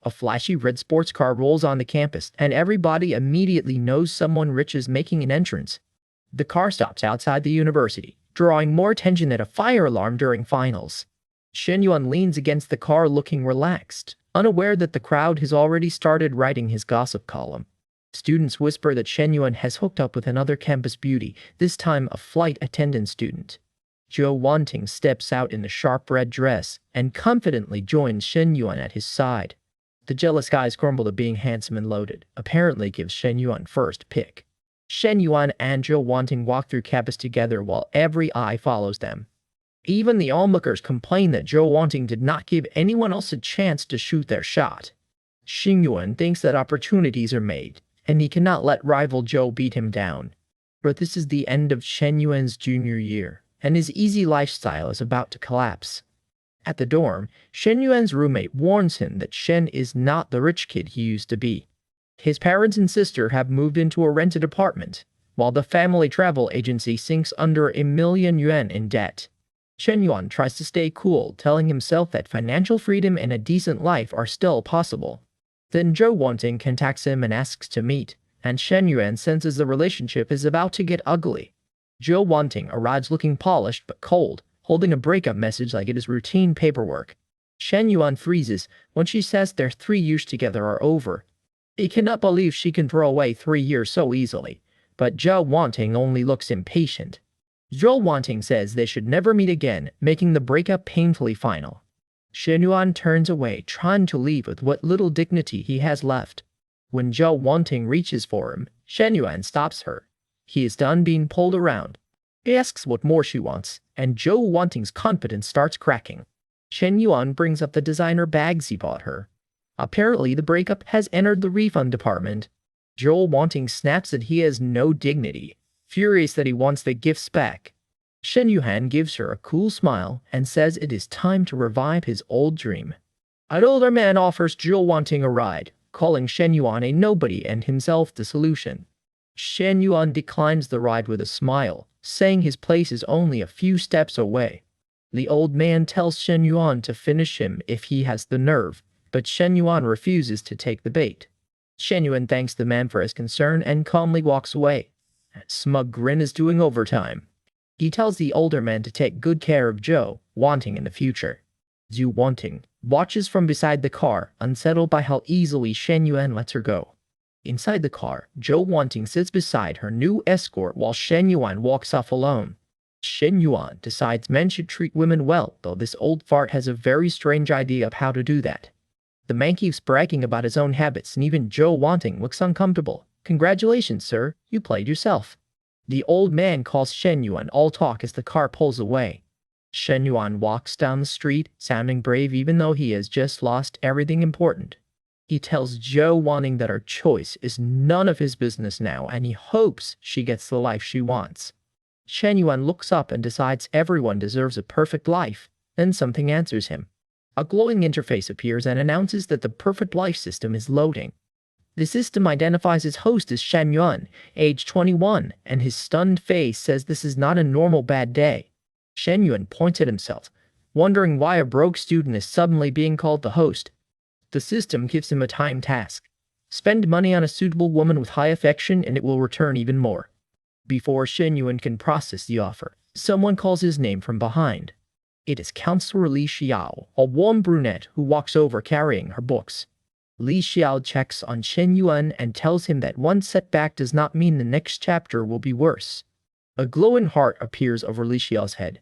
A flashy red sports car rolls on the campus, and everybody immediately knows someone rich is making an entrance. The car stops outside the university, drawing more attention than a fire alarm during finals. Shen Yuan leans against the car looking relaxed, unaware that the crowd has already started writing his gossip column. Students whisper that Shen Yuan has hooked up with another campus beauty, this time a flight attendant student. Zhou Wanting steps out in a sharp red dress and confidently joins Shen Yuan at his side. The jealous guys grumble at being handsome and loaded, apparently gives Shen Yuan first pick. Shen Yuan and Zhou Wanting walk through campus together while every eye follows them. Even the onlookers complain that Zhou Wanting did not give anyone else a chance to shoot their shot. Shen Yuan thinks that opportunities are made, and he cannot let rival Zhou beat him down. But this is the end of Shen Yuan's junior year, and his easy lifestyle is about to collapse. At the dorm, Shen Yuan's roommate warns him that Shen is not the rich kid he used to be. His parents and sister have moved into a rented apartment, while the family travel agency sinks under $1,000,000 in debt. Shen Yuan tries to stay cool, telling himself that financial freedom and a decent life are still possible. Then Zhou Wanting contacts him and asks to meet, and Shen Yuan senses the relationship is about to get ugly. Zhou Wanting arrives looking polished but cold, holding a breakup message like it is routine paperwork. Shen Yuan freezes when she says their 3 years together are over. He cannot believe she can throw away 3 years so easily, but Zhou Wanting only looks impatient. Zhou Wanting says they should never meet again, making the breakup painfully final. Shen Yuan turns away, trying to leave with what little dignity he has left. When Zhou Wanting reaches for him, Shen Yuan stops her. He is done being pulled around. He asks what more she wants, and Zhou Wanting's confidence starts cracking. Shen Yuan brings up the designer bags he bought her. Apparently, the breakup has entered the refund department. Zhou Wanting snaps that he has no dignity, furious that he wants the gifts back. Shen Yuan gives her a cool smile and says it is time to revive his old dream. An older man offers Zhou Wanting a ride, calling Shen Yuan a nobody and himself the solution. Shen Yuan declines the ride with a smile, saying his place is only a few steps away. The old man tells Shen Yuan to finish him if he has the nerve, but Shen Yuan refuses to take the bait. Shen Yuan thanks the man for his concern and calmly walks away. That smug grin is doing overtime. He tells the older man to take good care of Zhou Wanting in the future. Zhou Wanting watches from beside the car, unsettled by how easily Shen Yuan lets her go. Inside the car, Zhou Wanting sits beside her new escort while Shen Yuan walks off alone. Shen Yuan decides men should treat women well, though this old fart has a very strange idea of how to do that. The man keeps bragging about his own habits, and even Zhou Wanting looks uncomfortable. Congratulations, sir, you played yourself. The old man calls Shen Yuan all talk as the car pulls away. Shen Yuan walks down the street, sounding brave even though he has just lost everything important. He tells Zhou Wanting that her choice is none of his business now, and he hopes she gets the life she wants. Shen Yuan looks up and decides everyone deserves a perfect life. Then something answers him. A glowing interface appears and announces that the perfect life system is loading. The system identifies his host as Shen Yuan, age 21, and his stunned face says this is not a normal bad day. Shen Yuan points at himself, wondering why a broke student is suddenly being called the host. The system gives him a time task. Spend money on a suitable woman with high affection and it will return even more. Before Shen Yuan can process the offer, someone calls his name from behind. It is Counselor Li Xiao, a warm brunette who walks over carrying her books. Li Xiao checks on Shen Yuan and tells him that one setback does not mean the next chapter will be worse. A glowing heart appears over Li Xiao's head.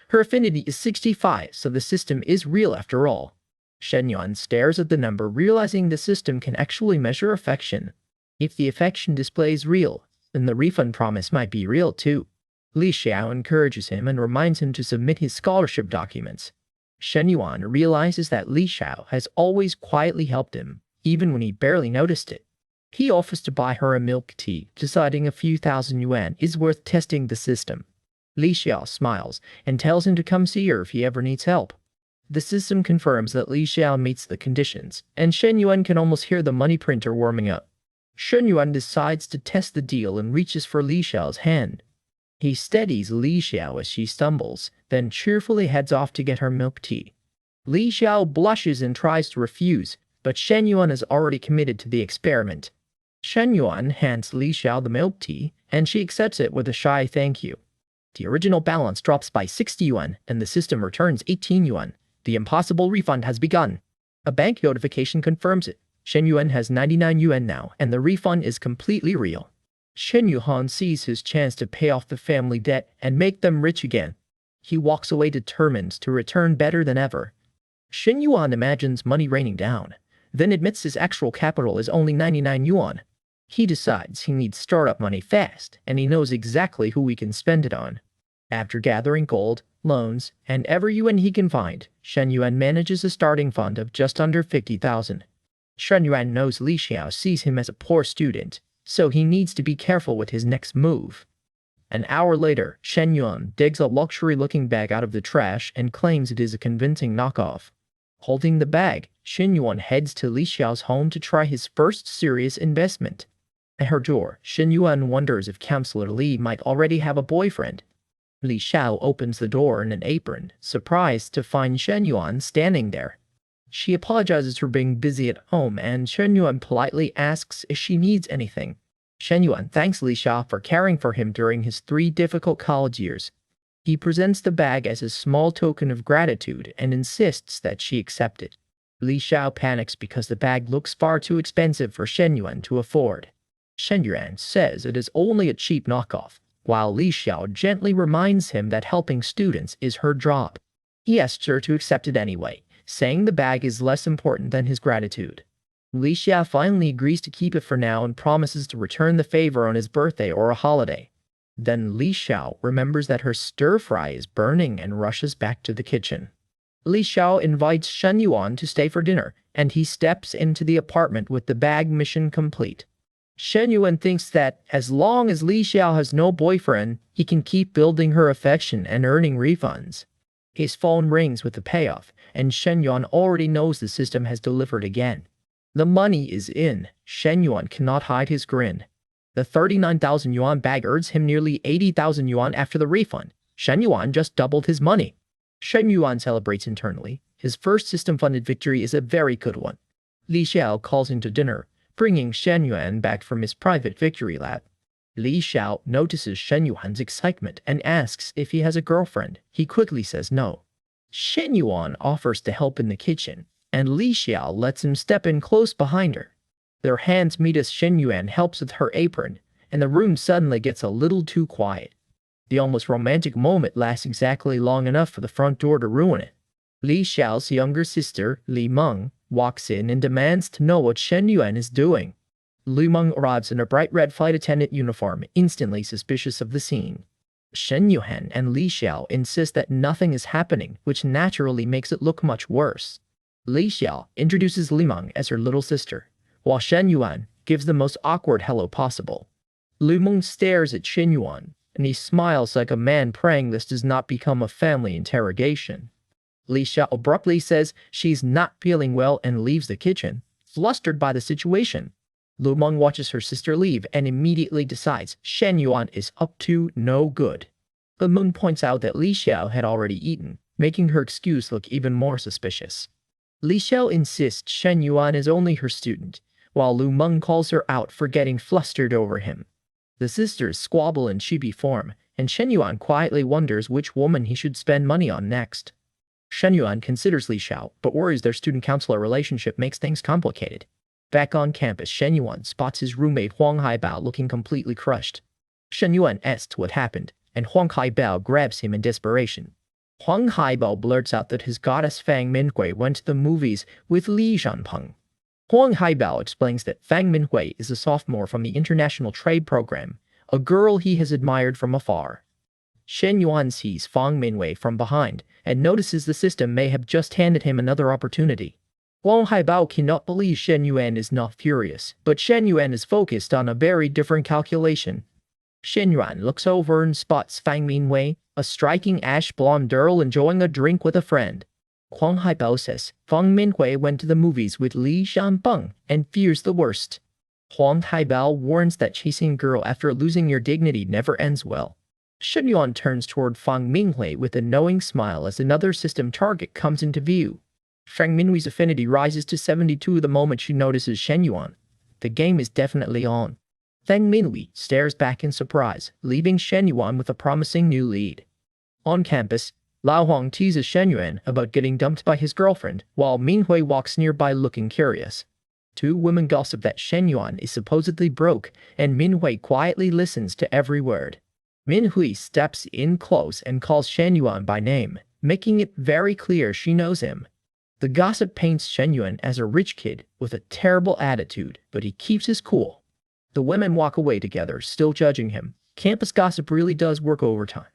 Her affinity is 65, so the system is real after all. Shen Yuan stares at the number, realizing the system can actually measure affection. If the affection displays real, then the refund promise might be real too. Li Xiao encourages him and reminds him to submit his scholarship documents. Shen Yuan realizes that Li Xiao has always quietly helped him, even when he barely noticed it. He offers to buy her a milk tea, deciding a few thousand yuan is worth testing the system. Li Xiao smiles and tells him to come see her if he ever needs help. The system confirms that Li Xiao meets the conditions, and Shen Yuan can almost hear the money printer warming up. Shen Yuan decides to test the deal and reaches for Li Xiao's hand. He steadies Li Xiao as she stumbles, then cheerfully heads off to get her milk tea. Li Xiao blushes and tries to refuse, but Shen Yuan is already committed to the experiment. Shen Yuan hands Li Xiao the milk tea, and she accepts it with a shy thank you. The original balance drops by 60 yuan, and the system returns 18 yuan. The impossible refund has begun. A bank notification confirms it. Shen Yuan has 99 yuan now, and the refund is completely real. Shen Yuan sees his chance to pay off the family debt and make them rich again. He walks away determined to return better than ever. Shen Yuan imagines money raining down, then admits his actual capital is only 99 yuan. He decides he needs startup money fast, and he knows exactly who he can spend it on. After gathering gold, loans, and every yuan he can find, Shen Yuan manages a starting fund of just under 50,000. Shen Yuan knows Li Xiao sees him as a poor student, so he needs to be careful with his next move. An hour later, Shen Yuan digs a luxury-looking bag out of the trash and claims it is a convincing knockoff. Holding the bag, Shen Yuan heads to Li Xiao's home to try his first serious investment. At her door, Shen Yuan wonders if Counselor Li might already have a boyfriend. Li Xiao opens the door in an apron, surprised to find Shen Yuan standing there. She apologizes for being busy at home, and Shen Yuan politely asks if she needs anything. Shen Yuan thanks Li Xiao for caring for him during his 3 difficult college years. He presents the bag as a small token of gratitude and insists that she accept it. Li Xiao panics because the bag looks far too expensive for Shen Yuan to afford. Shen Yuan says it is only a cheap knockoff, while Li Xiao gently reminds him that helping students is her job. He asks her to accept it anyway, saying the bag is less important than his gratitude. Li Xiao finally agrees to keep it for now and promises to return the favor on his birthday or a holiday. Then Li Xiao remembers that her stir-fry is burning and rushes back to the kitchen. Li Xiao invites Shen Yuan to stay for dinner, and he steps into the apartment with the bag mission complete. Shen Yuan thinks that as long as Li Xiao has no boyfriend, he can keep building her affection and earning refunds. His phone rings with the payoff, and Shen Yuan already knows the system has delivered again. The money is in. Shen Yuan cannot hide his grin. The 39,000 yuan bag earns him nearly 80,000 yuan after the refund. Shen Yuan just doubled his money. Shen Yuan celebrates internally. His first system-funded victory is a very good one. Li Xiao calls him to dinner, bringing Shen Yuan back from his private victory lap. Li Xiao notices Shen Yuan's excitement and asks if he has a girlfriend. He quickly says no. Shen Yuan offers to help in the kitchen, and Li Xiao lets him step in close behind her. Their hands meet as Shen Yuan helps with her apron, and the room suddenly gets a little too quiet. The almost romantic moment lasts exactly long enough for the front door to ruin it. Li Xiao's younger sister, Li Meng, walks in and demands to know what Shen Yuan is doing. Li Meng arrives in a bright red flight attendant uniform, instantly suspicious of the scene. Shen Yuan and Li Xiao insist that nothing is happening, which naturally makes it look much worse. Li Xiao introduces Li Meng as her little sister, while Shen Yuan gives the most awkward hello possible. Li Meng stares at Shen Yuan, and he smiles like a man praying this does not become a family interrogation. Li Xiao abruptly says she's not feeling well and leaves the kitchen, flustered by the situation. Li Meng watches her sister leave and immediately decides Shen Yuan is up to no good. Li Meng points out that Li Xiao had already eaten, making her excuse look even more suspicious. Li Xiao insists Shen Yuan is only her student, while Li Meng calls her out for getting flustered over him. The sisters squabble in chibi form, and Shen Yuan quietly wonders which woman he should spend money on next. Shen Yuan considers Li Xiao, but worries their student-counselor relationship makes things complicated. Back on campus, Shen Yuan spots his roommate Huang Haibao looking completely crushed. Shen Yuan asks what happened, and Huang Haibao grabs him in desperation. Huang Haibao blurts out that his goddess Fang Minhui went to the movies with Li Zhanpeng. Huang Haibao explains that Fang Minhui is a sophomore from the International Trade Program, a girl he has admired from afar. Shen Yuan sees Fang Minhui from behind and notices the system may have just handed him another opportunity. Huang Haibao cannot believe Shen Yuan is not furious, but Shen Yuan is focused on a very different calculation. Shen Yuan looks over and spots Fang Minhui, a striking ash-blonde girl enjoying a drink with a friend. Huang Haibao says Fang Minhui went to the movies with Li Zhanpeng and fears the worst. Huang Haibao warns that chasing a girl after losing your dignity never ends well. Shen Yuan turns toward Fang Minhui with a knowing smile as another system target comes into view. Feng Minhui's affinity rises to 72 the moment she notices Shen Yuan. The game is definitely on. Feng Minhui stares back in surprise, leaving Shen Yuan with a promising new lead. On campus, Lao Huang teases Shen Yuan about getting dumped by his girlfriend, while Minhui walks nearby looking curious. Two women gossip that Shen Yuan is supposedly broke, and Minhui quietly listens to every word. Minhui steps in close and calls Shen Yuan by name, making it very clear she knows him. The gossip paints Shen Yuan as a rich kid with a terrible attitude, but he keeps his cool. The women walk away together, still judging him. Campus gossip really does work overtime.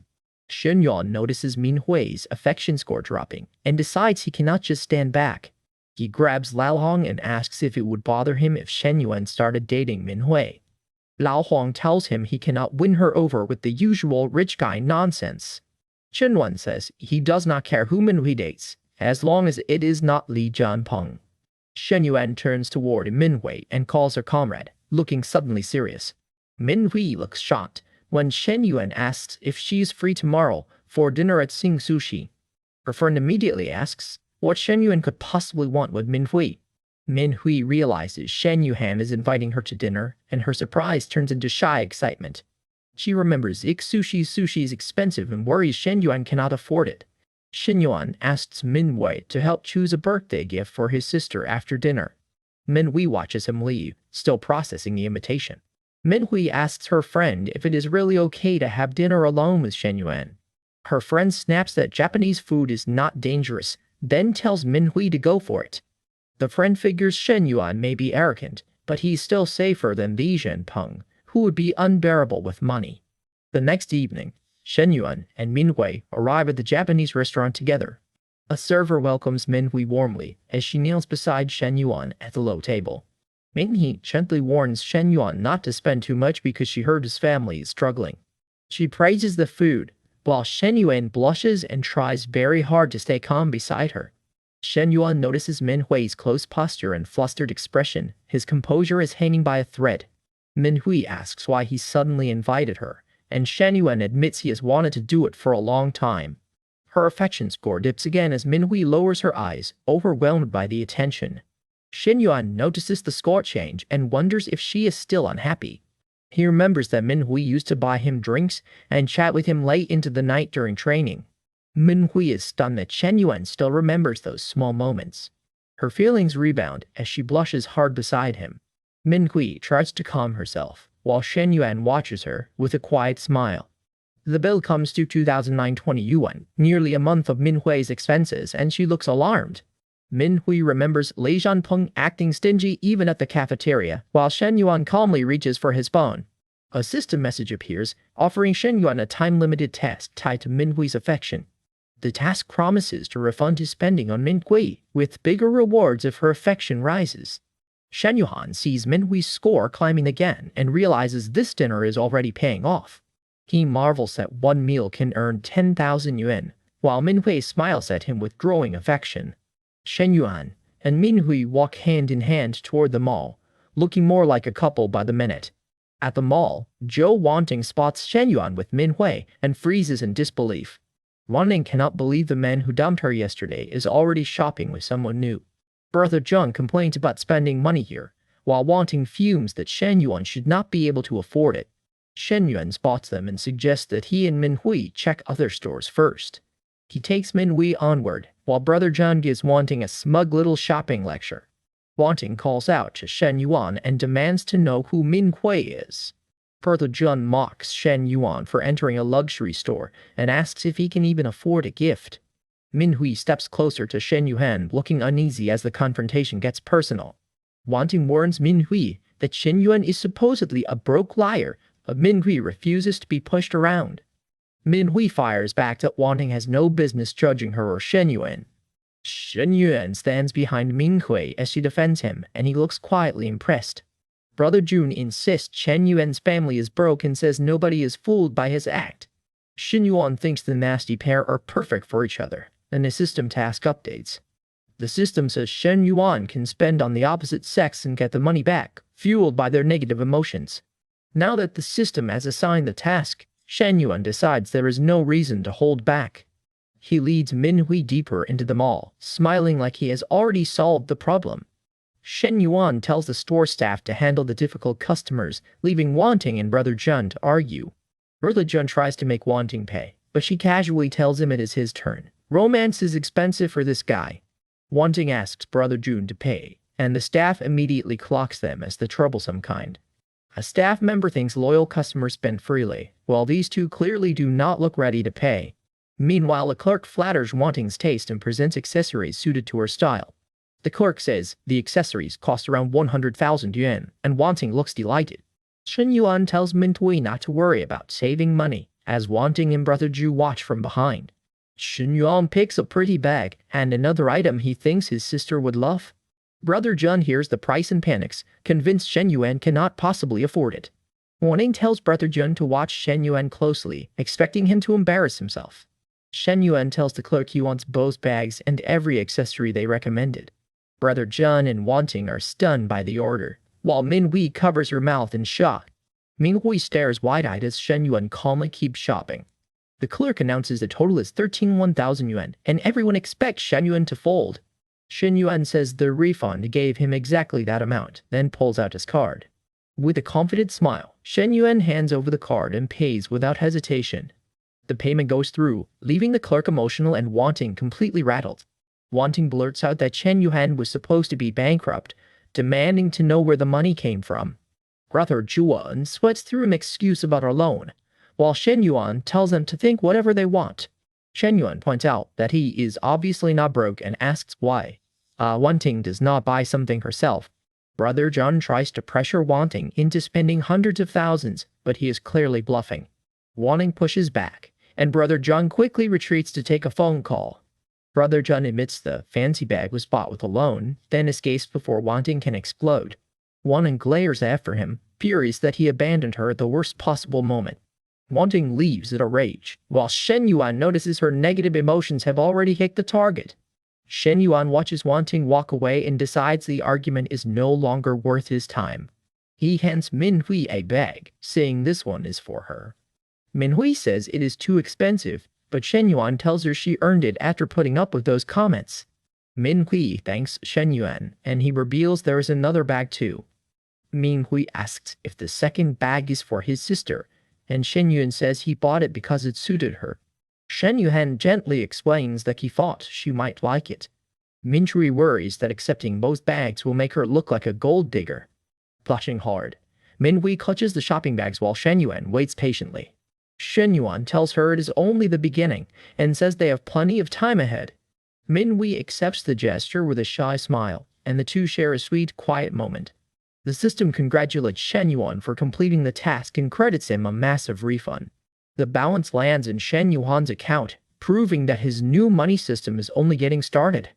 Shen Yuan notices Minhui's affection score dropping and decides he cannot just stand back. He grabs Lao Hong and asks if it would bother him if Shen Yuan started dating Minhui. Lao Hong tells him he cannot win her over with the usual rich guy nonsense. Shen Yuan says he does not care who Minhui dates, as long as it is not Li Jianpeng. Shen Yuan turns toward Minhui and calls her comrade, looking suddenly serious. Minhui looks shocked when Shen Yuan asks if she is free tomorrow for dinner at Sing Sushi. Her friend immediately asks what Shen Yuan could possibly want with Minhui. Minhui realizes Shen Yuan is inviting her to dinner, and her surprise turns into shy excitement. She remembers sushi is expensive and worries Shen Yuan cannot afford it. Shen Yuan asks Minhui to help choose a birthday gift for his sister after dinner. Minhui watches him leave, still processing the invitation. Minhui asks her friend if it is really okay to have dinner alone with Shen Yuan. Her friend snaps that Japanese food is not dangerous, then tells Minhui to go for it. The friend figures Shen Yuan may be arrogant, but he's still safer than Li Jianpeng, who would be unbearable with money. The next evening, Shen Yuan and Minhui arrive at the Japanese restaurant together. A server welcomes Minhui warmly as she kneels beside Shen Yuan at the low table. Minhui gently warns Shen Yuan not to spend too much because she heard his family is struggling. She praises the food, while Shen Yuan blushes and tries very hard to stay calm beside her. Shen Yuan notices Minhui's close posture and flustered expression. His composure is hanging by a thread. Minhui asks why he suddenly invited her, and Shen Yuan admits he has wanted to do it for a long time. Her affection score dips again as Minhui lowers her eyes, overwhelmed by the attention. Shen Yuan notices the score change and wonders if she is still unhappy. He remembers that Minhui used to buy him drinks and chat with him late into the night during training. Minhui is stunned that Shen Yuan still remembers those small moments. Her feelings rebound as she blushes hard beside him. Minhui tries to calm herself, while Shen Yuan watches her with a quiet smile. The bill comes to 2,920 yuan, nearly a month of Minhui's expenses, and she looks alarmed. Minhui remembers Li Jianpeng acting stingy even at the cafeteria, while Shen Yuan calmly reaches for his phone. A system message appears, offering Shen Yuan a time-limited task tied to Minhui's affection. The task promises to refund his spending on Minhui, with bigger rewards if her affection rises. Shen Yuan sees Minhui's score climbing again and realizes this dinner is already paying off. He marvels that one meal can earn 10,000 yuan, while Minhui smiles at him with growing affection. Shen Yuan and Minhui walk hand in hand toward the mall, looking more like a couple by the minute. At the mall, Zhou Wanting spots Shen Yuan with Minhui and freezes in disbelief. Wanting cannot believe the man who dumped her yesterday is already shopping with someone new. Brother Zheng complains about spending money here, while Wanting fumes that Shen Yuan should not be able to afford it. Shen Yuan spots them and suggests that he and Minhui check other stores first. He takes Minhui onward, while Brother Zheng gives Wanting a smug little shopping lecture. Wanting calls out to Shen Yuan and demands to know who Minhui is. Brother Zheng mocks Shen Yuan for entering a luxury store and asks if he can even afford a gift. Minhui steps closer to Shen Yuan, looking uneasy as the confrontation gets personal. Wanting warns Minhui that Shen Yuan is supposedly a broke liar, but Minhui refuses to be pushed around. Minhui fires back that Wanting has no business judging her or Shen Yuan. Shen Yuan stands behind Minhui as she defends him, and he looks quietly impressed. Brother Jun insists Shen Yuan's family is broke and says nobody is fooled by his act. Shen Yuan thinks the nasty pair are perfect for each other, and the system task updates. The system says Shen Yuan can spend on the opposite sex and get the money back, fueled by their negative emotions. Now that the system has assigned the task, Shen Yuan decides there is no reason to hold back. He leads Minhui deeper into the mall, smiling like he has already solved the problem. Shen Yuan tells the store staff to handle the difficult customers, leaving Wanting and Brother Jun to argue. Brother Jun tries to make Wanting pay, but she casually tells him it is his turn. Romance is expensive for this guy. Wanting asks Brother Jun to pay, and the staff immediately clocks them as the troublesome kind. A staff member thinks loyal customers spend freely, while these two clearly do not look ready to pay. Meanwhile, a clerk flatters Wanting's taste and presents accessories suited to her style. The clerk says the accessories cost around 100,000 yuan, and Wanting looks delighted. Shen Yuan tells Minhui not to worry about saving money, as Wanting and Brother Ju watch from behind. Shen Yuan picks a pretty bag and another item he thinks his sister would love. Brother Jun hears the price and panics, convinced Shen Yuan cannot possibly afford it. Wanting tells Brother Jun to watch Shen Yuan closely, expecting him to embarrass himself. Shen Yuan tells the clerk he wants both bags and every accessory they recommended. Brother Jun and Wanting are stunned by the order, while Minhui covers her mouth in shock. Minhui stares wide-eyed as Shen Yuan calmly keeps shopping. The clerk announces the total is 1,000 yuan, and everyone expects Shen Yuan to fold. Shen Yuan says the refund gave him exactly that amount, then pulls out his card. With a confident smile, Shen Yuan hands over the card and pays without hesitation. The payment goes through, leaving the clerk emotional and Wanting completely rattled. Wanting blurts out that Shen Yuan was supposed to be bankrupt, demanding to know where the money came from. Brother Juan sweats through an excuse about her loan, while Shen Yuan tells them to think whatever they want. Shen Yuan points out that he is obviously not broke and asks why. Wanting does not buy something herself. Brother Jun tries to pressure Wanting into spending hundreds of thousands, but he is clearly bluffing. Wanting pushes back, and Brother Jun quickly retreats to take a phone call. Brother Jun admits the fancy bag was bought with a loan, then escapes before Wanting can explode. Wanting glares after him, furious that he abandoned her at the worst possible moment. Wanting leaves in a rage, while Shen Yuan notices her negative emotions have already hit the target. Shen Yuan watches Wanting walk away and decides the argument is no longer worth his time. He hands Minhui a bag, saying this one is for her. Minhui says it is too expensive, but Shen Yuan tells her she earned it after putting up with those comments. Minhui thanks Shen Yuan, and he reveals there is another bag too. Minhui asks if the second bag is for his sister, and Shen Yuan says he bought it because it suited her. Shen Yuan gently explains that he thought she might like it. Minhui worries that accepting both bags will make her look like a gold digger. Blushing hard, Minhui clutches the shopping bags while Shen Yuan waits patiently. Shen Yuan tells her it is only the beginning and says they have plenty of time ahead. Minhui accepts the gesture with a shy smile, and the two share a sweet, quiet moment. The system congratulates Shen Yuan for completing the task and credits him a massive refund. The balance lands in Shen Yuan's account, proving that his new money system is only getting started.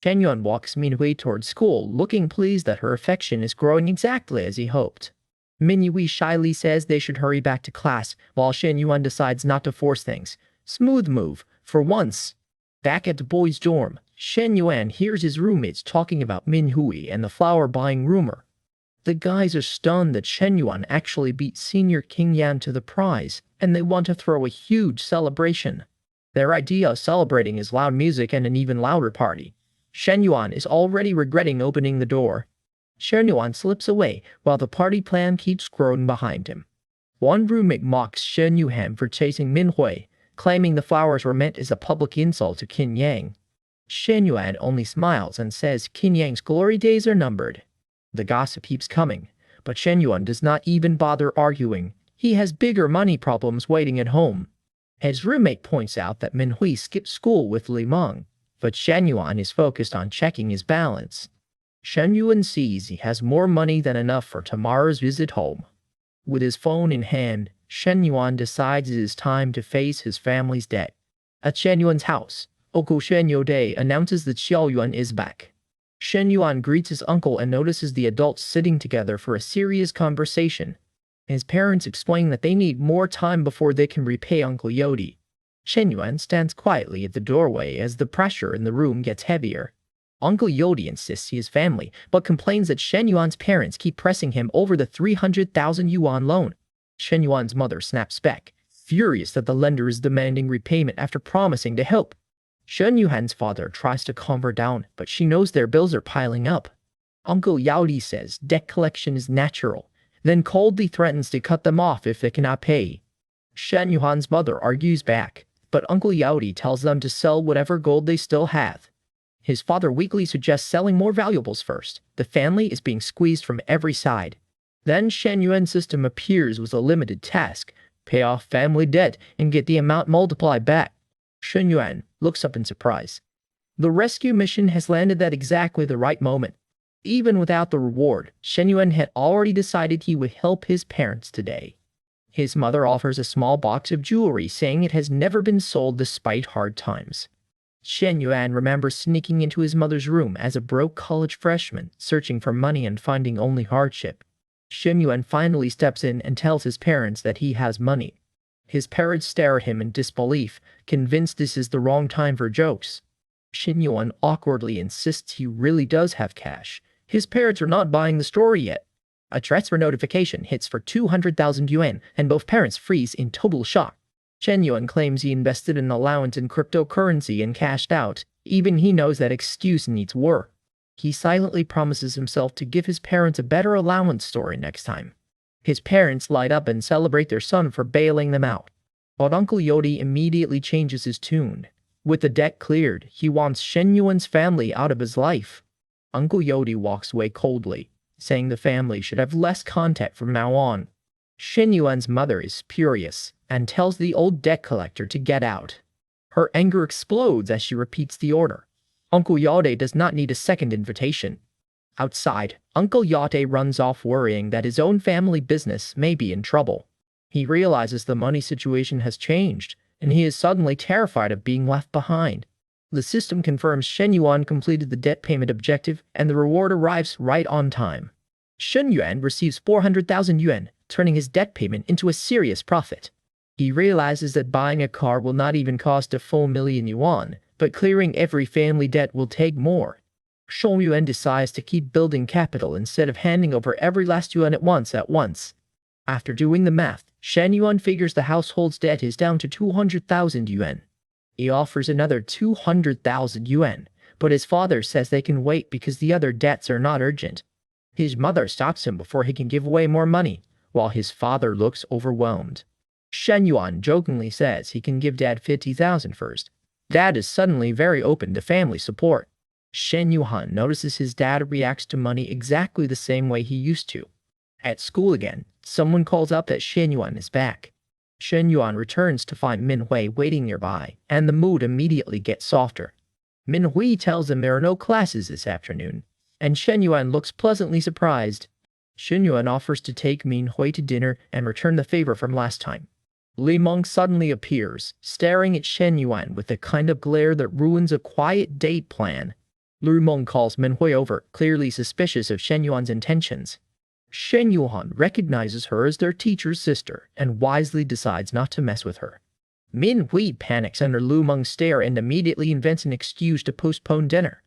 Shen Yuan walks Minhui towards school, looking pleased that her affection is growing exactly as he hoped. Minhui shyly says they should hurry back to class, while Shen Yuan decides not to force things. Smooth move, for once. Back at the boys' dorm, Shen Yuan hears his roommates talking about Minhui and the flower-buying rumor. The guys are stunned that Shen Yuan actually beat Senior King Yan to the prize, and they want to throw a huge celebration. Their idea of celebrating is loud music and an even louder party. Shen Yuan is already regretting opening the door. Shen Yuan slips away while the party plan keeps growing behind him. One roommate mocks Shen Yuan for chasing Minhui, claiming the flowers were meant as a public insult to Qin Yang. Shen Yuan only smiles and says Qin Yang's glory days are numbered. The gossip keeps coming, but Shen Yuan does not even bother arguing. He has bigger money problems waiting at home. His roommate points out that Minhui skipped school with Li Meng, but Shen Yuan is focused on checking his balance. Shen Yuan sees he has more money than enough for tomorrow's visit home. With his phone in hand, Shen Yuan decides it is time to face his family's debt. At Shen Yuan's house, Uncle Shen Yodai announces that Xiao Yuan is back. Shen Yuan greets his uncle and notices the adults sitting together for a serious conversation. His parents explain that they need more time before they can repay Uncle Yodi. Shen Yuan stands quietly at the doorway as the pressure in the room gets heavier. Uncle Yodi insists he is family, but complains that Shen Yuan's parents keep pressing him over the 300,000 yuan loan. Shen Yuan's mother snaps back, furious that the lender is demanding repayment after promising to help. Shen Yuan's father tries to calm her down, but she knows their bills are piling up. Uncle Yaodi says debt collection is natural, then coldly threatens to cut them off if they cannot pay. Shen Yuan's mother argues back, but Uncle Yaodi tells them to sell whatever gold they still have. His father weakly suggests selling more valuables first. The family is being squeezed from every side. Then Shen Yuan's system appears with a limited task: pay off family debt and get the amount multiplied back. Shen Yuan looks up in surprise. The rescue mission has landed at exactly the right moment. Even without the reward, Shen Yuan had already decided he would help his parents today. His mother offers a small box of jewelry, saying it has never been sold despite hard times. Shen Yuan remembers sneaking into his mother's room as a broke college freshman, searching for money and finding only hardship. Shen Yuan finally steps in and tells his parents that he has money. His parents stare at him in disbelief, convinced this is the wrong time for jokes. Shen Yuan awkwardly insists he really does have cash. His parents are not buying the story yet. A transfer notification hits for 200,000 yuan, and both parents freeze in total shock. Shen Yuan claims he invested an allowance in cryptocurrency and cashed out. Even he knows that excuse needs work. He silently promises himself to give his parents a better allowance story next time. His parents light up and celebrate their son for bailing them out. But Uncle Yodi immediately changes his tune. With the debt cleared, he wants Shen Yuan's family out of his life. Uncle Yodi walks away coldly, saying the family should have less contact from now on. Shen Yuan's mother is furious and tells the old debt collector to get out. Her anger explodes as she repeats the order. Uncle Yode does not need a second invitation. Outside, Uncle Yode runs off worrying that his own family business may be in trouble. He realizes the money situation has changed, and he is suddenly terrified of being left behind. The system confirms Shen Yuan completed the debt payment objective, and the reward arrives right on time. Shen Yuan receives 400,000 yuan, turning his debt payment into a serious profit. He realizes that buying a car will not even cost a full million yuan, but clearing every family debt will take more. Shen Yuan decides to keep building capital instead of handing over every last yuan at once. After doing the math, Shen Yuan figures the household's debt is down to 200,000 yuan. He offers another 200,000 yuan, but his father says they can wait because the other debts are not urgent. His mother stops him before he can give away more money, while his father looks overwhelmed. Shen Yuan jokingly says he can give Dad 50,000 first. Dad is suddenly very open to family support. Shen Yuan notices his dad reacts to money exactly the same way he used to. At school again, someone calls up that Shen Yuan is back. Shen Yuan returns to find Min Hui waiting nearby, and the mood immediately gets softer. Min Hui tells him there are no classes this afternoon, and Shen Yuan looks pleasantly surprised. Shen Yuan offers to take Min Hui to dinner and return the favor from last time. Li Meng suddenly appears, staring at Shen Yuan with the kind of glare that ruins a quiet date plan. Li Meng calls Min Hui over, clearly suspicious of Shen Yuan's intentions. Shen Yuan recognizes her as their teacher's sister and wisely decides not to mess with her. Min Hui panics under Lu Meng's stare and immediately invents an excuse to postpone dinner.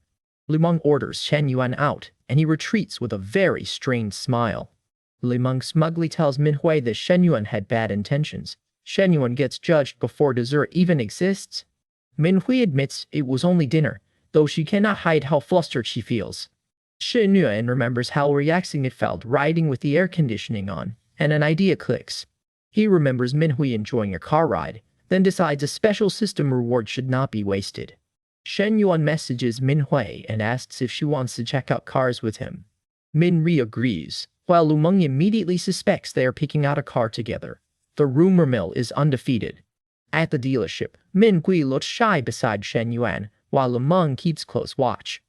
Lu Meng orders Shen Yuan out, and he retreats with a very strained smile. Lu Meng smugly tells Min Hui that Shen Yuan had bad intentions. Shen Yuan gets judged before dessert even exists. Min Hui admits it was only dinner, though she cannot hide how flustered she feels. Shen Yuan remembers how relaxing it felt riding with the air conditioning on, and an idea clicks. He remembers Min Hui enjoying a car ride, then decides a special system reward should not be wasted. Shen Yuan messages Min Hui and asks if she wants to check out cars with him. Min Ri agrees, while Lu Meng immediately suspects they are picking out a car together. The rumor mill is undefeated. At the dealership, Min Hui looks shy beside Shen Yuan, while Lu Meng keeps close watch.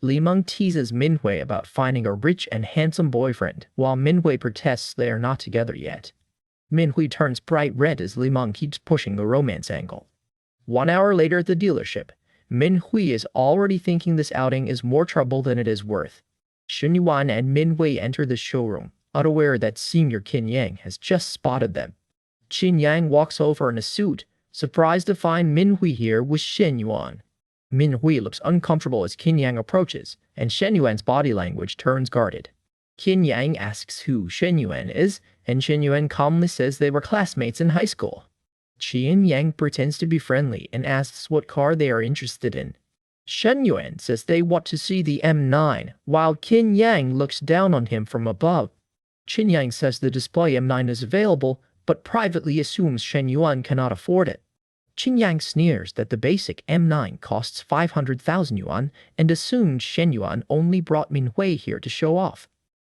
Li Meng teases Min Hui about finding a rich and handsome boyfriend, while Min Hui protests they are not together yet. Min Hui turns bright red as Li Meng keeps pushing the romance angle. 1 hour later at the dealership, Min Hui is already thinking this outing is more trouble than it is worth. Shen Yuan and Min Hui enter the showroom, unaware that Senior Qin Yang has just spotted them. Qin Yang walks over in a suit, surprised to find Min Hui here with Shen Yuan. Min Hui looks uncomfortable as Qin Yang approaches, and Shen Yuan's body language turns guarded. Qin Yang asks who Shen Yuan is, and Shen Yuan calmly says they were classmates in high school. Qian Yang pretends to be friendly and asks what car they are interested in. Shen Yuan says they want to see the M9, while Qin Yang looks down on him from above. Qin Yang says the display M9 is available, but privately assumes Shen Yuan cannot afford it. Qin Yang sneers that the basic M9 costs 500,000 yuan and assumed Shen Yuan only brought Minhui here to show off.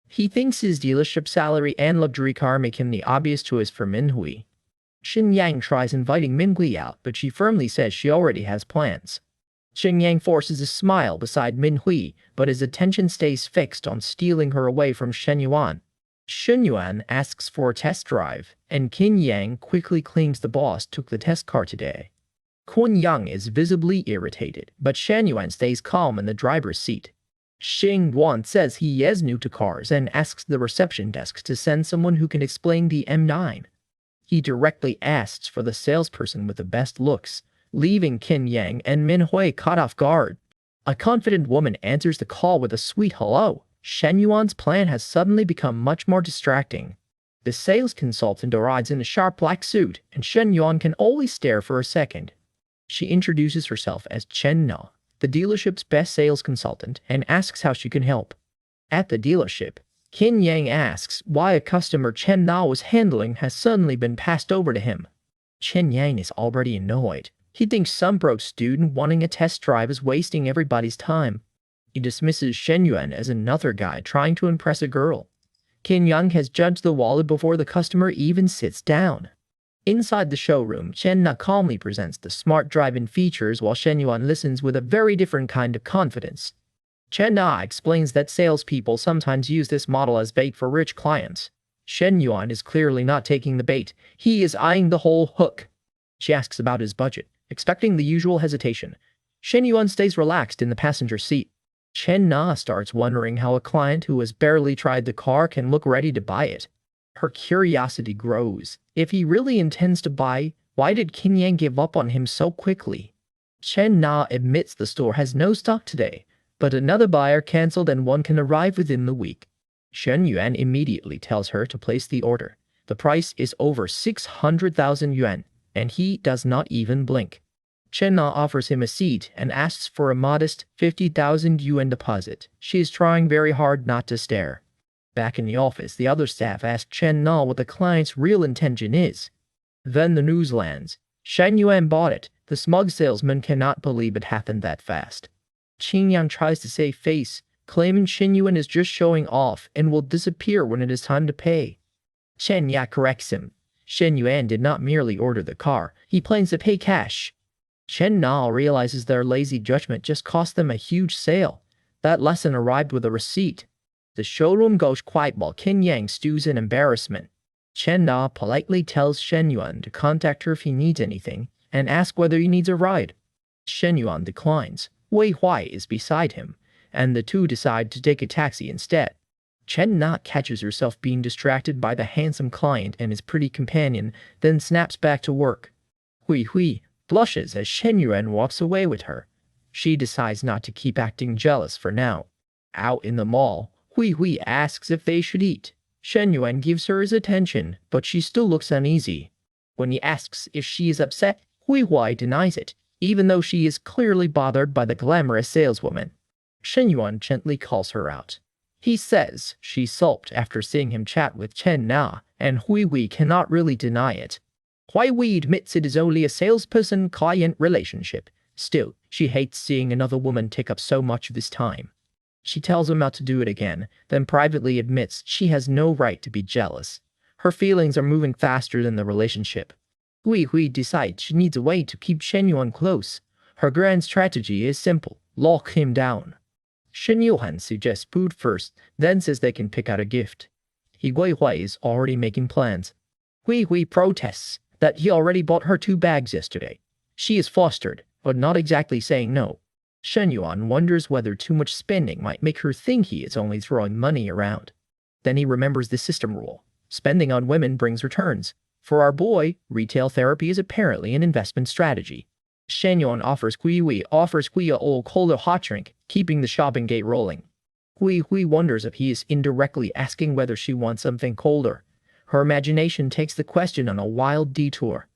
He thinks his dealership salary and luxury car make him the obvious choice for Minhui. Qin Yang tries inviting Minhui out, but she firmly says she already has plans. Qin Yang forces a smile beside Minhui, but his attention stays fixed on stealing her away from Shen Yuan. Shen Yuan asks for a test drive, and Qin Yang quickly claims the boss took the test car today. Qin Yang is visibly irritated, but Shen Yuan stays calm in the driver's seat. Shen Yuan says he is new to cars and asks the reception desk to send someone who can explain the M9. He directly asks for the salesperson with the best looks, leaving Qin Yang and Minhui caught off guard. A confident woman answers the call with a sweet hello. Shen Yuan's plan has suddenly become much more distracting. The sales consultant arrives in a sharp black suit, and Shen Yuan can only stare for a second. She introduces herself as Chen Na, the dealership's best sales consultant, and asks how she can help. At the dealership, Qin Yang asks why a customer Chen Na was handling has suddenly been passed over to him. Qin Yang is already annoyed. He thinks some broke student wanting a test drive is wasting everybody's time. He dismisses Shen Yuan as another guy trying to impress a girl. Qin Yang has judged the wallet before the customer even sits down. Inside the showroom, Chen Na calmly presents the smart drive-in features while Shen Yuan listens with a very different kind of confidence. Chen Na explains that salespeople sometimes use this model as bait for rich clients. Shen Yuan is clearly not taking the bait. He is eyeing the whole hook. She asks about his budget, expecting the usual hesitation. Shen Yuan stays relaxed in the passenger seat. Chen Na starts wondering how a client who has barely tried the car can look ready to buy it. Her curiosity grows. If he really intends to buy, why did Qin Yang give up on him so quickly? Chen Na admits the store has no stock today, but another buyer canceled and one can arrive within the week. Shen Yuan immediately tells her to place the order. The price is over 600,000 yuan, and he does not even blink. Chen Na offers him a seat and asks for a modest 50,000 yuan deposit. She is trying very hard not to stare. Back in the office, the other staff ask Chen Na what the client's real intention is. Then the news lands. Shen Yuan bought it. The smug salesman cannot believe it happened that fast. Qin Yang tries to save face, claiming Shen Yuan is just showing off and will disappear when it is time to pay. Chen Ya corrects him. Shen Yuan did not merely order the car, he plans to pay cash. Chen Na realizes their lazy judgment just cost them a huge sale. That lesson arrived with a receipt. The showroom goes quiet while Qin Yang stews in embarrassment. Chen Na politely tells Shen Yuan to contact her if he needs anything, and ask whether he needs a ride. Shen Yuan declines. Wei Huai is beside him, and the two decide to take a taxi instead. Chen Na catches herself being distracted by the handsome client and his pretty companion, then snaps back to work. Hui Hui blushes as Shen Yuan walks away with her. She decides not to keep acting jealous for now. Out in the mall, Hui Hui asks if they should eat. Shen Yuan gives her his attention, but she still looks uneasy. When he asks if she is upset, Hui Hui denies it, even though she is clearly bothered by the glamorous saleswoman. Shen Yuan gently calls her out. He says she sulked after seeing him chat with Chen Na, and Hui Hui cannot really deny it. Hui Hui admits it is only a salesperson-client relationship. Still, she hates seeing another woman take up so much of his time. She tells him not to do it again, then privately admits she has no right to be jealous. Her feelings are moving faster than the relationship. Hui Hui decides she needs a way to keep Shen Yuan close. Her grand strategy is simple: lock him down. Shen Yuan suggests food first, then says they can pick out a gift. Hui Hui is already making plans. Hui Hui protests that he already bought her 2 bags yesterday. She is flustered, but not exactly saying no. Shen Yuan wonders whether too much spending might make her think he is only throwing money around. Then he remembers the system rule. Spending on women brings returns. For our boy, retail therapy is apparently an investment strategy. Shen Yuan offers Hui a old cold hot drink, keeping the shopping gate rolling. Hui Hui wonders if he is indirectly asking whether she wants something colder. Her imagination takes the question on a wild detour.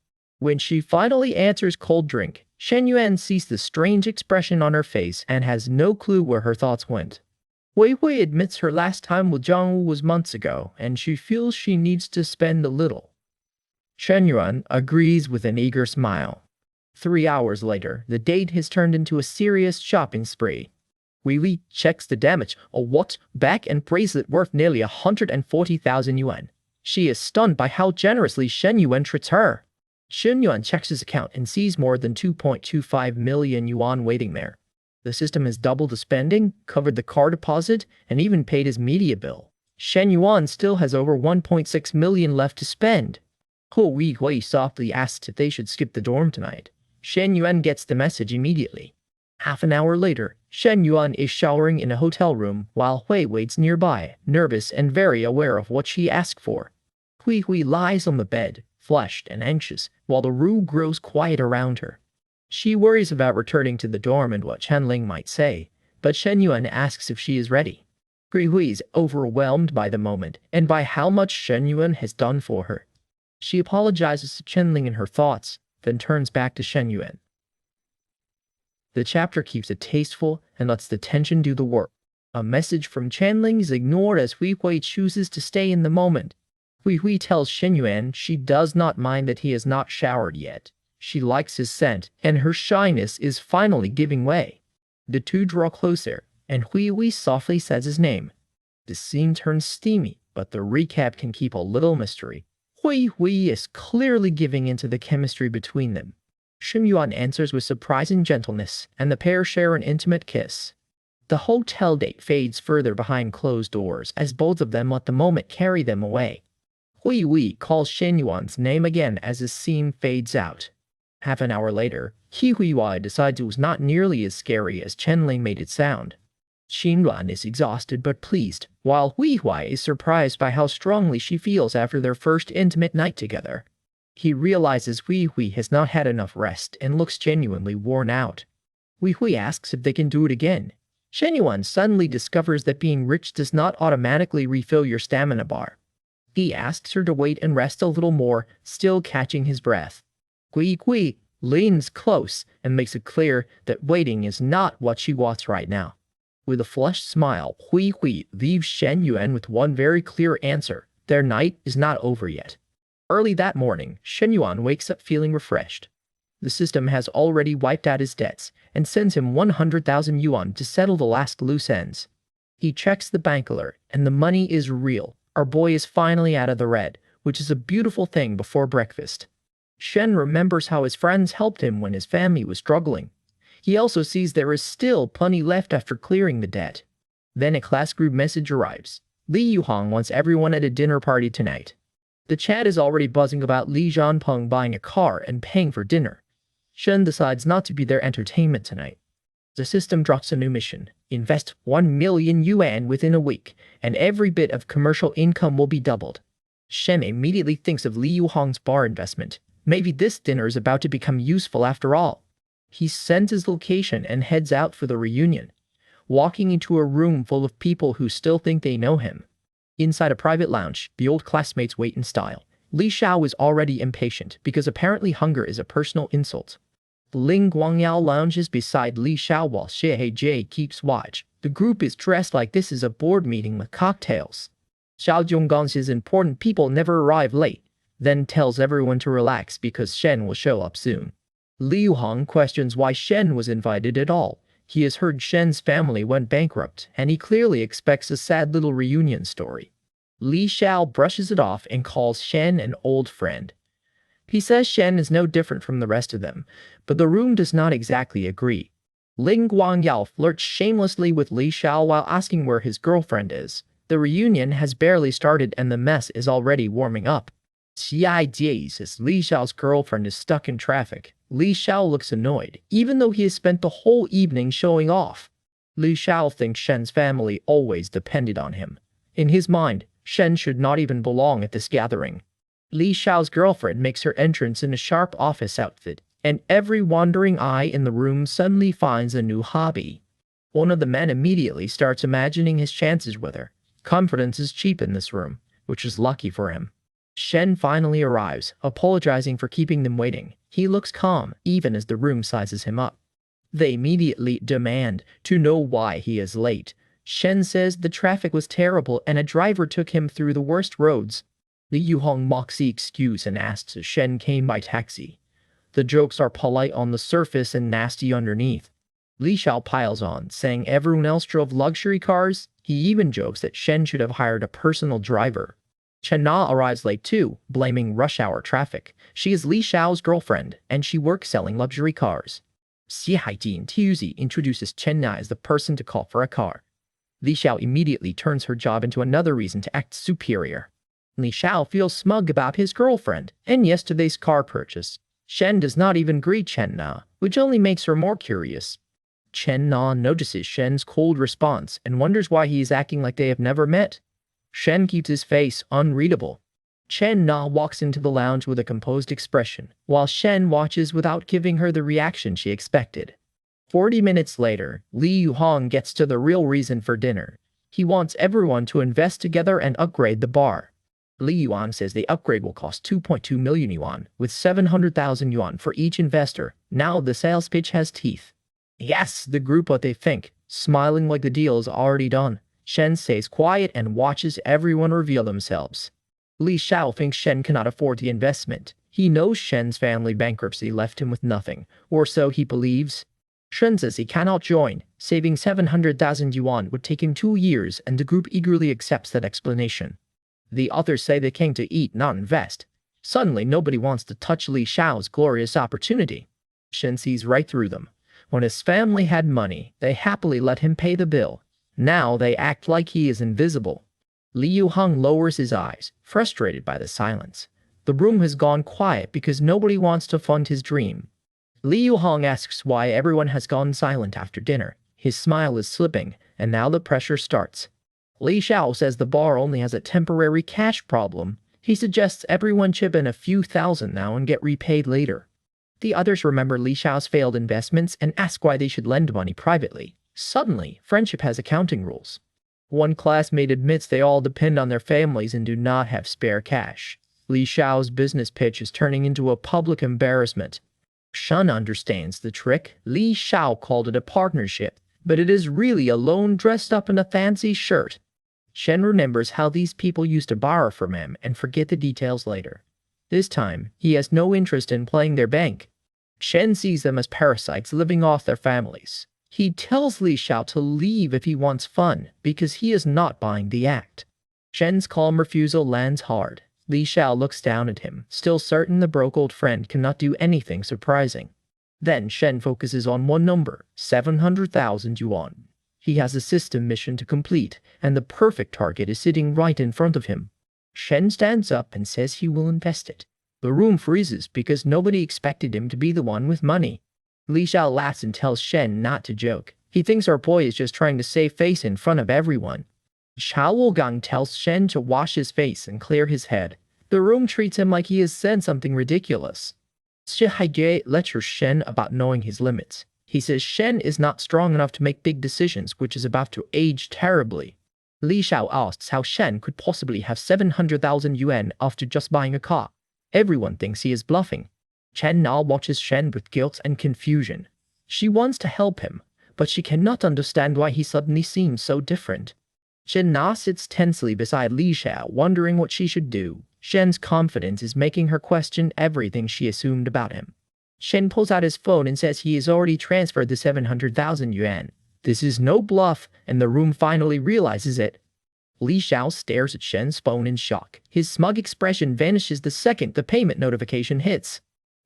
When she finally answers cold drink, Shen Yuan sees the strange expression on her face and has no clue where her thoughts went. Wei Hui admits her last time with Zhang Wu was months ago, and she feels she needs to spend a little. Shen Yuan agrees with an eager smile. 3 hours later, the date has turned into a serious shopping spree. Wei Hui checks the damage, a watch, bag, and bracelet worth nearly 140,000 yuan. She is stunned by how generously Shen Yuan treats her. Shen Yuan checks his account and sees more than 2.25 million yuan waiting there. The system has doubled the spending, covered the car deposit, and even paid his media bill. Shen Yuan still has over 1.6 million left to spend. Wei Hui softly asks if they should skip the dorm tonight. Shen Yuan gets the message immediately. Half an hour later, Shen Yuan is showering in a hotel room while Hui waits nearby, nervous and very aware of what she asked for. Hui lies on the bed, flushed and anxious, while the room grows quiet around her. She worries about returning to the dorm and what Chenling might say, but Shen Yuan asks if she is ready. Hui is overwhelmed by the moment and by how much Shen Yuan has done for her. She apologizes to Chenling in her thoughts, then turns back to Shen Yuan. The chapter keeps it tasteful and lets the tension do the work. A message from Chenling is ignored as Hui chooses to stay in the moment. Hui tells Shen Yuan she does not mind that he has not showered yet. She likes his scent, and her shyness is finally giving way. The two draw closer, and Hui softly says his name. The scene turns steamy, but the recap can keep a little mystery. Hui is clearly giving into the chemistry between them. Shen Yuan answers with surprising gentleness, and the pair share an intimate kiss. The hotel date fades further behind closed doors as both of them let the moment carry them away. Hui calls Shen Yuan's name again as the scene fades out. Half an hour later, Hui decides it was not nearly as scary as Chenling made it sound. Shen Yuan is exhausted but pleased, while Hui is surprised by how strongly she feels after their first intimate night together. He realizes Hui has not had enough rest and looks genuinely worn out. Hui asks if they can do it again. Shen Yuan suddenly discovers that being rich does not automatically refill your stamina bar. He asks her to wait and rest a little more, still catching his breath. Hui leans close and makes it clear that waiting is not what she wants right now. With a flushed smile, Hui leaves Shen Yuan with one very clear answer. Their night is not over yet. Early that morning, Shen Yuan wakes up feeling refreshed. The system has already wiped out his debts and sends him 100,000 yuan to settle the last loose ends. He checks the bank alert, and the money is real. Our boy is finally out of the red, which is a beautiful thing before breakfast. Shen remembers how his friends helped him when his family was struggling. He also sees there is still plenty left after clearing the debt. Then a class group message arrives. Li Yuhong wants everyone at a dinner party tonight. The chat is already buzzing about Li Zhanpeng buying a car and paying for dinner. Shen decides not to be their entertainment tonight. The system drops a new mission. Invest 1 million yuan within a week, and every bit of commercial income will be doubled. Shen immediately thinks of Li Yuhong's bar investment. Maybe this dinner is about to become useful after all. He sends his location and heads out for the reunion, walking into a room full of people who still think they know him. Inside a private lounge, the old classmates wait in style. Li Xiao is already impatient because apparently hunger is a personal insult. Ling Guangyao lounges beside Li Xiao while Xie Jie keeps watch. The group is dressed like this is a board meeting with cocktails. Xiao Zhonggang says important people never arrive late, then tells everyone to relax because Shen will show up soon. Li Yuhong questions why Shen was invited at all. He has heard Shen's family went bankrupt, and he clearly expects a sad little reunion story. Li Xiao brushes it off and calls Shen an old friend. He says Shen is no different from the rest of them, but the room does not exactly agree. Ling Guangyao flirts shamelessly with Li Xiao while asking where his girlfriend is. The reunion has barely started and the mess is already warming up. Xie Jie says Li Xiao's girlfriend is stuck in traffic. Li Xiao looks annoyed, even though he has spent the whole evening showing off. Li Xiao thinks Shen's family always depended on him. In his mind, Shen should not even belong at this gathering. Li Xiao's girlfriend makes her entrance in a sharp office outfit, and every wandering eye in the room suddenly finds a new hobby. One of the men immediately starts imagining his chances with her. Confidence is cheap in this room, which is lucky for him. Shen finally arrives, apologizing for keeping them waiting. He looks calm, even as the room sizes him up. They immediately demand to know why he is late. Shen says the traffic was terrible and a driver took him through the worst roads. Li Yuhong mocks the excuse and asks if Shen came by taxi. The jokes are polite on the surface and nasty underneath. Li Xiao piles on, saying everyone else drove luxury cars. He even jokes that Shen should have hired a personal driver. Chen Na arrives late too, blaming rush hour traffic. She is Li Xiao's girlfriend, and she works selling luxury cars. Xie Haijin Tuzi introduces Chen Na as the person to call for a car. Li Xiao immediately turns her job into another reason to act superior. Li Xiao feels smug about his girlfriend and yesterday's car purchase. Shen does not even greet Chen Na, which only makes her more curious. Chen Na notices Shen's cold response and wonders why he is acting like they have never met. Shen keeps his face unreadable. Chen Na walks into the lounge with a composed expression, while Shen watches without giving her the reaction she expected. 40 minutes later, Li Yuhong gets to the real reason for dinner. He wants everyone to invest together and upgrade the bar. Li Yuan says the upgrade will cost 2.2 million yuan, with 700,000 yuan for each investor. Now the sales pitch has teeth. Yes, the group what they think, smiling like the deal is already done. Shen stays quiet and watches everyone reveal themselves. Li Xiao thinks Shen cannot afford the investment. He knows Shen's family bankruptcy left him with nothing, or so he believes. Shen says he cannot join. Saving 700,000 yuan would take him 2 years, and the group eagerly accepts that explanation. The others say they came to eat, not invest. Suddenly, nobody wants to touch Li Xiao's glorious opportunity. Shen sees right through them. When his family had money, they happily let him pay the bill. Now they act like he is invisible. Li Yuhong lowers his eyes, frustrated by the silence. The room has gone quiet because nobody wants to fund his dream. Li Yuhong asks why everyone has gone silent after dinner. His smile is slipping, and now the pressure starts. Li Xiao says the bar only has a temporary cash problem. He suggests everyone chip in a few thousand now and get repaid later. The others remember Li Xiao's failed investments and ask why they should lend money privately. Suddenly, friendship has accounting rules. One classmate admits they all depend on their families and do not have spare cash. Li Xiao's business pitch is turning into a public embarrassment. Shen understands the trick. Li Xiao called it a partnership, but it is really a loan dressed up in a fancy shirt. Shen remembers how these people used to borrow from him and forget the details later. This time, he has no interest in playing their bank. Shen sees them as parasites living off their families. He tells Li Xiao to leave if he wants fun, because he is not buying the act. Shen's calm refusal lands hard. Li Xiao looks down at him, still certain the broke old friend cannot do anything surprising. Then Shen focuses on one number, 700,000 yuan. He has a system mission to complete, and the perfect target is sitting right in front of him. Shen stands up and says he will invest it. The room freezes because nobody expected him to be the one with money. Li Xiao laughs and tells Shen not to joke. He thinks our boy is just trying to save face in front of everyone. Xiao Wugang tells Shen to wash his face and clear his head. The room treats him like he has said something ridiculous. Shi Haijie lectures Shen about knowing his limits. He says Shen is not strong enough to make big decisions, which is about to age terribly. Li Xiao asks how Shen could possibly have 700,000 yuan after just buying a car. Everyone thinks he is bluffing. Chen Na watches Shen with guilt and confusion. She wants to help him, but she cannot understand why he suddenly seems so different. Shen Na sits tensely beside Li Xiao, wondering what she should do. Shen's confidence is making her question everything she assumed about him. Shen pulls out his phone and says he has already transferred the 700,000 yuan. This is no bluff, and the room finally realizes it. Li Xiao stares at Shen's phone in shock. His smug expression vanishes the second the payment notification hits.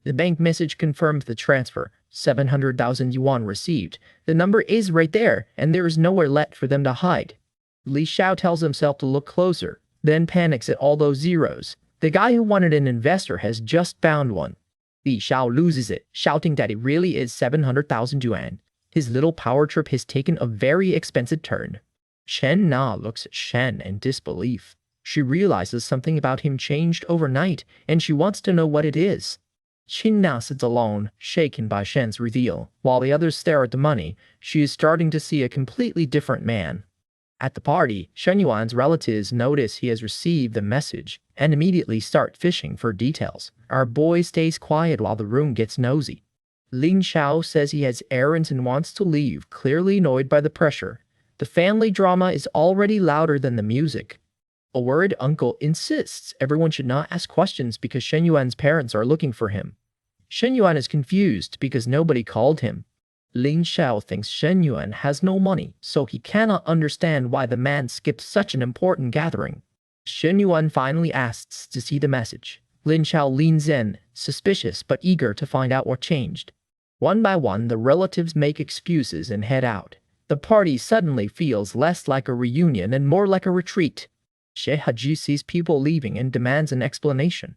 The bank message confirms the transfer. 700,000 yuan received. The number is right there, and there is nowhere left for them to hide. Li Xiao tells himself to look closer, then panics at all those zeros. The guy who wanted an investor has just found one. Li Xiao loses it, shouting that it really is 700,000 yuan. His little power trip has taken a very expensive turn. Chen Na looks at Shen in disbelief. She realizes something about him changed overnight, and she wants to know what it is. Chen Na sits alone, shaken by Shen's reveal. While the others stare at the money, she is starting to see a completely different man. At the party, Shen Yuan's relatives notice he has received the message. and immediately start fishing for details. Our boy stays quiet while the room gets nosy. Lin Xiao says he has errands and wants to leave, clearly annoyed by the pressure. The family drama is already louder than the music. A worried uncle insists everyone should not ask questions because Shen Yuan's parents are looking for him. Shen Yuan is confused because nobody called him. Lin Xiao thinks Shen Yuan has no money, so he cannot understand why the man skipped such an important gathering. Shen Yuan finally asks to see the message. Lin Xiao leans in, suspicious but eager to find out what changed. One by one, the relatives make excuses and head out. The party suddenly feels less like a reunion and more like a retreat. She Haji sees people leaving and demands an explanation.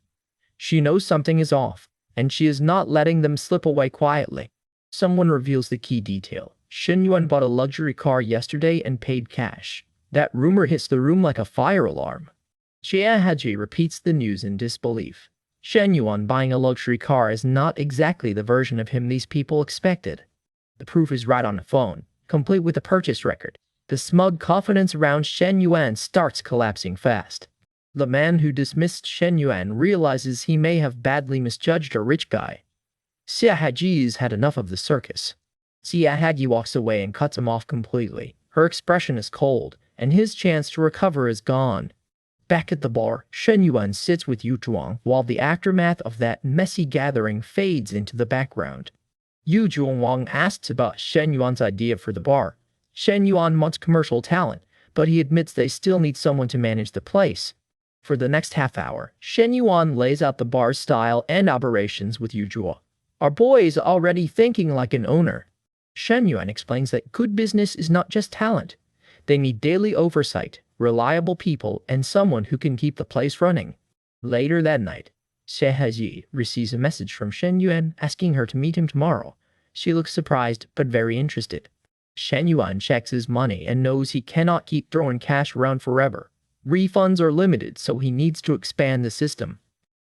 She knows something is off, and she is not letting them slip away quietly. Someone reveals the key detail. Shen Yuan bought a luxury car yesterday and paid cash. That rumor hits the room like a fire alarm. Xie Haji repeats the news in disbelief. Shen Yuan buying a luxury car is not exactly the version of him these people expected. The proof is right on the phone, complete with a purchase record. The smug confidence around Shen Yuan starts collapsing fast. The man who dismissed Shen Yuan realizes he may have badly misjudged a rich guy. Xie Haji's had enough of the circus. Xie Haji walks away and cuts him off completely. Her expression is cold, and his chance to recover is gone. Back at the bar, Shen Yuan sits with Yu Zhuang while the aftermath of that messy gathering fades into the background. Yu Zhuang asks about Shen Yuan's idea for the bar. Shen Yuan wants commercial talent, but he admits they still need someone to manage the place. For the next half hour, Shen Yuan lays out the bar's style and operations with Yu Zhuang. Our boy is already thinking like an owner. Shen Yuan explains that good business is not just talent. They need daily oversight, reliable people, and someone who can keep the place running. Later that night, Xie Haji receives a message from Shen Yuan asking her to meet him tomorrow. She looks surprised but very interested. Shen Yuan checks his money and knows he cannot keep throwing cash around forever. Refunds are limited, so he needs to expand the system.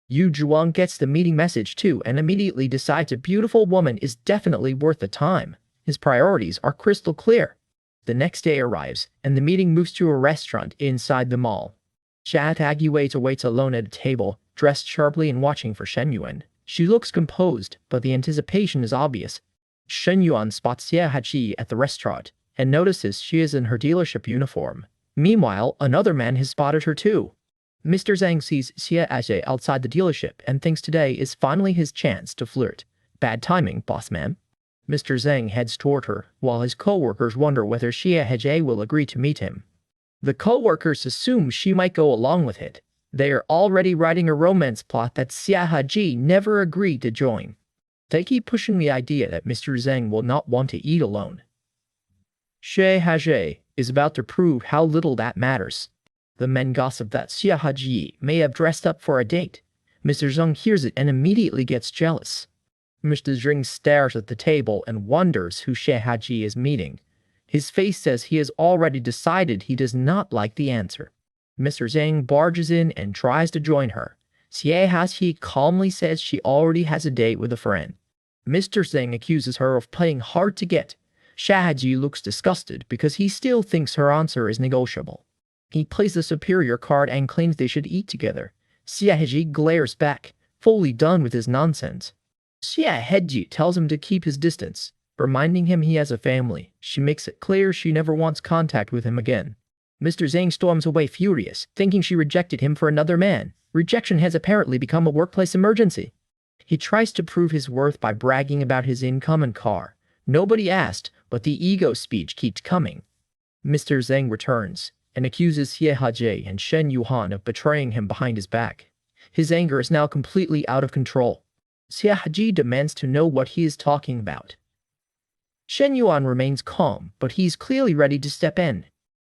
Yu Zhuang gets the meeting message too and immediately decides a beautiful woman is definitely worth the time. His priorities are crystal clear. The next day arrives, and the meeting moves to a restaurant inside the mall. Xia Tagyi waits alone at a table, dressed sharply and watching for Shen Yuan. She looks composed, but the anticipation is obvious. Shen Yuan spots Xie Haji at the restaurant, and notices she is in her dealership uniform. Meanwhile, another man has spotted her too. Mr. Zhang sees Xie Haji outside the dealership and thinks today is finally his chance to flirt. Bad timing, boss man. Mr. Zhang heads toward her, while his co-workers wonder whether Xie Haji will agree to meet him. The co-workers assume she might go along with it. They are already writing a romance plot that Xie Haji never agreed to join. They keep pushing the idea that Mr. Zhang will not want to eat alone. Xie Haji is about to prove how little that matters. The men gossip that Xie Haji may have dressed up for a date. Mr. Zhang hears it and immediately gets jealous. Mr. Zhang stares at the table and wonders who Xie Haji is meeting. His face says he has already decided he does not like the answer. Mr. Zhang barges in and tries to join her. Xie Haji calmly says she already has a date with a friend. Mr. Zhang accuses her of playing hard to get. Xie Haji looks disgusted because he still thinks her answer is negotiable. He plays the superior card and claims they should eat together. Xie Haji glares back, fully done with his nonsense. Xie Haji tells him to keep his distance, reminding him he has a family. She makes it clear she never wants contact with him again. Mr. Zhang storms away furious, thinking she rejected him for another man. Rejection has apparently become a workplace emergency. He tries to prove his worth by bragging about his income and car. Nobody asked, but the ego speech keeps coming. Mr. Zhang returns and accuses Xie Haji and Shen Yuan of betraying him behind his back. His anger is now completely out of control. Xie Haji demands to know what he is talking about. Shen Yuan remains calm, but he's clearly ready to step in.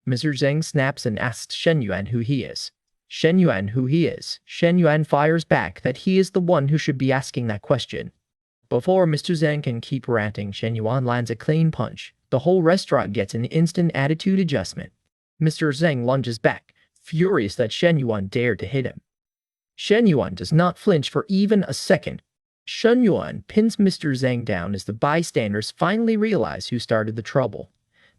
Mr. Zhang snaps and asks Shen Yuan who he is. Shen Yuan who he is. Shen Yuan fires back that he is the one who should be asking that question. Before Mr. Zhang can keep ranting, Shen Yuan lands a clean punch. The whole restaurant gets an instant attitude adjustment. Mr. Zhang lunges back, furious that Shen Yuan dared to hit him. Shen Yuan does not flinch for even a second. Shen Yuan pins Mr. Zhang down as the bystanders finally realize who started the trouble.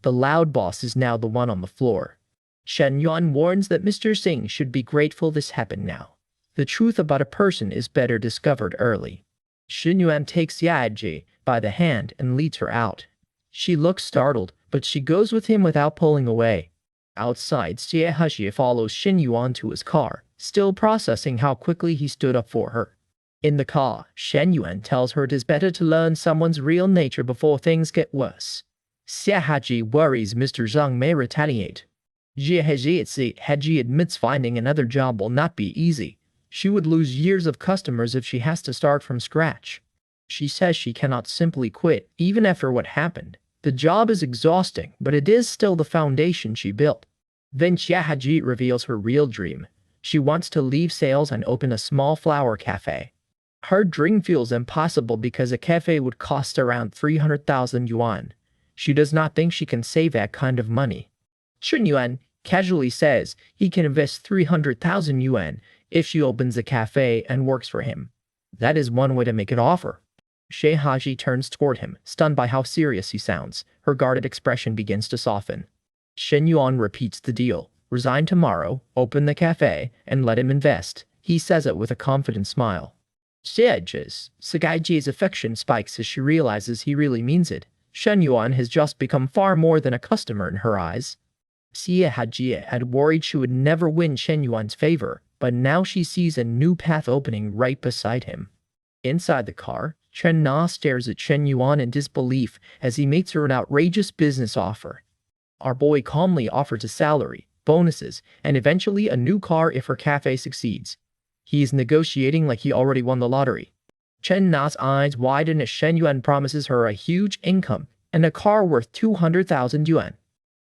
The loud boss is now the one on the floor. Shen Yuan warns that Mr. Singh should be grateful this happened now. The truth about a person is better discovered early. Shen Yuan takes Yaji by the hand and leads her out. She looks startled, but she goes with him without pulling away. Outside, Xie follows Shen Yuan to his car, still processing how quickly he stood up for her. In the car, Shen Yuan tells her it is better to learn someone's real nature before things get worse. Xie worries Mr. Zhang may retaliate. Haji admits finding another job will not be easy. She would lose years of customers if she has to start from scratch. She says she cannot simply quit, even after what happened. The job is exhausting, but it is still the foundation she built. Then Haji reveals her real dream. She wants to leave sales and open a small flower cafe. Her dream feels impossible because a cafe would cost around 300,000 yuan. She does not think she can save that kind of money. Shen Yuan casually says he can invest 300,000 yuan if she opens a cafe and works for him. That is one way to make an offer. Haji turns toward him, stunned by how serious he sounds. Her guarded expression begins to soften. Shen Yuan repeats the deal. Resign tomorrow, open the cafe, and let him invest. He says it with a confident smile. Sagaji's affection spikes as she realizes he really means it. Shen Yuan has just become far more than a customer in her eyes. Haji had worried she would never win Shen Yuan's favor, but now she sees a new path opening right beside him. Inside the car, Chen Na stares at Shen Yuan in disbelief as he makes her an outrageous business offer. Our boy calmly offers a salary, bonuses, and eventually a new car if her cafe succeeds. He is negotiating like he already won the lottery. Chen Na's eyes widen as Shen Yuan promises her a huge income and a car worth 200,000 yuan.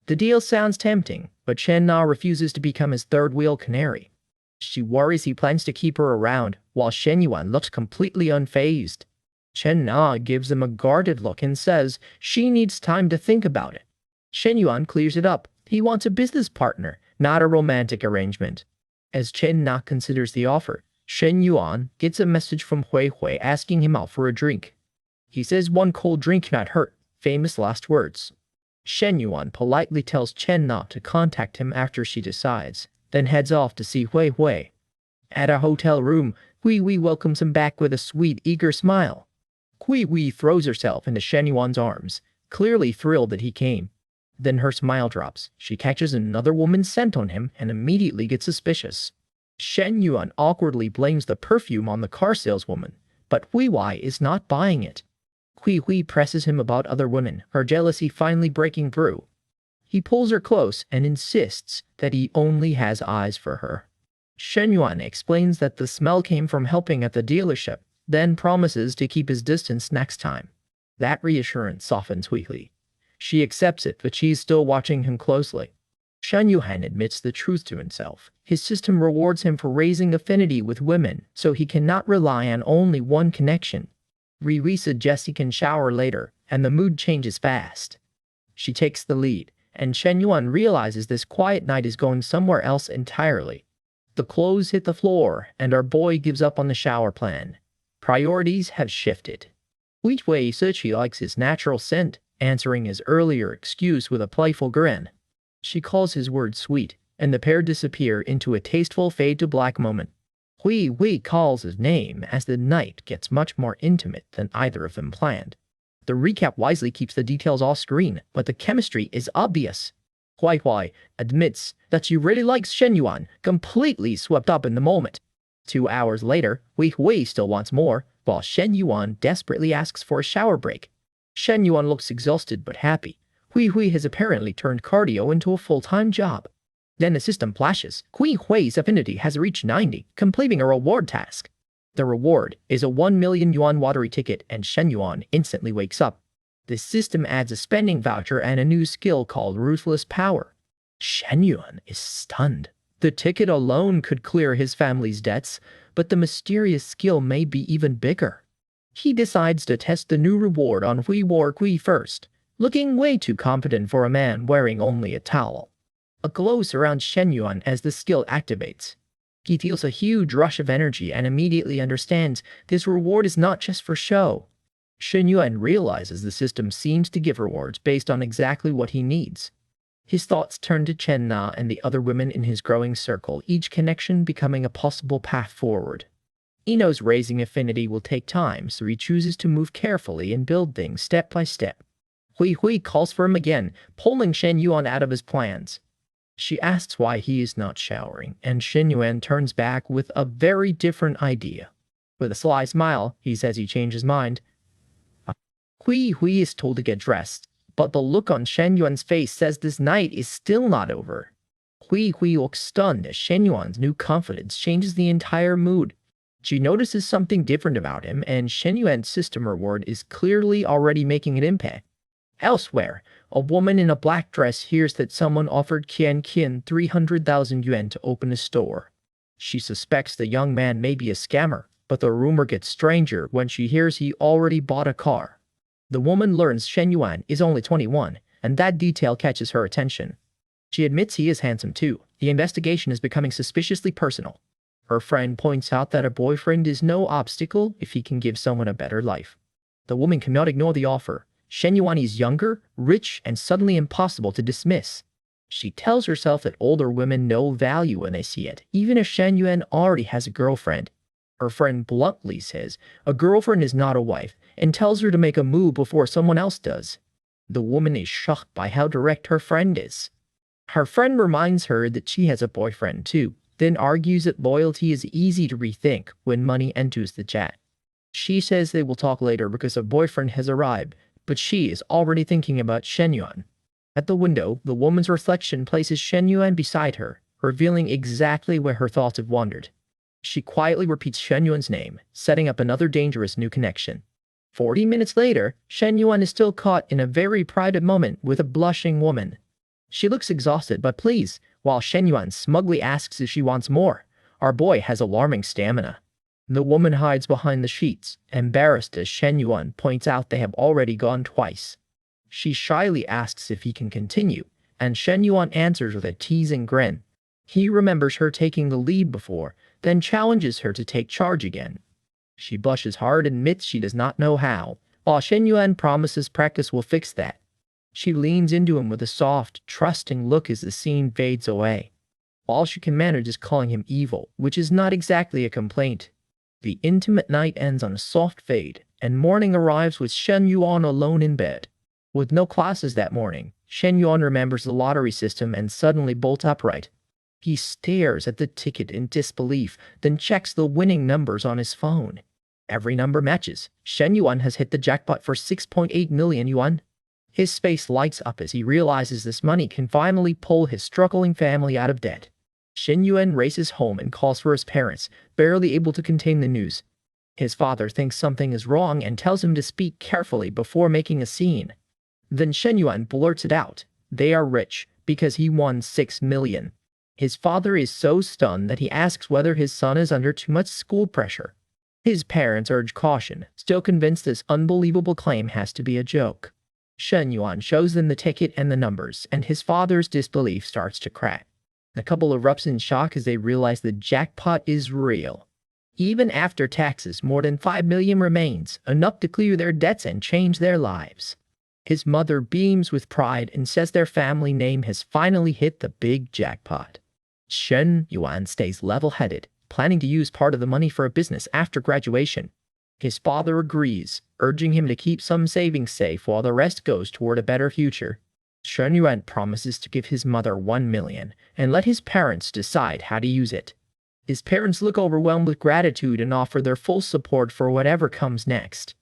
The deal sounds tempting, but Chen Na refuses to become his third-wheel canary. She worries he plans to keep her around, while Shen Yuan looks completely unfazed. Chen Na gives him a guarded look and says she needs time to think about it. Shen Yuan clears it up. He wants a business partner, not a romantic arrangement. As Chen Na considers the offer, Shen Yuan gets a message from Hui asking him out for a drink. He says one cold drink cannot hurt, famous last words. Shen Yuan politely tells Chen Na to contact him after she decides, then heads off to see Hui. At a hotel room, Hui welcomes him back with a sweet, eager smile. Hui throws herself into Shen Yuan's arms, clearly thrilled that he came. Then her smile drops. She catches another woman's scent on him and immediately gets suspicious. Shen Yuan awkwardly blames the perfume on the car saleswoman, but Hui is not buying it. Hui presses him about other women, her jealousy finally breaking through. He pulls her close and insists that he only has eyes for her. Shen Yuan explains that the smell came from helping at the dealership, then promises to keep his distance next time. That reassurance softens Hui. She accepts it, but she's still watching him closely. Shen Yuan admits the truth to himself. His system rewards him for raising affinity with women, so he cannot rely on only one connection. Hui suggests he can shower later, and the mood changes fast. She takes the lead, and Shen Yuan realizes this quiet night is going somewhere else entirely. The clothes hit the floor, and our boy gives up on the shower plan. Priorities have shifted. Hui says she likes his natural scent, answering his earlier excuse with a playful grin. She calls his words sweet, and the pair disappear into a tasteful fade-to-black moment. Hui calls his name as the night gets much more intimate than either of them planned. The recap wisely keeps the details off-screen, but the chemistry is obvious. Hui admits that she really likes Shen Yuan, completely swept up in the moment. 2 hours later, Hui still wants more, while Shen Yuan desperately asks for a shower break. Shen Yuan looks exhausted but happy. Hui has apparently turned cardio into a full-time job. Then the system flashes. Hui's affinity has reached 90, completing a reward task. The reward is a 1 million yuan lottery ticket, and Shen Yuan instantly wakes up. The system adds a spending voucher and a new skill called Ruthless Power. Shen Yuan is stunned. The ticket alone could clear his family's debts, but the mysterious skill may be even bigger. He decides to test the new reward on Hui first, looking way too confident for a man wearing only a towel. A glow surrounds Shen Yuan as the skill activates. He feels a huge rush of energy and immediately understands this reward is not just for show. Shen Yuan realizes the system seems to give rewards based on exactly what he needs. His thoughts turned to Chen Na and the other women in his growing circle, each connection becoming a possible path forward. He knows raising affinity will take time, so he chooses to move carefully and build things step by step. Hui Hui calls for him again, pulling Shen Yuan out of his plans. She asks why he is not showering, and Shen Yuan turns back with a very different idea. With a sly smile, he says he changed his mind. Hui Hui is told to get dressed, but the look on Shen Yuan's face says this night is still not over. Hui Hui looks stunned as Shen Yuan's new confidence changes the entire mood. She notices something different about him, and Shen Yuan's system reward is clearly already making an impact. Elsewhere, a woman in a black dress hears that someone offered Qian 300,000 yuan to open a store. She suspects the young man may be a scammer, but the rumor gets stranger when she hears he already bought a car. The woman learns Shen Yuan is only 21, and that detail catches her attention. She admits he is handsome too. The investigation is becoming suspiciously personal. Her friend points out that a boyfriend is no obstacle if he can give someone a better life. The woman cannot ignore the offer. Shen Yuan is younger, rich, and suddenly impossible to dismiss. She tells herself that older women know value when they see it, even if Shen Yuan already has a girlfriend. Her friend bluntly says a girlfriend is not a wife, and tells her to make a move before someone else does. The woman is shocked by how direct her friend is. Her friend reminds her that she has a boyfriend too, then argues that loyalty is easy to rethink when money enters the chat. She says they will talk later because her boyfriend has arrived, but she is already thinking about Shen Yuan. At the window, the woman's reflection places Shen Yuan beside her, revealing exactly where her thoughts have wandered. She quietly repeats Shen Yuan's name, setting up another dangerous new connection. 40 minutes later, Shen Yuan is still caught in a very private moment with a blushing woman. She looks exhausted but pleased, while Shen Yuan smugly asks if she wants more. Our boy has alarming stamina. The woman hides behind the sheets, embarrassed as Shen Yuan points out they have already gone twice. She shyly asks if he can continue, and Shen Yuan answers with a teasing grin. He remembers her taking the lead before, then challenges her to take charge again. She blushes hard and admits she does not know how, while Shen Yuan promises practice will fix that. She leans into him with a soft, trusting look as the scene fades away. All she can manage is calling him evil, which is not exactly a complaint. The intimate night ends on a soft fade, and morning arrives with Shen Yuan alone in bed. With no classes that morning, Shen Yuan remembers the lottery system and suddenly bolts upright. He stares at the ticket in disbelief, then checks the winning numbers on his phone. Every number matches. Shen Yuan has hit the jackpot for 6.8 million yuan. His face lights up as he realizes this money can finally pull his struggling family out of debt. Shen Yuan races home and calls for his parents, barely able to contain the news. His father thinks something is wrong and tells him to speak carefully before making a scene. Then Shen Yuan blurts it out. They are rich because he won 6 million. His father is so stunned that he asks whether his son is under too much school pressure. His parents urge caution, still convinced this unbelievable claim has to be a joke. Shen Yuan shows them the ticket and the numbers, and his father's disbelief starts to crack. The couple erupts in shock as they realize the jackpot is real. Even after taxes, more than 5 million remains, enough to clear their debts and change their lives. His mother beams with pride and says their family name has finally hit the big jackpot. Shen Yuan stays level-headed, planning to use part of the money for a business after graduation. His father agrees, urging him to keep some savings safe while the rest goes toward a better future. Shen Yuan promises to give his mother 1 million and let his parents decide how to use it. His parents look overwhelmed with gratitude and offer their full support for whatever comes next.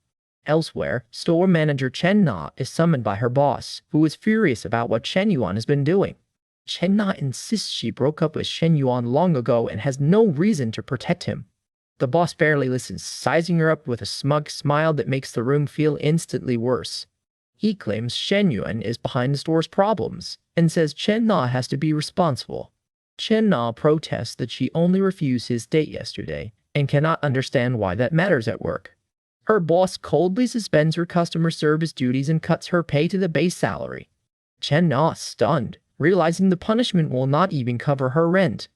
Elsewhere, store manager Chen Na is summoned by her boss, who is furious about what Shen Yuan has been doing. Chen Na insists she broke up with Shen Yuan long ago and has no reason to protect him. The boss barely listens, sizing her up with a smug smile that makes the room feel instantly worse. He claims Shen Yuan is behind the store's problems, and says Chen Na has to be responsible. Chen Na protests that she only refused his date yesterday, and cannot understand why that matters at work. Her boss coldly suspends her customer service duties and cuts her pay to the base salary. Chen Na is stunned, realizing the punishment will not even cover her rent.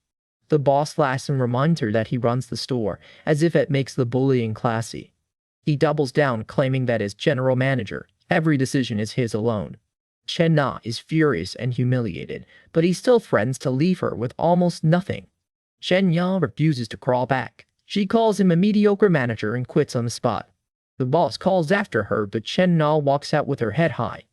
The boss laughs and reminds her that he runs the store, as if it makes the bullying classy. He doubles down, claiming that as general manager, every decision is his alone. Chen Na is furious and humiliated, but he still threatens to leave her with almost nothing. Shen Yuan refuses to crawl back. She calls him a mediocre manager and quits on the spot. The boss calls after her, but Chen Na walks out with her head high.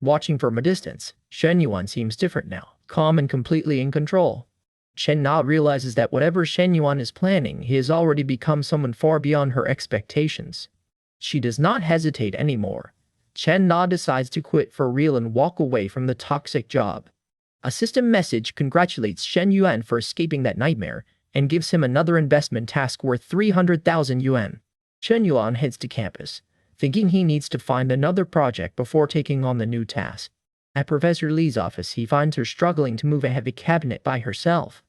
Watching from a distance, Shen Yuan seems different now, calm and completely in control. Chen Na realizes that whatever Shen Yuan is planning, he has already become someone far beyond her expectations. She does not hesitate anymore. Chen Na decides to quit for real and walk away from the toxic job. A system message congratulates Shen Yuan for escaping that nightmare and gives him another investment task worth 300,000 yuan. Shen Yuan heads to campus, thinking he needs to find another project before taking on the new task. At Professor Li's office, he finds her struggling to move a heavy cabinet by herself.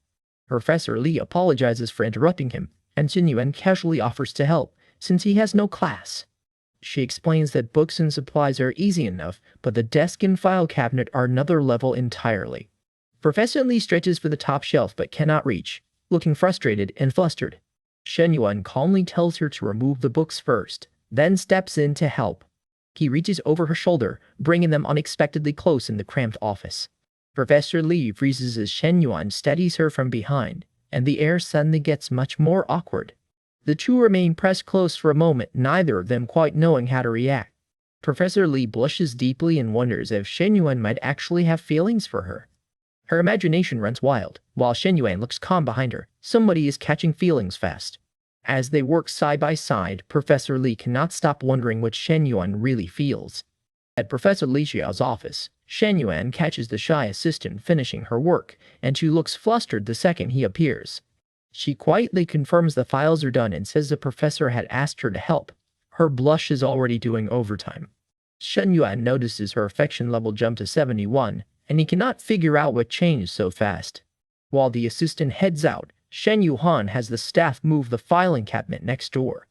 Professor Li apologizes for interrupting him, and Shen Yuan casually offers to help, since he has no class. She explains that books and supplies are easy enough, but the desk and file cabinet are another level entirely. Professor Li stretches for the top shelf but cannot reach, looking frustrated and flustered. Shen Yuan calmly tells her to remove the books first, then steps in to help. He reaches over her shoulder, bringing them unexpectedly close in the cramped office. Professor Li freezes as Shen Yuan steadies her from behind, and the air suddenly gets much more awkward. The two remain pressed close for a moment, neither of them quite knowing how to react. Professor Li blushes deeply and wonders if Shen Yuan might actually have feelings for her. Her imagination runs wild, while Shen Yuan looks calm behind her. Somebody is catching feelings fast. As they work side by side, Professor Li cannot stop wondering what Shen Yuan really feels. At Professor Li Xiao's office, Shen Yuan catches the shy assistant finishing her work, and she looks flustered the second he appears. She quietly confirms the files are done and says the professor had asked her to help. Her blush is already doing overtime. Shen Yuan notices her affection level jump to 71, and he cannot figure out what changed so fast. While the assistant heads out, Shen Yuan has the staff move the filing cabinet next door.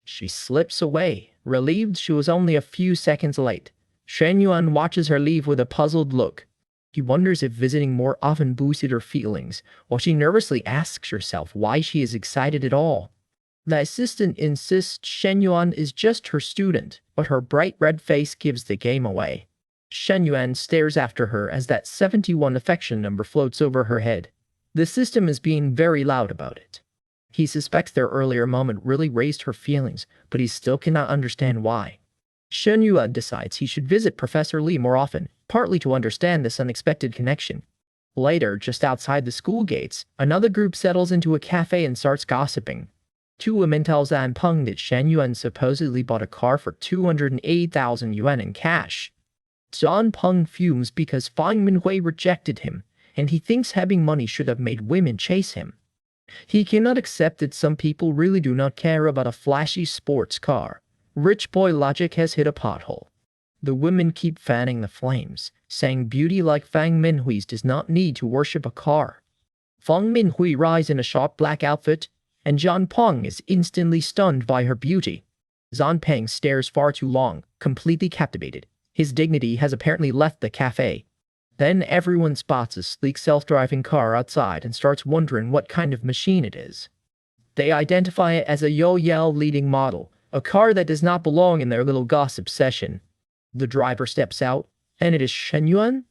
She slips away, relieved she was only a few seconds late. Shen Yuan watches her leave with a puzzled look. He wonders if visiting more often boosted her feelings, while she nervously asks herself why she is excited at all. The assistant insists Shen Yuan is just her student, but her bright red face gives the game away. Shen Yuan stares after her as that 71 affection number floats over her head. The system is being very loud about it. He suspects their earlier moment really raised her feelings, but he still cannot understand why. Shen Yuan decides he should visit Professor Li more often, partly to understand this unexpected connection. Later, just outside the school gates, another group settles into a cafe and starts gossiping. Two women tell Zhan Peng that Shen Yuan supposedly bought a car for 208,000 yuan in cash. Zhan Peng fumes because Fang Minhui rejected him, and he thinks having money should have made women chase him. He cannot accept that some people really do not care about a flashy sports car. Rich boy logic has hit a pothole. The women keep fanning the flames, saying beauty like Fang Minhui's does not need to worship a car. Fang Minhui rides in a sharp black outfit, and Zhan Peng is instantly stunned by her beauty. Zhan Peng stares far too long, completely captivated. His dignity has apparently left the cafe. Then everyone spots a sleek self-driving car outside and starts wondering what kind of machine it is. They identify it as a Yo-Yell leading model, a car that does not belong in their little gossip session. The driver steps out, and it is Shen Yuan.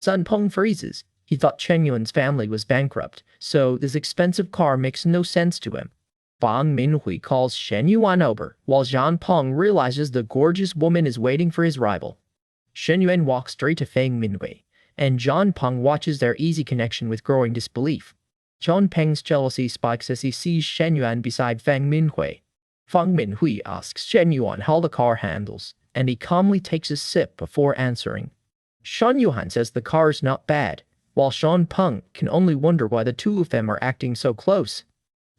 Zhan Peng freezes. He thought Shen Yuan's family was bankrupt, so this expensive car makes no sense to him. Fang Minhui calls Shen Yuan over, while Zhan Peng realizes the gorgeous woman is waiting for his rival. Shen Yuan walks straight to Fang Minhui, and Zhan Peng watches their easy connection with growing disbelief. Zhan Peng's jealousy spikes as he sees Shen Yuan beside Fang Minhui. Fang Minhui asks Shen Yuan how the car handles, and he calmly takes a sip before answering. Shen Yuan says the car is not bad, while Zhan Peng can only wonder why the two of them are acting so close.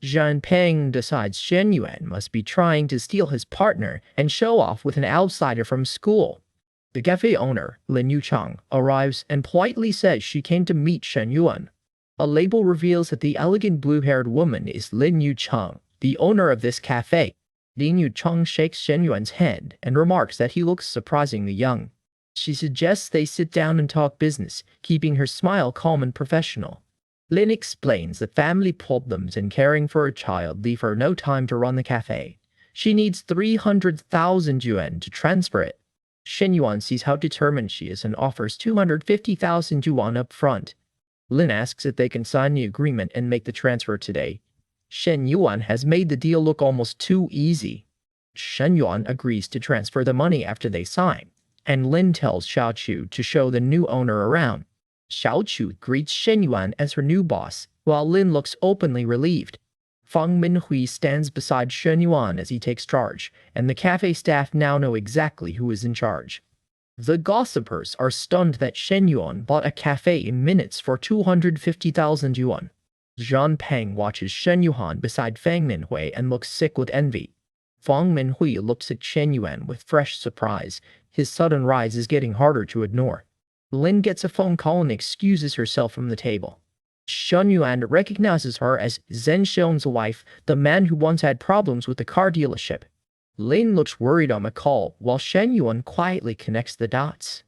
Zhan Peng decides Shen Yuan must be trying to steal his partner and show off with an outsider from school. The cafe owner, Lin Yuchang, arrives and politely says she came to meet Shen Yuan. A label reveals that the elegant blue-haired woman is Lin Yuchang, the owner of this cafe. Lin Yuchang shakes Shen Yuan's hand and remarks that he looks surprisingly young. She suggests they sit down and talk business, keeping her smile calm and professional. Lin explains that family problems and caring for a child leave her no time to run the cafe. She needs 300,000 yuan to transfer it. Shen Yuan sees how determined she is and offers 250,000 yuan up front. Lin asks if they can sign the agreement and make the transfer today. Shen Yuan has made the deal look almost too easy. Shen Yuan agrees to transfer the money after they sign, and Lin tells Xiao Chu to show the new owner around. Xiao Chu greets Shen Yuan as her new boss, while Lin looks openly relieved. Fang Minhui stands beside Shen Yuan as he takes charge, and the cafe staff now know exactly who is in charge. The gossipers are stunned that Shen Yuan bought a cafe in minutes for 250,000 yuan. Zhang Peng watches Shen Yuan beside Fang Minhui and looks sick with envy. Fang Minhui looks at Shen Yuan with fresh surprise. His sudden rise is getting harder to ignore. Lin gets a phone call and excuses herself from the table. Shen Yuan recognizes her as Zhen Xiong's wife, the man who once had problems with the car dealership. Lin looks worried on the call, while Shen Yuan quietly connects the dots.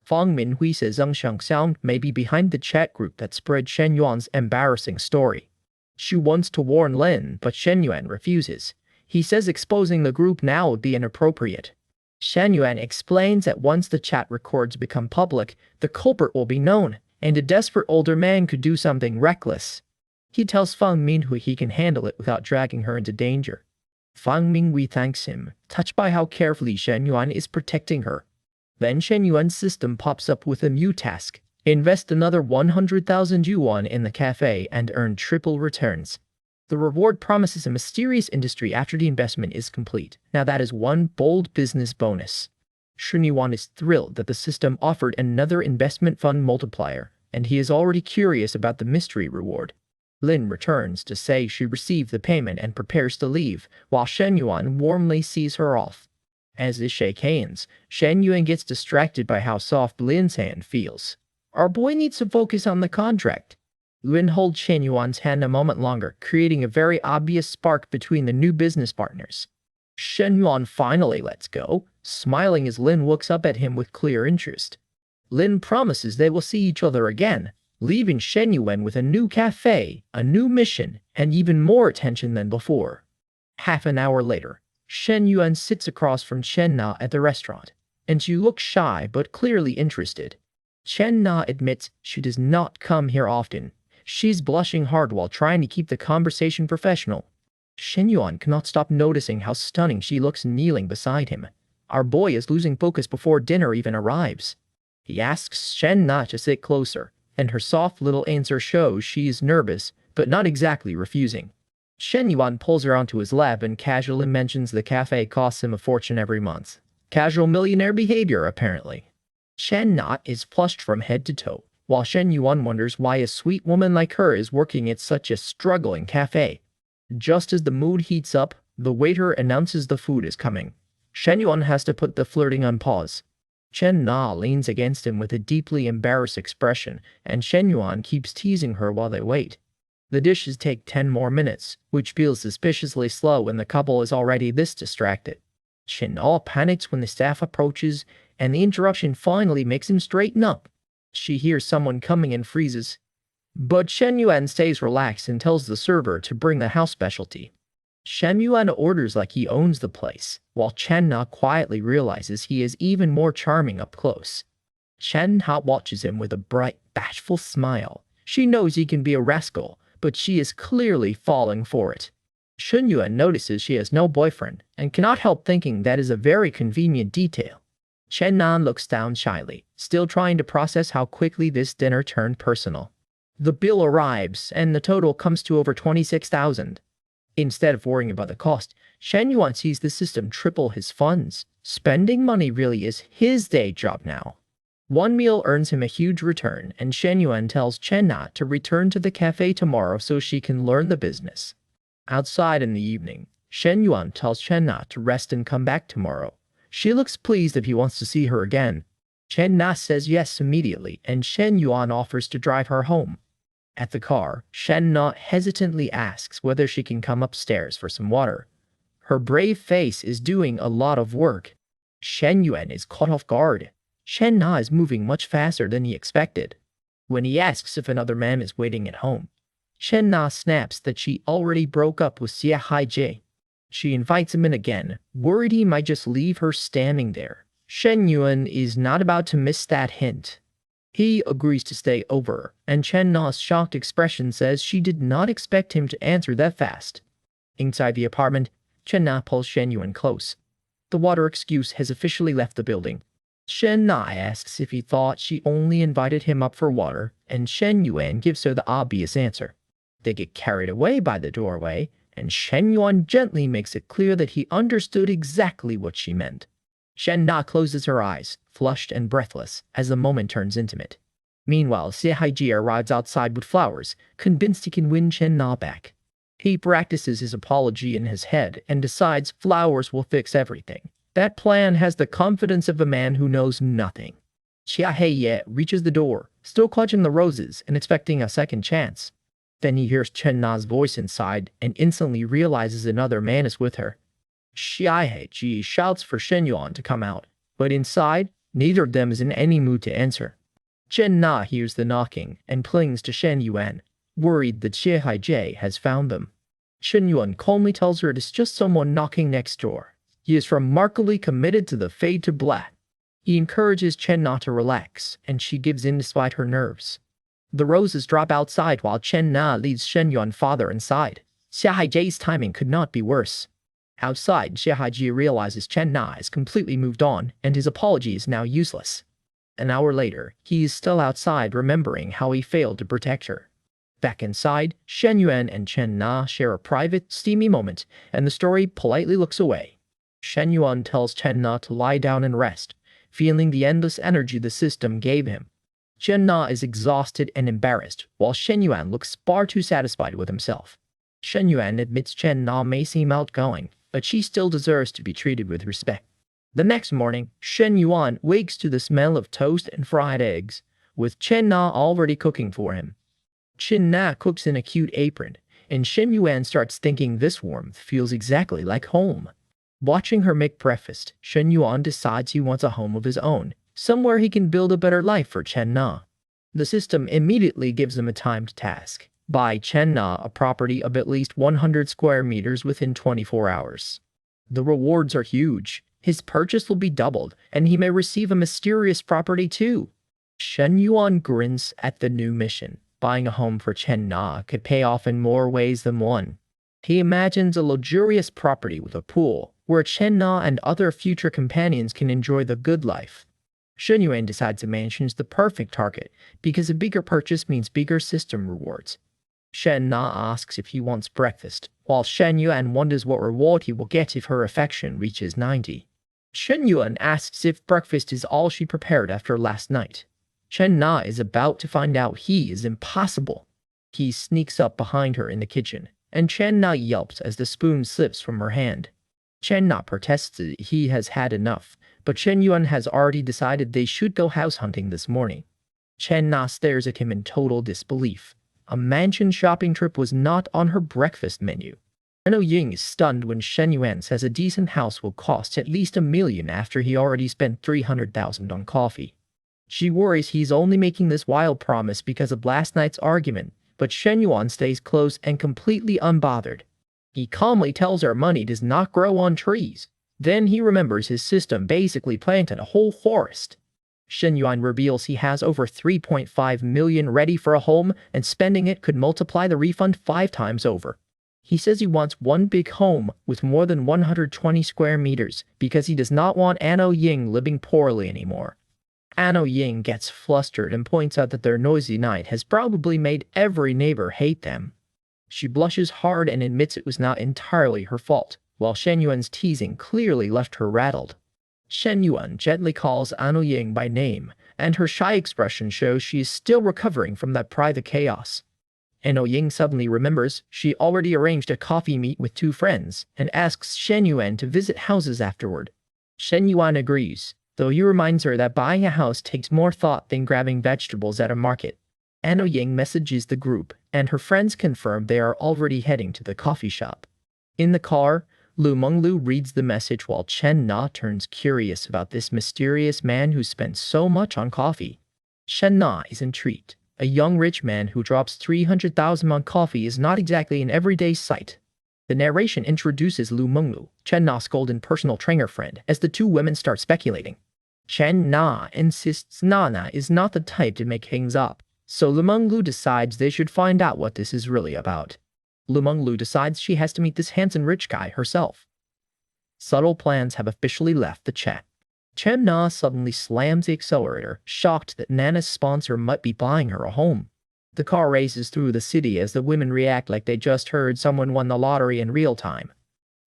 Fang Minhui says Zheng Shengxiang may be behind the chat group that spread Shen Yuan's embarrassing story. She wants to warn Lin, but Shen Yuan refuses. He says exposing the group now would be inappropriate. Shen Yuan explains that once the chat records become public, the culprit will be known, and a desperate older man could do something reckless. He tells Fang Minhui he can handle it without dragging her into danger. Fang Minhui thanks him, touched by how carefully Shen Yuan is protecting her. Then Shen Yuan's system pops up with a new task: invest another 100,000 yuan in the cafe and earn triple returns. The reward promises a mysterious industry after the investment is complete. Now that is one bold business bonus. Shen Yuan is thrilled that the system offered another investment fund multiplier, and he is already curious about the mystery reward. Lin returns to say she received the payment and prepares to leave, while Shen Yuan warmly sees her off. As they shake hands, Shen Yuan gets distracted by how soft Lin's hand feels. Our boy needs to focus on the contract. Lin holds Shen Yuan's hand a moment longer, creating a very obvious spark between the new business partners. Shen Yuan finally lets go, smiling as Lin looks up at him with clear interest. Lin promises they will see each other again, leaving Shen Yuan with a new cafe, a new mission, and even more attention than before. Half an hour later, Shen Yuan sits across from Chen Na at the restaurant, and she looks shy but clearly interested. Chen Na admits she does not come here often. She's blushing hard while trying to keep the conversation professional. Shen Yuan cannot stop noticing how stunning she looks kneeling beside him. Our boy is losing focus before dinner even arrives. He asks Shen Na to sit closer, and her soft little answer shows she is nervous, but not exactly refusing. Shen Yuan pulls her onto his lap and casually mentions the cafe costs him a fortune every month. Casual millionaire behavior, apparently. Shen Na is flushed from head to toe, while Shen Yuan wonders why a sweet woman like her is working at such a struggling cafe. Just as the mood heats up, the waiter announces the food is coming. Shen Yuan has to put the flirting on pause. Chen Na leans against him with a deeply embarrassed expression, and Shen Yuan keeps teasing her while they wait. The dishes take 10 more minutes, which feels suspiciously slow when the couple is already this distracted. Chen Na panics when the staff approaches, and the interruption finally makes him straighten up. She hears someone coming and freezes. But Shen Yuan stays relaxed and tells the server to bring the house specialty. Shen Yuan orders like he owns the place, while Chen Na quietly realizes he is even more charming up close. Chen Na watches him with a bright, bashful smile. She knows he can be a rascal, but she is clearly falling for it. Shen Yuan notices she has no boyfriend, and cannot help thinking that is a very convenient detail. Chen Na looks down shyly, still trying to process how quickly this dinner turned personal. The bill arrives, and the total comes to over 26,000. Instead of worrying about the cost, Shen Yuan sees the system triple his funds. Spending money really is his day job now. One meal earns him a huge return, and Shen Yuan tells Chen Na to return to the cafe tomorrow so she can learn the business. Outside in the evening, Shen Yuan tells Chen Na to rest and come back tomorrow. She looks pleased if he wants to see her again. Chen Na says yes immediately, and Shen Yuan offers to drive her home. At the car, Shen Na hesitantly asks whether she can come upstairs for some water. Her brave face is doing a lot of work. Shen Yuan is caught off guard. Shen Na is moving much faster than he expected. When he asks if another man is waiting at home, Shen Na snaps that she already broke up with Xie Haijie. She invites him in again, worried he might just leave her standing there. Shen Yuan is not about to miss that hint. He agrees to stay over, and Chen Na's shocked expression says she did not expect him to answer that fast. Inside the apartment, Chen Na pulls Shen Yuan close. The water excuse has officially left the building. Shen Na asks if he thought she only invited him up for water, and Shen Yuan gives her the obvious answer. They get carried away by the doorway, and Shen Yuan gently makes it clear that he understood exactly what she meant. Shen Na closes her eyes, flushed and breathless, as the moment turns intimate. Meanwhile, Xie Haiji arrives outside with flowers, convinced he can win Chen Na back. He practices his apology in his head and decides flowers will fix everything. That plan has the confidence of a man who knows nothing. Xie Haiji reaches the door, still clutching the roses and expecting a second chance. Then he hears Chen Na's voice inside and instantly realizes another man is with her. Xie Haiji shouts for Shen Yuan to come out, but inside, neither of them is in any mood to answer. Chen Na hears the knocking and clings to Shen Yuan, worried that Xie Haiji has found them. Shen Yuan calmly tells her it is just someone knocking next door. He is remarkably committed to the fade to black. He encourages Chen Na to relax, and she gives in despite her nerves. The roses drop outside while Chen Na leads Shen Yuan farther inside. Xie Haiji's timing could not be worse. Outside, Xie Haiji realizes Chen Na has completely moved on, and his apology is now useless. An hour later, he is still outside remembering how he failed to protect her. Back inside, Shen Yuan and Chen Na share a private, steamy moment, and the story politely looks away. Shen Yuan tells Chen Na to lie down and rest, feeling the endless energy the system gave him. Chen Na is exhausted and embarrassed, while Shen Yuan looks far too satisfied with himself. Shen Yuan admits Chen Na may seem outgoing, but she still deserves to be treated with respect. The next morning, Shen Yuan wakes to the smell of toast and fried eggs, with Chen Na already cooking for him. Chen Na cooks in a cute apron, and Shen Yuan starts thinking this warmth feels exactly like home. Watching her make breakfast, Shen Yuan decides he wants a home of his own, somewhere he can build a better life for Chen Na. The system immediately gives him a timed task. Buy Chen Na a property of at least 100 square meters within 24 hours. The rewards are huge. His purchase will be doubled, and he may receive a mysterious property too. Shen Yuan grins at the new mission. Buying a home for Chen Na could pay off in more ways than one. He imagines a luxurious property with a pool, where Chen Na and other future companions can enjoy the good life. Shen Yuan decides a mansion is the perfect target, because a bigger purchase means bigger system rewards. Shen Na asks if he wants breakfast, while Shen Yuan wonders what reward he will get if her affection reaches 90. Shen Yuan asks if breakfast is all she prepared after last night. Chen Na is about to find out he is impossible. He sneaks up behind her in the kitchen, and Chen Na yelps as the spoon slips from her hand. Chen Na protests that he has had enough, but Shen Yuan has already decided they should go house hunting this morning. Chen Na stares at him in total disbelief. A mansion shopping trip was not on her breakfast menu. Ano Ying is stunned when Shen Yuan says a decent house will cost at least $1 million after he already spent $300,000 on coffee. She worries he's only making this wild promise because of last night's argument, but Shen Yuan stays close and completely unbothered. He calmly tells her money does not grow on trees. Then he remembers his system basically planted a whole forest. Shen Yuan reveals he has over $3.5 million ready for a home, and spending it could multiply the refund 5 times over. He says he wants one big home with more than 120 square meters because he does not want Ano Ying living poorly anymore. Ano Ying gets flustered and points out that their noisy night has probably made every neighbor hate them. She blushes hard and admits it was not entirely her fault, while Shen Yuan's teasing clearly left her rattled. Shen Yuan gently calls Ano Ying by name, and her shy expression shows she is still recovering from that private chaos. Ano Ying suddenly remembers she already arranged a coffee meet with 2 friends, and asks Shen Yuan to visit houses afterward. Shen Yuan agrees, though he reminds her that buying a house takes more thought than grabbing vegetables at a market. Ano Ying messages the group, and her friends confirm they are already heading to the coffee shop. In the car, Lu Menglu reads the message while Chen Na turns curious about this mysterious man who spent so much on coffee. Chen Na is intrigued. A young rich man who drops 300,000 on coffee is not exactly an everyday sight. The narration introduces Lu Menglu, Chen Na's golden personal trainer friend, as the 2 women start speculating. Chen Na insists Nana is not the type to make things up, so Lu Menglu decides they should find out what this is really about. Lu Menglu decides she has to meet this handsome rich guy herself. Subtle plans have officially left the chat. Chen Na suddenly slams the accelerator, shocked that Nana's sponsor might be buying her a home. The car races through the city as the women react like they just heard someone won the lottery in real time.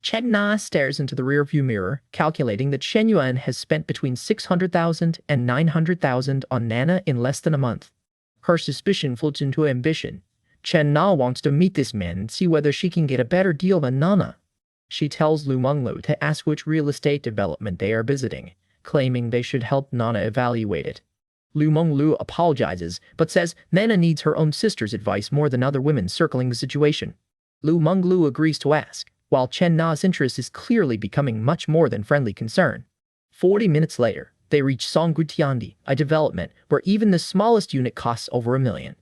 Chen Na stares into the rearview mirror, calculating that Shen Yuan has spent between 600,000 and 900,000 on Nana in less than a month. Her suspicion floats into ambition. Chen Na wants to meet this man and see whether she can get a better deal than Nana. She tells Lu Menglu to ask which real estate development they are visiting, claiming they should help Nana evaluate it. Lu Menglu apologizes, but says Nana needs her own sister's advice more than other women circling the situation. Lu Menglu agrees to ask, while Chen Na's interest is clearly becoming much more than friendly concern. 40 minutes later, they reach Songgutiandi, a development where even the smallest unit costs over $1 million.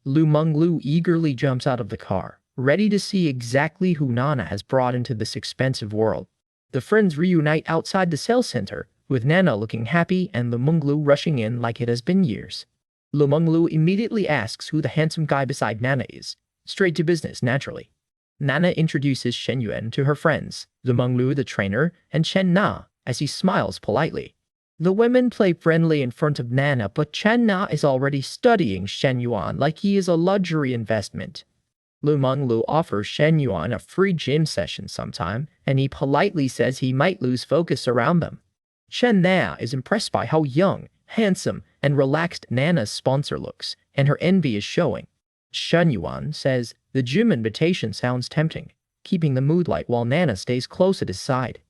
Lu Menglu eagerly jumps out of the car, ready to see exactly who Nana has brought into this expensive world. The friends reunite outside the sales center, with Nana looking happy and Lu Menglu rushing in like it has been years. Lu Menglu immediately asks who the handsome guy beside Nana is, straight to business naturally. Nana introduces Shen Yuan to her friends, Lu Menglu the trainer, and Chen Na, as he smiles politely. The women play friendly in front of Nana, but Chen Na is already studying Shen Yuan like he is a luxury investment. Lu Menglu offers Shen Yuan a free gym session sometime, and he politely says he might lose focus around them. Chen Na is impressed by how young, handsome, and relaxed Nana's sponsor looks, and her envy is showing. Shen Yuan says the gym invitation sounds tempting, keeping the mood light while Nana stays close at his side.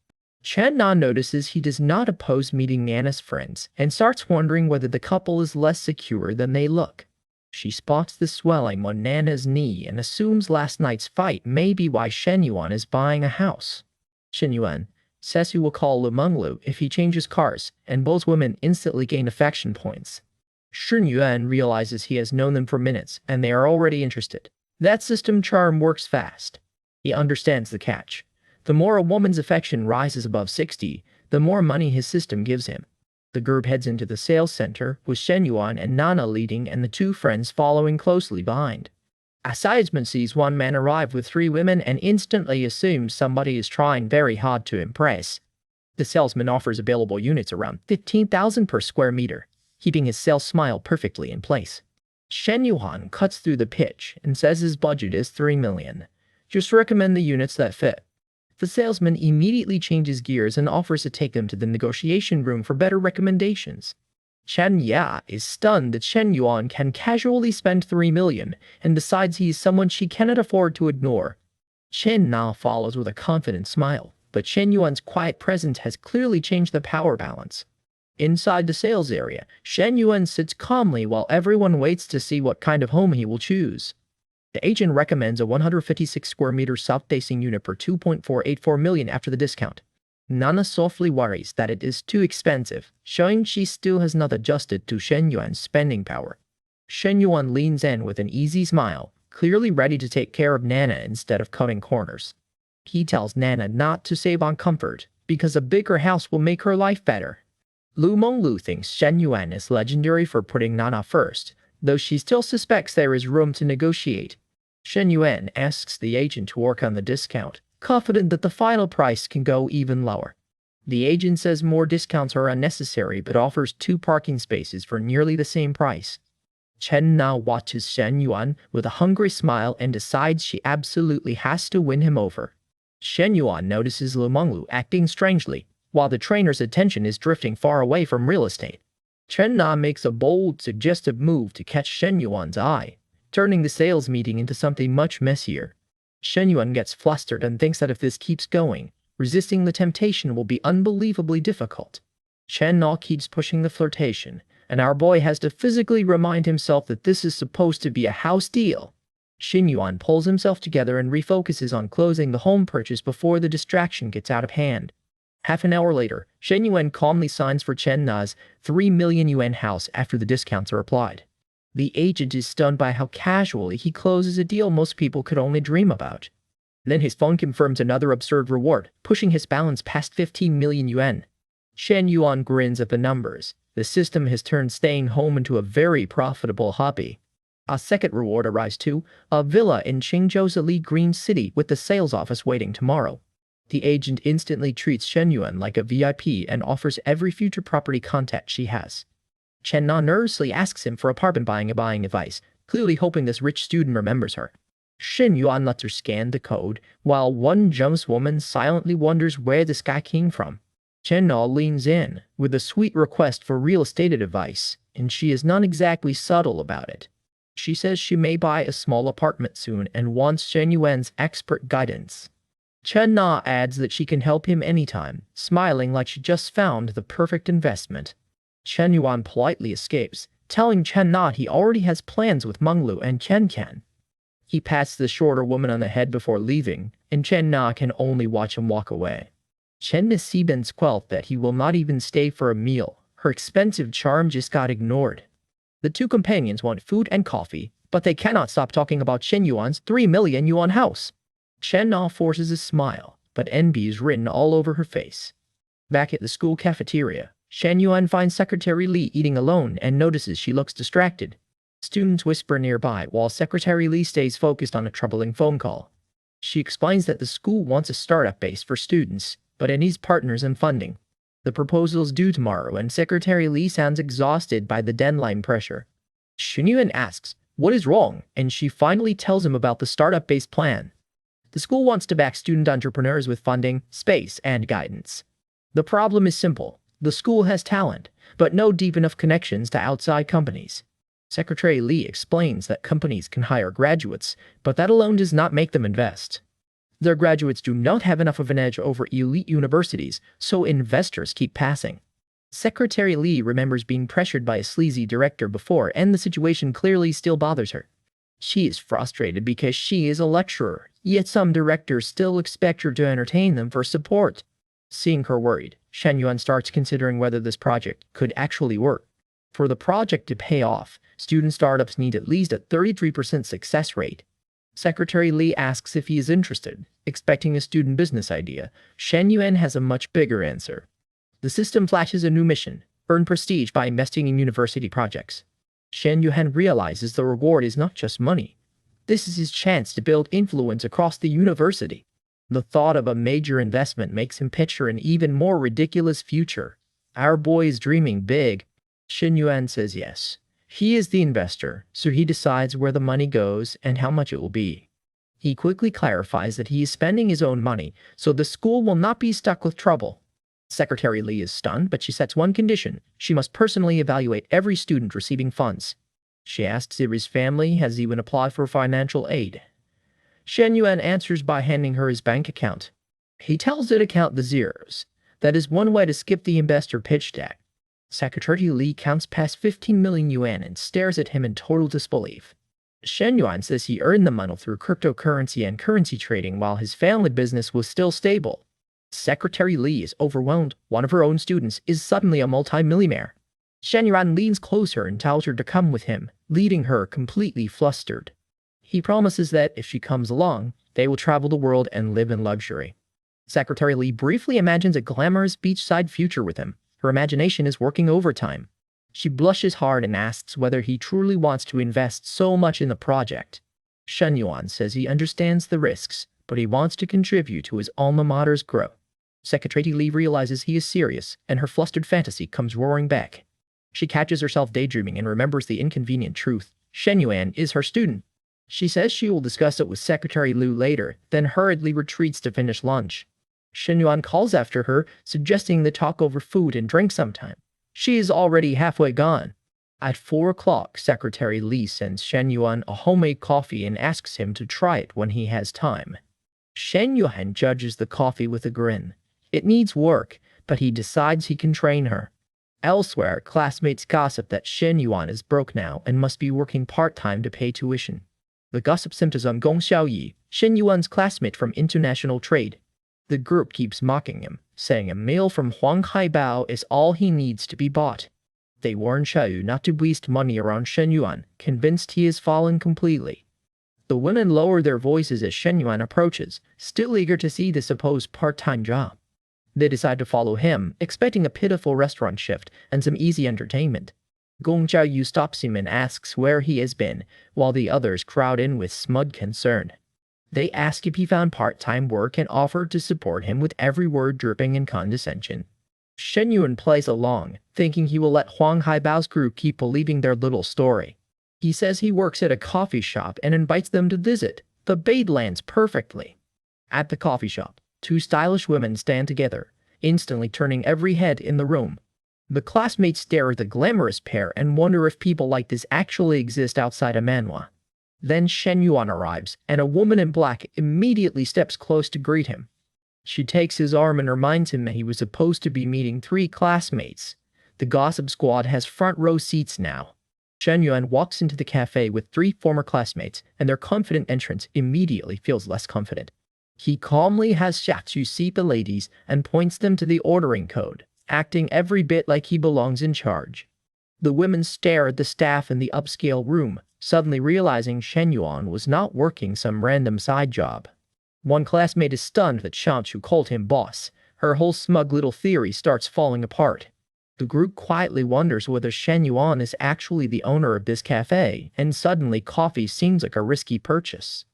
Chen Na notices he does not oppose meeting Nana's friends and starts wondering whether the couple is less secure than they look. She spots the swelling on Nana's knee and assumes last night's fight may be why Shen Yuan is buying a house. Shen Yuan says he will call Lu Menglu if he changes cars, and both women instantly gain affection points. Shen Yuan realizes he has known them for minutes, and they are already interested. That system charm works fast. He understands the catch. The more a woman's affection rises above 60, the more money his system gives him. The group heads into the sales center, with Shen Yuan and Nana leading and the two friends following closely behind. A salesman sees one man arrive with 3 women and instantly assumes somebody is trying very hard to impress. The salesman offers available units around 15,000 per square meter, keeping his sales smile perfectly in place. Shen Yuan cuts through the pitch and says his budget is 3 million. Just recommend the units that fit. The salesman immediately changes gears and offers to take them to the negotiation room for better recommendations. Chen Ya is stunned that Shen Yuan can casually spend 3 million and decides he is someone she cannot afford to ignore. Chen Na follows with a confident smile, but Shen Yuan's quiet presence has clearly changed the power balance. Inside the sales area, Shen Yuan sits calmly while everyone waits to see what kind of home he will choose. The agent recommends a 156 square meter south-facing unit for 2.484 million after the discount. Nana softly worries that it is too expensive, showing she still has not adjusted to Shen Yuan's spending power. Shen Yuan leans in with an easy smile, clearly ready to take care of Nana instead of cutting corners. He tells Nana not to save on comfort, because a bigger house will make her life better. Lu Menglu thinks Shen Yuan is legendary for putting Nana first, though she still suspects there is room to negotiate. Shen Yuan asks the agent to work on the discount, confident that the final price can go even lower. The agent says more discounts are unnecessary but offers 2 parking spaces for nearly the same price. Chen Na watches Shen Yuan with a hungry smile and decides she absolutely has to win him over. Shen Yuan notices Lu Menglu acting strangely, while the trainer's attention is drifting far away from real estate. Chen Na makes a bold, suggestive move to catch Shen Yuan's eye, turning the sales meeting into something much messier. Shen Yuan gets flustered and thinks that if this keeps going, resisting the temptation will be unbelievably difficult. Chen Na keeps pushing the flirtation, and our boy has to physically remind himself that this is supposed to be a house deal. Shen Yuan pulls himself together and refocuses on closing the home purchase before the distraction gets out of hand. Half an hour later, Shen Yuan calmly signs for Chen Na's 3 million yuan house after the discounts are applied. The agent is stunned by how casually he closes a deal most people could only dream about. Then his phone confirms another absurd reward, pushing his balance past 15 million yuan. Shen Yuan grins at the numbers. The system has turned staying home into a very profitable hobby. A second reward arrives too, a villa in Qingzhou's elite green city with the sales office waiting tomorrow. The agent instantly treats Shen Yuan like a VIP and offers every future property contact she has. Chen Na nervously asks him for apartment buying advice, clearly hoping this rich student remembers her. Shen Yuan lets her scan the code, while one jealous woman silently wonders where this guy came from. Chen Na leans in with a sweet request for real estate advice, and she is not exactly subtle about it. She says she may buy a small apartment soon and wants Shen Yuan's expert guidance. Chen Na adds that she can help him anytime, smiling like she just found the perfect investment. Shen Yuan politely escapes, telling Chen Na he already has plans with Meng Lu and Chen Qian. He pats the shorter woman on the head before leaving, and Chen Na can only watch him walk away. Chen Siben's quelled that he will not even stay for a meal. Her expensive charm just got ignored. The two companions want food and coffee, but they cannot stop talking about Shen Yuan's 3 million yuan house. Chen Na forces a smile, but envy is written all over her face. Back at the school cafeteria, Shen Yuan finds Secretary Li eating alone and notices she looks distracted. Students whisper nearby while Secretary Li stays focused on a troubling phone call. She explains that the school wants a startup base for students, but it needs partners and funding. The proposal is due tomorrow, and Secretary Li sounds exhausted by the deadline pressure. Shen Yuan asks, what is wrong, and she finally tells him about the startup-based plan. The school wants to back student entrepreneurs with funding, space, and guidance. The problem is simple. The school has talent, but no deep enough connections to outside companies. Secretary Li explains that companies can hire graduates, but that alone does not make them invest. Their graduates do not have enough of an edge over elite universities, so investors keep passing. Secretary Li remembers being pressured by a sleazy director before, and the situation clearly still bothers her. She is frustrated because she is a lecturer, yet some directors still expect her to entertain them for support. Seeing her worried, Shen Yuan starts considering whether this project could actually work. For the project to pay off, student startups need at least a 33% success rate. Secretary Li asks if he is interested. Expecting a student business idea, Shen Yuan has a much bigger answer. The system flashes a new mission: earn prestige by investing in university projects. Shen Yuan realizes the reward is not just money. This is his chance to build influence across the university. The thought of a major investment makes him picture an even more ridiculous future. Our boy is dreaming big. Shen Yuan says yes. He is the investor, so he decides where the money goes and how much it will be. He quickly clarifies that he is spending his own money, so the school will not be stuck with trouble. Secretary Li is stunned, but she sets one condition: she must personally evaluate every student receiving funds. She asks if his family has even applied for financial aid. Shen Yuan answers by handing her his bank account. He tells her to count the zeros. That is one way to skip the investor pitch deck. Secretary Li counts past 15 million yuan and stares at him in total disbelief. Shen Yuan says he earned the money through cryptocurrency and currency trading while his family business was still stable. Secretary Li is overwhelmed. One of her own students is suddenly a multimillionaire. Shen Yuan leans closer and tells her to come with him, leaving her completely flustered. He promises that if she comes along, they will travel the world and live in luxury. Secretary Li briefly imagines a glamorous beachside future with him. Her imagination is working overtime. She blushes hard and asks whether he truly wants to invest so much in the project. Shen Yuan says he understands the risks, but he wants to contribute to his alma mater's growth. Secretary Li realizes he is serious, and her flustered fantasy comes roaring back. She catches herself daydreaming and remembers the inconvenient truth: Shen Yuan is her student. She says she will discuss it with Secretary Liu later, then hurriedly retreats to finish lunch. Shen Yuan calls after her, suggesting they talk over food and drink sometime. She is already halfway gone. At 4 o'clock, Secretary Li sends Shen Yuan a homemade coffee and asks him to try it when he has time. Shen Yuan judges the coffee with a grin. It needs work, but he decides he can train her. Elsewhere, classmates gossip that Shen Yuan is broke now and must be working part-time to pay tuition. The gossip centers on Gong Xiaoyi, Shen Yuan's classmate from international trade. The group keeps mocking him, saying a meal from Huang Haibao is all he needs to be bought. They warn Xiaoyu not to waste money around Shen Yuan, convinced he has fallen completely. The women lower their voices as Shen Yuan approaches, still eager to see the supposed part-time job. They decide to follow him, expecting a pitiful restaurant shift and some easy entertainment. Gong Xiaoyu stops him and asks where he has been, while the others crowd in with smug concern. They ask if he found part-time work and offer to support him with every word dripping in condescension. Shen Yuan plays along, thinking he will let Huang Haibao's group keep believing their little story. He says he works at a coffee shop and invites them to visit. The bait lands perfectly. At the coffee shop, two stylish women stand together, instantly turning every head in the room. The classmates stare at the glamorous pair and wonder if people like this actually exist outside a manhwa. Then Shen Yuan arrives, and a woman in black immediately steps close to greet him. She takes his arm and reminds him that he was supposed to be meeting 3 classmates. The gossip squad has front row seats now. Shen Yuan walks into the cafe with 3 former classmates, and their confident entrance immediately feels less confident. He calmly has Xiaochu seat the ladies and points them to the ordering code, acting every bit like he belongs in charge. The women stare at the staff in the upscale room, suddenly realizing Shen Yuan was not working some random side job. One classmate is stunned that Xiaochu called him boss. Her whole smug little theory starts falling apart. The group quietly wonders whether Shen Yuan is actually the owner of this cafe, and suddenly coffee seems like a risky purchase.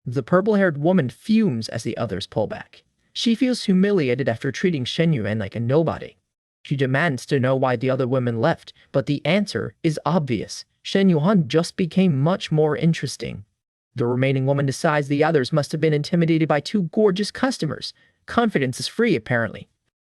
The purple-haired woman fumes as the others pull back. She feels humiliated after treating Shen Yuan like a nobody. She demands to know why the other women left, but the answer is obvious. Shen Yuan just became much more interesting. The remaining woman decides the others must have been intimidated by 2 gorgeous customers. Confidence is free, apparently.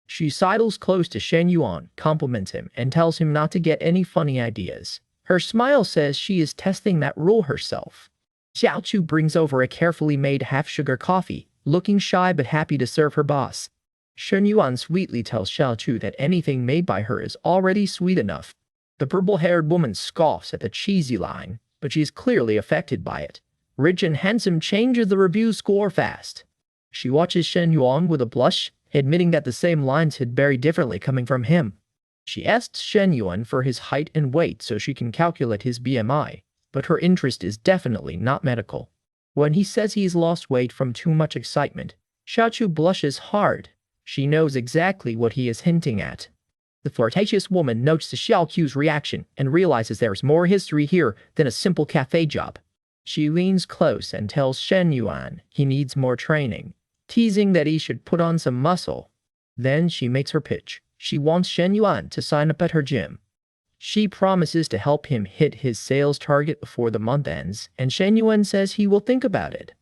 She sidles close to Shen Yuan, compliments him, and tells him not to get any funny ideas. Her smile says she is testing that rule herself. Xiaochu brings over a carefully made half-sugar coffee, looking shy but happy to serve her boss. Shen Yuan sweetly tells Xiaochu that anything made by her is already sweet enough. The purple-haired woman scoffs at the cheesy line, but she is clearly affected by it. Rich and handsome changes the review score fast. She watches Shen Yuan with a blush, admitting that the same lines hit very differently coming from him. She asks Shen Yuan for his height and weight so she can calculate his BMI, but her interest is definitely not medical. When he says he's lost weight from too much excitement, Xiaochu blushes hard. She knows exactly what he is hinting at. The flirtatious woman notes the Xiaochu's reaction and realizes there's more history here than a simple cafe job. She leans close and tells Shen Yuan he needs more training, teasing that he should put on some muscle. Then she makes her pitch. She wants Shen Yuan to sign up at her gym. She promises to help him hit his sales target before the month ends, and Shen Yuan says he will think about it.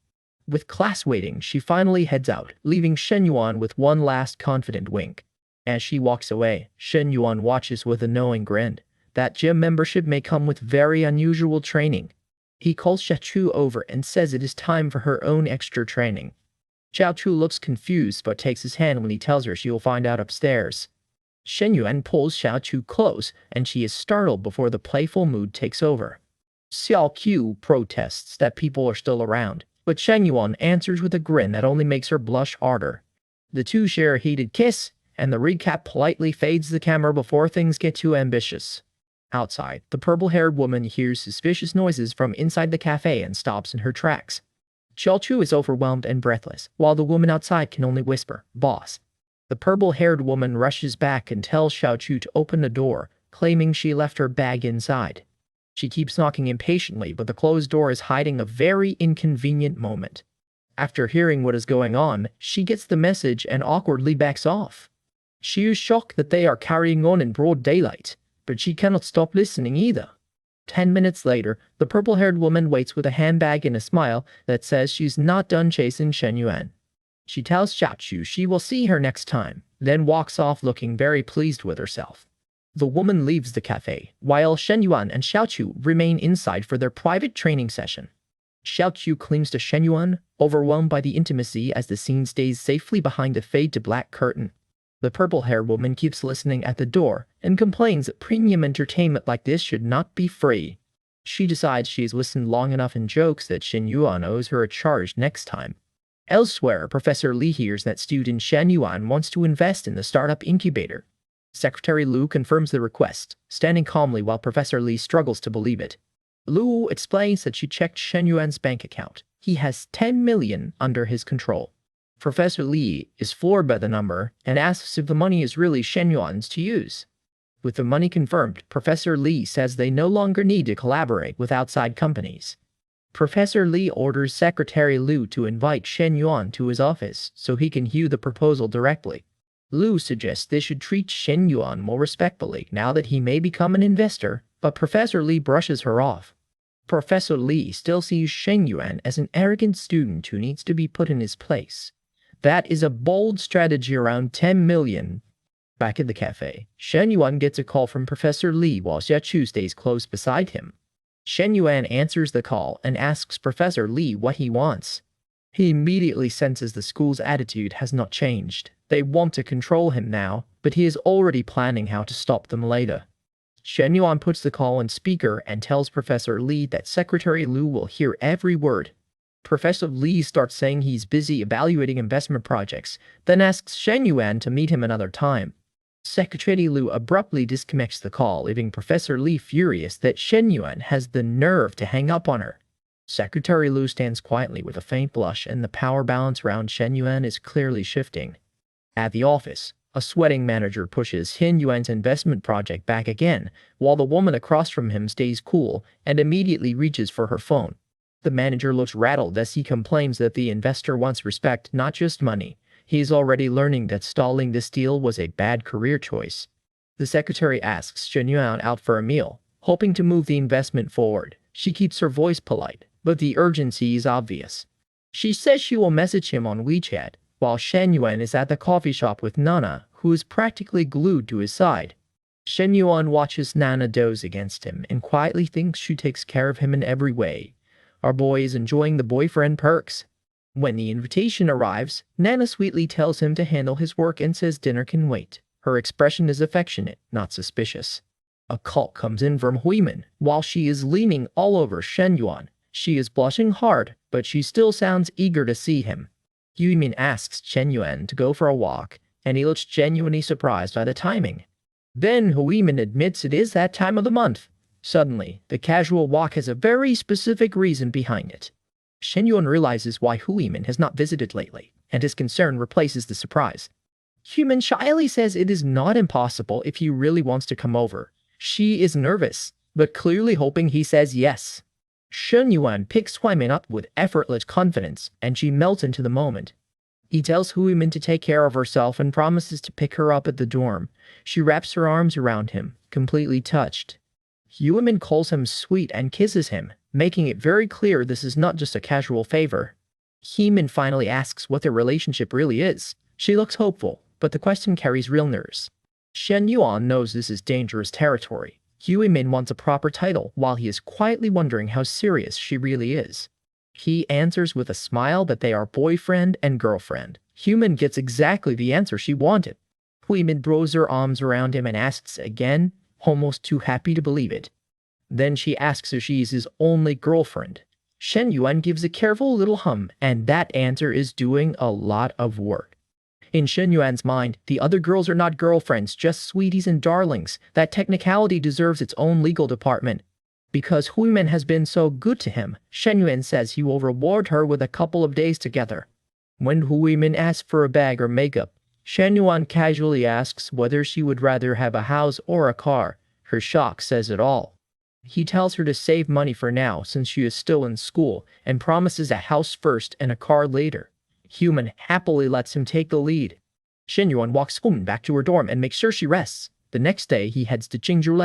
With class waiting, she finally heads out, leaving Shen Yuan with one last confident wink. As she walks away, Shen Yuan watches with a knowing grin. That gym membership may come with very unusual training. He calls Xiaochu over and says it is time for her own extra training. Xiaochu looks confused but takes his hand when he tells her she will find out upstairs. Shen Yuan pulls Xiaochu close, and she is startled before the playful mood takes over. Xiaoqiu protests that people are still around, but Shen Yuan answers with a grin that only makes her blush harder. The two share a heated kiss, and the recap politely fades the camera before things get too ambitious. Outside, the purple-haired woman hears suspicious noises from inside the cafe and stops in her tracks. Xiaochu is overwhelmed and breathless, while the woman outside can only whisper, "Boss." The purple-haired woman rushes back and tells Xiaochu to open the door, claiming she left her bag inside. She keeps knocking impatiently, but the closed door is hiding a very inconvenient moment. After hearing what is going on, she gets the message and awkwardly backs off. She is shocked that they are carrying on in broad daylight, but she cannot stop listening either. 10 minutes later, the purple-haired woman waits with a handbag and a smile that says she's not done chasing Shen Yuan. She tells Xiaochu she will see her next time, then walks off looking very pleased with herself. The woman leaves the cafe, while Shen Yuan and Xiaochu remain inside for their private training session. Xiaochu clings to Shen Yuan, overwhelmed by the intimacy as the scene stays safely behind a fade-to-black curtain. The purple-haired woman keeps listening at the door and complains that premium entertainment like this should not be free. She decides she's listened long enough and jokes that Shen Yuan owes her a charge next time. Elsewhere, Professor Li hears that student Shen Yuan wants to invest in the startup incubator. Secretary Lu confirms the request, standing calmly while Professor Li struggles to believe it. Lu explains that she checked Shen Yuan's bank account. He has 10 million under his control. Professor Li is floored by the number and asks if the money is really Shen Yuan's to use. With the money confirmed, Professor Li says they no longer need to collaborate with outside companies. Professor Li orders Secretary Lu to invite Shen Yuan to his office so he can hear the proposal directly. Lu suggests they should treat Shen Yuan more respectfully now that he may become an investor, but Professor Li brushes her off. Professor Li still sees Shen Yuan as an arrogant student who needs to be put in his place. That is a bold strategy around 10 million. Back at the cafe, Shen Yuan gets a call from Professor Li while Xia Chu stays close beside him. Shen Yuan answers the call and asks Professor Li what he wants. He immediately senses the school's attitude has not changed. They want to control him now, but he is already planning how to stop them later. Shen Yuan puts the call on speaker and tells Professor Li that Secretary Lu will hear every word. Professor Li starts saying he's busy evaluating investment projects, then asks Shen Yuan to meet him another time. Secretary Lu abruptly disconnects the call, leaving Professor Li furious that Shen Yuan has the nerve to hang up on her. Secretary Lu stands quietly with a faint blush, and the power balance around Shen Yuan is clearly shifting. At the office, a sweating manager pushes Shen Yuan's investment project back again, while the woman across from him stays cool and immediately reaches for her phone. The manager looks rattled as he complains that the investor wants respect, not just money. He is already learning that stalling this deal was a bad career choice. The secretary asks Shen Yuan out for a meal, hoping to move the investment forward. She keeps her voice polite, but the urgency is obvious. She says she will message him on WeChat, while Shen Yuan is at the coffee shop with Nana, who is practically glued to his side. Shen Yuan watches Nana doze against him and quietly thinks she takes care of him in every way. Our boy is enjoying the boyfriend perks. When the invitation arrives, Nana sweetly tells him to handle his work and says dinner can wait. Her expression is affectionate, not suspicious. A call comes in from Huimin. While she is leaning all over Shen Yuan, she is blushing hard, but she still sounds eager to see him. Huimin asks Shen Yuan to go for a walk, and he looks genuinely surprised by the timing. Then Huimin admits it is that time of the month. Suddenly, the casual walk has a very specific reason behind it. Shen Yuan realizes why Huimin has not visited lately, and his concern replaces the surprise. Huimin shyly says it is not impossible if he really wants to come over. She is nervous, but clearly hoping he says yes. Shen Yuan picks Huimin up with effortless confidence, and she melts into the moment. He tells Huimin to take care of herself and promises to pick her up at the dorm. She wraps her arms around him, completely touched. Huimin calls him sweet and kisses him, making it very clear this is not just a casual favor. Huimin finally asks what their relationship really is. She looks hopeful, but the question carries real nerves. Shen Yuan knows this is dangerous territory. Huimin wants a proper title while he is quietly wondering how serious she really is. He answers with a smile that they are boyfriend and girlfriend. Huimin gets exactly the answer she wanted. Huimin throws her arms around him and asks again, almost too happy to believe it. Then she asks if she is his only girlfriend. Shen Yuan gives a careful little hum, and that answer is doing a lot of work. In Shen Yuan's mind, the other girls are not girlfriends, just sweeties and darlings. That technicality deserves its own legal department. Because Huimin has been so good to him, Shen Yuan says he will reward her with a couple of days together. When Huimin asks for a bag or makeup, Shen Yuan casually asks whether she would rather have a house or a car. Her shock says it all. He tells her to save money for now since she is still in school and promises a house first and a car later. Huimin happily lets him take the lead. Shen Yuan walks Huimin back to her dorm and makes sure she rests. The next day he heads to Jingzhou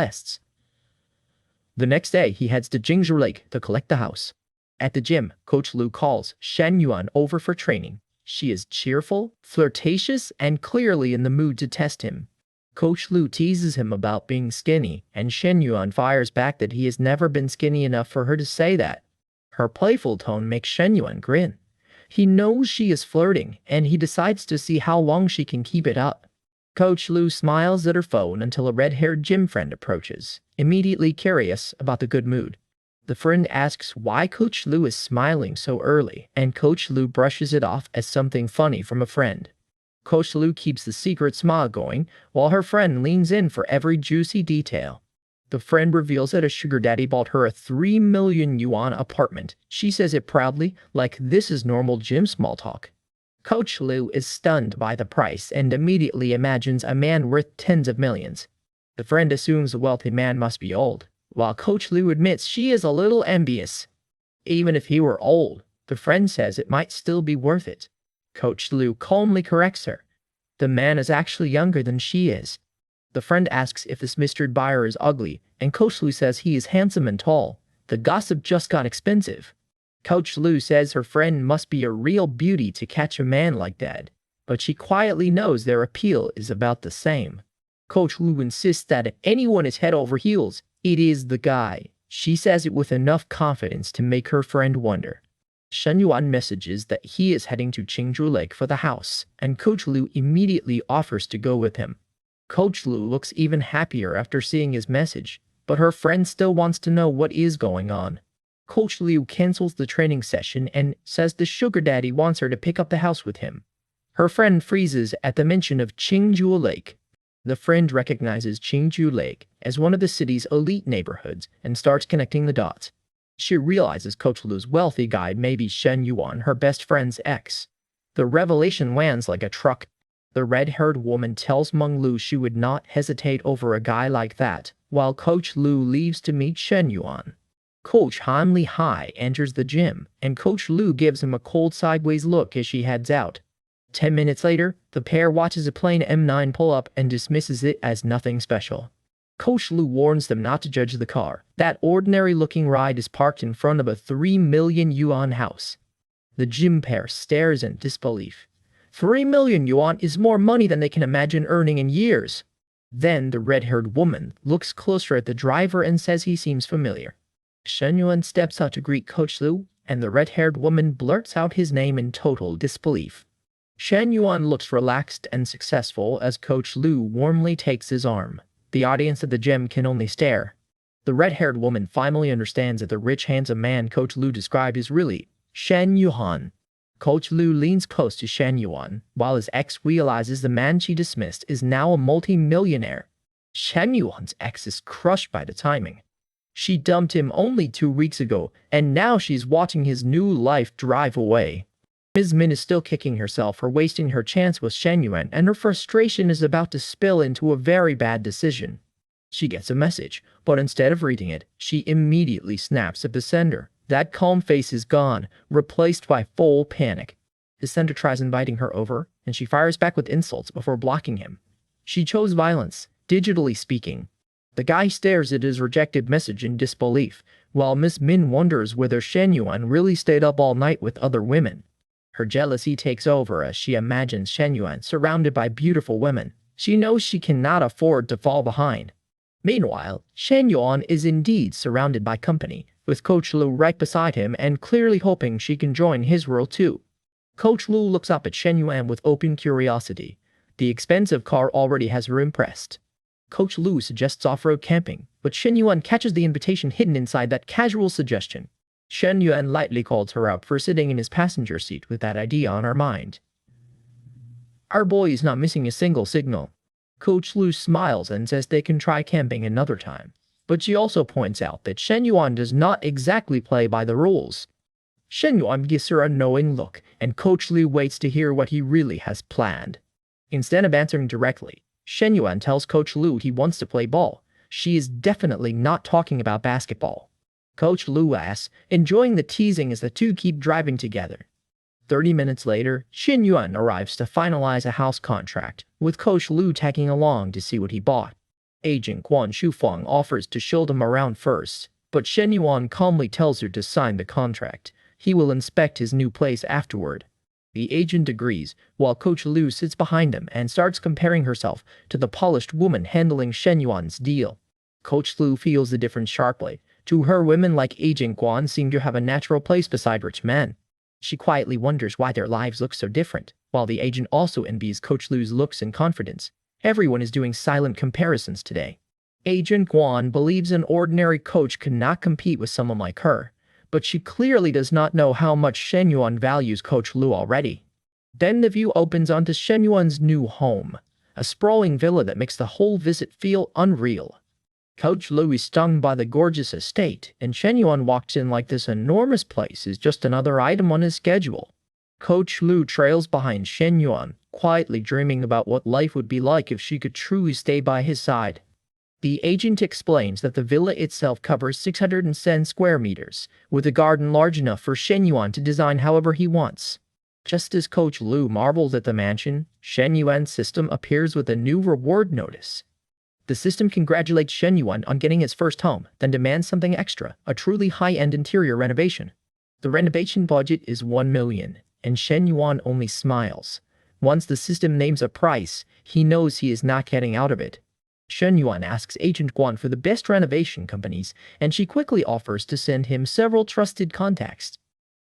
Lake to collect the house. At the gym, Coach Lu calls Shen Yuan over for training. She is cheerful, flirtatious, and clearly in the mood to test him. Coach Lu teases him about being skinny, and Shen Yuan fires back that he has never been skinny enough for her to say that. Her playful tone makes Shen Yuan grin. He knows she is flirting, and he decides to see how long she can keep it up. Coach Lu smiles at her phone until a red-haired gym friend approaches, immediately curious about the good mood. The friend asks why Coach Lu is smiling so early, and Coach Lu brushes it off as something funny from a friend. Coach Lu keeps the secret smile going, while her friend leans in for every juicy detail. The friend reveals that a sugar daddy bought her a 3 million yuan apartment. She says it proudly, like this is normal gym small talk. Coach Lu is stunned by the price and immediately imagines a man worth tens of millions. The friend assumes the wealthy man must be old, while Coach Lu admits she is a little envious. Even if he were old, the friend says it might still be worth it. Coach Lu calmly corrects her. The man is actually younger than she is. The friend asks if this mystery buyer is ugly, and Coach Lu says he is handsome and tall. The gossip just got expensive. Coach Lu says her friend must be a real beauty to catch a man like that, but she quietly knows their appeal is about the same. Coach Lu insists that if anyone is head over heels, it is the guy. She says it with enough confidence to make her friend wonder. Shen Yuan messages that he is heading to Qingzhou Lake for the house, and Coach Lu immediately offers to go with him. Coach Lu looks even happier after seeing his message, but her friend still wants to know what is going on. Coach Liu cancels the training session and says the sugar daddy wants her to pick up the house with him. Her friend freezes at the mention of Qingzhou Lake. The friend recognizes Qingzhou Lake as one of the city's elite neighborhoods and starts connecting the dots. She realizes Coach Lu's wealthy guide may be Shen Yuan, her best friend's ex. The revelation lands like a truck. The red-haired woman tells Meng Lu she would not hesitate over a guy like that, while Coach Lu leaves to meet Shen Yuan. Coach Han Li Hai enters the gym, and Coach Lu gives him a cold sideways look as she heads out. 10 minutes later, the pair watches a plain M9 pull up and dismisses it as nothing special. Coach Lu warns them not to judge the car. That ordinary-looking ride is parked in front of a 3 million yuan house. The gym pair stares in disbelief. 3 million yuan is more money than they can imagine earning in years. Then the red-haired woman looks closer at the driver and says he seems familiar. Shen Yuan steps out to greet Coach Lu, and the red-haired woman blurts out his name in total disbelief. Shen Yuan looks relaxed and successful as Coach Lu warmly takes his arm. The audience at the gym can only stare. The red-haired woman finally understands that the rich, handsome man Coach Lu described is really Shen Yuan. Coach Lu leans close to Shen Yuan, while his ex realizes the man she dismissed is now a multi-millionaire. Shen Yuan's ex is crushed by the timing. She dumped him only 2 weeks ago, and now she's watching his new life drive away. Ms. Min is still kicking herself for wasting her chance with Shen Yuan, and her frustration is about to spill into a very bad decision. She gets a message, but instead of reading it, she immediately snaps at the sender. That calm face is gone, replaced by full panic. The sender tries inviting her over, and she fires back with insults before blocking him. She chose violence, digitally speaking. The guy stares at his rejected message in disbelief, while Miss Min wonders whether Shen Yuan really stayed up all night with other women. Her jealousy takes over as she imagines Shen Yuan surrounded by beautiful women. She knows she cannot afford to fall behind. Meanwhile, Shen Yuan is indeed surrounded by company, with Coach Lu right beside him and clearly hoping she can join his world too. Coach Lu looks up at Shen Yuan with open curiosity. The expensive car already has her impressed. Coach Lu suggests off-road camping, but Shen Yuan catches the invitation hidden inside that casual suggestion. Shen Yuan lightly calls her out for sitting in his passenger seat with that idea on her mind. Our boy is not missing a single signal. Coach Lu smiles and says they can try camping another time, but she also points out that Shen Yuan does not exactly play by the rules. Shen Yuan gives her a knowing look, and Coach Lu waits to hear what he really has planned. Instead of answering directly, Shen Yuan tells Coach Lu he wants to play ball. She is definitely not talking about basketball. Coach Lu asks, enjoying the teasing as the two keep driving together. 30 minutes later, Shen Yuan arrives to finalize a house contract, with Coach Lu tagging along to see what he bought. Agent Guan Shufeng offers to show them around first, but Shen Yuan calmly tells her to sign the contract. He will inspect his new place afterward. The agent agrees, while Coach Lu sits behind him and starts comparing herself to the polished woman handling Shen Yuan's deal. Coach Lu feels the difference sharply. To her, women like Agent Guan seem to have a natural place beside rich men. She quietly wonders why their lives look so different, while the agent also envies Coach Lu's looks and confidence. Everyone is doing silent comparisons today. Agent Guan believes an ordinary coach cannot compete with someone like her, but she clearly does not know how much Shen Yuan values Coach Lu already. Then the view opens onto Shen Yuan's new home, a sprawling villa that makes the whole visit feel unreal. Coach Lu is stung by the gorgeous estate, and Shen Yuan walks in like this enormous place is just another item on his schedule. Coach Lu trails behind Shen Yuan, quietly dreaming about what life would be like if she could truly stay by his side. The agent explains that the villa itself covers 610 square meters, with a garden large enough for Shen Yuan to design however he wants. Just as Coach Lu marvels at the mansion, Shen Yuan's system appears with a new reward notice. The system congratulates Shen Yuan on getting his first home, then demands something extra, a truly high-end interior renovation. The renovation budget is 1 million, and Shen Yuan only smiles. Once the system names a price, he knows he is not getting out of it. Shen Yuan asks Agent Guan for the best renovation companies, and she quickly offers to send him several trusted contacts.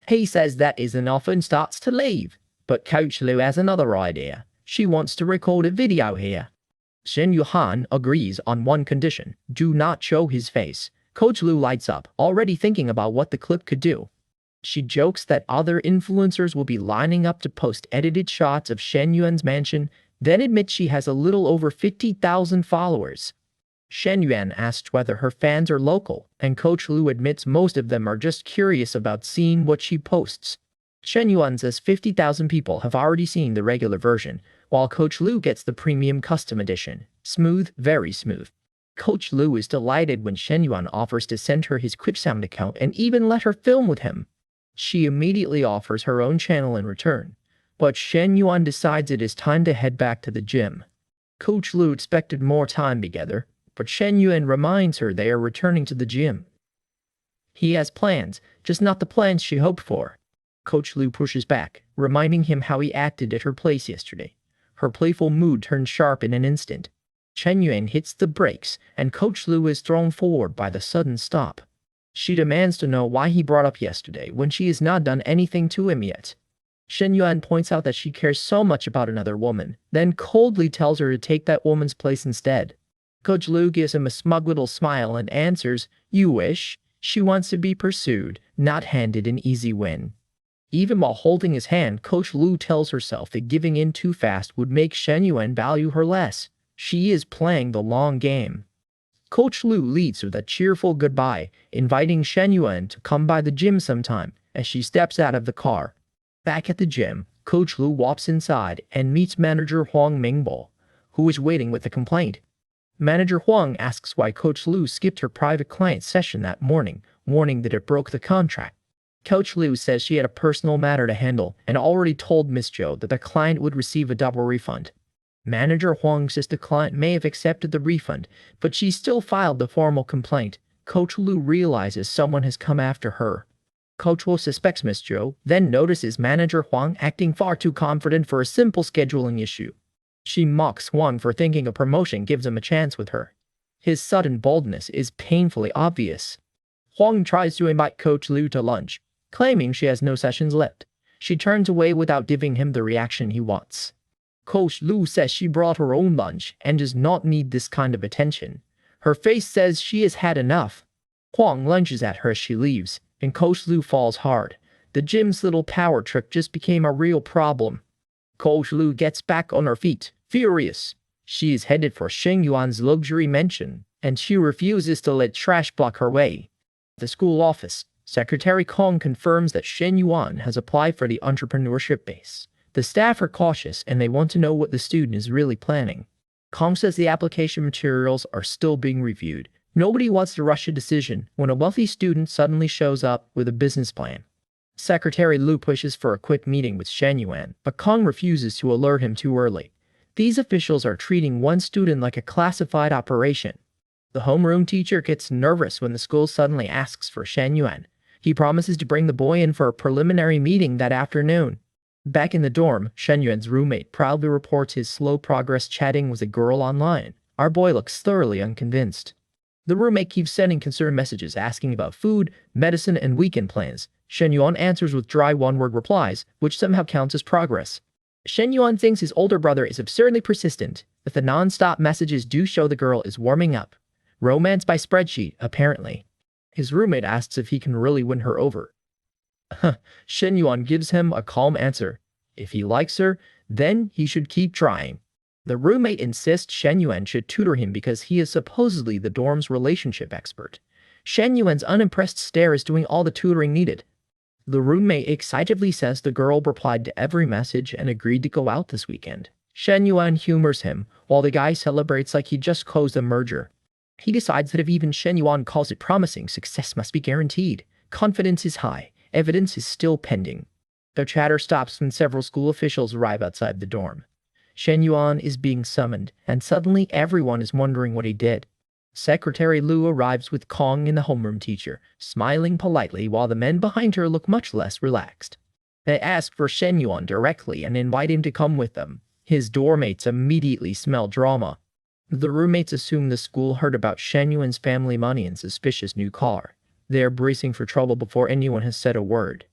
He says that is enough and starts to leave, but Coach Lu has another idea. She wants to record a video here. Shen Yuan agrees on one condition: do not show his face. Coach Lu lights up, already thinking about what the clip could do. She jokes that other influencers will be lining up to post edited shots of Shen Yuan's mansion, then admits she has a little over 50,000 followers. Shen Yuan asks whether her fans are local, and Coach Lu admits most of them are just curious about seeing what she posts. Shen Yuan says 50,000 people have already seen the regular version, while Coach Lu gets the premium custom edition. Smooth, very smooth. Coach Lu is delighted when Shen Yuan offers to send her his QuickSound account and even let her film with him. She immediately offers her own channel in return, but Shen Yuan decides it is time to head back to the gym. Coach Lu expected more time together, but Shen Yuan reminds her they are returning to the gym. He has plans, just not the plans she hoped for. Coach Lu pushes back, reminding him how he acted at her place yesterday. Her playful mood turns sharp in an instant. Shen Yuan hits the brakes, and Coach Lu is thrown forward by the sudden stop. She demands to know why he brought up yesterday when she has not done anything to him yet. Shen Yuan points out that she cares so much about another woman, then coldly tells her to take that woman's place instead. Coach Lu gives him a smug little smile and answers, "You wish?" She wants to be pursued, not handed an easy win. Even while holding his hand, Coach Lu tells herself that giving in too fast would make Shen Yuan value her less. She is playing the long game. Coach Lu leads with a cheerful goodbye, inviting Shen Yuan to come by the gym sometime as she steps out of the car. Back at the gym, Coach Lu walks inside and meets manager Huang Mingbo, who is waiting with a complaint. Manager Huang asks why Coach Lu skipped her private client session that morning, warning that it broke the contract. Coach Lu says she had a personal matter to handle and already told Miss Zhou that the client would receive a double refund. Manager Huang says the client may have accepted the refund, but she still filed the formal complaint. Coach Lu realizes someone has come after her. Coach Lu suspects Miss Zhou, then notices Manager Huang acting far too confident for a simple scheduling issue. She mocks Huang for thinking a promotion gives him a chance with her. His sudden boldness is painfully obvious. Huang tries to invite Coach Lu to lunch, claiming she has no sessions left. She turns away without giving him the reaction he wants. Coach Lu says she brought her own lunch and does not need this kind of attention. Her face says she has had enough. Huang lunges at her as she leaves, and Coach Lu falls hard. The gym's little power trick just became a real problem. Coach Lu gets back on her feet, furious. She is headed for Shen Yuan's luxury mansion, and she refuses to let trash block her way. At the school office, Secretary Kong confirms that Shen Yuan has applied for the entrepreneurship base. The staff are cautious and they want to know what the student is really planning. Kong says the application materials are still being reviewed. Nobody wants to rush a decision when a wealthy student suddenly shows up with a business plan. Secretary Lu pushes for a quick meeting with Shen Yuan, but Kong refuses to alert him too early. These officials are treating one student like a classified operation. The homeroom teacher gets nervous when the school suddenly asks for Shen Yuan. He promises to bring the boy in for a preliminary meeting that afternoon. Back in the dorm, Shen Yuan's roommate proudly reports his slow progress chatting with a girl online. Our boy looks thoroughly unconvinced. The roommate keeps sending concerned messages asking about food, medicine, and weekend plans. Shen Yuan answers with dry one-word replies, which somehow counts as progress. Shen Yuan thinks his older brother is absurdly persistent, but the non-stop messages do show the girl is warming up. Romance by spreadsheet, apparently. His roommate asks if he can really win her over. Shen Yuan gives him a calm answer. If he likes her, then he should keep trying. The roommate insists Shen Yuan should tutor him because he is supposedly the dorm's relationship expert. Shen Yuan's unimpressed stare is doing all the tutoring needed. The roommate excitedly says the girl replied to every message and agreed to go out this weekend. Shen Yuan humors him, while the guy celebrates like he just closed a merger. He decides that if even Shen Yuan calls it promising, success must be guaranteed. Confidence is high. Evidence is still pending. The chatter stops when several school officials arrive outside the dorm. Shen Yuan is being summoned, and suddenly everyone is wondering what he did. Secretary Lu arrives with Kong and the homeroom teacher, smiling politely while the men behind her look much less relaxed. They ask for Shen Yuan directly and invite him to come with them. His doormates immediately smell drama. The roommates assume the school heard about Shen Yuan's family money and suspicious new car. They are bracing for trouble before anyone has said a word.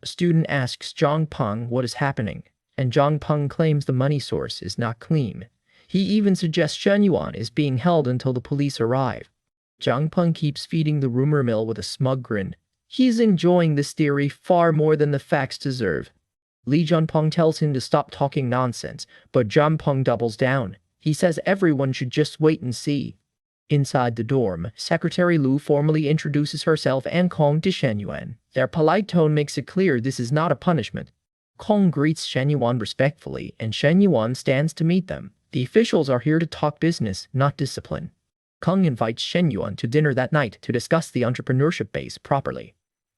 A student asks Zhang Peng what is happening, and Zhang Peng claims the money source is not clean. He even suggests Shen Yuan is being held until the police arrive. Zhang Peng keeps feeding the rumor mill with a smug grin. He's enjoying this theory far more than the facts deserve. Li Jianpeng tells him to stop talking nonsense, but Zhang Peng doubles down. He says everyone should just wait and see. Inside the dorm, Secretary Lu formally introduces herself and Kong to Shen Yuan. Their polite tone makes it clear this is not a punishment. Kong greets Shen Yuan respectfully, and Shen Yuan stands to meet them. The officials are here to talk business, not discipline. Kong invites Shen Yuan to dinner that night to discuss the entrepreneurship base properly.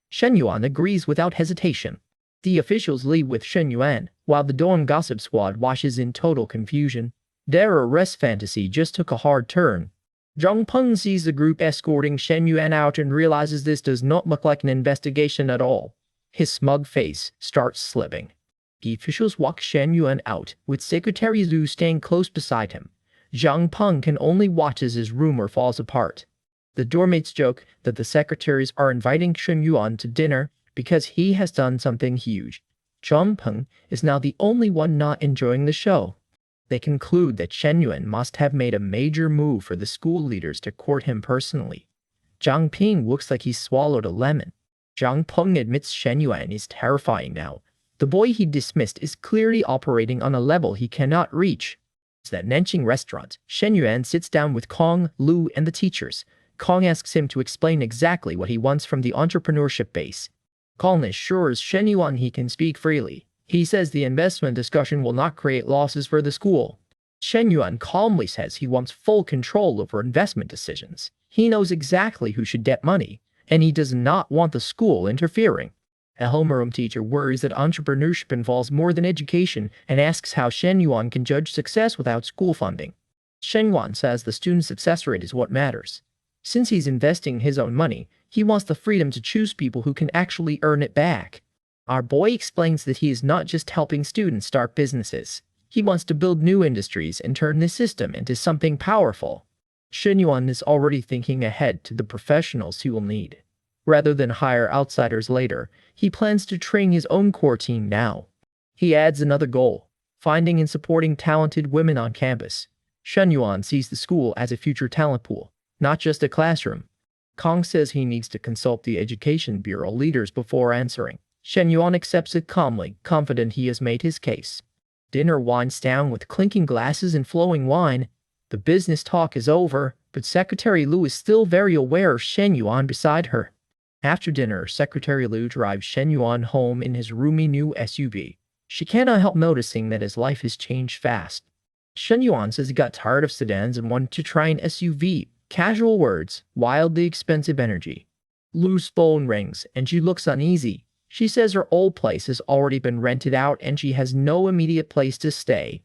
Shen Yuan agrees without hesitation. The officials leave with Shen Yuan, while the dorm gossip squad washes in total confusion. Their arrest fantasy just took a hard turn. Zhang Peng sees the group escorting Shen Yuan out and realizes this does not look like an investigation at all. His smug face starts slipping. The officials walk Shen Yuan out, with Secretary Lu staying close beside him. Zhang Peng can only watch as his rumor falls apart. The doormates joke that the secretaries are inviting Shen Yuan to dinner because he has done something huge. Zhang Peng is now the only one not enjoying the show. They conclude that Shen Yuan must have made a major move for the school leaders to court him personally. Zhang Ping looks like he swallowed a lemon. Zhang Peng admits Shen Yuan is terrifying now. The boy he dismissed is clearly operating on a level he cannot reach. At that Nanqing restaurant, Shen Yuan sits down with Kong, Lu, and the teachers. Kong asks him to explain exactly what he wants from the entrepreneurship base. Kong assures Shen Yuan he can speak freely. He says the investment discussion will not create losses for the school. Shen Yuan calmly says he wants full control over investment decisions. He knows exactly who should get money, and he does not want the school interfering. A homeroom teacher worries that entrepreneurship involves more than education and asks how Shen Yuan can judge success without school funding. Shen Yuan says the student's success rate is what matters. Since he's investing his own money, he wants the freedom to choose people who can actually earn it back. Our boy explains that he is not just helping students start businesses. He wants to build new industries and turn this system into something powerful. Shen Yuan is already thinking ahead to the professionals he will need. Rather than hire outsiders later, he plans to train his own core team now. He adds another goal: finding and supporting talented women on campus. Shen Yuan sees the school as a future talent pool, not just a classroom. Kong says he needs to consult the Education Bureau leaders before answering. Shen Yuan accepts it calmly, confident he has made his case. Dinner winds down with clinking glasses and flowing wine. The business talk is over, but Secretary Lu is still very aware of Shen Yuan beside her. After dinner, Secretary Lu drives Shen Yuan home in his roomy new SUV. She cannot help noticing that his life has changed fast. Shen Yuan says he got tired of sedans and wanted to try an SUV. Casual words, wildly expensive energy. Lu's phone rings, and she looks uneasy. She says her old place has already been rented out and she has no immediate place to stay.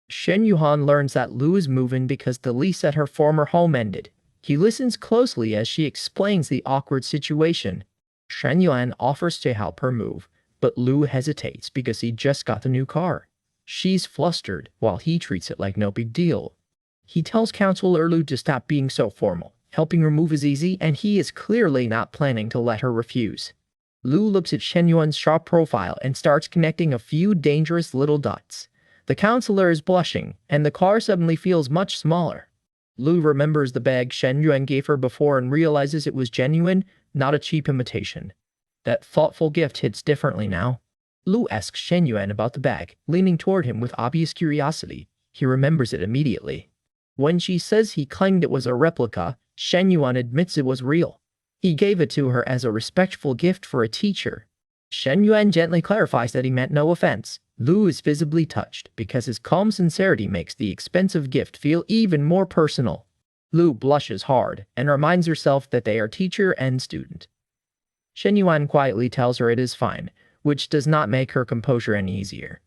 Shen Yuan learns that Lu is moving because the lease at her former home ended. He listens closely as she explains the awkward situation. Shen Yuan offers to help her move, but Lu hesitates because he just got the new car. She's flustered, while he treats it like no big deal. He tells Counselor Lu to stop being so formal. Helping her move is easy, and he is clearly not planning to let her refuse. Lu looks at Shen Yuan's sharp profile and starts connecting a few dangerous little dots. The counselor is blushing, and the car suddenly feels much smaller. Lu remembers the bag Shen Yuan gave her before and realizes it was genuine, not a cheap imitation. That thoughtful gift hits differently now. Lu asks Shen Yuan about the bag, leaning toward him with obvious curiosity. He remembers it immediately. When she says he claimed it was a replica, Shen Yuan admits it was real. He gave it to her as a respectful gift for a teacher. Shen Yuan gently clarifies that he meant no offense. Lu is visibly touched because his calm sincerity makes the expensive gift feel even more personal. Lu blushes hard and reminds herself that they are teacher and student. Shen Yuan quietly tells her it is fine, which does not make her composure any easier.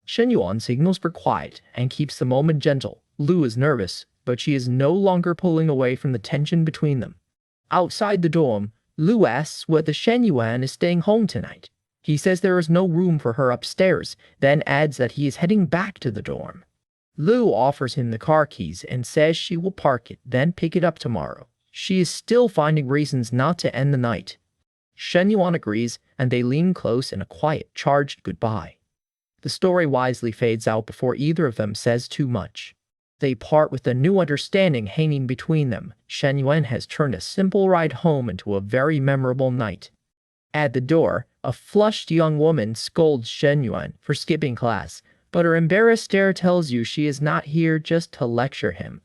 Shen Yuan signals for quiet and keeps the moment gentle. Lu is nervous, but she is no longer pulling away from the tension between them. Outside the dorm, Lu asks whether Shen Yuan is staying home tonight. He says there is no room for her upstairs, then adds that he is heading back to the dorm. Lu offers him the car keys and says she will park it, then pick it up tomorrow. She is still finding reasons not to end the night. Shen Yuan agrees, and they lean close in a quiet, charged goodbye. The story wisely fades out before either of them says too much. They part with a new understanding hanging between them. Shen Yuan has turned a simple ride home into a very memorable night. At the door, a flushed young woman scolds Shen Yuan for skipping class, but her embarrassed stare tells you she is not here just to lecture him.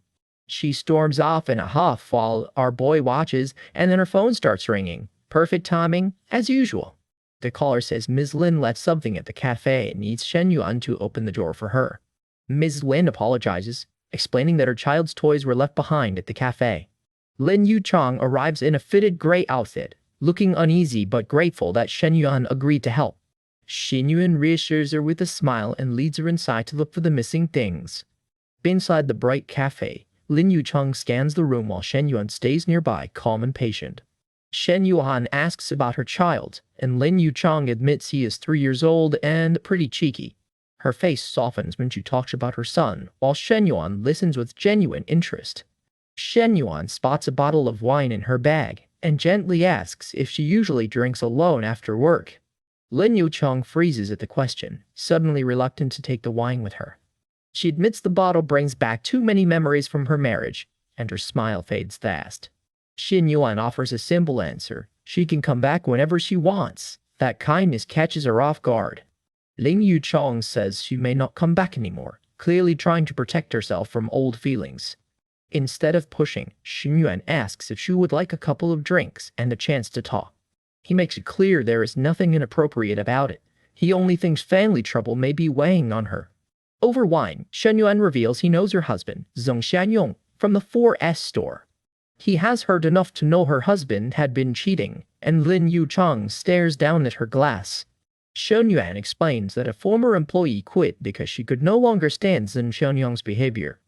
She storms off in a huff while our boy watches, and then her phone starts ringing. Perfect timing, as usual. The caller says Ms. Lin left something at the cafe and needs Shen Yuan to open the door for her. Ms. Lin apologizes, explaining that her child's toys were left behind at the cafe. Lin Yuchang arrives in a fitted gray outfit, looking uneasy but grateful that Shen Yuan agreed to help. Shen Yuan reassures her with a smile and leads her inside to look for the missing things. Inside the bright cafe, Lin Yuchang scans the room while Shen Yuan stays nearby, calm and patient. Shen Yuan asks about her child, and Lin Yuchang admits he is 3 years old and pretty cheeky. Her face softens when she talks about her son, while Shen Yuan listens with genuine interest. Shen Yuan spots a bottle of wine in her bag and gently asks if she usually drinks alone after work. Lin Yuchang freezes at the question, suddenly reluctant to take the wine with her. She admits the bottle brings back too many memories from her marriage, and her smile fades fast. Shen Yuan offers a simple answer. She can come back whenever she wants. That kindness catches her off guard. Lin Yuchang says she may not come back anymore, clearly trying to protect herself from old feelings. Instead of pushing, Shen Yuan asks if she would like a couple of drinks and a chance to talk. He makes it clear there is nothing inappropriate about it. He only thinks family trouble may be weighing on her. Over wine, Shen Yuan reveals he knows her husband, Zhong Xianyong, from the 4S store. He has heard enough to know her husband had been cheating, and Lin Yuchang stares down at her glass. Shen Yuan explains that a former employee quit because she could no longer stand Zhong Xianyong's behavior.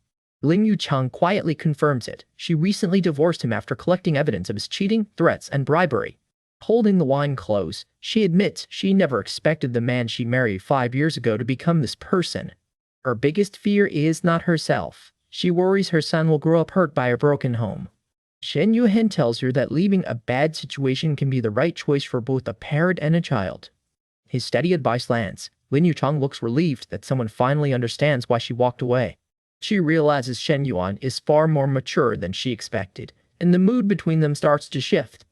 Lin Yuchang quietly confirms it. She recently divorced him after collecting evidence of his cheating, threats, and bribery. Holding the wine close, she admits she never expected the man she married 5 years ago to become this person. Her biggest fear is not herself. She worries her son will grow up hurt by a broken home. Shen Yuan tells her that leaving a bad situation can be the right choice for both a parent and a child. His steady advice lands. Lin Yuchang looks relieved that someone finally understands why she walked away. She realizes Shen Yuan is far more mature than she expected, and the mood between them starts to shift.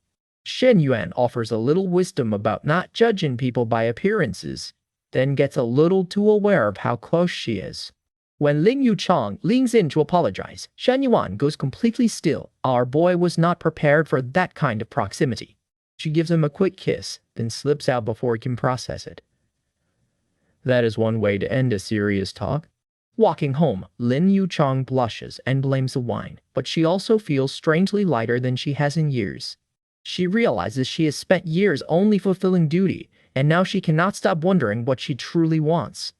Shen Yuan offers a little wisdom about not judging people by appearances, then gets a little too aware of how close she is. When Lin Yuchang leans in to apologize, Shen Yuan goes completely still. Our boy was not prepared for that kind of proximity. She gives him a quick kiss, then slips out before he can process it. That is one way to end a serious talk. Walking home, Lin Yuchang blushes and blames the wine, but she also feels strangely lighter than she has in years. She realizes she has spent years only fulfilling duty, and now she cannot stop wondering what she truly wants.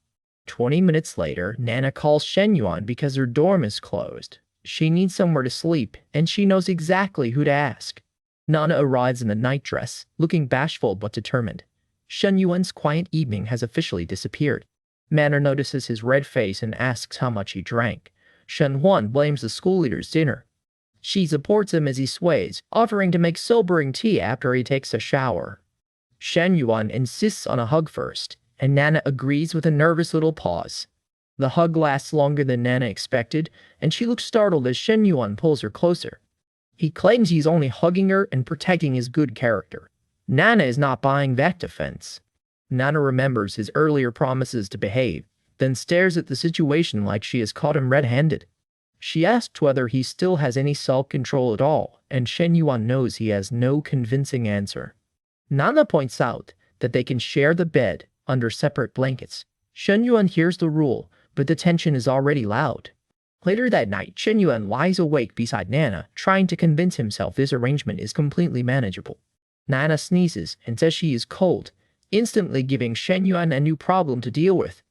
20 minutes later, Nana calls Shen Yuan because her dorm is closed. She needs somewhere to sleep, and she knows exactly who to ask. Nana arrives in a nightdress, looking bashful but determined. Shen Yuan's quiet evening has officially disappeared. Nana notices his red face and asks how much he drank. Shen Yuan blames the school leader's dinner. She supports him as he sways, offering to make sobering tea after he takes a shower. Shen Yuan insists on a hug first, and Nana agrees with a nervous little pause. The hug lasts longer than Nana expected, and she looks startled as Shen Yuan pulls her closer. He claims he's only hugging her and protecting his good character. Nana is not buying that defense. Nana remembers his earlier promises to behave, then stares at the situation like she has caught him red-handed. She asks whether he still has any self-control at all, and Shen Yuan knows he has no convincing answer. Nana points out that they can share the bed under separate blankets. Shen Yuan hears the rule, but the tension is already loud. Later that night, Shen Yuan lies awake beside Nana, trying to convince himself this arrangement is completely manageable. Nana sneezes and says she is cold, instantly giving Shen Yuan a new problem to deal with.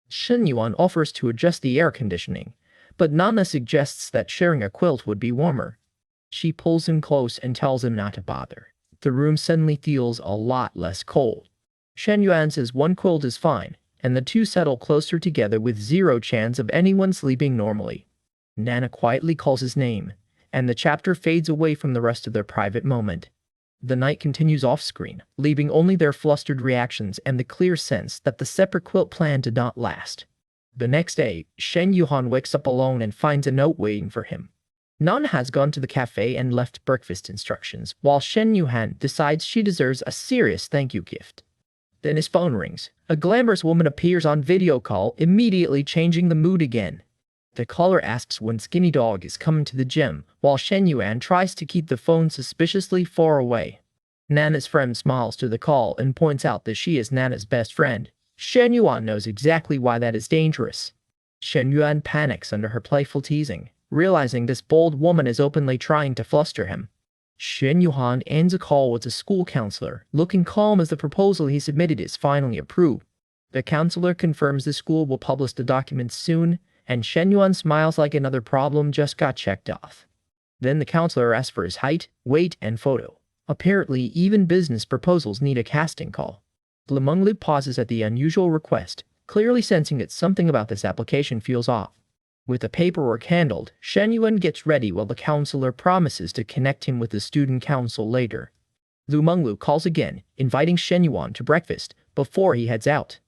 Shen Yuan offers to adjust the air conditioning, but Nana suggests that sharing a quilt would be warmer. She pulls him close and tells him not to bother. The room suddenly feels a lot less cold. Shen Yuan says one quilt is fine, and the two settle closer together with zero chance of anyone sleeping normally. Nana quietly calls his name, and the chapter fades away from the rest of their private moment. The night continues off-screen, leaving only their flustered reactions and the clear sense that the separate quilt plan did not last. The next day, Shen Yuan wakes up alone and finds a note waiting for him. Nana has gone to the cafe and left breakfast instructions, while Shen Yuan decides she deserves a serious thank you gift. Then his phone rings. A glamorous woman appears on video call, immediately changing the mood again. The caller asks when Skinny Dog is coming to the gym, while Shen Yuan tries to keep the phone suspiciously far away. Nana's friend smiles to the call and points out that she is Nana's best friend. Shen Yuan knows exactly why that is dangerous. Shen Yuan panics under her playful teasing, realizing this bold woman is openly trying to fluster him. Shen Yuan ends a call with a school counselor, looking calm as the proposal he submitted is finally approved. The counselor confirms the school will publish the documents soon, and Shen Yuan smiles like another problem just got checked off. Then the counselor asks for his height, weight, and photo. Apparently, even business proposals need a casting call. Lu Menglu pauses at the unusual request, clearly sensing that something about this application feels off. With the paperwork handled, Shen Yuan gets ready while the counselor promises to connect him with the student council later. Lu Menglu calls again, inviting Shen Yuan to breakfast before he heads out.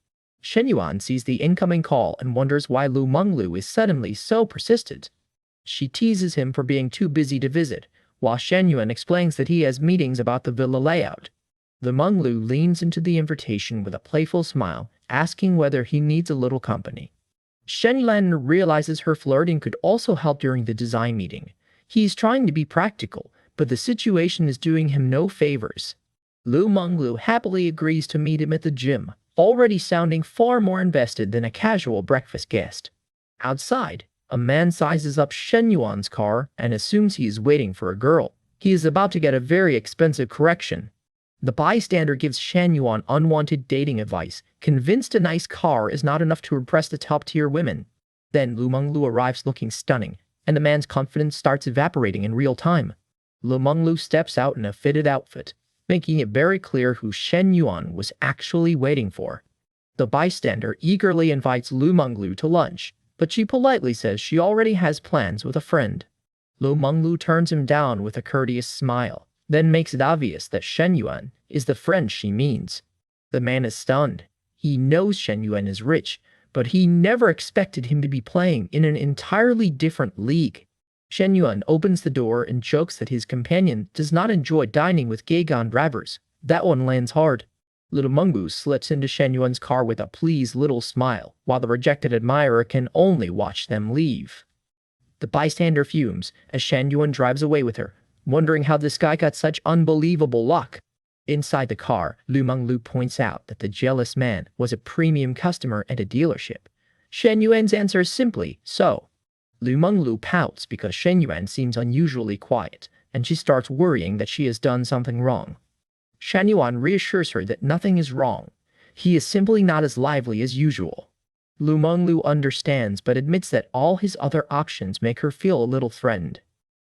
Shen Yuan sees the incoming call and wonders why Lu Menglu is suddenly so persistent. She teases him for being too busy to visit, while Shen Yuan explains that he has meetings about the villa layout. Lu Menglu leans into the invitation with a playful smile, asking whether he needs a little company. Shen Yuan realizes her flirting could also help during the design meeting. He is trying to be practical, but the situation is doing him no favors. Lu Menglu happily agrees to meet him at the gym, already sounding far more invested than a casual breakfast guest. Outside, a man sizes up Shen Yuan's car and assumes he is waiting for a girl. He is about to get a very expensive correction. The bystander gives Shen Yuan unwanted dating advice, convinced a nice car is not enough to impress the top-tier women. Then Lu Menglu arrives looking stunning, and the man's confidence starts evaporating in real time. Lu Menglu steps out in a fitted outfit, making it very clear who Shen Yuan was actually waiting for. The bystander eagerly invites Lu Menglu to lunch, but she politely says she already has plans with a friend. Lu Menglu turns him down with a courteous smile, then makes it obvious that Shen Yuan is the friend she means. The man is stunned. He knows Shen Yuan is rich, but he never expected him to be playing in an entirely different league. Shen Yuan opens the door and jokes that his companion does not enjoy dining with Gaigan drivers. That one lands hard. Lu Menglu slips into Shen Yuan's car with a pleased little smile, while the rejected admirer can only watch them leave. The bystander fumes as Shen Yuan drives away with her, wondering how this guy got such unbelievable luck. Inside the car, Lu Menglu points out that the jealous man was a premium customer at a dealership. Shen Yuan's answer is simply, so. Lu Menglu pouts because Shen Yuan seems unusually quiet, and she starts worrying that she has done something wrong. Shen Yuan reassures her that nothing is wrong. He is simply not as lively as usual. Lu Menglu understands but admits that all his other options make her feel a little threatened.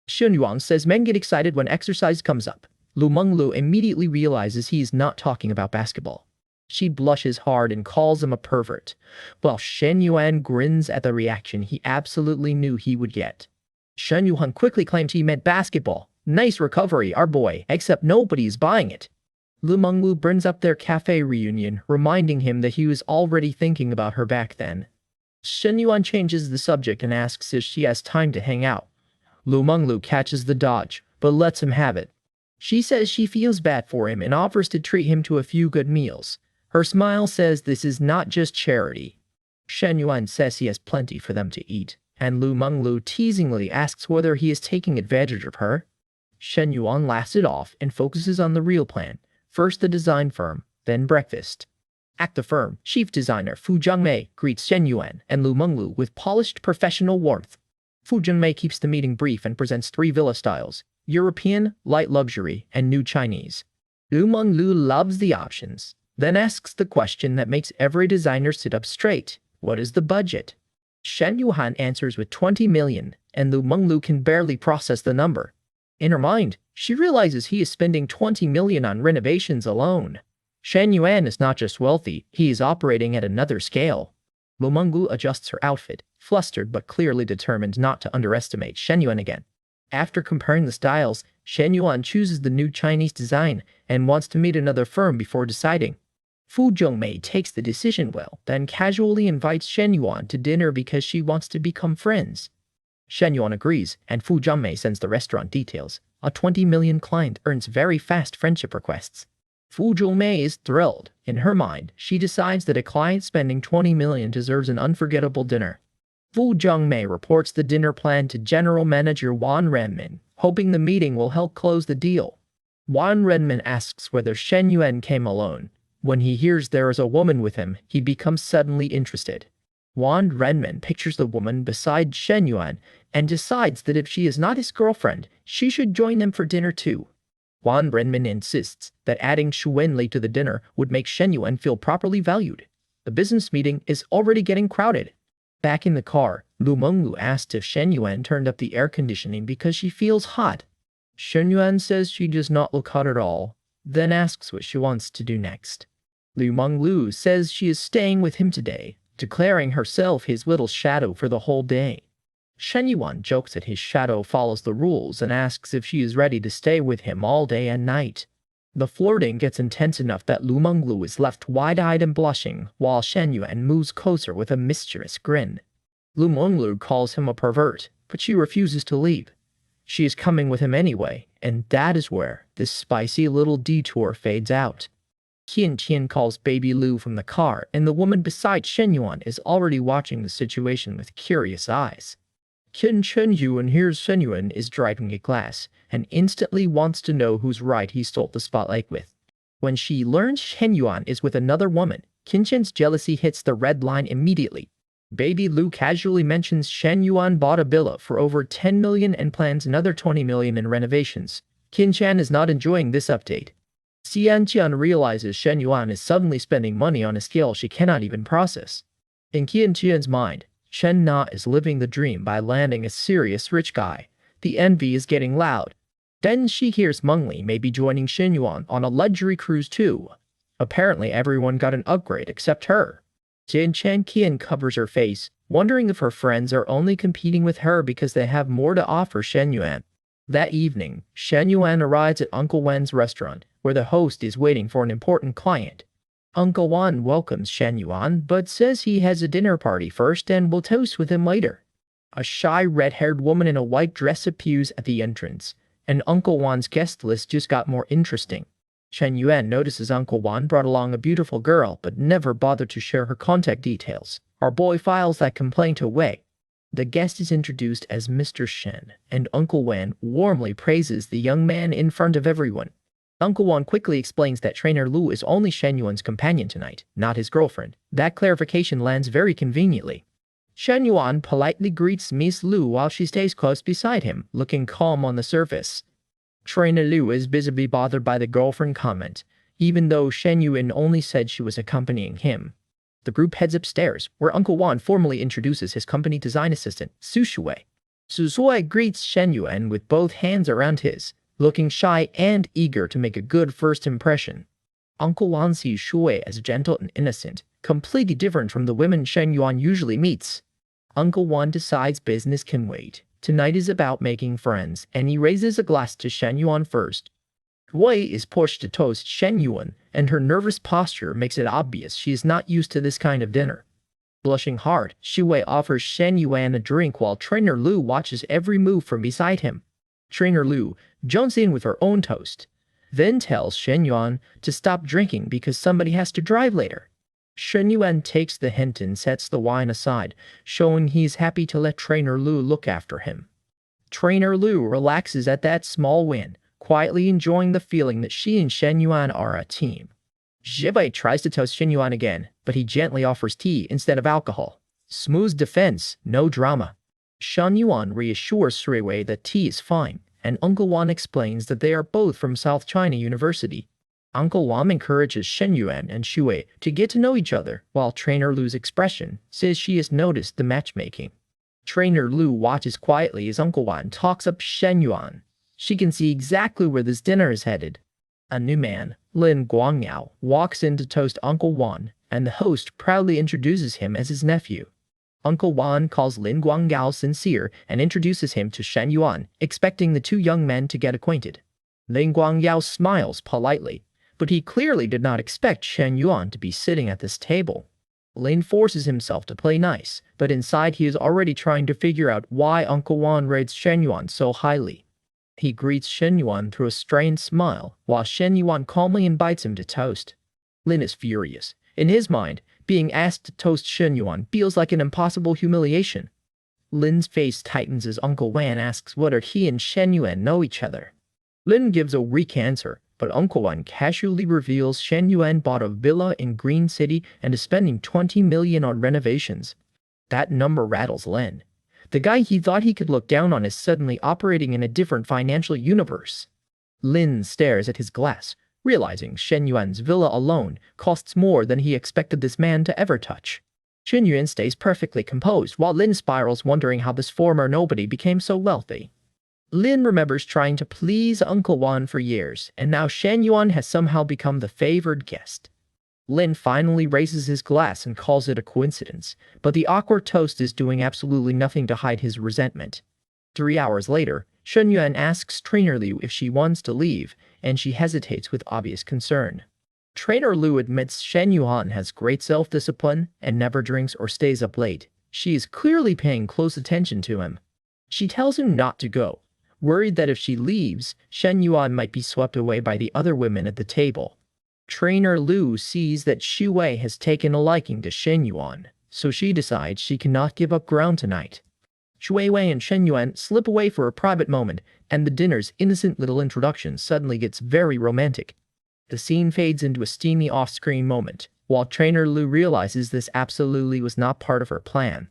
Shen Yuan says men get excited when exercise comes up. Lu Menglu immediately realizes he is not talking about basketball. She blushes hard and calls him a pervert, while Shen Yuan grins at the reaction he absolutely knew he would get. Shen Yuan quickly claims he meant basketball. Nice recovery, our boy, except nobody's buying it. Lu Menglu brings up their cafe reunion, reminding him that he was already thinking about her back then. Shen Yuan changes the subject and asks if she has time to hang out. Lu Menglu catches the dodge, but lets him have it. She says she feels bad for him and offers to treat him to a few good meals. Her smile says this is not just charity. Shen Yuan says he has plenty for them to eat, and Lu Menglu teasingly asks whether he is taking advantage of her. Shen Yuan laughs it off and focuses on the real plan. First the design firm, Then breakfast. At the firm, chief designer Fu Zhengmei greets Shen Yuan and Lu Menglu with polished professional warmth. Fu Zhengmei keeps the meeting brief and presents 3 villa styles: European, light luxury, and new Chinese. Lu Menglu loves the options, then asks the question that makes every designer sit up straight. What is the budget? Shen Yuan answers with 20 million, and Lu Menglu can barely process the number. In her mind, she realizes he is spending 20 million on renovations alone. Shen Yuan is not just wealthy, he is operating at another scale. Lu Menglu adjusts her outfit, flustered but clearly determined not to underestimate Shen Yuan again. After comparing the styles, Shen Yuan chooses the new Chinese design and wants to meet another firm before deciding. Fu Zhengmei takes the decision well, then casually invites Shen Yuan to dinner because she wants to become friends. Shen Yuan agrees, and Fu Zhengmei sends the restaurant details. A 20 million client earns very fast friendship requests. Fu Zhengmei is thrilled. In her mind, she decides that a client spending 20 million deserves an unforgettable dinner. Fu Zhengmei reports the dinner plan to General Manager Wan Renmin, hoping the meeting will help close the deal. Wan Renmin asks whether Shen Yuan came alone. When he hears there is a woman with him, he becomes suddenly interested. Wan Renmin pictures the woman beside Shen Yuan and decides that if she is not his girlfriend, she should join them for dinner too. Wan Renmin insists that adding Xu Wenli to the dinner would make Shen Yuan feel properly valued. The business meeting is already getting crowded. Back in the car, Lu Menglu asks if Shen Yuan turned up the air conditioning because she feels hot. Shen Yuan says she does not look hot at all, then asks what she wants to do next. Lu Menglu says she is staying with him today, declaring herself his little shadow for the whole day. Shen Yuan jokes that his shadow follows the rules and asks if she is ready to stay with him all day and night. The flirting gets intense enough that Lu Menglu is left wide-eyed and blushing, while Shen Yuan moves closer with a mischievous grin. Lu Menglu calls him a pervert, but she refuses to leave. She is coming with him anyway, and that is where this spicy little detour fades out. Qian Qian calls baby Lu from the car, and the woman beside Shen Yuan is already watching the situation with curious eyes. Shen Yuan hears Shen Yuan is driving a glass, and instantly wants to know whose ride he stole the spotlight with. When she learns Shen Yuan is with another woman, Qian's jealousy hits the red line immediately. Baby Lu casually mentions Shen Yuan bought a villa for over 10 million and plans another 20 million in renovations. Qian is not enjoying this update. Qian realizes Shen Yuan is suddenly spending money on a scale she cannot even process. In Qian's mind, Shen Na is living the dream by landing a serious rich guy. The envy is getting loud. Then she hears Meng Li may be joining Shen Yuan on a luxury cruise too. Apparently everyone got an upgrade except her. Qian covers her face, wondering if her friends are only competing with her because they have more to offer Shen Yuan. That evening, Shen Yuan arrives at Uncle Wen's restaurant, where the host is waiting for an important client. Uncle Wan welcomes Shen Yuan, but says he has a dinner party first and will toast with him later. A shy red-haired woman in a white dress appears at the entrance, and Uncle Wan's guest list just got more interesting. Shen Yuan notices Uncle Wan brought along a beautiful girl, but never bothered to share her contact details. Our boy files that complaint away. The guest is introduced as Mr. Shen, and Uncle Wan warmly praises the young man in front of everyone. Uncle Wan quickly explains that Trainer Lu is only Shen Yuan's companion tonight, not his girlfriend. That clarification lands very conveniently. Shen Yuan politely greets Miss Lu while she stays close beside him, looking calm on the surface. Trainer Lu is visibly bothered by the girlfriend comment, even though Shen Yuan only said she was accompanying him. The group heads upstairs, where Uncle Wan formally introduces his company design assistant, Su Shui. Su Shui greets Shen Yuan with both hands around his, looking shy and eager to make a good first impression. Uncle Wan sees Shui as gentle and innocent, completely different from the women Shen Yuan usually meets. Uncle Wan decides business can wait. Tonight is about making friends, and he raises a glass to Shen Yuan first. Shui is pushed to toast Shen Yuan, and her nervous posture makes it obvious she is not used to this kind of dinner. Blushing hard, Shui offers Shen Yuan a drink while Trainer Lu watches every move from beside him. Trainer Lu jumps in with her own toast, then tells Shen Yuan to stop drinking because somebody has to drive later. Shen Yuan takes the hint and sets the wine aside, showing he's happy to let Trainer Lu look after him. Trainer Lu relaxes at that small win, quietly enjoying the feeling that she and Shen Yuan are a team. Jibai tries to toast Shen Yuan again, but he gently offers tea instead of alcohol. Smooth defense, no drama. Shen Yuan reassures Shui Wei that tea is fine, and Uncle Wan explains that they are both from South China University. Uncle Wan encourages Shen Yuan and Shui Wei to get to know each other, while Trainer Lu's expression says she has noticed the matchmaking. Trainer Lu watches quietly as Uncle Wan talks up Shen Yuan. She can see exactly where this dinner is headed. A new man, Lin Guangyao, walks in to toast Uncle Wan, and the host proudly introduces him as his nephew. Uncle Wan calls Lin Guangyao sincere and introduces him to Shen Yuan, expecting the two young men to get acquainted. Lin Guangyao smiles politely, but he clearly did not expect Shen Yuan to be sitting at this table. Lin forces himself to play nice, but inside he is already trying to figure out why Uncle Wan rates Shen Yuan so highly. He greets Shen Yuan through a strained smile, while Shen Yuan calmly invites him to toast. Lin is furious. In his mind, being asked to toast Shen Yuan feels like an impossible humiliation. Lin's face tightens as Uncle Wan asks whether he and Shen Yuan know each other. Lin gives a weak answer, but Uncle Wan casually reveals Shen Yuan bought a villa in Green City and is spending 20 million on renovations. That number rattles Lin. The guy he thought he could look down on is suddenly operating in a different financial universe. Lin stares at his glass, realizing Shen Yuan's villa alone costs more than he expected this man to ever touch. Shen Yuan stays perfectly composed while Lin spirals, wondering how this former nobody became so wealthy. Lin remembers trying to please Uncle Wan for years, and now Shen Yuan has somehow become the favored guest. Lin finally raises his glass and calls it a coincidence, but the awkward toast is doing absolutely nothing to hide his resentment. 3 hours later, Shen Yuan asks Trainer Lu if she wants to leave, and she hesitates with obvious concern. Trainer Lu admits Shen Yuan has great self-discipline and never drinks or stays up late. She is clearly paying close attention to him. She tells him not to go, worried that if she leaves, Shen Yuan might be swept away by the other women at the table. Trainer Lu sees that Shui Wei has taken a liking to Shen Yuan, so she decides she cannot give up ground tonight. Shui Wei and Shen Yuan slip away for a private moment, and the dinner's innocent little introduction suddenly gets very romantic. The scene fades into a steamy off-screen moment, while Trainer Lu realizes this absolutely was not part of her plan.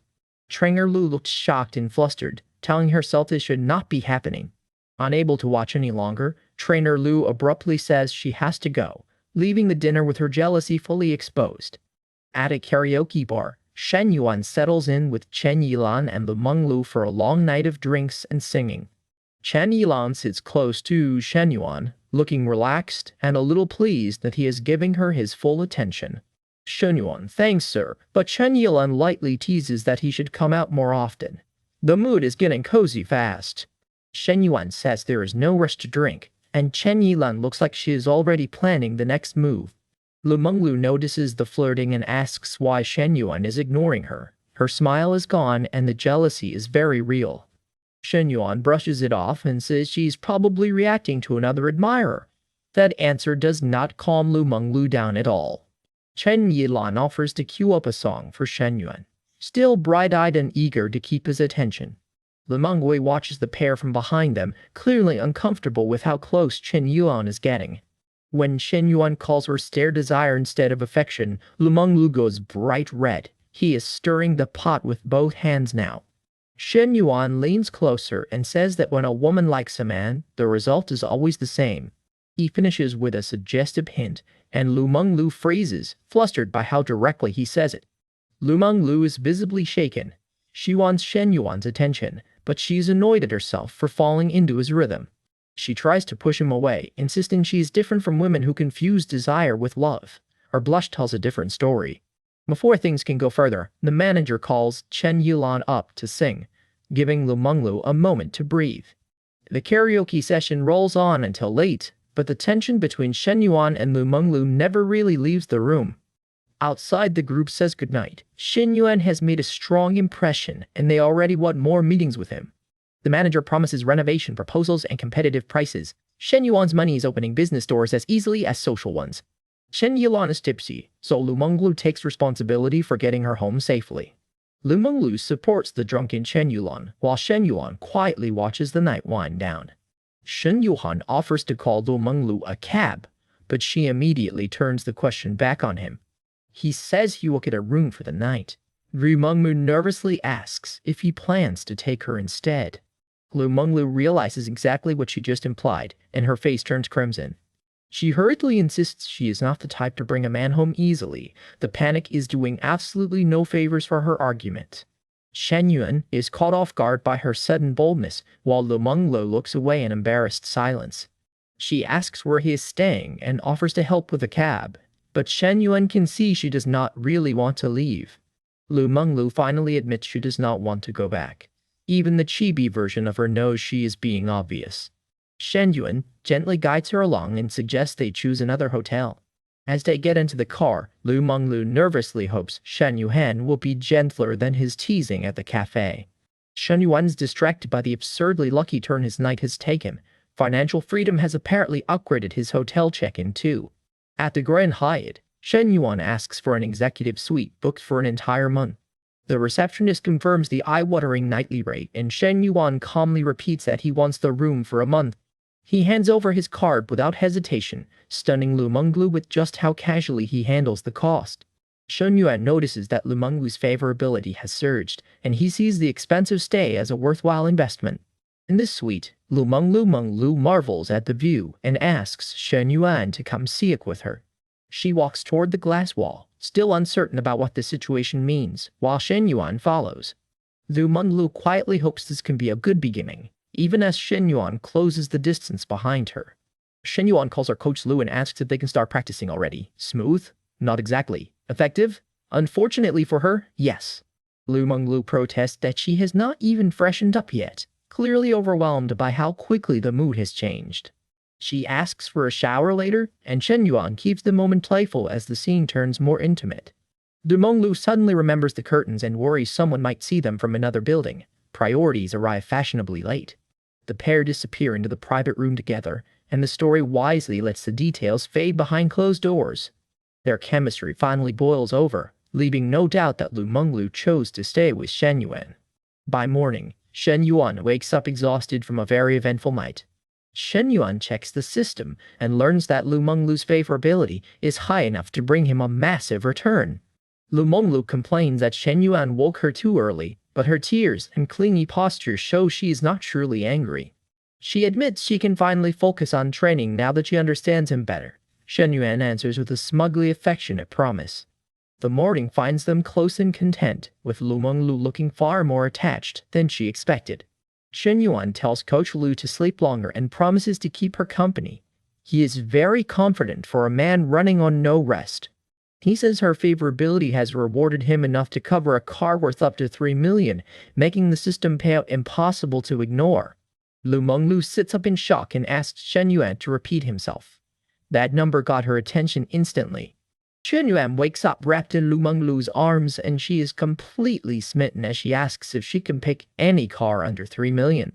Trainer Lu looks shocked and flustered, telling herself this should not be happening. Unable to watch any longer, Trainer Lu abruptly says she has to go, leaving the dinner with her jealousy fully exposed. At a karaoke bar, Shen Yuan settles in with Chen Yilan and Lu Menglu for a long night of drinks and singing. Chen Yilan sits close to Shen Yuan, looking relaxed and a little pleased that he is giving her his full attention. Shen Yuan thanks sir, but Chen Yilan lightly teases that he should come out more often. The mood is getting cozy fast. Shen Yuan says there is no rush to drink, and Chen Yilan looks like she is already planning the next move. Lu Menglu notices the flirting and asks why Shen Yuan is ignoring her. Her smile is gone and the jealousy is very real. Shen Yuan brushes it off and says she's probably reacting to another admirer. That answer does not calm Lu Menglu down at all. Chen Yilan offers to cue up a song for Shen Yuan, still bright-eyed and eager to keep his attention. Lu Menglu watches the pair from behind them, clearly uncomfortable with how close Chen Yuan is getting. When Shen Yuan calls her stare desire instead of affection, Lu Menglu goes bright red. He is stirring the pot with both hands now. Shen Yuan leans closer and says that when a woman likes a man, the result is always the same. He finishes with a suggestive hint, and Lu Menglu freezes, flustered by how directly he says it. Lu Menglu is visibly shaken. She wants Shen Yuan's attention, but she's annoyed at herself for falling into his rhythm. She tries to push him away, insisting she is different from women who confuse desire with love. Her blush tells a different story. Before things can go further, the manager calls Chen Yilan up to sing, giving Lu Menglu a moment to breathe. The karaoke session rolls on until late, but the tension between Shen Yuan and Lu Menglu never really leaves the room. Outside, the group says goodnight. Shen Yuan has made a strong impression, and they already want more meetings with him. The manager promises renovation proposals and competitive prices. Shen Yuan's money is opening business doors as easily as social ones. Chen Yilan is tipsy, so Lu Menglu takes responsibility for getting her home safely. Lu Menglu supports the drunken Chen Yuan, while Shen Yuan quietly watches the night wind down. Shen Yuan offers to call Lu Menglu a cab, but she immediately turns the question back on him. He says he will get a room for the night. Lu Menglu nervously asks if he plans to take her instead. Lu Menglu realizes exactly what she just implied, and her face turns crimson. She hurriedly insists she is not the type to bring a man home easily. The panic is doing absolutely no favors for her argument. Shen Yuan is caught off guard by her sudden boldness, while Lu Menglu looks away in embarrassed silence. She asks where he is staying and offers to help with a cab, but Shen Yuan can see she does not really want to leave. Lu Menglu finally admits she does not want to go back. Even the chibi version of her knows she is being obvious. Shen Yuan gently guides her along and suggests they choose another hotel. As they get into the car, Lu Menglu nervously hopes Shen Yuan will be gentler than his teasing at the cafe. Shen Yuan's distracted by the absurdly lucky turn his night has taken. Financial freedom has apparently upgraded his hotel check-in too. At the Grand Hyatt, Shen Yuan asks for an executive suite booked for an entire month. The receptionist confirms the eye-watering nightly rate, and Shen Yuan calmly repeats that he wants the room for a month. He hands over his card without hesitation, stunning Lu Menglu with just how casually he handles the cost. Shen Yuan notices that Lu Menglu's favorability has surged, and he sees the expensive stay as a worthwhile investment. In this suite, Lu Menglu marvels at the view and asks Shen Yuan to come see it with her. She walks toward the glass wall, still uncertain about what the situation means, while Shen Yuan follows. Lu Menglu quietly hopes this can be a good beginning, even as Shen Yuan closes the distance behind her. Shen Yuan calls her Coach Lu and asks if they can start practicing already. Smooth? Not exactly. Effective? Unfortunately for her, yes. Lu Menglu protests that she has not even freshened up yet, clearly overwhelmed by how quickly the mood has changed. She asks for a shower later, and Shen Yuan keeps the moment playful as the scene turns more intimate. Lu Menglu suddenly remembers the curtains and worries someone might see them from another building. Priorities arrive fashionably late. The pair disappear into the private room together, and the story wisely lets the details fade behind closed doors. Their chemistry finally boils over, leaving no doubt that Lu Menglu chose to stay with Shen Yuan. By morning, Shen Yuan wakes up exhausted from a very eventful night. Shen Yuan checks the system and learns that Lu Menglu's favorability is high enough to bring him a massive return. Lu Menglu complains that Shen Yuan woke her too early, but her tears and clingy posture show she is not truly angry. She admits she can finally focus on training now that she understands him better. Shen Yuan answers with a smugly affectionate promise. The morning finds them close and content, with Lu Menglu looking far more attached than she expected. Shen Yuan tells Coach Lu to sleep longer and promises to keep her company. He is very confident for a man running on no rest. He says her favorability has rewarded him enough to cover a car worth up to 3 million, making the system payout impossible to ignore. Lu Menglu sits up in shock and asks Shen Yuan to repeat himself. That number got her attention instantly. Shen Yuan wakes up wrapped in Lu Menglu's arms, and she is completely smitten as she asks if she can pick any car under 3 million.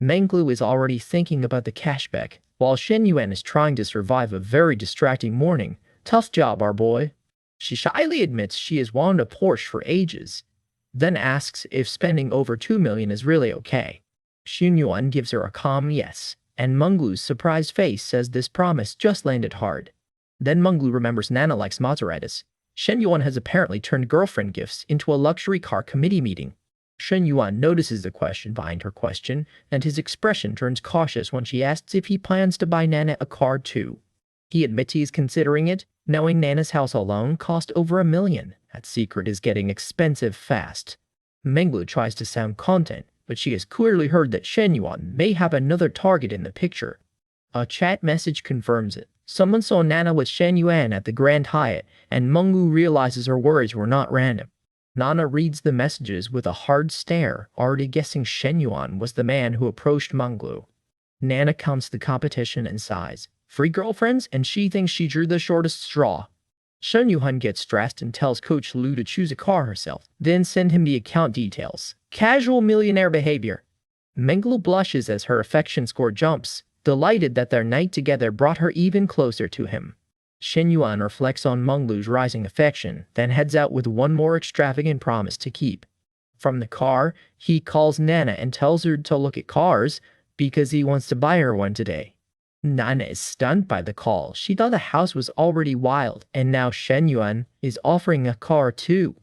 Menglu is already thinking about the cashback, while Shen Yuan is trying to survive a very distracting morning. Tough job, our boy. She shyly admits she has wanted a Porsche for ages, then asks if spending over 2 million is really okay. Shen Yuan gives her a calm yes, and Menglu's surprised face says this promise just landed hard. Then Menglu remembers Nana likes Maseratis. Shen Yuan has apparently turned girlfriend gifts into a luxury car committee meeting. Shen Yuan notices the question behind her question, and his expression turns cautious when she asks if he plans to buy Nana a car too. He admits he is considering it, knowing Nana's house alone cost over 1 million. That secret is getting expensive fast. Menglu tries to sound content, but she has clearly heard that Shen Yuan may have another target in the picture. A chat message confirms it. Someone saw Nana with Shen Yuan at the Grand Hyatt, and Menglu realizes her words were not random. Nana reads the messages with a hard stare, already guessing Shen Yuan was the man who approached Menglu. Nana counts the competition and sighs. 3 girlfriends, and she thinks she drew the shortest straw. Shen Yuan gets stressed and tells Coach Lu to choose a car herself, then send him the account details. Casual millionaire behavior. Menglu blushes as her affection score jumps, delighted that their night together brought her even closer to him. Shen Yuan reflects on Menglu's rising affection, then heads out with one more extravagant promise to keep. From the car, he calls Nana and tells her to look at cars, because he wants to buy her one today. Nana is stunned by the call. She thought the house was already wild, and now Shen Yuan is offering a car too.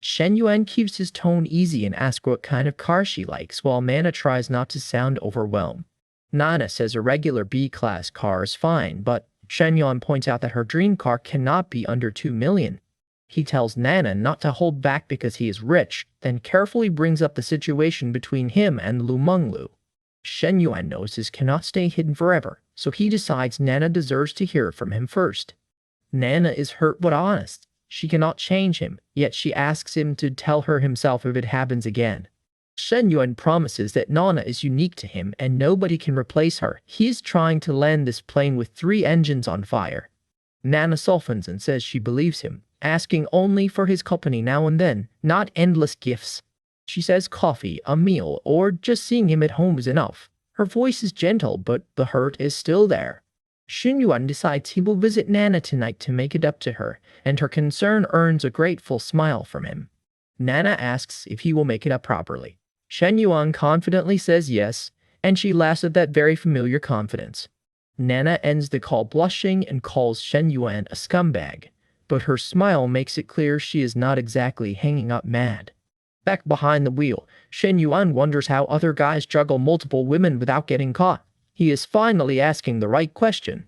Shen Yuan keeps his tone easy and asks what kind of car she likes, while Nana tries not to sound overwhelmed. Nana says a regular B-class car is fine, but Shen Yuan points out that her dream car cannot be under 2 million. He tells Nana not to hold back because he is rich, then carefully brings up the situation between him and Lu Menglu. Shen Yuan knows this cannot stay hidden forever, so he decides Nana deserves to hear from him first. Nana is hurt but honest. She cannot change him, yet she asks him to tell her himself if it happens again. Shen Yuan promises that Nana is unique to him and nobody can replace her. He is trying to land this plane with 3 engines on fire. Nana softens and says she believes him, asking only for his company now and then, not endless gifts. She says coffee, a meal, or just seeing him at home is enough. Her voice is gentle, but the hurt is still there. Shen Yuan decides he will visit Nana tonight to make it up to her, and her concern earns a grateful smile from him. Nana asks if he will make it up properly. Shen Yuan confidently says yes, and she laughs at that very familiar confidence. Nana ends the call blushing and calls Shen Yuan a scumbag, but her smile makes it clear she is not exactly hanging up mad. Back behind the wheel, Shen Yuan wonders how other guys juggle multiple women without getting caught. He is finally asking the right question.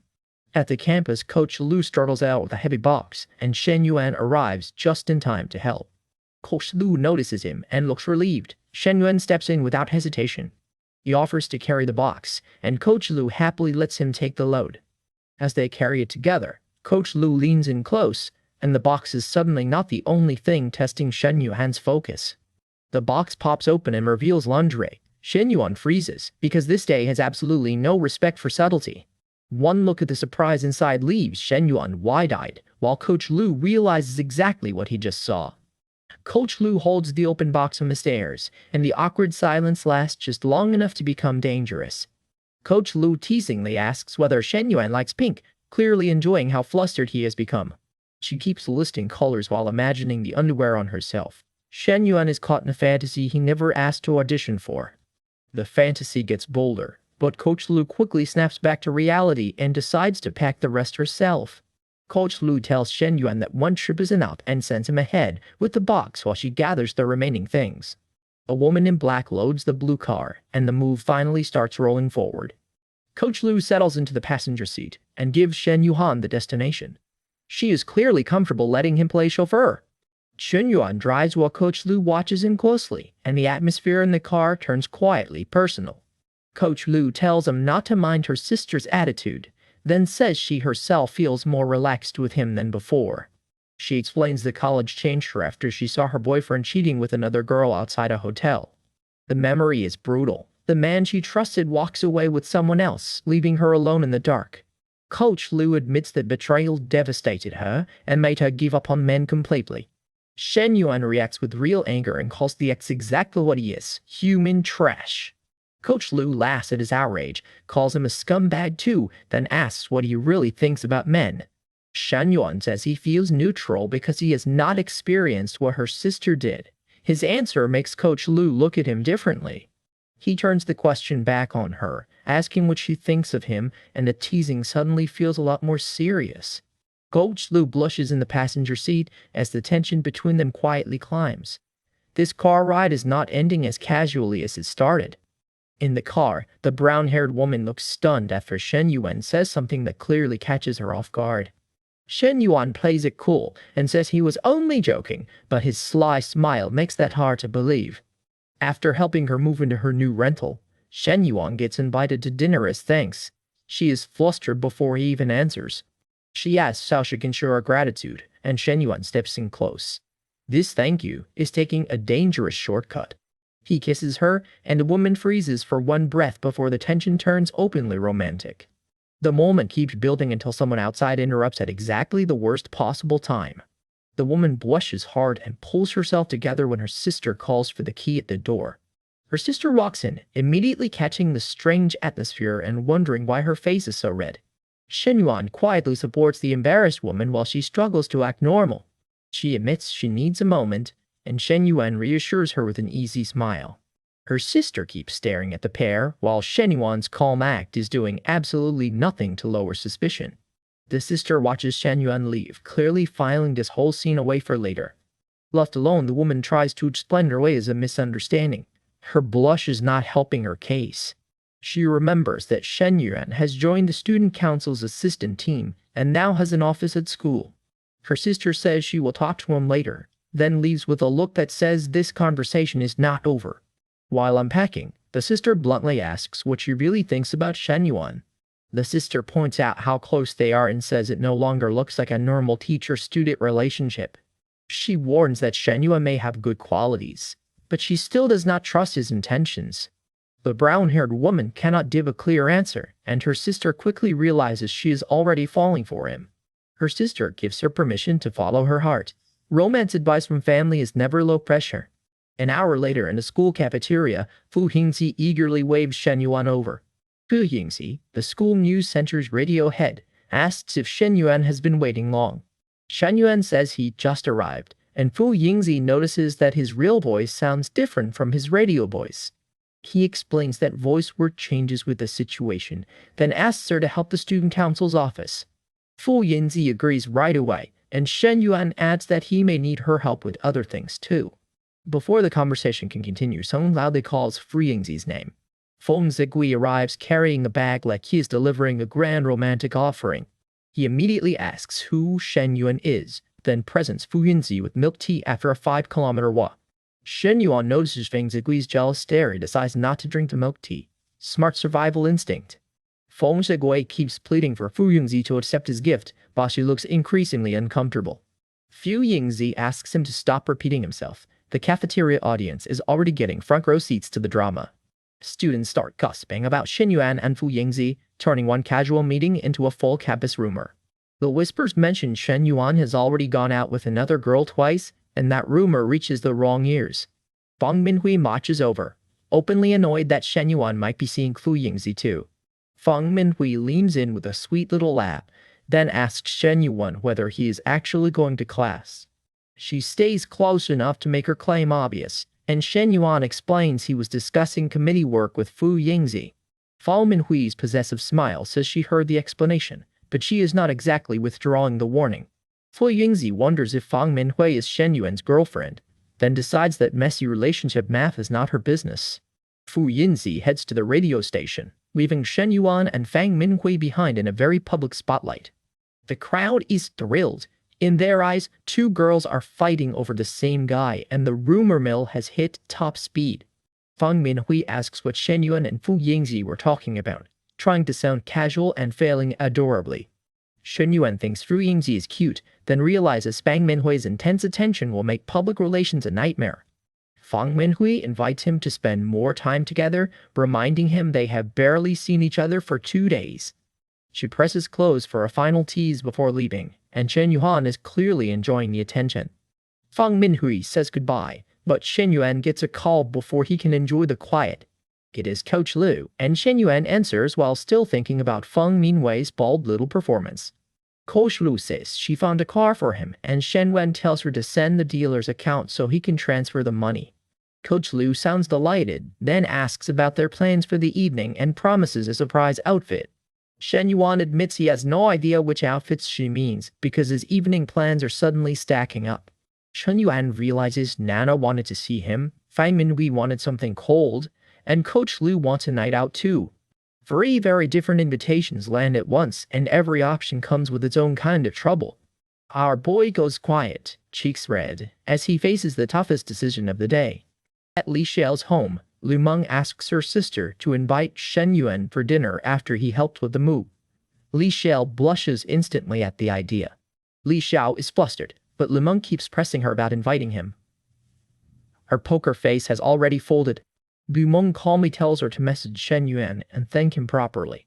At the campus, Coach Lu struggles out with a heavy box, and Shen Yuan arrives just in time to help. Coach Lu notices him and looks relieved. Shen Yuan steps in without hesitation. He offers to carry the box, and Coach Lu happily lets him take the load. As they carry it together, Coach Lu leans in close, and the box is suddenly not the only thing testing Shen Yuan's focus. The box pops open and reveals lingerie. Shen Yuan freezes, because this day has absolutely no respect for subtlety. One look at the surprise inside leaves Shen Yuan wide-eyed, while Coach Lu realizes exactly what he just saw. Coach Lu holds the open box on the stairs, and the awkward silence lasts just long enough to become dangerous. Coach Lu teasingly asks whether Shen Yuan likes pink, clearly enjoying how flustered he has become. She keeps listing colors while imagining the underwear on herself. Shen Yuan is caught in a fantasy he never asked to audition for. The fantasy gets bolder, but Coach Lu quickly snaps back to reality and decides to pack the rest herself. Coach Lu tells Shen Yuan that one trip is enough and sends him ahead with the box while she gathers the remaining things. A woman in black loads the blue car, and the move finally starts rolling forward. Coach Lu settles into the passenger seat and gives Shen Yuan the destination. She is clearly comfortable letting him play chauffeur. Shen Yuan drives while Coach Lu watches him closely, and the atmosphere in the car turns quietly personal. Coach Lu tells him not to mind her sister's attitude, then says she herself feels more relaxed with him than before. She explains the college changed her after she saw her boyfriend cheating with another girl outside a hotel. The memory is brutal. The man she trusted walks away with someone else, leaving her alone in the dark. Coach Lu admits that betrayal devastated her and made her give up on men completely. Shen Yuan reacts with real anger and calls the ex exactly what he is, human trash. Coach Lu laughs at his outrage, calls him a scumbag too, then asks what he really thinks about men. Shen Yuan says he feels neutral because he has not experienced what her sister did. His answer makes Coach Lu look at him differently. He turns the question back on her, asking what she thinks of him, and the teasing suddenly feels a lot more serious. Coach Lu blushes in the passenger seat as the tension between them quietly climbs. This car ride is not ending as casually as it started. In the car, the brown-haired woman looks stunned after Shen Yuan says something that clearly catches her off guard. Shen Yuan plays it cool and says he was only joking, but his sly smile makes that hard to believe. After helping her move into her new rental, Shen Yuan gets invited to dinner as thanks. She is flustered before he even answers. She asks how she can show her gratitude, and Shen Yuan steps in close. This thank you is taking a dangerous shortcut. He kisses her, and the woman freezes for one breath before the tension turns openly romantic. The moment keeps building until someone outside interrupts at exactly the worst possible time. The woman blushes hard and pulls herself together when her sister calls for the key at the door. Her sister walks in, immediately catching the strange atmosphere and wondering why her face is so red. Shen Yuan quietly supports the embarrassed woman while she struggles to act normal. She admits she needs a moment, and Shen Yuan reassures her with an easy smile. Her sister keeps staring at the pair, while Shen Yuan's calm act is doing absolutely nothing to lower suspicion. The sister watches Shen Yuan leave, clearly filing this whole scene away for later. Left alone, the woman tries to explain her way as a misunderstanding. Her blush is not helping her case. She remembers that Shen Yuan has joined the student council's assistant team and now has an office at school. Her sister says she will talk to him later, then leaves with a look that says this conversation is not over. While unpacking, the sister bluntly asks what she really thinks about Shen Yuan. The sister points out how close they are and says it no longer looks like a normal teacher-student relationship. She warns that Shen Yuan may have good qualities, but she still does not trust his intentions. The brown-haired woman cannot give a clear answer, and her sister quickly realizes she is already falling for him. Her sister gives her permission to follow her heart. Romance advice from family is never low pressure. An hour later in the school cafeteria, Fu Yingzi eagerly waves Shen Yuan over. Fu Yingzi, the school news center's radio head, asks if Shen Yuan has been waiting long. Shen Yuan says he just arrived, and Fu Yingzi notices that his real voice sounds different from his radio voice. He explains that voice word changes with the situation, then asks her to help the student council's office. Fu Yingzi agrees right away, and Shen Yuan adds that he may need her help with other things too. Before the conversation can continue, someone loudly calls Fu Yingzi's name. Feng Zigui arrives carrying a bag like he is delivering a grand romantic offering. He immediately asks who Shen Yuan is, then presents Fu Yingzi with milk tea after a 5-kilometer walk. Shen Yuan notices Feng Zigui's jealous stare and decides not to drink the milk tea. Smart survival instinct. Feng Zigui keeps pleading for Fu Yingzi to accept his gift, but she looks increasingly uncomfortable. Fu Yingzi asks him to stop repeating himself. The cafeteria audience is already getting front row seats to the drama. Students start gossiping about Shen Yuan and Fu Yingzi, turning one casual meeting into a full campus rumor. The whispers mention Shen Yuan has already gone out with another girl twice, and that rumor reaches the wrong ears. Fang Minhui marches over, openly annoyed that Shen Yuan might be seeing Fu Yingzi too. Fang Minhui leans in with a sweet little laugh, then asks Shen Yuan whether he is actually going to class. She stays close enough to make her claim obvious, and Shen Yuan explains he was discussing committee work with Fu Yingzi. Fang Minhui's possessive smile says she heard the explanation, but she is not exactly withdrawing the warning. Fu Yingzi wonders if Fang Minhui is Shen Yuan's girlfriend, then decides that messy relationship math is not her business. Fu Yingzi heads to the radio station, leaving Shen Yuan and Fang Minhui behind in a very public spotlight. The crowd is thrilled. In their eyes, two girls are fighting over the same guy, and the rumor mill has hit top speed. Fang Minhui asks what Shen Yuan and Fu Yingzi were talking about, trying to sound casual and failing adorably. Shen Yuan thinks Fu Yingzi is cute, then realizes Fang Minhui's intense attention will make public relations a nightmare. Fang Minhui invites him to spend more time together, reminding him they have barely seen each other for 2 days. She presses close for a final tease before leaving, and Shen Yuan is clearly enjoying the attention. Fang Minhui says goodbye, but Shen Yuan gets a call before he can enjoy the quiet. It is Coach Liu, and Shen Yuan answers while still thinking about Fang Minhui's bald little performance. Coach Liu says she found a car for him, and Shen Yuan tells her to send the dealer's account so he can transfer the money. Coach Liu sounds delighted, then asks about their plans for the evening and promises a surprise outfit. Shen Yuan admits he has no idea which outfits she means because his evening plans are suddenly stacking up. Shen Yuan realizes Nana wanted to see him, Fang Minhui wanted something cold, and Coach Liu wants a night out too. 3 very different invitations land at once, and every option comes with its own kind of trouble. Our boy goes quiet, cheeks red, as he faces the toughest decision of the day. At Li Xiao's home, Lu Meng asks her sister to invite Shen Yuan for dinner after he helped with the move. Li Xiao blushes instantly at the idea. Li Xiao is flustered, but Lu Meng keeps pressing her about inviting him. Her poker face has already folded. Lu Meng calmly tells her to message Shen Yuan and thank him properly.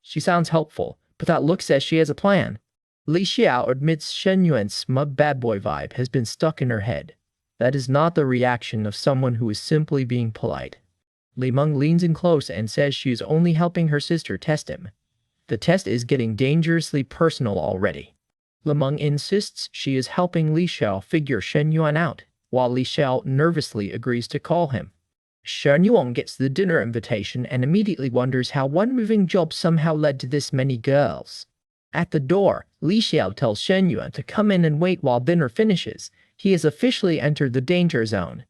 She sounds helpful, but that look says she has a plan. Li Xiao admits Shen Yuan's smug bad boy vibe has been stuck in her head. That is not the reaction of someone who is simply being polite. Li Meng leans in close and says she is only helping her sister test him. The test is getting dangerously personal already. Li Meng insists she is helping Li Xiao figure Shen Yuan out, while Li Xiao nervously agrees to call him. Shen Yuan gets the dinner invitation and immediately wonders how one moving job somehow led to this many girls. At the door, Li Xiao tells Shen Yuan to come in and wait while dinner finishes. He has officially entered the danger zone.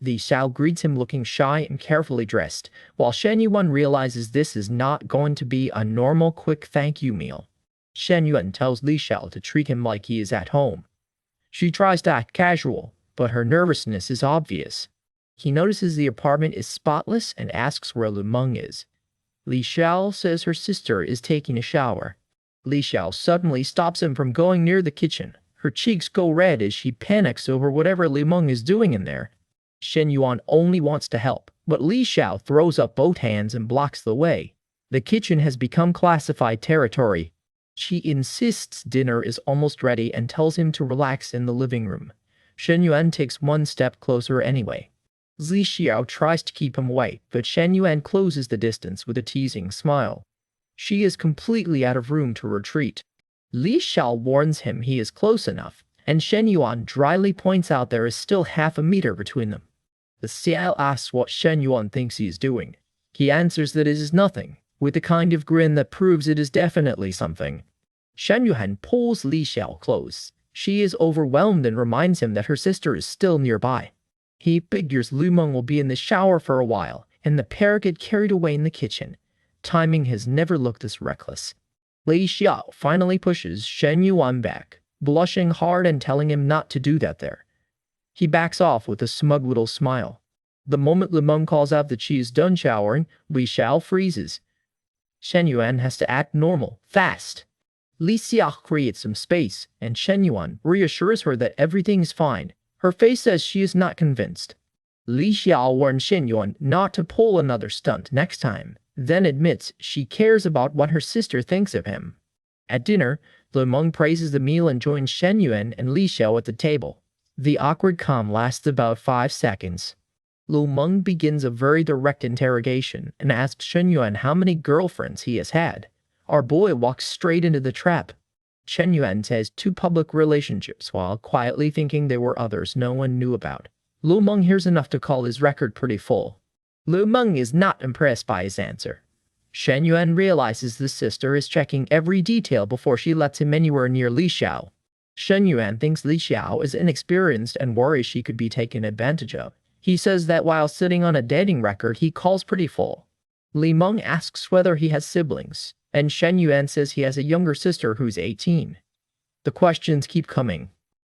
Li Xiao greets him looking shy and carefully dressed, while Shen Yuan realizes this is not going to be a normal quick thank you meal. Shen Yuan tells Li Xiao to treat him like he is at home. She tries to act casual, but her nervousness is obvious. He notices the apartment is spotless and asks where Lu Meng is. Li Xiao says her sister is taking a shower. Li Xiao suddenly stops him from going near the kitchen. Her cheeks go red as she panics over whatever Lu Meng is doing in there. Shen Yuan only wants to help, but Li Xiao throws up both hands and blocks the way. The kitchen has become classified territory. She insists dinner is almost ready and tells him to relax in the living room. Shen Yuan takes one step closer anyway. Li Xiao tries to keep him away, but Shen Yuan closes the distance with a teasing smile. She is completely out of room to retreat. Li Xiao warns him he is close enough, and Shen Yuan dryly points out there is still half a meter between them. The Xiao asks what Shen Yuan thinks he is doing. He answers that it is nothing, with a kind of grin that proves it is definitely something. Shen Yuan pulls Li Xiao close. She is overwhelmed and reminds him that her sister is still nearby. He figures Lu Meng will be in the shower for a while, and the pair get carried away in the kitchen. Timing has never looked this reckless. Li Xiao finally pushes Shen Yuan back, blushing hard and telling him not to do that there. He backs off with a smug little smile. The moment Lu Meng calls out that she is done showering, Li Xiao freezes. Shen Yuan has to act normal, fast. Li Xiao creates some space, and Shen Yuan reassures her that everything is fine. Her face says she is not convinced. Li Xiao warns Shen Yuan not to pull another stunt next time, then admits she cares about what her sister thinks of him. At dinner, Lu Meng praises the meal and joins Shen Yuan and Li Xiao at the table. The awkward calm lasts about 5 seconds. Lu Meng begins a very direct interrogation and asks Shen Yuan how many girlfriends he has had. Our boy walks straight into the trap. Shen Yuan says 2 public relationships while quietly thinking there were others no one knew about. Lu Meng hears enough to call his record pretty full. Lu Meng is not impressed by his answer. Shen Yuan realizes the sister is checking every detail before she lets him anywhere near Li Xiao. Shen Yuan thinks Li Xiao is inexperienced and worries she could be taken advantage of. He says that while sitting on a dating record he calls pretty full. Lu Meng asks whether he has siblings, and Shen Yuan says he has a younger sister who's 18. The questions keep coming.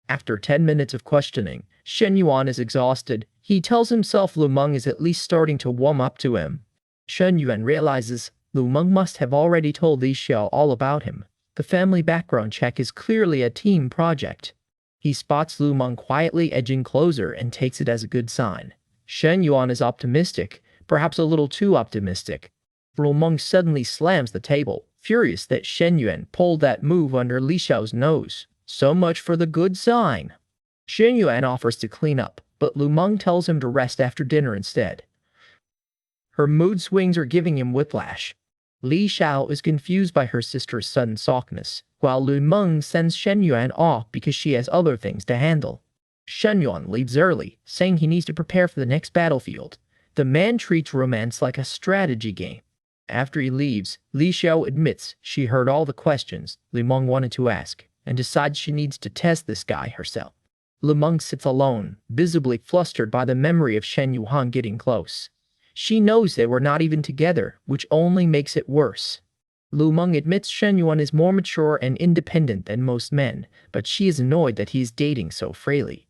After 10 minutes of questioning, Shen Yuan is exhausted. He tells himself Lu Meng is at least starting to warm up to him. Shen Yuan realizes Lu Meng must have already told Li Xiao all about him. The family background check is clearly a team project. He spots Lu Meng quietly edging closer and takes it as a good sign. Shen Yuan is optimistic, perhaps a little too optimistic. Lu Meng suddenly slams the table, furious that Shen Yuan pulled that move under Li Xiao's nose. So much for the good sign. Shen Yuan offers to clean up, but Lu Meng tells him to rest after dinner instead. Her mood swings are giving him whiplash. Li Xiao is confused by her sister's sudden softness, while Lu Meng sends Shen Yuan off because she has other things to handle. Shen Yuan leaves early, saying he needs to prepare for the next battlefield. The man treats romance like a strategy game. After he leaves, Li Xiao admits she heard all the questions Lu Meng wanted to ask, and decides she needs to test this guy herself. Lu Meng sits alone, visibly flustered by the memory of Shen Yuan getting close. She knows they were not even together, which only makes it worse. Lu Meng admits Shen Yuan is more mature and independent than most men, but she is annoyed that he is dating so freely.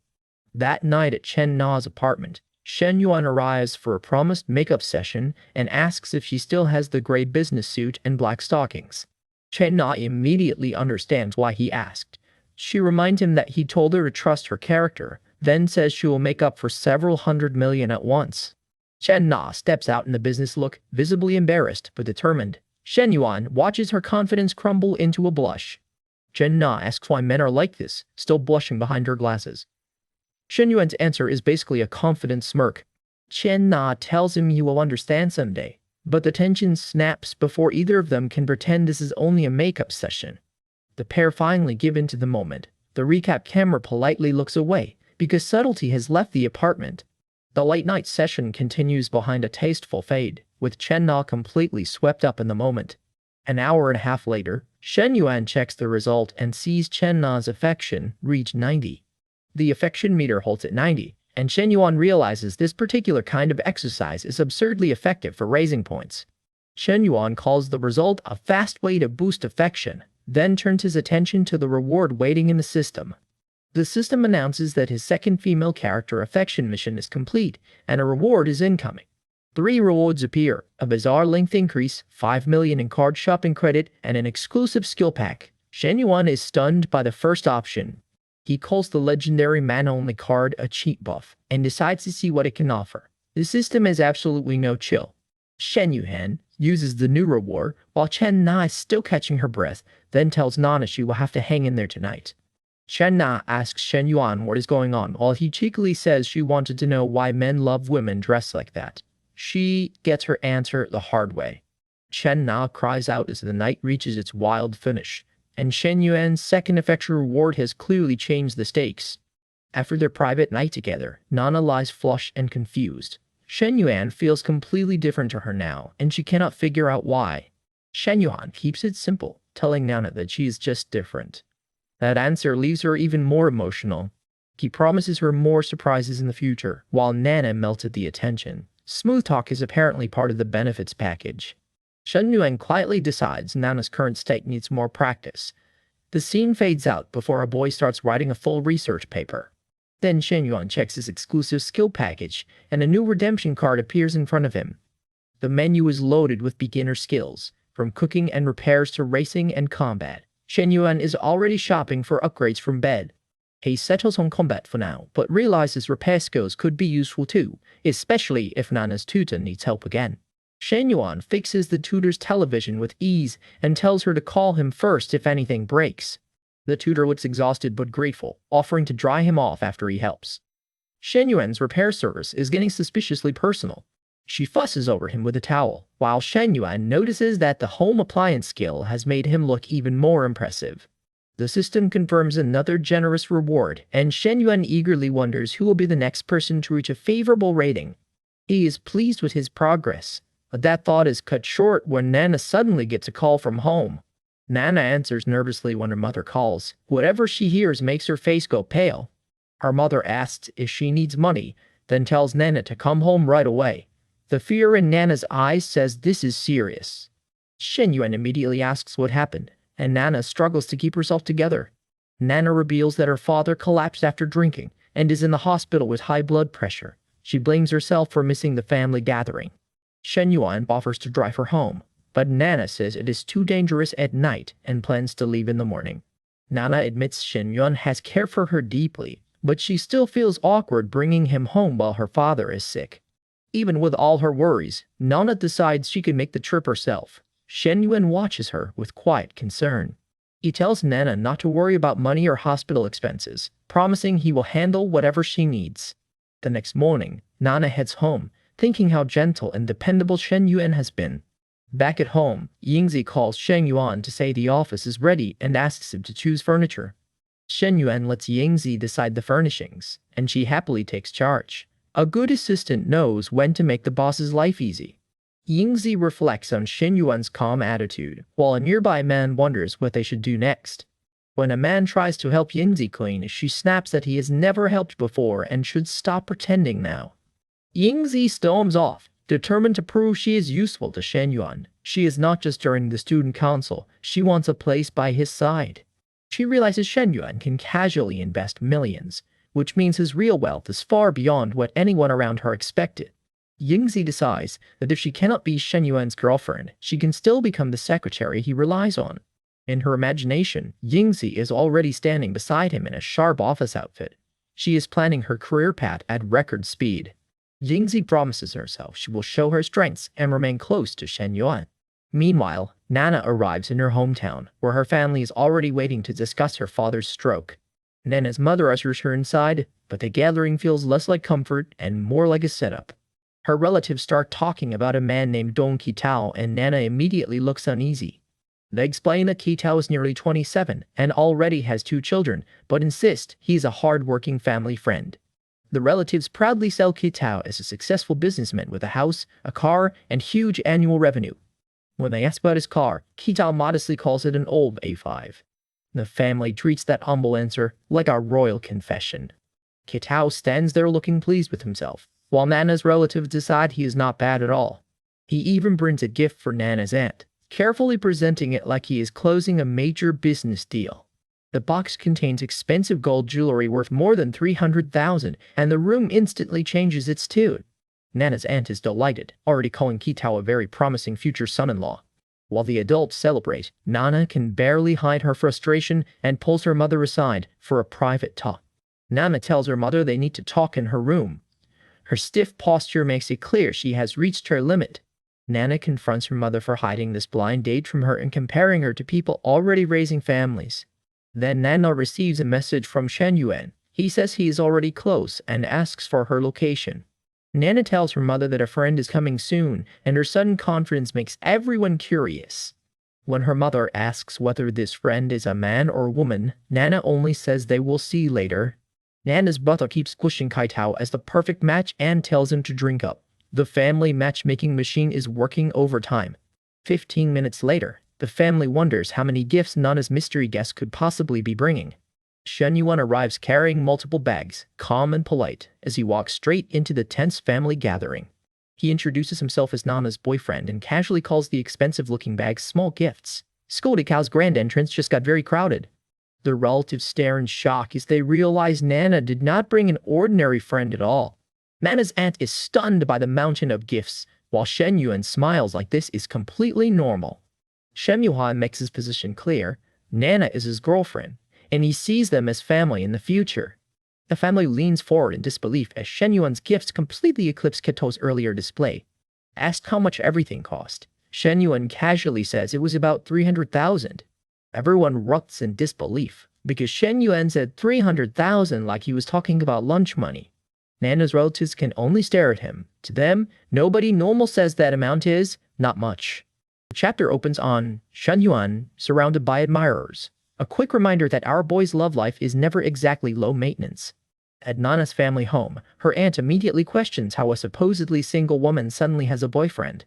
That night at Chen Na's apartment, Shen Yuan arrives for a promised makeup session and asks if she still has the gray business suit and black stockings. Chen Na immediately understands why he asked. She reminds him that he told her to trust her character, then says she will make up for several $100 million at once. Chen Na steps out in the business look, visibly embarrassed but determined. Shen Yuan watches her confidence crumble into a blush. Chen Na asks why men are like this, still blushing behind her glasses. Shen Yuan's answer is basically a confident smirk. Chen Na tells him he will understand someday, but the tension snaps before either of them can pretend this is only a makeup session. The pair finally give in to the moment. The recap camera politely looks away, because subtlety has left the apartment. The late-night session continues behind a tasteful fade, with Chen Na completely swept up in the moment. An hour and a half later, Shen Yuan checks the result and sees Chen Na's affection reach 90. The affection meter holds at 90, and Shen Yuan realizes this particular kind of exercise is absurdly effective for raising points. Shen Yuan calls the result a fast way to boost affection, then turns his attention to the reward waiting in the system. The system announces that his second female character affection mission is complete, and a reward is incoming. 3 rewards appear: a bizarre length increase, 5 million in card shopping credit, and an exclusive skill pack. Shen Yuan is stunned by the first option. He calls the legendary man-only card a cheat buff, and decides to see what it can offer. The system has absolutely no chill. Shen Yuan uses the new reward, while Chen Na is still catching her breath, then tells Nana she will have to hang in there tonight. Chen Na asks Shen Yuan what is going on, while he cheekily says she wanted to know why men love women dressed like that. She gets her answer the hard way. Chen Na cries out as the night reaches its wild finish, and Shen Yuan's second affection reward has clearly changed the stakes. After their private night together, Nana lies flushed and confused. Shen Yuan feels completely different to her now, and she cannot figure out why. Shen Yuan keeps it simple, telling Nana that she is just different. That answer leaves her even more emotional. He promises her more surprises in the future, while Nana melts at the attention. Smooth talk is apparently part of the benefits package. Shen Yuan quietly decides Nana's current state needs more practice. The scene fades out before a boy starts writing a full research paper. Then Shen Yuan checks his exclusive skill package, and a new redemption card appears in front of him. The menu is loaded with beginner skills, from cooking and repairs to racing and combat. Shen Yuan is already shopping for upgrades from bed. He settles on combat for now, but realizes repair skills could be useful too, especially if Nana's tutor needs help again. Shen Yuan fixes the tutor's television with ease and tells her to call him first if anything breaks. The tutor looks exhausted but grateful, offering to dry him off after he helps. Shen Yuan's repair service is getting suspiciously personal. She fusses over him with a towel, while Shen Yuan notices that the home appliance skill has made him look even more impressive. The system confirms another generous reward, and Shen Yuan eagerly wonders who will be the next person to reach a favorable rating. He is pleased with his progress, but that thought is cut short when Nana suddenly gets a call from home. Nana answers nervously when her mother calls. Whatever she hears makes her face go pale. Her mother asks if she needs money, then tells Nana to come home right away. The fear in Nana's eyes says this is serious. Shen Yuan immediately asks what happened, and Nana struggles to keep herself together. Nana reveals that her father collapsed after drinking and is in the hospital with high blood pressure. She blames herself for missing the family gathering. Shen Yuan offers to drive her home, but Nana says it is too dangerous at night and plans to leave in the morning. Nana admits Shen Yuan has cared for her deeply, but she still feels awkward bringing him home while her father is sick. Even with all her worries, Nana decides she can make the trip herself. Shen Yuan watches her with quiet concern. He tells Nana not to worry about money or hospital expenses, promising he will handle whatever she needs. The next morning, Nana heads home, thinking how gentle and dependable Shen Yuan has been. Back at home, Yingzi calls Shen Yuan to say the office is ready and asks him to choose furniture. Shen Yuan lets Yingzi decide the furnishings, and she happily takes charge. A good assistant knows when to make the boss's life easy. Yingzi reflects on Shen Yuan's calm attitude, while a nearby man wonders what they should do next. When a man tries to help Yingzi clean, she snaps that he has never helped before and should stop pretending now. Yingzi storms off, determined to prove she is useful to Shen Yuan. She is not just during the student council, she wants a place by his side. She realizes Shen Yuan can casually invest millions, which means his real wealth is far beyond what anyone around her expected. Yingzi decides that if she cannot be Shen Yuan's girlfriend, she can still become the secretary he relies on. In her imagination, Yingzi is already standing beside him in a sharp office outfit. She is planning her career path at record speed. Yingzi promises herself she will show her strengths and remain close to Shen Yuan. Meanwhile, Nana arrives in her hometown, where her family is already waiting to discuss her father's stroke. Nana's mother ushers her inside, but the gathering feels less like comfort and more like a setup. Her relatives start talking about a man named Dong Qitao, and Nana immediately looks uneasy. They explain that Qitao is nearly 27 and already has 2 children, but insist he's a hard-working family friend. The relatives proudly sell Kitao as a successful businessman with a house, a car, and huge annual revenue. When they ask about his car, Kitao modestly calls it an old A5. The family treats that humble answer like a royal confession. Kitao stands there looking pleased with himself, while Nana's relatives decide he is not bad at all. He even brings a gift for Nana's aunt, carefully presenting it like he is closing a major business deal. The box contains expensive gold jewelry worth more than 300,000, and the room instantly changes its tune. Nana's aunt is delighted, already calling Kitao a very promising future son-in-law. While the adults celebrate, Nana can barely hide her frustration and pulls her mother aside for a private talk. Nana tells her mother they need to talk in her room. Her stiff posture makes it clear she has reached her limit. Nana confronts her mother for hiding this blind date from her and comparing her to people already raising families. Then Nana receives a message from Shen Yuan. He says he is already close and asks for her location. Nana tells her mother that a friend is coming soon, and her sudden confidence makes everyone curious. When her mother asks whether this friend is a man or woman, Nana only says they will see later. Nana's brother keeps pushing Kitao as the perfect match and tells him to drink up. The family matchmaking machine is working overtime. 15 minutes later, the family wonders how many gifts Nana's mystery guest could possibly be bringing. Shen Yuan arrives carrying multiple bags, calm and polite, as he walks straight into the tense family gathering. He introduces himself as Nana's boyfriend and casually calls the expensive-looking bags small gifts. Skolikao's grand entrance just got very crowded. The relatives stare in shock as they realize Nana did not bring an ordinary friend at all. Nana's aunt is stunned by the mountain of gifts, while Shen Yuan smiles like this is completely normal. Shen Yuan makes his position clear. Nana is his girlfriend, and he sees them as family in the future. The family leans forward in disbelief as Shen Yuan's gifts completely eclipse Keto's earlier display. Asked how much everything cost, Shen Yuan casually says it was about 300,000. Everyone ruts in disbelief, because Shen Yuan said 300,000 like he was talking about lunch money. Nana's relatives can only stare at him. To them, nobody normal says that amount is not much. The chapter opens on Shen Yuan surrounded by admirers. A quick reminder that our boy's love life is never exactly low maintenance. At Nana's family home, her aunt immediately questions how a supposedly single woman suddenly has a boyfriend.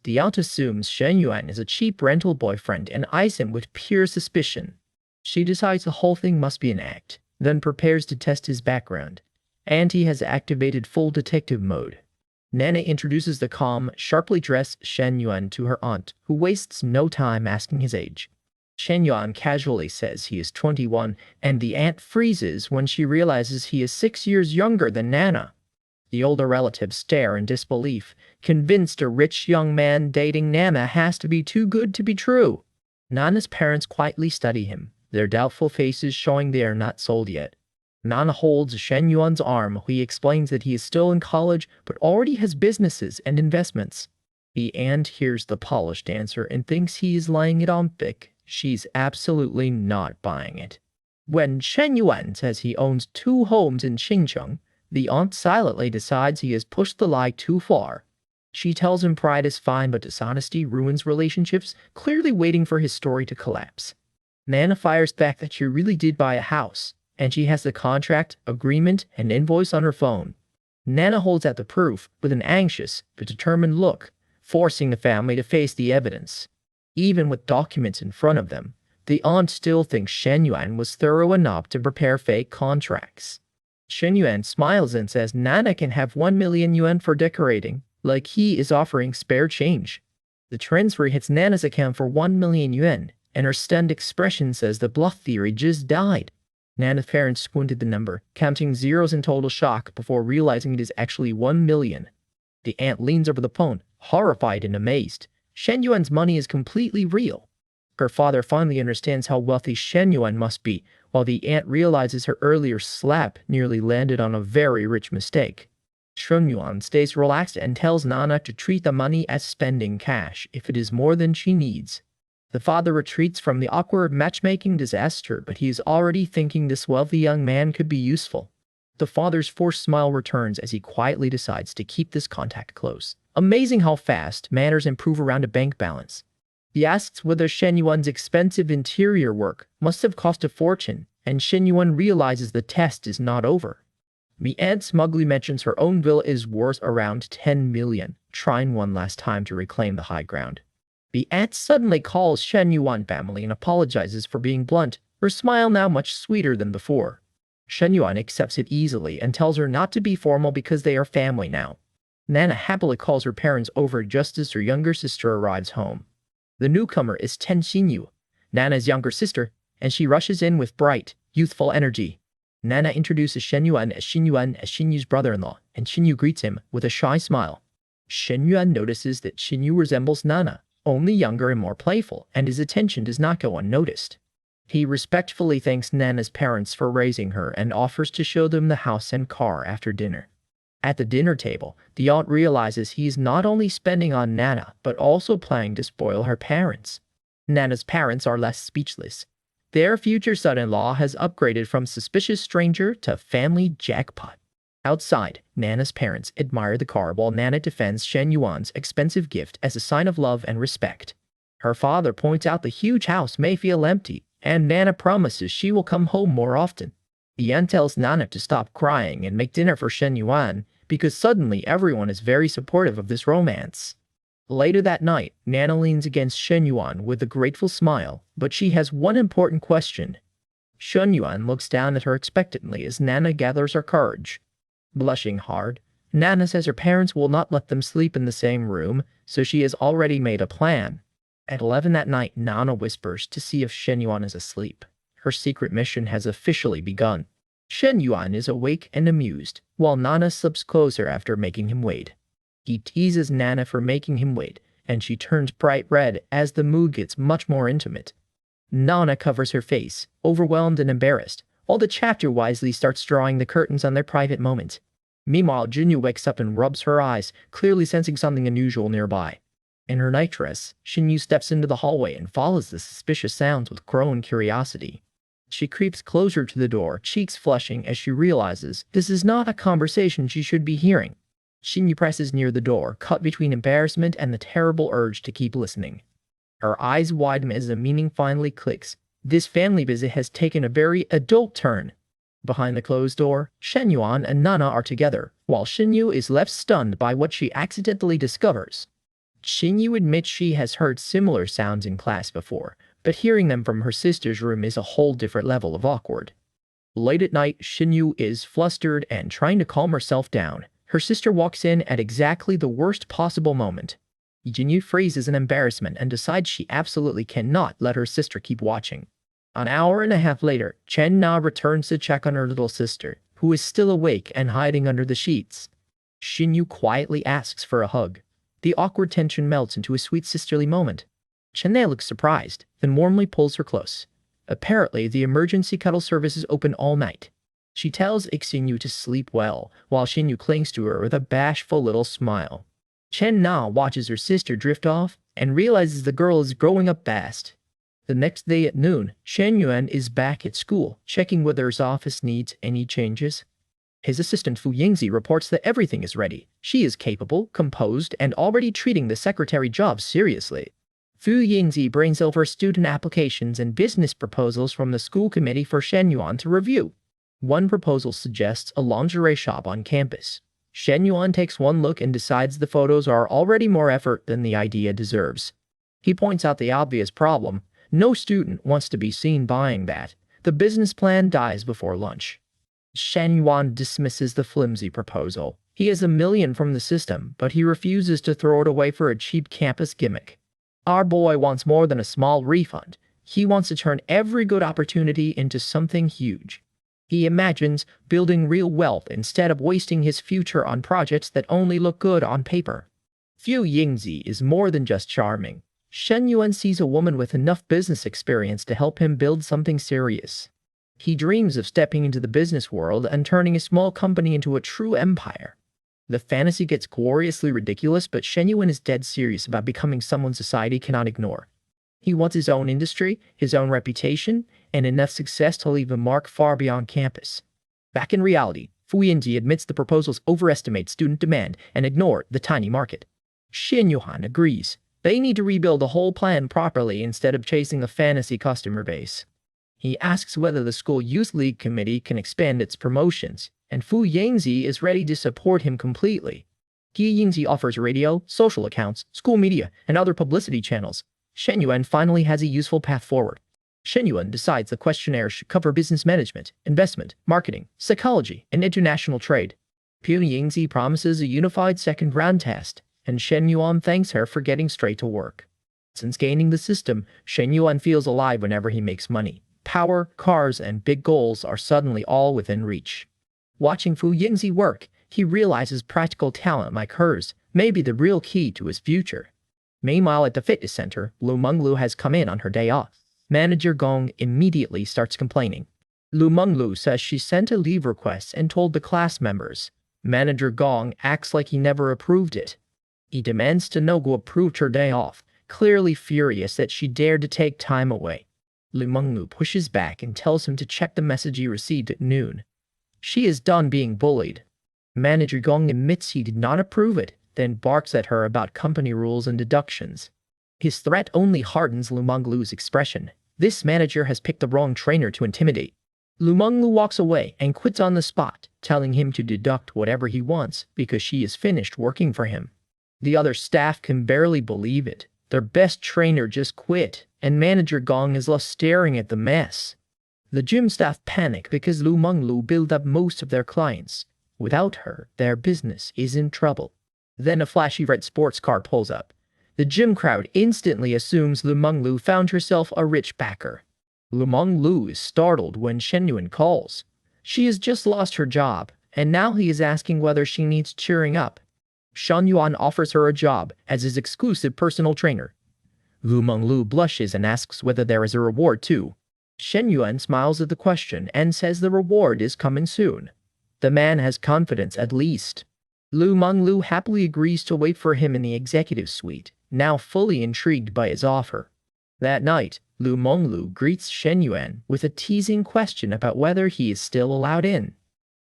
The aunt assumes Shen Yuan is a cheap rental boyfriend and eyes him with pure suspicion. She decides the whole thing must be an act, then prepares to test his background. Auntie has activated full detective mode. Nana introduces the calm, sharply dressed Shen Yuan to her aunt, who wastes no time asking his age. Shen Yuan casually says he is 21, and the aunt freezes when she realizes he is 6 years younger than Nana. The older relatives stare in disbelief, convinced a rich young man dating Nana has to be too good to be true. Nana's parents quietly study him, their doubtful faces showing they are not sold yet. Nana holds Shen Yuan's arm. He explains that he is still in college, but already has businesses and investments. The aunt hears the polished answer and thinks he is laying it on thick. She's absolutely not buying it. When Shen Yuan says he owns 2 homes in Xincheng, the aunt silently decides he has pushed the lie too far. She tells him pride is fine, but dishonesty ruins relationships, clearly waiting for his story to collapse. Nana fires back that she really did buy a house, and she has the contract, agreement, and invoice on her phone. Nana holds out the proof with an anxious but determined look, forcing the family to face the evidence. Even with documents in front of them, the aunt still thinks Shen Yuan was thorough enough to prepare fake contracts. Shen Yuan smiles and says Nana can have 1 million yuan for decorating, like he is offering spare change. The transfer hits Nana's account for 1 million yuan, and her stunned expression says the bluff theory just died. Nana's parents squinted the number, counting zeros in total shock before realizing it is actually 1 million. The aunt leans over the phone, horrified and amazed. Shen Yuan's money is completely real. Her father finally understands how wealthy Shen Yuan must be, while the aunt realizes her earlier slap nearly landed on a very rich mistake. Shen Yuan stays relaxed and tells Nana to treat the money as spending cash if it is more than she needs. The father retreats from the awkward matchmaking disaster, but he is already thinking this wealthy young man could be useful. The father's forced smile returns as he quietly decides to keep this contact close. Amazing how fast matters improve around a bank balance. He asks whether Shen Yuan's expensive interior work must have cost a fortune, and Shen Yuan realizes the test is not over. The aunt smugly mentions her own villa is worth around 10 million, trying one last time to reclaim the high ground. The aunt suddenly calls Shen Yuan family and apologizes for being blunt, her smile now much sweeter than before. Shen Yuan accepts it easily and tells her not to be formal because they are family now. Nana happily calls her parents over just as her younger sister arrives home. The newcomer is Ten Xinyu, Nana's younger sister, and she rushes in with bright, youthful energy. Nana introduces Shen Yuan as Xinyu's brother-in-law, and Xinyu greets him with a shy smile. Shen Yuan notices that Xinyu resembles Nana, only younger and more playful, and his attention does not go unnoticed. He respectfully thanks Nana's parents for raising her and offers to show them the house and car after dinner. At the dinner table, the aunt realizes he is not only spending on Nana, but also planning to spoil her parents. Nana's parents are less speechless. Their future son-in-law has upgraded from suspicious stranger to family jackpot. Outside, Nana's parents admire the car while Nana defends Shen Yuan's expensive gift as a sign of love and respect. Her father points out the huge house may feel empty, and Nana promises she will come home more often. The aunt tells Nana to stop crying and make dinner for Shen Yuan, because suddenly everyone is very supportive of this romance. Later that night, Nana leans against Shen Yuan with a grateful smile, but she has one important question. Shen Yuan looks down at her expectantly as Nana gathers her courage. Blushing hard, Nana says her parents will not let them sleep in the same room, so she has already made a plan. At 11 that night, Nana whispers to see if Shen Yuan is asleep. Her secret mission has officially begun. Shen Yuan is awake and amused, while Nana slips closer after making him wait. He teases Nana for making him wait, and she turns bright red as the mood gets much more intimate. Nana covers her face, overwhelmed and embarrassed, while the chapter wisely starts drawing the curtains on their private moment. Meanwhile, Jinyu wakes up and rubs her eyes, clearly sensing something unusual nearby. In her nightdress, Xinyu steps into the hallway and follows the suspicious sounds with growing curiosity. She creeps closer to the door, cheeks flushing as she realizes this is not a conversation she should be hearing. Xinyu presses near the door, caught between embarrassment and the terrible urge to keep listening. Her eyes widen as the meaning finally clicks. This family visit has taken a very adult turn. Behind the closed door, Shen Yuan and Nana are together, while Xinyu is left stunned by what she accidentally discovers. Xinyu admits she has heard similar sounds in class before, but hearing them from her sister's room is a whole different level of awkward. Late at night, Xinyu is flustered and trying to calm herself down. Her sister walks in at exactly the worst possible moment. Xinyu freezes in embarrassment and decides she absolutely cannot let her sister keep watching. An hour and a half later, Chen Na returns to check on her little sister, who is still awake and hiding under the sheets. Xinyu quietly asks for a hug. The awkward tension melts into a sweet sisterly moment. Chen Na looks surprised, then warmly pulls her close. Apparently, the emergency cuddle service is open all night. She tells Xinyu to sleep well, while Xinyu clings to her with a bashful little smile. Chen Na watches her sister drift off and realizes the girl is growing up fast. The next day at noon, Shen Yuan is back at school, checking whether his office needs any changes. His assistant Fu Yingzi reports that everything is ready. She is capable, composed, and already treating the secretary job seriously. Fu Yingzi brings over student applications and business proposals from the school committee for Shen Yuan to review. One proposal suggests a lingerie shop on campus. Shen Yuan takes one look and decides the photos are already more effort than the idea deserves. He points out the obvious problem. No student wants to be seen buying that. The business plan dies before lunch. Shen Yuan dismisses the flimsy proposal. He has $1 million from the system, but he refuses to throw it away for a cheap campus gimmick. Our boy wants more than a small refund. He wants to turn every good opportunity into something huge. He imagines building real wealth instead of wasting his future on projects that only look good on paper. Fu Yingzi is more than just charming. Shen Yuan sees a woman with enough business experience to help him build something serious. He dreams of stepping into the business world and turning a small company into a true empire. The fantasy gets gloriously ridiculous, but Shen Yuan is dead serious about becoming someone society cannot ignore. He wants his own industry, his own reputation, and enough success to leave a mark far beyond campus. Back in reality, Fu Yingji admits the proposals overestimate student demand and ignore the tiny market. Shen Yuan agrees. They need to rebuild the whole plan properly instead of chasing a fantasy customer base. He asks whether the school youth league committee can expand its promotions. and Fu Yingzi is ready to support him completely. Yingzi offers radio, social accounts, school media, and other publicity channels. Shen Yuan finally has a useful path forward. Shen Yuan decides the questionnaire should cover business management, investment, marketing, psychology, and international trade. Fu Yingzi promises a unified second-round test, and Shen Yuan thanks her for getting straight to work. Since gaining the system, Shen Yuan feels alive whenever he makes money. Power, cars, and big goals are suddenly all within reach. Watching Fu Yingzi work, he realizes practical talent like hers may be the real key to his future. Meanwhile, at the fitness center, Lu Menglu has come in on her day off. Manager Gong immediately starts complaining. Lu Menglu says she sent a leave request and told the class members. Manager Gong acts like he never approved it. He demands to know who approved her day off, clearly furious that she dared to take time away. Lu Menglu pushes back and tells him to check the message he received at noon. She is done being bullied. Manager Gong admits he did not approve it, then barks at her about company rules and deductions. His threat only hardens Lu Menglu's expression. This manager has picked the wrong trainer to intimidate. Lu Menglu walks away and quits on the spot, telling him to deduct whatever he wants because she is finished working for him. The other staff can barely believe it. Their best trainer just quit, and Manager Gong is left staring at the mess. The gym staff panic because Lu Menglu built up most of their clients. Without her, their business is in trouble. Then a flashy red sports car pulls up. The gym crowd instantly assumes Lu Menglu found herself a rich backer. Lu Menglu is startled when Shen Yuan calls. She has just lost her job, and now he is asking whether she needs cheering up. Shen Yuan offers her a job as his exclusive personal trainer. Lu Menglu blushes and asks whether there is a reward too. Shen Yuan smiles at the question and says the reward is coming soon. The man has confidence at least. Lu Menglu happily agrees to wait for him in the executive suite, now fully intrigued by his offer. That night, Lu Menglu greets Shen Yuan with a teasing question about whether he is still allowed in.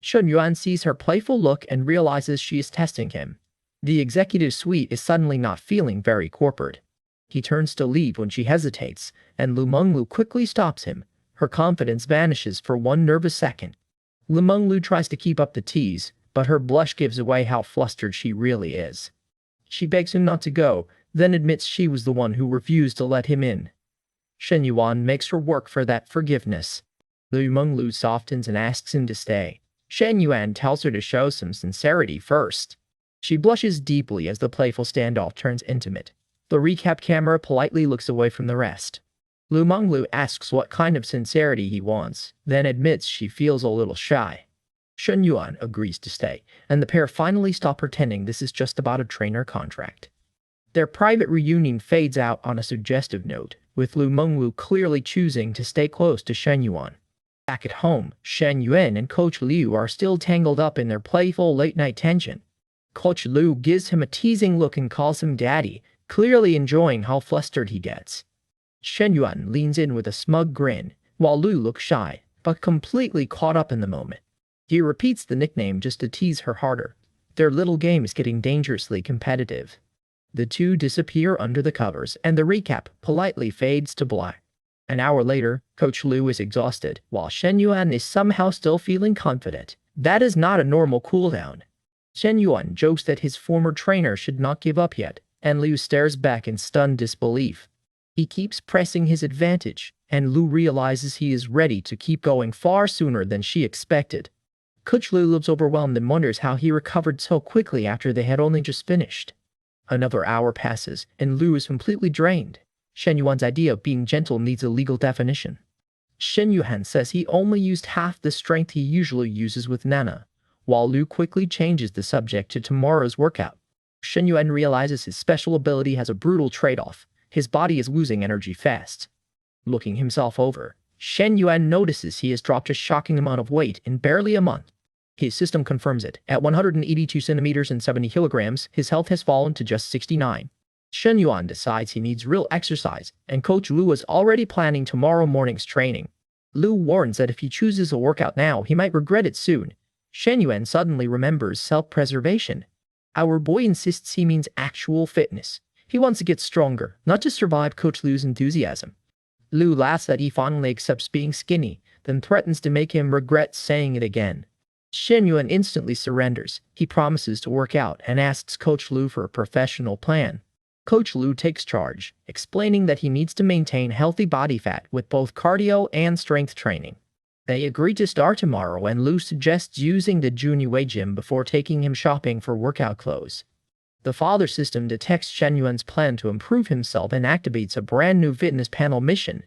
Shen Yuan sees her playful look and realizes she is testing him. The executive suite is suddenly not feeling very corporate. He turns to leave when she hesitates, and Lu Menglu quickly stops him. Her confidence vanishes for one nervous second. Lu Menglu tries to keep up the tease, but her blush gives away how flustered she really is. She begs him not to go, then admits she was the one who refused to let him in. Shen Yuan makes her work for that forgiveness. Lu Menglu softens and asks him to stay. Shen Yuan tells her to show some sincerity first. She blushes deeply as the playful standoff turns intimate. The recap camera politely looks away from the rest. Lu Menglu asks what kind of sincerity he wants, then admits she feels a little shy. Shen Yuan agrees to stay, and the pair finally stop pretending this is just about a trainer contract. Their private reunion fades out on a suggestive note, with Lu Menglu clearly choosing to stay close to Shen Yuan. Back at home, Shen Yuan and Coach Liu are still tangled up in their playful late-night tension. Coach Liu gives him a teasing look and calls him daddy, clearly enjoying how flustered he gets. Shen Yuan leans in with a smug grin, while Liu looks shy, but completely caught up in the moment. He repeats the nickname just to tease her harder. Their little game is getting dangerously competitive. The two disappear under the covers, and the recap politely fades to black. An hour later, Coach Liu is exhausted, while Shen Yuan is somehow still feeling confident. That is not a normal cooldown. Shen Yuan jokes that his former trainer should not give up yet, and Liu stares back in stunned disbelief. He keeps pressing his advantage, and Liu realizes he is ready to keep going far sooner than she expected. Coach Liu looks overwhelmed and wonders how he recovered so quickly after they had only just finished. Another hour passes, and Liu is completely drained. Shen Yuan's idea of being gentle needs a legal definition. Shen Yuan says he only used half the strength he usually uses with Nana, while Liu quickly changes the subject to tomorrow's workout. Shen Yuan realizes his special ability has a brutal trade-off. His body is losing energy fast. Looking himself over, Shen Yuan notices he has dropped a shocking amount of weight in barely a month. His system confirms it. At 182 centimeters and 70 kilograms, his health has fallen to just 69. Shen Yuan decides he needs real exercise, and Coach Liu is already planning tomorrow morning's training. Liu warns that if he chooses a workout now, he might regret it soon. Shen Yuan suddenly remembers self-preservation. Our boy insists he means actual fitness. He wants to get stronger, not just survive Coach Liu's enthusiasm. Liu laughs that he finally accepts being skinny, then threatens to make him regret saying it again. Shen Yuan instantly surrenders. He promises to work out and asks Coach Lu for a professional plan. Coach Lu takes charge, explaining that he needs to maintain healthy body fat with both cardio and strength training. They agree to start tomorrow, and Lu suggests using the Juniwei gym before taking him shopping for workout clothes. The father system detects Shen Yuan's plan to improve himself and activates a brand new fitness panel mission.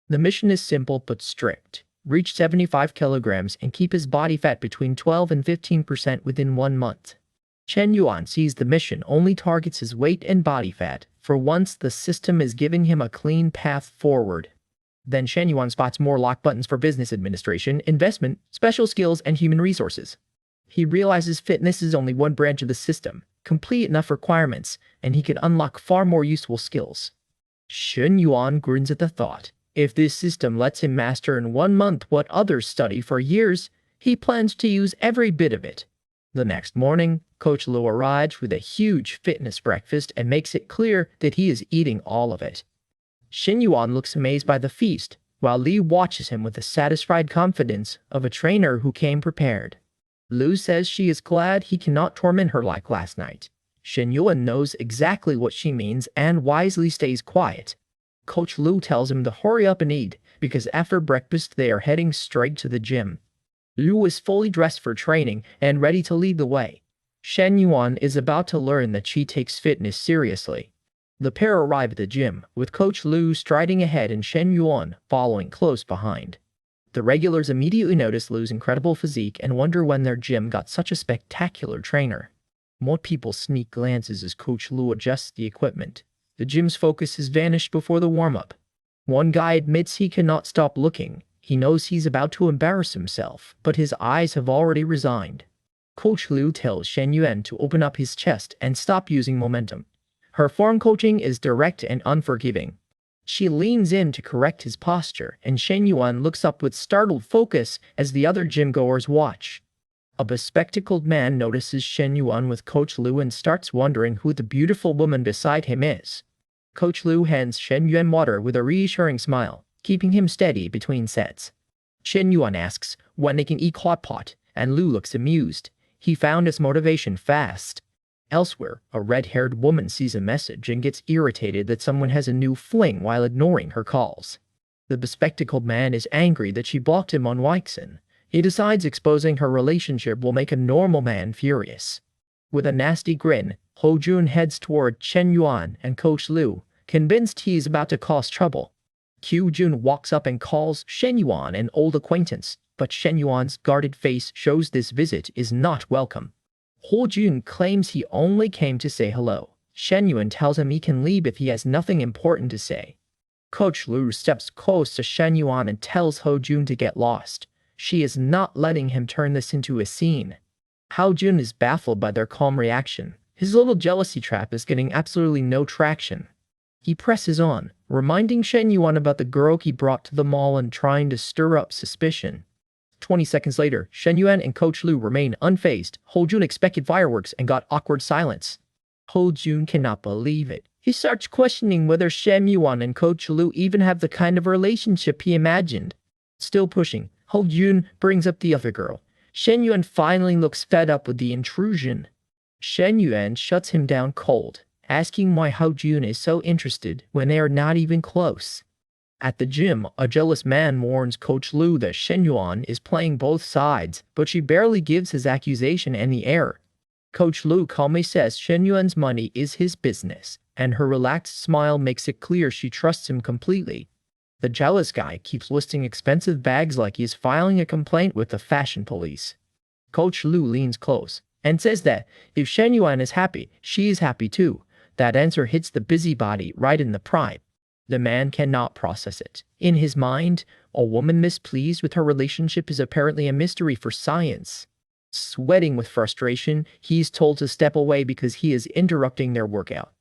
The mission is simple but strict. Reach 75 kilograms and keep his body fat between 12 and 15% within 1 month. Shen Yuan sees the mission only targets his weight and body fat. For once, the system is giving him a clean path forward. Then Shen Yuan spots more lock buttons for business administration, investment, special skills, and human resources. He realizes fitness is only one branch of the system. Complete enough requirements, and he could unlock far more useful skills. Shen Yuan grins at the thought. If this system lets him master in 1 month what others study for years, he plans to use every bit of it. The next morning, Coach Lu arrives with a huge fitness breakfast and makes it clear that he is eating all of it. Shen Yuan looks amazed by the feast, while Li watches him with the satisfied confidence of a trainer who came prepared. Lu says she is glad he cannot torment her like last night. Shen Yuan knows exactly what she means and wisely stays quiet. Coach Lu tells him to hurry up and eat, because after breakfast they are heading straight to the gym. Lu is fully dressed for training and ready to lead the way. Shen Yuan is about to learn that she takes fitness seriously. The pair arrive at the gym, with Coach Lu striding ahead and Shen Yuan following close behind. The regulars immediately notice Lu's incredible physique and wonder when their gym got such a spectacular trainer. More people sneak glances as Coach Lu adjusts the equipment. The gym's focus has vanished before the warm-up. One guy admits he cannot stop looking. He knows he's about to embarrass himself, but his eyes have already resigned. Coach Lu tells Shen Yuan to open up his chest and stop using momentum. Her form coaching is direct and unforgiving. She leans in to correct his posture, and Shen Yuan looks up with startled focus as the other gym-goers watch. A bespectacled man notices Shen Yuan with Coach Lu and starts wondering who the beautiful woman beside him is. Coach Lu hands Shen Yuan water with a reassuring smile, keeping him steady between sets. Shen Yuan asks when they can eat hot pot, and Lu looks amused. He found his motivation fast. Elsewhere, a red-haired woman sees a message and gets irritated that someone has a new fling while ignoring her calls. The bespectacled man is angry that she blocked him on Weixin. He decides exposing her relationship will make a normal man furious. With a nasty grin, Ho Jun heads toward Shen Yuan and Coach Lu, convinced he is about to cause trouble. Q Jun walks up and calls Shen Yuan an old acquaintance, but Shen Yuan's guarded face shows this visit is not welcome. Ho Jun claims he only came to say hello. Shen Yuan tells him he can leave if he has nothing important to say. Coach Lu steps close to Shen Yuan and tells Ho Jun to get lost. She is not letting him turn this into a scene. Ho Jun is baffled by their calm reaction. His little jealousy trap is getting absolutely no traction. He presses on, reminding Shen Yuan about the girl he brought to the mall and trying to stir up suspicion. 20 seconds later, Shen Yuan and Coach Lu remain unfazed. Ho Jun expected fireworks and got awkward silence. Ho Jun cannot believe it. He starts questioning whether Shen Yuan and Coach Lu even have the kind of relationship he imagined. Still pushing, Ho Jun brings up the other girl. Shen Yuan finally looks fed up with the intrusion. Shen Yuan shuts him down cold, asking why Ho Jun is so interested when they are not even close. At the gym, a jealous man warns Coach Lu that Shen Yuan is playing both sides, but she barely gives his accusation any air. Coach Lu calmly says Shen Yuan's money is his business, and her relaxed smile makes it clear she trusts him completely. The jealous guy keeps listing expensive bags like he is filing a complaint with the fashion police. Coach Lu leans close and says that if Shen Yuan is happy, she is happy too. That answer hits the busybody right in the prime. The man cannot process it. In his mind, a woman mispleased with her relationship is apparently a mystery for science. Sweating with frustration, he is told to step away because he is interrupting their workout.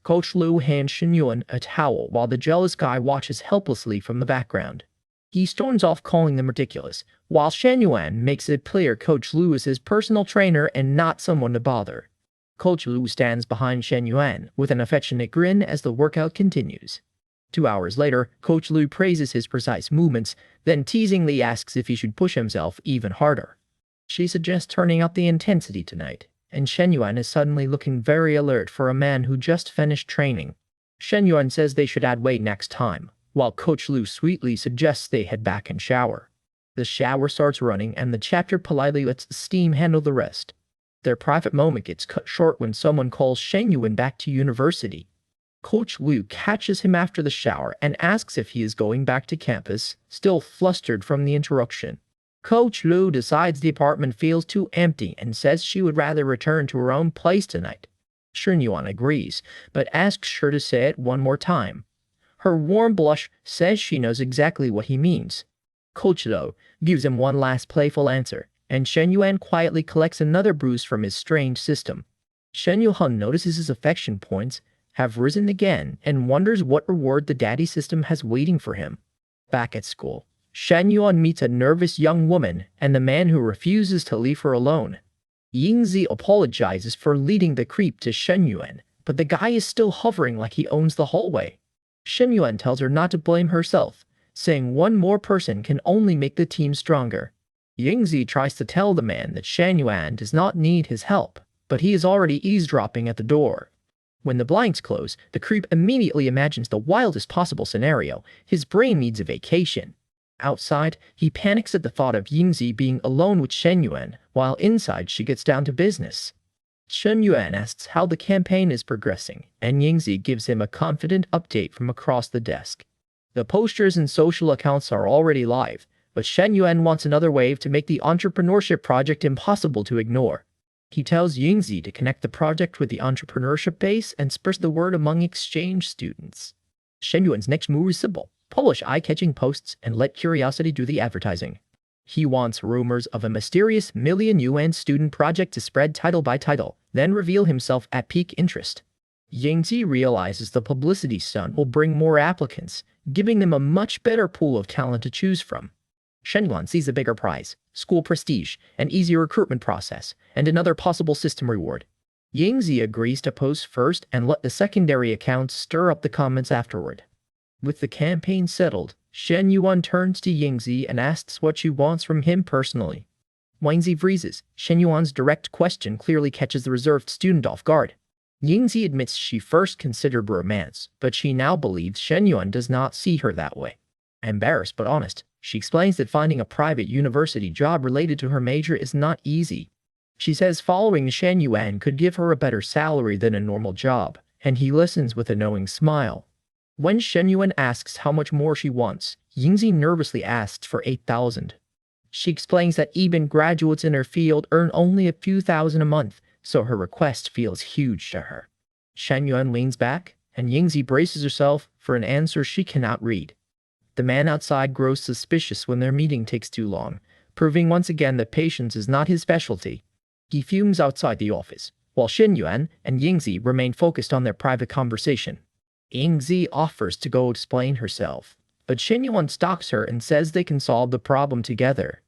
Coach Lu hands Shen Yuan a towel while the jealous guy watches helplessly from the background. He storms off calling them ridiculous, while Shen Yuan makes it clear Coach Lu is his personal trainer and not someone to bother. Coach Lu stands behind Shen Yuan with an affectionate grin as the workout continues. 2 hours later, Coach Lu praises his precise movements, then teasingly asks if he should push himself even harder. She suggests turning up the intensity tonight, and Shen Yuan is suddenly looking very alert for a man who just finished training. Shen Yuan says they should add weight next time, while Coach Lu sweetly suggests they head back and shower. The shower starts running, and the chapter politely lets the steam handle the rest. Their private moment gets cut short when someone calls Shen Yuan back to university. Coach Lu catches him after the shower and asks if he is going back to campus, still flustered from the interruption. Coach Lu decides the apartment feels too empty and says she would rather return to her own place tonight. Shen Yuan agrees, but asks her to say it one more time. Her warm blush says she knows exactly what he means. Coach Lu gives him one last playful answer, and Shen Yuan quietly collects another bruise from his strange system. Shen Yuan notices his affection points have risen again and wonders what reward the daddy system has waiting for him. Back at school, Shen Yuan meets a nervous young woman and the man who refuses to leave her alone. Yingzi apologizes for leading the creep to Shen Yuan, but the guy is still hovering like he owns the hallway. Shen Yuan tells her not to blame herself, saying one more person can only make the team stronger. Yingzi tries to tell the man that Shen Yuan does not need his help, but he is already eavesdropping at the door. When the blinds close, the creep immediately imagines the wildest possible scenario. His brain needs a vacation. Outside, he panics at the thought of Yingzi being alone with Shen Yuan, while inside she gets down to business. Shen Yuan asks how the campaign is progressing, and Yingzi gives him a confident update from across the desk. The posters and social accounts are already live, but Shen Yuan wants another wave to make the entrepreneurship project impossible to ignore. He tells Yingzi to connect the project with the entrepreneurship base and spread the word among exchange students. Shen Yuan's next move is simple: publish eye-catching posts and let curiosity do the advertising. He wants rumors of a mysterious million-yuan student project to spread title by title, then reveal himself at peak interest. Yingzi realizes the publicity stunt will bring more applicants, giving them a much better pool of talent to choose from. Shen Yuan sees a bigger prize, school prestige, an easier recruitment process, and another possible system reward. Yingzi agrees to post first and let the secondary accounts stir up the comments afterward. With the campaign settled, Shen Yuan turns to Yingzi and asks what she wants from him personally. Yingzi freezes. Shen Yuan's direct question clearly catches the reserved student off guard. Yingzi admits she first considered romance, but she now believes Shen Yuan does not see her that way. Embarrassed but honest, she explains that finding a private university job related to her major is not easy. She says following Shen Yuan could give her a better salary than a normal job, and he listens with a knowing smile. When Shen Yuan asks how much more she wants, Yingzi nervously asks for 8,000. She explains that even graduates in her field earn only a few thousand a month, so her request feels huge to her. Shen Yuan leans back, and Yingzi braces herself for an answer she cannot read. The man outside grows suspicious when their meeting takes too long, proving once again that patience is not his specialty. He fumes outside the office, while Shen Yuan and Yingzi remain focused on their private conversation. Yingzi offers to go explain herself, but Shen Yuan stops her and says they can solve the problem together.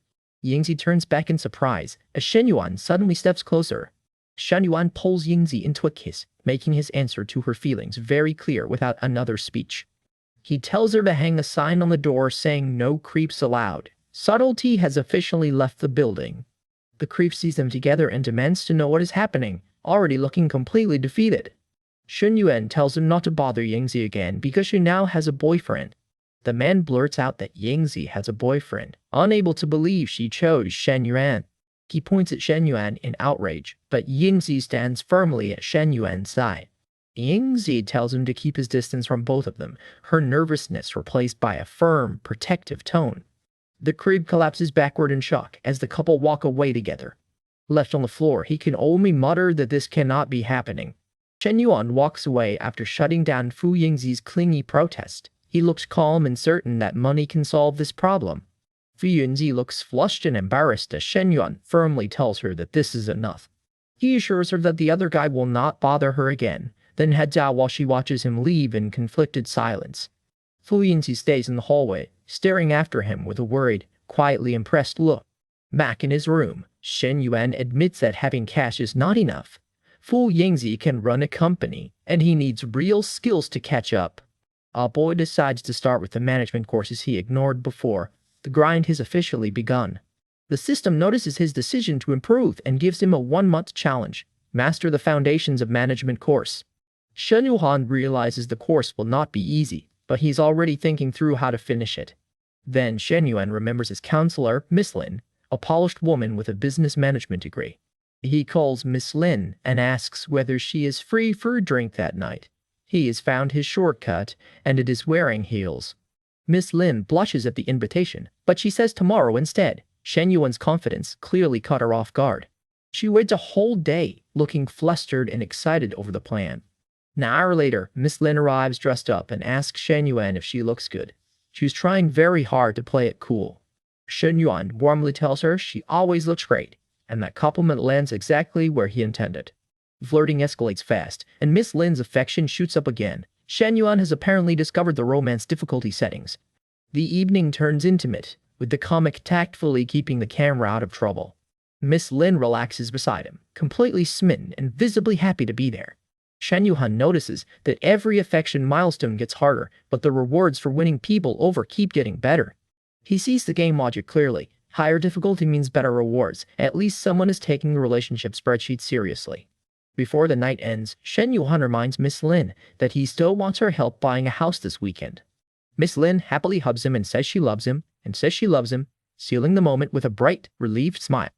Yingzi turns back in surprise as Shen Yuan suddenly steps closer. Shen Yuan pulls Yingzi into a kiss, making his answer to her feelings very clear without another speech. He tells her to hang a sign on the door saying "No creeps allowed." Subtlety has officially left the building. The creep sees them together and demands to know what is happening, already looking completely defeated. Shen Yuan tells him not to bother Yingzi again because she now has a boyfriend. The man blurts out that Yingzi has a boyfriend, unable to believe she chose Shen Yuan. He points at Shen Yuan in outrage, but Yingzi stands firmly at Shen Yuan's side. Yingzi tells him to keep his distance from both of them, her nervousness replaced by a firm, protective tone. The creep collapses backward in shock as the couple walk away together. Left on the floor, he can only mutter that this cannot be happening. Shen Yuan walks away after shutting down Fu Yingzi's clingy protest. He looks calm and certain that money can solve this problem. Fu Yingzi looks flushed and embarrassed as Shen Yuan firmly tells her that this is enough. He assures her that the other guy will not bother her again, then heads out while she watches him leave in conflicted silence. Fu Yingzi stays in the hallway, staring after him with a worried, quietly impressed look. Back in his room, Shen Yuan admits that having cash is not enough. Fu Yingzi can run a company, and he needs real skills to catch up. Our boy decides to start with the management courses he ignored before. The grind has officially begun. The system notices his decision to improve and gives him a 1-month challenge, master the foundations of management course. Shen Yuan realizes the course will not be easy, but he's already thinking through how to finish it. Then Shen Yuan remembers his counselor, Miss Lin, a polished woman with a business management degree. He calls Miss Lin and asks whether she is free for a drink that night. He has found his shortcut, and it is wearing heels. Miss Lin blushes at the invitation, but she says tomorrow instead. Shen Yuan's confidence clearly caught her off guard. She waits a whole day, looking flustered and excited over the plan. An hour later, Miss Lin arrives dressed up and asks Shen Yuan if she looks good. She's trying very hard to play it cool. Shen Yuan warmly tells her she always looks great, and that compliment lands exactly where he intended. Flirting escalates fast, and Miss Lin's affection shoots up again. Shen Yuan has apparently discovered the romance difficulty settings. The evening turns intimate, with the comic tactfully keeping the camera out of trouble. Miss Lin relaxes beside him, completely smitten and visibly happy to be there. Shen Yuan notices that every affection milestone gets harder, but the rewards for winning people over keep getting better. He sees the game logic clearly. Higher difficulty means better rewards. At least someone is taking the relationship spreadsheet seriously. Before the night ends, Shen Yuan reminds Miss Lin that he still wants her help buying a house this weekend. Miss Lin happily hugs him and says she loves him, sealing the moment with a bright, relieved smile.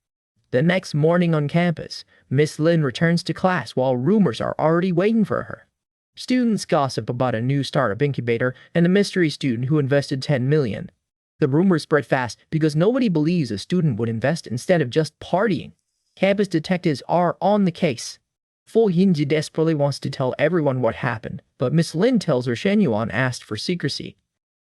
The next morning on campus, Miss Lin returns to class while rumors are already waiting for her. Students gossip about a new startup incubator and a mystery student who invested 10 million. The rumors spread fast because nobody believes a student would invest instead of just partying. Campus detectives are on the case. Fu Yingzi desperately wants to tell everyone what happened, but Miss Lin tells her Shen Yuan asked for secrecy.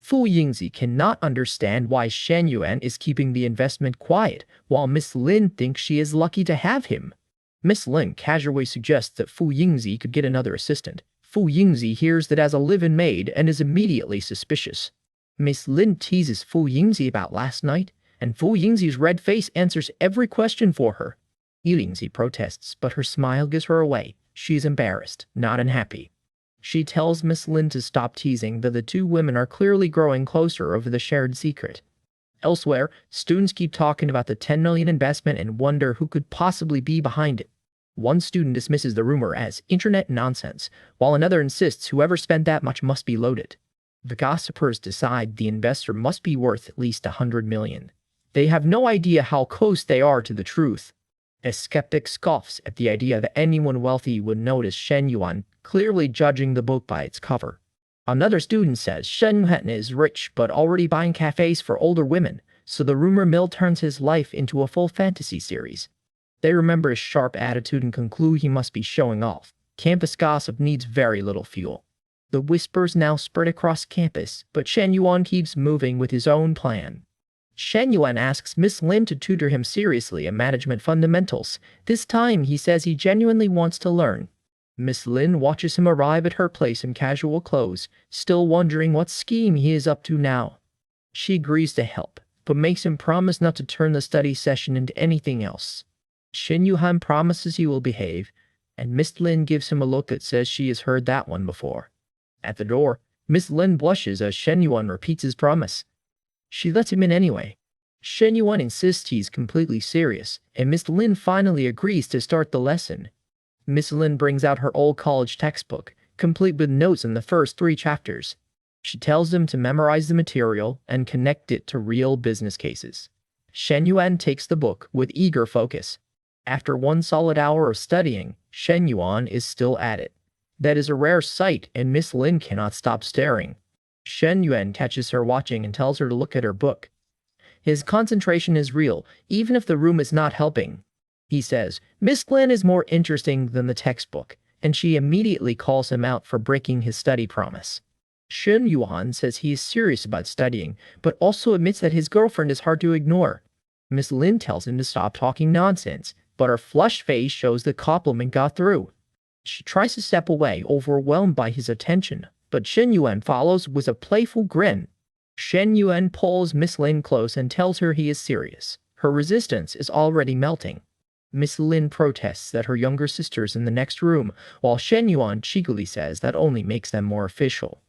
Fu Yingzi cannot understand why Shen Yuan is keeping the investment quiet, while Miss Lin thinks she is lucky to have him. Miss Lin casually suggests that Fu Yingzi could get another assistant. Fu Yingzi hears that as a live-in maid and is immediately suspicious. Miss Lin teases Fu Yingzi about last night, and Fu Yingzi's red face answers every question for her. Yingzi protests, but her smile gives her away. She's embarrassed, not unhappy. She tells Miss Lin to stop teasing that the two women are clearly growing closer over the shared secret. Elsewhere, students keep talking about the 10 million investment and wonder who could possibly be behind it. One student dismisses the rumor as internet nonsense, while another insists whoever spent that much must be loaded. The gossipers decide the investor must be worth at least 100 million. They have no idea how close they are to the truth. A skeptic scoffs at the idea that anyone wealthy would notice Shen Yuan, clearly judging the book by its cover. Another student says Shen Yuan is rich but already buying cafes for older women, so the rumor mill turns his life into a full fantasy series. They remember his sharp attitude and conclude he must be showing off. Campus gossip needs very little fuel. The whispers now spread across campus, but Shen Yuan keeps moving with his own plan. Shen Yuan asks Miss Lin to tutor him seriously in management fundamentals. This time he says he genuinely wants to learn. Miss Lin watches him arrive at her place in casual clothes, still wondering what scheme he is up to now. She agrees to help, but makes him promise not to turn the study session into anything else. Shen Yuan promises he will behave, and Miss Lin gives him a look that says she has heard that one before. At the door, Miss Lin blushes as Shen Yuan repeats his promise. She lets him in anyway. Shen Yuan insists he's completely serious, and Miss Lin finally agrees to start the lesson. Miss Lin brings out her old college textbook, complete with notes in the first 3 chapters. She tells him to memorize the material and connect it to real business cases. Shen Yuan takes the book with eager focus. After 1 solid hour of studying, Shen Yuan is still at it. That is a rare sight, and Miss Lin cannot stop staring. Shen Yuan catches her watching and tells her to look at her book. His concentration is real, even if the room is not helping. He says, Miss Lin is more interesting than the textbook, and she immediately calls him out for breaking his study promise. Shen Yuan says he is serious about studying, but also admits that his girlfriend is hard to ignore. Miss Lin tells him to stop talking nonsense, but her flushed face shows the compliment got through. She tries to step away, overwhelmed by his attention, but Shen Yuan follows with a playful grin. Shen Yuan pulls Miss Lin close and tells her he is serious. Her resistance is already melting. Miss Lin protests that her younger sister is in the next room, while Shen Yuan cheekily says that only makes them more official.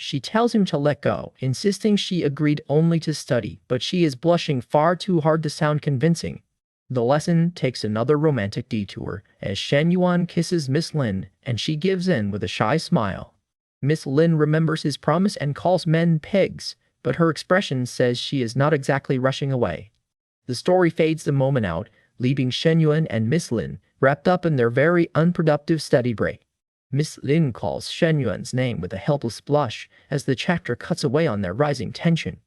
She tells him to let go, insisting she agreed only to study, but she is blushing far too hard to sound convincing. The lesson takes another romantic detour as Shen Yuan kisses Miss Lin, and she gives in with a shy smile. Miss Lin remembers his promise and calls men pigs, but her expression says she is not exactly rushing away. The story fades the moment out, leaving Shen Yuan and Miss Lin wrapped up in their very unproductive study break. Miss Lin calls Shen Yuan's name with a helpless blush as the chapter cuts away on their rising tension.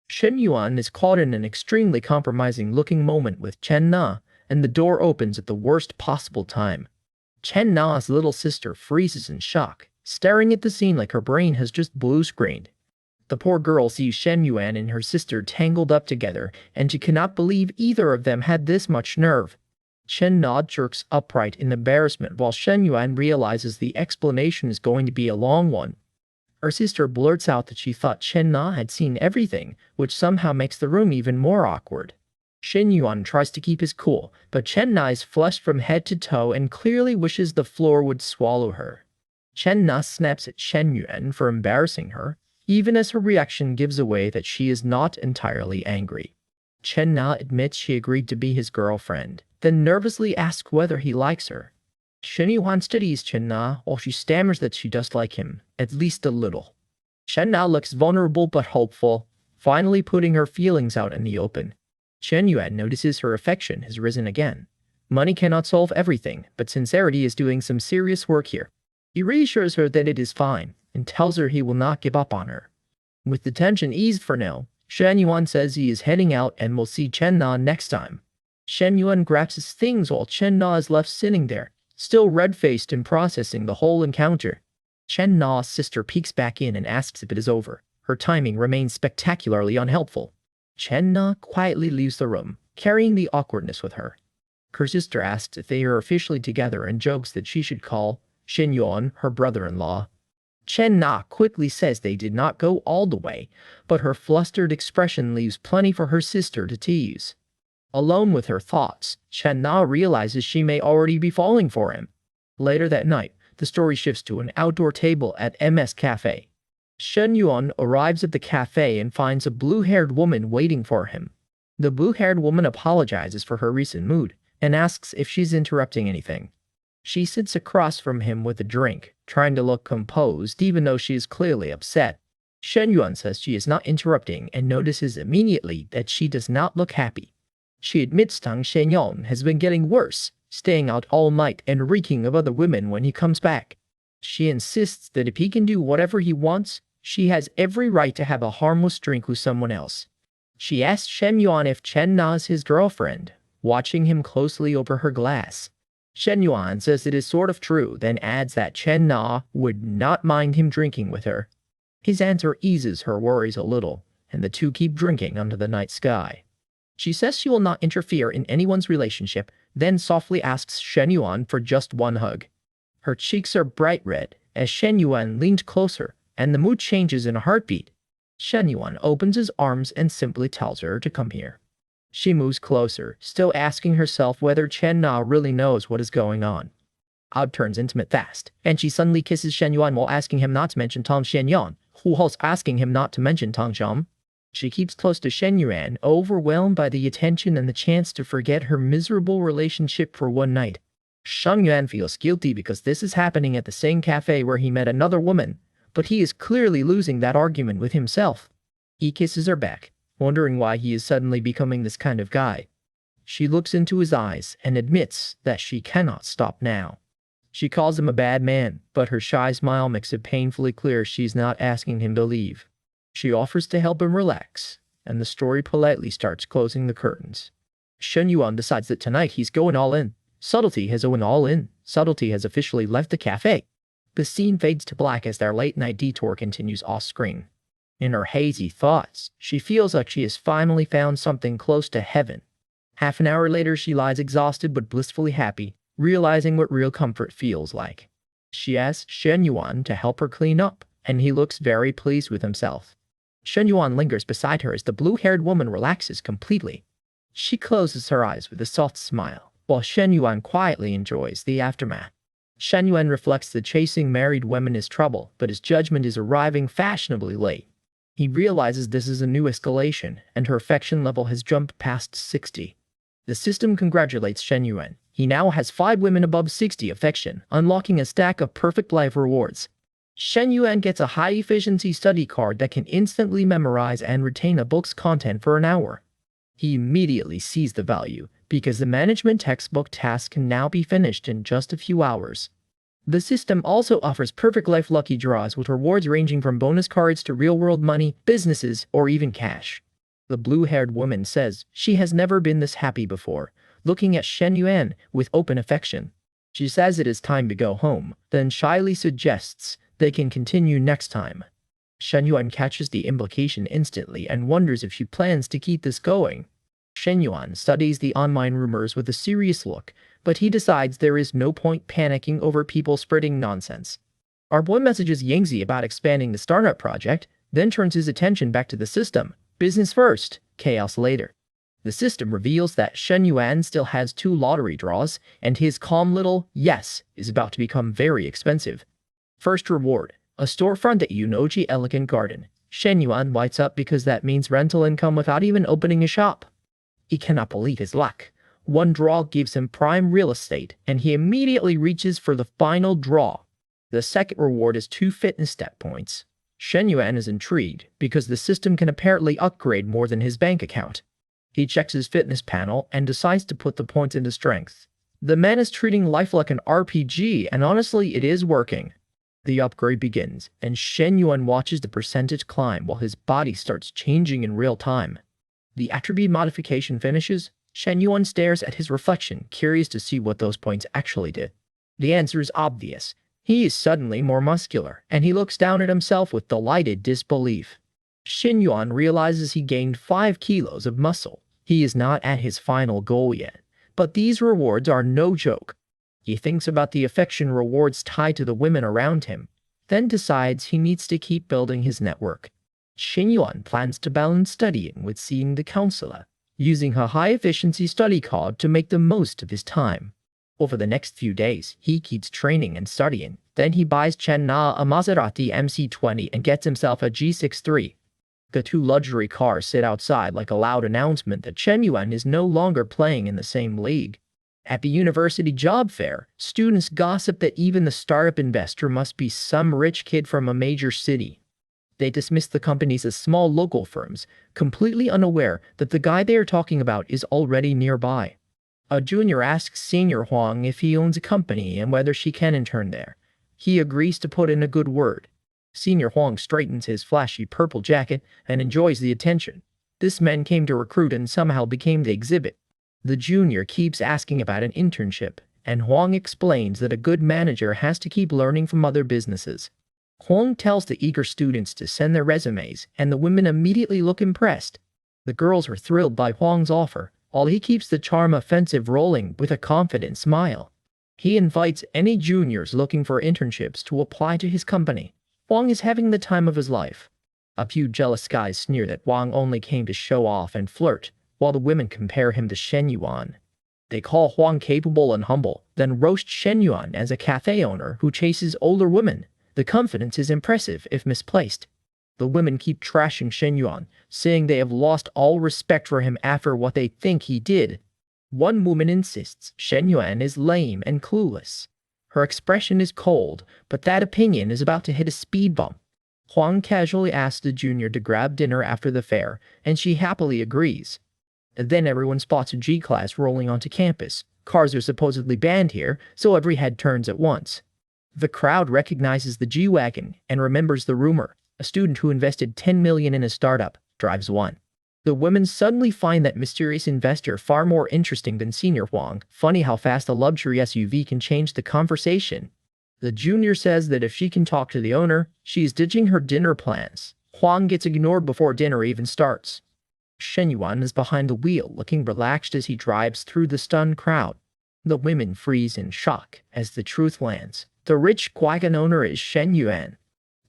Shen Yuan is caught in an extremely compromising-looking moment with Chen Na, and the door opens at the worst possible time. Chen Na's little sister freezes in shock, staring at the scene like her brain has just blue-screened. The poor girl sees Shen Yuan and her sister tangled up together, and she cannot believe either of them had this much nerve. Chen Na jerks upright in embarrassment while Shen Yuan realizes the explanation is going to be a long one. Her sister blurts out that she thought Chen Na had seen everything, which somehow makes the room even more awkward. Shen Yuan tries to keep his cool, but Chen Na is flushed from head to toe and clearly wishes the floor would swallow her. Chen Na snaps at Shen Yuan for embarrassing her, even as her reaction gives away that she is not entirely angry. Chen Na admits she agreed to be his girlfriend, then nervously asks whether he likes her. Shen Yuan studies Chen Na while she stammers that she does like him, at least a little. Chen Na looks vulnerable but hopeful, finally putting her feelings out in the open. Shen Yuan notices her affection has risen again. Money cannot solve everything, but sincerity is doing some serious work here. He reassures her that it is fine, and tells her he will not give up on her. With the tension eased for now, Shen Yuan says he is heading out and will see Chen Na next time. Shen Yuan grabs his things while Chen Na is left sitting there, still red-faced and processing the whole encounter. Chen Na's sister peeks back in and asks if it is over. Her timing remains spectacularly unhelpful. Chen Na quietly leaves the room, carrying the awkwardness with her. Her sister asks if they are officially together and jokes that she should call Shen Yuan her brother-in-law. Chen Na quickly says they did not go all the way, but her flustered expression leaves plenty for her sister to tease. Alone with her thoughts, Chen Na realizes she may already be falling for him. Later that night, the story shifts to an outdoor table at MS Cafe. Shen Yuan arrives at the cafe and finds a blue-haired woman waiting for him. The blue-haired woman apologizes for her recent mood and asks if she's interrupting anything. She sits across from him with a drink, trying to look composed even though she is clearly upset. Shen Yuan says she is not interrupting and notices immediately that she does not look happy. She admits Tang Shenyong has been getting worse, staying out all night and reeking of other women when he comes back. She insists that if he can do whatever he wants, she has every right to have a harmless drink with someone else. She asks Shen Yuan if Chen Na is his girlfriend, watching him closely over her glass. Shen Yuan says it is sort of true, then adds that Chen Na would not mind him drinking with her. His answer eases her worries a little, and the two keep drinking under the night sky. She says she will not interfere in anyone's relationship, then softly asks Shen Yuan for just one hug. Her cheeks are bright red as Shen Yuan leans closer, and the mood changes in a heartbeat. Shen Yuan opens his arms and simply tells her to come here. She moves closer, still asking herself whether Chen Na really knows what is going on. Odd turns intimate fast, and she suddenly kisses Shen Yuan while asking him not to mention Tang Shenyang, who was asking him not to mention Tang Xiang. She keeps close to Shen Yuan, overwhelmed by the attention and the chance to forget her miserable relationship for one night. Shen Yuan feels guilty because this is happening at the same cafe where he met another woman, but he is clearly losing that argument with himself. He kisses her back, wondering why he is suddenly becoming this kind of guy. She looks into his eyes and admits that she cannot stop now. She calls him a bad man, but her shy smile makes it painfully clear she's not asking him to leave. She offers to help him relax, and the story politely starts closing the curtains. Shen Yuan decides that tonight he's going all in. Subtlety has gone all in. Subtlety has officially left the cafe. The scene fades to black as their late-night detour continues off-screen. In her hazy thoughts, she feels like she has finally found something close to heaven. Half an hour later, she lies exhausted but blissfully happy, realizing what real comfort feels like. She asks Shen Yuan to help her clean up, and he looks very pleased with himself. Shen Yuan lingers beside her as the blue-haired woman relaxes completely. She closes her eyes with a soft smile, while Shen Yuan quietly enjoys the aftermath. Shen Yuan reflects that chasing married women is trouble, but his judgment is arriving fashionably late. He realizes this is a new escalation, and her affection level has jumped past 60. The system congratulates Shen Yuan. He now has 5 women above 60 affection, unlocking a stack of perfect life rewards. Shen Yuan gets a high-efficiency study card that can instantly memorize and retain a book's content for an hour. He immediately sees the value, because the management textbook task can now be finished in just a few hours. The system also offers perfect life lucky draws with rewards ranging from bonus cards to real-world money, businesses, or even cash. The blue-haired woman says she has never been this happy before, looking at Shen Yuan with open affection. She says it is time to go home, then shyly suggests they can continue next time. Shen Yuan catches the implication instantly and wonders if she plans to keep this going. Shen Yuan studies the online rumors with a serious look, but he decides there is no point panicking over people spreading nonsense. Our boy messages Yangzi about expanding the startup project, then turns his attention back to the system. Business first, chaos later. The system reveals that Shen Yuan still has 2 lottery draws, and his calm little yes is about to become very expensive. First reward, a storefront at Yunoji Elegant Garden. Shen Yuan lights up because that means rental income without even opening a shop. He cannot believe his luck. 1 draw gives him prime real estate, and he immediately reaches for the final draw. The second reward is 2 fitness step points. Shen Yuan is intrigued because the system can apparently upgrade more than his bank account. He checks his fitness panel and decides to put the points into strength. The man is treating life like an RPG, and honestly, it is working. The upgrade begins, and Shen Yuan watches the percentage climb while his body starts changing in real time. The attribute modification finishes. Shen Yuan stares at his reflection, curious to see what those points actually did. The answer is obvious. He is suddenly more muscular, and he looks down at himself with delighted disbelief. Shen Yuan realizes he gained 5 kilos of muscle. He is not at his final goal yet, but these rewards are no joke. He thinks about the affection rewards tied to the women around him, then decides he needs to keep building his network. Shen Yuan plans to balance studying with seeing the counselor, using her high-efficiency study card to make the most of his time. Over the next few days, he keeps training and studying. Then he buys Chen Na a Maserati MC20 and gets himself a G63. The 2 luxury cars sit outside like a loud announcement that Shen Yuan is no longer playing in the same league. At the university job fair, students gossip that even the startup investor must be some rich kid from a major city. They dismiss the companies as small local firms, completely unaware that the guy they are talking about is already nearby. A junior asks Senior Huang if he owns a company and whether she can intern there. He agrees to put in a good word. Senior Huang straightens his flashy purple jacket and enjoys the attention. This man came to recruit and somehow became the exhibit. The junior keeps asking about an internship, and Huang explains that a good manager has to keep learning from other businesses. Huang tells the eager students to send their resumes, and the women immediately look impressed. The girls are thrilled by Huang's offer, while he keeps the charm offensive rolling with a confident smile. He invites any juniors looking for internships to apply to his company. Huang is having the time of his life. A few jealous guys sneer that Huang only came to show off and flirt, while the women compare him to Shen Yuan. They call Huang capable and humble, then roast Shen Yuan as a cafe owner who chases older women. The confidence is impressive if misplaced. The women keep trashing Shen Yuan, saying they have lost all respect for him after what they think he did. One woman insists Shen Yuan is lame and clueless. Her expression is cold, but that opinion is about to hit a speed bump. Huang casually asks the junior to grab dinner after the fair, and she happily agrees. Then everyone spots a G-class rolling onto campus. Cars are supposedly banned here, so every head turns at once. The crowd recognizes the G-Wagon and remembers the rumor. A student who invested 10 million in a startup drives one. The women suddenly find that mysterious investor far more interesting than Senior Huang. Funny how fast a luxury SUV can change the conversation. The junior says that if she can talk to the owner, she is ditching her dinner plans. Huang gets ignored before dinner even starts. Shen Yuan is behind the wheel, looking relaxed as he drives through the stunned crowd. The women freeze in shock as the truth lands. The rich wagon owner is Shen Yuan.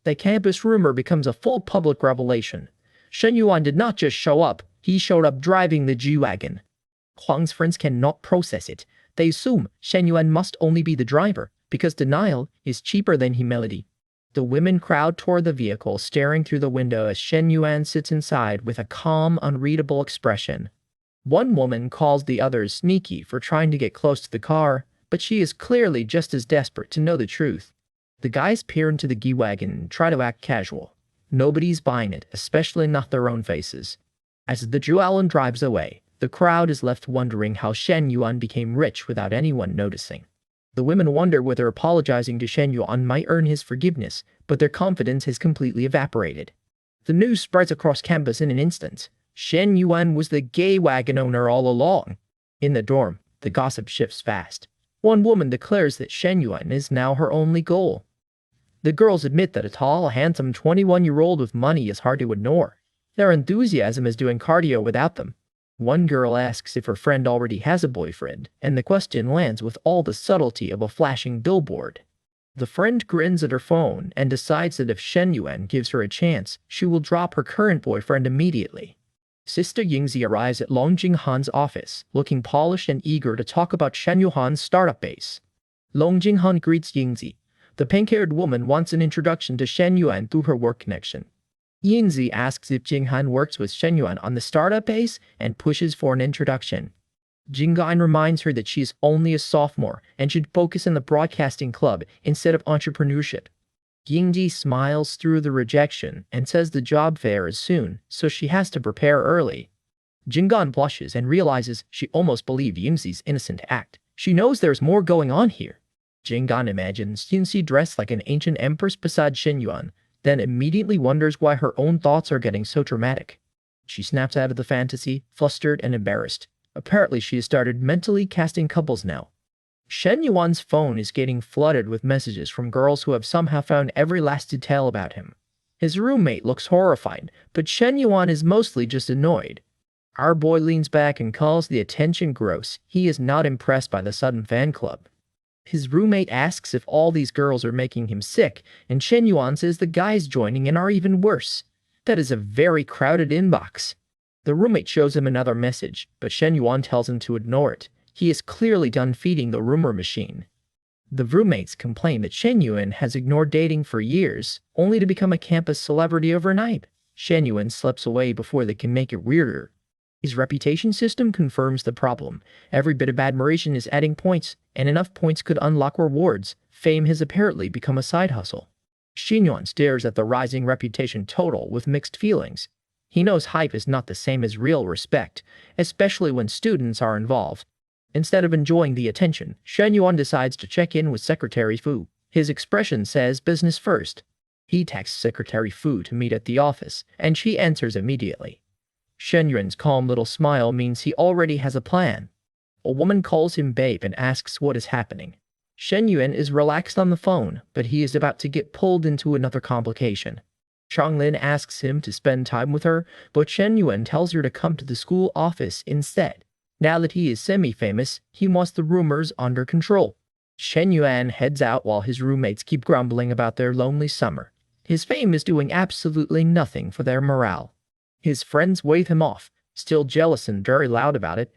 The campus rumor becomes a full public revelation. Shen Yuan did not just show up, he showed up driving the G-Wagon. Huang's friends cannot process it. They assume Shen Yuan must only be the driver, because denial is cheaper than humility. The women crowd toward the vehicle, staring through the window as Shen Yuan sits inside with a calm, unreadable expression. One woman calls the others sneaky for trying to get close to the car, but she is clearly just as desperate to know the truth. The guys peer into the G-Wagon and try to act casual. Nobody's buying it, especially not their own faces. As the Zhualan drives away, the crowd is left wondering how Shen Yuan became rich without anyone noticing. The women wonder whether apologizing to Shen Yuan might earn his forgiveness, but their confidence has completely evaporated. The news spreads across campus in an instant. Shen Yuan was the gay wagon owner all along. In the dorm, the gossip shifts fast. One woman declares that Shen Yuan is now her only goal. The girls admit that a tall, handsome 21-year-old with money is hard to ignore. Their enthusiasm is doing cardio without them. One girl asks if her friend already has a boyfriend, and the question lands with all the subtlety of a flashing billboard. The friend grins at her phone and decides that if Shen Yuan gives her a chance, she will drop her current boyfriend immediately. Sister Yingzi arrives at Long Jinghan's office, looking polished and eager to talk about Shen Yuan's startup base. Long Jinghan greets Yingzi. The pink-haired woman wants an introduction to Shen Yuan through her work connection. Yingzi asks if Jinghan works with Shen Yuan on the startup base and pushes for an introduction. Jinghan reminds her that she is only a sophomore and should focus in the broadcasting club instead of entrepreneurship. Yingzi smiles through the rejection and says the job fair is soon, so she has to prepare early. Jinghan blushes and realizes she almost believed Yingzi's innocent act. She knows there's more going on here. Jinghan imagines Yingzi dressed like an ancient empress beside Shen Yuan, then immediately wonders why her own thoughts are getting so dramatic. She snaps out of the fantasy, flustered and embarrassed. Apparently she has started mentally casting couples now. Shen Yuan's phone is getting flooded with messages from girls who have somehow found every last detail about him. His roommate looks horrified, but Shen Yuan is mostly just annoyed. Our boy leans back and calls the attention gross. He is not impressed by the sudden fan club. His roommate asks if all these girls are making him sick, and Shen Yuan says the guys joining in are even worse. That is a very crowded inbox. The roommate shows him another message, but Shen Yuan tells him to ignore it. He is clearly done feeding the rumor machine. The roommates complain that Shen Yuan has ignored dating for years, only to become a campus celebrity overnight. Shen Yuan slips away before they can make it weirder. His reputation system confirms the problem. Every bit of admiration is adding points, and enough points could unlock rewards. Fame has apparently become a side hustle. Shen Yuan stares at the rising reputation total with mixed feelings. He knows hype is not the same as real respect, especially when students are involved. Instead of enjoying the attention, Shen Yuan decides to check in with Secretary Fu. His expression says business first. He texts Secretary Fu to meet at the office, and she answers immediately. Shen Yuan's calm little smile means he already has a plan. A woman calls him babe and asks what is happening. Shen Yuan is relaxed on the phone, but he is about to get pulled into another complication. Changlin asks him to spend time with her, but Shen Yuan tells her to come to the school office instead. Now that he is semi-famous, he wants the rumors under control. Shen Yuan heads out while his roommates keep grumbling about their lonely summer. His fame is doing absolutely nothing for their morale. His friends wave him off, still jealous and very loud about it.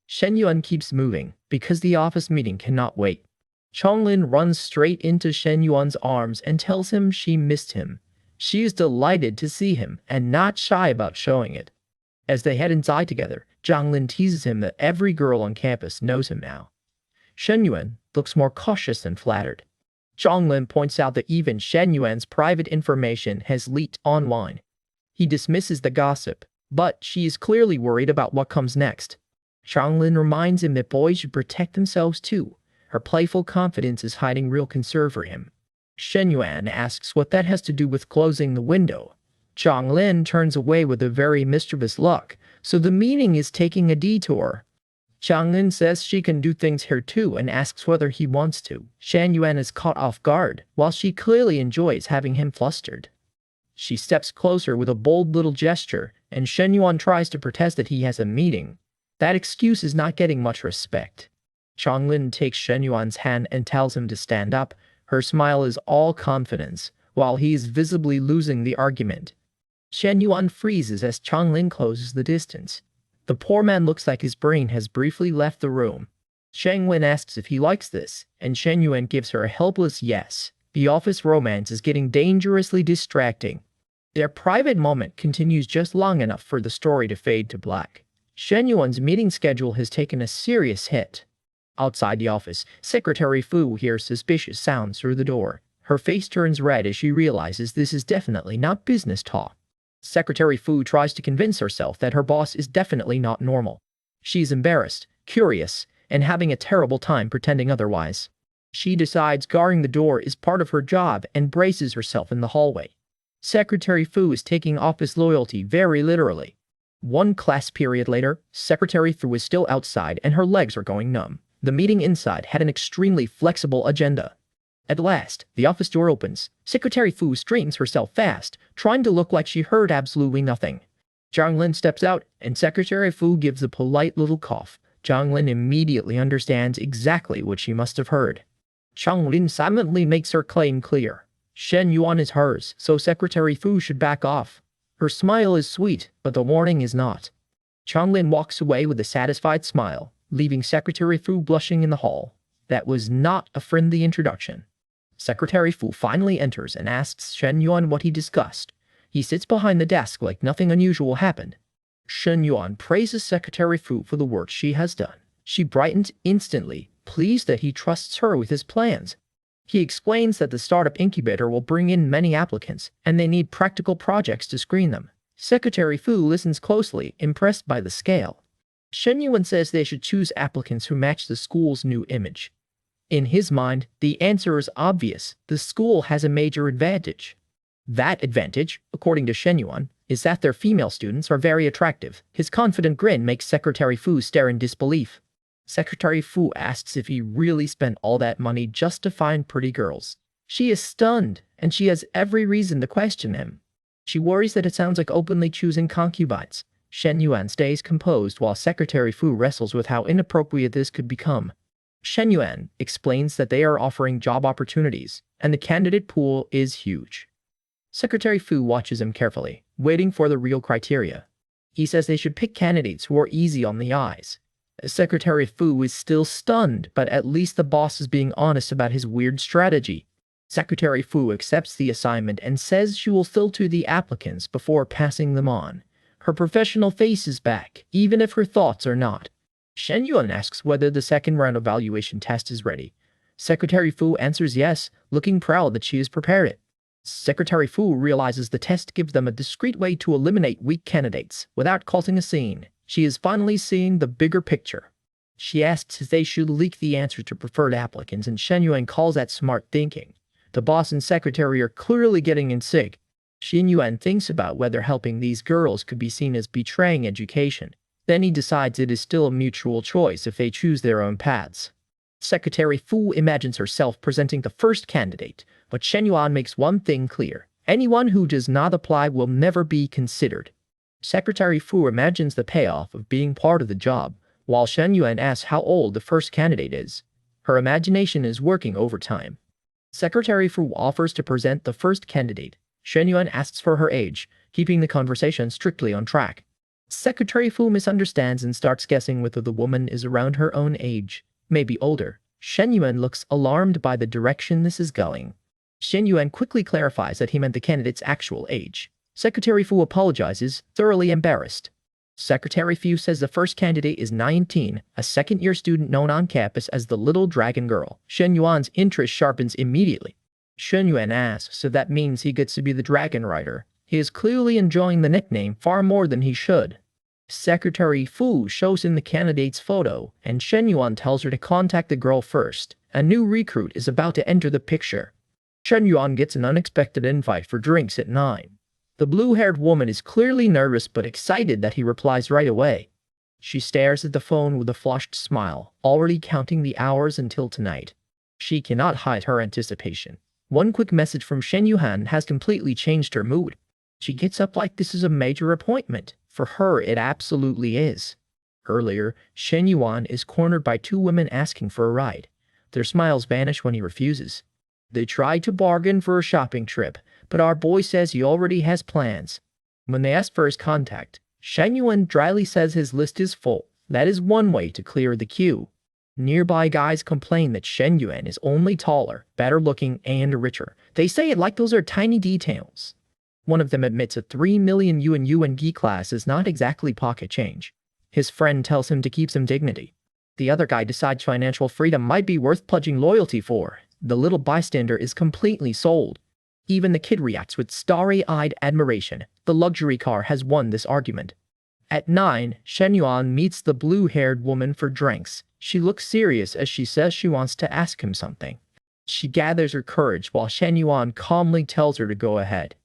Shen Yuan keeps moving, because the office meeting cannot wait. Changlin runs straight into Shen Yuan's arms and tells him she missed him. She is delighted to see him, and not shy about showing it. As they head inside together, Changlin teases him that every girl on campus knows him now. Shen Yuan looks more cautious and flattered. Changlin points out that even Shen Yuan's private information has leaked online. He dismisses the gossip, but she is clearly worried about what comes next. Changlin reminds him that boys should protect themselves too. Her playful confidence is hiding real concern for him. Shen Yuan asks what that has to do with closing the window. Changlin turns away with a very mischievous look, so the meeting is taking a detour. Changlin says she can do things here too and asks whether he wants to. Shen Yuan is caught off guard, while she clearly enjoys having him flustered. She steps closer with a bold little gesture, and Shen Yuan tries to protest that he has a meeting. That excuse is not getting much respect. Changlin takes Shen Yuan's hand and tells him to stand up. Her smile is all confidence, while he is visibly losing the argument. Shen Yuan freezes as Changlin closes the distance. The poor man looks like his brain has briefly left the room. Shen Yuan asks if he likes this, and Shen Yuan gives her a helpless yes. The office romance is getting dangerously distracting. Their private moment continues just long enough for the story to fade to black. Shen Yuan's meeting schedule has taken a serious hit. Outside the office, Secretary Fu hears suspicious sounds through the door. Her face turns red as she realizes this is definitely not business talk. Secretary Fu tries to convince herself that her boss is definitely not normal. She's embarrassed, curious, and having a terrible time pretending otherwise. She decides guarding the door is part of her job and braces herself in the hallway. Secretary Fu is taking office loyalty very literally. One class period later, Secretary Fu is still outside and her legs are going numb. The meeting inside had an extremely flexible agenda. At last, the office door opens. Secretary Fu straightens herself fast, trying to look like she heard absolutely nothing. Zhang Lin steps out, and Secretary Fu gives a polite little cough. Zhang Lin immediately understands exactly what she must have heard. Zhang Lin silently makes her claim clear. Shen Yuan is hers, so Secretary Fu should back off. Her smile is sweet, but the warning is not. Zhang Lin walks away with a satisfied smile, leaving Secretary Fu blushing in the hall. That was not a friendly introduction. Secretary Fu finally enters and asks Shen Yuan what he discussed. He sits behind the desk like nothing unusual happened. Shen Yuan praises Secretary Fu for the work she has done. She brightens instantly, pleased that he trusts her with his plans. He explains that the startup incubator will bring in many applicants, and they need practical projects to screen them. Secretary Fu listens closely, impressed by the scale. Shen Yuan says they should choose applicants who match the school's new image. In his mind, the answer is obvious. The school has a major advantage. That advantage, according to Shen Yuan, is that their female students are very attractive. His confident grin makes Secretary Fu stare in disbelief. Secretary Fu asks if he really spent all that money just to find pretty girls. She is stunned, and she has every reason to question him. She worries that it sounds like openly choosing concubines. Shen Yuan stays composed while Secretary Fu wrestles with how inappropriate this could become. Shen Yuan explains that they are offering job opportunities, and the candidate pool is huge. Secretary Fu watches him carefully, waiting for the real criteria. He says they should pick candidates who are easy on the eyes. Secretary Fu is still stunned, but at least the boss is being honest about his weird strategy. Secretary Fu accepts the assignment and says she will filter the applicants before passing them on. Her professional face is back, even if her thoughts are not. Shen Yuan asks whether the second round evaluation test is ready. Secretary Fu answers yes, looking proud that she has prepared it. Secretary Fu realizes the test gives them a discreet way to eliminate weak candidates without causing a scene. She is finally seeing the bigger picture. She asks if they should leak the answer to preferred applicants, and Shen Yuan calls that smart thinking. The boss and secretary are clearly getting in sync. Shen Yuan thinks about whether helping these girls could be seen as betraying education. Then he decides it is still a mutual choice if they choose their own paths. Secretary Fu imagines herself presenting the first candidate, but Shen Yuan makes one thing clear. Anyone who does not apply will never be considered. Secretary Fu imagines the payoff of being part of the job, while Shen Yuan asks how old the first candidate is. Her imagination is working overtime. Secretary Fu offers to present the first candidate. Shen Yuan asks for her age, keeping the conversation strictly on track. Secretary Fu misunderstands and starts guessing whether the woman is around her own age, maybe older. Shen Yuan looks alarmed by the direction this is going. Shen Yuan quickly clarifies that he meant the candidate's actual age. Secretary Fu apologizes, thoroughly embarrassed. Secretary Fu says the first candidate is 19, a second-year student known on campus as the Little Dragon Girl. Shen Yuan's interest sharpens immediately. Shen Yuan asks, so that means he gets to be the Dragon Rider. He is clearly enjoying the nickname far more than he should. Secretary Fu shows him the candidate's photo, and Shen Yuan tells her to contact the girl first. A new recruit is about to enter the picture. Shen Yuan gets an unexpected invite for drinks at 9. The blue-haired woman is clearly nervous but excited that he replies right away. She stares at the phone with a flushed smile, already counting the hours until tonight. She cannot hide her anticipation. One quick message from Shen Yuan has completely changed her mood. She gets up like this is a major appointment. For her, it absolutely is. Earlier, Shen Yuan is cornered by two women asking for a ride. Their smiles vanish when he refuses. They try to bargain for a shopping trip, but our boy says he already has plans. When they ask for his contact, Shen Yuan dryly says his list is full. That is one way to clear the queue. Nearby guys complain that Shen Yuan is only taller, better looking, and richer. They say it like those are tiny details. One of them admits a 3 million yuan gi class is not exactly pocket change. His friend tells him to keep some dignity. The other guy decides financial freedom might be worth pledging loyalty for. The little bystander is completely sold. Even the kid reacts with starry-eyed admiration. The luxury car has won this argument. At 9, Shen Yuan meets the blue-haired woman for drinks. She looks serious as she says she wants to ask him something. She gathers her courage while Shen Yuan calmly tells her to go ahead.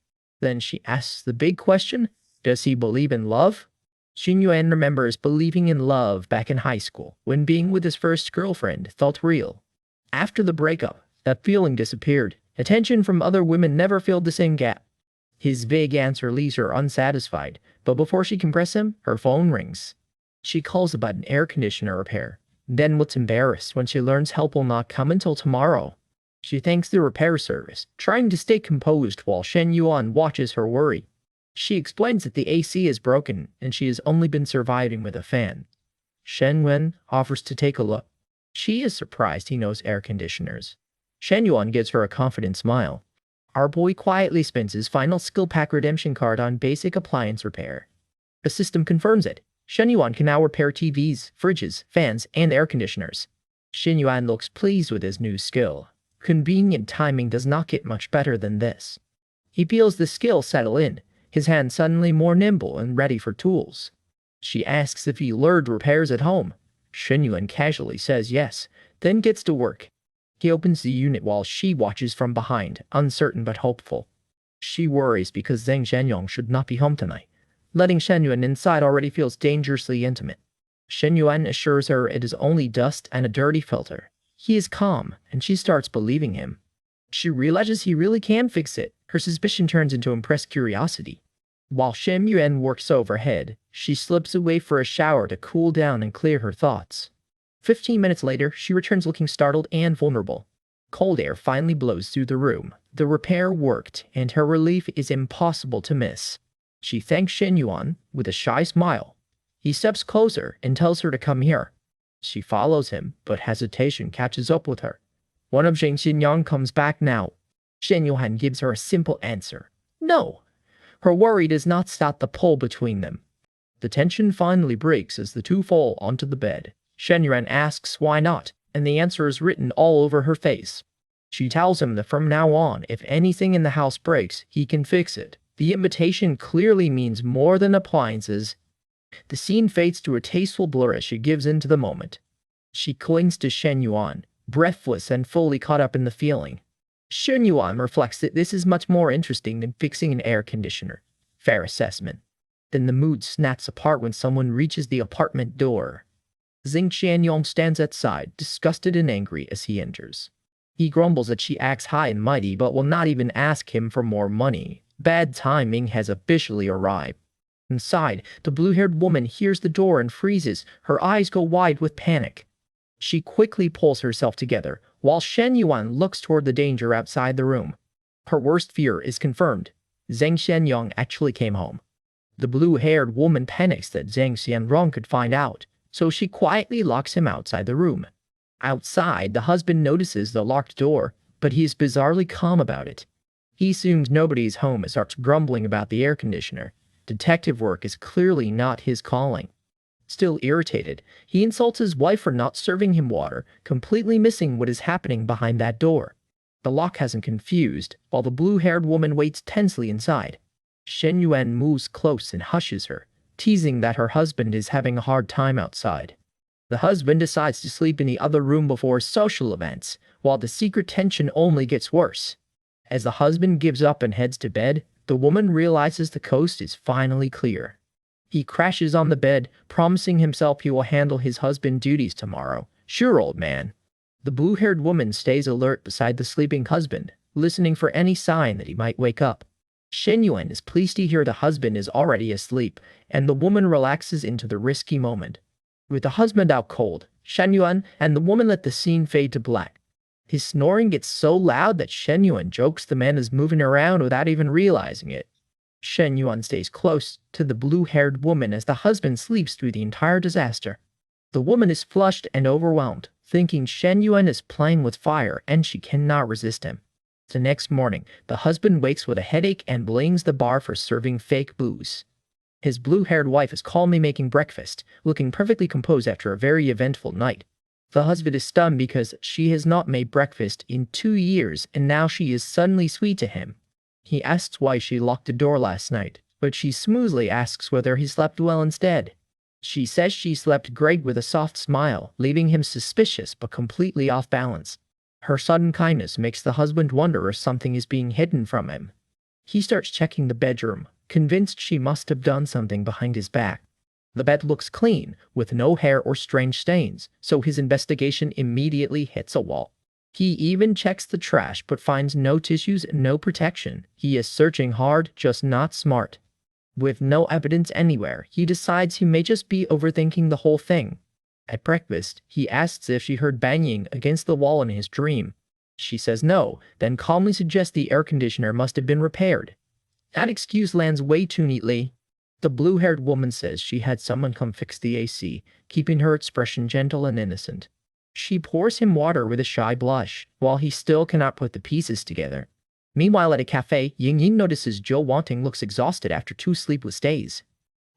Then she asks the big question, does he believe in love? Shen Yuan remembers believing in love back in high school, when being with his first girlfriend felt real. After the breakup, that feeling disappeared. Attention from other women never filled the same gap. His vague answer leaves her unsatisfied, but before she can press him, her phone rings. She calls about an air conditioner repair, then looks embarrassed when she learns help will not come until tomorrow. She thanks the repair service, trying to stay composed while Shen Yuan watches her worry. She explains that the AC is broken and she has only been surviving with a fan. Shen Yuan offers to take a look. She is surprised he knows air conditioners. Shen Yuan gives her a confident smile. Our boy quietly spends his final skill pack redemption card on basic appliance repair. The system confirms it. Shen Yuan can now repair TVs, fridges, fans, and air conditioners. Shen Yuan looks pleased with his new skill. Convenient timing does not get much better than this. He feels the skill settle in, his hands suddenly more nimble and ready for tools. She asks if he learned repairs at home. Shen Yuan casually says yes, then gets to work. He opens the unit while she watches from behind, uncertain but hopeful. She worries because Zhang Shenyong should not be home tonight. Letting Shen Yuan inside already feels dangerously intimate. Shen Yuan assures her it is only dust and a dirty filter. He is calm, and she starts believing him. She realizes he really can fix it. Her suspicion turns into impressed curiosity. While Shen Yuan works overhead, she slips away for a shower to cool down and clear her thoughts. 15 minutes later, she returns looking startled and vulnerable. Cold air finally blows through the room. The repair worked, and her relief is impossible to miss. She thanks Shen Yuan with a shy smile. He steps closer and tells her to come here. She follows him, but hesitation catches up with her. One of Zhang Xinyang comes back now. Shen Yuan gives her a simple answer. No. Her worry does not stop the pull between them. The tension finally breaks as the two fall onto the bed. Shen Yuan asks why not, and the answer is written all over her face. She tells him that from now on, if anything in the house breaks, he can fix it. The invitation clearly means more than appliances. The scene fades to a tasteful blur as she gives in to the moment. She clings to Shen Yuan, breathless and fully caught up in the feeling. Shen Yuan reflects that this is much more interesting than fixing an air conditioner. Fair assessment. Then the mood snaps apart when someone reaches the apartment door. Zhang Xianyong stands outside, disgusted and angry as he enters. He grumbles that she acts high and mighty but will not even ask him for more money. Bad timing has officially arrived. Inside, the blue-haired woman hears the door and freezes. Her eyes go wide with panic. She quickly pulls herself together, while Shen Yuan looks toward the danger outside the room. Her worst fear is confirmed. Zhang Xianyong actually came home. The blue-haired woman panics that Zhang Xianrong could find out, so she quietly locks him outside the room. Outside, the husband notices the locked door, but he is bizarrely calm about it. He assumes nobody's home and starts grumbling about the air conditioner. Detective work is clearly not his calling. Still irritated, he insults his wife for not serving him water, completely missing what is happening behind that door. The lock has him confused, while the blue-haired woman waits tensely inside. Shen Yuan moves close and hushes her, teasing that her husband is having a hard time outside. The husband decides to sleep in the other room before social events, while the secret tension only gets worse. As the husband gives up and heads to bed, the woman realizes the coast is finally clear. He crashes on the bed, promising himself he will handle his husband's duties tomorrow. Sure, old man. The blue-haired woman stays alert beside the sleeping husband, listening for any sign that he might wake up. Shen Yuan is pleased to hear the husband is already asleep, and the woman relaxes into the risky moment. With the husband out cold, Shen Yuan and the woman let the scene fade to black. His snoring gets so loud that Shen Yuan jokes the man is moving around without even realizing it. Shen Yuan stays close to the blue-haired woman as the husband sleeps through the entire disaster. The woman is flushed and overwhelmed, thinking Shen Yuan is playing with fire and she cannot resist him. The next morning, the husband wakes with a headache and blames the bar for serving fake booze. His blue-haired wife is calmly making breakfast, looking perfectly composed after a very eventful night. The husband is stunned because she has not made breakfast in 2 years and now she is suddenly sweet to him. He asks why she locked the door last night, but she smoothly asks whether he slept well instead. She says she slept great with a soft smile, leaving him suspicious but completely off balance. Her sudden kindness makes the husband wonder if something is being hidden from him. He starts checking the bedroom, convinced she must have done something behind his back. The bed looks clean, with no hair or strange stains, so his investigation immediately hits a wall. He even checks the trash but finds no tissues and no protection. He is searching hard, just not smart. With no evidence anywhere, he decides he may just be overthinking the whole thing. At breakfast, he asks if she heard banging against the wall in his dream. She says no, then calmly suggests the air conditioner must have been repaired. That excuse lands way too neatly. The blue-haired woman says she had someone come fix the AC, keeping her expression gentle and innocent. She pours him water with a shy blush, while he still cannot put the pieces together. Meanwhile at a cafe, Ying notices Joe Wanting looks exhausted after 2 sleepless days.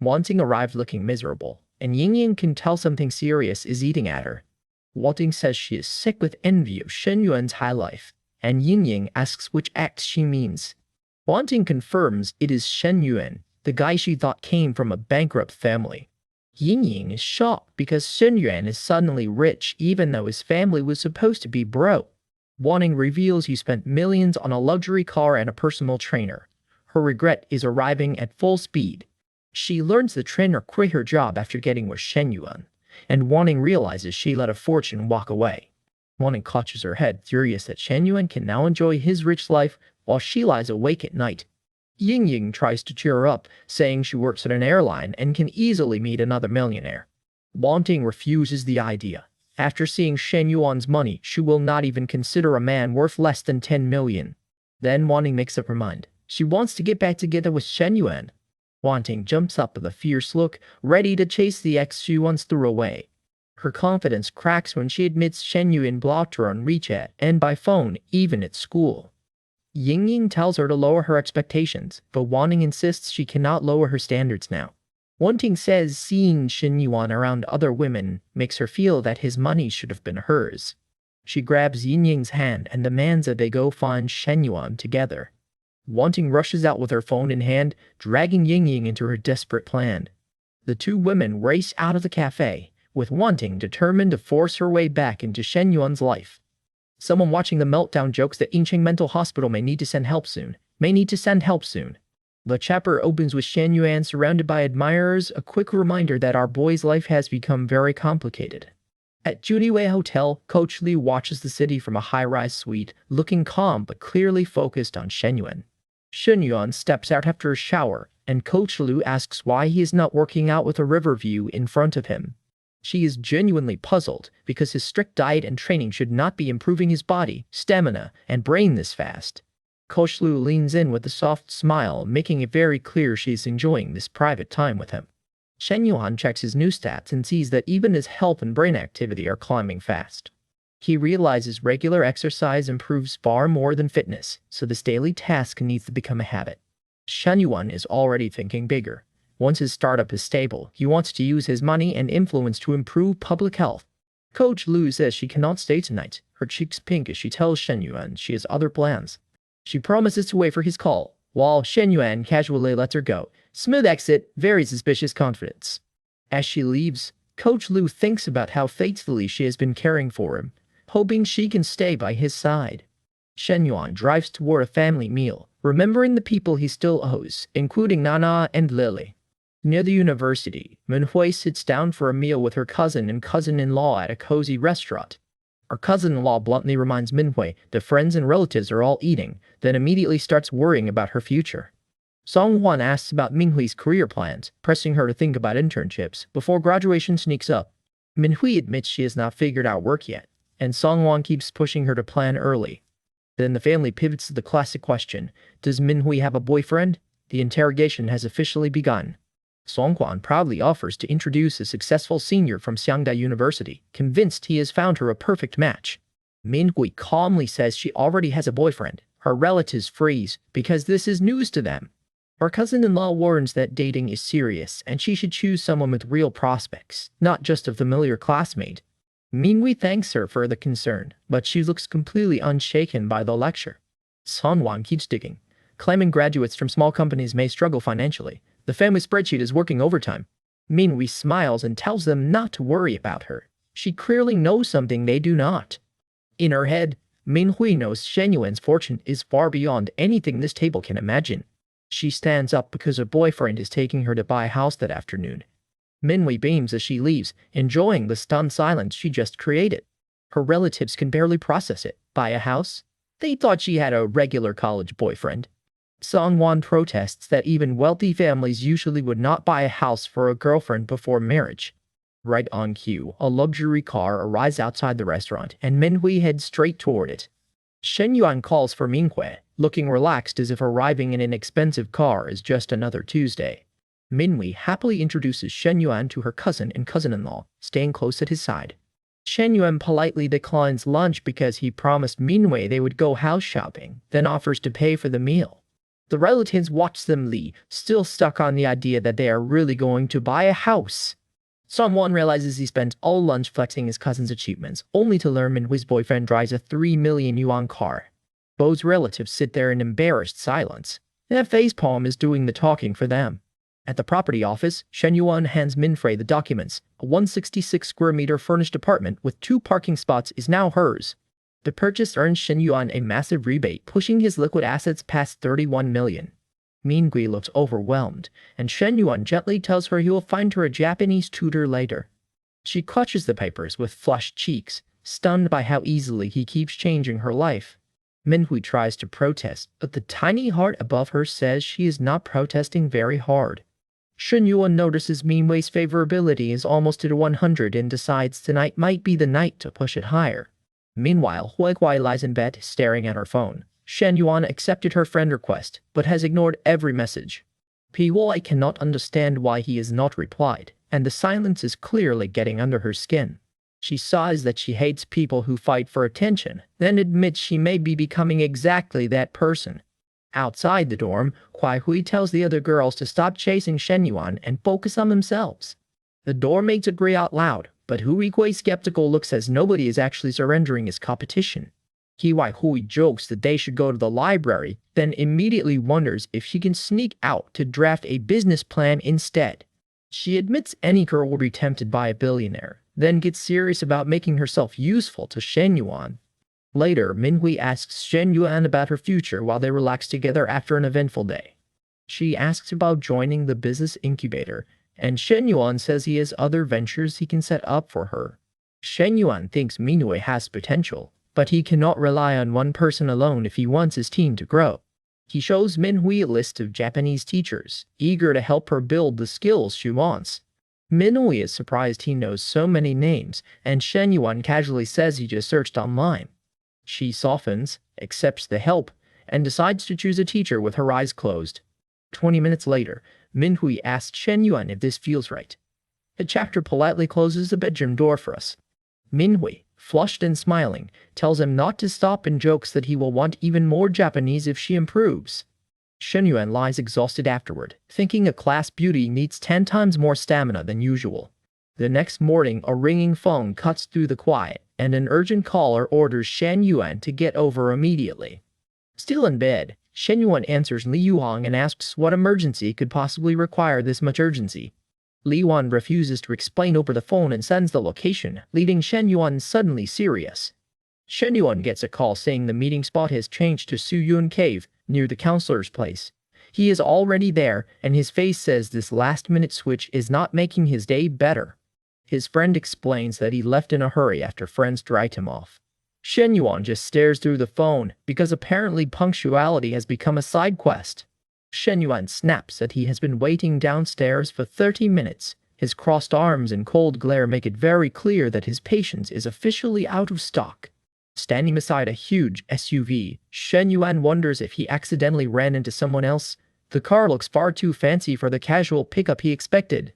Wanting arrived looking miserable, and Ying can tell something serious is eating at her. Wanting says she is sick with envy of Shen Yuan's high life, and Ying asks which act she means. Wanting confirms it is Shen Yuan, the guy she thought came from a bankrupt family. Ying is shocked because Shen Yuan is suddenly rich even though his family was supposed to be broke. Wanting reveals he spent millions on a luxury car and a personal trainer. Her regret is arriving at full speed. She learns the trainer quit her job after getting with Shen Yuan, and Wanting realizes she let a fortune walk away. Wanting clutches her head, furious that Shen Yuan can now enjoy his rich life while she lies awake at night. Ying tries to cheer her up, saying she works at an airline and can easily meet another millionaire. Wanting refuses the idea. After seeing Shen Yuan's money, she will not even consider a man worth less than 10 million. Then Wanting makes up her mind. She wants to get back together with Shen Yuan. Wanting jumps up with a fierce look, ready to chase the ex she once threw away. Her confidence cracks when she admits Shen Yuan blocked her on WeChat and by phone, even at school. Ying tells her to lower her expectations, but Wanting insists she cannot lower her standards now. Wanting says seeing Shen Yuan around other women makes her feel that his money should have been hers. She grabs Ying's hand and demands that they go find Shen Yuan together. Wanting rushes out with her phone in hand, dragging Ying into her desperate plan. The 2 women race out of the cafe, with Wanting determined to force her way back into Shen Yuan's life. Someone watching the meltdown jokes that Yingcheng Mental Hospital may need to send help soon. The chapter opens with Shen Yuan surrounded by admirers, a quick reminder that our boy's life has become very complicated. At Judiwei Hotel, Coach Liu watches the city from a high-rise suite, looking calm but clearly focused on Shen Yuan. Shen Yuan steps out after a shower, and Coach Liu asks why he is not working out with a river view in front of him. She is genuinely puzzled because his strict diet and training should not be improving his body, stamina, and brain this fast. Coach Liu leans in with a soft smile, making it very clear she is enjoying this private time with him. Shen Yuan checks his new stats and sees that even his health and brain activity are climbing fast. He realizes regular exercise improves far more than fitness, so this daily task needs to become a habit. Shen Yuan is already thinking bigger. Once his startup is stable, he wants to use his money and influence to improve public health. Coach Liu says she cannot stay tonight, her cheeks pink as she tells Shen Yuan she has other plans. She promises to wait for his call, while Shen Yuan casually lets her go. Smooth exit, very suspicious confidence. As she leaves, Coach Liu thinks about how faithfully she has been caring for him, hoping she can stay by his side. Shen Yuan drives toward a family meal, remembering the people he still owes, including Nana and Lily. Near the university, Manhua sits down for a meal with her cousin and cousin-in-law at a cozy restaurant. Her cousin-in-law bluntly reminds Minhui that friends and relatives are all eating, then immediately starts worrying about her future. Song-hwan asks about Minhui's career plans, pressing her to think about internships before graduation sneaks up. Minhui admits she has not figured out work yet, and Song-hwan keeps pushing her to plan early. Then the family pivots to the classic question, does Minhui have a boyfriend? The interrogation has officially begun. Songquan proudly offers to introduce a successful senior from Xiangda University, convinced he has found her a perfect match. Minhui calmly says she already has a boyfriend. Her relatives freeze because this is news to them. Her cousin-in-law warns that dating is serious and she should choose someone with real prospects, not just a familiar classmate. Minhui thanks her for the concern, but she looks completely unshaken by the lecture. Sunwan keeps digging, claiming graduates from small companies may struggle financially. The family spreadsheet is working overtime. Minhui smiles and tells them not to worry about her. She clearly knows something they do not. In her head, Minhui knows Shen Yuan's fortune is far beyond anything this table can imagine. She stands up because her boyfriend is taking her to buy a house that afternoon. Minhui beams as she leaves, enjoying the stunned silence she just created. Her relatives can barely process it. Buy a house? They thought she had a regular college boyfriend. Songwan protests that even wealthy families usually would not buy a house for a girlfriend before marriage. Right on cue, a luxury car arrives outside the restaurant and Minhui heads straight toward it. Shen Yuan calls for Minhui, looking relaxed as if arriving in an expensive car is just another Tuesday. Minhui happily introduces Shen Yuan to her cousin and cousin-in-law, staying close at his side. Shen Yuan politely declines lunch because he promised Minhui they would go house shopping, then offers to pay for the meal. The relatives watch them leave, still stuck on the idea that they are really going to buy a house. Someone realizes he spent all lunch flexing his cousin's achievements, only to learn Minhui's boyfriend drives a 3 million yuan car. Bo's relatives sit there in embarrassed silence. That facepalm is doing the talking for them. At the property office, Shen Yuan hands Minhui the documents. A 166 square meter furnished apartment with 2 parking spots is now hers. The purchase earns Shen Yuan a massive rebate, pushing his liquid assets past 31 million. Minhui looks overwhelmed, and Shen Yuan gently tells her he will find her a Japanese tutor later. She clutches the papers with flushed cheeks, stunned by how easily he keeps changing her life. Minhui tries to protest, but the tiny heart above her says she is not protesting very hard. Shen Yuan notices Minhui's favorability is almost at 100 and decides tonight might be the night to push it higher. Meanwhile, Huiguai lies in bed, staring at her phone. Shen Yuan accepted her friend request, but has ignored every message. Huiguai cannot understand why he has not replied, and the silence is clearly getting under her skin. She sighs that she hates people who fight for attention, then admits she may be becoming exactly that person. Outside the dorm, Kuai Hui tells the other girls to stop chasing Shen Yuan and focus on themselves. The dorm mates agree out loud, but Huigui's skeptical look says nobody is actually surrendering his competition. Kuai Hui jokes that they should go to the library, then immediately wonders if she can sneak out to draft a business plan instead. She admits any girl will be tempted by a billionaire, then gets serious about making herself useful to Shen Yuan. Later, Minhui asks Shen Yuan about her future while they relax together after an eventful day. She asks about joining the business incubator, and Shen Yuan says he has other ventures he can set up for her. Shen Yuan thinks Minhui has potential, but he cannot rely on one person alone if he wants his team to grow. He shows Minhui a list of Japanese teachers, eager to help her build the skills she wants. Minhui is surprised he knows so many names, and Shen Yuan casually says he just searched online. She softens, accepts the help, and decides to choose a teacher with her eyes closed. 20 minutes later, Minhui asks Shen Yuan if this feels right. The chapter politely closes the bedroom door for us. Minhui, flushed and smiling, tells him not to stop and jokes that he will want even more Japanese if she improves. Shen Yuan lies exhausted afterward, thinking a class beauty needs 10 times more stamina than usual. The next morning, a ringing phone cuts through the quiet, and an urgent caller orders Shen Yuan to get over immediately. Still in bed, Shen Yuan answers Li Yuang and asks what emergency could possibly require this much urgency. Li Yuan refuses to explain over the phone and sends the location, leaving Shen Yuan suddenly serious. Shen Yuan gets a call saying the meeting spot has changed to Su Yun Cave, near the counselor's place. He is already there, and his face says this last-minute switch is not making his day better. His friend explains that he left in a hurry after friends dragged him off. Shen Yuan just stares through the phone, because apparently punctuality has become a side quest. Shen Yuan snaps that he has been waiting downstairs for 30 minutes. His crossed arms and cold glare make it very clear that his patience is officially out of stock. Standing beside a huge SUV, Shen Yuan wonders if he accidentally ran into someone else. The car looks far too fancy for the casual pickup he expected.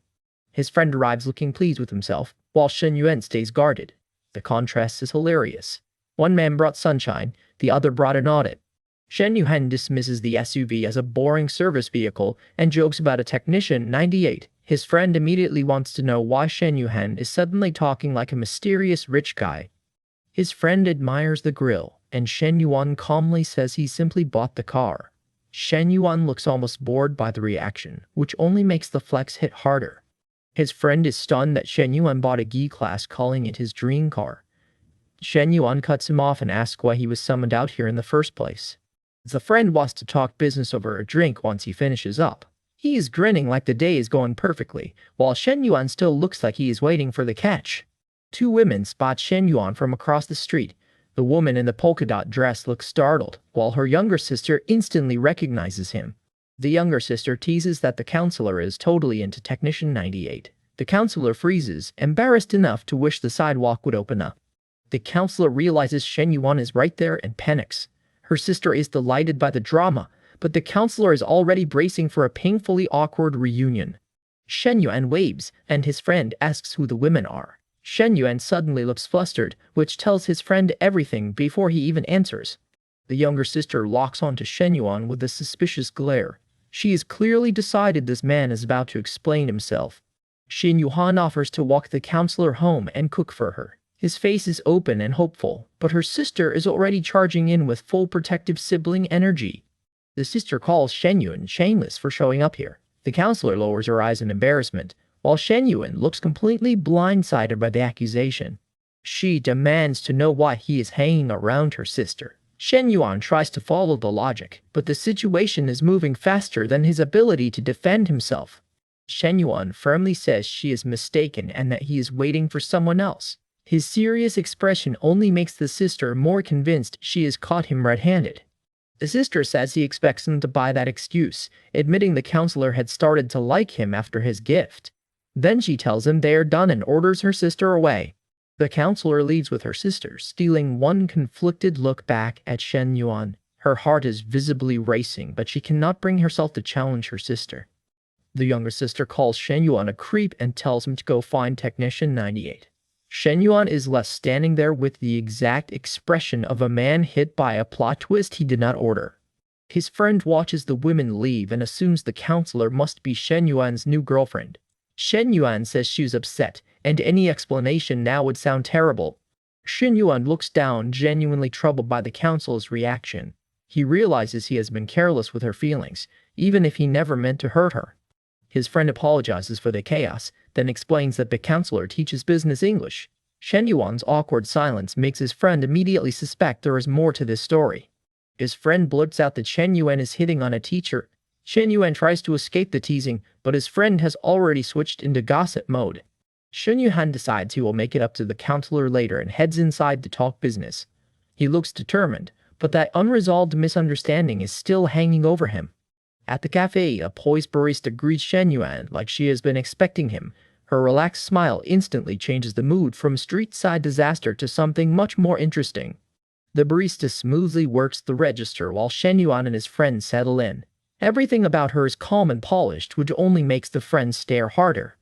His friend arrives looking pleased with himself, while Shen Yuan stays guarded. The contrast is hilarious. One man brought sunshine, the other brought an audit. Shen Yuan dismisses the SUV as a boring service vehicle and jokes about a technician 98. His friend immediately wants to know why Shen Yuan is suddenly talking like a mysterious rich guy. His friend admires the grille, and Shen Yuan calmly says he simply bought the car. Shen Yuan looks almost bored by the reaction, which only makes the flex hit harder. His friend is stunned that Shen Yuan bought a G-Class, calling it his dream car. Shen Yuan cuts him off and asks why he was summoned out here in the first place. The friend wants to talk business over a drink once he finishes up. He is grinning like the day is going perfectly, while Shen Yuan still looks like he is waiting for the catch. Two women spot Shen Yuan from across the street. The woman in the polka dot dress looks startled, while her younger sister instantly recognizes him. The younger sister teases that the counselor is totally into Technician 98. The counselor freezes, embarrassed enough to wish the sidewalk would open up. The counselor realizes Shen Yuan is right there and panics. Her sister is delighted by the drama, but the counselor is already bracing for a painfully awkward reunion. Shen Yuan waves, and his friend asks who the women are. Shen Yuan suddenly looks flustered, which tells his friend everything before he even answers. The younger sister locks onto Shen Yuan with a suspicious glare. She has clearly decided this man is about to explain himself. Shen Yuan offers to walk the counselor home and cook for her. His face is open and hopeful, but her sister is already charging in with full protective sibling energy. The sister calls Shen Yuan shameless for showing up here. The counselor lowers her eyes in embarrassment, while Shen Yuan looks completely blindsided by the accusation. She demands to know why he is hanging around her sister. Shen Yuan tries to follow the logic, but the situation is moving faster than his ability to defend himself. Shen Yuan firmly says she is mistaken and that he is waiting for someone else. His serious expression only makes the sister more convinced she has caught him red-handed. The sister says he expects him to buy that excuse, admitting the counselor had started to like him after his gift. Then she tells him they are done and orders her sister away. The counselor leaves with her sister, stealing one conflicted look back at Shen Yuan. Her heart is visibly racing, but she cannot bring herself to challenge her sister. The younger sister calls Shen Yuan a creep and tells him to go find Technician 98. Shen Yuan is left standing there with the exact expression of a man hit by a plot twist he did not order. His friend watches the women leave and assumes the counselor must be Shen Yuan's new girlfriend. Shen Yuan says she's upset, and any explanation now would sound terrible. Shen Yuan looks down, genuinely troubled by the counselor's reaction. He realizes he has been careless with her feelings, even if he never meant to hurt her. His friend apologizes for the chaos, then explains that the counselor teaches business English. Shen Yuan's awkward silence makes his friend immediately suspect there is more to this story. His friend blurts out that Shen Yuan is hitting on a teacher. Shen Yuan tries to escape the teasing, but his friend has already switched into gossip mode. Shen Yuan decides he will make it up to the counselor later and heads inside to talk business. He looks determined, but that unresolved misunderstanding is still hanging over him. At the cafe, a poised barista greets Shen Yuan like she has been expecting him. Her relaxed smile instantly changes the mood from street-side disaster to something much more interesting. The barista smoothly works the register while Shen Yuan and his friends settle in. Everything about her is calm and polished, which only makes the friends stare harder.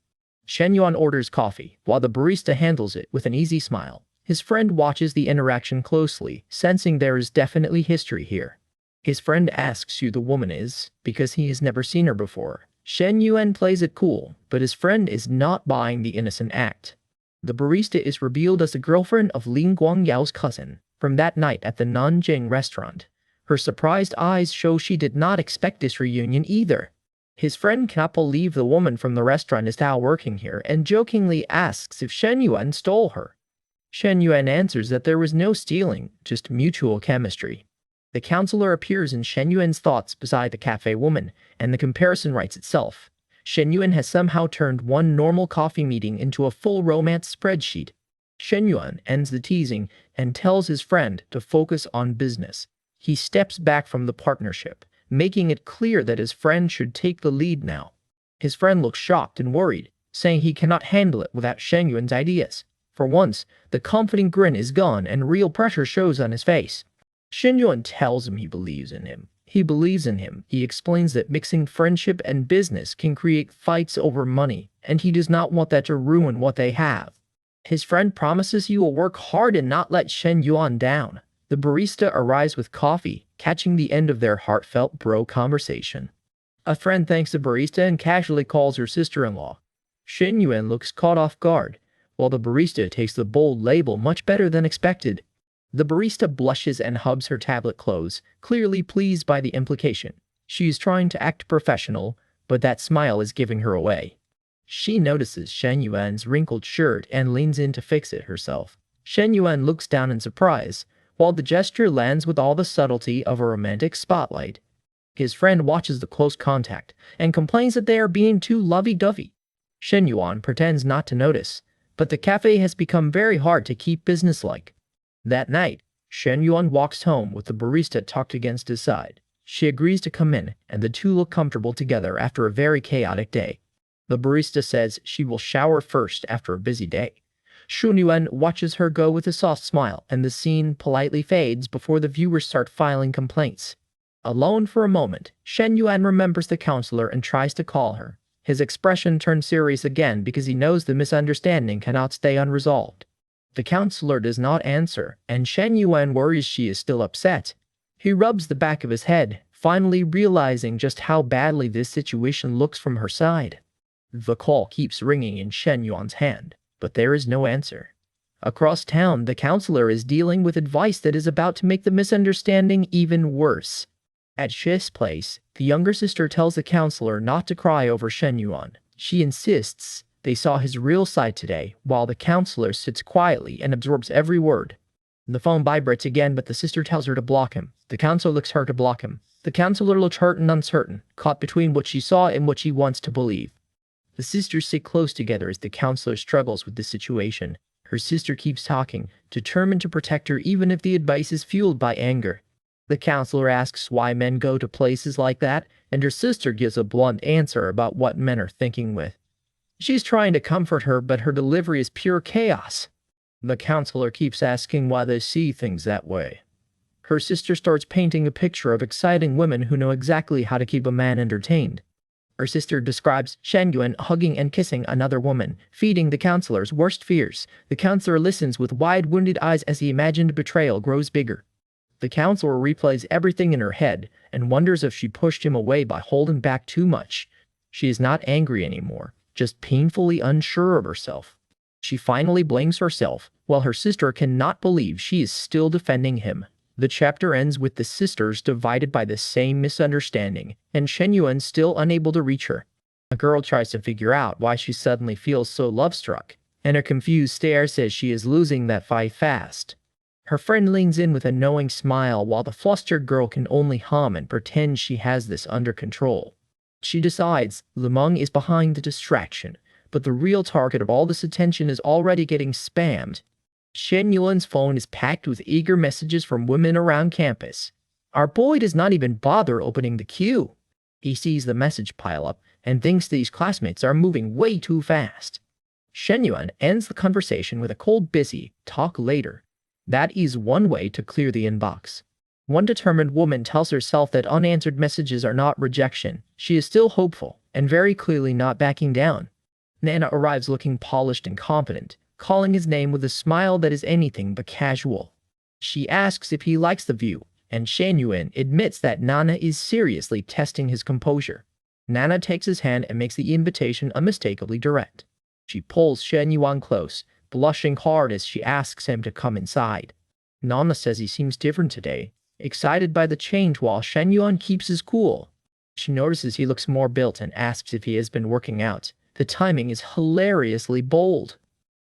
Shen Yuan orders coffee, while the barista handles it with an easy smile. His friend watches the interaction closely, sensing there is definitely history here. His friend asks who the woman is, because he has never seen her before. Shen Yuan plays it cool, but his friend is not buying the innocent act. The barista is revealed as the girlfriend of Lin Guangyao's cousin, from that night at the Nanjing restaurant. Her surprised eyes show she did not expect this reunion either. His friend cannot believe the woman from the restaurant is now working here and jokingly asks if Shen Yuan stole her. Shen Yuan answers that there was no stealing, just mutual chemistry. The counselor appears in Shen Yuan's thoughts beside the cafe woman, and the comparison writes itself. Shen Yuan has somehow turned one normal coffee meeting into a full romance spreadsheet. Shen Yuan ends the teasing and tells his friend to focus on business. He steps back from the partnership, making it clear that his friend should take the lead now. His friend looks shocked and worried, saying he cannot handle it without Shen Yuan's ideas. For once, the confident grin is gone and real pressure shows on his face. Shen Yuan tells him he believes in him. He believes in him. He explains that mixing friendship and business can create fights over money, and he does not want that to ruin what they have. His friend promises he will work hard and not let Shen Yuan down. The barista arrives with coffee, catching the end of their heartfelt bro conversation. A friend thanks the barista and casually calls her sister-in-law. Shen Yuan looks caught off guard, while the barista takes the bold label much better than expected. The barista blushes and hubs her tablet close, clearly pleased by the implication. She is trying to act professional, but that smile is giving her away. She notices Shen Yuan's wrinkled shirt and leans in to fix it herself. Shen Yuan looks down in surprise, while the gesture lands with all the subtlety of a romantic spotlight. His friend watches the close contact and complains that they are being too lovey-dovey. Shen Yuan pretends not to notice, but the cafe has become very hard to keep businesslike. That night, Shen Yuan walks home with the barista tucked against his side. She agrees to come in, and the two look comfortable together after a very chaotic day. The barista says she will shower first after a busy day. Shen Yuan watches her go with a soft smile, and the scene politely fades before the viewers start filing complaints. Alone for a moment, Shen Yuan remembers the counselor and tries to call her. His expression turns serious again because he knows the misunderstanding cannot stay unresolved. The counselor does not answer, and Shen Yuan worries she is still upset. He rubs the back of his head, finally realizing just how badly this situation looks from her side. The call keeps ringing in Shen Yuan's hand, but there is no answer. Across town, the counselor is dealing with advice that is about to make the misunderstanding even worse. At Shi's place, the younger sister tells the counselor not to cry over Shen Yuan. She insists they saw his real side today, while the counselor sits quietly and absorbs every word. The phone vibrates again, but the sister tells her to block him. The counselor looks her to block him. The counselor looks hurt and uncertain, caught between what she saw and what she wants to believe. The sisters sit close together as the counselor struggles with the situation. Her sister keeps talking, determined to protect her even if the advice is fueled by anger. The counselor asks why men go to places like that, and her sister gives a blunt answer about what men are thinking with. She's trying to comfort her, but her delivery is pure chaos. The counselor keeps asking why they see things that way. Her sister starts painting a picture of exciting women who know exactly how to keep a man entertained. Her sister describes Shen Yuan hugging and kissing another woman, feeding the counselor's worst fears. The counselor listens with wide-wounded eyes as the imagined betrayal grows bigger. The counselor replays everything in her head and wonders if she pushed him away by holding back too much. She is not angry anymore, just painfully unsure of herself. She finally blames herself, while her sister cannot believe she is still defending him. The chapter ends with the sisters divided by the same misunderstanding, and Shen Yuan still unable to reach her. A girl tries to figure out why she suddenly feels so love-struck, and her confused stare says she is losing that fight fast. Her friend leans in with a knowing smile, while the flustered girl can only hum and pretend she has this under control. She decides Lemeng is behind the distraction, but the real target of all this attention is already getting spammed. Shen Yuan's phone is packed with eager messages from women around campus. Our boy does not even bother opening the queue. He sees the message pile up and thinks these classmates are moving way too fast. Shen Yuan ends the conversation with a cold busy, talk later. That is one way to clear the inbox. One determined woman tells herself that unanswered messages are not rejection. She is still hopeful, and very clearly not backing down. Nana arrives looking polished and confident, calling his name with a smile that is anything but casual. She asks if he likes the view, and Shen Yuan admits that Nana is seriously testing his composure. Nana takes his hand and makes the invitation unmistakably direct. She pulls Shen Yuan close, blushing hard as she asks him to come inside. Nana says he seems different today, excited by the change, while Shen Yuan keeps his cool. She notices he looks more built and asks if he has been working out. The timing is hilariously bold.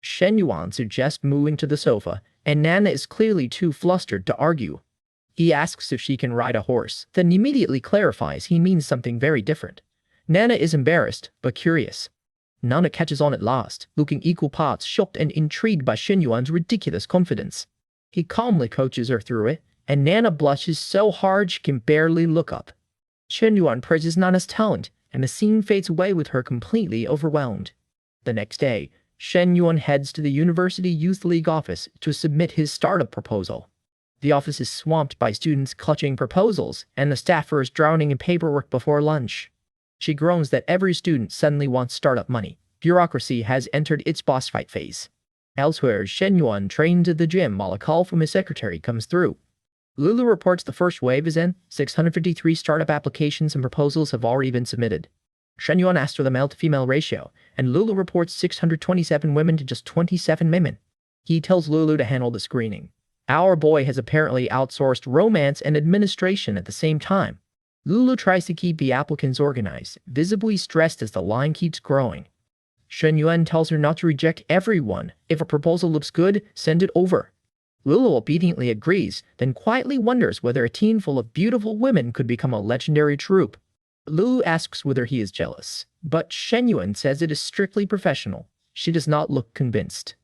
Shen Yuan suggests moving to the sofa, and Nana is clearly too flustered to argue. He asks if she can ride a horse, then immediately clarifies he means something very different. Nana is embarrassed, but curious. Nana catches on at last, looking equal parts shocked and intrigued by Shen Yuan's ridiculous confidence. He calmly coaches her through it, and Nana blushes so hard she can barely look up. Shen Yuan praises Nana's talent, and the scene fades away with her completely overwhelmed. The next day, Shen Yuan heads to the University Youth League office to submit his startup proposal. The office is swamped by students clutching proposals, and the staffer is drowning in paperwork before lunch. She groans that every student suddenly wants startup money. Bureaucracy has entered its boss fight phase. Elsewhere, Shen Yuan trains at the gym while a call from his secretary comes through. Lulu reports the first wave is in. 653 startup applications and proposals have already been submitted. Shen Yuan asks for the male-to-female ratio, and Lulu reports 627 women to just 27 men. He tells Lulu to handle the screening. Our boy has apparently outsourced romance and administration at the same time. Lulu tries to keep the applicants organized, visibly stressed as the line keeps growing. Shen Yuan tells her not to reject everyone. If a proposal looks good, send it over. Lulu obediently agrees, then quietly wonders whether a team full of beautiful women could become a legendary troupe. Lulu asks whether he is jealous, but Shen Yuan says it is strictly professional. She does not look convinced.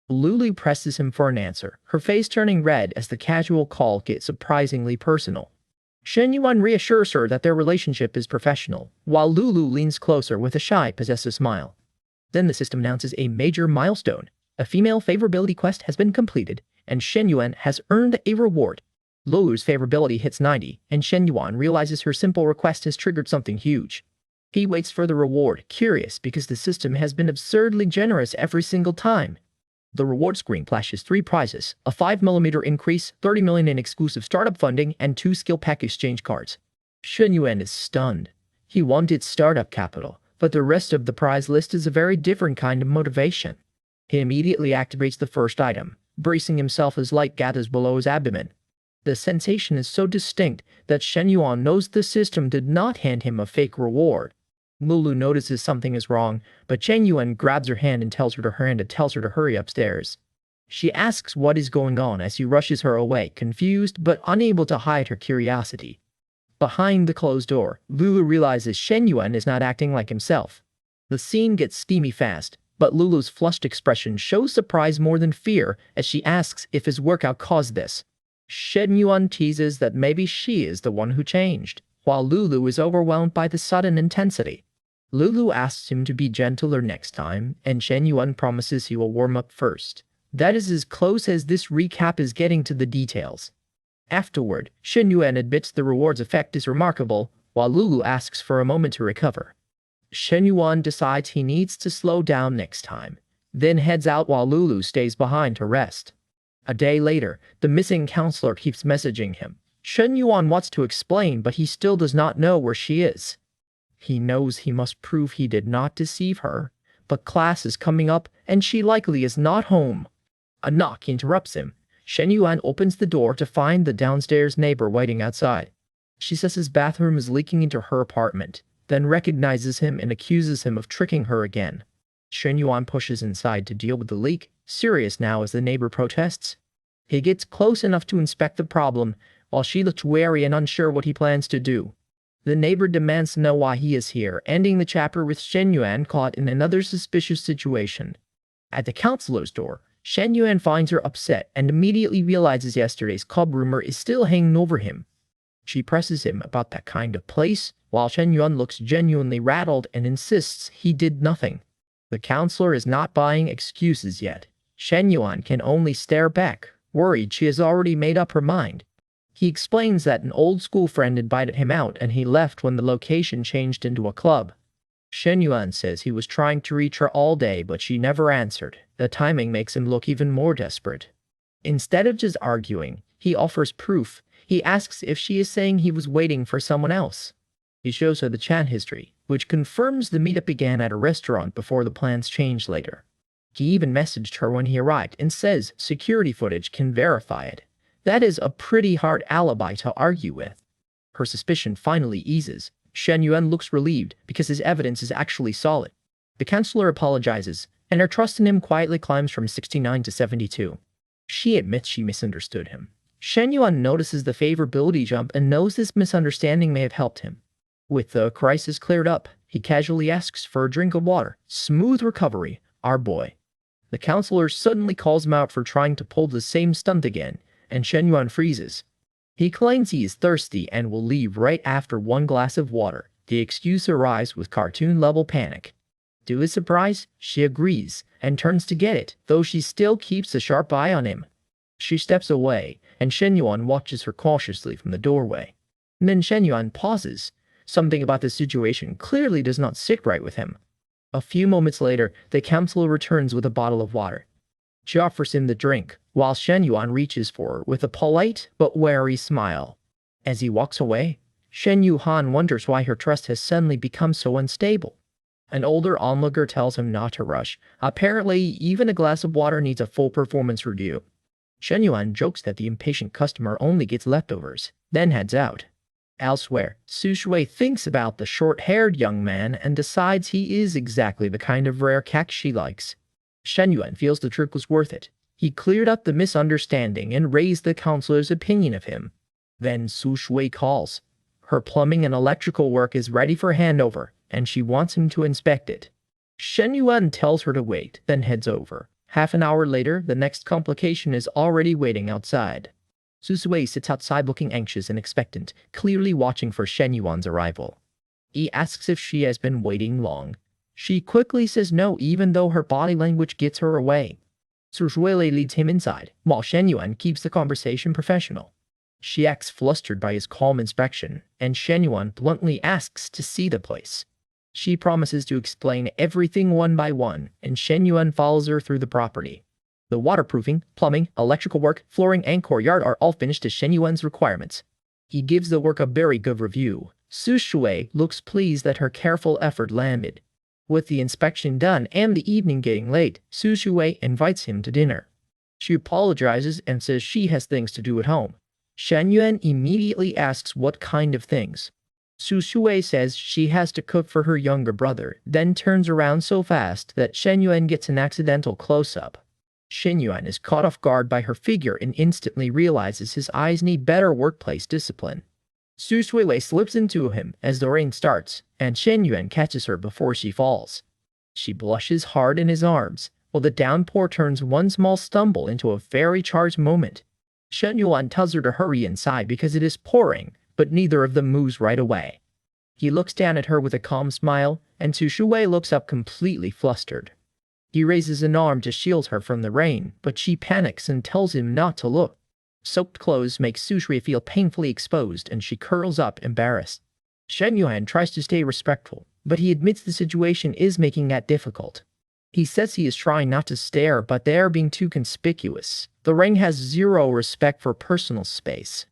Lulu presses him for an answer, her face turning red as the casual call gets surprisingly personal. Shen Yuan reassures her that their relationship is professional, while Lulu leans closer with a shy, possessive smile. Then the system announces a major milestone. A female favorability quest has been completed, and Shen Yuan has earned a reward. Lulu's favorability hits 90, and Shen Yuan realizes her simple request has triggered something huge. He waits for the reward, curious because the system has been absurdly generous every single time. The reward screen flashes 3 prizes, a 5mm increase, 30 million in exclusive startup funding, and 2 skill pack exchange cards. Shen Yuan is stunned. He wanted startup capital, but the rest of the prize list is a very different kind of motivation. He immediately activates the first item, bracing himself as light gathers below his abdomen. The sensation is so distinct that Shen Yuan knows the system did not hand him a fake reward. Lulu notices something is wrong, but Shen Yuan grabs her hand and tells her to hurry upstairs. She asks what is going on as he rushes her away, confused but unable to hide her curiosity. Behind the closed door, Lulu realizes Shen Yuan is not acting like himself. The scene gets steamy fast, but Lulu's flushed expression shows surprise more than fear as she asks if his workout caused this. Shen Yuan teases that maybe she is the one who changed, while Lulu is overwhelmed by the sudden intensity. Lulu asks him to be gentler next time, and Shen Yuan promises he will warm up first. That is as close as this recap is getting to the details. Afterward, Shen Yuan admits the reward's effect is remarkable, while Lulu asks for a moment to recover. Shen Yuan decides he needs to slow down next time, then heads out while Lulu stays behind to rest. A day later, the missing counselor keeps messaging him. Shen Yuan wants to explain, but he still does not know where she is. He knows he must prove he did not deceive her, but class is coming up and she likely is not home. A knock interrupts him. Shen Yuan opens the door to find the downstairs neighbor waiting outside. She says his bathroom is leaking into her apartment, then recognizes him and accuses him of tricking her again. Shen Yuan pushes inside to deal with the leak, serious now as the neighbor protests. He gets close enough to inspect the problem, while she looks wary and unsure what he plans to do. The neighbor demands to know why he is here, ending the chapter with Shen Yuan caught in another suspicious situation. At the counselor's door, Shen Yuan finds her upset and immediately realizes yesterday's club rumor is still hanging over him. She presses him about that kind of place, while Shen Yuan looks genuinely rattled and insists he did nothing. The counselor is not buying excuses yet. Shen Yuan can only stare back, worried she has already made up her mind. He explains that an old school friend invited him out and he left when the location changed into a club. Shen Yuan says he was trying to reach her all day, but she never answered. The timing makes him look even more desperate. Instead of just arguing, he offers proof. He asks if she is saying he was waiting for someone else. He shows her the chat history, which confirms the meetup began at a restaurant before the plans changed later. He even messaged her when he arrived and says security footage can verify it. That is a pretty hard alibi to argue with. Her suspicion finally eases. Shen Yuan looks relieved because his evidence is actually solid. The counselor apologizes, and her trust in him quietly climbs from 69 to 72. She admits she misunderstood him. Shen Yuan notices the favorability jump and knows this misunderstanding may have helped him. With the crisis cleared up, he casually asks for a drink of water. Smooth recovery, our boy. The counselor suddenly calls him out for trying to pull the same stunt again, and Shen Yuan freezes. He claims he is thirsty and will leave right after one glass of water. The excuse arrives with cartoon-level panic. To his surprise, she agrees and turns to get it, though she still keeps a sharp eye on him. She steps away, and Shen Yuan watches her cautiously from the doorway. And then Shen Yuan pauses. Something about the situation clearly does not sit right with him. A few moments later, the counselor returns with a bottle of water. She offers him the drink, while Shen Yuan reaches for her with a polite but wary smile. As he walks away, Shen Yuan wonders why her trust has suddenly become so unstable. An older onlooker tells him not to rush. Apparently, even a glass of water needs a full performance review. Shen Yuan jokes that the impatient customer only gets leftovers, then heads out. Elsewhere, Su Shui thinks about the short-haired young man and decides he is exactly the kind of rare cack she likes. Shen Yuan feels the trick was worth it. He cleared up the misunderstanding and raised the counselor's opinion of him. Then Su Shui calls. Her plumbing and electrical work is ready for handover, and she wants him to inspect it. Shen Yuan tells her to wait, then heads over. Half an hour later, the next complication is already waiting outside. Su Shui sits outside looking anxious and expectant, clearly watching for Shen Yuan's arrival. He asks if she has been waiting long. She quickly says no, even though her body language gets her away. Su Shui leads him inside, while Shen Yuan keeps the conversation professional. She acts flustered by his calm inspection, and Shen Yuan bluntly asks to see the place. She promises to explain everything one by one, and Shen Yuan follows her through the property. The waterproofing, plumbing, electrical work, flooring, and courtyard are all finished to Shen Yuan's requirements. He gives the work a very good review. Su Shui looks pleased that her careful effort landed. With the inspection done and the evening getting late, Su Shui invites him to dinner. She apologizes and says she has things to do at home. Shen Yuan immediately asks what kind of things. Su Shui says she has to cook for her younger brother, then turns around so fast that Shen Yuan gets an accidental close-up. Shen Yuan is caught off guard by her figure and instantly realizes his eyes need better workplace discipline. Su Shui slips into him as the rain starts, and Shen Yuan catches her before she falls. She blushes hard in his arms, while the downpour turns one small stumble into a very charged moment. Shen Yuan tells her to hurry inside because it is pouring, but neither of them moves right away. He looks down at her with a calm smile, and Su Shui looks up completely flustered. He raises an arm to shield her from the rain, but she panics and tells him not to look. Soaked clothes make Su Shui feel painfully exposed, and she curls up, embarrassed. Shen Yuan tries to stay respectful, but he admits the situation is making that difficult. He says he is trying not to stare, but they are being too conspicuous. The ring has zero respect for personal space.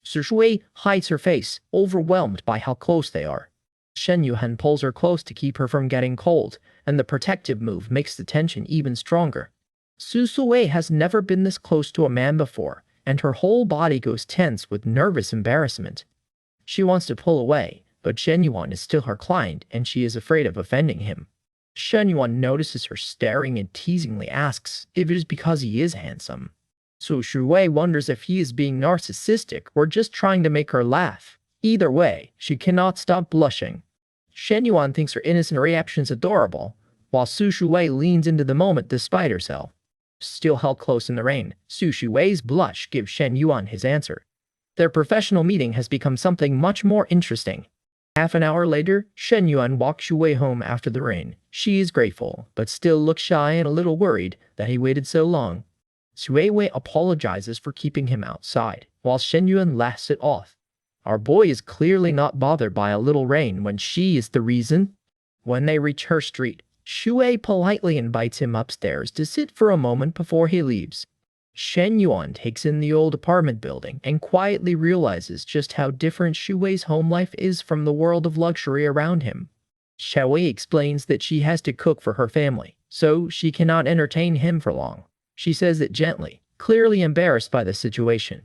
Su Shui hides her face, overwhelmed by how close they are. Shen Yuan pulls her close to keep her from getting cold, and the protective move makes the tension even stronger. Su Shui has never been this close to a man before, and her whole body goes tense with nervous embarrassment. She wants to pull away, but Shen Yuan is still her client, and she is afraid of offending him. Shen Yuan notices her staring and teasingly asks if it is because he is handsome. Su Shui wonders if he is being narcissistic or just trying to make her laugh. Either way, she cannot stop blushing. Shen Yuan thinks her innocent reaction is adorable, while Su Shui leans into the moment despite herself. Still held close in the rain, Su Shui's blush gives Shen Yuan his answer. Their professional meeting has become something much more interesting. Half an hour later, Shen Yuan walks Shui home after the rain. She is grateful, but still looks shy and a little worried that he waited so long. Shui apologizes for keeping him outside, while Shen Yuan laughs it off. Our boy is clearly not bothered by a little rain when she is the reason. When they reach her street, Shui politely invites him upstairs to sit for a moment before he leaves. Shen Yuan takes in the old apartment building and quietly realizes just how different Shui's home life is from the world of luxury around him. Shui explains that she has to cook for her family, so she cannot entertain him for long. She says it gently, clearly embarrassed by the situation.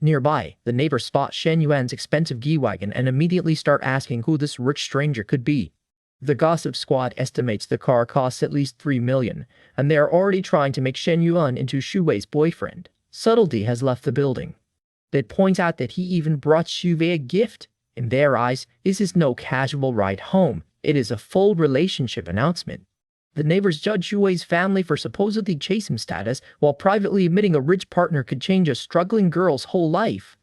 Nearby, the neighbors spot Shen Yuan's expensive G-Wagon and immediately start asking who this rich stranger could be. The gossip squad estimates the car costs at least 3 million, and they are already trying to make Shen Yuan into Shui's boyfriend. Subtlety has left the building. It points out that he even brought Shui a gift. In their eyes, this is no casual ride home. It is a full relationship announcement. The neighbors judge Shui's family for supposedly chasing status, while privately admitting a rich partner could change a struggling girl's whole life.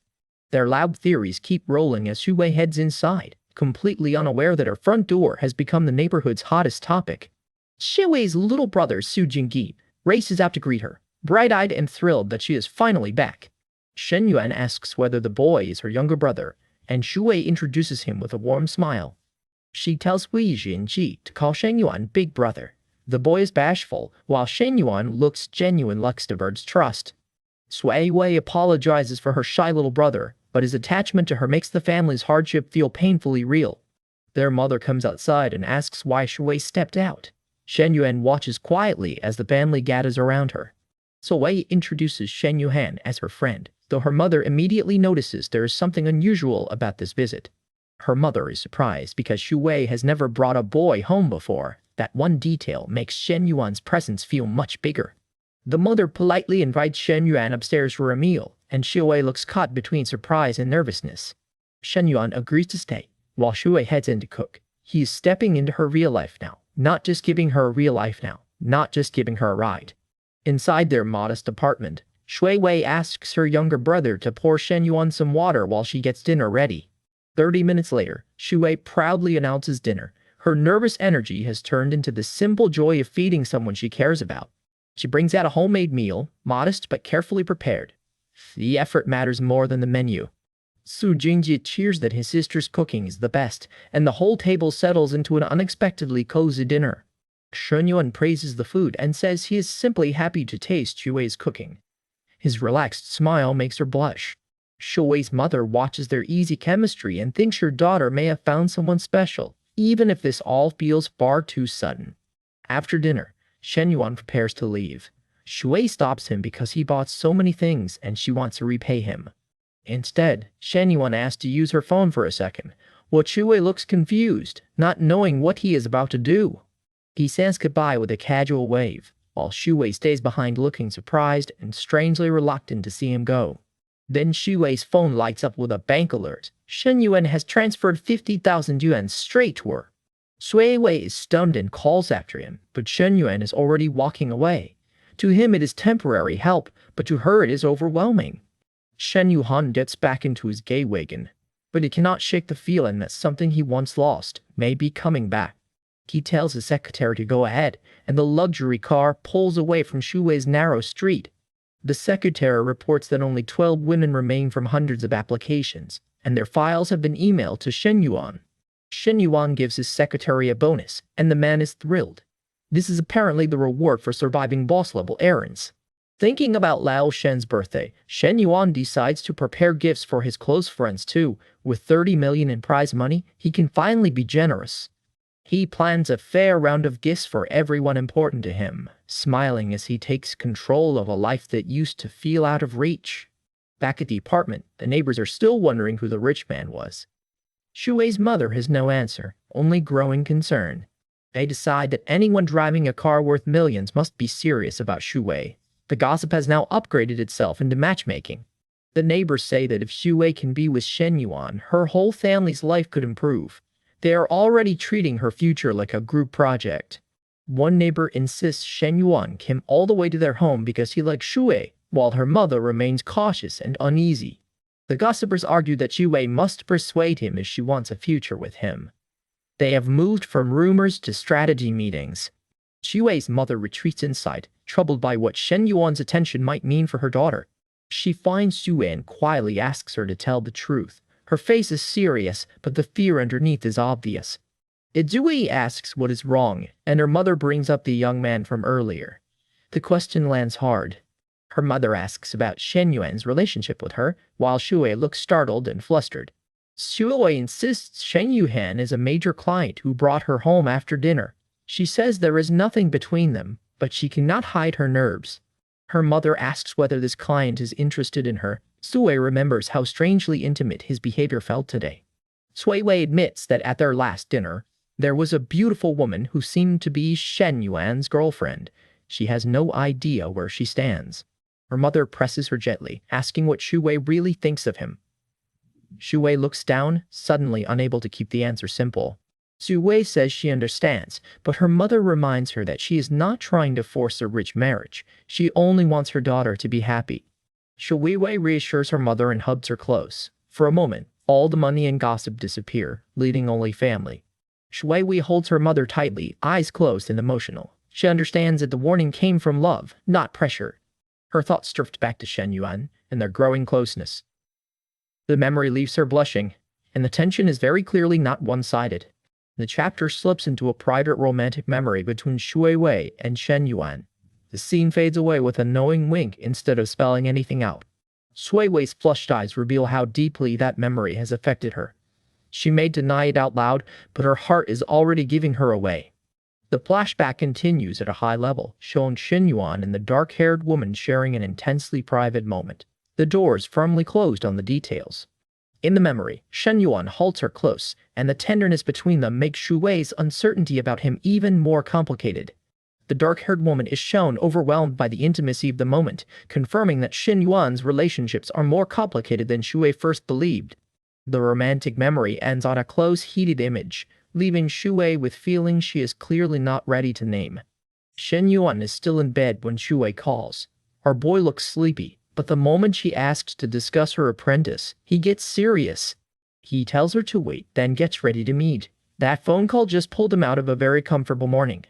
Their loud theories keep rolling as Shui heads inside, completely unaware that her front door has become the neighborhood's hottest topic. Shui's little brother, Su Jingyi, races out to greet her, bright-eyed and thrilled that she is finally back. Shen Yuan asks whether the boy is her younger brother, and Shu Wei introduces him with a warm smile. She tells Wei Jinji to call Shen Yuan big brother. The boy is bashful, while Shen Yuan looks genuine likes to earn trust. Sui Wei apologizes for her shy little brother, but his attachment to her makes the family's hardship feel painfully real. Their mother comes outside and asks why Shu Wei stepped out. Shen Yuan watches quietly as the family gathers around her. So Wei introduces Shen Yuan as her friend, though her mother immediately notices there is something unusual about this visit. Her mother is surprised because Shu Wei has never brought a boy home before. That one detail makes Shen Yuan's presence feel much bigger. The mother politely invites Shen Yuan upstairs for a meal, and Shu Wei looks caught between surprise and nervousness. Shen Yuan agrees to stay, while Shu Wei heads in to cook. He is stepping into her real life now, not just giving her a real life now, not just giving her a ride. Inside their modest apartment, Shui Wei asks her younger brother to pour Shen Yuan some water while she gets dinner ready. 30 minutes later, Shu Wei proudly announces dinner. Her nervous energy has turned into the simple joy of feeding someone she cares about. She brings out a homemade meal, modest but carefully prepared. The effort matters more than the menu. Su Jingji cheers that his sister's cooking is the best, and the whole table settles into an unexpectedly cozy dinner. Shen Yuan praises the food and says he is simply happy to taste Shu Wei's cooking. His relaxed smile makes her blush. Shu Wei's mother watches their easy chemistry and thinks her daughter may have found someone special, even if this all feels far too sudden. After dinner, Shen Yuan prepares to leave. Shu Wei stops him because he bought so many things and she wants to repay him. Instead, Shen Yuan asks to use her phone for a second, while Shu Wei looks confused, not knowing what he is about to do. He says goodbye with a casual wave, while Shu Wei stays behind looking surprised and strangely reluctant to see him go. Then Shu Wei's phone lights up with a bank alert. Shen Yuan has transferred 50,000 yuan straight to her. Sui Wei is stunned and calls after him, but Shen Yuan is already walking away. To him it is temporary help, but to her it is overwhelming. Shen Yuan gets back into his gay wagon, but he cannot shake the feeling that something he once lost may be coming back. He tells his secretary to go ahead, and the luxury car pulls away from Shu Wei's narrow street. The secretary reports that only 12 women remain from hundreds of applications, and their files have been emailed to Shen Yuan. Shen Yuan gives his secretary a bonus, and the man is thrilled. This is apparently the reward for surviving boss-level errands. Thinking about Lao Shen's birthday, Shen Yuan decides to prepare gifts for his close friends too. With 30 million in prize money, he can finally be generous. He plans a fair round of gifts for everyone important to him, smiling as he takes control of a life that used to feel out of reach. Back at the apartment, the neighbors are still wondering who the rich man was. Shu Wei's mother has no answer, only growing concern. They decide that anyone driving a car worth millions must be serious about Shu Wei. The gossip has now upgraded itself into matchmaking. The neighbors say that if Shu Wei can be with Shen Yuan, her whole family's life could improve. They are already treating her future like a group project. One neighbor insists Shen Yuan came all the way to their home because he likes Shu Wei, while her mother remains cautious and uneasy. The gossipers argue that Shu Wei must persuade him if she wants a future with him. They have moved from rumors to strategy meetings. Shu Wei's mother retreats inside, troubled by what Shen Yuan's attention might mean for her daughter. She finds Shu Wei and quietly asks her to tell the truth. Her face is serious, but the fear underneath is obvious. Zui asks what is wrong, and her mother brings up the young man from earlier. The question lands hard. Her mother asks about Shen Yuan's relationship with her, while Shu Wei looks startled and flustered. Shu Wei insists Shen Yuan is a major client who brought her home after dinner. She says there is nothing between them, but she cannot hide her nerves. Her mother asks whether this client is interested in her. Sui remembers how strangely intimate his behavior felt today. Sui Wei admits that at their last dinner, there was a beautiful woman who seemed to be Shen Yuan's girlfriend. She has no idea where she stands. Her mother presses her gently, asking what Shu Wei really thinks of him. Shu Wei looks down, suddenly unable to keep the answer simple. Shu Wei says she understands, but her mother reminds her that she is not trying to force a rich marriage. She only wants her daughter to be happy. Shu Wei reassures her mother and hugs her close. For a moment, all the money and gossip disappear, leaving only family. Shu Wei holds her mother tightly, eyes closed and emotional. She understands that the warning came from love, not pressure. Her thoughts drift back to Shen Yuan. and their growing closeness. The memory leaves her blushing, and the tension is very clearly not one-sided. The chapter slips into a private romantic memory between Shui Wei and Shen Yuan. The scene fades away with a knowing wink instead of spelling anything out. Shui Wei's flushed eyes reveal how deeply that memory has affected her. She may deny it out loud, but her heart is already giving her away. The flashback continues at a high level, showing Shen Yuan and the dark-haired woman sharing an intensely private moment. The door is firmly closed on the details. In the memory, Shen Yuan holds her close, and the tenderness between them makes Shu Wei's uncertainty about him even more complicated. The dark-haired woman is shown overwhelmed by the intimacy of the moment, confirming that Shen Yuan's relationships are more complicated than Shu Wei first believed. The romantic memory ends on a close, heated image, leaving Shu Wei with feelings she is clearly not ready to name. Shen Yuan is still in bed when Shu Wei calls. Our boy looks sleepy, but the moment she asks to discuss her apprentice, he gets serious. He tells her to wait, then gets ready to meet. That phone call just pulled him out of a very comfortable morning.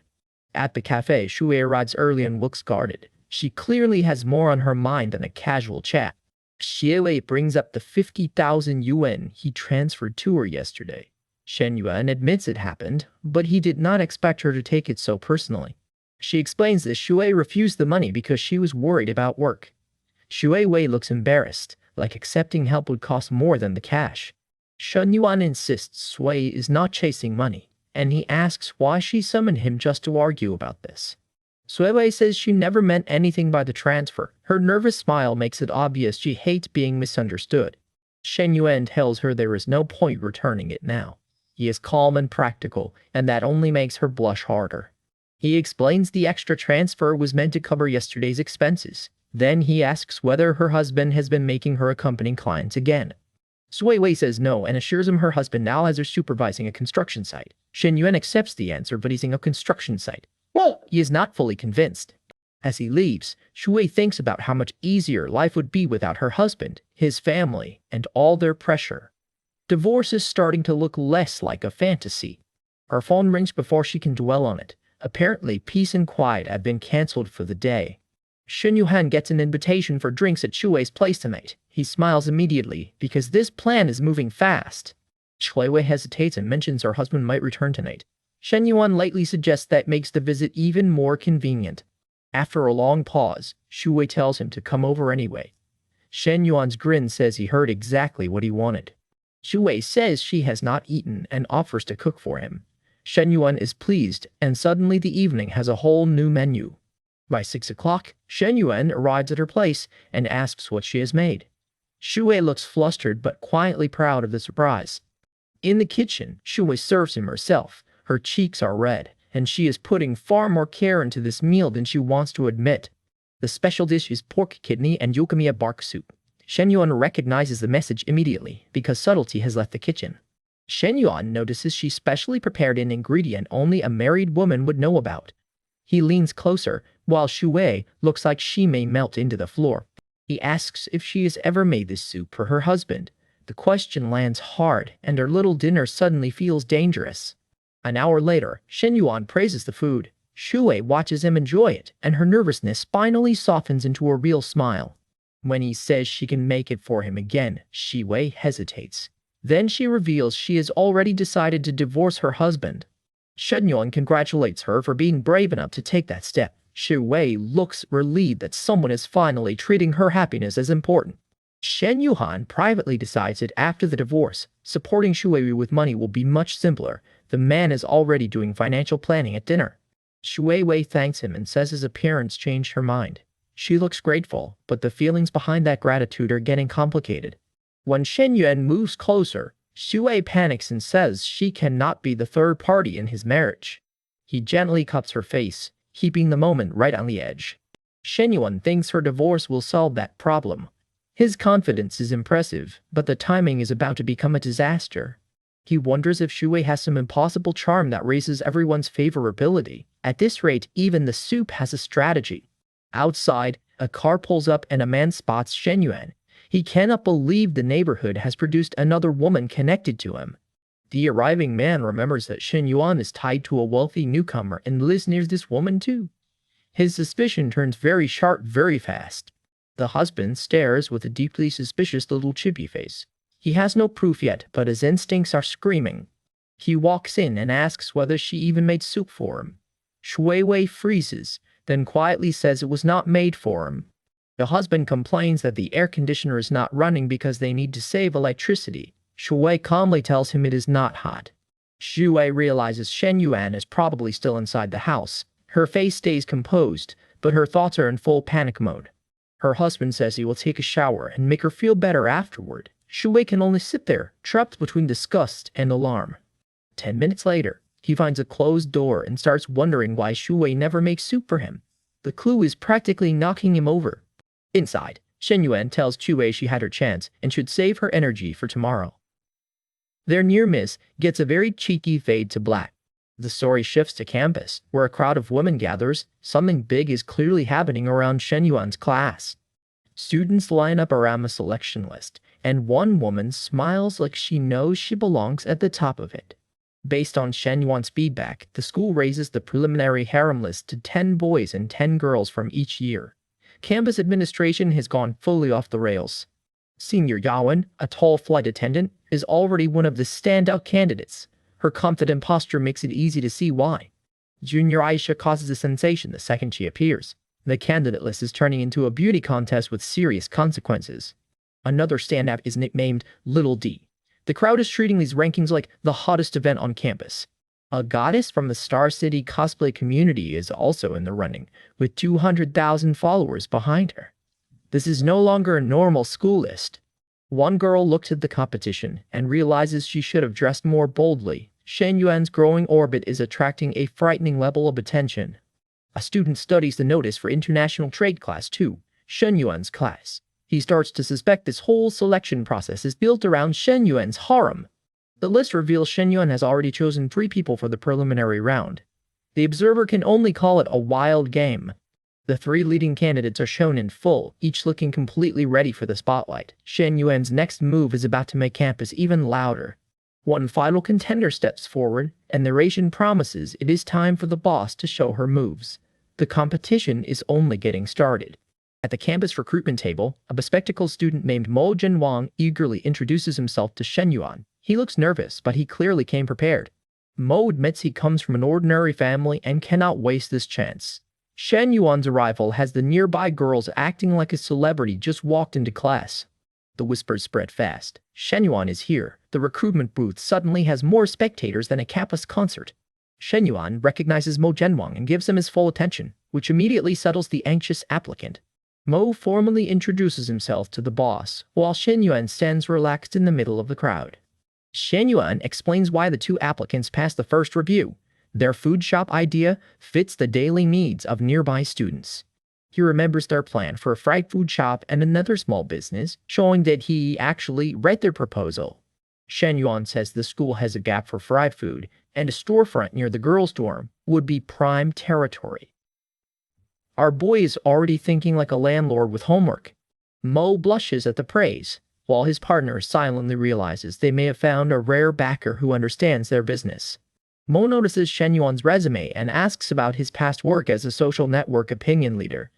At the cafe, Shu Wei arrives early and looks guarded. She clearly has more on her mind than a casual chat. Shu Wei brings up the 50,000 yuan he transferred to her yesterday. Shen Yuan admits it happened, but he did not expect her to take it so personally. She explains that Shu Wei refused the money because she was worried about work. Shu Wei looks embarrassed, like accepting help would cost more than the cash. Shen Yuan insists Shu Wei is not chasing money, and he asks why she summoned him just to argue about this. Shu Wei says she never meant anything by the transfer. Her nervous smile makes it obvious she hates being misunderstood. Shen Yuan tells her there is no point returning it now. He is calm and practical, and that only makes her blush harder. He explains the extra transfer was meant to cover yesterday's expenses. Then he asks whether her husband has been making her accompanying clients again. Shu Wei says no and assures him her husband now has her supervising a construction site. Shen Yuan accepts the answer, but he's in a construction site. Well, he is not fully convinced. As he leaves, Shu Wei thinks about how much easier life would be without her husband, his family, and all their pressure. Divorce is starting to look less like a fantasy. Her phone rings before she can dwell on it. Apparently, peace and quiet have been cancelled for the day. Shen Yuan gets an invitation for drinks at Shu Wei's place tonight. He smiles immediately, because this plan is moving fast. Shu Wei hesitates and mentions her husband might return tonight. Shen Yuan lightly suggests that makes the visit even more convenient. After a long pause, Shu Wei tells him to come over anyway. Shen Yuan's grin says he heard exactly what he wanted. Shu Wei says she has not eaten and offers to cook for him. Shen Yuan is pleased, and suddenly the evening has a whole new menu. By 6 o'clock, Shen Yuan arrives at her place and asks what she has made. Shu Wei looks flustered but quietly proud of the surprise. In the kitchen, Shu Wei serves him herself. Her cheeks are red, and she is putting far more care into this meal than she wants to admit. The special dish is pork kidney and yucamia bark soup. Shen Yuan recognizes the message immediately because subtlety has left the kitchen. Shen Yuan notices she specially prepared an ingredient only a married woman would know about. He leans closer, while Shu Wei looks like she may melt into the floor. He asks if she has ever made this soup for her husband. The question lands hard, and her little dinner suddenly feels dangerous. An hour later, Shen Yuan praises the food. Shu Wei watches him enjoy it, and her nervousness finally softens into a real smile. When he says she can make it for him again, Shu Wei hesitates. Then she reveals she has already decided to divorce her husband. Shen Yuan congratulates her for being brave enough to take that step. Shu Wei looks relieved that someone is finally treating her happiness as important. Shen Yuan privately decides that after the divorce, supporting Shu Wei with money will be much simpler. The man is already doing financial planning at dinner. Shu Wei thanks him and says his appearance changed her mind. She looks grateful, but the feelings behind that gratitude are getting complicated. When Shen Yuan moves closer, Shu Wei panics and says she cannot be the third party in his marriage. He gently cups her face, keeping the moment right on the edge. Shen Yuan thinks her divorce will solve that problem. His confidence is impressive, but the timing is about to become a disaster. He wonders if Shu Wei has some impossible charm that raises everyone's favorability. At this rate, even the soup has a strategy. Outside, a car pulls up and a man spots Shen Yuan. He cannot believe the neighborhood has produced another woman connected to him. The arriving man remembers that Shen Yuan is tied to a wealthy newcomer and lives near this woman too. His suspicion turns very sharp very fast. The husband stares with a deeply suspicious little chippy face. He has no proof yet, but his instincts are screaming. He walks in and asks whether she even made soup for him. Shui Wei freezes, then quietly says it was not made for him. The husband complains that the air conditioner is not running because they need to save electricity. Shui Wei calmly tells him it is not hot. Shui Wei realizes Shen Yuan is probably still inside the house. Her face stays composed, but her thoughts are in full panic mode. Her husband says he will take a shower and make her feel better afterward. Shui Wei can only sit there, trapped between disgust and alarm. 10 minutes later, he finds a closed door and starts wondering why Shui Wei never makes soup for him. The clue is practically knocking him over. Inside, Shen Yuan tells Shui Wei she had her chance and should save her energy for tomorrow. Their near miss gets a very cheeky fade to black. The story shifts to campus, where a crowd of women gathers. Something big is clearly happening around Shen Yuan's class. Students line up around a selection list, and one woman smiles like she knows she belongs at the top of it. Based on Shen Yuan's feedback, the school raises the preliminary harem list to 10 boys and 10 girls from each year. Campus administration has gone fully off the rails. Senior Yawen, a tall flight attendant, is already one of the standout candidates. Her confident posture makes it easy to see why. Junior Aisha causes a sensation the second she appears. The candidate list is turning into a beauty contest with serious consequences. Another standout is nicknamed Little D. The crowd is treating these rankings like the hottest event on campus. A goddess from the Star City cosplay community is also in the running, with 200,000 followers behind her. This is no longer a normal school list. One girl looks at the competition and realizes she should have dressed more boldly. Shen Yuan's growing orbit is attracting a frightening level of attention. A student studies the notice for International Trade Class 2, Shen Yuan's class. He starts to suspect this whole selection process is built around Shen Yuan's harem. The list reveals Shen Yuan has already chosen 3 people for the preliminary round. The observer can only call it a wild game. The 3 leading candidates are shown in full, each looking completely ready for the spotlight. Shen Yuan's next move is about to make campus even louder. One final contender steps forward, and the narration promises it is time for the boss to show her moves. The competition is only getting started. At the campus recruitment table, a bespectacled student named Mo Jinwang eagerly introduces himself to Shen Yuan. He looks nervous, but he clearly came prepared. Mo admits he comes from an ordinary family and cannot waste this chance. Shen Yuan's arrival has the nearby girls acting like a celebrity just walked into class. The whispers spread fast. Shen Yuan is here. The recruitment booth suddenly has more spectators than a campus concert. Shen Yuan recognizes Mo Jinwang and gives him his full attention, which immediately settles the anxious applicant. Mo formally introduces himself to the boss, while Shen Yuan stands relaxed in the middle of the crowd. Shen Yuan explains why the 2 applicants passed the first review. Their food shop idea fits the daily needs of nearby students. He remembers their plan for a fried food shop and another small business, showing that he actually read their proposal. Shen Yuan says the school has a gap for fried food, and a storefront near the girls' dorm would be prime territory. Our boy is already thinking like a landlord with homework. Mo blushes at the praise, while his partner silently realizes they may have found a rare backer who understands their business. Mo notices Shen Yuan's resume and asks about his past work as a social network opinion leader.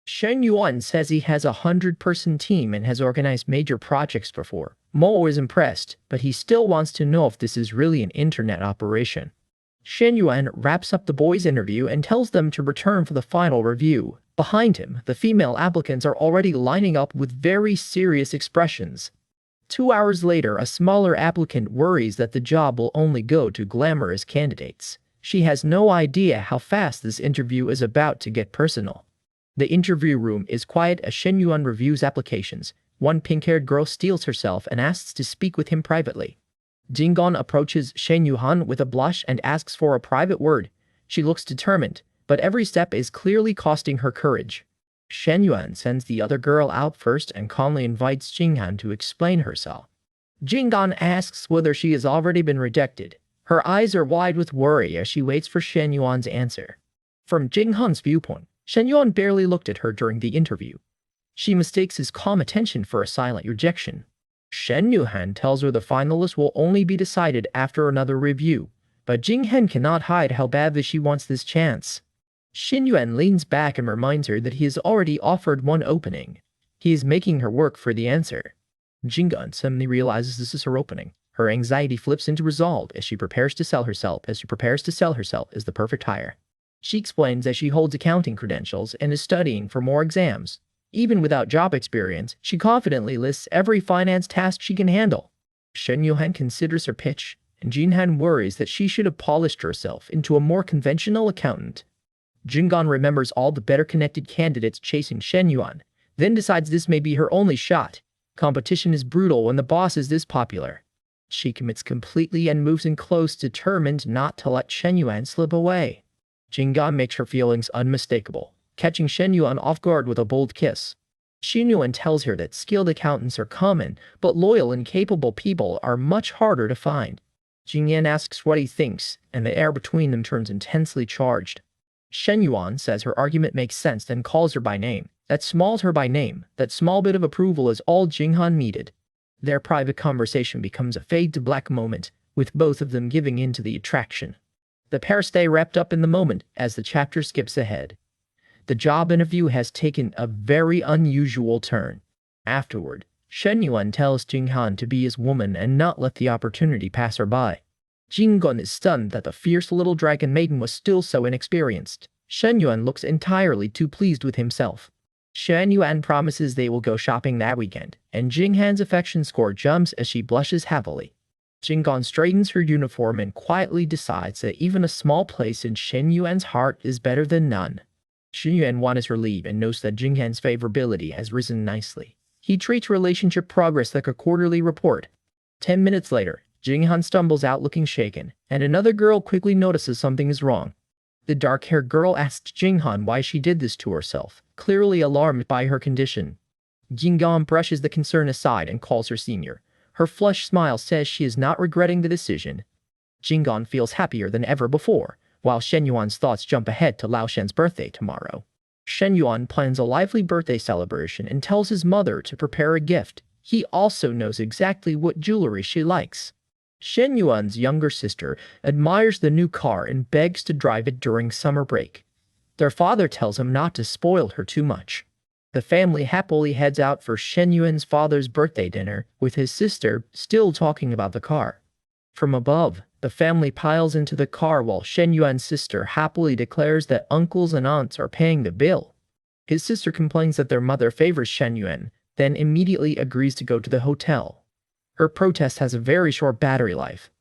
Shen Yuan says he has a 100-person team and has organized major projects before. Mo is impressed, but he still wants to know if this is really an internet operation. Shen Yuan wraps up the boys' interview and tells them to return for the final review. Behind him, the female applicants are already lining up with very serious expressions. 2 hours later, a smaller applicant worries that the job will only go to glamorous candidates. She has no idea how fast this interview is about to get personal. The interview room is quiet as Shen Yuan reviews applications. One pink-haired girl steals herself and asks to speak with him privately. Jinggon approaches Shen Yuan with a blush and asks for a private word. She looks determined, but every step is clearly costing her courage. Shen Yuan sends the other girl out first and calmly invites Jinghan to explain herself. Jinghan asks whether she has already been rejected. Her eyes are wide with worry as she waits for Shen Yuan's answer. From Jinghan's viewpoint, Shen Yuan barely looked at her during the interview. She mistakes his calm attention for a silent rejection. Shen Yuan tells her the finalists will only be decided after another review, but Jinghan cannot hide how badly she wants this chance. Shen Yuan leans back and reminds her that he has already offered one opening. He is making her work for the answer. Jingun suddenly realizes this is her opening. Her anxiety flips into resolve as she prepares to sell herself as the perfect hire. She explains that she holds accounting credentials and is studying for more exams. Even without job experience, she confidently lists every finance task she can handle. Shen Yuan considers her pitch, and Jinhan worries that she should have polished herself into a more conventional accountant. Jingan remembers all the better-connected candidates chasing Shen Yuan, then decides this may be her only shot. Competition is brutal when the boss is this popular. She commits completely and moves in close, determined not to let Shen Yuan slip away. Jingan makes her feelings unmistakable, catching Shen Yuan off guard with a bold kiss. Shen Yuan tells her that skilled accountants are common, but loyal and capable people are much harder to find. Jingyan asks what he thinks, and the air between them turns intensely charged. Shen Yuan says her argument makes sense, then calls her by name. That small bit of approval is all Jinghan needed. Their private conversation becomes a fade-to-black moment, with both of them giving in to the attraction. The pair stay wrapped up in the moment as the chapter skips ahead. The job interview has taken a very unusual turn. Afterward, Shen Yuan tells Jinghan to be his woman and not let the opportunity pass her by. Jingun is stunned that the fierce little dragon maiden was still so inexperienced. Shen Yuan looks entirely too pleased with himself. Shen Yuan promises they will go shopping that weekend, and Jinghan's affection score jumps as she blushes happily. Jingun straightens her uniform and quietly decides that even a small place in Shen Yuan's heart is better than none. Shen Yuan wants her leave and notes that Jinghan's favorability has risen nicely. He treats relationship progress like a quarterly report. 10 minutes later, Jinghan stumbles out looking shaken, and another girl quickly notices something is wrong. The dark-haired girl asks Jinghan why she did this to herself, clearly alarmed by her condition. Jinghan brushes the concern aside and calls her senior. Her flushed smile says she is not regretting the decision. Jinghan feels happier than ever before, while Shen Yuan's thoughts jump ahead to Lao Shen's birthday tomorrow. Shen Yuan plans a lively birthday celebration and tells his mother to prepare a gift. He also knows exactly what jewelry she likes. Shen Yuan's younger sister admires the new car and begs to drive it during summer break. Their father tells him not to spoil her too much. The family happily heads out for Shen Yuan's father's birthday dinner, with his sister still talking about the car. From above, the family piles into the car while Shen Yuan's sister happily declares that uncles and aunts are paying the bill. His sister complains that their mother favors Shen Yuan, then immediately agrees to go to the hotel. Her protest has a very short battery life.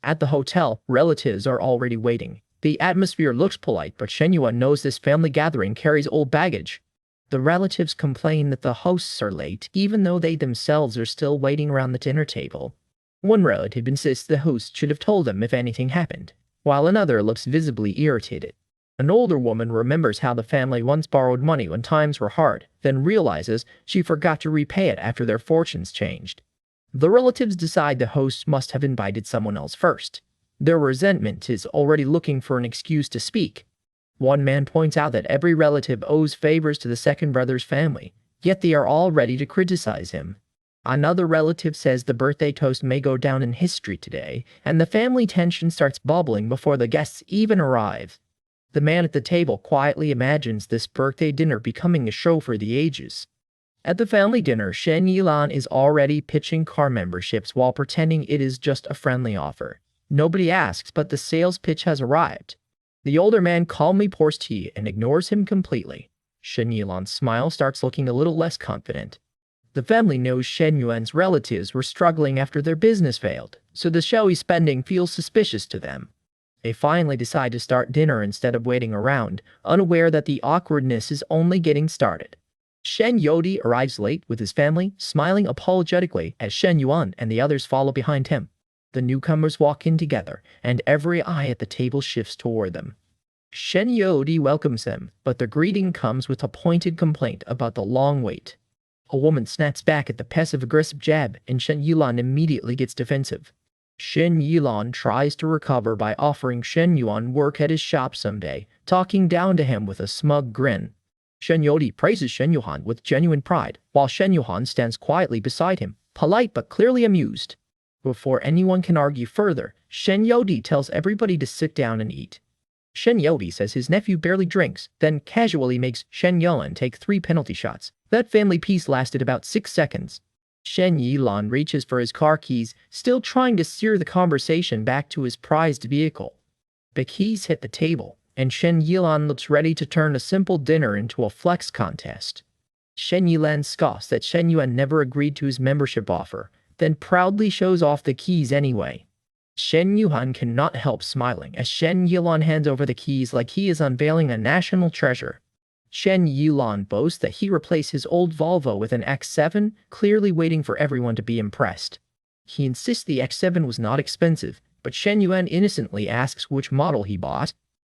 At the hotel, relatives are already waiting. The atmosphere looks polite, but Shen Yuan knows this family gathering carries old baggage. The relatives complain that the hosts are late, even though they themselves are still waiting around the dinner table. One relative insists the host should have told them if anything happened, while another looks visibly irritated. An older woman remembers how the family once borrowed money when times were hard, then realizes she forgot to repay it after their fortunes changed. The relatives decide the hosts must have invited someone else first. Their resentment is already looking for an excuse to speak. One man points out that every relative owes favors to the second brother's family, yet they are all ready to criticize him. Another relative says the birthday toast may go down in history today, and the family tension starts bubbling before the guests even arrive. The man at the table quietly imagines this birthday dinner becoming a show for the ages. At the family dinner, Shen Yuan is already pitching car memberships while pretending it is just a friendly offer. Nobody asks, but the sales pitch has arrived. The older man calmly pours tea and ignores him completely. Shen Yuan's smile starts looking a little less confident. The family knows Shen Yuan's relatives were struggling after their business failed, so the showy spending feels suspicious to them. They finally decide to start dinner instead of waiting around, unaware that the awkwardness is only getting started. Shen Yodi arrives late with his family, smiling apologetically as Shen Yuan and the others follow behind him. The newcomers walk in together, and every eye at the table shifts toward them. Shen Yodi welcomes them, but the greeting comes with a pointed complaint about the long wait. A woman snaps back at the passive-aggressive jab, and Shen Yuan immediately gets defensive. Shen Yuan tries to recover by offering Shen Yuan work at his shop someday, talking down to him with a smug grin. Shen Yodi praises Shen Yuan with genuine pride, while Shen Yuan stands quietly beside him, polite but clearly amused. Before anyone can argue further, Shen Yodi tells everybody to sit down and eat. Shen Yuan says his nephew barely drinks, then casually makes Shen Yuan take 3 penalty shots. That family peace lasted about 6 seconds. Shen Yuan reaches for his car keys, still trying to steer the conversation back to his prized vehicle. The keys hit the table, and Shen Yuan looks ready to turn a simple dinner into a flex contest. Shen Yuan scoffs that Shen Yuan never agreed to his membership offer, then proudly shows off the keys anyway. Shen Yuan cannot help smiling as Shen Yuan hands over the keys like he is unveiling a national treasure. Shen Yuan boasts that he replaced his old Volvo with an X7, clearly waiting for everyone to be impressed. He insists the X7 was not expensive, but Shen Yuan innocently asks which model he bought.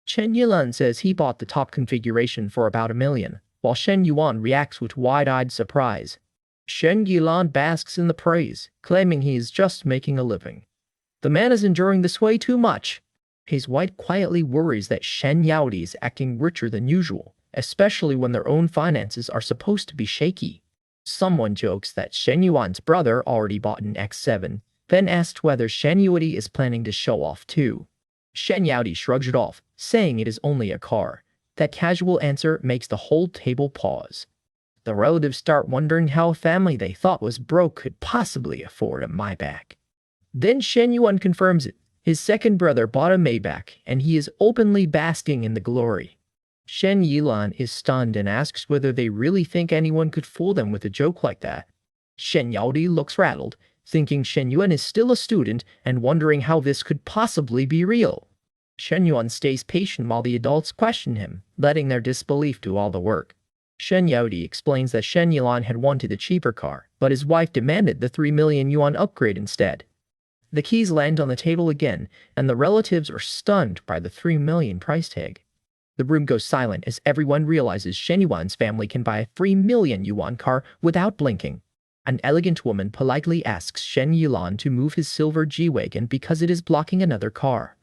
Shen Yuan says he bought the top configuration for about $1 million, while Shen Yuan reacts with wide-eyed surprise. Shen Yuan basks in the praise, claiming he is just making a living. The man is enduring this way too much. His wife quietly worries that Shen Yuan is acting richer than usual, especially when their own finances are supposed to be shaky. Someone jokes that Shen Yuan's brother already bought an X7, then asks whether Shen Yuan is planning to show off too. Shen Yuan shrugs it off, saying it is only a car. That casual answer makes the whole table pause. The relatives start wondering how a family they thought was broke could possibly afford a Maybach. Then Shen Yuan confirms it. His second brother bought a Maybach, and he is openly basking in the glory. Shen Yuan is stunned and asks whether they really think anyone could fool them with a joke like that. Shen Yuan looks rattled, thinking Shen Yuan is still a student and wondering how this could possibly be real. Shen Yuan stays patient while the adults question him, letting their disbelief do all the work. Shen Yuan explains that Shen Yuan had wanted a cheaper car, but his wife demanded the 3 million yuan upgrade instead. The keys land on the table again, and the relatives are stunned by the 3 million price tag. The room goes silent as everyone realizes Shen Yuan's family can buy a 3 million yuan car without blinking. An elegant woman politely asks Shen Yuan to move his silver G-Wagon because it is blocking another car.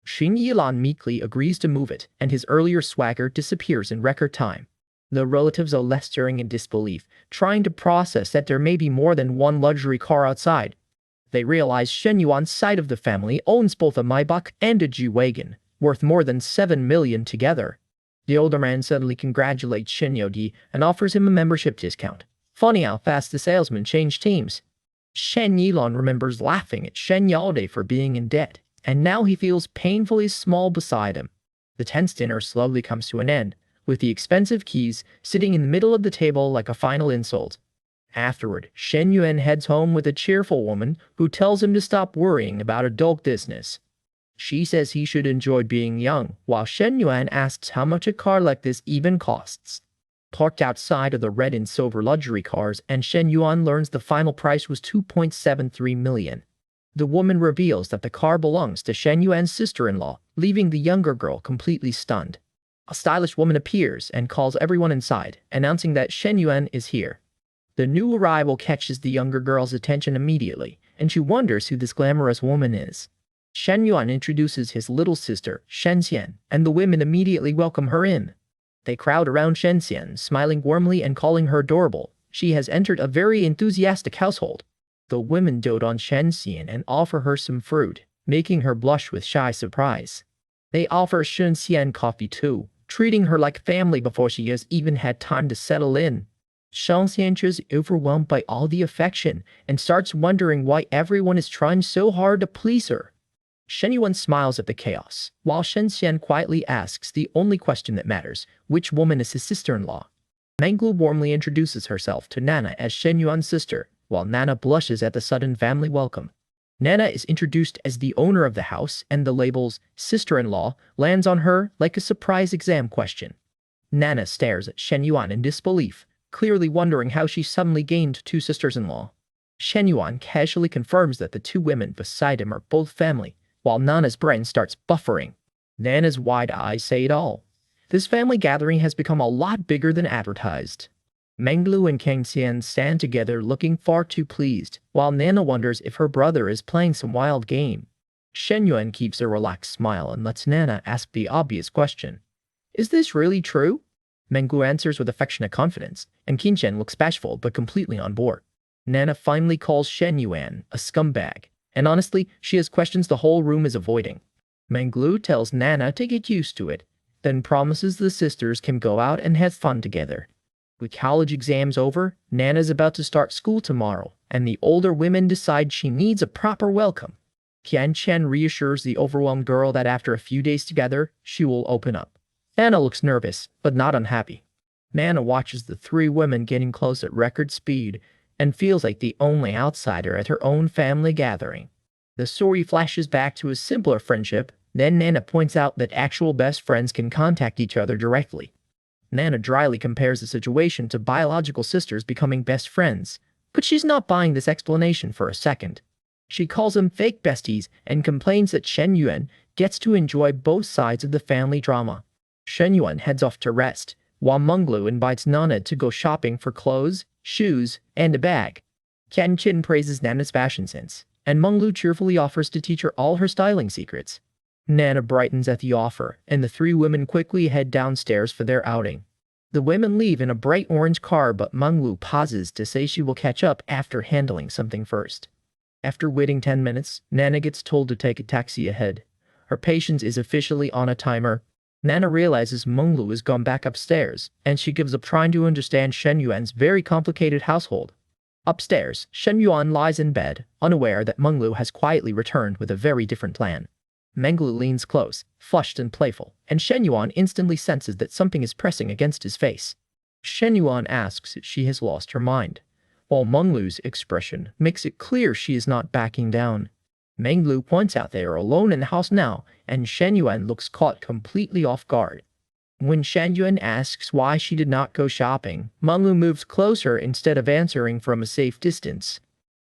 Shen Yuan meekly agrees to move it, and his earlier swagger disappears in record time. The relatives are left staring in disbelief, trying to process that there may be more than one luxury car outside. They realize Shen Yuan's side of the family owns both a Maybach and a G-Wagon, worth more than 7 million together. The older man suddenly congratulates Shen Yuan and offers him a membership discount. Funny how fast the salesman changed teams. Shen Yuan remembers laughing at Shen Yuan for being in debt, and now he feels painfully small beside him. The tense dinner slowly comes to an end, with the expensive keys sitting in the middle of the table like a final insult. Afterward, Shen Yuan heads home with a cheerful woman who tells him to stop worrying about adult business. She says he should enjoy being young, while Shen Yuan asks how much a car like this even costs. Parked outside are the red and silver luxury cars, and Shen Yuan learns the final price was 2.73 million. The woman reveals that the car belongs to Shen Yuan's sister-in-law, leaving the younger girl completely stunned. A stylish woman appears and calls everyone inside, announcing that Shen Yuan is here. The new arrival catches the younger girl's attention immediately, and she wonders who this glamorous woman is. Shen Yuan introduces his little sister, Shen Xian, and the women immediately welcome her in. They crowd around Shen Xian, smiling warmly and calling her adorable. She has entered a very enthusiastic household. The women dote on Shen Xian and offer her some fruit, making her blush with shy surprise. They offer Shen Xian coffee too, treating her like family before she has even had time to settle in. Shen Xian is overwhelmed by all the affection and starts wondering why everyone is trying so hard to please her. Shen Yuan smiles at the chaos, while Shen Xian quietly asks the only question that matters, which woman is his sister-in-law. Manglu warmly introduces herself to Nana as Shen Yuan's sister, while Nana blushes at the sudden family welcome. Nana is introduced as the owner of the house, and the labels sister-in-law lands on her like a surprise exam question. Nana stares at Shen Yuan in disbelief, clearly wondering how she suddenly gained 2 sisters-in-law. Shen Yuan casually confirms that the 2 women beside him are both family, while Nana's brain starts buffering. Nana's wide eyes say it all. This family gathering has become a lot bigger than advertised. Menglu and Kang Xian stand together looking far too pleased, while Nana wonders if her brother is playing some wild game. Shen Yuan keeps a relaxed smile and lets Nana ask the obvious question. Is this really true? Menglu answers with affectionate confidence, and Qinchen looks bashful but completely on board. Nana finally calls Shen Yuan a scumbag, and honestly, she has questions the whole room is avoiding. Menglu tells Nana to get used to it, then promises the sisters can go out and have fun together. With college exams over, Nana's about to start school tomorrow, and the older women decide she needs a proper welcome. Qian Chen reassures the overwhelmed girl that after a few days together, she will open up. Nana looks nervous, but not unhappy. Nana watches the three women getting close at record speed and feels like the only outsider at her own family gathering. The story flashes back to a simpler friendship, then Nana points out that actual best friends can contact each other directly. Nana dryly compares the situation to biological sisters becoming best friends, but she's not buying this explanation for a second. She calls them fake besties and complains that Shen Yuan gets to enjoy both sides of the family drama. Shen Yuan heads off to rest, while Menglu invites Nana to go shopping for clothes, shoes, and a bag. Qian Qin praises Nana's fashion sense, and Menglu cheerfully offers to teach her all her styling secrets. Nana brightens at the offer, and the three women quickly head downstairs for their outing. The women leave in a bright orange car, but Menglu pauses to say she will catch up after handling something first. After waiting 10 minutes, Nana gets told to take a taxi ahead. Her patience is officially on a timer. Nana realizes Menglu has gone back upstairs, and she gives up trying to understand Shen Yuan's very complicated household. Upstairs, Shen Yuan lies in bed, unaware that Menglu has quietly returned with a very different plan. Menglu leans close, flushed and playful, and Shen Yuan instantly senses that something is pressing against his face. Shen Yuan asks if she has lost her mind, while Menglu's expression makes it clear she is not backing down. Menglu points out they are alone in the house now, and Shen Yuan looks caught completely off guard. When Shen Yuan asks why she did not go shopping, Menglu moves closer instead of answering from a safe distance.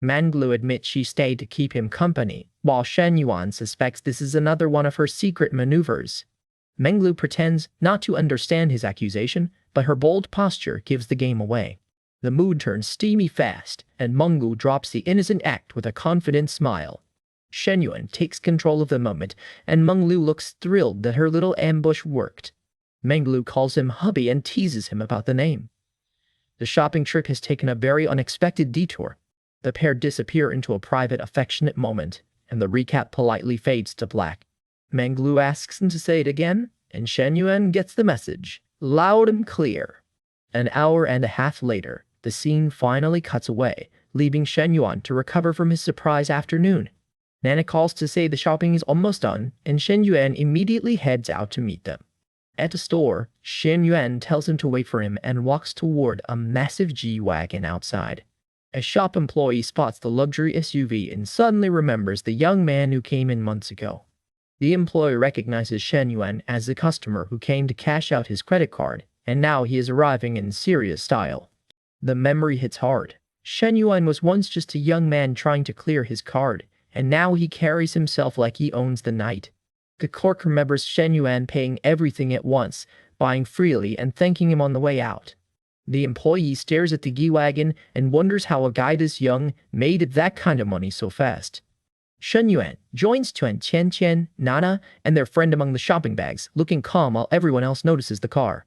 Menglu admits she stayed to keep him company, while Shen Yuan suspects this is another one of her secret maneuvers. Menglu pretends not to understand his accusation, but her bold posture gives the game away. The mood turns steamy fast, and Menglu drops the innocent act with a confident smile. Shen Yuan takes control of the moment, and Menglu looks thrilled that her little ambush worked. Menglu calls him hubby and teases him about the name. The shopping trip has taken a very unexpected detour. The pair disappear into a private, affectionate moment, and the recap politely fades to black. Menglu asks him to say it again, and Shen Yuan gets the message, loud and clear. An hour and a half later, the scene finally cuts away, leaving Shen Yuan to recover from his surprise afternoon. Nana calls to say the shopping is almost done, and Shen Yuan immediately heads out to meet them. At the store, Shen Yuan tells him to wait for him and walks toward a massive G-Wagon outside. A shop employee spots the luxury SUV and suddenly remembers the young man who came in months ago. The employee recognizes Shen Yuan as the customer who came to cash out his credit card, and now he is arriving in serious style. The memory hits hard. Shen Yuan was once just a young man trying to clear his card, and now he carries himself like he owns the night. The clerk remembers Shen Yuan paying everything at once, buying freely and thanking him on the way out. The employee stares at the G-Wagon and wonders how a guy this young made that kind of money so fast. Shen Yuan joins Qian, Nana, and their friend among the shopping bags, looking calm while everyone else notices the car.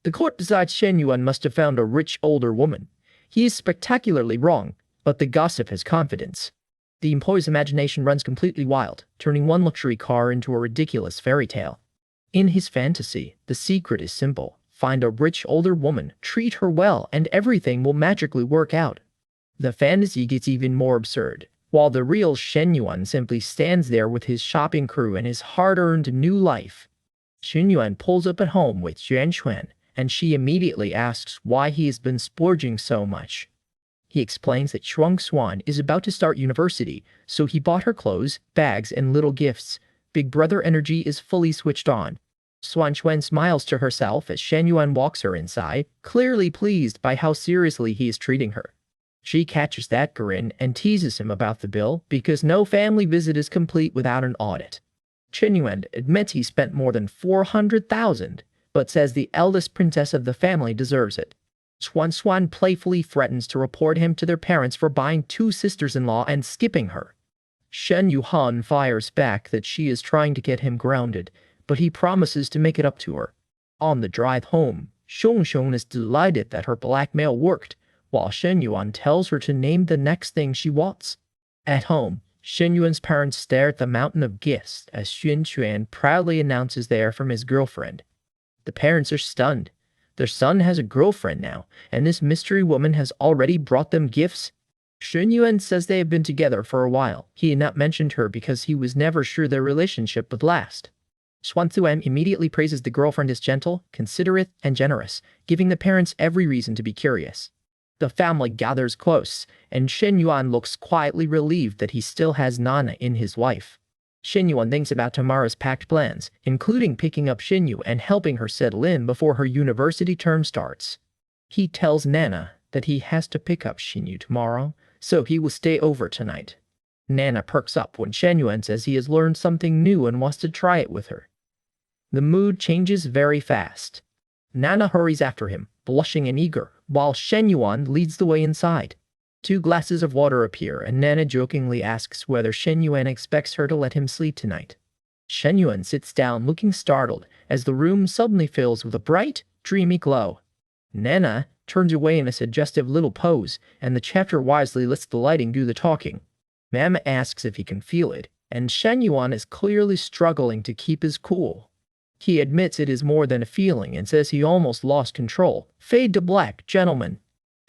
The court decides Shen Yuan must have found a rich older woman. He is spectacularly wrong, but the gossip has confidence. The employee's imagination runs completely wild, turning one luxury car into a ridiculous fairy tale. In his fantasy, the secret is simple. Find a rich older woman, treat her well, and everything will magically work out. The fantasy gets even more absurd, while the real Shen Yuan simply stands there with his shopping crew and his hard-earned new life. Shen Yuan pulls up at home with Yuan Xuan, and she immediately asks why he has been splurging so much. He explains that Shuang Xuan is about to start university, so he bought her clothes, bags, and little gifts. Big brother energy is fully switched on. Xuan Xuan smiles to herself as Shen Yuan walks her inside, clearly pleased by how seriously he is treating her. She catches that grin and teases him about the bill because no family visit is complete without an audit. Shen Yuan admits he spent more than 400,000, but says the eldest princess of the family deserves it. Xuan Xuan playfully threatens to report him to their parents for buying 2 sisters-in-law and skipping her. Shen Yuan fires back that she is trying to get him grounded, but he promises to make it up to her. On the drive home, Xiong is delighted that her blackmail worked, while Shen Yuan tells her to name the next thing she wants. At home, Shen Yuan's parents stare at the mountain of gifts as Shen Yuan proudly announces they are from his girlfriend. The parents are stunned. Their son has a girlfriend now, and this mystery woman has already brought them gifts. Shen Yuan says they have been together for a while. He had not mentioned her because he was never sure their relationship would last. Xuan Thuan immediately praises the girlfriend as gentle, considerate, and generous, giving the parents every reason to be curious. The family gathers close, and Shen Yuan looks quietly relieved that he still has Nana in his wife. Shen Yuan thinks about tomorrow's packed plans, including picking up Xinyu and helping her settle in before her university term starts. He tells Nana that he has to pick up Xinyu tomorrow, so he will stay over tonight. Nana perks up when Shen Yuan says he has learned something new and wants to try it with her. The mood changes very fast. Nana hurries after him, blushing and eager, while Shen Yuan leads the way inside. 2 glasses of water appear, and Nana jokingly asks whether Shen Yuan expects her to let him sleep tonight. Shen Yuan sits down looking startled as the room suddenly fills with a bright, dreamy glow. Nana turns away in a suggestive little pose, and the chapter wisely lets the lighting do the talking. Mama asks if he can feel it, and Shen Yuan is clearly struggling to keep his cool. He admits it is more than a feeling and says he almost lost control. Fade to black, gentlemen.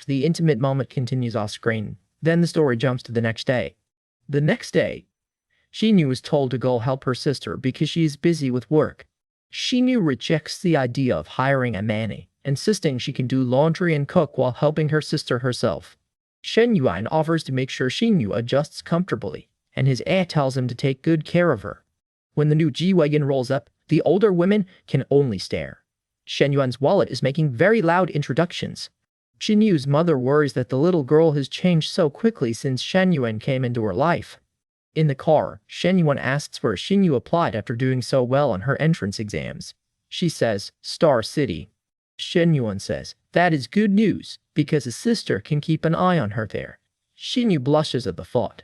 The intimate moment continues off screen. Then the story jumps to the next day. The next day, Xinyu is told to go help her sister because she is busy with work. Xinyu rejects the idea of hiring a nanny, insisting she can do laundry and cook while helping her sister herself. Shen Yuan offers to make sure Xinyu adjusts comfortably, and his aunt tells him to take good care of her. When the new G-Wagon rolls up, the older women can only stare. Shen Yuan's wallet is making very loud introductions. Xinyu's mother worries that the little girl has changed so quickly since Shen Yuan came into her life. In the car, Shen Yuan asks where Xinyu applied after doing so well on her entrance exams. She says, Star City. Shen Yuan says, that is good news, because his sister can keep an eye on her there. Xinyu blushes at the thought.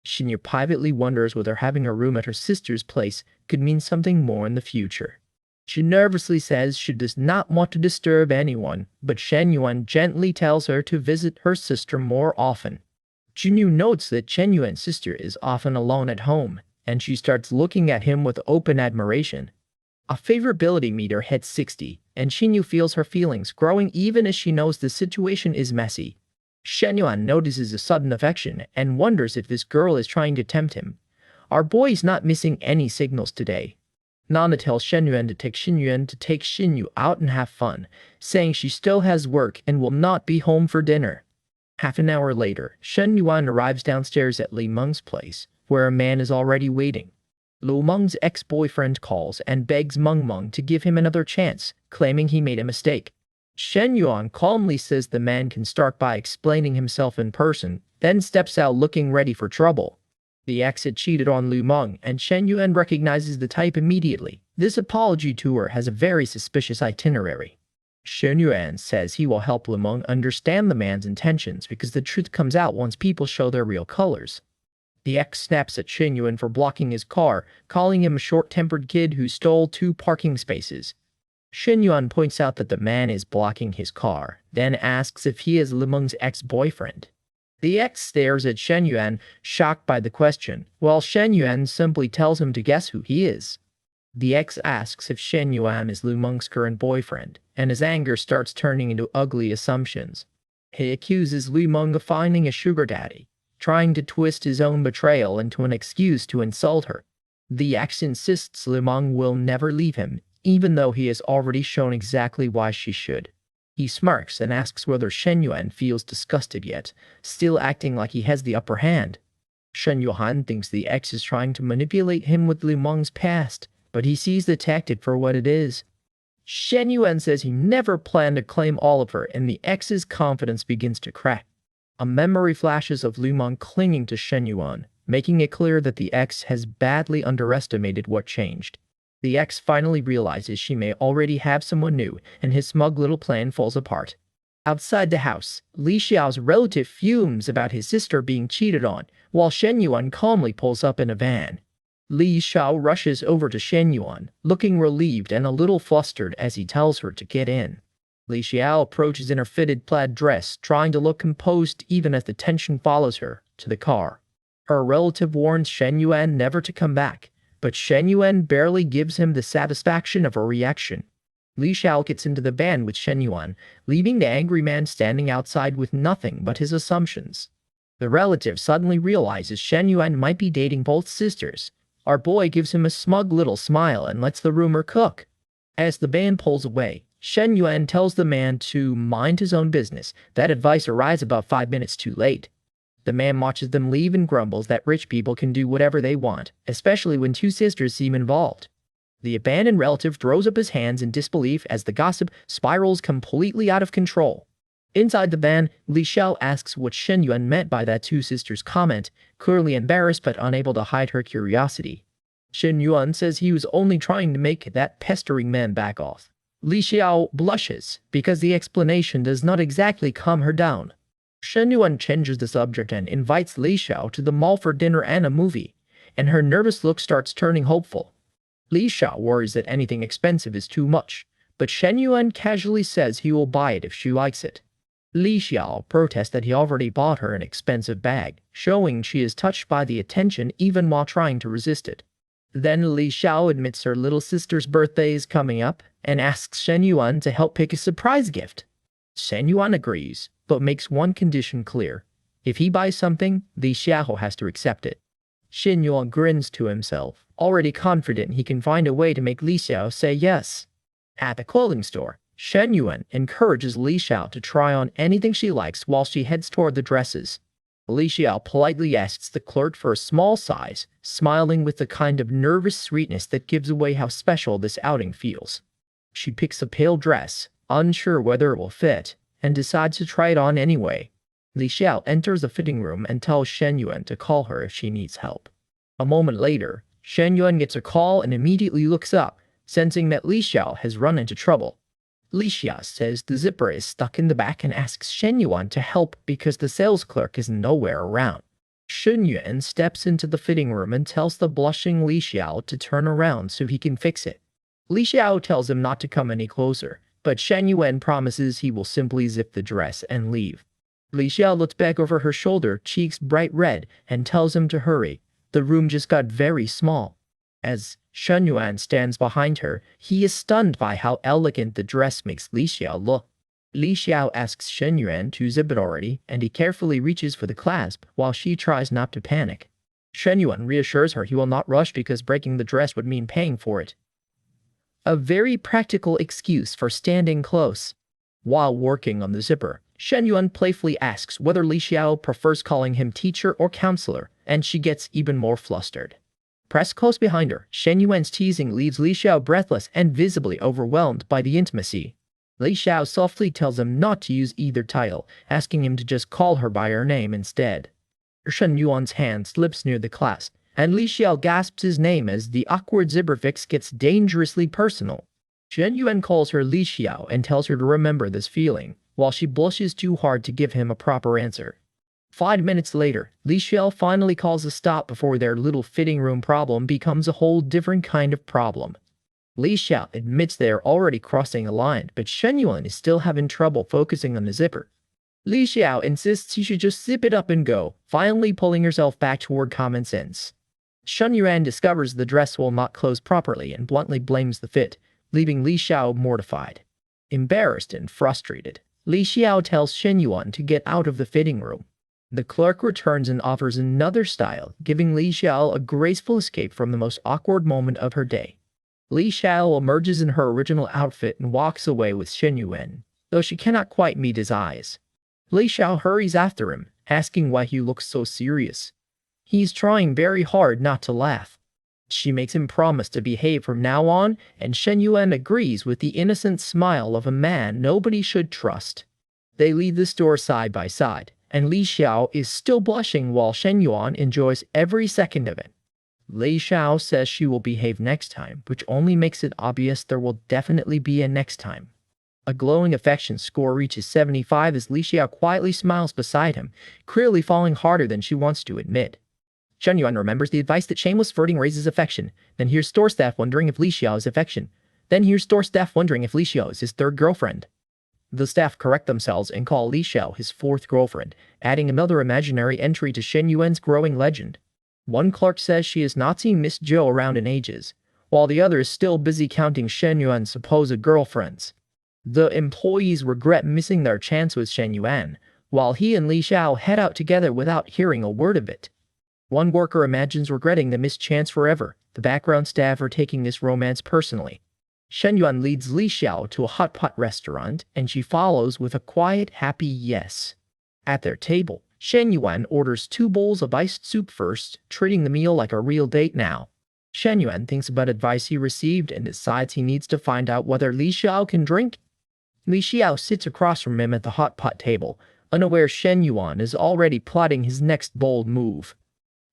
Xinyu privately wonders whether having a room at her sister's place could mean something more in the future. She nervously says she does not want to disturb anyone, but Shen Yuan gently tells her to visit her sister more often. Xinyu notes that Shen Yuan's sister is often alone at home, and she starts looking at him with open admiration. A favorability meter hits 60, and Xinyu feels her feelings growing even as she knows the situation is messy. Shen Yuan notices a sudden affection and wonders if this girl is trying to tempt him. Our boy is not missing any signals today. Nana tells Shen Yuan to take Xinyu out and have fun, saying she still has work and will not be home for dinner. Half an hour later, Shen Yuan arrives downstairs at Li Meng's place, where a man is already waiting. Lu Meng's ex-boyfriend calls and begs Meng to give him another chance, claiming he made a mistake. Shen Yuan calmly says the man can start by explaining himself in person, then steps out looking ready for trouble. The ex had cheated on Lu Meng, and Shen Yuan recognizes the type immediately. This apology tour has a very suspicious itinerary. Shen Yuan says he will help Lu Meng understand the man's intentions because the truth comes out once people show their real colors. The ex snaps at Shen Yuan for blocking his car, calling him a short-tempered kid who stole 2 parking spaces. Shen Yuan points out that the man is blocking his car, then asks if he is Lu Meng's ex-boyfriend. The ex stares at Shen Yuan, shocked by the question, while Shen Yuan simply tells him to guess who he is. The ex asks if Shen Yuan is Lu Meng's current boyfriend, and his anger starts turning into ugly assumptions. He accuses Lu Meng of finding a sugar daddy, trying to twist his own betrayal into an excuse to insult her. The ex insists Lu Meng will never leave him, even though he has already shown exactly why she should. He smirks and asks whether Shen Yuan feels disgusted yet, still acting like he has the upper hand. Shen Yuan thinks the ex is trying to manipulate him with Lu Meng's past, but he sees the tactic for what it is. Shen Yuan says he never planned to claim all of her, and the ex's confidence begins to crack. A memory flashes of Lu Meng clinging to Shen Yuan, making it clear that the ex has badly underestimated what changed. The ex finally realizes she may already have someone new, and his smug little plan falls apart. Outside the house, Li Xiao's relative fumes about his sister being cheated on, while Shen Yuan calmly pulls up in a van. Li Xiao rushes over to Shen Yuan, looking relieved and a little flustered as he tells her to get in. Li Xiao approaches in her fitted plaid dress, trying to look composed even as the tension follows her to the car. Her relative warns Shen Yuan never to come back, but Shen Yuan barely gives him the satisfaction of a reaction. Li Xiao gets into the van with Shen Yuan, leaving the angry man standing outside with nothing but his assumptions. The relative suddenly realizes Shen Yuan might be dating both sisters. Our boy gives him a smug little smile and lets the rumor cook. As the van pulls away, Shen Yuan tells the man to mind his own business. That advice arrives about 5 minutes too late. The man watches them leave and grumbles that rich people can do whatever they want, especially when two sisters seem involved. The abandoned relative throws up his hands in disbelief as the gossip spirals completely out of control. Inside the van, Li Xiao asks what Shen Yuan meant by that two sisters' comment, clearly embarrassed but unable to hide her curiosity. Shen Yuan says he was only trying to make that pestering man back off. Li Xiao blushes because the explanation does not exactly calm her down. Shen Yuan changes the subject and invites Li Xiao to the mall for dinner and a movie, and her nervous look starts turning hopeful. Li Xiao worries that anything expensive is too much, but Shen Yuan casually says he will buy it if she likes it. Li Xiao protests that he already bought her an expensive bag, showing she is touched by the attention even while trying to resist it. Then Li Xiao admits her little sister's birthday is coming up and asks Shen Yuan to help pick a surprise gift. Shen Yuan agrees, but makes one condition clear. If he buys something, Li Xiao has to accept it. Shen Yuan grins to himself, already confident he can find a way to make Li Xiao say yes. At the clothing store, Shen Yuan encourages Li Xiao to try on anything she likes while she heads toward the dresses. Li Xiao politely asks the clerk for a small size, smiling with the kind of nervous sweetness that gives away how special this outing feels. She picks a pale dress, unsure whether it will fit, and decides to try it on anyway. Li Xiao enters the fitting room and tells Shen Yuan to call her if she needs help. A moment later, Shen Yuan gets a call and immediately looks up, sensing that Li Xiao has run into trouble. Li Xiao says the zipper is stuck in the back and asks Shen Yuan to help because the sales clerk is nowhere around. Shen Yuan steps into the fitting room and tells the blushing Li Xiao to turn around so he can fix it. Li Xiao tells him not to come any closer, but Shen Yuan promises he will simply zip the dress and leave. Li Xiao looks back over her shoulder, cheeks bright red, and tells him to hurry. The room just got very small. As Shen Yuan stands behind her, he is stunned by how elegant the dress makes Li Xiao look. Li Xiao asks Shen Yuan to zip it already, and he carefully reaches for the clasp while she tries not to panic. Shen Yuan reassures her he will not rush because breaking the dress would mean paying for it. A very practical excuse for standing close. While working on the zipper, Shen Yuan playfully asks whether Li Xiao prefers calling him teacher or counselor, and she gets even more flustered. Pressed close behind her, Shen Yuan's teasing leaves Li Xiao breathless and visibly overwhelmed by the intimacy. Li Xiao softly tells him not to use either title, asking him to just call her by her name instead. Shen Yuan's hand slips near the clasp, and Li Xiao gasps his name as the awkward zipper fix gets dangerously personal. Shen Yuan calls her Li Xiao and tells her to remember this feeling, while she blushes too hard to give him a proper answer. 5 minutes later, Li Xiao finally calls a stop before their little fitting room problem becomes a whole different kind of problem. Li Xiao admits they are already crossing a line, but Shen Yuan is still having trouble focusing on the zipper. Li Xiao insists he should just zip it up and go, finally pulling herself back toward common sense. Shen Yuan discovers the dress will not close properly and bluntly blames the fit, leaving Li Xiao mortified. Embarrassed and frustrated, Li Xiao tells Shen Yuan to get out of the fitting room. The clerk returns and offers another style, giving Li Xiao a graceful escape from the most awkward moment of her day. Li Xiao emerges in her original outfit and walks away with Shen Yuan, though she cannot quite meet his eyes. Li Xiao hurries after him, asking why he looks so serious. He's trying very hard not to laugh. She makes him promise to behave from now on, and Shen Yuan agrees with the innocent smile of a man nobody should trust. They leave the store side by side, and Li Xiao is still blushing while Shen Yuan enjoys every second of it. Li Xiao says she will behave next time, which only makes it obvious there will definitely be a next time. A glowing affection score reaches 75 as Li Xiao quietly smiles beside him, clearly falling harder than she wants to admit. Shen Yuan remembers the advice that shameless flirting raises affection, then hears store staff wondering if Li Xiao is affection, then hears store staff wondering if Li Xiao is his third girlfriend. The staff correct themselves and call Li Xiao his fourth girlfriend, adding another imaginary entry to Shen Yuan's growing legend. One clerk says she has not seen Miss Zhou around in ages, while the other is still busy counting Shen Yuan's supposed girlfriends. The employees regret missing their chance with Shen Yuan, while he and Li Xiao head out together without hearing a word of it. One worker imagines regretting the missed chance forever. The background staff are taking this romance personally. Shen Yuan leads Li Xiao to a hot pot restaurant, and she follows with a quiet, happy yes. At their table, Shen Yuan orders 2 bowls of iced soup first, treating the meal like a real date now. Shen Yuan thinks about advice he received and decides he needs to find out whether Li Xiao can drink. Li Xiao sits across from him at the hot pot table, unaware Shen Yuan is already plotting his next bold move.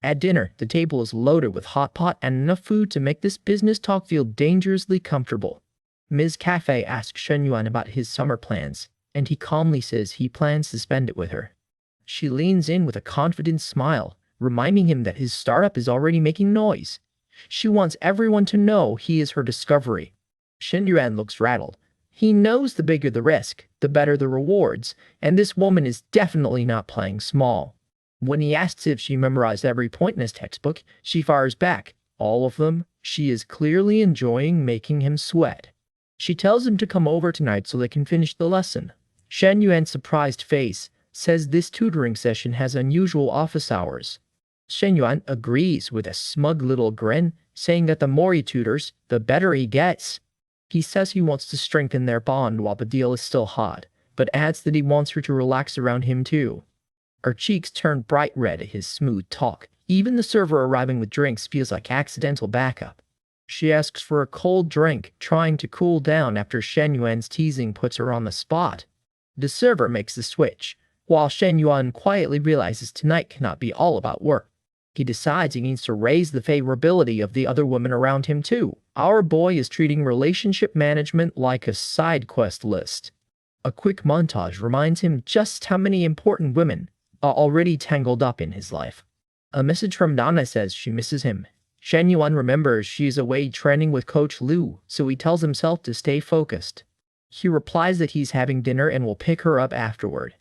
At dinner, the table is loaded with hot pot and enough food to make this business talk feel dangerously comfortable. Ms. Cafe asks Shen Yuan about his summer plans, and he calmly says he plans to spend it with her. She leans in with a confident smile, reminding him that his startup is already making noise. She wants everyone to know he is her discovery. Shen Yuan looks rattled. He knows the bigger the risk, the better the rewards, and this woman is definitely not playing small. When he asks if she memorized every point in his textbook, she fires back. All of them. She is clearly enjoying making him sweat. She tells him to come over tonight so they can finish the lesson. Shen Yuan's surprised face says this tutoring session has unusual office hours. Shen Yuan agrees with a smug little grin, saying that the more he tutors, the better he gets. He says he wants to strengthen their bond while the deal is still hot, but adds that he wants her to relax around him too. Her cheeks turn bright red at his smooth talk. Even the server arriving with drinks feels like accidental backup. She asks for a cold drink, trying to cool down after Shen Yuan's teasing puts her on the spot. The server makes the switch, while Shen Yuan quietly realizes tonight cannot be all about work. He decides he needs to raise the favorability of the other women around him too. Our boy is treating relationship management like a side quest list. A quick montage reminds him just how many important women are already tangled up in his life. A message from Donna says she misses him. Shen Yuan remembers she's away training with Coach Liu, so he tells himself to stay focused. He replies that he's having dinner and will pick her up afterward.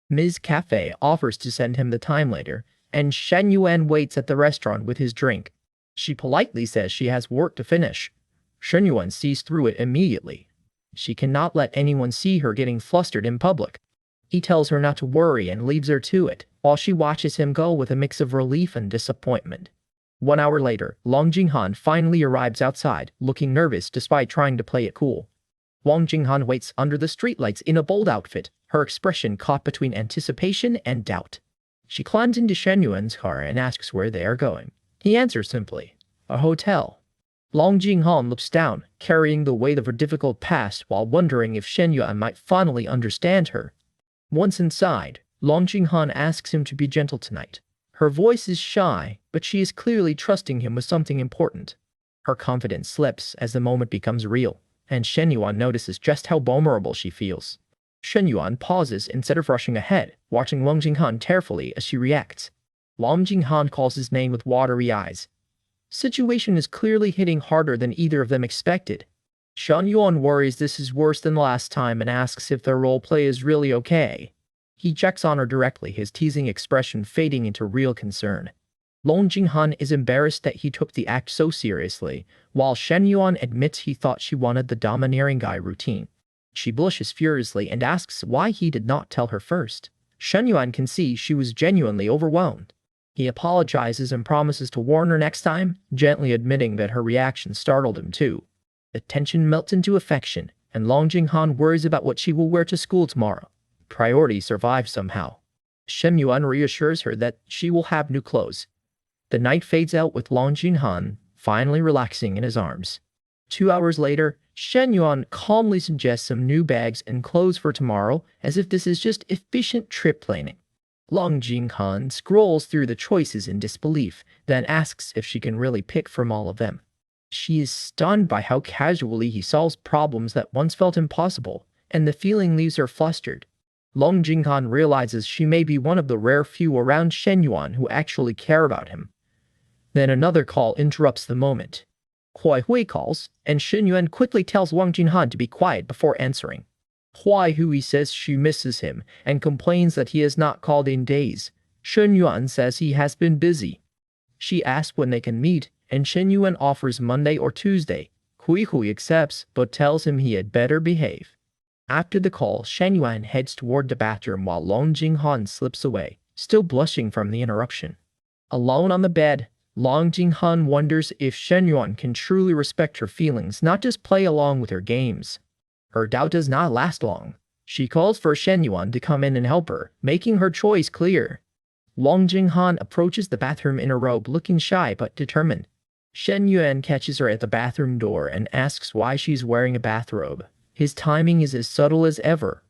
Ms. Cafe offers to send him the time later, and Shen Yuan waits at the restaurant with his drink. She politely says she has work to finish. Shen Yuan sees through it immediately. She cannot let anyone see her getting flustered in public. He tells her not to worry and leaves her to it, while she watches him go with a mix of relief and disappointment. 1 hour later, Long Jinghan finally arrives outside, looking nervous despite trying to play it cool. Wang Jinghan waits under the streetlights in a bold outfit, her expression caught between anticipation and doubt. She climbs into Shen Yuan's car and asks where they are going. He answers simply, "A hotel." Long Jinghan looks down, carrying the weight of her difficult past while wondering if Shen Yuan might finally understand her. Once inside, Long Jinghan asks him to be gentle tonight. Her voice is shy, but she is clearly trusting him with something important. Her confidence slips as the moment becomes real, and Shen Yuan notices just how vulnerable she feels. Shen Yuan pauses instead of rushing ahead, watching Long Jinghan carefully as she reacts. Long Jinghan calls his name with watery eyes. Situation is clearly hitting harder than either of them expected. Shen Yuan worries this is worse than last time and asks if their role play is really okay. He checks on her directly, his teasing expression fading into real concern. Long Jinghan is embarrassed that he took the act so seriously, while Shen Yuan admits he thought she wanted the domineering guy routine. She blushes furiously and asks why he did not tell her first. Shen Yuan can see she was genuinely overwhelmed. He apologizes and promises to warn her next time, gently admitting that her reaction startled him too. The tension melts into affection, and Long Jinghan worries about what she will wear to school tomorrow. Priority survives somehow. Shen Yuan reassures her that she will have new clothes. The night fades out with Long Jinghan finally relaxing in his arms. 2 hours later, Shen Yuan calmly suggests some new bags and clothes for tomorrow, as if this is just efficient trip planning. Long Jinghan scrolls through the choices in disbelief, then asks if she can really pick from all of them. She is stunned by how casually he solves problems that once felt impossible, and the feeling leaves her flustered. Long Jinghan realizes she may be one of the rare few around Shen Yuan who actually care about him. Then another call interrupts the moment. Huai Hui calls, and Shen Yuan quickly tells Wang Jinghan to be quiet before answering. Huai Hui says she misses him and complains that he has not called in days. Shen Yuan says he has been busy. She asks when they can meet, and Shen Yuan offers Monday or Tuesday. Hui Hui accepts, but tells him he had better behave. After the call, Shen Yuan heads toward the bathroom while Long Jinghan slips away, still blushing from the interruption. Alone on the bed, Long Jinghan wonders if Shen Yuan can truly respect her feelings, not just play along with her games. Her doubt does not last long. She calls for Shen Yuan to come in and help her, making her choice clear. Long Jinghan approaches the bathroom in a robe, looking shy but determined. Shen Yuan catches her at the bathroom door and asks why she's wearing a bathrobe. His timing is as subtle as ever.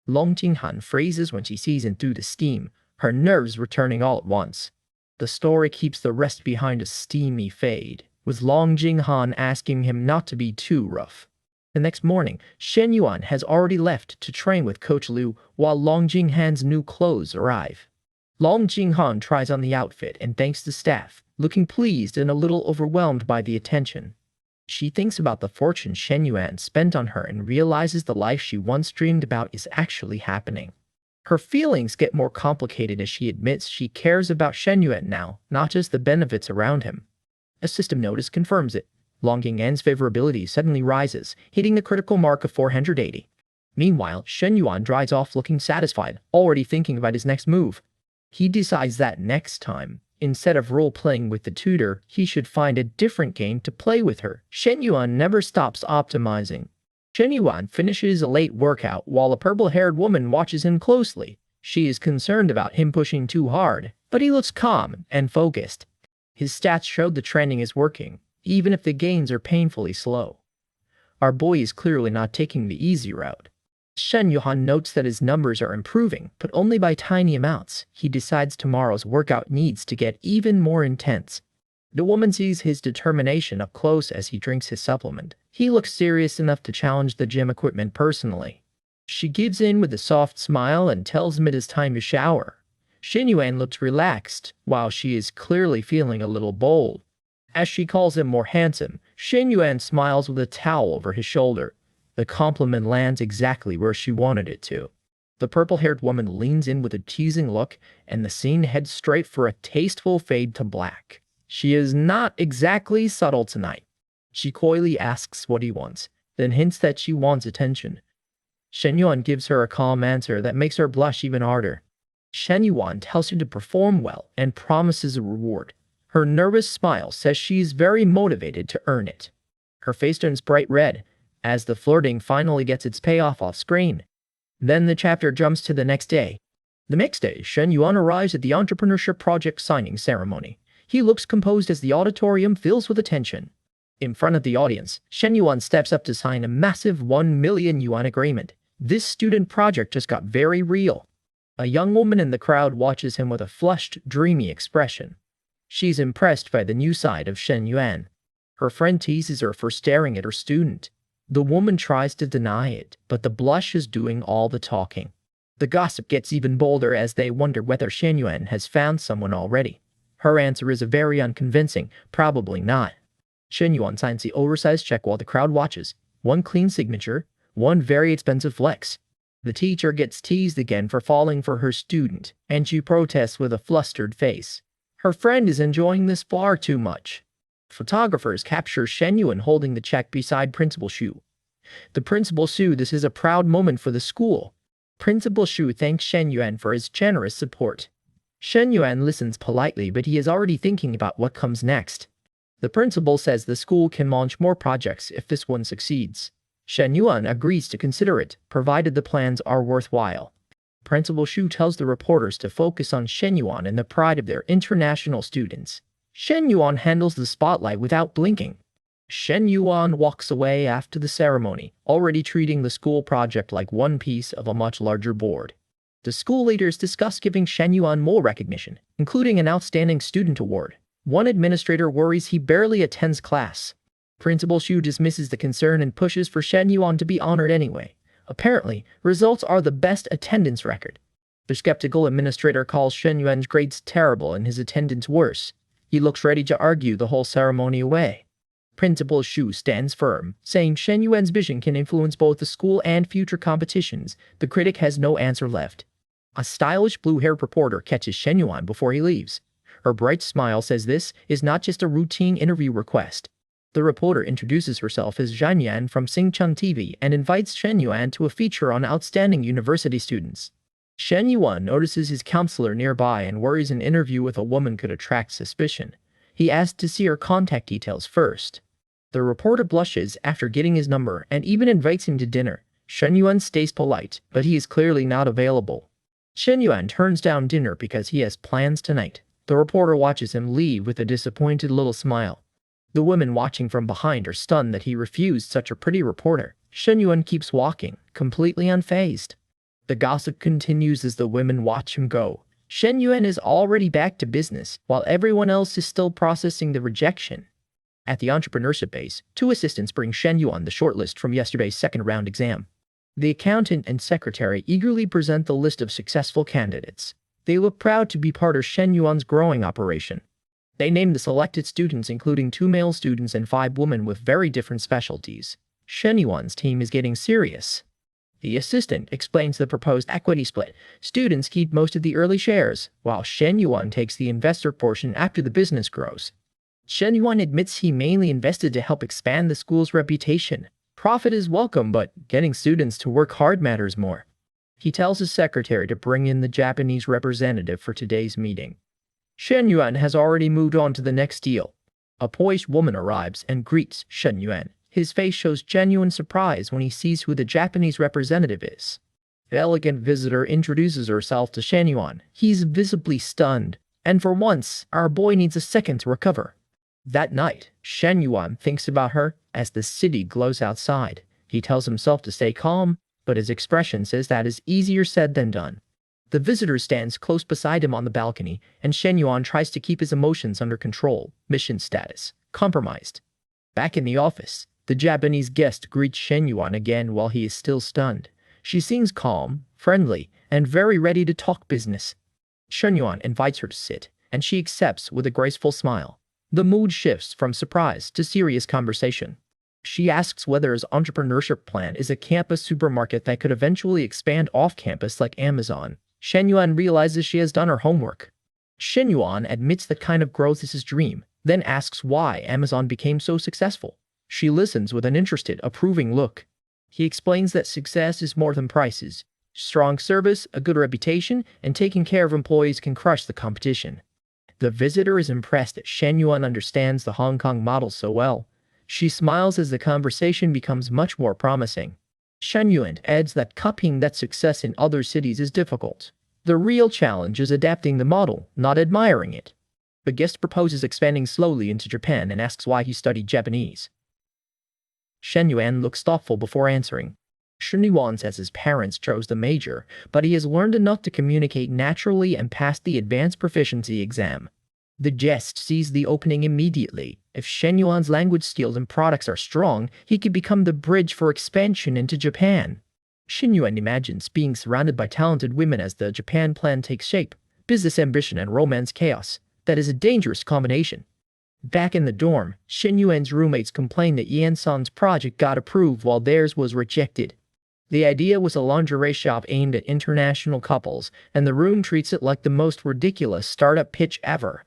Long Jinghan freezes when she sees him through the steam, her nerves returning all at once. The story keeps the rest behind a steamy fade, with Long Jinghan asking him not to be too rough. The next morning, Shen Yuan has already left to train with Coach Liu while Long Jinghan's new clothes arrive. Long Jinghan tries on the outfit and thanks the staff, looking pleased and a little overwhelmed by the attention. She thinks about the fortune Shen Yuan spent on her and realizes the life she once dreamed about is actually happening. Her feelings get more complicated as she admits she cares about Shen Yuan now, not just the benefits around him. A system notice confirms it. Long Jinghan's favorability suddenly rises, hitting the critical mark of 480. Meanwhile, Shen Yuan drives off looking satisfied, already thinking about his next move. He decides that next time, instead of role-playing with the tutor, he should find a different game to play with her. Shen Yuan never stops optimizing. Shen Yuan finishes a late workout while a purple-haired woman watches him closely. She is concerned about him pushing too hard, but he looks calm and focused. His stats show the training is working, even if the gains are painfully slow. Our boy is clearly not taking the easy route. Shen Yuan notes that his numbers are improving, but only by tiny amounts. He decides tomorrow's workout needs to get even more intense. The woman sees his determination up close as he drinks his supplement. He looks serious enough to challenge the gym equipment personally. She gives in with a soft smile and tells him it is time to shower. Shen Yuan looks relaxed, while she is clearly feeling a little bold. As she calls him more handsome, Shen Yuan smiles with a towel over his shoulder. The compliment lands exactly where she wanted it to. The purple-haired woman leans in with a teasing look, and the scene heads straight for a tasteful fade to black. She is not exactly subtle tonight. She coyly asks what he wants, then hints that she wants attention. Shen Yuan gives her a calm answer that makes her blush even harder. Shen Yuan tells her to perform well and promises a reward. Her nervous smile says she is very motivated to earn it. Her face turns bright red as the flirting finally gets its payoff off screen. Then the chapter jumps to the next day. The next day, Shen Yuan arrives at the entrepreneurship project signing ceremony. He looks composed as the auditorium fills with attention. In front of the audience, Shen Yuan steps up to sign a massive 1 million yuan agreement. This student project just got very real. A young woman in the crowd watches him with a flushed, dreamy expression. She's impressed by the new side of Shen Yuan. Her friend teases her for staring at her student. The woman tries to deny it, but the blush is doing all the talking. The gossip gets even bolder as they wonder whether Shen Yuan has found someone already. Her answer is very unconvincing, probably not. Shen Yuan signs the oversized check while the crowd watches. One clean signature, one very expensive flex. The teacher gets teased again for falling for her student, and she protests with a flustered face. Her friend is enjoying this far too much. Photographers capture Shen Yuan holding the check beside Principal Xu. The Principal Xu, this is a proud moment for the school. Principal Xu thanks Shen Yuan for his generous support. Shen Yuan listens politely, but he is already thinking about what comes next. The principal says the school can launch more projects if this one succeeds. Shen Yuan agrees to consider it, provided the plans are worthwhile. Principal Xu tells the reporters to focus on Shen Yuan and the pride of their international students. Shen Yuan handles the spotlight without blinking. Shen Yuan walks away after the ceremony, already treating the school project like one piece of a much larger board. The school leaders discuss giving Shen Yuan more recognition, including an outstanding student award. One administrator worries he barely attends class. Principal Xu dismisses the concern and pushes for Shen Yuan to be honored anyway. Apparently, results are the best attendance record. The skeptical administrator calls Shen Yuan's grades terrible and his attendance worse. He looks ready to argue the whole ceremony away. Principal Shu stands firm, saying Shen Yuan's vision can influence both the school and future competitions. The critic has no answer left. A stylish blue-haired reporter catches Shen Yuan before he leaves. Her bright smile says this is not just a routine interview request. The reporter introduces herself as Shen Yuan from Xincheng TV and invites Shen Yuan to a feature on outstanding university students. Shen Yuan notices his counselor nearby and worries an interview with a woman could attract suspicion. He asks to see her contact details first. The reporter blushes after getting his number and even invites him to dinner. Shen Yuan stays polite, but he is clearly not available. Shen Yuan turns down dinner because he has plans tonight. The reporter watches him leave with a disappointed little smile. The women watching from behind are stunned that he refused such a pretty reporter. Shen Yuan keeps walking, completely unfazed. The gossip continues as the women watch him go. Shen Yuan is already back to business, while everyone else is still processing the rejection. At the entrepreneurship base, two assistants bring Shen Yuan the shortlist from yesterday's second-round exam. The accountant and secretary eagerly present the list of successful candidates. They look proud to be part of Shen Yuan's growing operation. They name the selected students including 2 male students and 5 women with very different specialties. Shen Yuan's team is getting serious. The assistant explains the proposed equity split. Students keep most of the early shares, while Shen Yuan takes the investor portion after the business grows. Shen Yuan admits he mainly invested to help expand the school's reputation. Profit is welcome, but getting students to work hard matters more. He tells his secretary to bring in the Japanese representative for today's meeting. Shen Yuan has already moved on to the next deal. A poised woman arrives and greets Shen Yuan. His face shows genuine surprise when he sees who the Japanese representative is. The elegant visitor introduces herself to Shen Yuan. He's visibly stunned, and for once, our boy needs a second to recover. That night, Shen Yuan thinks about her as the city glows outside. He tells himself to stay calm, but his expression says that is easier said than done. The visitor stands close beside him on the balcony, and Shen Yuan tries to keep his emotions under control. Mission status compromised. Back in the office, the Japanese guest greets Shen Yuan again while he is still stunned. She seems calm, friendly, and very ready to talk business. Shen Yuan invites her to sit, and she accepts with a graceful smile. The mood shifts from surprise to serious conversation. She asks whether his entrepreneurship plan is a campus supermarket that could eventually expand off-campus like Amazon. Shen Yuan realizes she has done her homework. Shen Yuan admits that kind of growth is his dream, then asks why Amazon became so successful. She listens with an interested, approving look. He explains that success is more than prices. Strong service, a good reputation, and taking care of employees can crush the competition. The visitor is impressed that Shen Yuan understands the Hong Kong model so well. She smiles as the conversation becomes much more promising. Shen Yuan adds that copying that success in other cities is difficult. The real challenge is adapting the model, not admiring it. The guest proposes expanding slowly into Japan and asks why he studied Japanese. Shen Yuan looks thoughtful before answering. Shen Yuan says his parents chose the major, but he has learned enough to communicate naturally and passed the advanced proficiency exam. The guest sees the opening immediately. If Shen Yuan's language skills and products are strong, he could become the bridge for expansion into Japan. Shen Yuan imagines being surrounded by talented women as the Japan plan takes shape. Business ambition and romance chaos. That is a dangerous combination. Back in the dorm, Shen Yuan's roommates complained that Yan-san's project got approved while theirs was rejected. The idea was a lingerie shop aimed at international couples, and the room treats it like the most ridiculous startup pitch ever.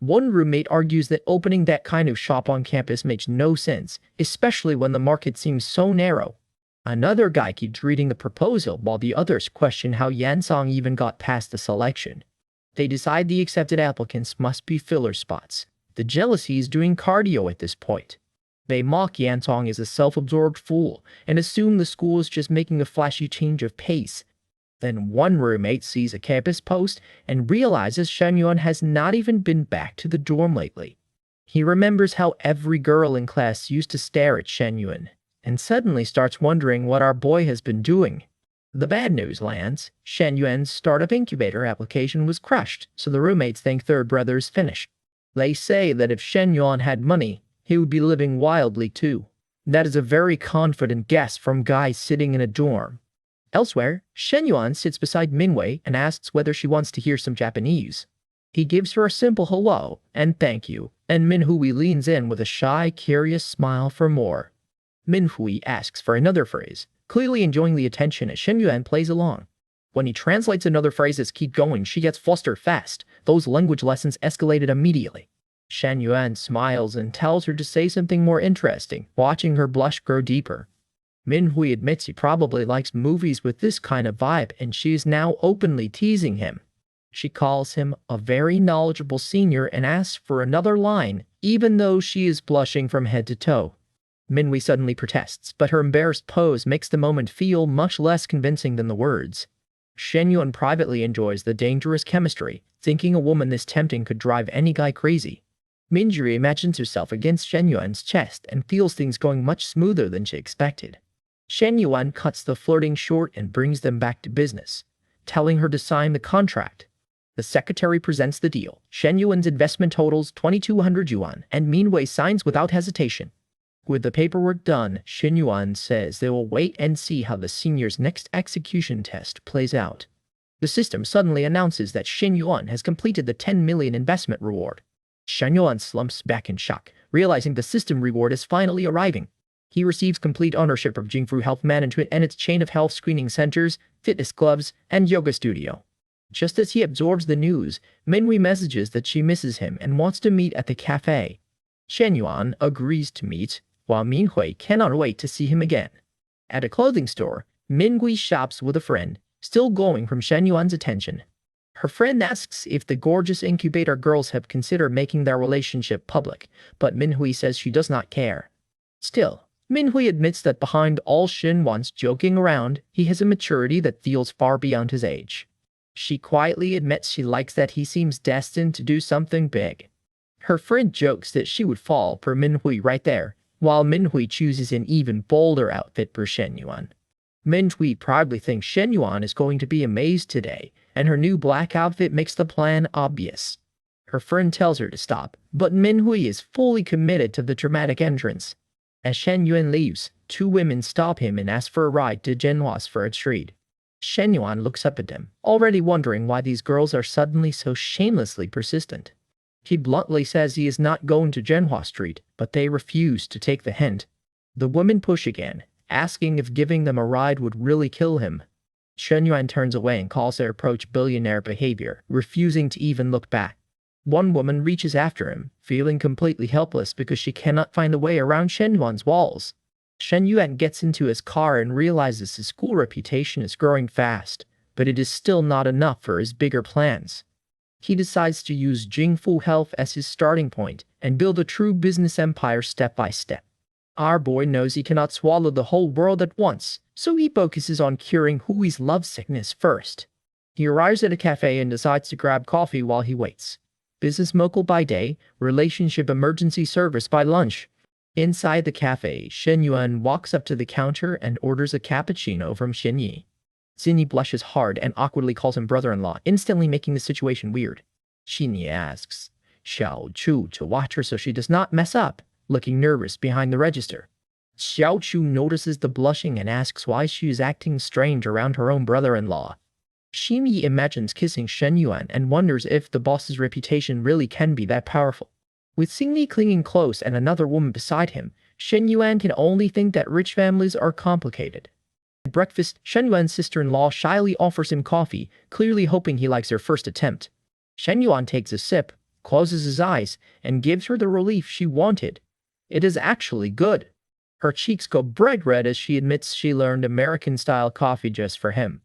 One roommate argues that opening that kind of shop on campus makes no sense, especially when the market seems so narrow. Another guy keeps reading the proposal while the others question how Yan-sang even got past the selection. They decide the accepted applicants must be filler spots. The jealousy is doing cardio at this point. They mock Yan-sang as a self-absorbed fool and assume the school is just making a flashy change of pace. Then one roommate sees a campus post and realizes Shen Yuan has not even been back to the dorm lately. He remembers how every girl in class used to stare at Shen Yuan, and suddenly starts wondering what our boy has been doing. The bad news lands. Shen Yuan's startup incubator application was crushed, so the roommates think their brother is finished. They say that if Shen Yuan had money, he would be living wildly too. That is a very confident guess from guys sitting in a dorm. Elsewhere, Shen Yuan sits beside Minwei and asks whether she wants to hear some Japanese. He gives her a simple hello and thank you, and Minhui leans in with a shy, curious smile for more. Minhui asks for another phrase, clearly enjoying the attention as Shen Yuan plays along. When he translates another phrase as keep going, she gets flustered fast. Those language lessons escalated immediately. Shen Yuan smiles and tells her to say something more interesting, watching her blush grow deeper. Minhui admits he probably likes movies with this kind of vibe, and she is now openly teasing him. She calls him a very knowledgeable senior and asks for another line, even though she is blushing from head to toe. Minhui suddenly protests, but her embarrassed pose makes the moment feel much less convincing than the words. Shen Yuan privately enjoys the dangerous chemistry, thinking a woman this tempting could drive any guy crazy. Minjuri imagines herself against Shen Yuan's chest and feels things going much smoother than she expected. Shen Yuan cuts the flirting short and brings them back to business, telling her to sign the contract. The secretary presents the deal. Shen Yuan's investment totals 2,200 yuan, and Minhui signs without hesitation. With the paperwork done, Shen Yuan says they will wait and see how the senior's next execution test plays out. The system suddenly announces that Shen Yuan has completed the 10 million investment reward. Shen Yuan slumps back in shock, realizing the system reward is finally arriving. He receives complete ownership of Jingfu Health Management and its chain of health screening centers, fitness clubs, and yoga studio. Just as he absorbs the news, Minhui messages that she misses him and wants to meet at the cafe. Shen Yuan agrees to meet, while Minhui cannot wait to see him again. At a clothing store, Minhui shops with a friend, still glowing from Shen Yuan's attention. Her friend asks if the gorgeous incubator girls have considered making their relationship public, but Minhui says she does not care. Still, Minhui admits that behind all Shen Yuan's joking around, he has a maturity that feels far beyond his age. She quietly admits she likes that he seems destined to do something big. Her friend jokes that she would fall for Minhui right there, while Minhui chooses an even bolder outfit for Shen Yuan. Minhui proudly thinks Shen Yuan is going to be amazed today, and her new black outfit makes the plan obvious. Her friend tells her to stop, but Minhui is fully committed to the dramatic entrance. As Shen Yuan leaves, two women stop him and ask for a ride to Zhenhua's for a treat. Shen Yuan looks up at them, already wondering why these girls are suddenly so shamelessly persistent. He bluntly says he is not going to Zhenhua Street, but they refuse to take the hint. The women push again, asking if giving them a ride would really kill him. Shen Yuan turns away and calls their approach billionaire behavior, refusing to even look back. One woman reaches after him, feeling completely helpless because she cannot find a way around Shen Yuan's walls. Shen Yuan gets into his car and realizes his school reputation is growing fast, but it is still not enough for his bigger plans. He decides to use Jingfu Health as his starting point and build a true business empire step by step. Our boy knows he cannot swallow the whole world at once, so he focuses on curing Hui's lovesickness first. He arrives at a cafe and decides to grab coffee while he waits. Business mogul by day, relationship emergency service by lunch. Inside the cafe, Shen Yuan walks up to the counter and orders a cappuccino from Shen Yi. Xin blushes hard and awkwardly calls him brother-in-law, instantly making the situation weird. Shen Yi asks Xiao Chu to watch her so she does not mess up, looking nervous behind the register. Xiao Chu notices the blushing and asks why she is acting strange around her own brother-in-law. Shen Yi imagines kissing Shen Yuan and wonders if the boss's reputation really can be that powerful. With Xin Yi clinging close and another woman beside him, Shen Yuan can only think that rich families are complicated. At breakfast, Shen Yuan's sister-in-law shyly offers him coffee, clearly hoping he likes her first attempt. Shen Yuan takes a sip, closes his eyes, and gives her the relief she wanted. It is actually good. Her cheeks go bright red as she admits she learned American-style coffee just for him.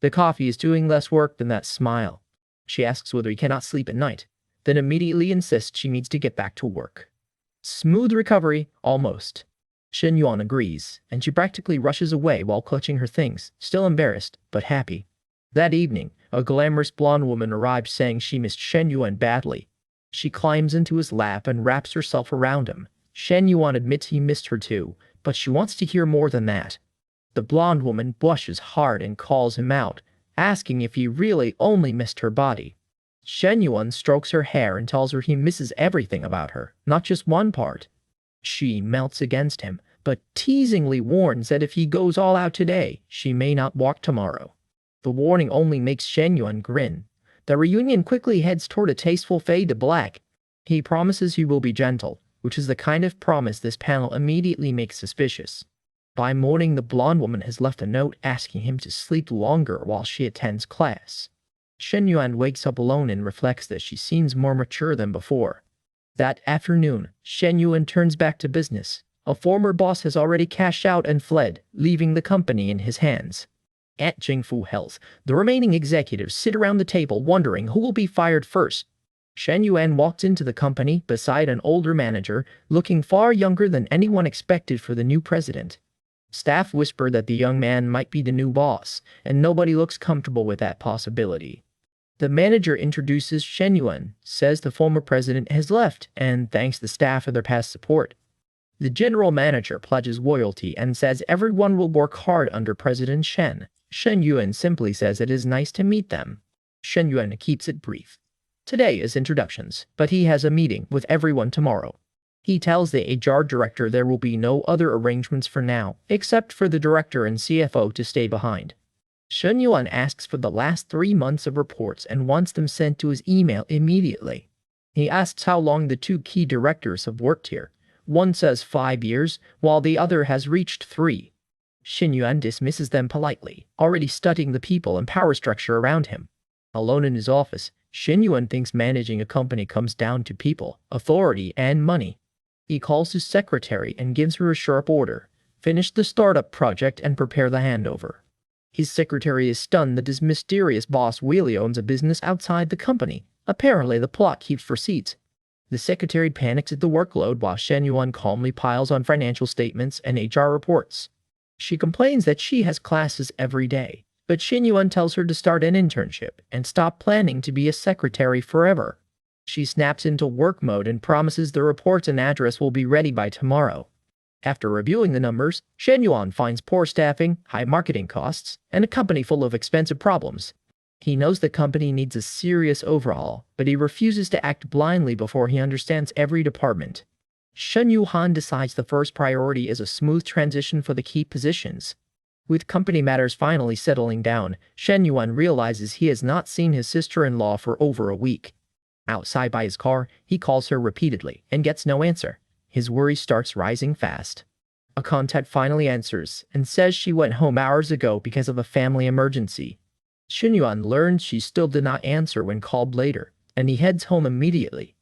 The coffee is doing less work than that smile. She asks whether he cannot sleep at night, then immediately insists she needs to get back to work. Smooth recovery, almost. Shen Yuan agrees, and she practically rushes away while clutching her things, still embarrassed, but happy. That evening, a glamorous blonde woman arrives saying she missed Shen Yuan badly. She climbs into his lap and wraps herself around him. Shen Yuan admits he missed her too, but she wants to hear more than that. The blonde woman blushes hard and calls him out, asking if he really only missed her body. Shen Yuan strokes her hair and tells her he misses everything about her, not just one part. She melts against him, but teasingly warns that if he goes all out today, she may not walk tomorrow. The warning only makes Shen Yuan grin. The reunion quickly heads toward a tasteful fade to black. He promises he will be gentle, which is the kind of promise this panel immediately makes suspicious. By morning, the blonde woman has left a note asking him to sleep longer while she attends class. Shen Yuan wakes up alone and reflects that she seems more mature than before. That afternoon, Shen Yuan turns back to business. A former boss has already cashed out and fled, leaving the company in his hands. At Jingfu Hells, the remaining executives sit around the table wondering who will be fired first. Shen Yuan walked into the company beside an older manager, looking far younger than anyone expected for the new president. Staff whisper that the young man might be the new boss, and nobody looks comfortable with that possibility. The manager introduces Shen Yuan, says the former president has left, and thanks the staff for their past support. The general manager pledges loyalty and says everyone will work hard under President Shen. Shen Yuan simply says it is nice to meet them. Shen Yuan keeps it brief. Today is introductions, but he has a meeting with everyone tomorrow. He tells the HR director there will be no other arrangements for now, except for the director and CFO to stay behind. Shen Yuan asks for the last 3 months of reports and wants them sent to his email immediately. He asks how long the 2 key directors have worked here. One says 5 years, while the other has reached 3. Shen Yuan dismisses them politely, already studying the people and power structure around him. Alone in his office, Shen Yuan thinks managing a company comes down to people, authority, and money. He calls his secretary and gives her a sharp order: finish the startup project and prepare the handover. His secretary is stunned that his mysterious boss really owns a business outside the company. Apparently, the plot keeps receipts. The secretary panics at the workload while Shen Yuan calmly piles on financial statements and HR reports. She complains that she has classes every day, but Shen Yuan tells her to start an internship and stop planning to be a secretary forever. She snaps into work mode and promises the reports and address will be ready by tomorrow. After reviewing the numbers, Shen Yuan finds poor staffing, high marketing costs, and a company full of expensive problems. He knows the company needs a serious overhaul, but he refuses to act blindly before he understands every department. Shen Yuan decides the first priority is a smooth transition for the key positions. With company matters finally settling down, Shen Yuan realizes he has not seen his sister-in-law for over a week. Outside by his car, he calls her repeatedly and gets no answer. His worry starts rising fast. A contact finally answers and says she went home hours ago because of a family emergency. Shen Yuan learns she still did not answer when called later, and he heads home immediately.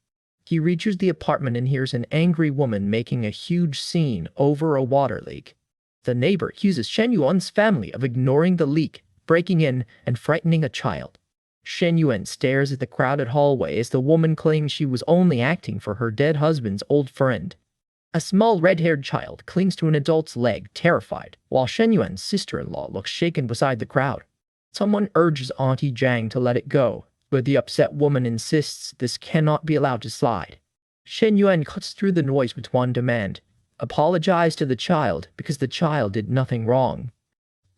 He reaches the apartment and hears an angry woman making a huge scene over a water leak. The neighbor accuses Shen Yuan's family of ignoring the leak, breaking in, and frightening a child. Shen Yuan stares at the crowded hallway as the woman claims she was only acting for her dead husband's old friend. A small red-haired child clings to an adult's leg, terrified, while Shen Yuan's sister-in-law looks shaken beside the crowd. Someone urges Auntie Zhang to let it go, but the upset woman insists this cannot be allowed to slide. Shen Yuan cuts through the noise with one demand: apologize to the child because the child did nothing wrong.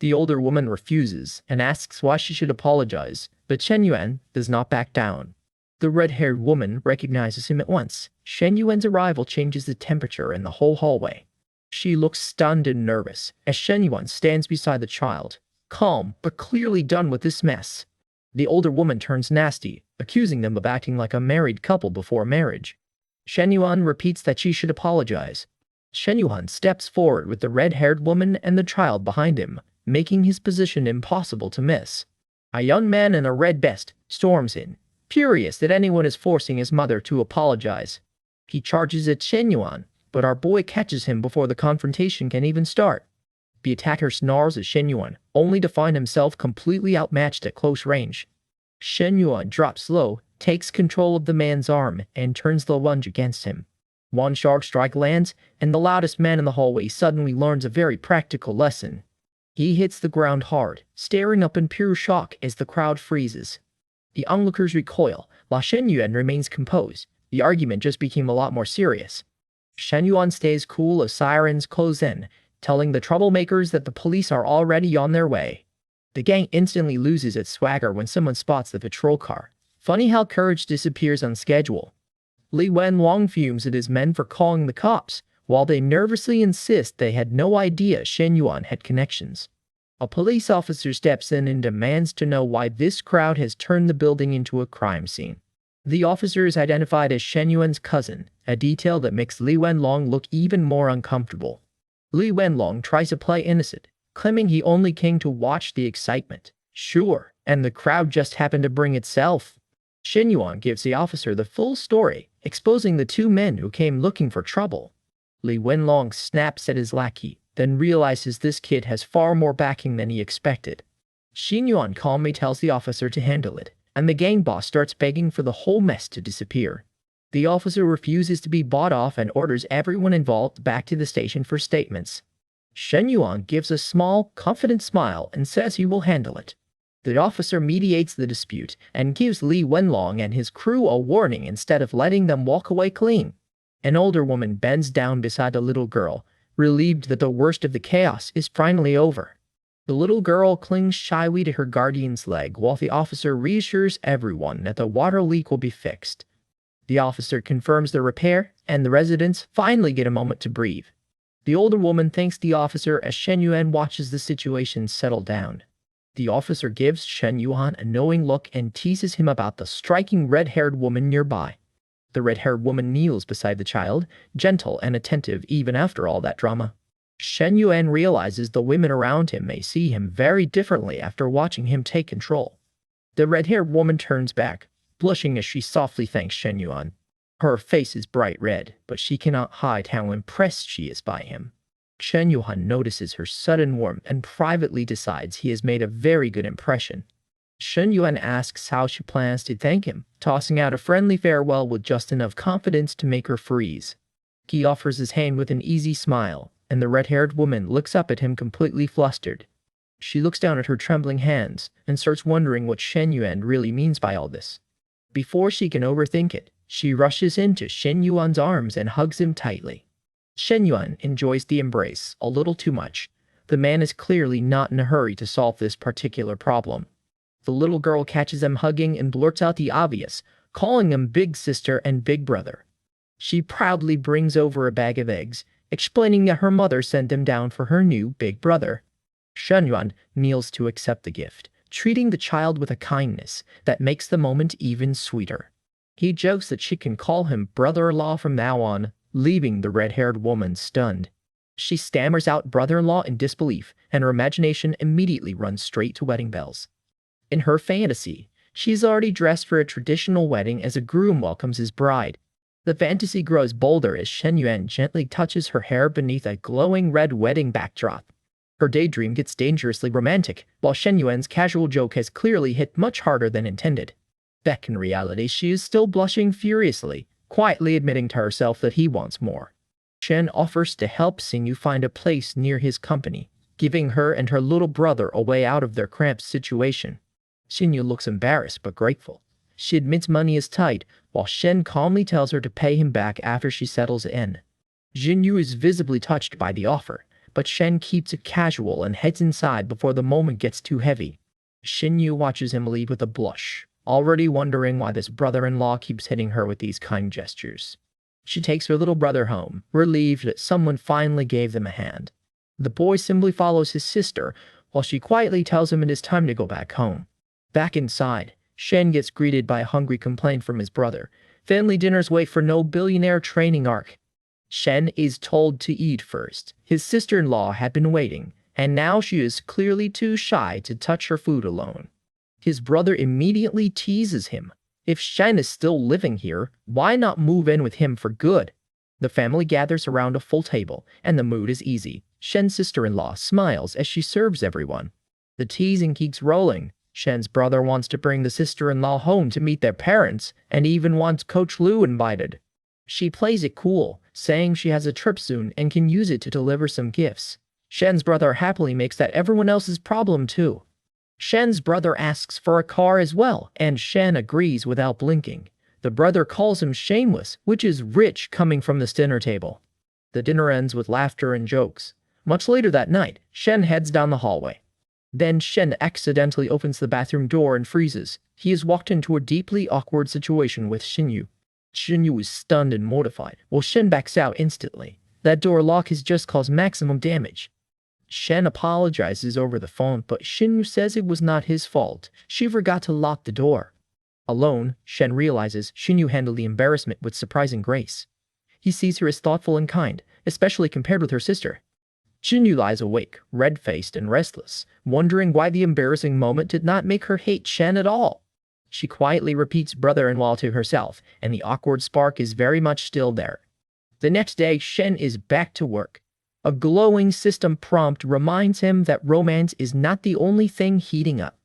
The older woman refuses and asks why she should apologize, but Shen Yuan does not back down. The red-haired woman recognizes him at once. Shen Yuan's arrival changes the temperature in the whole hallway. She looks stunned and nervous as Shen Yuan stands beside the child, calm but clearly done with this mess. The older woman turns nasty, accusing them of acting like a married couple before marriage. Shen Yuan repeats that she should apologize. Shen Yuan steps forward with the red-haired woman and the child behind him, making his position impossible to miss. A young man in a red vest storms in, furious that anyone is forcing his mother to apologize. He charges at Shen Yuan, but our boy catches him before the confrontation can even start. The attacker snarls at Shen Yuan, only to find himself completely outmatched at close range. Shen Yuan drops low, takes control of the man's arm, and turns the lunge against him. One sharp strike lands, and the loudest man in the hallway suddenly learns a very practical lesson. He hits the ground hard, staring up in pure shock as the crowd freezes. The onlookers recoil, while Shen Yuan remains composed. The argument just became a lot more serious. Shen Yuan stays cool as sirens close in, telling the troublemakers that the police are already on their way. The gang instantly loses its swagger when someone spots the patrol car. Funny how courage disappears on schedule. Li Wenlong fumes at his men for calling the cops, while they nervously insist they had no idea Shen Yuan had connections. A police officer steps in and demands to know why this crowd has turned the building into a crime scene. The officer is identified as Shen Yuan's cousin, a detail that makes Li Wenlong look even more uncomfortable. Li Wenlong tries to play innocent, claiming he only came to watch the excitement. Sure, and the crowd just happened to bring itself. Shen Yuan gives the officer the full story, exposing the two men who came looking for trouble. Li Wenlong snaps at his lackey, then realizes this kid has far more backing than he expected. Shen Yuan calmly tells the officer to handle it, and the gang boss starts begging for the whole mess to disappear. The officer refuses to be bought off and orders everyone involved back to the station for statements. Shen Yuan gives a small, confident smile and says he will handle it. The officer mediates the dispute and gives Li Wenlong and his crew a warning instead of letting them walk away clean. An older woman bends down beside a little girl, relieved that the worst of the chaos is finally over. The little girl clings shyly to her guardian's leg while the officer reassures everyone that the water leak will be fixed. The officer confirms the repair, and the residents finally get a moment to breathe. The older woman thanks the officer as Shen Yuan watches the situation settle down. The officer gives Shen Yuan a knowing look and teases him about the striking red-haired woman nearby. The red-haired woman kneels beside the child, gentle and attentive even after all that drama. Shen Yuan realizes the women around him may see him very differently after watching him take control. The red-haired woman turns back, blushing as she softly thanks Shen Yuan. Her face is bright red, but she cannot hide how impressed she is by him. Shen Yuan notices her sudden warmth and privately decides he has made a very good impression. Shen Yuan asks how she plans to thank him, tossing out a friendly farewell with just enough confidence to make her freeze. He offers his hand with an easy smile, and the red-haired woman looks up at him completely flustered. She looks down at her trembling hands and starts wondering what Shen Yuan really means by all this. Before she can overthink it, she rushes into Shen Yuan's arms and hugs him tightly. Shen Yuan enjoys the embrace a little too much. The man is clearly not in a hurry to solve this particular problem. The little girl catches them hugging and blurts out the obvious, calling them big sister and big brother. She proudly brings over a bag of eggs, explaining that her mother sent them down for her new big brother. Shen Yuan kneels to accept the gift, treating the child with a kindness that makes the moment even sweeter. He jokes that she can call him brother-in-law from now on, leaving the red-haired woman stunned. She stammers out brother-in-law in disbelief, and her imagination immediately runs straight to wedding bells. In her fantasy, she's already dressed for a traditional wedding as a groom welcomes his bride. The fantasy grows bolder as Shen Yuan gently touches her hair beneath a glowing red wedding backdrop. Her daydream gets dangerously romantic, while Shen Yuan's casual joke has clearly hit much harder than intended. Back in reality, she is still blushing furiously, quietly admitting to herself that he wants more. Shen offers to help Xingyu find a place near his company, giving her and her little brother a way out of their cramped situation. Xingyu looks embarrassed but grateful. She admits money is tight, while Shen calmly tells her to pay him back after she settles in. Xingyu is visibly touched by the offer, but Shen keeps it casual and heads inside before the moment gets too heavy. Xingyu watches him leave with a blush, already wondering why this brother-in-law keeps hitting her with these kind gestures. She takes her little brother home, relieved that someone finally gave them a hand. The boy simply follows his sister, while she quietly tells him it is time to go back home. Back inside, Shen gets greeted by a hungry complaint from his brother. Family dinners wait for no billionaire training arc. Shen is told to eat first. His sister-in-law had been waiting, and now she is clearly too shy to touch her food alone. His brother immediately teases him. If Shen is still living here, why not move in with him for good? The family gathers around a full table, and the mood is easy. Shen's sister-in-law smiles as she serves everyone. The teasing keeps rolling. Shen's brother wants to bring the sister-in-law home to meet their parents, and even wants Coach Lu invited. She plays it cool, saying she has a trip soon and can use it to deliver some gifts. Shen's brother happily makes that everyone else's problem too. Shen's brother asks for a car as well, and Shen agrees without blinking. The brother calls him shameless, which is rich coming from this dinner table. The dinner ends with laughter and jokes. Much later that night, Shen heads down the hallway. Then Shen accidentally opens the bathroom door and freezes. He has walked into a deeply awkward situation with Xingyu. Xingyu is stunned and mortified, while Shen backs out instantly. That door lock has just caused maximum damage. Shen apologizes over the phone, but Shen Yu says it was not his fault. She forgot to lock the door. Alone, Shen realizes Shen Yu handled the embarrassment with surprising grace. He sees her as thoughtful and kind, especially compared with her sister. Shen Yu lies awake, red-faced and restless, wondering why the embarrassing moment did not make her hate Shen at all. She quietly repeats brother-in-law to herself, and the awkward spark is very much still there. The next day, Shen is back to work. A glowing system prompt reminds him that romance is not the only thing heating up.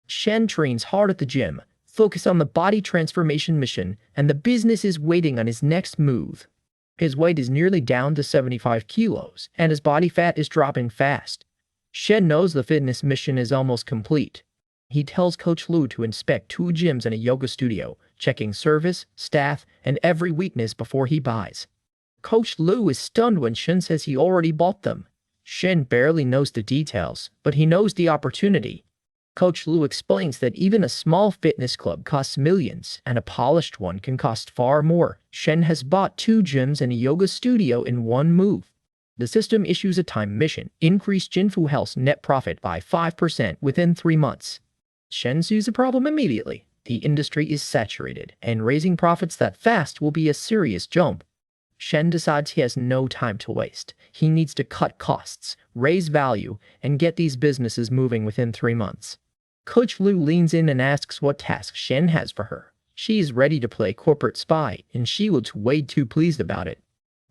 Shen trains hard at the gym, focused on the body transformation mission, and the business is waiting on his next move. His weight is nearly down to 75 kilos, and his body fat is dropping fast. Shen knows the fitness mission is almost complete. He tells Coach Lu to inspect 2 gyms and a yoga studio, checking service, staff, and every weakness before he buys. Coach Lu is stunned when Shen says he already bought them. Shen barely knows the details, but he knows the opportunity. Coach Lu explains that even a small fitness club costs millions, and a polished one can cost far more. Shen has bought 2 gyms and a yoga studio in one move. The system issues a time mission, increase Jinfu Health's net profit by 5% within 3 months. Shen sees the problem immediately. The industry is saturated, and raising profits that fast will be a serious jump. Shen decides he has no time to waste. He needs to cut costs, raise value, and get these businesses moving within 3 months. Coach Lu leans in and asks what task Shen has for her. She is ready to play corporate spy, and she looks way too pleased about it.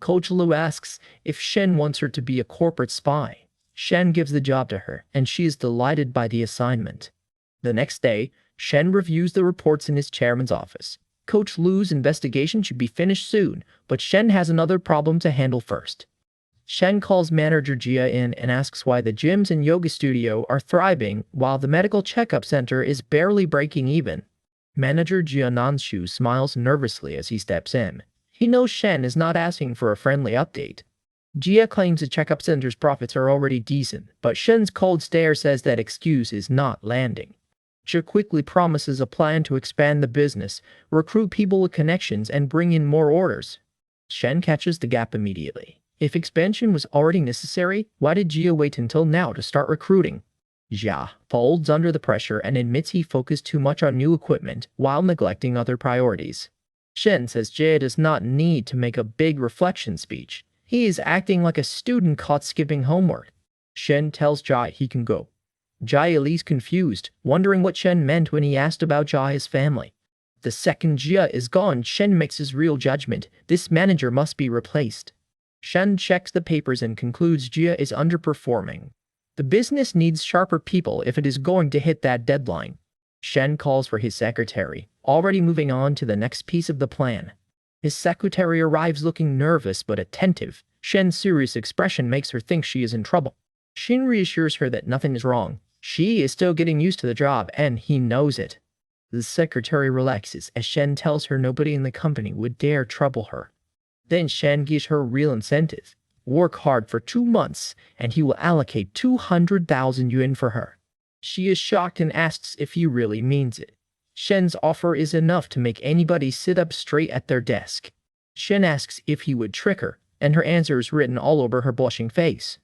Coach Lu asks if Shen wants her to be a corporate spy. Shen gives the job to her, and she is delighted by the assignment. The next day, Shen reviews the reports in his chairman's office. Coach Lu's investigation should be finished soon, but Shen has another problem to handle first. Shen calls manager Jia in and asks why the gyms and yoga studio are thriving while the medical checkup center is barely breaking even. Manager Jia Nanshu smiles nervously as he steps in. He knows Shen is not asking for a friendly update. Jia claims the checkup center's profits are already decent, but Shen's cold stare says that excuse is not landing. Jia quickly promises a plan to expand the business, recruit people with connections, and bring in more orders. Shen catches the gap immediately. If expansion was already necessary, why did Jia wait until now to start recruiting? Jia folds under the pressure and admits he focused too much on new equipment while neglecting other priorities. Shen says Jia does not need to make a big reflection speech. He is acting like a student caught skipping homework. Shen tells Jia he can go. Jia leaves confused, wondering what Shen meant when he asked about Jia's family. The second Jia is gone, Shen makes his real judgment. This manager must be replaced. Shen checks the papers and concludes Jia is underperforming. The business needs sharper people if it is going to hit that deadline. Shen calls for his secretary, already moving on to the next piece of the plan. His secretary arrives looking nervous but attentive. Shen's serious expression makes her think she is in trouble. Shen reassures her that nothing is wrong. She is still getting used to the job, and he knows it. The secretary relaxes as Shen tells her nobody in the company would dare trouble her. Then Shen gives her a real incentive. Work hard for 2 months, and he will allocate 200,000 yuan for her. She is shocked and asks if he really means it. Shen's offer is enough to make anybody sit up straight at their desk. Shen asks if he would trick her, and her answer is written all over her blushing face.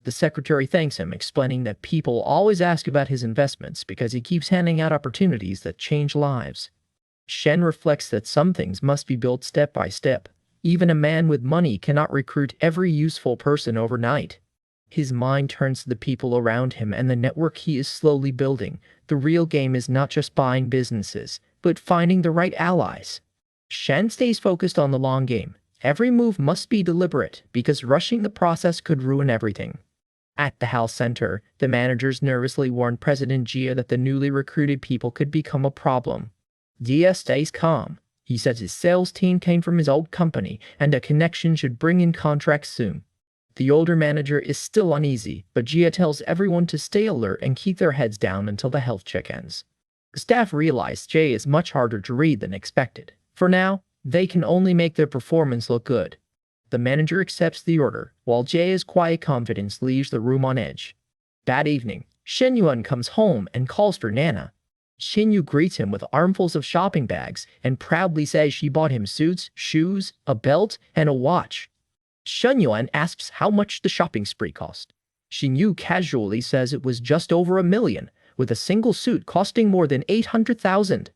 The secretary thanks him, explaining that people always ask about his investments because he keeps handing out opportunities that change lives. Shen reflects that some things must be built step by step. Even a man with money cannot recruit every useful person overnight. His mind turns to the people around him and the network he is slowly building. The real game is not just buying businesses, but finding the right allies. Shen stays focused on the long game. Every move must be deliberate, because rushing the process could ruin everything. At the health center, the managers nervously warn President Jia that the newly recruited people could become a problem. Jia stays calm. He says his sales team came from his old company, and a connection should bring in contracts soon. The older manager is still uneasy, but Jia tells everyone to stay alert and keep their heads down until the health check ends. The staff realize Jia is much harder to read than expected. For now, they can only make their performance look good. The manager accepts the order, while Jia's quiet confidence leaves the room on edge. That evening, Shen Yuan comes home and calls for Nana. Shen Yu greets him with armfuls of shopping bags and proudly says she bought him suits, shoes, a belt, and a watch. Shen Yuan asks how much the shopping spree cost. Shen Yu casually says it was just over 1 million, with a single suit costing more than 800,000.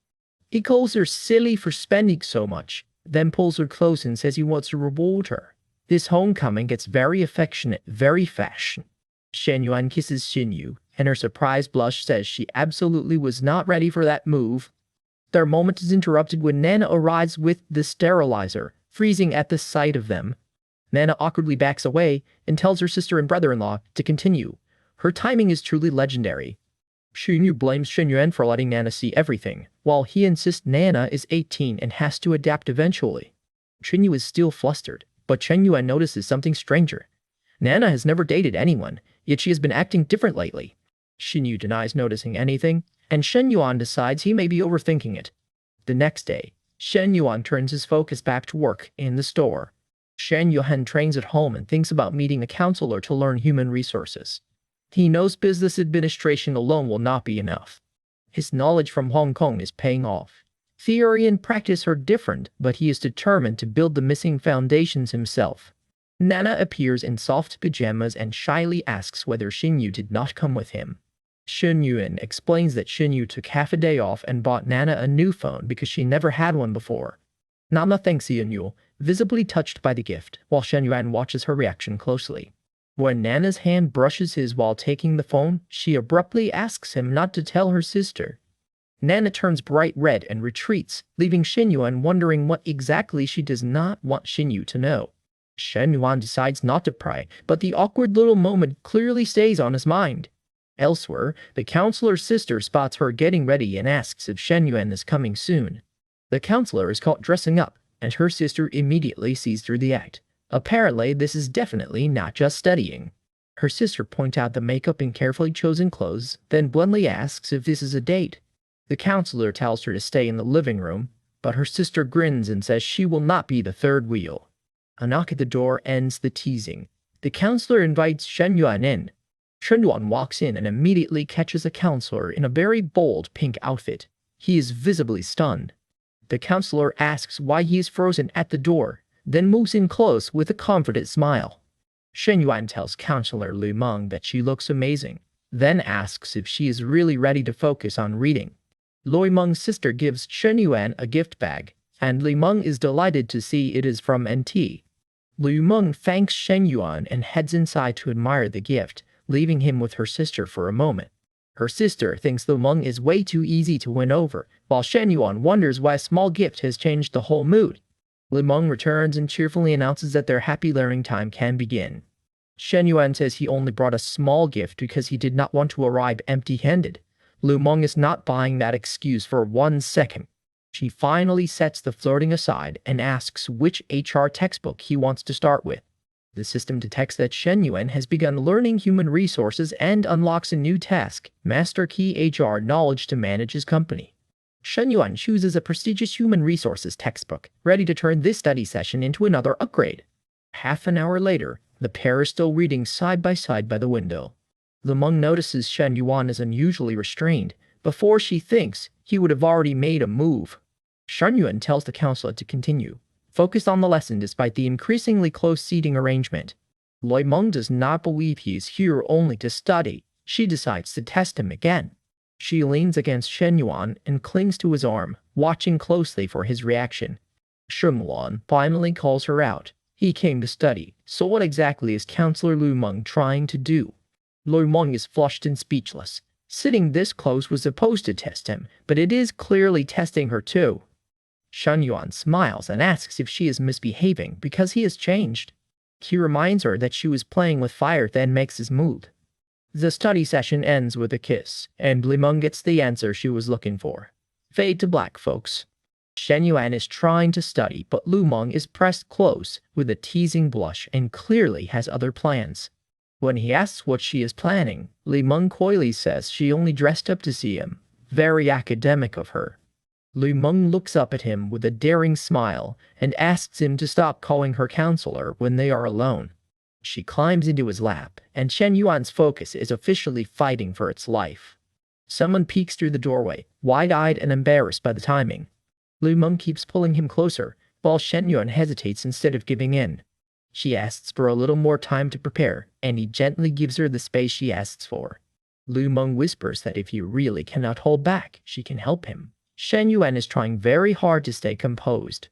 He calls her silly for spending so much, then pulls her close and says he wants to reward her. This homecoming gets very affectionate very fast. Shen Yuan kisses Shen Yu, and her surprised blush says she absolutely was not ready for that move. Their moment is interrupted when Nana arrives with the sterilizer, freezing at the sight of them. Nana awkwardly backs away and tells her sister and brother-in-law to continue. Her timing is truly legendary. Shen Yu blames Shen Yuan for letting Nana see everything, while he insists Nana is 18 and has to adapt eventually. Shen Yu is still flustered, but Shen Yuan notices something stranger. Nana has never dated anyone, yet she has been acting different lately. Shen Yu denies noticing anything, and Shen Yuan decides he may be overthinking it. The next day, Shen Yuan turns his focus back to work in the store. Shen Yuan trains at home and thinks about meeting a counselor to learn human resources. He knows business administration alone will not be enough. His knowledge from Hong Kong is paying off. Theory and practice are different, but he is determined to build the missing foundations himself. Nana appears in soft pajamas and shyly asks whether Shen Yu did not come with him. Shen Yuan explains that Shen Yu took half a day off and bought Nana a new phone because she never had one before. Nana thanks Shen Yu, visibly touched by the gift, while Shen Yuan watches her reaction closely. When Nana's hand brushes his while taking the phone, she abruptly asks him not to tell her sister. Nana turns bright red and retreats, leaving Shen Yuan wondering what exactly she does not want Shen Yu to know. Shen Yuan decides not to pry, but the awkward little moment clearly stays on his mind. Elsewhere, the counselor's sister spots her getting ready and asks if Shen Yuan is coming soon. The counselor is caught dressing up, and her sister immediately sees through the act. Apparently, this is definitely not just studying. Her sister points out the makeup and carefully chosen clothes, then bluntly asks if this is a date. The counselor tells her to stay in the living room, but her sister grins and says she will not be the third wheel. A knock at the door ends the teasing. The counselor invites Shen Yuan in. Shen Yuan walks in and immediately catches a counselor in a very bold pink outfit. He is visibly stunned. The counselor asks why he is frozen at the door, then moves in close with a confident smile. Shen Yuan tells Counselor Lu Meng that she looks amazing, then asks if she is really ready to focus on reading. Lu Meng's sister gives Shen Yuan a gift bag, and Lu Meng is delighted to see it is from NT. Lu Meng thanks Shen Yuan and heads inside to admire the gift, leaving him with her sister for a moment. Her sister thinks Lu Meng is way too easy to win over, while Shen Yuan wonders why a small gift has changed the whole mood. Lu Meng returns and cheerfully announces that their happy learning time can begin. Shen Yuan says he only brought a small gift because he did not want to arrive empty-handed. Lu Meng is not buying that excuse for 1 second. She finally sets the flirting aside and asks which HR textbook he wants to start with. The system detects that Shen Yuan has begun learning human resources and unlocks a new task, Master Key HR Knowledge to manage his company. Shen Yuan chooses a prestigious human resources textbook, ready to turn this study session into another upgrade. Half an hour later, the pair is still reading side by the window. Lu Meng notices Shen Yuan is unusually restrained. Before she thinks, he would have already made a move. Shen Yuan tells the counselor to continue, focused on the lesson despite the increasingly close seating arrangement. Lu Meng does not believe he is here only to study. She decides to test him again. She leans against Shen Yuan and clings to his arm, watching closely for his reaction. Shen Yuan finally calls her out. He came to study, so what exactly is Counselor Lu Meng trying to do? Lu Meng is flushed and speechless. Sitting this close was supposed to test him, but it is clearly testing her too. Shen Yuan smiles and asks if she is misbehaving because he has changed. He reminds her that she was playing with fire, then makes his move. The study session ends with a kiss, and Lu Meng gets the answer she was looking for. Fade to black, folks. Shen Yuan is trying to study, but Lu Meng is pressed close with a teasing blush and clearly has other plans. When he asks what she is planning, Lu Meng coyly says she only dressed up to see him. Very academic of her. Lu Meng looks up at him with a daring smile and asks him to stop calling her counselor when they are alone. She climbs into his lap, and Shen Yuan's focus is officially fighting for its life. Someone peeks through the doorway, wide-eyed and embarrassed by the timing. Lu Meng keeps pulling him closer, while Shen Yuan hesitates instead of giving in. She asks for a little more time to prepare, and he gently gives her the space she asks for. Lu Meng whispers that if he really cannot hold back, she can help him. Shen Yuan is trying very hard to stay composed.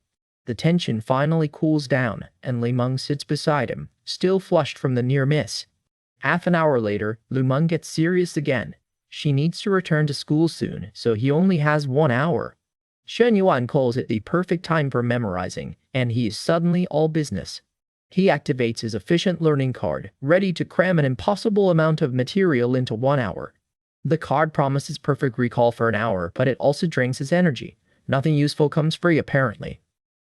The tension finally cools down, and Lu Meng sits beside him, still flushed from the near miss. Half an hour later, Lu Meng gets serious again. She needs to return to school soon, so he only has 1 hour. Shen Yuan calls it the perfect time for memorizing, and he is suddenly all business. He activates his efficient learning card, ready to cram an impossible amount of material into 1 hour. The card promises perfect recall for an hour, but it also drains his energy. Nothing useful comes free, apparently.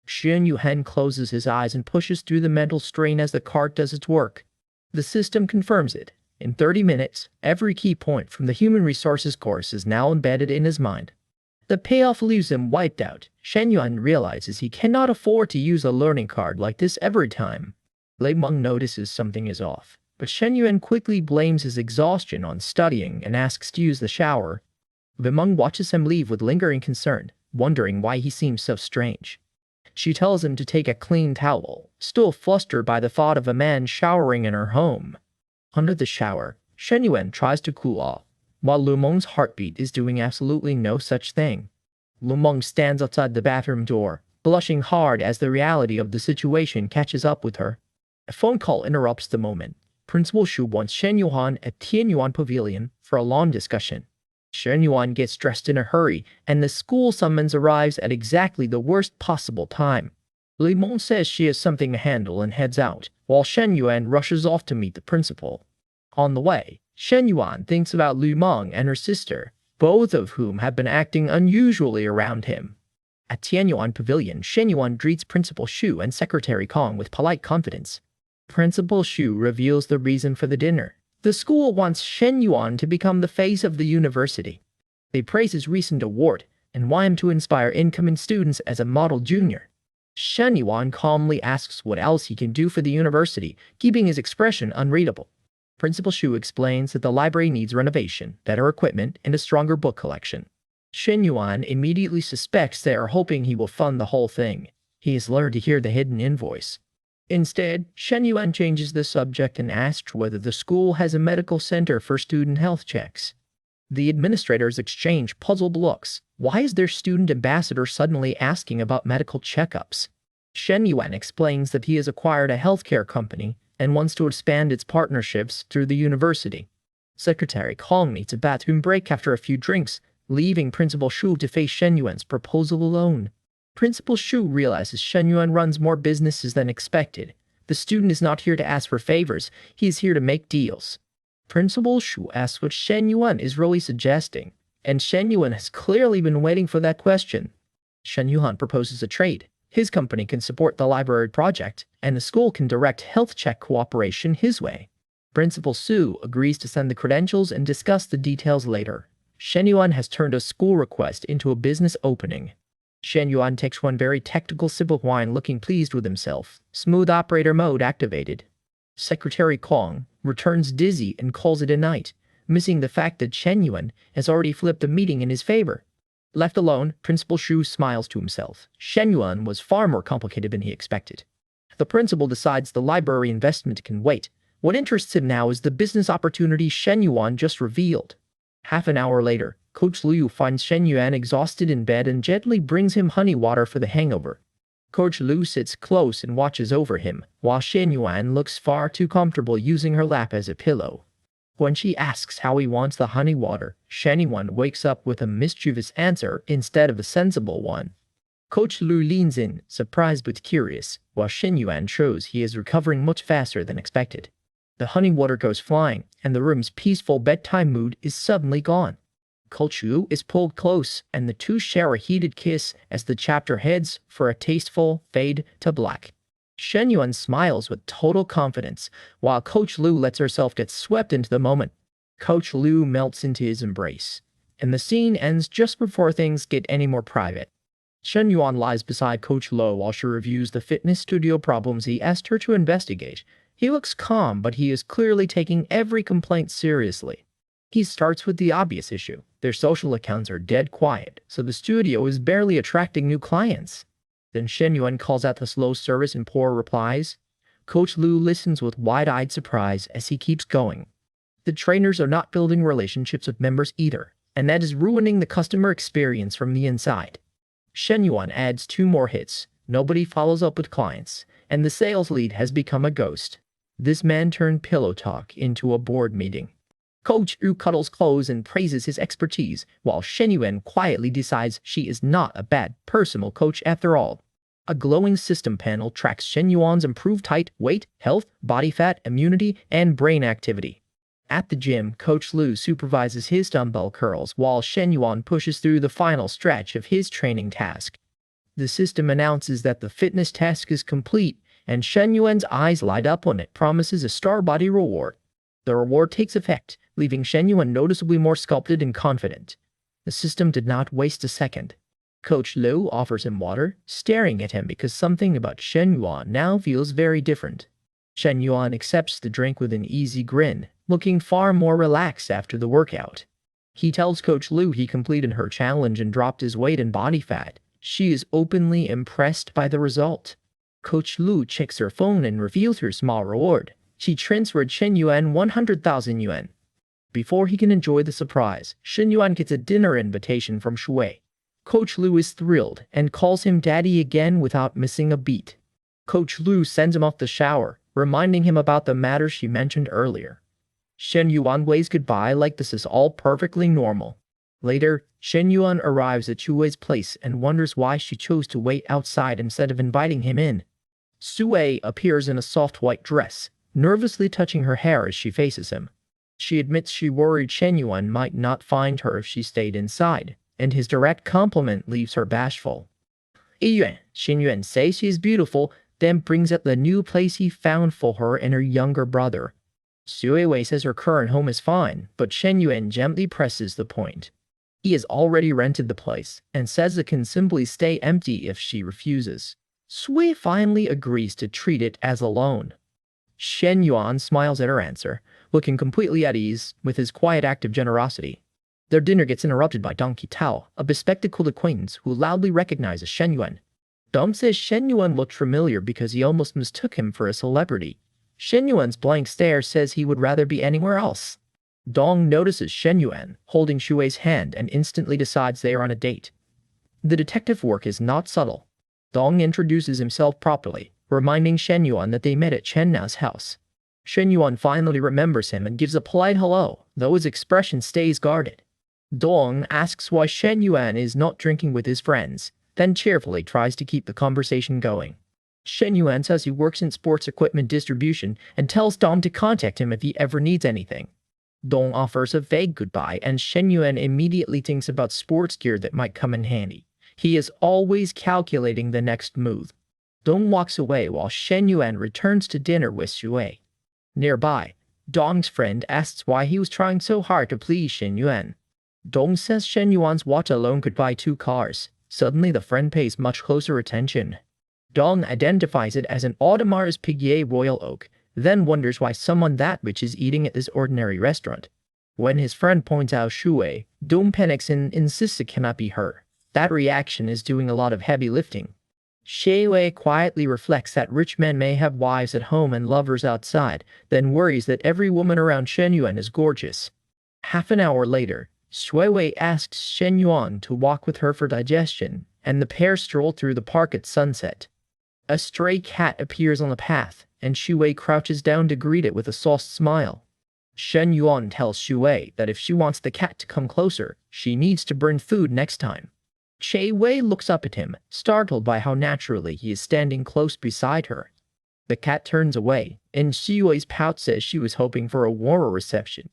Shen Yuan closes his eyes and pushes through the mental strain as the card does its work. The system confirms it. In 30 minutes, every key point from the Human Resources course is now embedded in his mind. The payoff leaves him wiped out. Shen Yuan realizes he cannot afford to use a learning card like this every time. Lu Meng notices something is off, but Shen Yuan quickly blames his exhaustion on studying and asks to use the shower. Lu Meng watches him leave with lingering concern, wondering why he seems so strange. She tells him to take a clean towel, still flustered by the thought of a man showering in her home. Under the shower, Shen Yuan tries to cool off, while Lu Meng's heartbeat is doing absolutely no such thing. Lu Meng stands outside the bathroom door, blushing hard as the reality of the situation catches up with her. A phone call interrupts the moment. Principal Shu wants Shen Yuan at Tianyuan Pavilion for a long discussion. Shen Yuan gets dressed in a hurry, and the school summons arrives at exactly the worst possible time. Lu Meng says she has something to handle and heads out, while Shen Yuan rushes off to meet the principal. On the way, Shen Yuan thinks about Lu Meng and her sister, both of whom have been acting unusually around him. At Tianyuan Pavilion, Shen Yuan greets Principal Shu and Secretary Kong with polite confidence. Principal Shu reveals the reason for the dinner. The school wants Shen Yuan to become the face of the university. They praise his recent award and want him to inspire incoming students as a model junior. Shen Yuan calmly asks what else he can do for the university, keeping his expression unreadable. Principal Shu explains that the library needs renovation, better equipment, and a stronger book collection. Shen Yuan immediately suspects they are hoping he will fund the whole thing. He is lured to hear the hidden invoice. Instead, Shen Yuan changes the subject and asks whether the school has a medical center for student health checks. The administrators exchange puzzled looks. Why is their student ambassador suddenly asking about medical checkups? Shen Yuan explains that he has acquired a healthcare company and wants to expand its partnerships through the university. Secretary Kong needs a bathroom break after a few drinks, leaving Principal Shu to face Shen Yuan's proposal alone. Principal Shu realizes Shen Yuan runs more businesses than expected. The student is not here to ask for favors, he is here to make deals. Principal Shu asks what Shen Yuan is really suggesting, and Shen Yuan has clearly been waiting for that question. Shen Yuan proposes a trade. His company can support the library project, and the school can direct health check cooperation his way. Principal Su agrees to send the credentials and discuss the details later. Shen Yuan has turned a school request into a business opening. Shen Yuan takes one very technical sip of wine, looking pleased with himself. Smooth operator mode activated. Secretary Kong returns dizzy and calls it a night, missing the fact that Shen Yuan has already flipped the meeting in his favor. Left alone, Principal Shu smiles to himself. Shen Yuan was far more complicated than he expected. The principal decides the library investment can wait. What interests him now is the business opportunity Shen Yuan just revealed. Half an hour later, Coach Liu finds Shen Yuan exhausted in bed and gently brings him honey water for the hangover. Coach Liu sits close and watches over him, while Shen Yuan looks far too comfortable using her lap as a pillow. When she asks how he wants the honey water, Shen Yuan wakes up with a mischievous answer instead of a sensible one. Coach Liu leans in, surprised but curious, while Shen Yuan shows he is recovering much faster than expected. The honey water goes flying, and the room's peaceful bedtime mood is suddenly gone. Coach Liu is pulled close, and the two share a heated kiss as the chapter heads for a tasteful fade to black. Shen Yuan smiles with total confidence, while Coach Liu lets herself get swept into the moment. Coach Liu melts into his embrace, and the scene ends just before things get any more private. Shen Yuan lies beside Coach Liu while she reviews the fitness studio problems he asked her to investigate. He looks calm, but he is clearly taking every complaint seriously. He starts with the obvious issue. Their social accounts are dead quiet, so the studio is barely attracting new clients. Then Shen Yuan calls out the slow service and poor replies. Coach Lu listens with wide-eyed surprise as he keeps going. The trainers are not building relationships with members either, and that is ruining the customer experience from the inside. Shen Yuan adds 2 more hits, nobody follows up with clients, and the sales lead has become a ghost. This man turned pillow talk into a board meeting. Coach Yu cuddles clothes and praises his expertise, while Shen Yuan quietly decides she is not a bad personal coach after all. A glowing system panel tracks Shen Yuan's improved height, weight, health, body fat, immunity, and brain activity. At the gym, Coach Lu supervises his dumbbell curls while Shen Yuan pushes through the final stretch of his training task. The system announces that the fitness task is complete, and Shen Yuan's eyes light up when it promises a star body reward. The reward takes effect, leaving Shen Yuan noticeably more sculpted and confident. The system did not waste a second. Coach Lu offers him water, staring at him because something about Shen Yuan now feels very different. Shen Yuan accepts the drink with an easy grin, looking far more relaxed after the workout. He tells Coach Lu he completed her challenge and dropped his weight and body fat. She is openly impressed by the result. Coach Lu checks her phone and reveals her small reward. She transferred Shen Yuan 100,000 yuan. Before he can enjoy the surprise, Shen Yuan gets a dinner invitation from Shui. Coach Lu is thrilled and calls him daddy again without missing a beat. Coach Lu sends him off the shower, reminding him about the matter she mentioned earlier. Shen Yuan waves goodbye like this is all perfectly normal. Later, Shen Yuan arrives at Shui's place and wonders why she chose to wait outside instead of inviting him in. Shui appears in a soft white dress, nervously touching her hair as she faces him. She admits she worried Shen Yuan might not find her if she stayed inside, and his direct compliment leaves her bashful. Yuan, Shen Yuan says she is beautiful, then brings up the new place he found for her and her younger brother. Shui says her current home is fine, but Shen Yuan gently presses the point. He has already rented the place, and says it can simply stay empty if she refuses. Shui finally agrees to treat it as a loan. Shen Yuan smiles at her answer, looking completely at ease with his quiet act of generosity. Their dinner gets interrupted by Dong Qitao, a bespectacled acquaintance who loudly recognizes Shen Yuan. Dong says Shen Yuan looked familiar because he almost mistook him for a celebrity. Shen Yuan's blank stare says he would rather be anywhere else. Dong notices Shen Yuan holding Shui's hand and instantly decides they are on a date. The detective work is not subtle. Dong introduces himself properly, reminding Shen Yuan that they met at Chen Nao's house. Shen Yuan finally remembers him and gives a polite hello, though his expression stays guarded. Dong asks why Shen Yuan is not drinking with his friends, then cheerfully tries to keep the conversation going. Shen Yuan says he works in sports equipment distribution and tells Dong to contact him if he ever needs anything. Dong offers a vague goodbye and Shen Yuan immediately thinks about sports gear that might come in handy. He is always calculating the next move. Dong walks away while Shen Yuan returns to dinner with Shui. Nearby, Dong's friend asks why he was trying so hard to please Shen Yuan. Dong says Shen Yuan's watch alone could buy 2 cars. Suddenly the friend pays much closer attention. Dong identifies it as an Audemars Piguet Royal Oak, then wonders why someone that rich is eating at this ordinary restaurant. When his friend points out Shui, Dong panics and insists it cannot be her. That reaction is doing a lot of heavy lifting. Shui quietly reflects that rich men may have wives at home and lovers outside, then worries that every woman around Shen Yuan is gorgeous. Half an hour later, Shui asks Shen Yuan to walk with her for digestion, and the pair stroll through the park at sunset. A stray cat appears on the path, and Shui crouches down to greet it with a soft smile. Shen Yuan tells Shui that if she wants the cat to come closer, she needs to bring food next time. Shui looks up at him, startled by how naturally he is standing close beside her. The cat turns away, and Shui's pout says she was hoping for a warmer reception.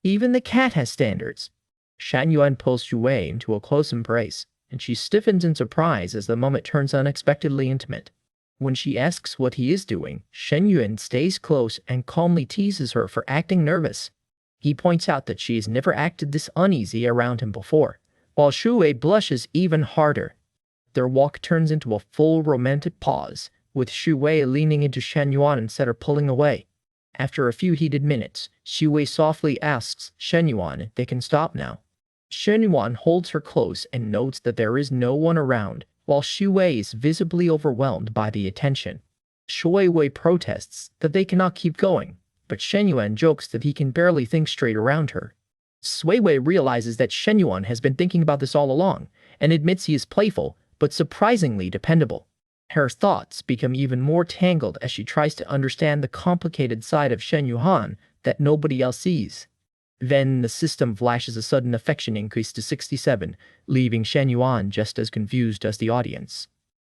Even the cat has standards. Shen Yuan pulls Shui into a close embrace, and she stiffens in surprise as the moment turns unexpectedly intimate. When she asks what he is doing, Shen Yuan stays close and calmly teases her for acting nervous. He points out that she has never acted this uneasy around him before, while Shui blushes even harder. Their walk turns into a full romantic pause, with Shui leaning into Shen Yuan instead of pulling away. After a few heated minutes, Shui softly asks Shen Yuan if they can stop now. Shen Yuan holds her close and notes that there is no one around, while Shui is visibly overwhelmed by the attention. Shui Wei protests that they cannot keep going, but Shen Yuan jokes that he can barely think straight around her. Sui Wei realizes that Shen Yuan has been thinking about this all along, and admits he is playful, but surprisingly dependable. Her thoughts become even more tangled as she tries to understand the complicated side of Shen Yuan that nobody else sees. Then the system flashes a sudden affection increase to 67, leaving Shen Yuan just as confused as the audience.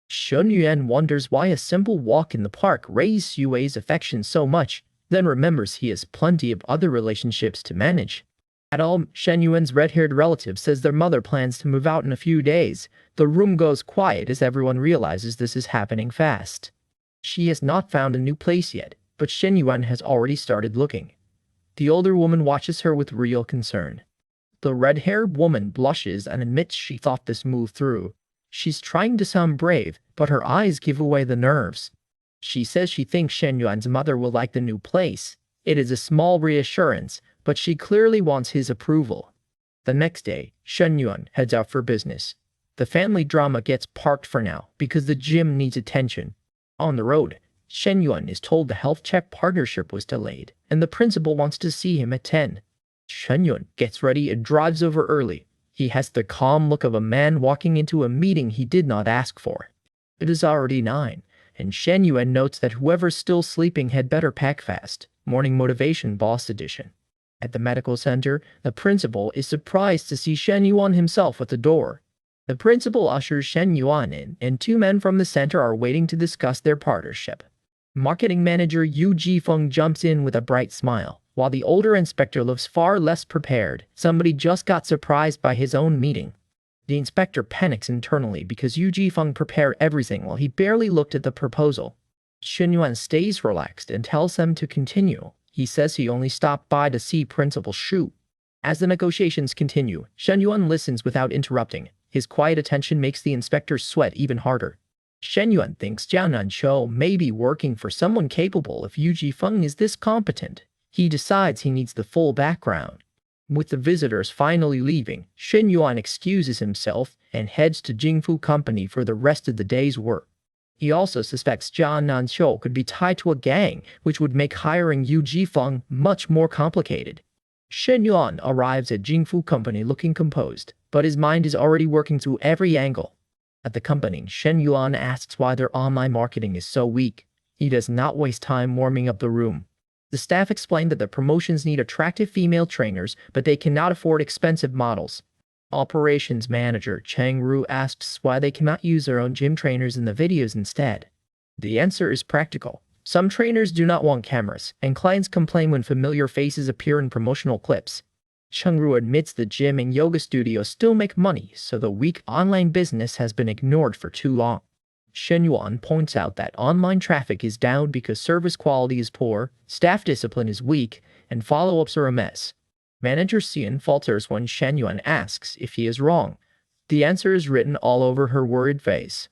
Shen Yuan wonders why a simple walk in the park raised Yue's affection so much, then remembers he has plenty of other relationships to manage. At all, Shen Yuan's red-haired relative says their mother plans to move out in a few days. The room goes quiet as everyone realizes this is happening fast. She has not found a new place yet, but Shen Yuan has already started looking. The older woman watches her with real concern. The red-haired woman blushes and admits she thought this move through. She's trying to sound brave, but her eyes give away the nerves. She says she thinks Shen Yuan's mother will like the new place. It is a small reassurance, but she clearly wants his approval. The next day, Shen Yuan heads out for business. The family drama gets parked for now because the gym needs attention. On the road, Shen Yuan is told the health check partnership was delayed, and the principal wants to see him at 10. Shen Yuan gets ready and drives over early. He has the calm look of a man walking into a meeting he did not ask for. It is already 9, and Shen Yuan notes that whoever's still sleeping had better pack fast. Morning motivation boss edition. At the medical center, the principal is surprised to see Shen Yuan himself at the door. The principal ushers Shen Yuan in, and 2 men from the center are waiting to discuss their partnership. Marketing manager Yu Jifeng jumps in with a bright smile, while the older inspector looks far less prepared. Somebody just got surprised by his own meeting. The inspector panics internally because Yu Jifeng prepared everything while he barely looked at the proposal. Shen Yuan stays relaxed and tells them to continue. He says he only stopped by to see Principal Shu. As the negotiations continue, Shen Yuan listens without interrupting. His quiet attention makes the inspector sweat even harder. Shen Yuan thinks Jiao Nanshou may be working for someone capable if Yu Jifeng is this competent. He decides he needs the full background. With the visitors finally leaving, Shen Yuan excuses himself and heads to Jingfu Company for the rest of the day's work. He also suspects Jiao Nanshou could be tied to a gang, which would make hiring Yu Jifeng much more complicated. Shen Yuan arrives at Jingfu Company looking composed, but his mind is already working through every angle. At the company, Shen Yuan asks why their online marketing is so weak. He does not waste time warming up the room. The staff explain that the promotions need attractive female trainers, but they cannot afford expensive models. Operations manager Cheng Ru asks why they cannot use their own gym trainers in the videos instead. The answer is practical. Some trainers do not want cameras, and clients complain when familiar faces appear in promotional clips. Cheng Ru admits the gym and yoga studios still make money, so the weak online business has been ignored for too long. Shen Yuan points out that online traffic is down because service quality is poor, staff discipline is weak, and follow-ups are a mess. Manager Xian falters when Shen Yuan asks if he is wrong. The answer is written all over her worried face.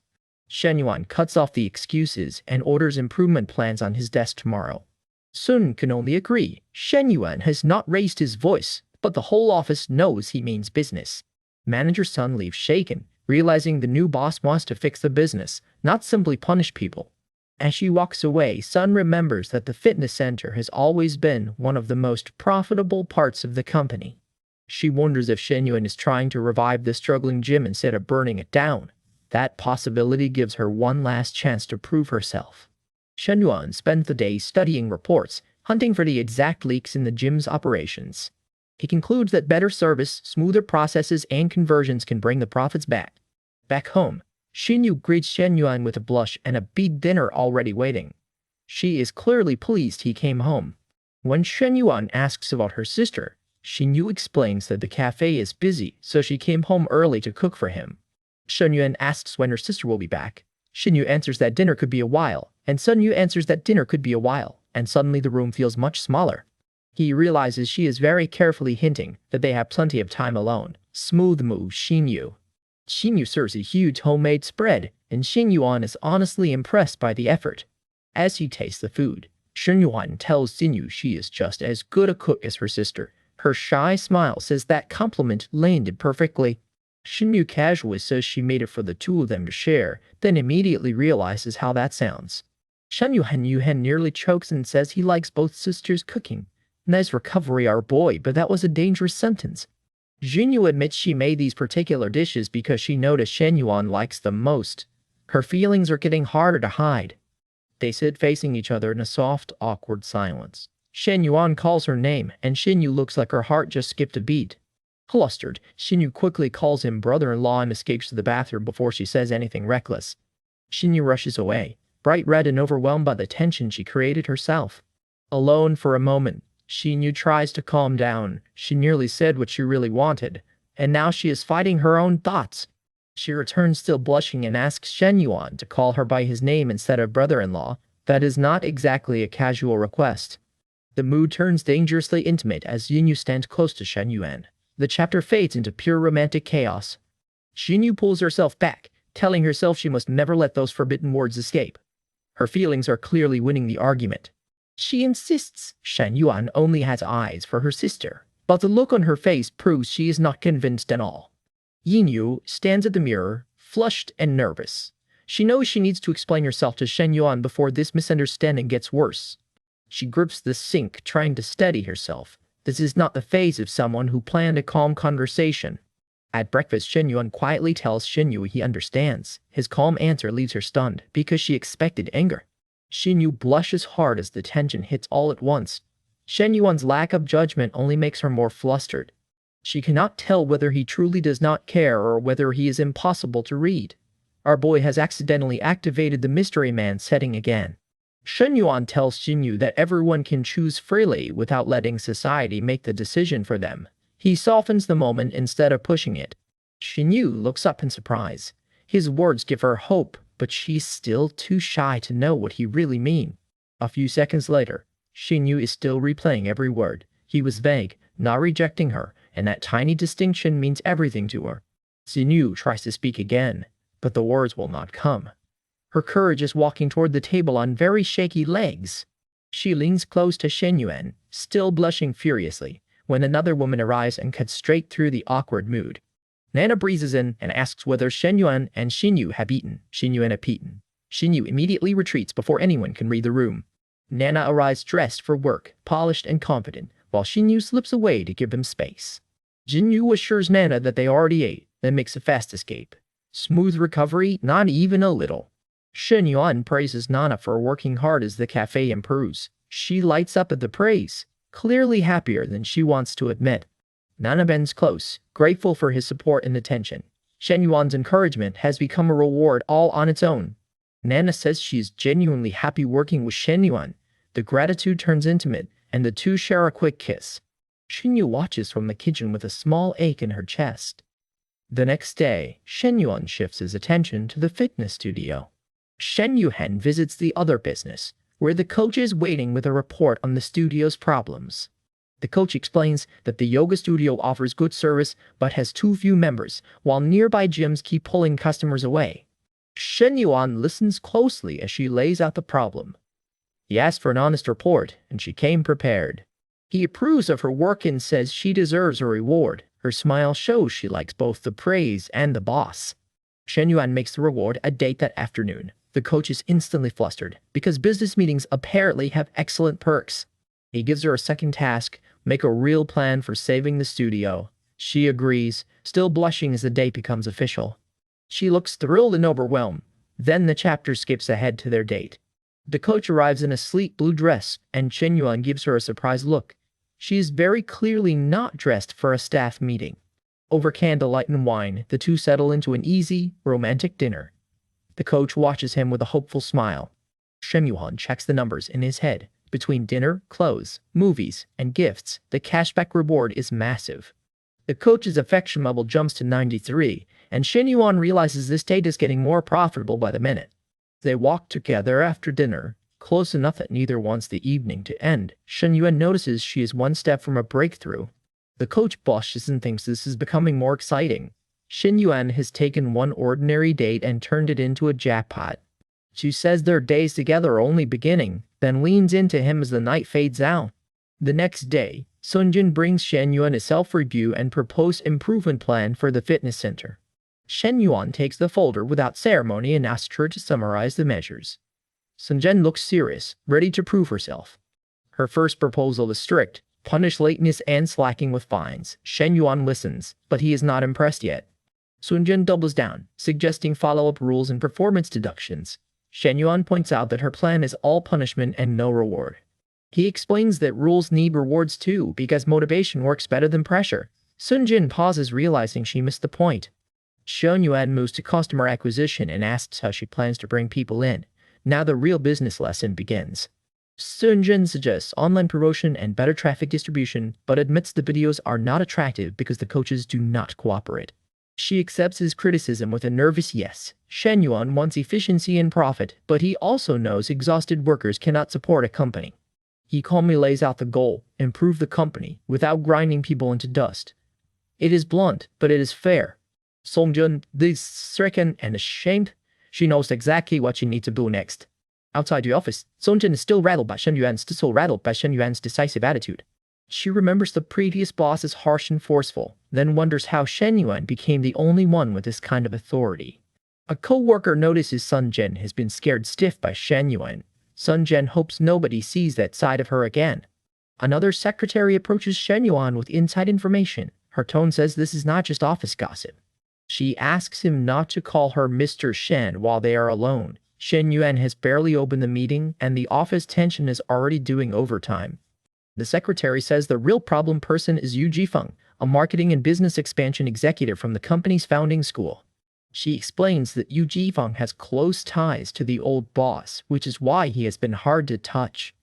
Shen Yuan cuts off the excuses and orders improvement plans on his desk tomorrow. Sun can only agree. Shen Yuan has not raised his voice, but the whole office knows he means business. Manager Sun leaves shaken, realizing the new boss wants to fix the business, not simply punish people. As she walks away, Sun remembers that the fitness center has always been one of the most profitable parts of the company. She wonders if Shen Yuan is trying to revive the struggling gym instead of burning it down. That possibility gives her one last chance to prove herself. Shen Yuan spends the day studying reports, hunting for the exact leaks in the gym's operations. He concludes that better service, smoother processes, and conversions can bring the profits back. Back home, Xinyu greets Shen Yuan with a blush and a big dinner already waiting. She is clearly pleased he came home. When Shen Yuan asks about her sister, Xinyu explains that the cafe is busy, so she came home early to cook for him. Shen Yuan asks when her sister will be back. Xinyu answers that dinner could be a while, and Sun Yu answers that dinner could be a while, and suddenly the room feels much smaller. He realizes she is very carefully hinting that they have plenty of time alone. Smooth move, Xinyu. Xinyu serves a huge homemade spread, and Shen Yuan is honestly impressed by the effort. As he tastes the food, Shen Yuan tells Xinyu she is just as good a cook as her sister. Her shy smile says that compliment landed perfectly. Xinyu casually says she made it for the two of them to share, then immediately realizes how that sounds. Yuan nearly chokes and says he likes both sisters' cooking. Nice recovery, our boy, but that was a dangerous sentence. Jinyu admits she made these particular dishes because she noticed Shen Yuan likes them most. Her feelings are getting harder to hide. They sit facing each other in a soft, awkward silence. Shen Yuan calls her name, and Xinyu looks like her heart just skipped a beat. Flustered, Xinyu quickly calls him brother-in-law and escapes to the bathroom before she says anything reckless. Xinyu rushes away, bright red and overwhelmed by the tension she created herself. Alone for a moment, Xinyu tries to calm down. She nearly said what she really wanted, and now she is fighting her own thoughts. She returns still blushing and asks Shen Yuan to call her by his name instead of brother-in-law. That is not exactly a casual request. The mood turns dangerously intimate as Xinyu stands close to Shen Yuan. The chapter fades into pure romantic chaos. Xinyu pulls herself back, telling herself she must never let those forbidden words escape. Her feelings are clearly winning the argument. She insists Shen Yuan only has eyes for her sister, but the look on her face proves she is not convinced at all. Xinyu stands at the mirror, flushed and nervous. She knows she needs to explain herself to Shen Yuan before this misunderstanding gets worse. She grips the sink, trying to steady herself. This is not the phase of someone who planned a calm conversation. At breakfast, Shen Yuan quietly tells Xinyu he understands. His calm answer leaves her stunned because she expected anger. Xinyu blushes hard as the tension hits all at once. Shen Yuan's lack of judgment only makes her more flustered. She cannot tell whether he truly does not care or whether he is impossible to read. Our boy has accidentally activated the mystery man setting again. Shen Yuan tells Xinyu that everyone can choose freely without letting society make the decision for them. He softens the moment instead of pushing it. Xinyu looks up in surprise. His words give her hope, but she's still too shy to know what he really means. A few seconds later, Xinyu is still replaying every word. He was vague, not rejecting her, and that tiny distinction means everything to her. Xinyu tries to speak again, but the words will not come. Her courage is walking toward the table on very shaky legs. She leans close to Shen Yuan, still blushing furiously, when another woman arrives and cuts straight through the awkward mood. Nana breezes in and asks whether Shen Yuan and Xinyu have eaten. Shen Yuan have eaten. Xinyu immediately retreats before anyone can read the room. Nana arrives dressed for work, polished and confident, while Xinyu slips away to give them space. Xinyu assures Nana that they already ate, then makes a fast escape. Smooth recovery? Not even a little. Shen Yuan praises Nana for working hard as the cafe improves. She lights up at the praise, clearly happier than she wants to admit. Nana bends close, grateful for his support and attention. Shen Yuan's encouragement has become a reward all on its own. Nana says she is genuinely happy working with Shen Yuan. The gratitude turns intimate, and the two share a quick kiss. Xinyu watches from the kitchen with a small ache in her chest. The next day, Shen Yuan shifts his attention to the fitness studio. Shen Yuan visits the other business, where the coach is waiting with a report on the studio's problems. The coach explains that the yoga studio offers good service but has too few members, while nearby gyms keep pulling customers away. Shen Yuan listens closely as she lays out the problem. He asked for an honest report, and she came prepared. He approves of her work and says she deserves a reward. Her smile shows she likes both the praise and the boss. Shen Yuan makes the reward a date that afternoon. The coach is instantly flustered, because business meetings apparently have excellent perks. He gives her a second task, make a real plan for saving the studio. She agrees, still blushing as the date becomes official. She looks thrilled and overwhelmed. Then the chapter skips ahead to their date. The coach arrives in a sleek blue dress, and Shen Yuan gives her a surprised look. She is very clearly not dressed for a staff meeting. Over candlelight and wine, the two settle into an easy, romantic dinner. The coach watches him with a hopeful smile. Shen Yuan checks the numbers in his head. Between dinner, clothes, movies, and gifts, the cashback reward is massive. The coach's affection level jumps to 93, and Shen Yuan realizes this date is getting more profitable by the minute. They walk together after dinner, close enough that neither wants the evening to end. Shen Yuan notices she is one step from a breakthrough. The coach blushes and thinks this is becoming more exciting. Shen Yuan has taken one ordinary date and turned it into a jackpot. She says their days together are only beginning, then leans into him as the night fades out. The next day, Sunjin brings Shen Yuan a self-review and proposed improvement plan for the fitness center. Shen Yuan takes the folder without ceremony and asks her to summarize the measures. Sun Jian looks serious, ready to prove herself. Her first proposal is strict, punish lateness and slacking with fines. Shen Yuan listens, but he is not impressed yet. Sun Jian doubles down, suggesting follow-up rules and performance deductions. Shen Yuan points out that her plan is all punishment and no reward. He explains that rules need rewards too, because motivation works better than pressure. Sun Jian pauses, realizing she missed the point. Shen Yuan moves to customer acquisition and asks how she plans to bring people in. Now the real business lesson begins. Sun Jian suggests online promotion and better traffic distribution, but admits the videos are not attractive because the coaches do not cooperate. She accepts his criticism with a nervous yes. Shen Yuan wants efficiency and profit, but he also knows exhausted workers cannot support a company. He calmly lays out the goal: improve the company without grinding people into dust. It is blunt, but it is fair. Sun Jian is stricken and ashamed. She knows exactly what she needs to do next. Outside the office, Sun Jian is still rattled by Shen Yuan's decisive attitude. She remembers the previous boss as harsh and forceful, then wonders how Shen Yuan became the only one with this kind of authority. A co-worker notices Sun Jian has been scared stiff by Shen Yuan. Sun Jian hopes nobody sees that side of her again. Another secretary approaches Shen Yuan with inside information. Her tone says this is not just office gossip. She asks him not to call her Mr. Shen while they are alone. Shen Yuan has barely opened the meeting, and the office tension is already doing overtime. The secretary says the real problem person is Yu Jifeng, a marketing and business expansion executive from the company's founding school. She explains that Yu Jifeng has close ties to the old boss, which is why he has been hard to touch.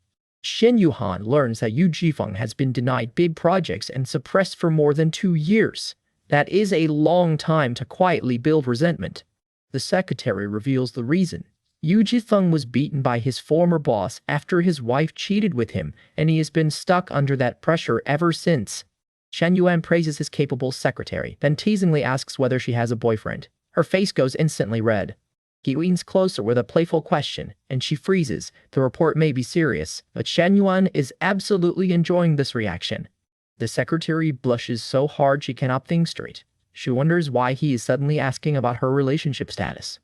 Shen Yuan learns that Yu Jifeng has been denied big projects and suppressed for more than 2 years. That is a long time to quietly build resentment. The secretary reveals the reason. Yu Jifeng was beaten by his former boss after his wife cheated with him, and he has been stuck under that pressure ever since. Shen Yuan praises his capable secretary, then teasingly asks whether she has a boyfriend. Her face goes instantly red. He leans closer with a playful question, and she freezes. The report may be serious, but Shen Yuan is absolutely enjoying this reaction. The secretary blushes so hard she cannot think straight. She wonders why he is suddenly asking about her relationship status.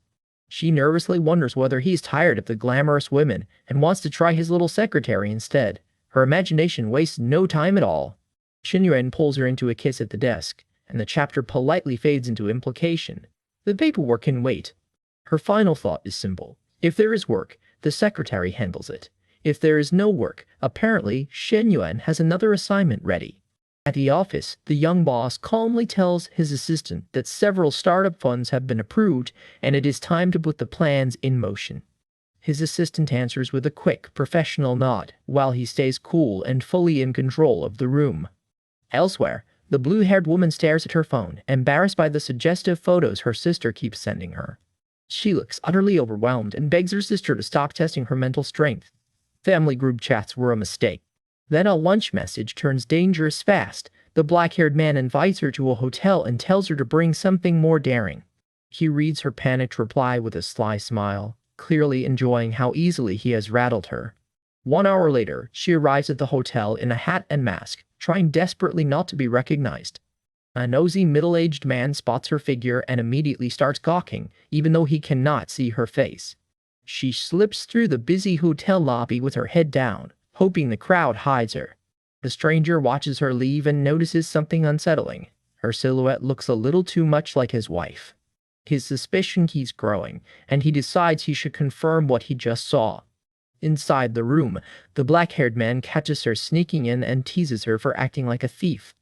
She nervously wonders whether he is tired of the glamorous women and wants to try his little secretary instead. Her imagination wastes no time at all. Shen Yuan pulls her into a kiss at the desk, and the chapter politely fades into implication. The paperwork can wait. Her final thought is simple. If there is work, the secretary handles it. If there is no work, apparently Shen Yuan has another assignment ready. At the office, the young boss calmly tells his assistant that several startup funds have been approved and it is time to put the plans in motion. His assistant answers with a quick, professional nod, while he stays cool and fully in control of the room. Elsewhere, the blue-haired woman stares at her phone, embarrassed by the suggestive photos her sister keeps sending her. She looks utterly overwhelmed and begs her sister to stop testing her mental strength. Family group chats were a mistake. Then a lunch message turns dangerous fast. The black-haired man invites her to a hotel and tells her to bring something more daring. He reads her panicked reply with a sly smile, clearly enjoying how easily he has rattled her. 1 hour later, she arrives at the hotel in a hat and mask, trying desperately not to be recognized. A nosy middle-aged man spots her figure and immediately starts gawking, even though he cannot see her face. She slips through the busy hotel lobby with her head down, hoping the crowd hides her. The stranger watches her leave and notices something unsettling. Her silhouette looks a little too much like his wife. His suspicion keeps growing, and he decides he should confirm what he just saw. Inside the room, the black-haired man catches her sneaking in and teases her for acting like a thief.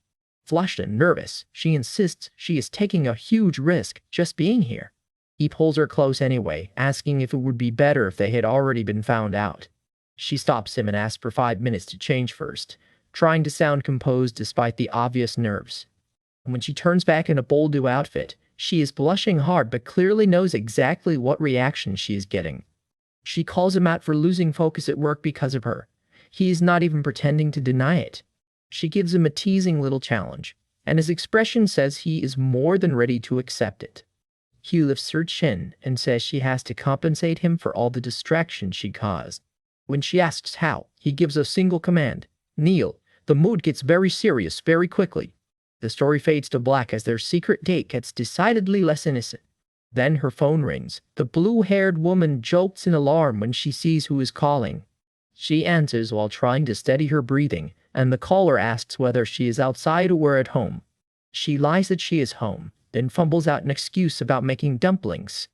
Flushed and nervous, she insists she is taking a huge risk just being here. He pulls her close anyway, asking if it would be better if they had already been found out. She stops him and asks for 5 minutes to change first, trying to sound composed despite the obvious nerves. When she turns back in a bold new outfit, she is blushing hard but clearly knows exactly what reaction she is getting. She calls him out for losing focus at work because of her. He is not even pretending to deny it. She gives him a teasing little challenge, and his expression says he is more than ready to accept it. He lifts her chin and says she has to compensate him for all the distraction she caused. When she asks how, he gives a single command: kneel. The mood gets very serious very quickly. The story fades to black as their secret date gets decidedly less innocent. Then her phone rings. The blue-haired woman jolts in alarm when she sees who is calling. She answers while trying to steady her breathing, and the caller asks whether she is outside or at home. She lies that she is home, then fumbles out an excuse about making dumplings.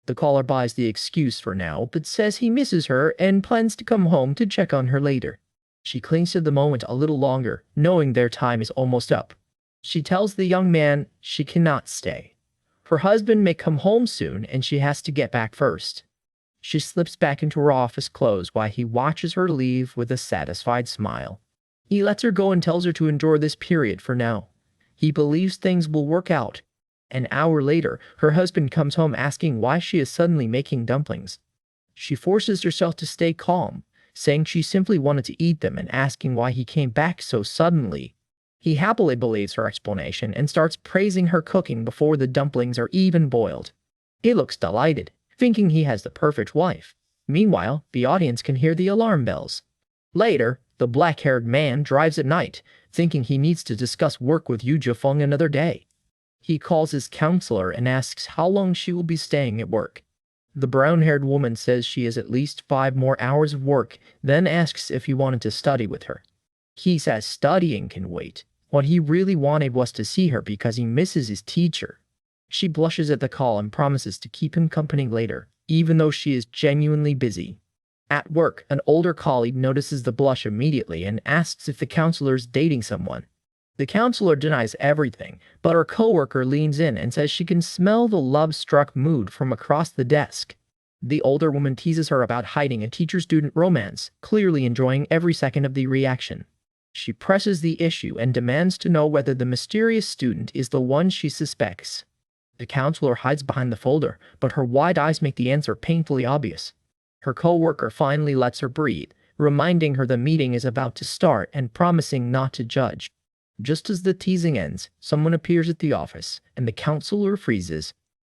The caller buys the excuse for now, but says he misses her and plans to come home to check on her later. She clings to the moment a little longer, knowing their time is almost up. She tells the young man she cannot stay. Her husband may come home soon and she has to get back first. She slips back into her office clothes while he watches her leave with a satisfied smile. He lets her go and tells her to endure this period for now. He believes things will work out. An hour later, her husband comes home asking why she is suddenly making dumplings. She forces herself to stay calm, saying she simply wanted to eat them and asking why he came back so suddenly. He happily believes her explanation and starts praising her cooking before the dumplings are even boiled. He looks delighted, thinking he has the perfect wife. Meanwhile, the audience can hear the alarm bells. Later, the black-haired man drives at night, thinking he needs to discuss work with Yu Jifeng another day. He calls his counselor and asks how long she will be staying at work. The brown-haired woman says she has at least 5 more hours of work, then asks if he wanted to study with her. He says studying can wait. What he really wanted was to see her because he misses his teacher. She blushes at the call and promises to keep him company later, even though she is genuinely busy. At work, an older colleague notices the blush immediately and asks if the counselor is dating someone. The counselor denies everything, but her coworker leans in and says she can smell the love-struck mood from across the desk. The older woman teases her about hiding a teacher-student romance, clearly enjoying every second of the reaction. She presses the issue and demands to know whether the mysterious student is the one she suspects. The counselor hides behind the folder, but her wide eyes make the answer painfully obvious. Her coworker finally lets her breathe, reminding her the meeting is about to start and promising not to judge. Just as the teasing ends, someone appears at the office, and the counselor freezes.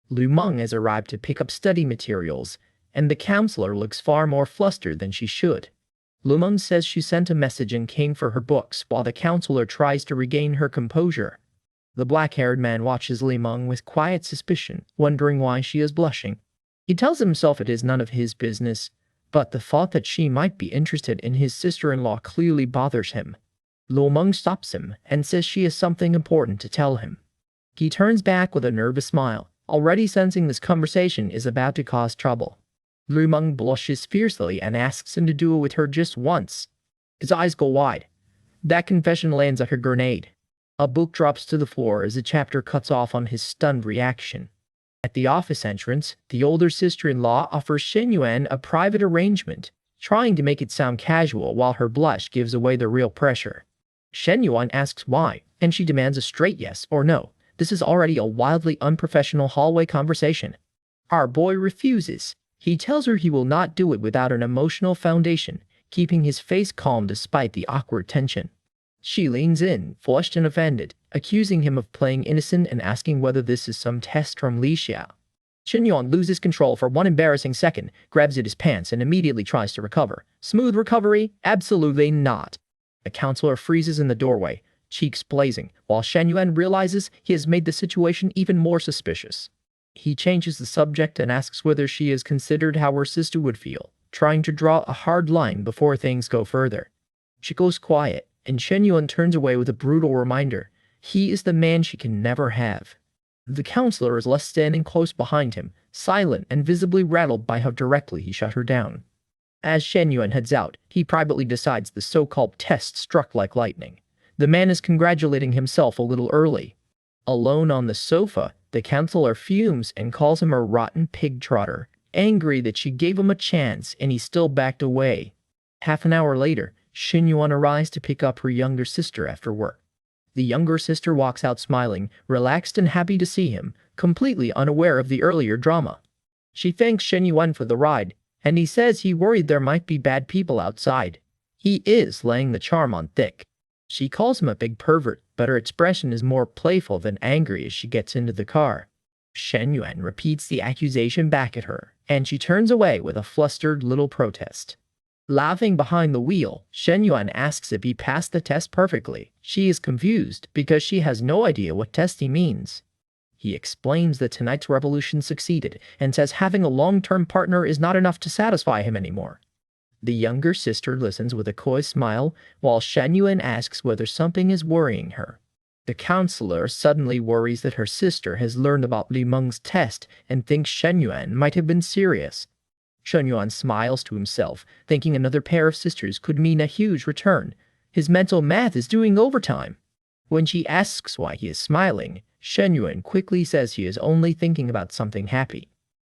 Lu Meng has arrived to pick up study materials, and the counselor looks far more flustered than she should. Lu Meng says she sent a message and came for her books while the counselor tries to regain her composure. The black-haired man watches Lu Meng with quiet suspicion, wondering why she is blushing. He tells himself it is none of his business, but the thought that she might be interested in his sister-in-law clearly bothers him. Lu Meng stops him and says she has something important to tell him. He turns back with a nervous smile, already sensing this conversation is about to cause trouble. Lu Meng blushes fiercely and asks him to do it with her just once. His eyes go wide. That confession lands like a grenade. A book drops to the floor as a chapter cuts off on his stunned reaction. At the office entrance, the older sister-in-law offers Shen Yuan a private arrangement, trying to make it sound casual while her blush gives away the real pressure. Shen Yuan asks why, and she demands a straight yes or no. This is already a wildly unprofessional hallway conversation. Our boy refuses. He tells her he will not do it without an emotional foundation, keeping his face calm despite the awkward tension. She leans in, flushed and offended, accusing him of playing innocent and asking whether this is some test from Li Xia. Shen Yuan loses control for one embarrassing second, grabs at his pants and immediately tries to recover. Smooth recovery? Absolutely not. The counselor freezes in the doorway, cheeks blazing, while Shen Yuan realizes he has made the situation even more suspicious. He changes the subject and asks whether she has considered how her sister would feel, trying to draw a hard line before things go further. She goes quiet, and Shen Yuan turns away with a brutal reminder. He is the man she can never have. The counselor is left standing close behind him, silent and visibly rattled by how directly he shut her down. As Shen Yuan heads out, he privately decides the so-called test struck like lightning. The man is congratulating himself a little early. Alone on the sofa, the counselor fumes and calls him a rotten pig trotter, angry that she gave him a chance and he still backed away. Half an hour later, Shen Yuan arrives to pick up her younger sister after work. The younger sister walks out smiling, relaxed and happy to see him, completely unaware of the earlier drama. She thanks Shen Yuan for the ride, and he says he worried there might be bad people outside. He is laying the charm on thick. She calls him a big pervert, but her expression is more playful than angry as she gets into the car. Shen Yuan repeats the accusation back at her, and she turns away with a flustered little protest. Laughing behind the wheel, Shen Yuan asks if he passed the test perfectly. She is confused because she has no idea what test he means. He explains that tonight's revolution succeeded and says having a long-term partner is not enough to satisfy him anymore. The younger sister listens with a coy smile while Shen Yuan asks whether something is worrying her. The counselor suddenly worries that her sister has learned about Li Meng's test and thinks Shen Yuan might have been serious. Shen Yuan smiles to himself, thinking another pair of sisters could mean a huge return. His mental math is doing overtime. When she asks why he is smiling, Shen Yuan quickly says he is only thinking about something happy.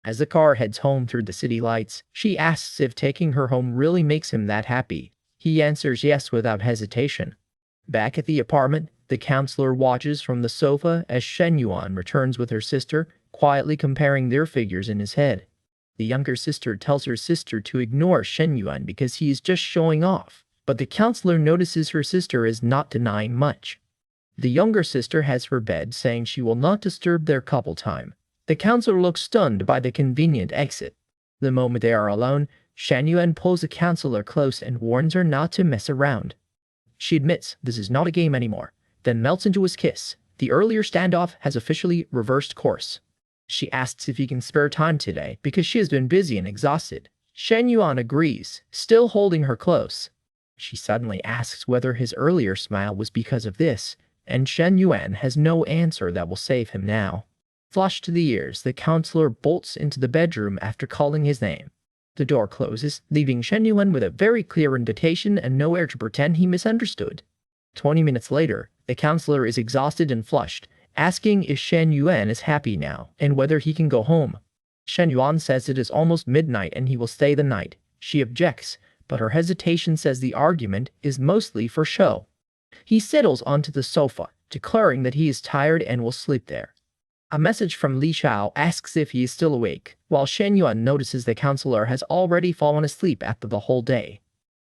As the car heads home through the city lights, she asks if taking her home really makes him that happy. He answers yes without hesitation. Back at the apartment, the counselor watches from the sofa as Shen Yuan returns with her sister, quietly comparing their figures in his head. The younger sister tells her sister to ignore Shen Yuan because he is just showing off, but the counselor notices her sister is not denying much. The younger sister has her bed, saying she will not disturb their couple time. The counselor looks stunned by the convenient exit. The moment they are alone, Shen Yuan pulls the counselor close and warns her not to mess around. She admits this is not a game anymore, then melts into his kiss. The earlier standoff has officially reversed course. She asks if he can spare time today because she has been busy and exhausted. Shen Yuan agrees, still holding her close. She suddenly asks whether his earlier smile was because of this, and Shen Yuan has no answer that will save him now. Flushed to the ears, the counselor bolts into the bedroom after calling his name. The door closes, leaving Shen Yuan with a very clear invitation and nowhere to pretend he misunderstood. 20 minutes later, the counselor is exhausted and flushed, asking if Shen Yuan is happy now and whether he can go home. Shen Yuan says it is almost midnight and he will stay the night. She objects, but her hesitation says the argument is mostly for show. He settles onto the sofa, declaring that he is tired and will sleep there. A message from Li Xiao asks if he is still awake, while Shen Yuan notices the counselor has already fallen asleep after the whole day.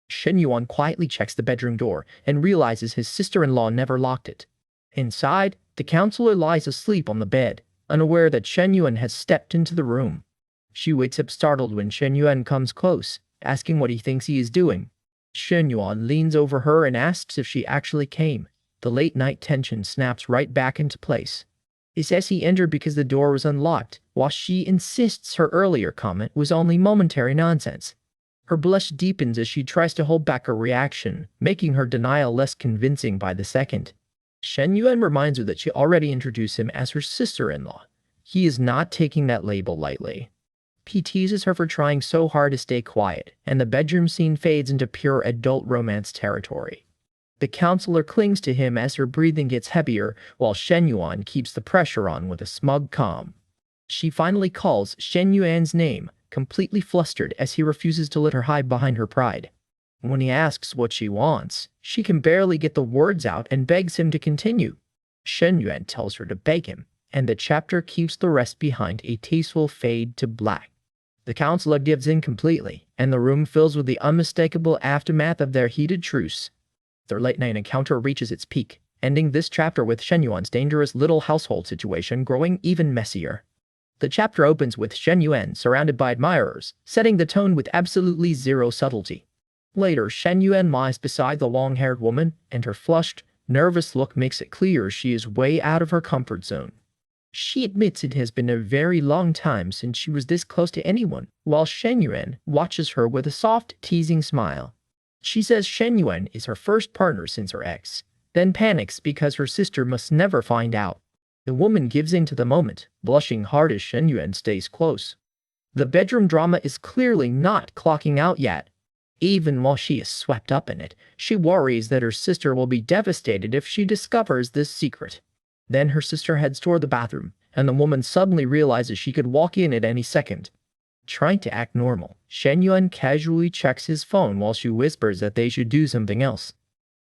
Shen Yuan quietly checks the bedroom door and realizes his sister-in-law never locked it. Inside, the counselor lies asleep on the bed, unaware that Shen Yuan has stepped into the room. She wakes up startled when Shen Yuan comes close, asking what he thinks he is doing. Shen Yuan leans over her and asks if she actually came. The late-night tension snaps right back into place. He says he entered because the door was unlocked, while she insists her earlier comment was only momentary nonsense. Her blush deepens as she tries to hold back her reaction, making her denial less convincing by the second. Shen Yuan reminds her that she already introduced him as her sister-in-law. He is not taking that label lightly. He teases her for trying so hard to stay quiet, and the bedroom scene fades into pure adult romance territory. The counselor clings to him as her breathing gets heavier, while Shen Yuan keeps the pressure on with a smug calm. She finally calls Shen Yuan's name, completely flustered as he refuses to let her hide behind her pride. When he asks what she wants, she can barely get the words out and begs him to continue. Shen Yuan tells her to beg him, and the chapter keeps the rest behind a tasteful fade to black. The counselor gives in completely, and the room fills with the unmistakable aftermath of their heated truce. Their late-night encounter reaches its peak, ending this chapter with Shen Yuan's dangerous little household situation growing even messier. The chapter opens with Shen Yuan surrounded by admirers, setting the tone with absolutely zero subtlety. Later, Shen Yuan lies beside the long-haired woman, and her flushed, nervous look makes it clear she is way out of her comfort zone. She admits it has been a very long time since she was this close to anyone, while Shen Yuan watches her with a soft, teasing smile. She says Shen Yuan is her first partner since her ex, then panics because her sister must never find out. The woman gives in to the moment, blushing hard as Shen Yuan stays close. The bedroom drama is clearly not clocking out yet. Even while she is swept up in it, she worries that her sister will be devastated if she discovers this secret. Then her sister heads toward the bathroom, and the woman suddenly realizes she could walk in at any second. Trying to act normal, Shen Yuan casually checks his phone while she whispers that they should do something else.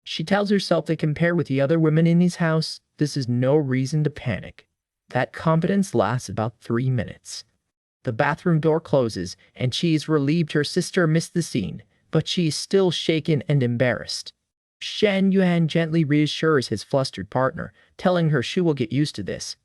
She tells herself that compared with the other women in his house, this is no reason to panic. That confidence lasts about 3 minutes. The bathroom door closes, and she is relieved her sister missed the scene, but she is still shaken and embarrassed. Shen Yuan gently reassures his flustered partner, telling her she will get used to this.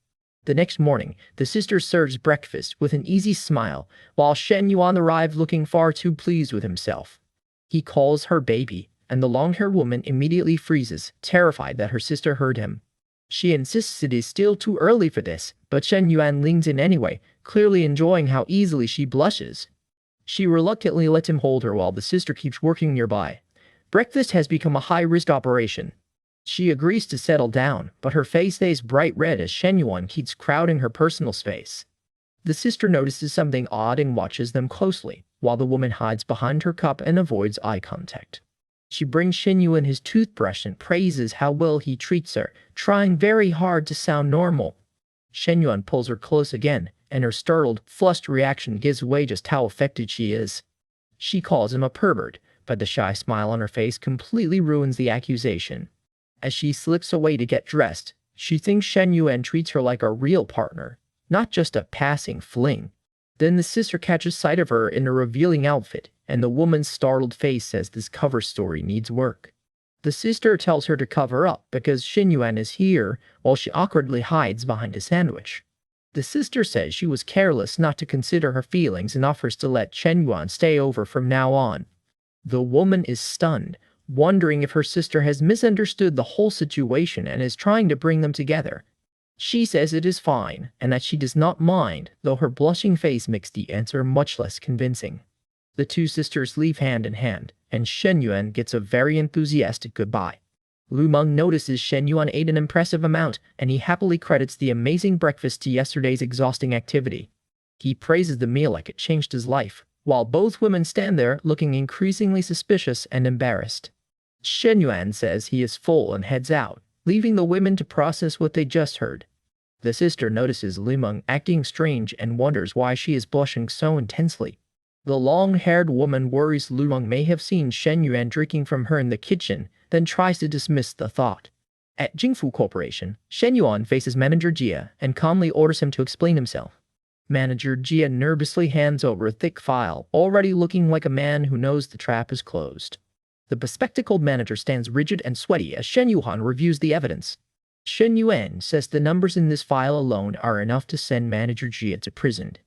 The next morning, the sister serves breakfast with an easy smile, while Shen Yuan arrives looking far too pleased with himself. He calls her baby, and the long-haired woman immediately freezes, terrified that her sister heard him. She insists it is still too early for this, but Shen Yuan leans in anyway, clearly enjoying how easily she blushes. She reluctantly lets him hold her while the sister keeps working nearby. Breakfast has become a high-risk operation. She agrees to settle down, but her face stays bright red as Shen Yuan keeps crowding her personal space. The sister notices something odd and watches them closely, while the woman hides behind her cup and avoids eye contact. She brings Shen Yuan his toothbrush and praises how well he treats her, trying very hard to sound normal. Shen Yuan pulls her close again, and her startled, flushed reaction gives away just how affected she is. She calls him a pervert, but the shy smile on her face completely ruins the accusation. As she slips away to get dressed, she thinks Shen Yuan treats her like a real partner, not just a passing fling. Then the sister catches sight of her in a revealing outfit, and the woman's startled face says this cover story needs work. The sister tells her to cover up because Shen Yuan is here, while she awkwardly hides behind a sandwich. The sister says she was careless not to consider her feelings and offers to let Shen Yuan stay over from now on. The woman is stunned, wondering if her sister has misunderstood the whole situation and is trying to bring them together. She says it is fine, and that she does not mind, though her blushing face makes the answer much less convincing. The two sisters leave hand in hand, and Shen Yuan gets a very enthusiastic goodbye. Lu Meng notices Shen Yuan ate an impressive amount, and he happily credits the amazing breakfast to yesterday's exhausting activity. He praises the meal like it changed his life, while both women stand there looking increasingly suspicious and embarrassed. Shen Yuan says he is full and heads out, leaving the women to process what they just heard. The sister notices Lu Meng acting strange and wonders why she is blushing so intensely. The long-haired woman worries Lu Meng may have seen Shen Yuan drinking from her in the kitchen, then tries to dismiss the thought. At Jingfu Corporation, Shen Yuan faces Manager Jia and calmly orders him to explain himself. Manager Jia nervously hands over a thick file, already looking like a man who knows the trap is closed. The bespectacled manager stands rigid and sweaty as Shen Yuan reviews the evidence. Shen Yuan says the numbers in this file alone are enough to send Manager Jia to prison.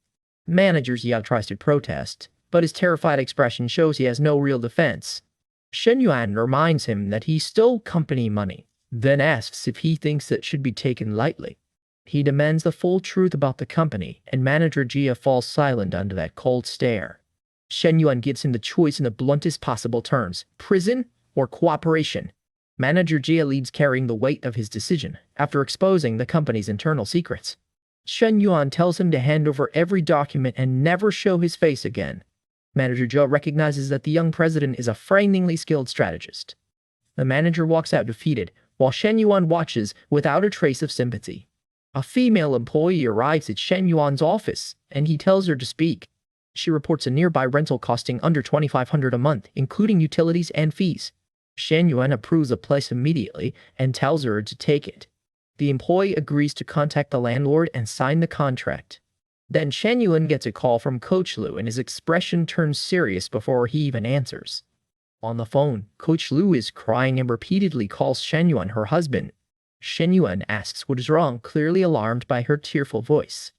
Manager Jia tries to protest, but his terrified expression shows he has no real defense. Shen Yuan reminds him that he stole company money, then asks if he thinks that should be taken lightly. He demands the full truth about the company, and Manager Jia falls silent under that cold stare. Shen Yuan gives him the choice in the bluntest possible terms: prison or cooperation. Manager Jia leaves carrying the weight of his decision, after exposing the company's internal secrets. Shen Yuan tells him to hand over every document and never show his face again. Manager Jia recognizes that the young president is a frighteningly skilled strategist. The manager walks out defeated, while Shen Yuan watches without a trace of sympathy. A female employee arrives at Shen Yuan's office, and he tells her to speak. She reports a nearby rental costing under 2,500 a month, including utilities and fees. Shen Yuan approves the place immediately and tells her to take it. The employee agrees to contact the landlord and sign the contract. Then Shen Yuan gets a call from Coach Lu and his expression turns serious before he even answers. On the phone, Coach Lu is crying and repeatedly calls Shen Yuan her husband. Shen Yuan asks what is wrong, clearly alarmed by her tearful voice.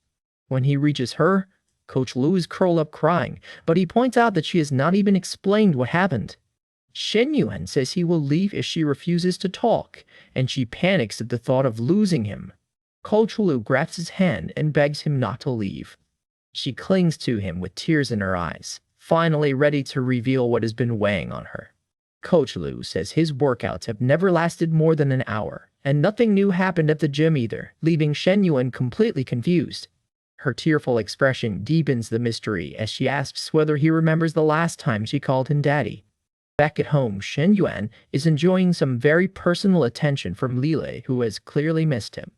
When he reaches her, Coach Lu is curled up crying, but he points out that she has not even explained what happened. Shen Yuan says he will leave if she refuses to talk, and she panics at the thought of losing him. Coach Lu grabs his hand and begs him not to leave. She clings to him with tears in her eyes, finally ready to reveal what has been weighing on her. Coach Lu says his workouts have never lasted more than an hour, and nothing new happened at the gym either, leaving Shen Yuan completely confused. Her tearful expression deepens the mystery as she asks whether he remembers the last time she called him daddy. Back at home, Shen Yuan is enjoying some very personal attention from Lilei, who has clearly missed him.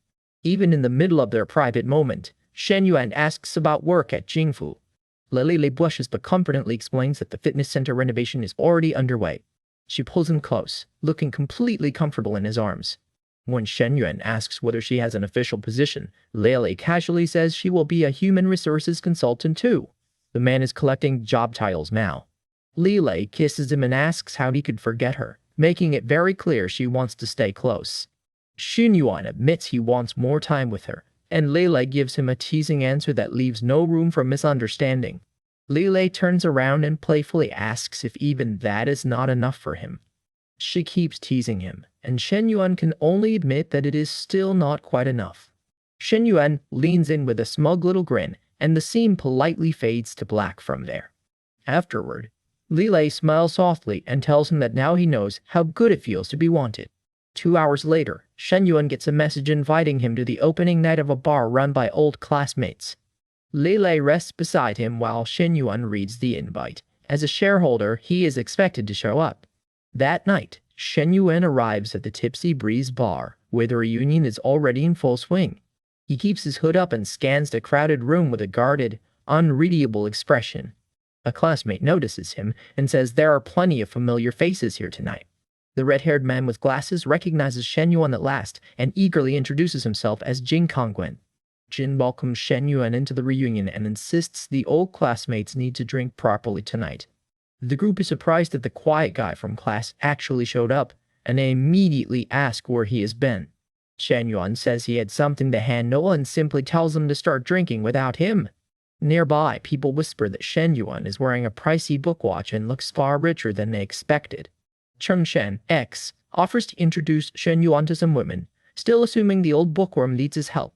Even in the middle of their private moment, Shen Yuan asks about work at Jingfu. Lilei blushes but confidently explains that the fitness center renovation is already underway. She pulls him close, looking completely comfortable in his arms. When Shen Yuan asks whether she has an official position, Lilei casually says she will be a human resources consultant too. The man is collecting job titles now. Lilei kisses him and asks how he could forget her, making it very clear she wants to stay close. Shen Yuan admits he wants more time with her, and Lilei gives him a teasing answer that leaves no room for misunderstanding. Lilei turns around and playfully asks if even that is not enough for him. She keeps teasing him, and Shen Yuan can only admit that it is still not quite enough. Shen Yuan leans in with a smug little grin, and the scene politely fades to black from there. Afterward, Lilei smiles softly and tells him that now he knows how good it feels to be wanted. 2 hours later, Shen Yuan gets a message inviting him to the opening night of a bar run by old classmates. Lilei rests beside him while Shen Yuan reads the invite. As a shareholder, he is expected to show up. That night, Shen Yuan arrives at the Tipsy Breeze bar, where the reunion is already in full swing. He keeps his hood up and scans the crowded room with a guarded, unreadable expression. A classmate notices him and says there are plenty of familiar faces here tonight. The red-haired man with glasses recognizes Shen Yuan at last and eagerly introduces himself as Jin Kongwen. Jin welcomes Shen Yuan into the reunion and insists the old classmates need to drink properly tonight. The group is surprised that the quiet guy from class actually showed up, and they immediately ask where he has been. Shen Yuan says he had something to handle and simply tells them to start drinking without him. Nearby, people whisper that Shen Yuan is wearing a pricey book watch and looks far richer than they expected. Cheng Shen X offers to introduce Shen Yuan to some women, still assuming the old bookworm needs his help.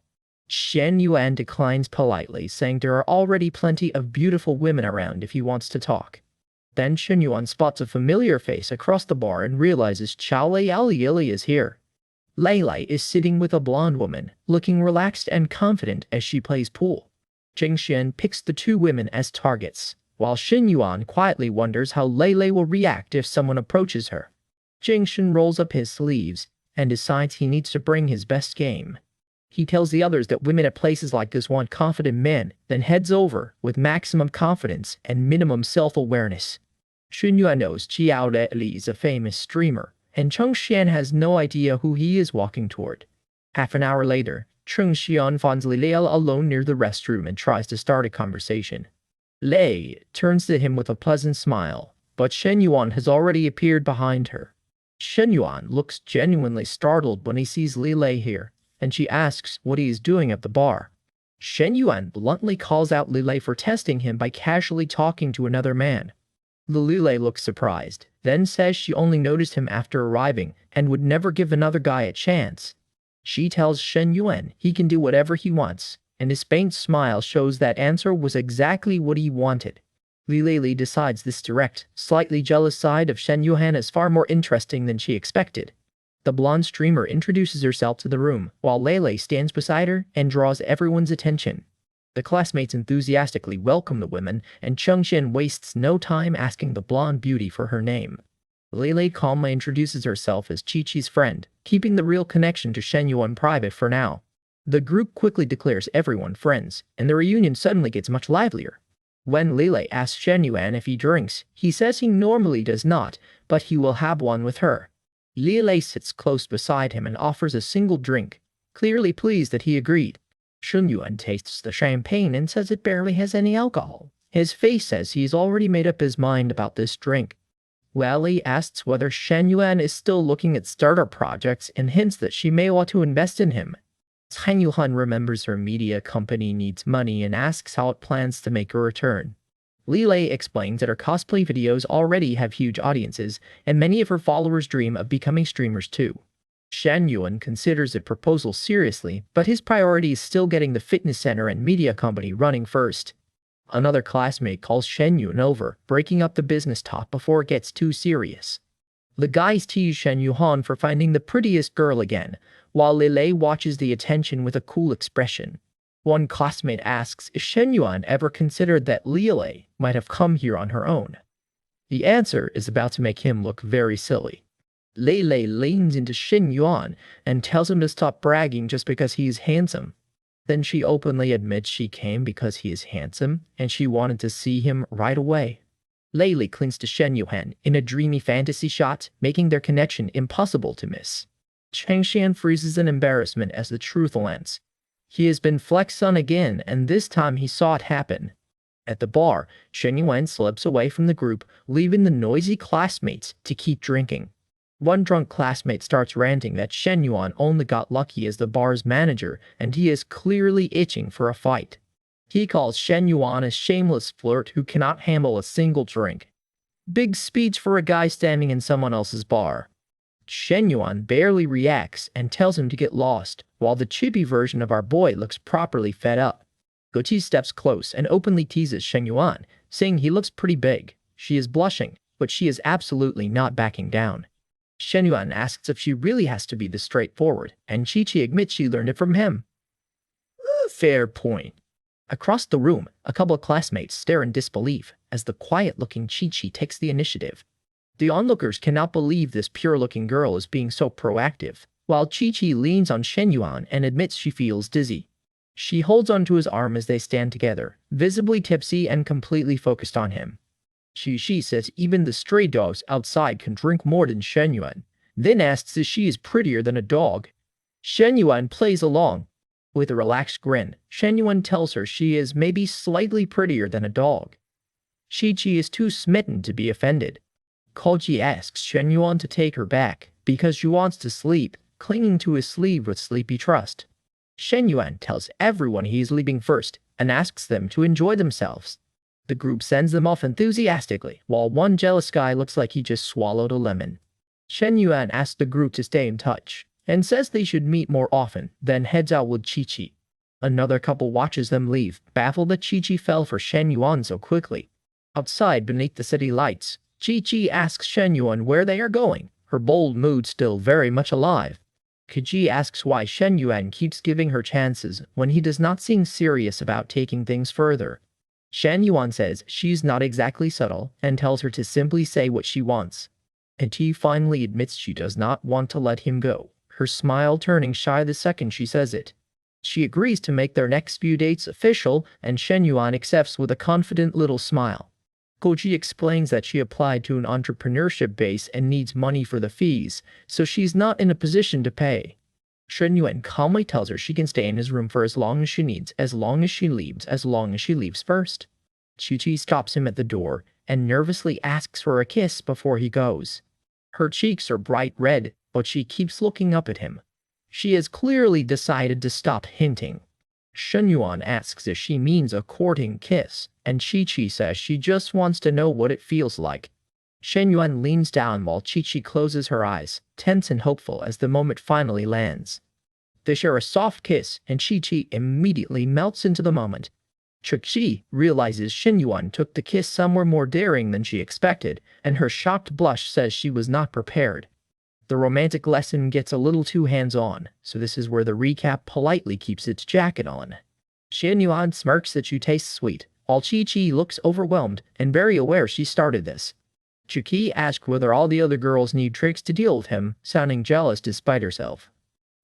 Shen Yuan declines politely, saying there are already plenty of beautiful women around if he wants to talk. Then Shen Yuan spots a familiar face across the bar and realizes Chao Lei is here. Lei Lei is sitting with a blonde woman, looking relaxed and confident as she plays pool. Jing Xian picks the two women as targets, while Shen Yuan quietly wonders how Lei Lei will react if someone approaches her. Jing Xian rolls up his sleeves and decides he needs to bring his best game. He tells the others that women at places like this want confident men, then heads over with maximum confidence and minimum self-awareness. Shen Yuan knows Chiao Li is a famous streamer, and Cheng Xian has no idea who he is walking toward. Half an hour later, Cheng Xian finds Lei alone near the restroom and tries to start a conversation. Lei turns to him with a pleasant smile, but Shen Yuan has already appeared behind her. Shen Yuan looks genuinely startled when he sees Lei here, and she asks what he is doing at the bar. Shen Yuan bluntly calls out Lei for testing him by casually talking to another man. Lei looks surprised, then says she only noticed him after arriving and would never give another guy a chance. She tells Shen Yuan he can do whatever he wants, and his faint smile shows that answer was exactly what he wanted. Lei decides this direct, slightly jealous side of Shen Yuan is far more interesting than she expected. The blonde streamer introduces herself to the room, while Lei stands beside her and draws everyone's attention. The classmates enthusiastically welcome the women, and Cheng Xian wastes no time asking the blonde beauty for her name. Lei calmly introduces herself as Chi-Chi's friend, keeping the real connection to Shen Yuan private for now. The group quickly declares everyone friends, and the reunion suddenly gets much livelier. When Lei asks Shen Yuan if he drinks, he says he normally does not, but he will have one with her. Lei sits close beside him and offers a single drink, clearly pleased that he agreed. Shen Yuan tastes the champagne and says it barely has any alcohol. His face says he's already made up his mind about this drink. Lei asks whether Shen Yuan is still looking at startup projects and hints that she may want to invest in him. Cai Yuhan remembers her media company needs money and asks how it plans to make a return. Lei explains that her cosplay videos already have huge audiences, and many of her followers dream of becoming streamers too. Shen Yuan considers the proposal seriously, but his priority is still getting the fitness center and media company running first. Another classmate calls Shen Yuan over, breaking up the business talk before it gets too serious. The guys tease Shen Yuan for finding the prettiest girl again, while Lei watches the attention with a cool expression. One classmate asks if Shen Yuan ever considered that Lei might have come here on her own. The answer is about to make him look very silly. Lei leans into Shen Yuan and tells him to stop bragging just because he is handsome. Then she openly admits she came because he is handsome and she wanted to see him right away. Lei clings to Shen Yuan in a dreamy fantasy shot, making their connection impossible to miss. Cheng Xian freezes in embarrassment as the truth lands. He has been flexed on again, and this time he saw it happen. At the bar, Shen Yuan slips away from the group, leaving the noisy classmates to keep drinking. One drunk classmate starts ranting that Shen Yuan only got lucky as the bar's manager, and he is clearly itching for a fight. He calls Shen Yuan a shameless flirt who cannot handle a single drink. Big speech for a guy standing in someone else's bar. Shen Yuan barely reacts and tells him to get lost, while the chibi version of our boy looks properly fed up. Gochi steps close and openly teases Shen Yuan, saying he looks pretty big. She is blushing, but she is absolutely not backing down. Shen Yuan asks if she really has to be this straightforward, and Chi-Chi admits she learned it from him. Fair point. Across the room, a couple of classmates stare in disbelief as the quiet-looking Chi-Chi takes the initiative. The onlookers cannot believe this pure-looking girl is being so proactive, while Chi-Chi leans on Shen Yuan and admits she feels dizzy. She holds onto his arm as they stand together, visibly tipsy and completely focused on him. Chi-Chi says even the stray dogs outside can drink more than Shen Yuan, then asks if she is prettier than a dog. Shen Yuan plays along. With a relaxed grin, Shen Yuan tells her she is maybe slightly prettier than a dog. Chi-Chi is too smitten to be offended. Koji asks Shen Yuan to take her back because she wants to sleep, clinging to his sleeve with sleepy trust. Shen Yuan tells everyone he is leaving first and asks them to enjoy themselves. The group sends them off enthusiastically, while one jealous guy looks like he just swallowed a lemon. Shen Yuan asks the group to stay in touch and says they should meet more often, then heads out with Chi-Chi. Another couple watches them leave, baffled that Chi-Chi fell for Shen Yuan so quickly. Outside, beneath the city lights, Chi-Chi asks Shen Yuan where they are going, her bold mood still very much alive. Koji asks why Shen Yuan keeps giving her chances when he does not seem serious about taking things further. Shen Yuan says she's not exactly subtle and tells her to simply say what she wants. And she finally admits she does not want to let him go, her smile turning shy the second she says it. She agrees to make their next few dates official, and Shen Yuan accepts with a confident little smile. Koji explains that she applied to an entrepreneurship base and needs money for the fees, so she's not in a position to pay. Shen Yuan calmly tells her she can stay in his room for as long as she needs, as long as she leaves first. Chi-Chi stops him at the door and nervously asks for a kiss before he goes. Her cheeks are bright red, but she keeps looking up at him. She has clearly decided to stop hinting. Shen Yuan asks if she means a courting kiss, and Chi-Chi says she just wants to know what it feels like. Shen Yuan leans down while Chi-Chi closes her eyes, tense and hopeful as the moment finally lands. They share a soft kiss, and Chi-Chi immediately melts into the moment. Chi-Chi realizes Shen Yuan took the kiss somewhere more daring than she expected, and her shocked blush says she was not prepared. The romantic lesson gets a little too hands-on, so this is where the recap politely keeps its jacket on. Shen Yuan smirks that she tastes sweet, while Chi-Chi looks overwhelmed and very aware she started this. Chi-Chi asks whether all the other girls need tricks to deal with him, sounding jealous despite herself.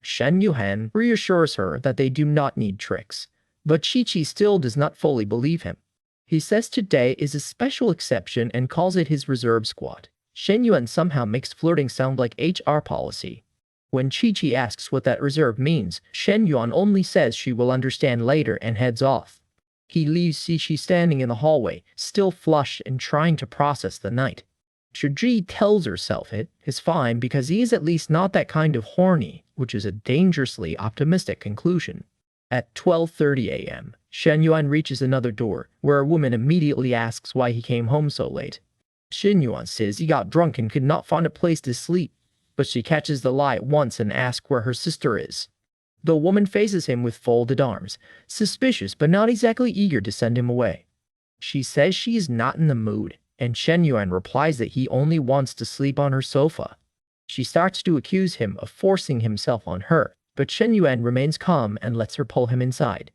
Shen Yuan reassures her that they do not need tricks, but Chi-Chi still does not fully believe him. He says today is a special exception and calls it his reserve squad. Shen Yuan somehow makes flirting sound like HR policy. When Chi-Chi asks what that reserve means, Shen Yuan only says she will understand later and heads off. He leaves Chi-Chi standing in the hallway, still flushed and trying to process the night. Chi-Chi tells herself it is fine because he is at least not that kind of horny, which is a dangerously optimistic conclusion. At 12:30 a.m., Shen Yuan reaches another door, where a woman immediately asks why he came home so late. Shen Yuan says he got drunk and could not find a place to sleep, but she catches the lie at once and asks where her sister is. The woman faces him with folded arms, suspicious but not exactly eager to send him away. She says she is not in the mood, and Shen Yuan replies that he only wants to sleep on her sofa. She starts to accuse him of forcing himself on her, but Shen Yuan remains calm and lets her pull him inside.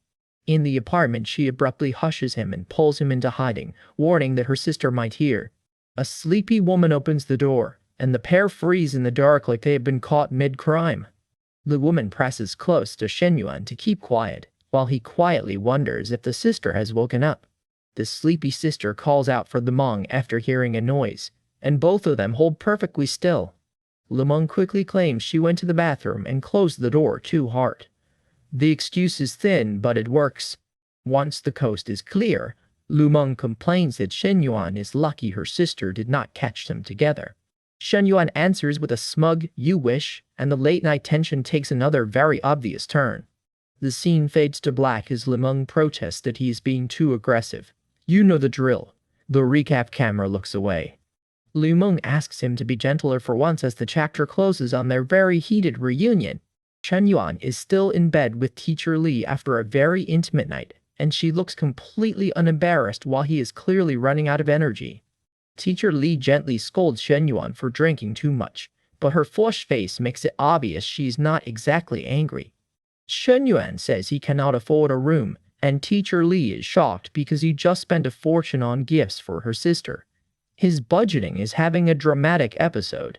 In the apartment, she abruptly hushes him and pulls him into hiding, warning that her sister might hear. A sleepy woman opens the door, and the pair freeze in the dark like they have been caught mid-crime. The woman presses close to Shen Yuan to keep quiet, while he quietly wonders if the sister has woken up. The sleepy sister calls out for Lemong after hearing a noise, and both of them hold perfectly still. Lemong quickly claims she went to the bathroom and closed the door too hard. The excuse is thin, but it works. Once the coast is clear, Lemong complains that Shen Yuan is lucky her sister did not catch them together. Shen Yuan answers with a smug, "You wish," and the late-night tension takes another very obvious turn. The scene fades to black as Lemong protests that he is being too aggressive. You know the drill. The recap camera looks away. Lu Meng asks him to be gentler for once as the chapter closes on their very heated reunion. Shen Yuan is still in bed with Teacher Li after a very intimate night, and she looks completely unembarrassed while he is clearly running out of energy. Teacher Li gently scolds Shen Yuan for drinking too much, but her flushed face makes it obvious she's not exactly angry. Shen Yuan says he cannot afford a room, and Teacher Li is shocked because he just spent a fortune on gifts for her sister. His budgeting is having a dramatic episode.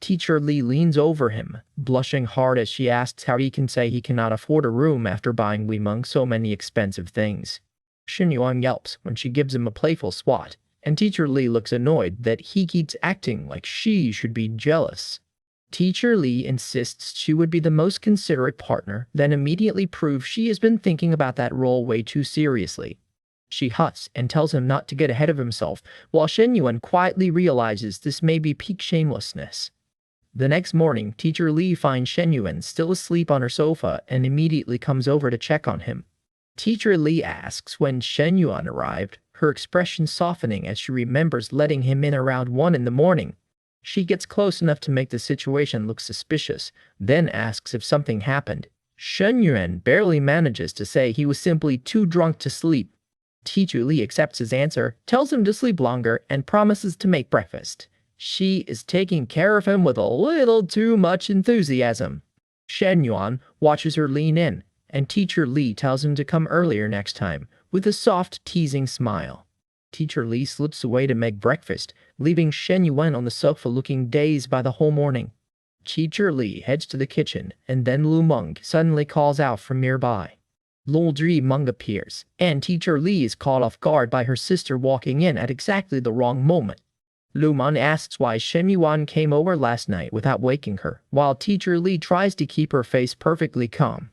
Teacher Li leans over him, blushing hard as she asks how he can say he cannot afford a room after buying Li Meng so many expensive things. Shen Yuan yelps when she gives him a playful swat, and Teacher Li looks annoyed that he keeps acting like she should be jealous. Teacher Li insists she would be the most considerate partner, then immediately proves she has been thinking about that role way too seriously. She huffs and tells him not to get ahead of himself, while Shen Yuan quietly realizes this may be peak shamelessness. The next morning, Teacher Li finds Shen Yuan still asleep on her sofa and immediately comes over to check on him. Teacher Li asks when Shen Yuan arrived, her expression softening as she remembers letting him in around 1 in the morning. She gets close enough to make the situation look suspicious, then asks if something happened. Shen Yuan barely manages to say he was simply too drunk to sleep. Teacher Li accepts his answer, tells him to sleep longer, and promises to make breakfast. She is taking care of him with a little too much enthusiasm. Shen Yuan watches her lean in, and Teacher Li tells him to come earlier next time, with a soft, teasing smile. Teacher Li slips away to make breakfast, leaving Shen Yuan on the sofa looking dazed by the whole morning. Teacher Li heads to the kitchen, and then Lu Meng suddenly calls out from nearby. Lu Meng appears, and Teacher Li is caught off guard by her sister walking in at exactly the wrong moment. Lu Meng asks why Shen Yuan came over last night without waking her, while Teacher Li tries to keep her face perfectly calm.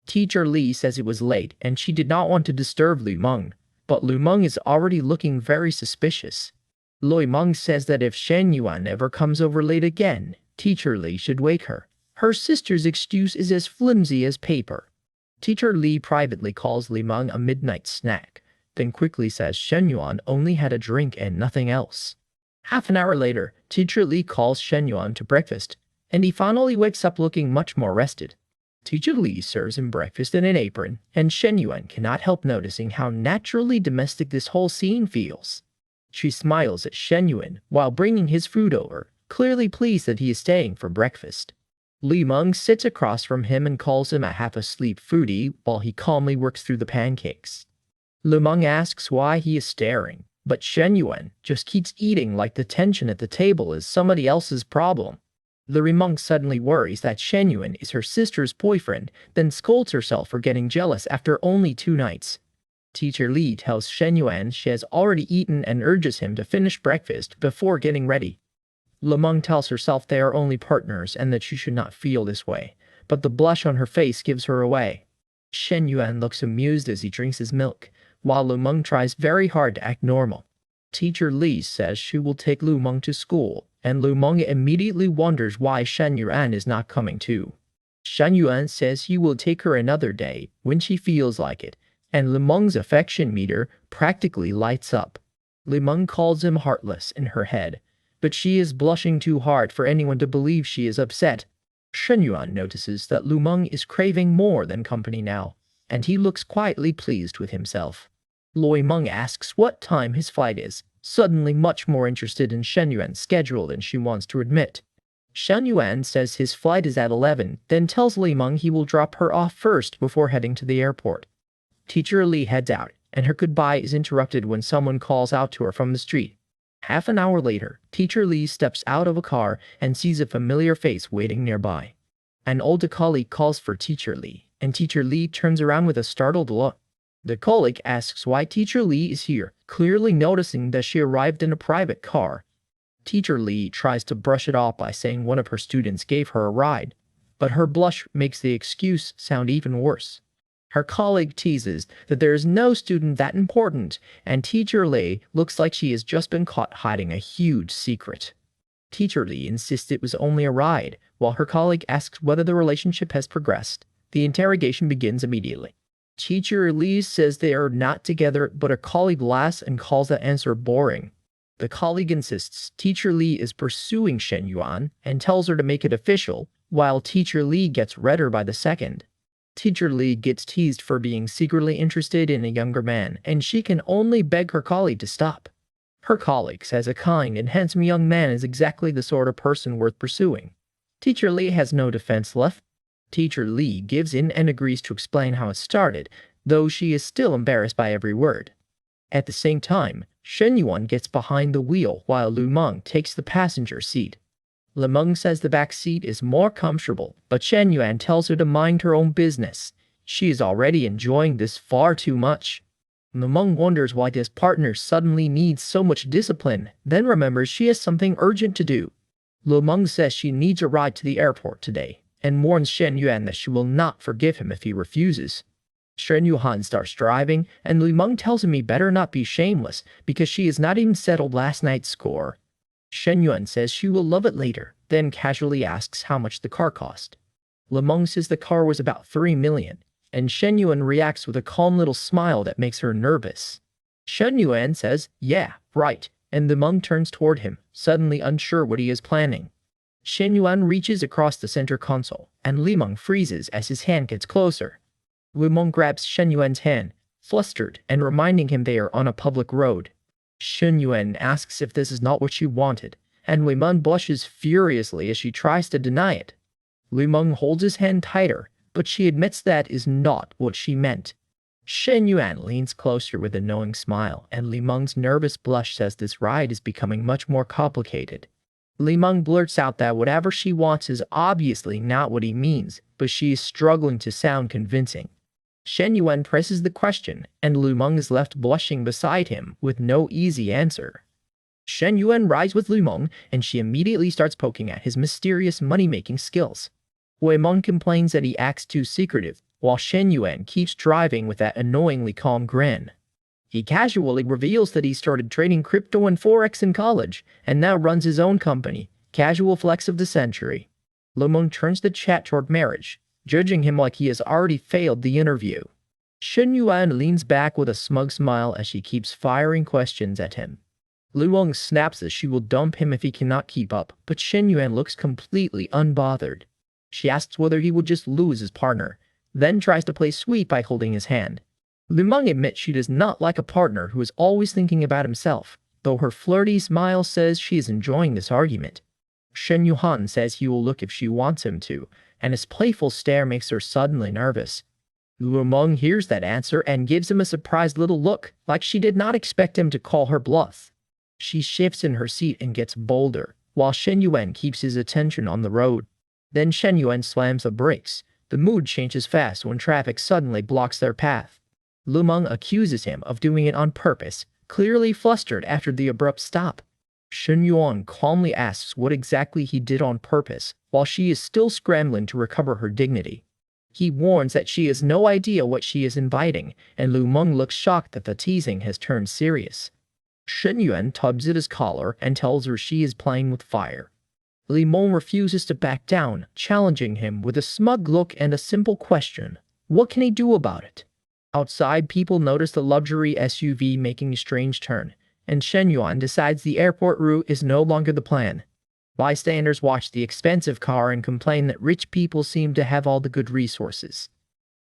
Teacher Li says it was late and she did not want to disturb Lu Meng, but Lu Meng is already looking very suspicious. Lu Meng says that if Shen Yuan ever comes over late again, Teacher Li should wake her. Her sister's excuse is as flimsy as paper. Teacher Li privately calls Lu Meng a midnight snack, then quickly says Shen Yuan only had a drink and nothing else. Half an hour later, Teacher Li calls Shen Yuan to breakfast, and he finally wakes up looking much more rested. Teacher Li serves him breakfast in an apron, and Shen Yuan cannot help noticing how naturally domestic this whole scene feels. She smiles at Shen Yuan while bringing his food over, clearly pleased that he is staying for breakfast. Lu Meng sits across from him and calls him a half-asleep foodie while he calmly works through the pancakes. Lu Meng asks why he is staring, but Shen Yuan just keeps eating like the tension at the table is somebody else's problem. Lu Meng suddenly worries that Shen Yuan is her sister's boyfriend, then scolds herself for getting jealous after only 2 nights. Teacher Li tells Shen Yuan she has already eaten and urges him to finish breakfast before getting ready. Lu Meng tells herself they are only partners and that she should not feel this way, but the blush on her face gives her away. Shen Yuan looks amused as he drinks his milk, while Lu Meng tries very hard to act normal. Teacher Li says she will take Lu Meng to school, and Lu Meng immediately wonders why Shen Yuan is not coming too. Shen Yuan says he will take her another day when she feels like it, and Lu Meng's affection meter practically lights up. Lu Meng calls him heartless in her head, but she is blushing too hard for anyone to believe she is upset. Shen Yuan notices that Lu Meng is craving more than company now, and he looks quietly pleased with himself. Lu Meng asks what time his flight is, suddenly much more interested in Shen Yuan's schedule than she wants to admit. Shen Yuan says his flight is at 11, then tells Lu Meng he will drop her off first before heading to the airport. Teacher Li heads out, and her goodbye is interrupted when someone calls out to her from the street. Half an hour later, Teacher Li steps out of a car and sees a familiar face waiting nearby. An older colleague calls for Teacher Li, and Teacher Li turns around with a startled look. The colleague asks why Teacher Li is here, clearly noticing that she arrived in a private car. Teacher Li tries to brush it off by saying one of her students gave her a ride, but her blush makes the excuse sound even worse. Her colleague teases that there is no student that important, and Teacher Li looks like she has just been caught hiding a huge secret. Teacher Li insists it was only a ride, while her colleague asks whether the relationship has progressed. The interrogation begins immediately. Teacher Li says they are not together, but her colleague laughs and calls the answer boring. The colleague insists Teacher Lee is pursuing Shen Yuan and tells her to make it official, while Teacher Lee gets redder by the second. Teacher Lee gets teased for being secretly interested in a younger man, and she can only beg her colleague to stop. Her colleague says a kind and handsome young man is exactly the sort of person worth pursuing. Teacher Lee has no defense left. Teacher Lee gives in and agrees to explain how it started, though she is still embarrassed by every word. At the same time, Shen Yuan gets behind the wheel while Lu Meng takes the passenger seat. Lu Meng says the back seat is more comfortable, but Shen Yuan tells her to mind her own business. She is already enjoying this far too much. Lu Meng wonders why this partner suddenly needs so much discipline, then remembers she has something urgent to do. Lu Meng says she needs a ride to the airport today, and warns Shen Yuan that she will not forgive him if he refuses. Shen Yuan starts driving, and Lu Meng tells him he better not be shameless, because she has not even settled last night's score. Shen Yuan says she will love it later, then casually asks how much the car cost. Lu Meng says the car was about 3 million, and Shen Yuan reacts with a calm little smile that makes her nervous. Shen Yuan says, "Yeah, right," and Lu Meng turns toward him, suddenly unsure what he is planning. Shen Yuan reaches across the center console, and Lu Meng freezes as his hand gets closer. Lu Meng grabs Shen Yuan's hand, flustered and reminding him they are on a public road. Shen Yuan asks if this is not what she wanted, and Lu Meng blushes furiously as she tries to deny it. Lu Meng holds his hand tighter, but she admits that is not what she meant. Shen Yuan leans closer with a knowing smile, and Lu Meng's nervous blush says this ride is becoming much more complicated. Lu Meng blurts out that whatever she wants is obviously not what he means, but she is struggling to sound convincing. Shen Yuan presses the question, and Lu Meng is left blushing beside him with no easy answer. Shen Yuan rides with Lu Meng, and she immediately starts poking at his mysterious money-making skills. Lu Meng complains that he acts too secretive, while Shen Yuan keeps driving with that annoyingly calm grin. He casually reveals that he started trading crypto and forex in college, and now runs his own company, casual flex of the century. Lu Meng turns the chat toward marriage, judging him like he has already failed the interview. Shen Yuan leans back with a smug smile as she keeps firing questions at him. Lu Meng snaps that she will dump him if he cannot keep up, but Shen Yuan looks completely unbothered. She asks whether he would just lose his partner, then tries to play sweet by holding his hand. Lu Meng admits she does not like a partner who is always thinking about himself, though her flirty smile says she is enjoying this argument. Shen Yuan says he will look if she wants him to, and his playful stare makes her suddenly nervous. Lu Meng hears that answer and gives him a surprised little look, like she did not expect him to call her bluff. She shifts in her seat and gets bolder, while Shen Yuan keeps his attention on the road. Then Shen Yuan slams the brakes. The mood changes fast when traffic suddenly blocks their path. Lu Meng accuses him of doing it on purpose, clearly flustered after the abrupt stop. Shen Yuan calmly asks what exactly he did on purpose, while she is still scrambling to recover her dignity. He warns that she has no idea what she is inviting, and Lu Meng looks shocked that the teasing has turned serious. Shen Yuan tugs at his collar and tells her she is playing with fire. Lu Meng refuses to back down, challenging him with a smug look and a simple question. What can he do about it? Outside, people notice the luxury SUV making a strange turn, and Shen Yuan decides the airport route is no longer the plan. Bystanders watch the expensive car and complain that rich people seem to have all the good resources.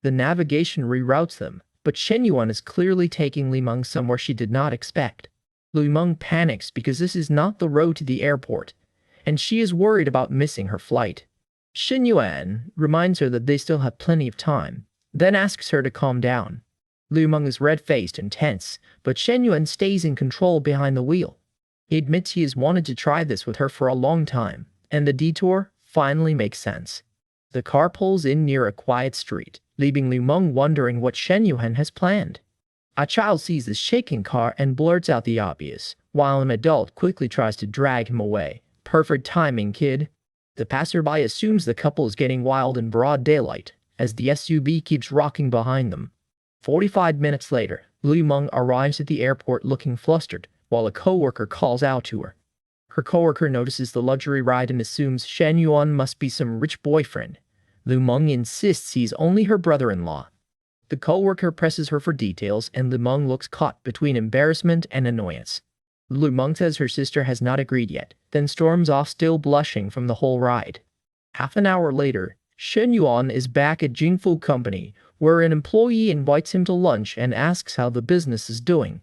The navigation reroutes them, but Shen Yuan is clearly taking Lu Meng somewhere she did not expect. Lu Meng panics because this is not the road to the airport, and she is worried about missing her flight. Shen Yuan reminds her that they still have plenty of time, then asks her to calm down. Lu Meng is red-faced and tense, but Shen Yuan stays in control behind the wheel. He admits he has wanted to try this with her for a long time, and the detour finally makes sense. The car pulls in near a quiet street, leaving Lu Meng wondering what Shen Yuan has planned. A child sees the shaking car and blurts out the obvious, while an adult quickly tries to drag him away. Perfect timing, kid. The passerby assumes the couple is getting wild in broad daylight, as the SUV keeps rocking behind them. 45 minutes later, Lu Meng arrives at the airport looking flustered, while a coworker calls out to her. Her coworker notices the luxury ride and assumes Shen Yuan must be some rich boyfriend. Lu Meng insists he's only her brother-in-law. The coworker presses her for details, and Lu Meng looks caught between embarrassment and annoyance. Lu Meng says her sister has not agreed yet, then storms off still blushing from the whole ride. Half an hour later, Shen Yuan is back at Jingfu Company, where an employee invites him to lunch and asks how the business is doing.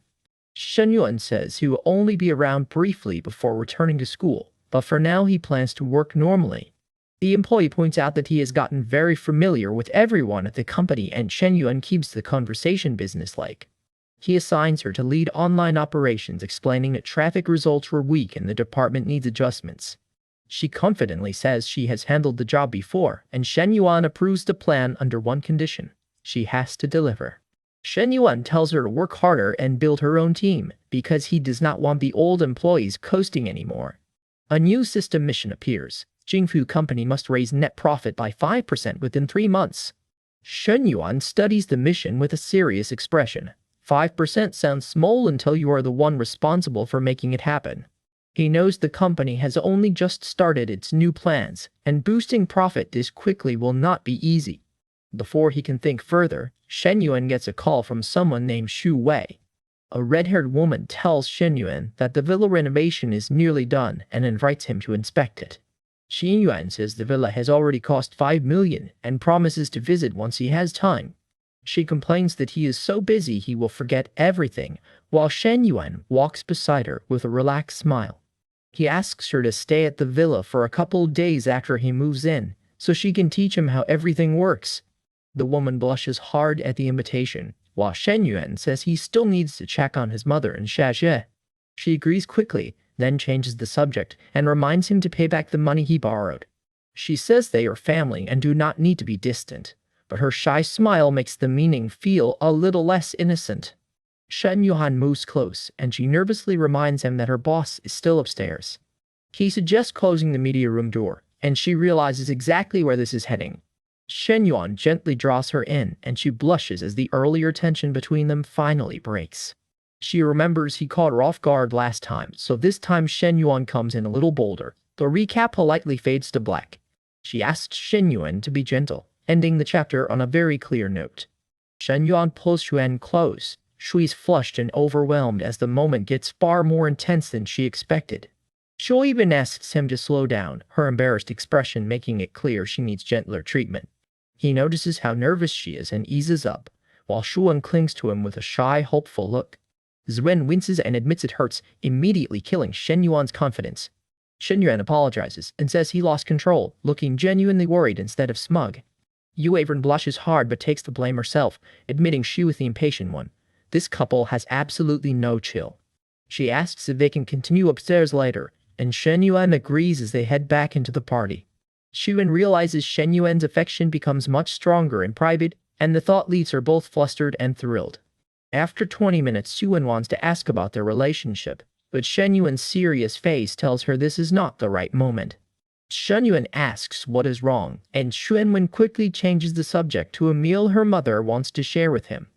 Shen Yuan says he will only be around briefly before returning to school, but for now he plans to work normally. The employee points out that he has gotten very familiar with everyone at the company and Shen Yuan keeps the conversation businesslike. He assigns her to lead online operations, explaining that traffic results were weak and the department needs adjustments. She confidently says she has handled the job before, and Shen Yuan approves the plan under one condition: she has to deliver. Shen Yuan tells her to work harder and build her own team, because he does not want the old employees coasting anymore. A new system mission appears. Jingfu Company must raise net profit by 5% within 3 months. Shen Yuan studies the mission with a serious expression. 5% sounds small until you are the one responsible for making it happen. He knows the company has only just started its new plans, and boosting profit this quickly will not be easy. Before he can think further, Shen Yuan gets a call from someone named Xu Wei. A red-haired woman tells Shen Yuan that the villa renovation is nearly done and invites him to inspect it. Shen Yuan says the villa has already cost 5 million and promises to visit once he has time. She complains that he is so busy he will forget everything, while Shen Yuan walks beside her with a relaxed smile. He asks her to stay at the villa for a couple days after he moves in, so she can teach him how everything works. The woman blushes hard at the invitation, while Shen Yuan says he still needs to check on his mother and Xia. She agrees quickly, then changes the subject and reminds him to pay back the money he borrowed. She says they are family and do not need to be distant, but her shy smile makes the meaning feel a little less innocent. Shen Yuan moves close, and she nervously reminds him that her boss is still upstairs. He suggests closing the media room door, and she realizes exactly where this is heading. Shen Yuan gently draws her in, and she blushes as the earlier tension between them finally breaks. She remembers he caught her off guard last time, so this time Shen Yuan comes in a little bolder. The recap politely fades to black. She asks Shen Yuan to be gentle, ending the chapter on a very clear note. Shen Yuan pulls Xuan close. Shui's flushed and overwhelmed as the moment gets far more intense than she expected. Shui even asks him to slow down, her embarrassed expression making it clear she needs gentler treatment. He notices how nervous she is and eases up, while Shuan clings to him with a shy, hopeful look. Zwen winces and admits it hurts, immediately killing Shen Yuan's confidence. Shen Yuan apologizes and says he lost control, looking genuinely worried instead of smug. Yu Avern blushes hard but takes the blame herself, admitting she was the impatient one. This couple has absolutely no chill. She asks if they can continue upstairs later, and Shen Yuan agrees as they head back into the party. Xuan realizes Shen Yuan's affection becomes much stronger in private, and the thought leaves her both flustered and thrilled. After 20 minutes, Xuan wants to ask about their relationship, but Shen Yuan's serious face tells her this is not the right moment. Shen Yuan asks what is wrong, and Xuan quickly changes the subject to a meal her mother wants to share with him.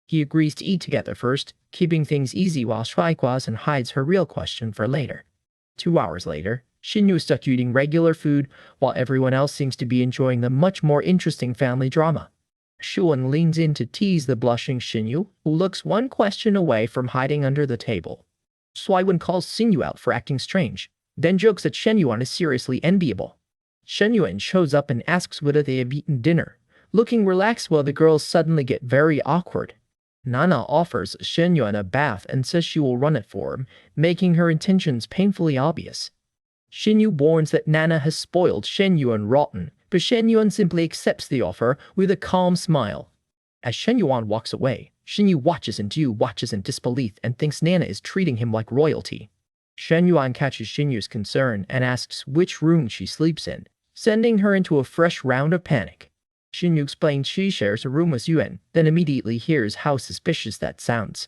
He agrees to eat together first, keeping things easy while Shuaiquas and hides her real question for later. 2 hours later, Xinyu is stuck eating regular food, while everyone else seems to be enjoying the much more interesting family drama. Xuan leans in to tease the blushing Xinyu, who looks one question away from hiding under the table. Shuaiwen calls Xinyu out for acting strange, then jokes that Shen Yuan is seriously enviable. Shen Yuan shows up and asks whether they have eaten dinner, looking relaxed while the girls suddenly get very awkward. Nana offers Shen Yuan a bath and says she will run it for him, making her intentions painfully obvious. Xinyu warns that Nana has spoiled Shen Yuan rotten, but Shen Yuan simply accepts the offer with a calm smile. As Shen Yuan walks away, Xinyu watches in disbelief and thinks Nana is treating him like royalty. Shen Yuan catches Xinyu's concern and asks which room she sleeps in, sending her into a fresh round of panic. Xinyu explains she shares a room with Yuan, then immediately hears how suspicious that sounds.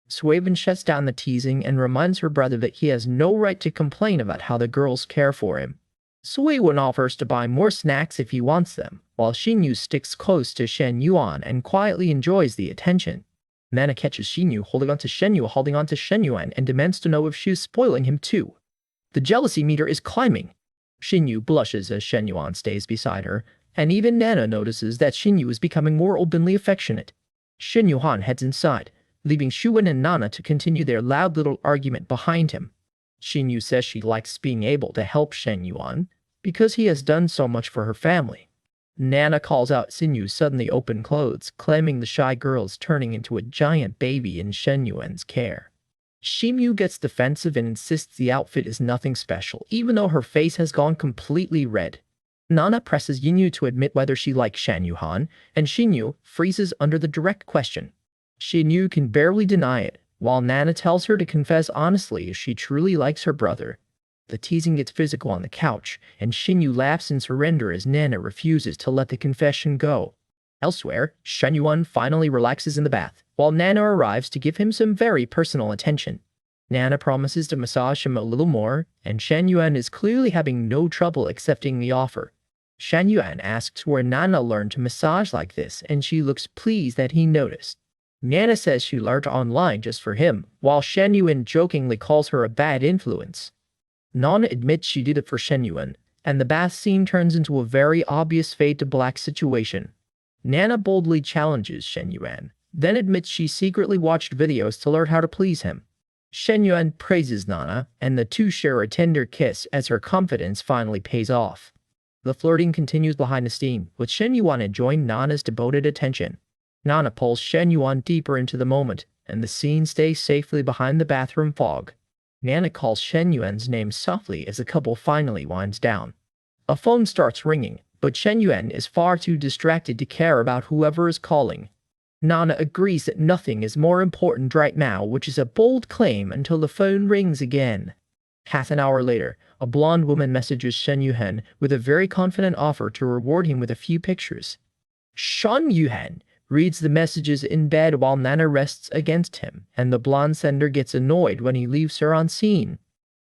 Swaven shuts down the teasing and reminds her brother that he has no right to complain about how the girls care for him. Swaven offers to buy more snacks if he wants them, while Xinyu sticks close to Shen Yuan and quietly enjoys the attention. Nana catches Xinyu holding onto Shen Yuan and demands to know if she's spoiling him too. The jealousy meter is climbing. Xinyu blushes as Shen Yuan stays beside her, and even Nana notices that Xinyu is becoming more openly affectionate. Shen Yuan heads inside, leaving Shuan and Nana to continue their loud little argument behind him. Shen Yu says she likes being able to help Shen Yuan because he has done so much for her family. Nana calls out Shen Yu's suddenly open clothes, claiming the shy girl is turning into a giant baby in Shen Yuan's care. Shen Yu gets defensive and insists the outfit is nothing special, even though her face has gone completely red. Nana presses Yin Yu to admit whether she likes Shen Yuan, and Shen Yu freezes under the direct question. Shen Yu can barely deny it, while Nana tells her to confess honestly if she truly likes her brother. The teasing gets physical on the couch, and Shen Yu laughs in surrender as Nana refuses to let the confession go. Elsewhere, Shen Yuan finally relaxes in the bath, while Nana arrives to give him some very personal attention. Nana promises to massage him a little more, and Shen Yuan is clearly having no trouble accepting the offer. Shen Yuan asks where Nana learned to massage like this, and she looks pleased that he noticed. Nana says she learned online just for him, while Shen Yuan jokingly calls her a bad influence. Nana admits she did it for Shen Yuan, and the bath scene turns into a very obvious fade to black situation. Nana boldly challenges Shen Yuan, then admits she secretly watched videos to learn how to please him. Shen Yuan praises Nana, and the two share a tender kiss as her confidence finally pays off. The flirting continues behind the scene, with Shen Yuan enjoying Nana's devoted attention. Nana pulls Shen Yuan deeper into the moment, and the scene stays safely behind the bathroom fog. Nana calls Shen Yuan's name softly as the couple finally winds down. A phone starts ringing, but Shen Yuan is far too distracted to care about whoever is calling. Nana agrees that nothing is more important right now, which is a bold claim until the phone rings again. Half an hour later, a blonde woman messages Shen Yuan with a very confident offer to reward him with a few pictures. Shen Yuan reads the messages in bed while Nana rests against him, and the blonde sender gets annoyed when he leaves her unseen.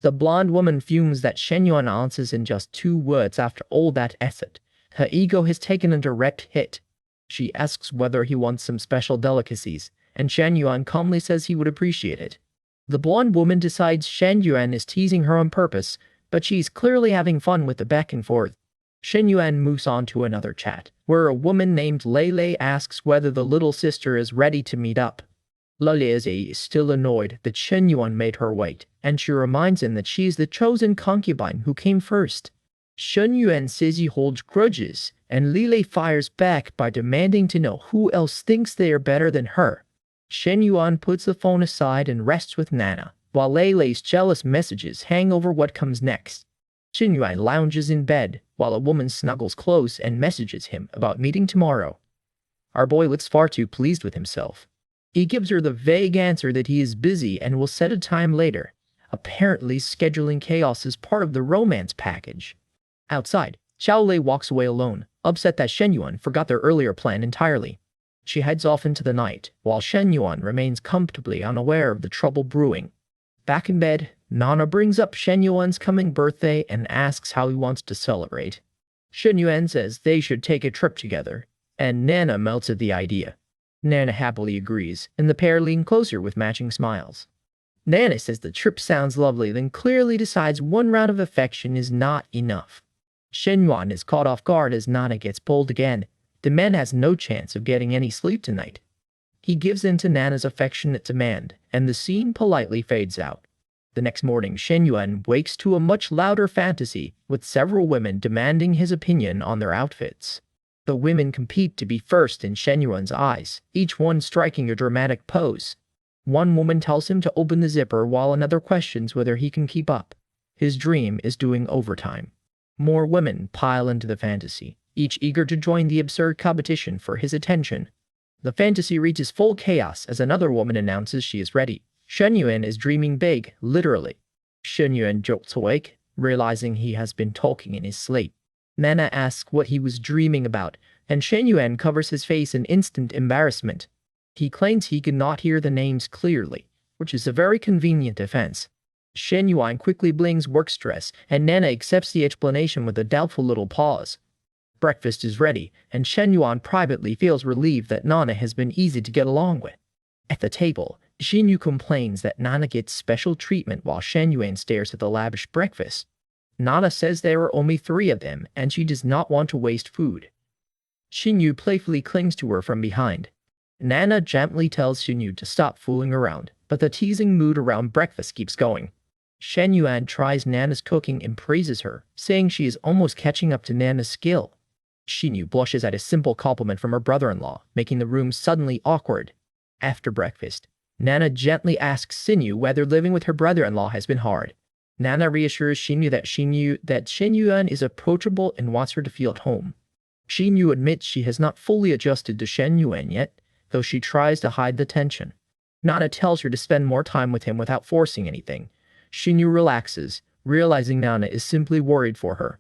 The blonde woman fumes that Shen Yuan answers in just 2 words after all that effort. Her ego has taken a direct hit. She asks whether he wants some special delicacies, and Shen Yuan calmly says he would appreciate it. The blonde woman decides Shen Yuan is teasing her on purpose, but she's clearly having fun with the back and forth. Shen Yuan moves on to another chat, where a woman named Lei asks whether the little sister is ready to meet up. Lei is still annoyed that Shen Yuan made her wait, and she reminds him that she is the chosen concubine who came first. Shen Yuan says he holds grudges, and Lei fires back by demanding to know who else thinks they are better than her. Shen Yuan puts the phone aside and rests with Nana, while Lei's jealous messages hang over what comes next. Shen Yuan lounges in bed, while a woman snuggles close and messages him about meeting tomorrow. Our boy looks far too pleased with himself. He gives her the vague answer that he is busy and will set a time later. Apparently, scheduling chaos is part of the romance package. Outside, Xiaolei walks away alone, upset that Shen Yuan forgot their earlier plan entirely. She heads off into the night, while Shen Yuan remains comfortably unaware of the trouble brewing. Back in bed, Nana brings up Shen Yuan's coming birthday and asks how he wants to celebrate. Shen Yuan says they should take a trip together, and Nana melts at the idea. Nana happily agrees, and the pair lean closer with matching smiles. Nana says the trip sounds lovely, then clearly decides one round of affection is not enough. Shen Yuan is caught off guard as Nana gets pulled again. The man has no chance of getting any sleep tonight. He gives in to Nana's affectionate demand, and the scene politely fades out. The next morning, Shen Yuan wakes to a much louder fantasy, with several women demanding his opinion on their outfits. The women compete to be first in Shen Yuan's eyes, each one striking a dramatic pose. One woman tells him to open the zipper while another questions whether he can keep up. His dream is doing overtime. More women pile into the fantasy, each eager to join the absurd competition for his attention. The fantasy reaches full chaos as another woman announces she is ready. Shen Yuan is dreaming big, literally. Shen Yuan jolts awake, realizing he has been talking in his sleep. Nana asks what he was dreaming about, and Shen Yuan covers his face in instant embarrassment. He claims he could not hear the names clearly, which is a very convenient defense. Shen Yuan quickly blings work stress, and Nana accepts the explanation with a doubtful little pause. Breakfast is ready, and Shen Yuan privately feels relieved that Nana has been easy to get along with. At the table, Shen Yu complains that Nana gets special treatment while Shen Yuan stares at the lavish breakfast. Nana says there are only 3 of them, and she does not want to waste food. Shen Yu playfully clings to her from behind. Nana gently tells Shen Yu to stop fooling around, but the teasing mood around breakfast keeps going. Shen Yuan tries Nana's cooking and praises her, saying she is almost catching up to Nana's skill. Shen Yu blushes at a simple compliment from her brother-in-law, making the room suddenly awkward. After breakfast, Nana gently asks Shen Yu whether living with her brother-in-law has been hard. Nana reassures Shen Yu that Shen Yuan is approachable and wants her to feel at home. Shen Yu admits she has not fully adjusted to Shen Yuan yet, though she tries to hide the tension. Nana tells her to spend more time with him without forcing anything. Shen Yu relaxes, realizing Nana is simply worried for her.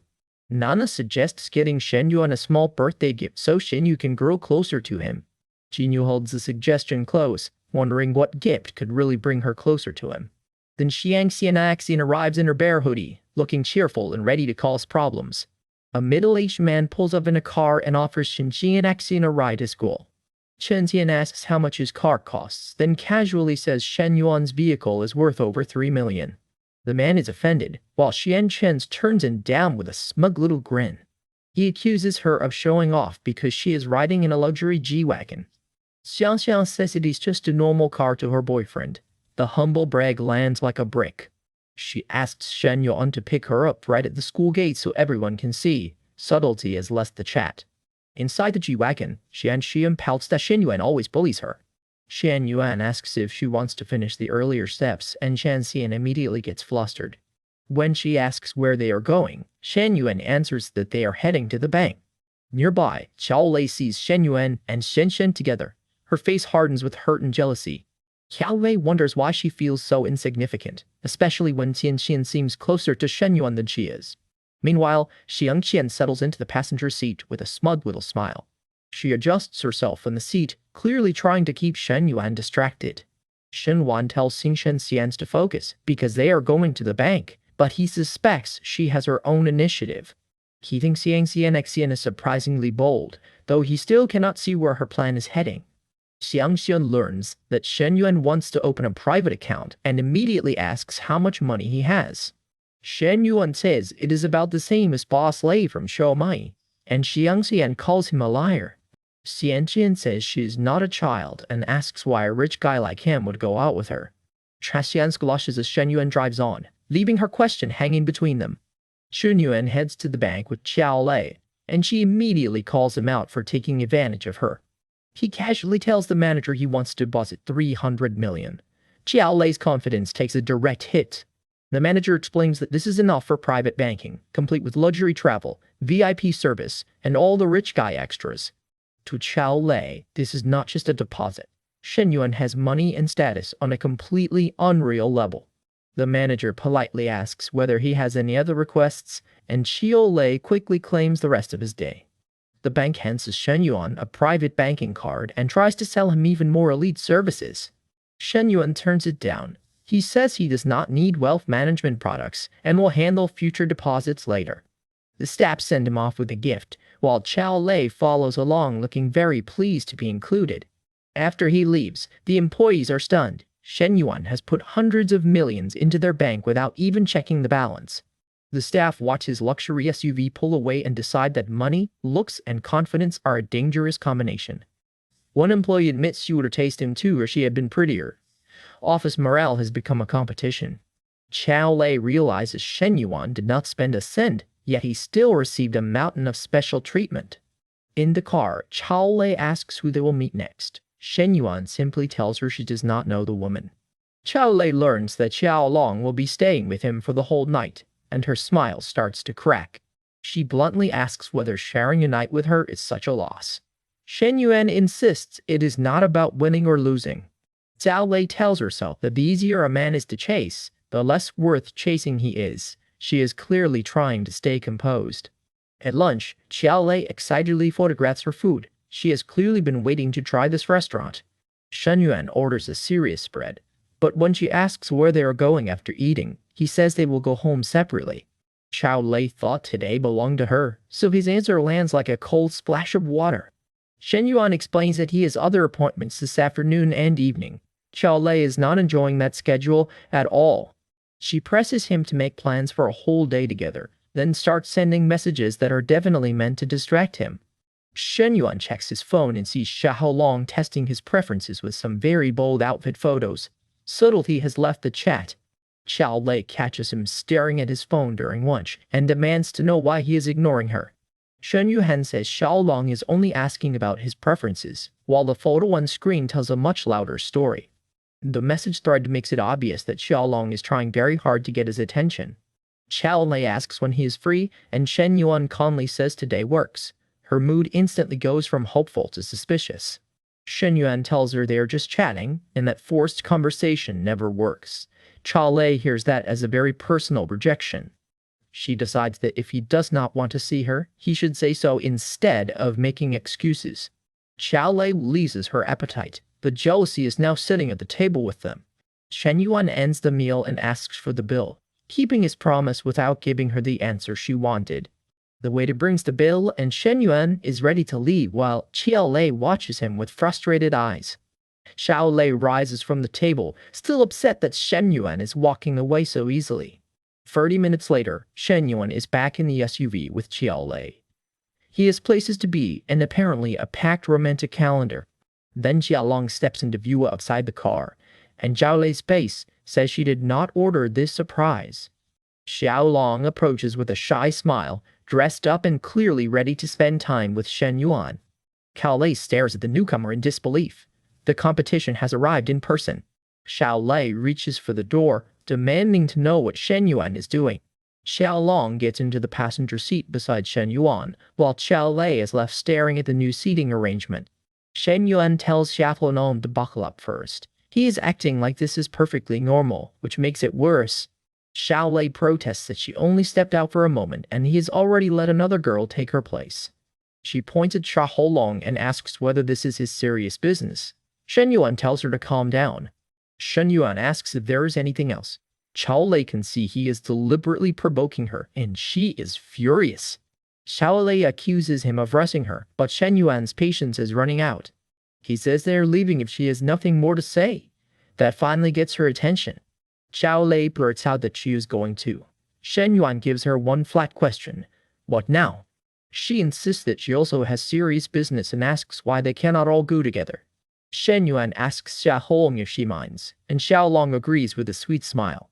Nana suggests getting Shen Yuan a small birthday gift so Shen Yu can grow closer to him. Shen Yu holds the suggestion close, wondering what gift could really bring her closer to him. Then Xian arrives in her bear hoodie, looking cheerful and ready to cause problems. A middle-aged man pulls up in a car and offers Xian a ride to school. Chen Xian asks how much his car costs, then casually says Shen Yuan's vehicle is worth over 3 million. The man is offended, while Xian Chen turns him down with a smug little grin. He accuses her of showing off because she is riding in a luxury G-Wagon. Xiang says it is just a normal car to her boyfriend. The humble brag lands like a brick. She asks Shen Yuan to pick her up right at the school gate so everyone can see. Subtlety has left the chat. Inside the G-Wagon, Xian pouts that Shen Yuan always bullies her. Shen Yuan asks if she wants to finish the earlier steps, and Shen Xian immediately gets flustered. When she asks where they are going, Shen Yuan answers that they are heading to the bank. Nearby, Qiao Lei sees Shen Yuan and Shen Shen together. Her face hardens with hurt and jealousy. Qiao Lei wonders why she feels so insignificant, especially when Xian Xian seems closer to Shen Yuan than she is. Meanwhile, Xiang Qian settles into the passenger seat with a smug little smile. She adjusts herself in the seat, clearly trying to keep Shen Yuan distracted. Shen Yuan tells Shen Xian to focus because they are going to the bank, but he suspects she has her own initiative. He thinks Xian is surprisingly bold, though he still cannot see where her plan is heading. Xiang learns that Shen Yuan wants to open a private account and immediately asks how much money he has. Shen Yuan says it is about the same as Boss Lei from Shou Mai, and Xiang calls him a liar. Xian says she is not a child and asks why a rich guy like him would go out with her. Xian blushes as Shen Yuan drives on, leaving her question hanging between them. Shen Yuan heads to the bank with Qiao Lei, and she immediately calls him out for taking advantage of her. He casually tells the manager he wants to deposit 300 million. Qiao Lei's confidence takes a direct hit. The manager explains that this is enough for private banking, complete with luxury travel, VIP service, and all the rich guy extras. To Qiao Lei, this is not just a deposit. Shen Yuan has money and status on a completely unreal level. The manager politely asks whether he has any other requests, and Qiao Lei quickly claims the rest of his day. The bank hands Shen Yuan a private banking card and tries to sell him even more elite services. Shen Yuan turns it down. He says he does not need wealth management products and will handle future deposits later. The staff send him off with a gift, while Qiao Lei follows along looking very pleased to be included. After he leaves, the employees are stunned. Shen Yuan has put hundreds of millions into their bank without even checking the balance. The staff watch his luxury SUV pull away and decide that money, looks, and confidence are a dangerous combination. One employee admits she would have tasted him too if she had been prettier. Office morale has become a competition. Qiao Lei realizes Shen Yuan did not spend a cent, yet he still received a mountain of special treatment. In the car, Qiao Lei asks who they will meet next. Shen Yuan simply tells her she does not know the woman. Qiao Lei learns that Xiao Long will be staying with him for the whole night, and her smile starts to crack. She bluntly asks whether sharing a night with her is such a loss. Shen Yuan insists it is not about winning or losing. Qiao Lei tells herself that the easier a man is to chase, the less worth chasing he is. She is clearly trying to stay composed. At lunch, Qiao Lei excitedly photographs her food. She has clearly been waiting to try this restaurant. Shen Yuan orders a serious spread, but when she asks where they are going after eating, he says they will go home separately. Qiao Lei thought today belonged to her, so his answer lands like a cold splash of water. Shen Yuan explains that he has other appointments this afternoon and evening. Qiao Lei is not enjoying that schedule at all. She presses him to make plans for a whole day together, then starts sending messages that are definitely meant to distract him. Shen Yuan checks his phone and sees Xiaolong testing his preferences with some very bold outfit photos. Subtlety has left the chat. Xiao Lei catches him staring at his phone during lunch and demands to know why he is ignoring her. Shen Yuan says Xiaolong is only asking about his preferences, while the photo on screen tells a much louder story. The message thread makes it obvious that Xiaolong is trying very hard to get his attention. Xiao Lei asks when he is free, and Shen Yuan calmly says today works. Her mood instantly goes from hopeful to suspicious. Shen Yuan tells her they are just chatting, and that forced conversation never works. Xiao Lei hears that as a very personal rejection. She decides that if he does not want to see her, he should say so instead of making excuses. Xiao Lei releases her appetite, but jealousy is now sitting at the table with them. Shen Yuan ends the meal and asks for the bill, keeping his promise without giving her the answer she wanted. The waiter brings the bill and Shen Yuan is ready to leave while Xiao Lei watches him with frustrated eyes. Xiao Lei rises from the table, still upset that Shen Yuan is walking away so easily. 30 minutes later, Shen Yuan is back in the SUV with Xiao Lei. He has places to be and apparently a packed romantic calendar. Then Xiaolong steps into view outside the car, and Zhao Lei's face says she did not order this surprise. Xiaolong approaches with a shy smile, dressed up and clearly ready to spend time with Shen Yuan. Xiao Lei stares at the newcomer in disbelief. The competition has arrived in person. Xiao Lei reaches for the door, demanding to know what Shen Yuan is doing. Xiaolong gets into the passenger seat beside Shen Yuan, while Xiao Lei is left staring at the new seating arrangement. Shen Yuan tells Xiaolong to buckle up first. He is acting like this is perfectly normal, which makes it worse. Xiao Lei protests that she only stepped out for a moment and he has already let another girl take her place. She points at Xiaolong and asks whether this is his serious business. Shen Yuan tells her to calm down. Shen Yuan asks if there is anything else. Xiao Lei can see he is deliberately provoking her, and she is furious. Xiao Lei accuses him of rushing her, but Shen Yuan's patience is running out. He says they are leaving if she has nothing more to say. That finally gets her attention. Xiao Lei blurts out that she is going to. Shen Yuan gives her one flat question. What now? She insists that she also has serious business and asks why they cannot all go together. Shen Yuan asks Xiaolong if she minds, and Xiaolong agrees with a sweet smile.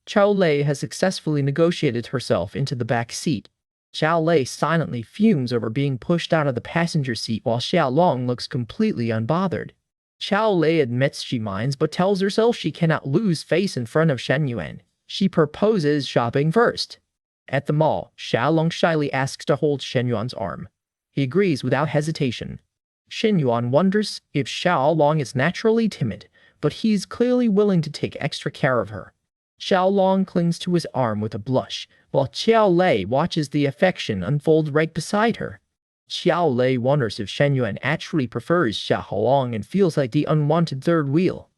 Xiao Lei has successfully negotiated herself into the back seat. Xiao Lei silently fumes over being pushed out of the passenger seat while Xiaolong looks completely unbothered. Xiao Lei admits she minds but tells herself she cannot lose face in front of Shen Yuan. She proposes shopping first. At the mall, Xiaolong shyly asks to hold Shen Yuan's arm. He agrees without hesitation. Shen Yuan wonders if Xiaolong is naturally timid, but he is clearly willing to take extra care of her. Xiaolong clings to his arm with a blush, while Xiao Lei watches the affection unfold right beside her. Xiao Lei wonders if Shen Yuan actually prefers Xiaolong and feels like the unwanted third wheel.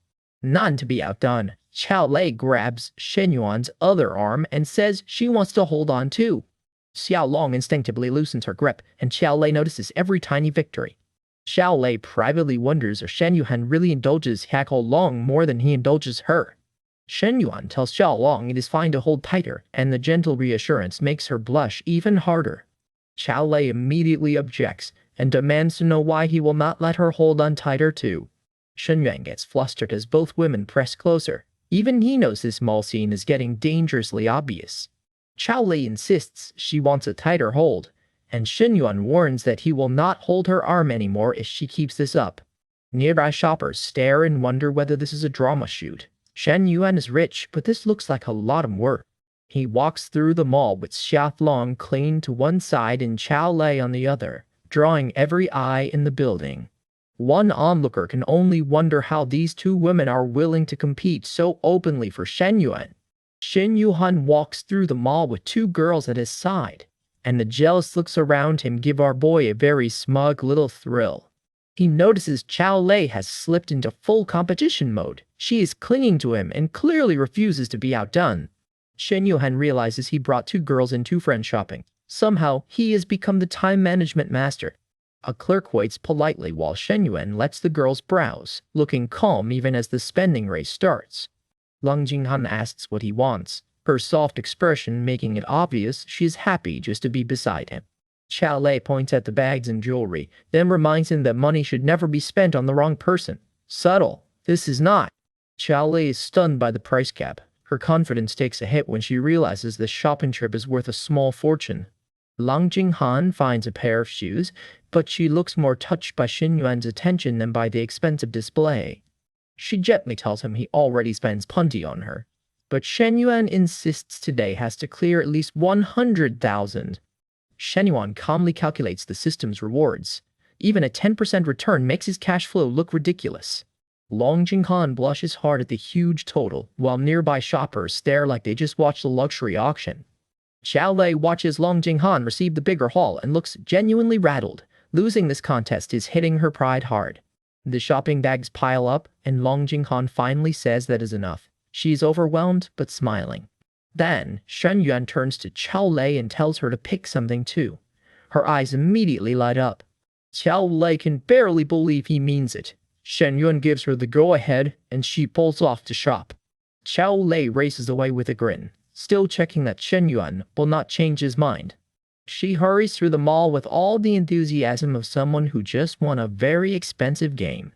Not to be outdone, Xiao Lei grabs Shen Yuan's other arm and says she wants to hold on too. Xiaolong instinctively loosens her grip, and Xiao Lei notices every tiny victory. Xiao Lei privately wonders if Shen Yuan really indulges Xiaolong more than he indulges her. Shen Yuan tells Xiaolong it is fine to hold tighter, and the gentle reassurance makes her blush even harder. Xiao Lei immediately objects and demands to know why he will not let her hold on tighter too. Shen Yuan gets flustered as both women press closer. Even he knows this mall scene is getting dangerously obvious. Xiao Lei insists she wants a tighter hold, and Shen Yuan warns that he will not hold her arm anymore if she keeps this up. Nearby shoppers stare and wonder whether this is a drama shoot. Shen Yuan is rich, but this looks like a lot of work. He walks through the mall with Xiaolong clinging to one side and Xiao Lei on the other, drawing every eye in the building. One onlooker can only wonder how these two women are willing to compete so openly for Shen Yuan. Shen Yuan walks through the mall with two girls at his side, and the jealous looks around him give our boy a very smug little thrill. He notices Xiao Lei has slipped into full competition mode. She is clinging to him and clearly refuses to be outdone. Shen Yuan realizes he brought two girls and two friends shopping. Somehow, he has become the time management master. A clerk waits politely while Shen Yuan lets the girls browse, looking calm even as the spending race starts. Lung Jinghan asks what he wants, her soft expression making it obvious she is happy just to be beside him. Xiao Lei points at the bags and jewelry, then reminds him that money should never be spent on the wrong person. Subtle. This is not. Xiao Lei is stunned by the price cap. Her confidence takes a hit when she realizes the shopping trip is worth a small fortune. Lang Jinghan finds a pair of shoes, but she looks more touched by Shen Yuan's attention than by the expensive display. She gently tells him he already spends plenty on her. But Shen Yuan insists today has to clear at least 100,000. Shen Yuan calmly calculates the system's rewards. Even a 10% return makes his cash flow look ridiculous. Long Jinghan blushes hard at the huge total, while nearby shoppers stare like they just watched a luxury auction. Xiao Lei watches Long Jinghan receive the bigger haul and looks genuinely rattled. Losing this contest is hitting her pride hard. The shopping bags pile up, and Long Jinghan finally says that is enough. She is overwhelmed, but smiling. Then, Shen Yuan turns to Xiao Lei and tells her to pick something too. Her eyes immediately light up. Xiao Lei can barely believe he means it. Shen Yuan gives her the go-ahead, and she pulls off to shop. Xiao Lei races away with a grin, still checking that Shen Yuan will not change his mind. She hurries through the mall with all the enthusiasm of someone who just won a very expensive game.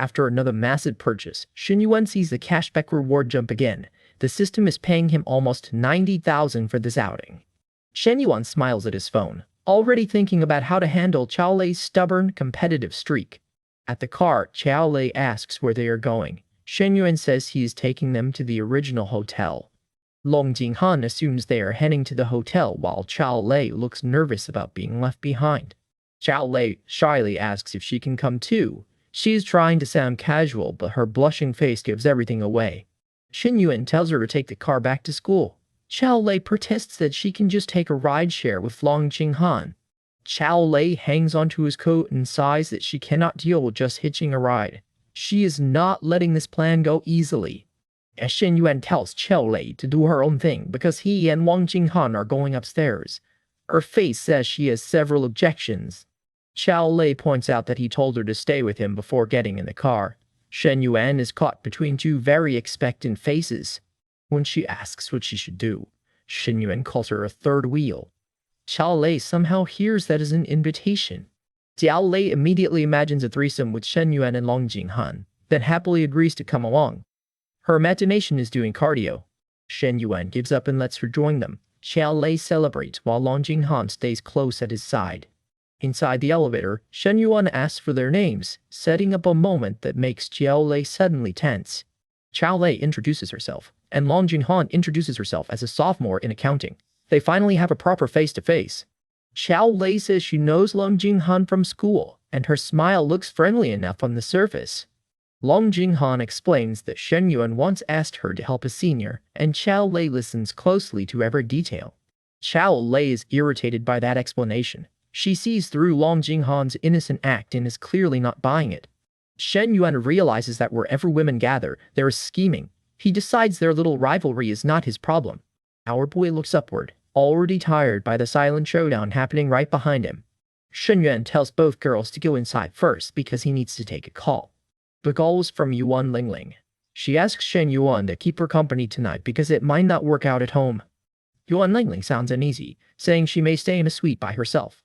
After another massive purchase, Shen Yuan sees the cashback reward jump again. The system is paying him almost 90,000 for this outing. Shen Yuan smiles at his phone, already thinking about how to handle Xiao Lei's stubborn, competitive streak. At the car, Xiao Lei asks where they are going. Shen Yuan says he is taking them to the original hotel. Long Jinghan assumes they are heading to the hotel while Xiao Lei looks nervous about being left behind. Xiao Lei shyly asks if she can come too. She is trying to sound casual, but her blushing face gives everything away. Shen Yuan tells her to take the car back to school. Xiao Lei protests that she can just take a ride share with Long Jinghan. Xiao Lei hangs onto his coat and sighs that she cannot deal with just hitching a ride. She is not letting this plan go easily. As Shen Yuan tells Xiao Lei to do her own thing because he and Wang Jinghan are going upstairs. Her face says she has several objections. Xiao Lei points out that he told her to stay with him before getting in the car. Shen Yuan is caught between two very expectant faces. When she asks what she should do, Shen Yuan calls her a third wheel. Xiao Lei somehow hears that as an invitation. Xiao Lei immediately imagines a threesome with Shen Yuan and Long Jinghan, then happily agrees to come along. Her imagination is doing cardio. Shen Yuan gives up and lets her join them. Xiao Lei celebrates while Long Jinghan stays close at his side. Inside the elevator, Shen Yuan asks for their names, setting up a moment that makes Xiao Lei suddenly tense. Xiao Lei introduces herself, and Long Jinghan introduces herself as a sophomore in accounting. They finally have a proper face-to-face. Xiao Lei says she knows Long Jinghan from school, and her smile looks friendly enough on the surface. Long Jinghan explains that Shen Yuan once asked her to help a senior, and Xiao Lei listens closely to every detail. Xiao Lei is irritated by that explanation. She sees through Long Jinghan's innocent act and is clearly not buying it. Shen Yuan realizes that wherever women gather, there is scheming. He decides their little rivalry is not his problem. Our boy looks upward, already tired by the silent showdown happening right behind him. Shen Yuan tells both girls to go inside first because he needs to take a call. The call was from Yuan Lingling. She asks Shen Yuan to keep her company tonight because it might not work out at home. Yuan Lingling sounds uneasy, saying she may stay in a suite by herself.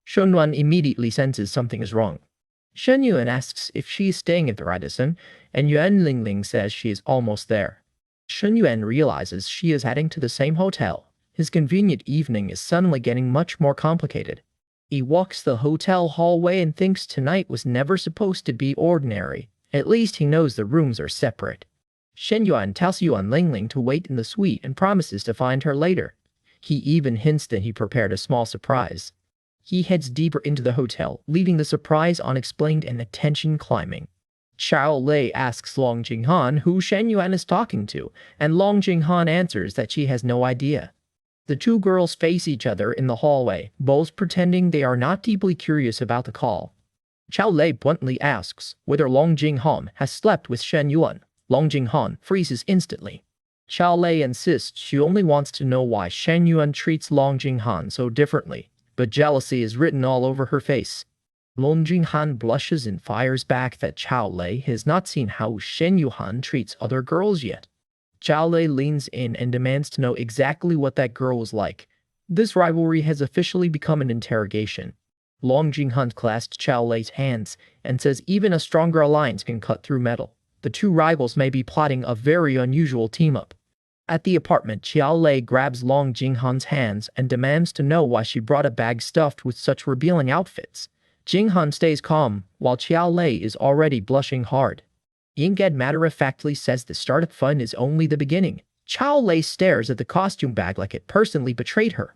Shen Yuan immediately senses something is wrong. Shen Yuan asks if she is staying at the Radisson, and Yuan Lingling says she is almost there. Shen Yuan realizes she is heading to the same hotel. His convenient evening is suddenly getting much more complicated. He walks the hotel hallway and thinks tonight was never supposed to be ordinary. At least he knows the rooms are separate. Shen Yuan tells Yuan Lingling to wait in the suite and promises to find her later. He even hints that he prepared a small surprise. He heads deeper into the hotel, leaving the surprise unexplained and the tension climbing. Xiao Lei asks Long Jinghan who Shen Yuan is talking to, and Long Jinghan answers that she has no idea. The two girls face each other in the hallway, both pretending they are not deeply curious about the call. Xiao Lei bluntly asks whether Long Jinghan has slept with Shen Yuan. Long Jinghan freezes instantly. Xiao Lei insists she only wants to know why Shen Yuan treats Long Jinghan so differently, but jealousy is written all over her face. Long Jinghan blushes and fires back that Xiao Lei has not seen how Shen Yuan treats other girls yet. Xiao Lei leans in and demands to know exactly what that girl was like. This rivalry has officially become an interrogation. Long Jinghan clasps Chao Lei's hands and says even a stronger alliance can cut through metal. The two rivals may be plotting a very unusual team-up. At the apartment, Qiao Lei grabs Long Jinghan's hands and demands to know why she brought a bag stuffed with such revealing outfits. Jinghan stays calm, while Qiao Lei is already blushing hard. Yinged matter-of-factly says the start of fun is only the beginning. Qiao Lei stares at the costume bag like it personally betrayed her.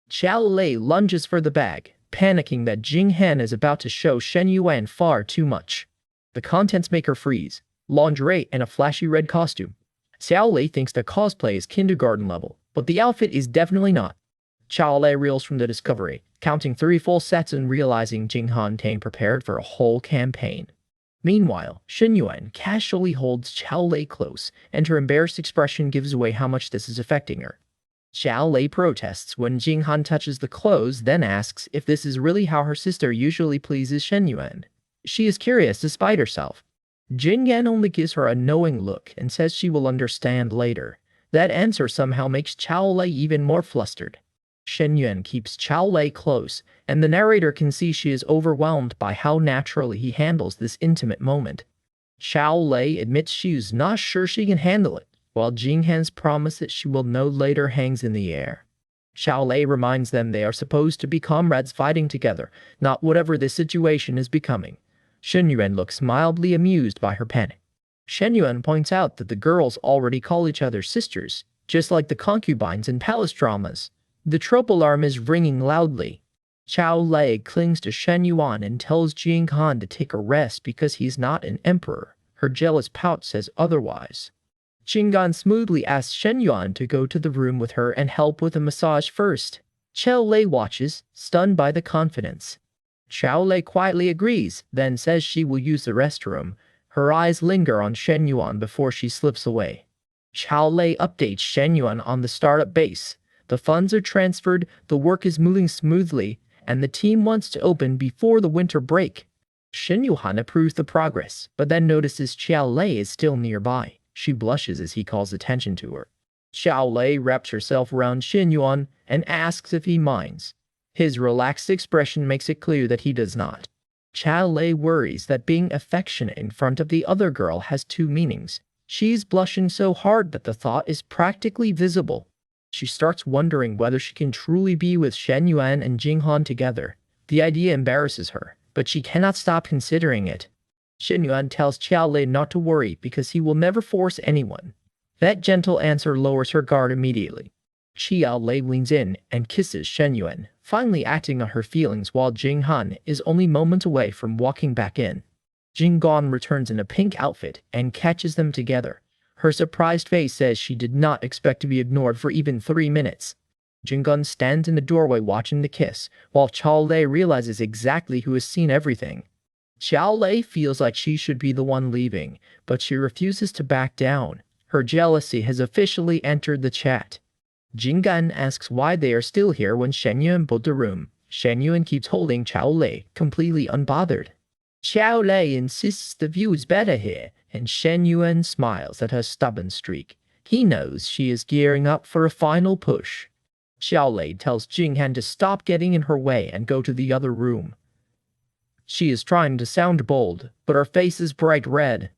Qiao Lei lunges for the bag, panicking that Jinghan is about to show Shen Yuan far too much. The contents make her freeze: lingerie and a flashy red costume. Xiao Lei thinks the cosplay is kindergarten level, but the outfit is definitely not. Qiao Lei reels from the discovery, counting 3 full sets and realizing Jinghan came prepared for a whole campaign. Meanwhile, Shen Yuan casually holds Qiao Lei close, and her embarrassed expression gives away how much this is affecting her. Qiao Lei protests when Jinghan touches the clothes, then asks if this is really how her sister usually pleases Shen Yuan. She is curious despite herself. Jin Yan only gives her a knowing look and says she will understand later. That answer somehow makes Qiao Lei even more flustered. Shen Yuan keeps Qiao Lei close, and the narrator can see she is overwhelmed by how naturally he handles this intimate moment. Qiao Lei admits she is not sure she can handle it, while Jinghan's promise that she will know later hangs in the air. Qiao Lei reminds them they are supposed to be comrades fighting together, not whatever this situation is becoming. Shen Yuan looks mildly amused by her panic. Shen Yuan points out that the girls already call each other sisters, just like the concubines in palace dramas. The trope alarm is ringing loudly. Qiao Lei clings to Shen Yuan and tells Jinghan to take a rest because he's not an emperor. Her jealous pout says otherwise. Jinghan smoothly asks Shen Yuan to go to the room with her and help with a massage first. Qiao Lei watches, stunned by the confidence. Qiao Lei quietly agrees, then says she will use the restroom. Her eyes linger on Shen Yuan before she slips away. Qiao Lei updates Shen Yuan on the startup base. The funds are transferred, the work is moving smoothly, and the team wants to open before the winter break. Shen Yuan approves the progress, but then notices Qiao Lei is still nearby. She blushes as he calls attention to her. Qiao Lei wraps herself around Shen Yuan and asks if he minds. His relaxed expression makes it clear that he does not. Qiao Lei worries that being affectionate in front of the other girl has 2 meanings. She's blushing so hard that the thought is practically visible. She starts wondering whether she can truly be with Shen Yuan and Jinghan together. The idea embarrasses her, but she cannot stop considering it. Shen Yuan tells Qiao Lei not to worry because he will never force anyone. That gentle answer lowers her guard immediately. Qiao Lei leans in and kisses Shen Yuan, finally acting on her feelings while Jinghan is only moments away from walking back in. Jinghan returns in a pink outfit and catches them together. Her surprised face says she did not expect to be ignored for even 3 minutes. Jinghan stands in the doorway watching the kiss, while Qiao Lei realizes exactly who has seen everything. Qiao Lei feels like she should be the one leaving, but she refuses to back down. Her jealousy has officially entered the chat. Jinghan asks why they are still here when Shen Yuan booked the room. Shen Yuan keeps holding Qiao Lei, completely unbothered. Qiao Lei insists the view is better here, and Shen Yuan smiles at her stubborn streak. He knows she is gearing up for a final push. Qiao Lei tells Jinghan to stop getting in her way and go to the other room. She is trying to sound bold, but her face is bright red.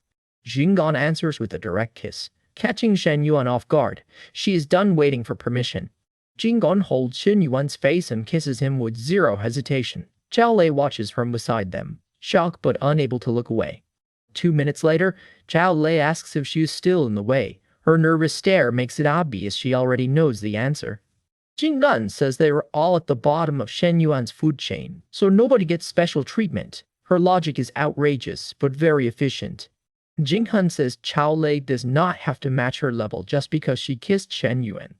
Jinghan answers with a direct kiss, catching Shen Yuan off guard. She is done waiting for permission. Jinghan holds Shen Yuan's face and kisses him with zero hesitation. Qiao Lei watches from beside them, shocked but unable to look away. 2 minutes later, Qiao Lei asks if she is still in the way. Her nervous stare makes it obvious she already knows the answer. Jinghan says they were all at the bottom of Shen Yuan's food chain, so nobody gets special treatment. Her logic is outrageous, but very efficient. Jinghan says Qiao Lei does not have to match her level just because she kissed Shen Yuan.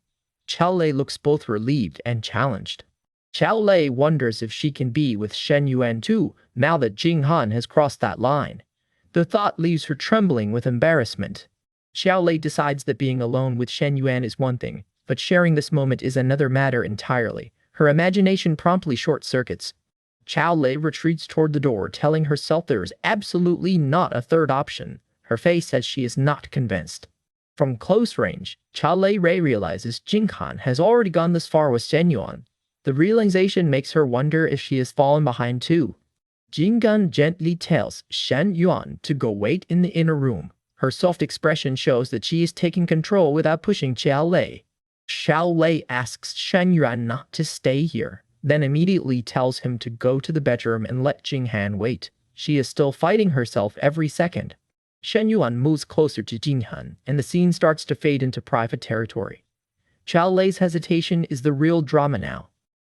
Qiao Lei looks both relieved and challenged. Qiao Lei wonders if she can be with Shen Yuan too, now that Jinghan has crossed that line. The thought leaves her trembling with embarrassment. Qiao Lei decides that being alone with Shen Yuan is one thing, but sharing this moment is another matter entirely. Her imagination promptly short-circuits. Qiao Lei retreats toward the door, telling herself there is absolutely not a third option. Her face says she is not convinced. From close range, Chao Lei realizes Jing Han has already gone this far with Shen Yuan. The realization makes her wonder if she has fallen behind too. Jing Gan gently tells Shen Yuan to go wait in the inner room. Her soft expression shows that she is taking control without pushing Chao Lei. Chao Lei asks Shen Yuan not to stay here, then immediately tells him to go to the bedroom and let Jing Han wait. She is still fighting herself every second. Shen Yuan moves closer to Jing Han, and the scene starts to fade into private territory. Chao Lei's hesitation is the real drama now.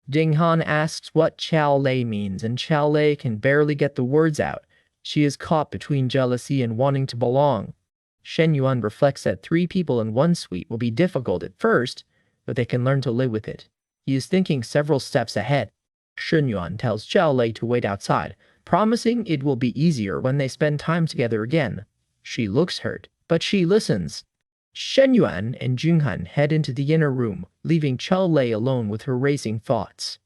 Jing Han asks what Chao Lei means, and Chao Lei can barely get the words out. She is caught between jealousy and wanting to belong. Shen Yuan reflects that 3 people in one suite will be difficult at first, but they can learn to live with it. He is thinking several steps ahead. Shen Yuan tells Chao Lei to wait outside, promising it will be easier when they spend time together again. She looks hurt, but she listens. Shen Yuan and Jing Han head into the inner room, leaving Chao Lei alone with her racing thoughts.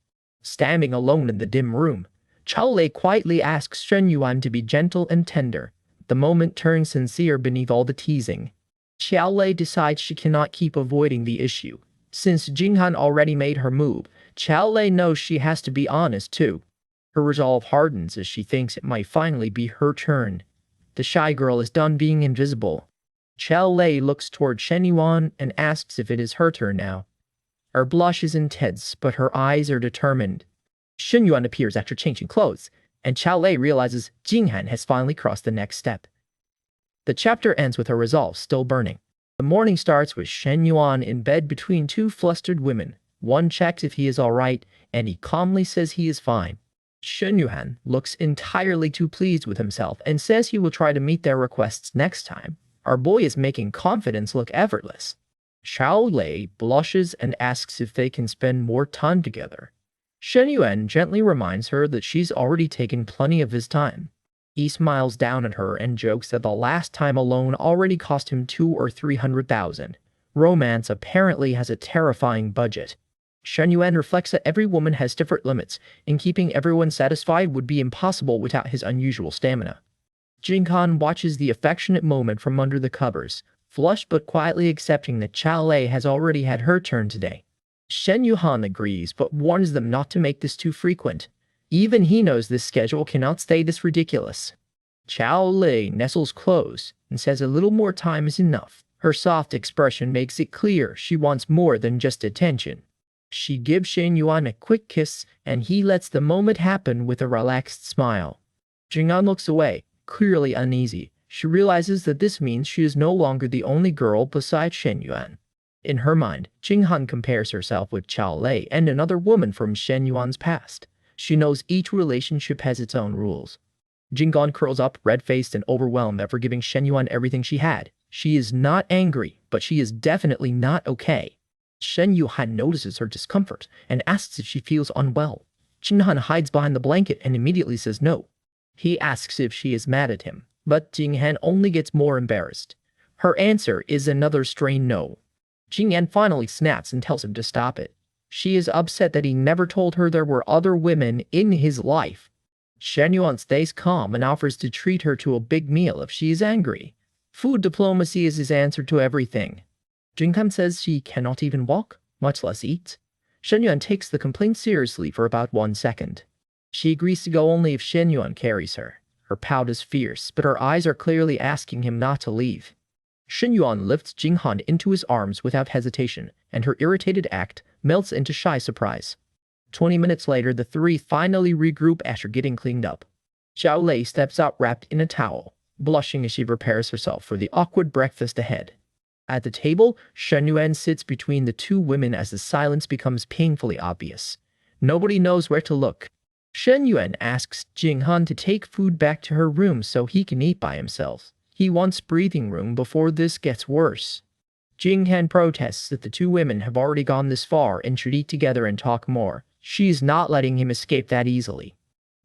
Standing alone in the dim room, Chao Lei quietly asks Shen Yuan to be gentle and tender. The moment turns sincere beneath all the teasing. Chao Lei decides she cannot keep avoiding the issue. Since Jing Han already made her move, Chao Lei knows she has to be honest too. Her resolve hardens as she thinks it might finally be her turn. The shy girl is done being invisible. Chao Lei looks toward Shen Yuan and asks if it is her turn now. Her blush is intense, but her eyes are determined. Shen Yuan appears after changing clothes, and Chao Lei realizes Jing Han has finally crossed the next step. The chapter ends with her resolve still burning. The morning starts with Shen Yuan in bed between 2 flustered women. One checks if he is alright, and he calmly says he is fine. Shen Yuan looks entirely too pleased with himself and says he will try to meet their requests next time. Our boy is making confidence look effortless. Chao Lei blushes and asks if they can spend more time together. Shen Yuan gently reminds her that she's already taken plenty of his time. He smiles down at her and jokes that the last time alone already cost him 200,000 or 300,000. Romance apparently has a terrifying budget. Shen Yuan reflects that every woman has different limits, and keeping everyone satisfied would be impossible without his unusual stamina. Jing Han watches the affectionate moment from under the covers, flushed but quietly accepting that Chao Lei has already had her turn today. Shen Yuan agrees but warns them not to make this too frequent. Even he knows this schedule cannot stay this ridiculous. Chao Lei nestles close and says a little more time is enough. Her soft expression makes it clear she wants more than just attention. She gives Shen Yuan a quick kiss, and he lets the moment happen with a relaxed smile. Jing Han looks away, clearly uneasy. She realizes that this means she is no longer the only girl besides Shen Yuan. In her mind, Jing Han compares herself with Chao Lei and another woman from Shen Yuan's past. She knows each relationship has its own rules. Jing Han curls up, red-faced and overwhelmed after giving Shen Yuan everything she had. She is not angry, but she is definitely not okay. Shen Yuan notices her discomfort and asks if she feels unwell. Jing Han hides behind the blanket and immediately says no. He asks if she is mad at him, but Jing Han only gets more embarrassed. Her answer is another strained no. Jing Han finally snaps and tells him to stop it. She is upset that he never told her there were other women in his life. Shen Yuan stays calm and offers to treat her to a big meal if she is angry. Food diplomacy is his answer to everything. Jing Han says she cannot even walk, much less eat. Shen Yuan takes the complaint seriously for about 1 second. She agrees to go only if Shen Yuan carries her. Her pout is fierce, but her eyes are clearly asking him not to leave. Shen Yuan lifts Jing Han into his arms without hesitation, and her irritated act melts into shy surprise. 20 minutes later, the 3 finally regroup after getting cleaned up. Chao Lei steps out wrapped in a towel, blushing as she prepares herself for the awkward breakfast ahead. At the table, Shen Yuan sits between the 2 women as the silence becomes painfully obvious. Nobody knows where to look. Shen Yuan asks Jing Han to take food back to her room so he can eat by himself. He wants breathing room before this gets worse. Jing Han protests that the 2 women have already gone this far and should eat together and talk more. She is not letting him escape that easily.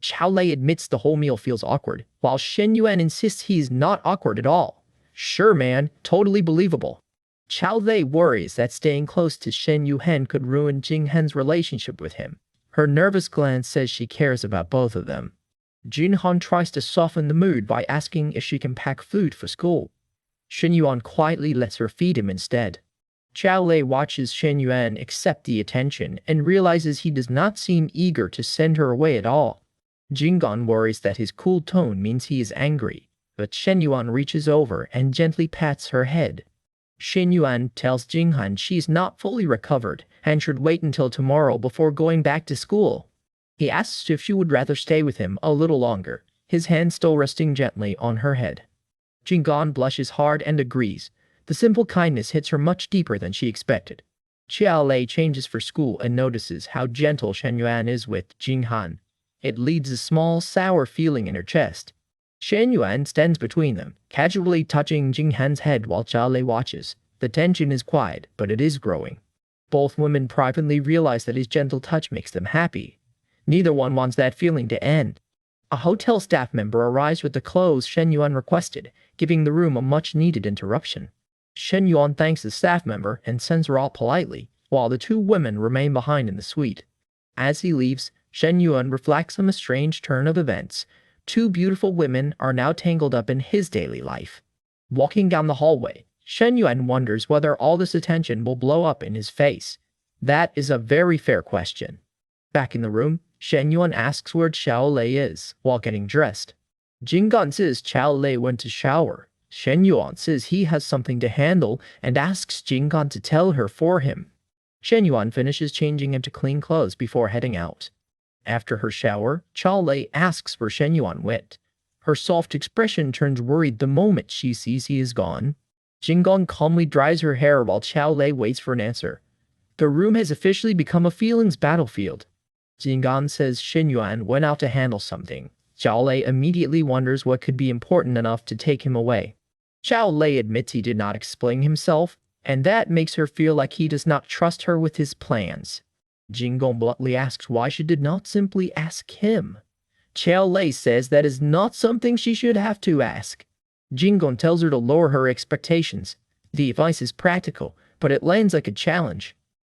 Chao Lei admits the whole meal feels awkward, while Shen Yuan insists he is not awkward at all. Sure man, totally believable. Chao Lei worries that staying close to Shen Yuan could ruin Jing Han's relationship with him. Her nervous glance says she cares about both of them. Jing Han tries to soften the mood by asking if she can pack food for school. Shen Yuan quietly lets her feed him instead. Xiao Lei watches Shen Yuan accept the attention and realizes he does not seem eager to send her away at all. Jinggan worries that his cool tone means he is angry, but Shen Yuan reaches over and gently pats her head. Shen Yuan tells Jinghan she's not fully recovered and should wait until tomorrow before going back to school. He asks if she would rather stay with him a little longer, his hand still resting gently on her head. Jinggan blushes hard and agrees. The simple kindness hits her much deeper than she expected. Xiao Lei changes for school and notices how gentle Shen Yuan is with Jinghan. It leads a small, sour feeling in her chest. Shen Yuan stands between them, casually touching Jinghan's head while Xiao Lei watches. The tension is quiet, but it is growing. Both women privately realize that his gentle touch makes them happy. Neither one wants that feeling to end. A hotel staff member arrives with the clothes Shen Yuan requested, giving the room a much-needed interruption. Shen Yuan thanks the staff member and sends her out politely, while the two women remain behind in the suite. As he leaves, Shen Yuan reflects on the strange turn of events. Two beautiful women are now tangled up in his daily life. Walking down the hallway, Shen Yuan wonders whether all this attention will blow up in his face. That is a very fair question. Back in the room, Shen Yuan asks where Xiao Lei is while getting dressed. Jinggan says Xiao Lei went to shower. Shen Yuan says he has something to handle and asks Jinggan to tell her for him. Shen Yuan finishes changing into clean clothes before heading out. After her shower, Xiao Lei asks where Shen Yuan went. Her soft expression turns worried the moment she sees he is gone. Jinggan calmly dries her hair while Xiao Lei waits for an answer. The room has officially become a feelings battlefield. Jinggan says Shen Yuan went out to handle something. Xiao Lei immediately wonders what could be important enough to take him away. Xiao Lei admits he did not explain himself, and that makes her feel like he does not trust her with his plans. Jinggan bluntly asks why she did not simply ask him. Xiao Lei says that is not something she should have to ask. Jinggan tells her to lower her expectations. The advice is practical, but it lands like a challenge.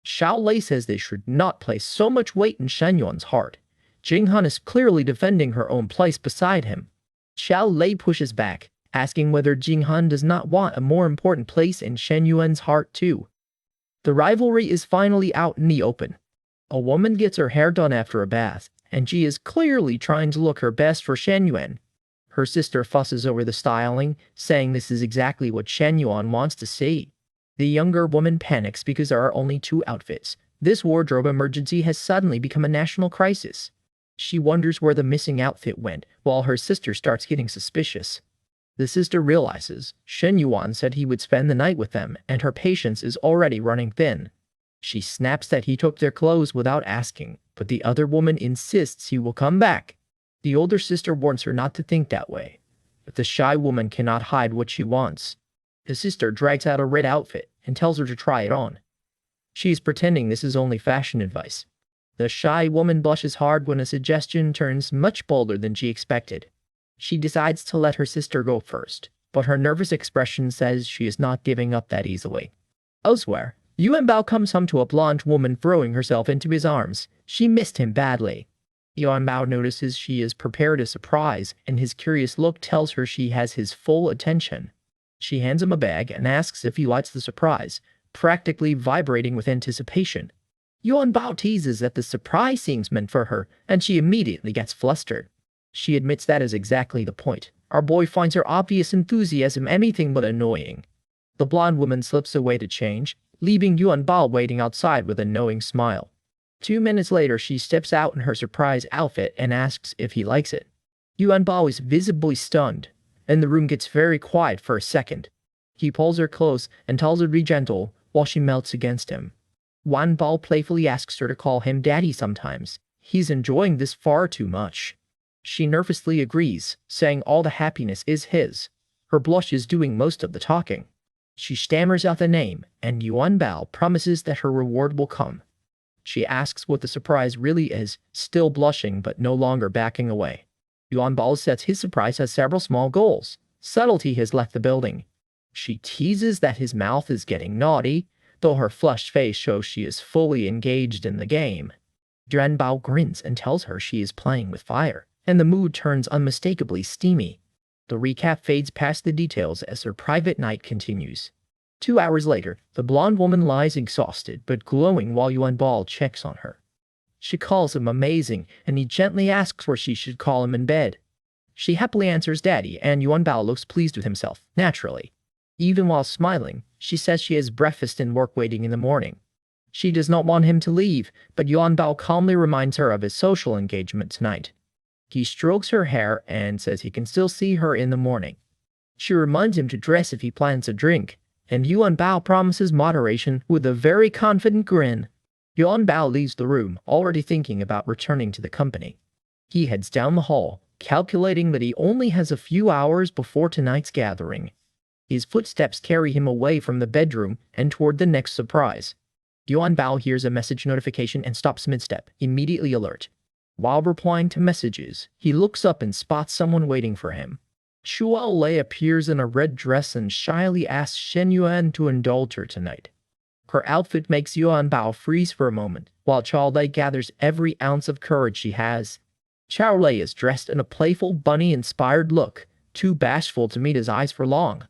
Xiao Lei says they should not place so much weight in Shen Yuan's heart. Jinghan is clearly defending her own place beside him. Xiao Lei pushes back, asking whether Jinghan does not want a more important place in Shen Yuan's heart too. The rivalry is finally out in the open. A woman gets her hair done after a bath, and she is clearly trying to look her best for Shen Yuan. Her sister fusses over the styling, saying this is exactly what Shen Yuan wants to see. The younger woman panics because there are only two outfits. This wardrobe emergency has suddenly become a national crisis. She wonders where the missing outfit went, while her sister starts getting suspicious. The sister realizes Shen Yuan said he would spend the night with them, and her patience is already running thin. She snaps that he took their clothes without asking, but the other woman insists he will come back. The older sister warns her not to think that way, but the shy woman cannot hide what she wants. The sister drags out a red outfit and tells her to try it on. She is pretending this is only fashion advice. The shy woman blushes hard when a suggestion turns much bolder than she expected. She decides to let her sister go first, but her nervous expression says she is not giving up that easily. Elsewhere, Yuan Bao comes home to a blonde woman throwing herself into his arms. She missed him badly. Yuan Bao notices she is prepared a surprise, and his curious look tells her she has his full attention. She hands him a bag and asks if he likes the surprise, practically vibrating with anticipation. Yuan Bao teases that the surprise seems meant for her, and she immediately gets flustered. She admits that is exactly the point. Our boy finds her obvious enthusiasm anything but annoying. The blonde woman slips away to change, leaving Yuan Bao waiting outside with a knowing smile. 2 minutes later, she steps out in her surprise outfit and asks if he likes it. Yuan Bao is visibly stunned, and the room gets very quiet for a second. He pulls her close and tells her to be gentle while she melts against him. Yuan Bao playfully asks her to call him daddy sometimes. He's enjoying this far too much. She nervously agrees, saying all the happiness is his. Her blush is doing most of the talking. She stammers out the name, and Yuan Bao promises that her reward will come. She asks what the surprise really is, still blushing but no longer backing away. Yuan Bao says his surprise has several small goals. Subtlety has left the building. She teases that his mouth is getting naughty, though her flushed face shows she is fully engaged in the game. Yuan Bao grins and tells her she is playing with fire, and the mood turns unmistakably steamy. The recap fades past the details as their private night continues. 2 hours later, the blonde woman lies exhausted but glowing while Yuan Bao checks on her. She calls him amazing, and he gently asks where she should call him in bed. She happily answers daddy, and Yuan Bao looks pleased with himself, naturally. Even while smiling, she says she has breakfast and work waiting in the morning. She does not want him to leave, but Yuan Bao calmly reminds her of his social engagement tonight. He strokes her hair and says he can still see her in the morning. She reminds him to dress if he plans a drink, and Yuan Bao promises moderation with a very confident grin. Yuan Bao leaves the room, already thinking about returning to the company. He heads down the hall, calculating that he only has a few hours before tonight's gathering. His footsteps carry him away from the bedroom and toward the next surprise. Yuan Bao hears a message notification and stops mid-step, immediately alert. While replying to messages, he looks up and spots someone waiting for him. Xiao Lei appears in a red dress and shyly asks Shen Yuan to indulge her tonight. Her outfit makes Yuan Bao freeze for a moment, while Xiao Lei gathers every ounce of courage she has. Xiao Lei is dressed in a playful bunny-inspired look, too bashful to meet his eyes for long.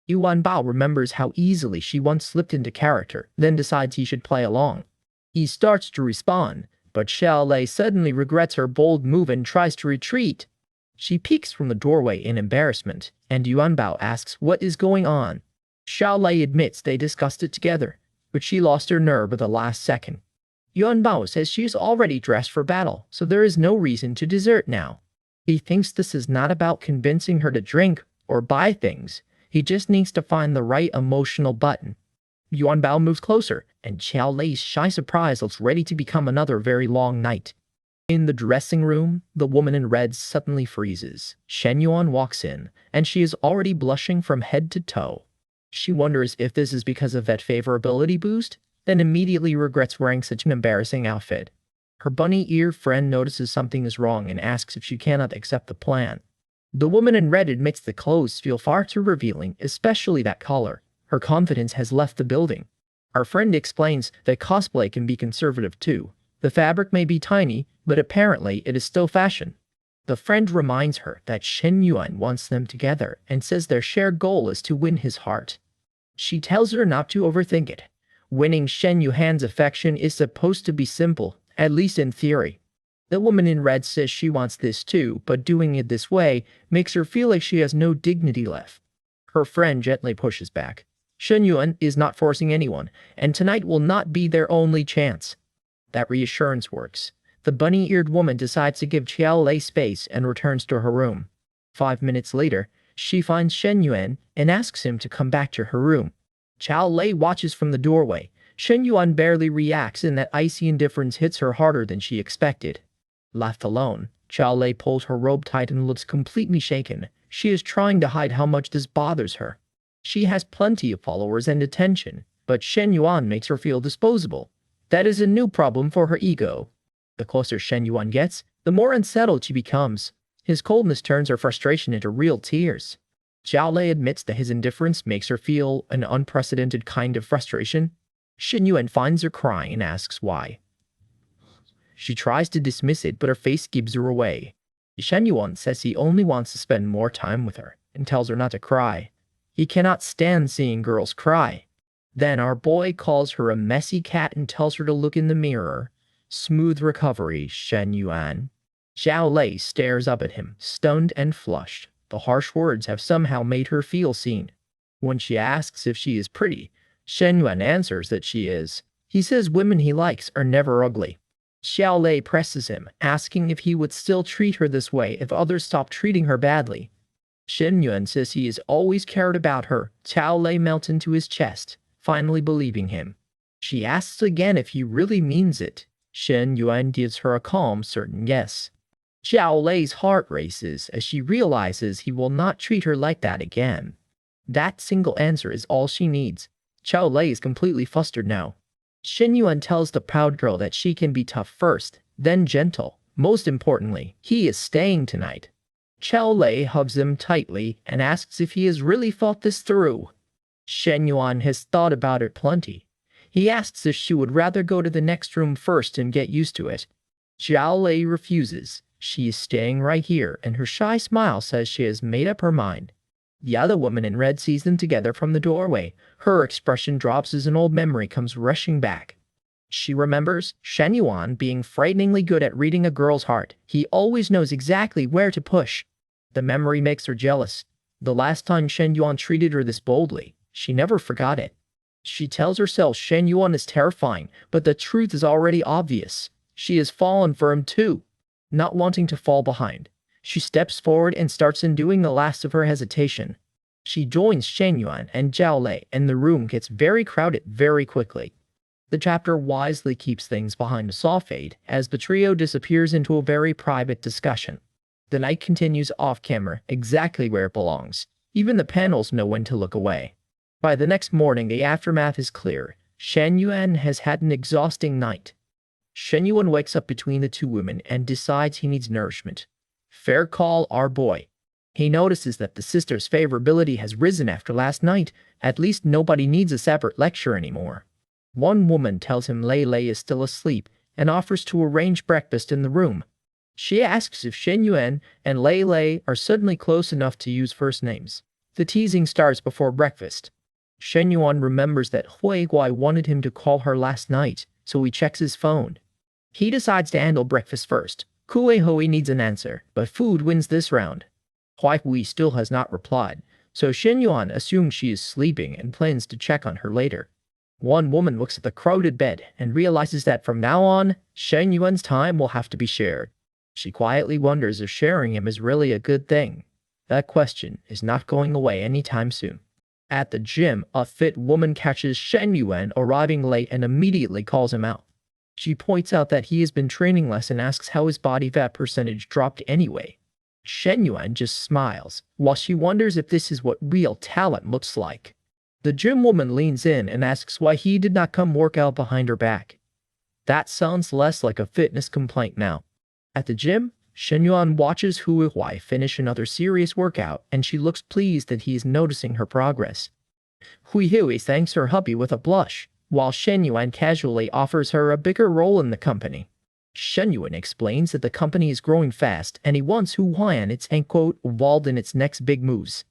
Yuan Bao remembers how easily she once slipped into character, then decides he should play along. He starts to respond, but Xiao Lei suddenly regrets her bold move and tries to retreat. She peeks from the doorway in embarrassment, and Yuan Bao asks what is going on. Xiao Lei admits they discussed it together, but she lost her nerve at the last second. Yuan Bao says she is already dressed for battle, so there is no reason to desert now. He thinks this is not about convincing her to drink or buy things. He just needs to find the right emotional button. Yuan Bao moves closer, and Xiao Lei's shy surprise looks ready to become another very long night. In the dressing room, the woman in red suddenly freezes. Shen Yuan walks in, and she is already blushing from head to toe. She wonders if this is because of that favorability boost, then immediately regrets wearing such an embarrassing outfit. Her bunny-eared friend notices something is wrong and asks if she cannot accept the plan. The woman in red admits the clothes feel far too revealing, especially that color. Her confidence has left the building. Our friend explains that cosplay can be conservative too. The fabric may be tiny, but apparently it is still fashion. The friend reminds her that Shen Yuan wants them together and says their shared goal is to win his heart. She tells her not to overthink it. Winning Shen Yuan's affection is supposed to be simple, at least in theory. The woman in red says she wants this too, but doing it this way makes her feel like she has no dignity left. Her friend gently pushes back. Shen Yuan is not forcing anyone, and tonight will not be their only chance. That reassurance works. The bunny-eared woman decides to give Xiao Lei space and returns to her room. 5 minutes later, she finds Shen Yuan and asks him to come back to her room. Xiao Lei watches from the doorway. Shen Yuan barely reacts, and that icy indifference hits her harder than she expected. Left alone, Xiao Lei pulls her robe tight and looks completely shaken. She is trying to hide how much this bothers her. She has plenty of followers and attention, but Shen Yuan makes her feel disposable. That is a new problem for her ego. The closer Shen Yuan gets, the more unsettled she becomes. His coldness turns her frustration into real tears. Xiao Lei admits that his indifference makes her feel an unprecedented kind of frustration. Shen Yuan finds her crying and asks why. She tries to dismiss it, but her face gives her away. Shen Yuan says he only wants to spend more time with her and tells her not to cry. He cannot stand seeing girls cry. Then our boy calls her a messy cat and tells her to look in the mirror. Smooth recovery, Shen Yuan. Xiao Lei stares up at him, stunned and flushed. The harsh words have somehow made her feel seen. When she asks if she is pretty, Shen Yuan answers that she is. He says women he likes are never ugly. Xiao Lei presses him, asking if he would still treat her this way if others stopped treating her badly. Shen Yuan says he has always cared about her. Xiao Lei melts into his chest, finally believing him. She asks again if he really means it. Shen Yuan gives her a calm, certain yes. Xiao Lei's heart races as she realizes he will not treat her like that again. That single answer is all she needs. Xiao Lei is completely flustered now. Shen Yuan tells the proud girl that she can be tough first, then gentle. Most importantly, he is staying tonight. Xiao Lei hugs him tightly and asks if he has really thought this through. Shen Yuan has thought about it plenty. He asks if she would rather go to the next room first and get used to it. Xiao Lei refuses. She is staying right here, and her shy smile says she has made up her mind. The other woman in red sees them together from the doorway. Her expression drops as an old memory comes rushing back. She remembers Shen Yuan being frighteningly good at reading a girl's heart. He always knows exactly where to push. The memory makes her jealous. The last time Shen Yuan treated her this boldly, she never forgot it. She tells herself Shen Yuan is terrifying, but the truth is already obvious. She has fallen for him too. Not wanting to fall behind, she steps forward and starts undoing the last of her hesitation. She joins Shen Yuan and Zhao Lei, and the room gets very crowded very quickly. The chapter wisely keeps things behind a soft fade as the trio disappears into a very private discussion. The night continues off-camera, exactly where it belongs. Even the panels know when to look away. By the next morning, the aftermath is clear. Shen Yuan has had an exhausting night. Shen Yuan wakes up between the two women and decides he needs nourishment. Fair call, our boy. He notices that the sister's favorability has risen after last night. At least nobody needs a separate lecture anymore. One woman tells him Lei Lei is still asleep and offers to arrange breakfast in the room. She asks if Shen Yuan and Lei Lei are suddenly close enough to use first names. The teasing starts before breakfast. Shen Yuan remembers that Hui Guai wanted him to call her last night, so he checks his phone. He decides to handle breakfast first. Kue Hui needs an answer, but food wins this round. Hui Hui still has not replied, so Shen Yuan assumes she is sleeping and plans to check on her later. One woman looks at the crowded bed and realizes that from now on, Shen Yuan's time will have to be shared. She quietly wonders if sharing him is really a good thing. That question is not going away anytime soon. At the gym, a fit woman catches Shen Yuan arriving late and immediately calls him out. She points out that he has been training less and asks how his body fat percentage dropped anyway. Shen Yuan just smiles, while she wonders if this is what real talent looks like. The gym woman leans in and asks why he did not come work out behind her back. That sounds less like a fitness complaint now. At the gym, Shen Yuan watches Hui Hui finish another serious workout, and she looks pleased that he is noticing her progress. Hui Hui thanks her hubby with a blush, while Shen Yuan casually offers her a bigger role in the company. Shen Yuan explains that the company is growing fast and he wants Hu Hui and its quote involved in its next big moves.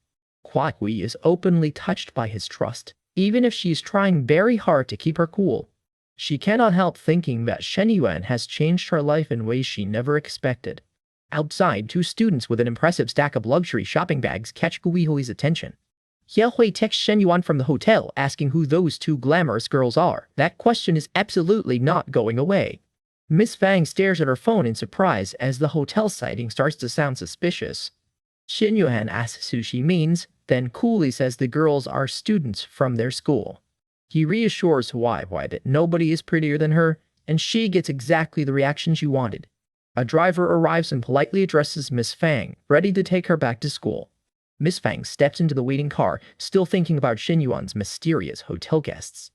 Hui Hui is openly touched by his trust, even if she is trying very hard to keep her cool. She cannot help thinking that Shen Yuan has changed her life in ways she never expected. Outside, two students with an impressive stack of luxury shopping bags catch Hui Hui's attention. Ye Hui texts Shen Yuan from the hotel asking who those two glamorous girls are. That question is absolutely not going away. Miss Fang stares at her phone in surprise as the hotel sighting starts to sound suspicious. Shen Yuan asks who she means, then coolly says the girls are students from their school. He reassures Hui Hui that nobody is prettier than her, and she gets exactly the reaction she wanted. A driver arrives and politely addresses Miss Fang, ready to take her back to school. Miss Fang steps into the waiting car, still thinking about Shen Yuan's mysterious hotel guests.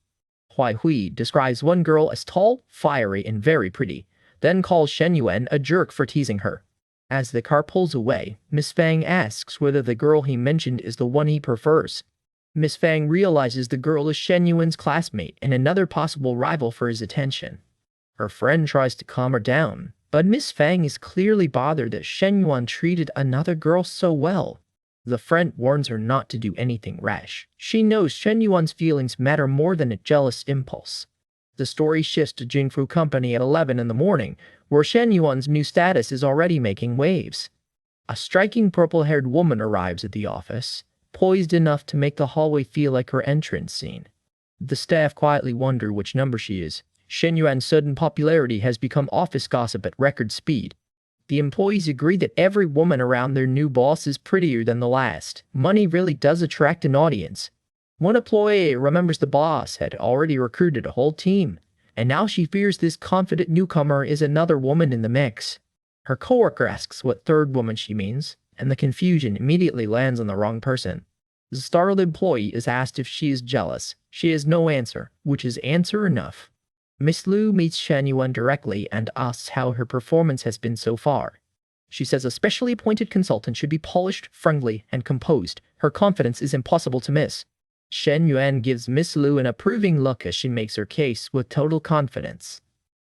Hui Hui describes one girl as tall, fiery, and very pretty, then calls Shen Yuan a jerk for teasing her. As the car pulls away, Miss Fang asks whether the girl he mentioned is the one he prefers. Miss Fang realizes the girl is Shen Yuan's classmate and another possible rival for his attention. Her friend tries to calm her down, but Miss Fang is clearly bothered that Shen Yuan treated another girl so well. The friend warns her not to do anything rash. She knows Shen Yuan's feelings matter more than a jealous impulse. The story shifts to Jingfu Company at 11 in the morning, where Shen Yuan's new status is already making waves. A striking purple-haired woman arrives at the office, poised enough to make the hallway feel like her entrance scene. The staff quietly wonder which number she is. Shen Yuan's sudden popularity has become office gossip at record speed. The employees agree that every woman around their new boss is prettier than the last. Money really does attract an audience. One employee remembers the boss had already recruited a whole team, and now she fears this confident newcomer is another woman in the mix. Her coworker asks what third woman she means, and the confusion immediately lands on the wrong person. The startled employee is asked if she is jealous. She has no answer, which is answer enough. Miss Liu meets Shen Yuan directly and asks how her performance has been so far. She says a specially appointed consultant should be polished, friendly, and composed. Her confidence is impossible to miss. Shen Yuan gives Miss Liu an approving look as she makes her case with total confidence.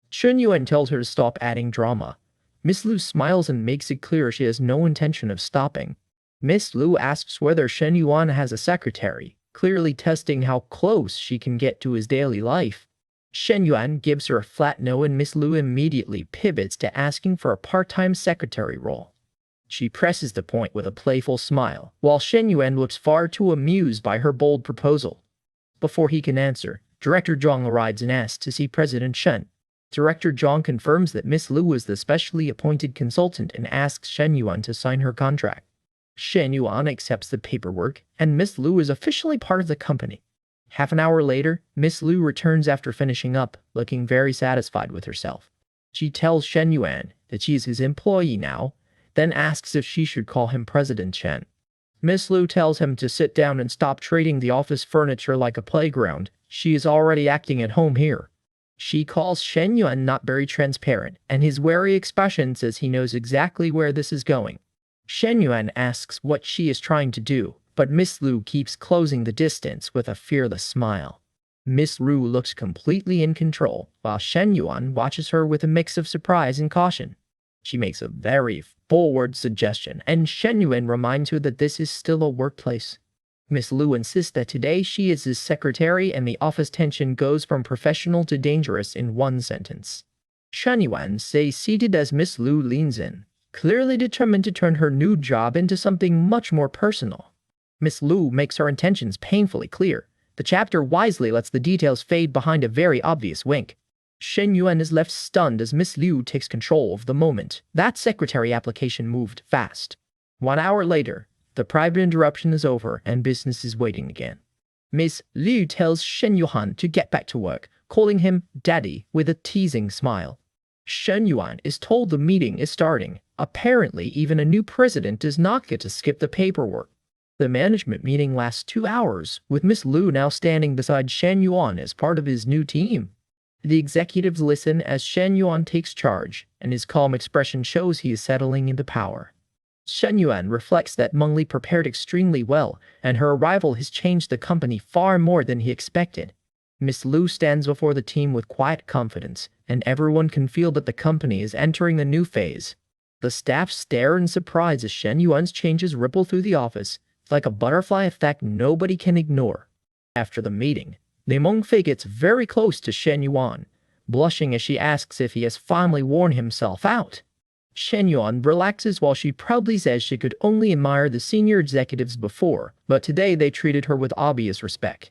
Shen Yuan tells her to stop adding drama. Miss Lu smiles and makes it clear she has no intention of stopping. Miss Lu asks whether Shen Yuan has a secretary, clearly testing how close she can get to his daily life. Shen Yuan gives her a flat no and Miss Lu immediately pivots to asking for a part-time secretary role. She presses the point with a playful smile, while Shen Yuan looks far too amused by her bold proposal. Before he can answer, Director Zhang arrives and asks to see President Shen. Director Zhang confirms that Miss Lu is the specially appointed consultant and asks Shen Yuan to sign her contract. Shen Yuan accepts the paperwork, and Miss Lu is officially part of the company. Half an hour later, Miss Lu returns after finishing up, looking very satisfied with herself. She tells Shen Yuan that she is his employee now, then asks if she should call him President Shen. Miss Lu tells him to sit down and stop treating the office furniture like a playground. She is already acting at home here. She calls Shen Yuan not very transparent, and his wary expression says he knows exactly where this is going. Shen Yuan asks what she is trying to do, but Miss Lu keeps closing the distance with a fearless smile. Miss Lu looks completely in control, while Shen Yuan watches her with a mix of surprise and caution. She makes a very forward suggestion, and Shen Yuan reminds her that this is still a workplace. Miss Lu insists that today she is his secretary, and the office tension goes from professional to dangerous in one sentence. Shen Yuan stays seated as Miss Lu leans in, clearly determined to turn her new job into something much more personal. Miss Lu makes her intentions painfully clear. The chapter wisely lets the details fade behind a very obvious wink. Shen Yuan is left stunned as Miss Lu takes control of the moment. That secretary application moved fast. 1 hour later, the private interruption is over and business is waiting again. Miss Lu tells Shen Yuan to get back to work, calling him Daddy with a teasing smile. Shen Yuan is told the meeting is starting. Apparently, even a new president does not get to skip the paperwork. The management meeting lasts 2 hours, with Miss Lu now standing beside Shen Yuan as part of his new team. The executives listen as Shen Yuan takes charge, and his calm expression shows he is settling into power. Shen Yuan reflects that Meng Li prepared extremely well, and her arrival has changed the company far more than he expected. Miss Lu stands before the team with quiet confidence, and everyone can feel that the company is entering a new phase. The staff stare in surprise as Shen Yuan's changes ripple through the office, like a butterfly effect nobody can ignore. After the meeting, Li Mengfei gets very close to Shen Yuan, blushing as she asks if he has finally worn himself out. Shen Yuan relaxes while she proudly says she could only admire the senior executives before, but today they treated her with obvious respect.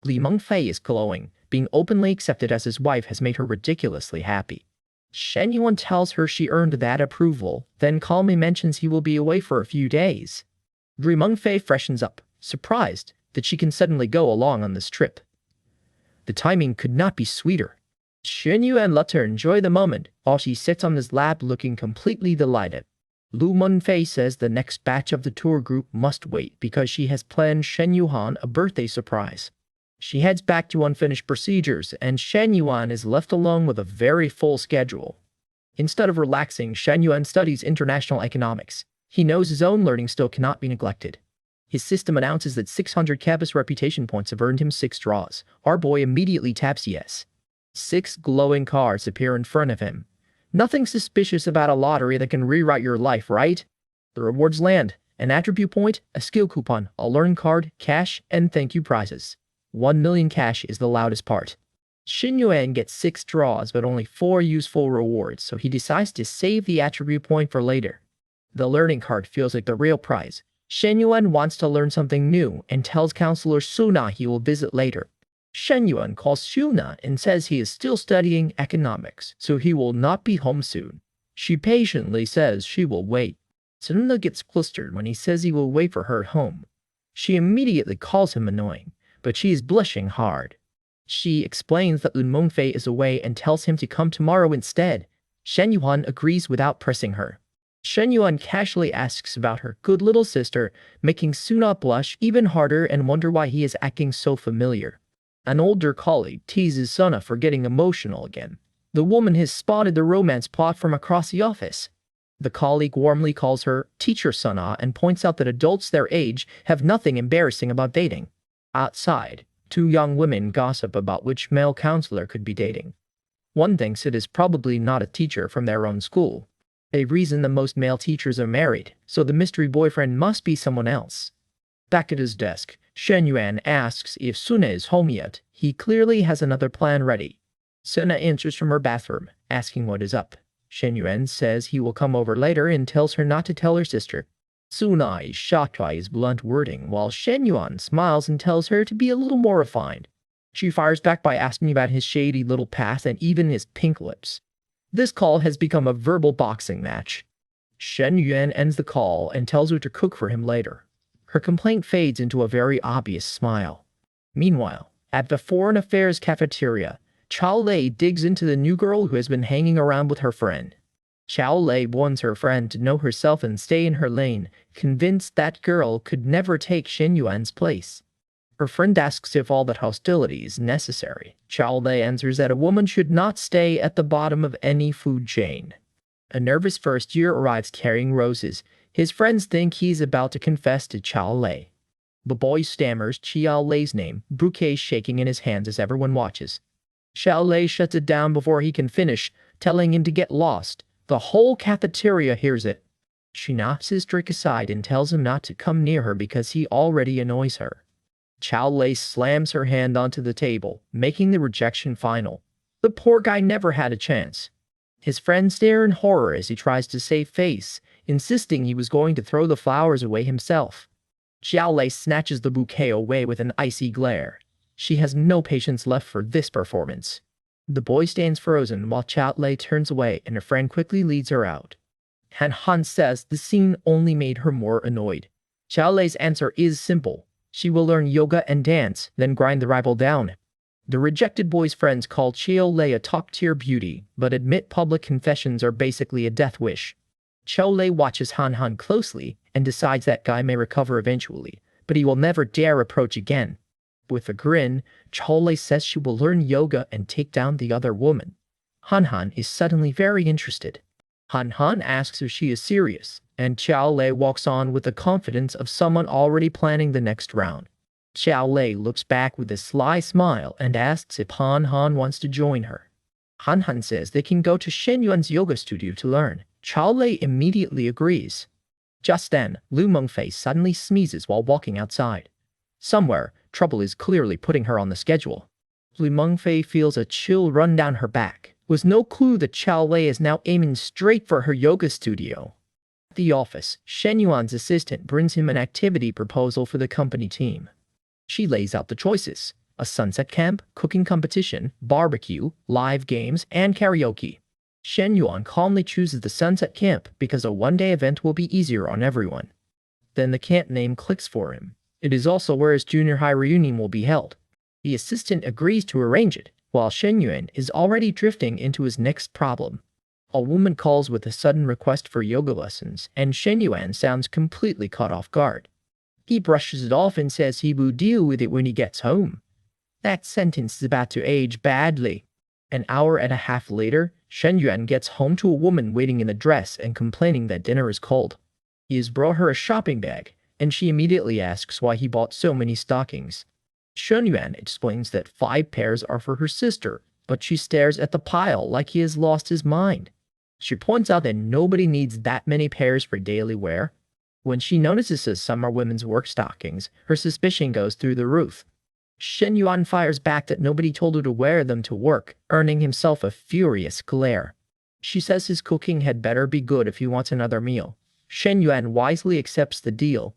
Li Mengfei is glowing. Being openly accepted as his wife has made her ridiculously happy. Shen Yuan tells her she earned that approval, then calmly mentions he will be away for a few days. Li Mengfei freshens up, surprised that she can suddenly go along on this trip. The timing could not be sweeter. Shen Yuan lets her enjoy the moment while she sits on his lap looking completely delighted. Li Mengfei says the next batch of the tour group must wait because she has planned Shen Yuan a birthday surprise. She heads back to unfinished procedures, and Shen Yuan is left alone with a very full schedule. Instead of relaxing, Shen Yuan studies international economics. He knows his own learning still cannot be neglected. His system announces that 600 campus reputation points have earned him 6 draws. Our boy immediately taps yes. 6 glowing cards appear in front of him. Nothing suspicious about a lottery that can rewrite your life, right? The rewards land: an attribute point, a skill coupon, a learning card, cash, and thank you prizes. 1 million cash is the loudest part. Shen Yuan gets 6 draws but only 4 useful rewards, so he decides to save the attribute point for later. The learning card feels like the real prize. Shen Yuan wants to learn something new and tells Counselor Suna he will visit later. Shen Yuan calls Suna and says he is still studying economics, so he will not be home soon. She patiently says she will wait. Suna gets flustered when he says he will wait for her at home. She immediately calls him annoying, but she is blushing hard. She explains that Li Mengfei is away and tells him to come tomorrow instead. Shen Yuan agrees without pressing her. Shen Yuan casually asks about her good little sister, making Suna blush even harder and wonder why he is acting so familiar. An older colleague teases Suna for getting emotional again. The woman has spotted the romance plot from across the office. The colleague warmly calls her Teacher Suna and points out that adults their age have nothing embarrassing about dating. Outside, 2 young women gossip about which male counselor could be dating. One thinks it is probably not a teacher from their own school. A reason that most male teachers are married, so the mystery boyfriend must be someone else. Back at his desk, Shen Yuan asks if Suna is home yet. He clearly has another plan ready. Suna enters from her bathroom, asking what is up. Shen Yuan says he will come over later and tells her not to tell her sister. Suna is shocked by his blunt wording, while Shen Yuan smiles and tells her to be a little more refined. She fires back by asking about his shady little past and even his pink lips. This call has become a verbal boxing match. Shen Yuan ends the call and tells her to cook for him later. Her complaint fades into a very obvious smile. Meanwhile, at the Foreign Affairs cafeteria, Chao Lei digs into the new girl who has been hanging around with her friend. Chao Lei wants her friend to know herself and stay in her lane, convinced that girl could never take Shen Yuan's place. Her friend asks if all that hostility is necessary. Chao Lei answers that a woman should not stay at the bottom of any food chain. A nervous first year arrives carrying roses. His friends think he's about to confess to Chao Lei. The boy stammers Chao Lei's name, bouquet shaking in his hands as everyone watches. Chao Lei shuts it down before he can finish, telling him to get lost. The whole cafeteria hears it. She knocks his drink aside and tells him not to come near her because he already annoys her. Chao Lei slams her hand onto the table, making the rejection final. The poor guy never had a chance. His friends stare in horror as he tries to save face, insisting he was going to throw the flowers away himself. Chao Lei snatches the bouquet away with an icy glare. She has no patience left for this performance. The boy stands frozen while Chao Lei turns away and her friend quickly leads her out. Han says the scene only made her more annoyed. Chao Lei's answer is simple. She will learn yoga and dance, then grind the rival down. The rejected boy's friends call Chao Lei a top-tier beauty, but admit public confessions are basically a death wish. Chao Lei watches Han closely and decides that guy may recover eventually, but he will never dare approach again. With a grin, Chao Lei says she will learn yoga and take down the other woman. Han is suddenly very interested. Han asks if she is serious, and Chao Lei walks on with the confidence of someone already planning the next round. Chao Lei looks back with a sly smile and asks if Han wants to join her. Han says they can go to Shen Yuan's yoga studio to learn. Chao Lei immediately agrees. Just then, Lu Mengfei suddenly sneezes while walking outside. Somewhere, trouble is clearly putting her on the schedule. Lu Mengfei feels a chill run down her back, with no clue that Chao Lei is now aiming straight for her yoga studio. At the office, Shen Yuan's assistant brings him an activity proposal for the company team. She lays out the choices: a sunset camp, cooking competition, barbecue, live games, and karaoke. Shen Yuan calmly chooses the sunset camp because a one-day event will be easier on everyone. Then the camp name clicks for him. It is also where his junior high reunion will be held. The assistant agrees to arrange it, while Shen Yuan is already drifting into his next problem. A woman calls with a sudden request for yoga lessons, and Shen Yuan sounds completely caught off guard. He brushes it off and says he will deal with it when he gets home. That sentence is about to age badly. An hour and a half later, Shen Yuan gets home to a woman waiting in a dress and complaining that dinner is cold. He has brought her a shopping bag, and she immediately asks why he bought so many stockings. Shen Yuan explains that 5 pairs are for her sister, but she stares at the pile like he has lost his mind. She points out that nobody needs that many pairs for daily wear. When she notices some are women's work stockings, her suspicion goes through the roof. Shen Yuan fires back that nobody told her to wear them to work, earning himself a furious glare. She says his cooking had better be good if he wants another meal. Shen Yuan wisely accepts the deal.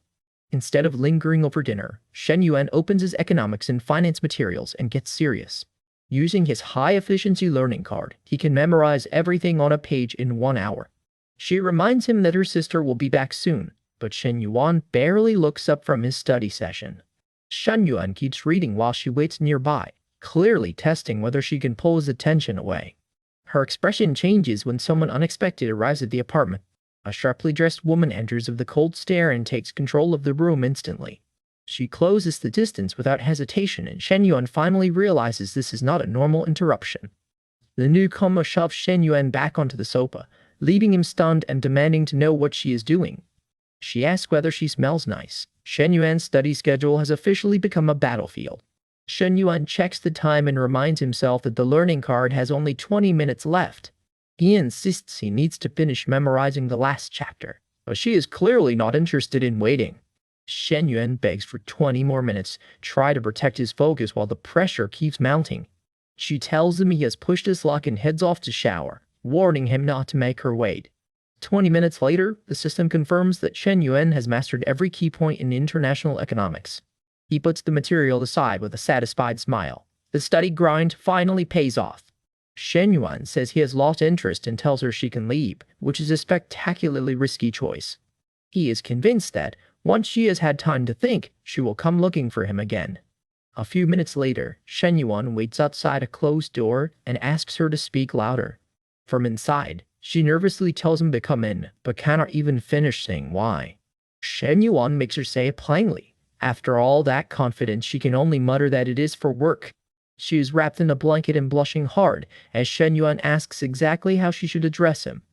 Instead of lingering over dinner, Shen Yuan opens his economics and finance materials and gets serious. Using his high-efficiency learning card, he can memorize everything on a page in 1 hour. She reminds him that her sister will be back soon, but Shen Yuan barely looks up from his study session. Shen Yuan keeps reading while she waits nearby, clearly testing whether she can pull his attention away. Her expression changes when someone unexpected arrives at the apartment. A sharply dressed woman enters with a cold stare and takes control of the room instantly. She closes the distance without hesitation, and Shen Yuan finally realizes this is not a normal interruption. The newcomer shoves Shen Yuan back onto the sofa, leaving him stunned and demanding to know what she is doing. She asks whether she smells nice. Shen Yuan's study schedule has officially become a battlefield. Shen Yuan checks the time and reminds himself that the learning card has only 20 minutes left. He insists he needs to finish memorizing the last chapter, but she is clearly not interested in waiting. Shen Yuan begs for 20 more minutes, try to protect his focus while the pressure keeps mounting. She tells him he has pushed his luck and heads off to shower, warning him not to make her wait. 20 minutes later, the system confirms that Shen Yuan has mastered every key point in international economics. He puts the material aside with a satisfied smile. The study grind finally pays off. Shen Yuan says he has lost interest and tells her she can leave, which is a spectacularly risky choice. He is convinced that, once she has had time to think, she will come looking for him again. A few minutes later, Shen Yuan waits outside a closed door and asks her to speak louder. From inside, she nervously tells him to come in, but cannot even finish saying why. Shen Yuan makes her say it plainly. After all that confidence, she can only mutter that it is for work. She is wrapped in a blanket and blushing hard as Shen Yuan asks exactly how she should address him.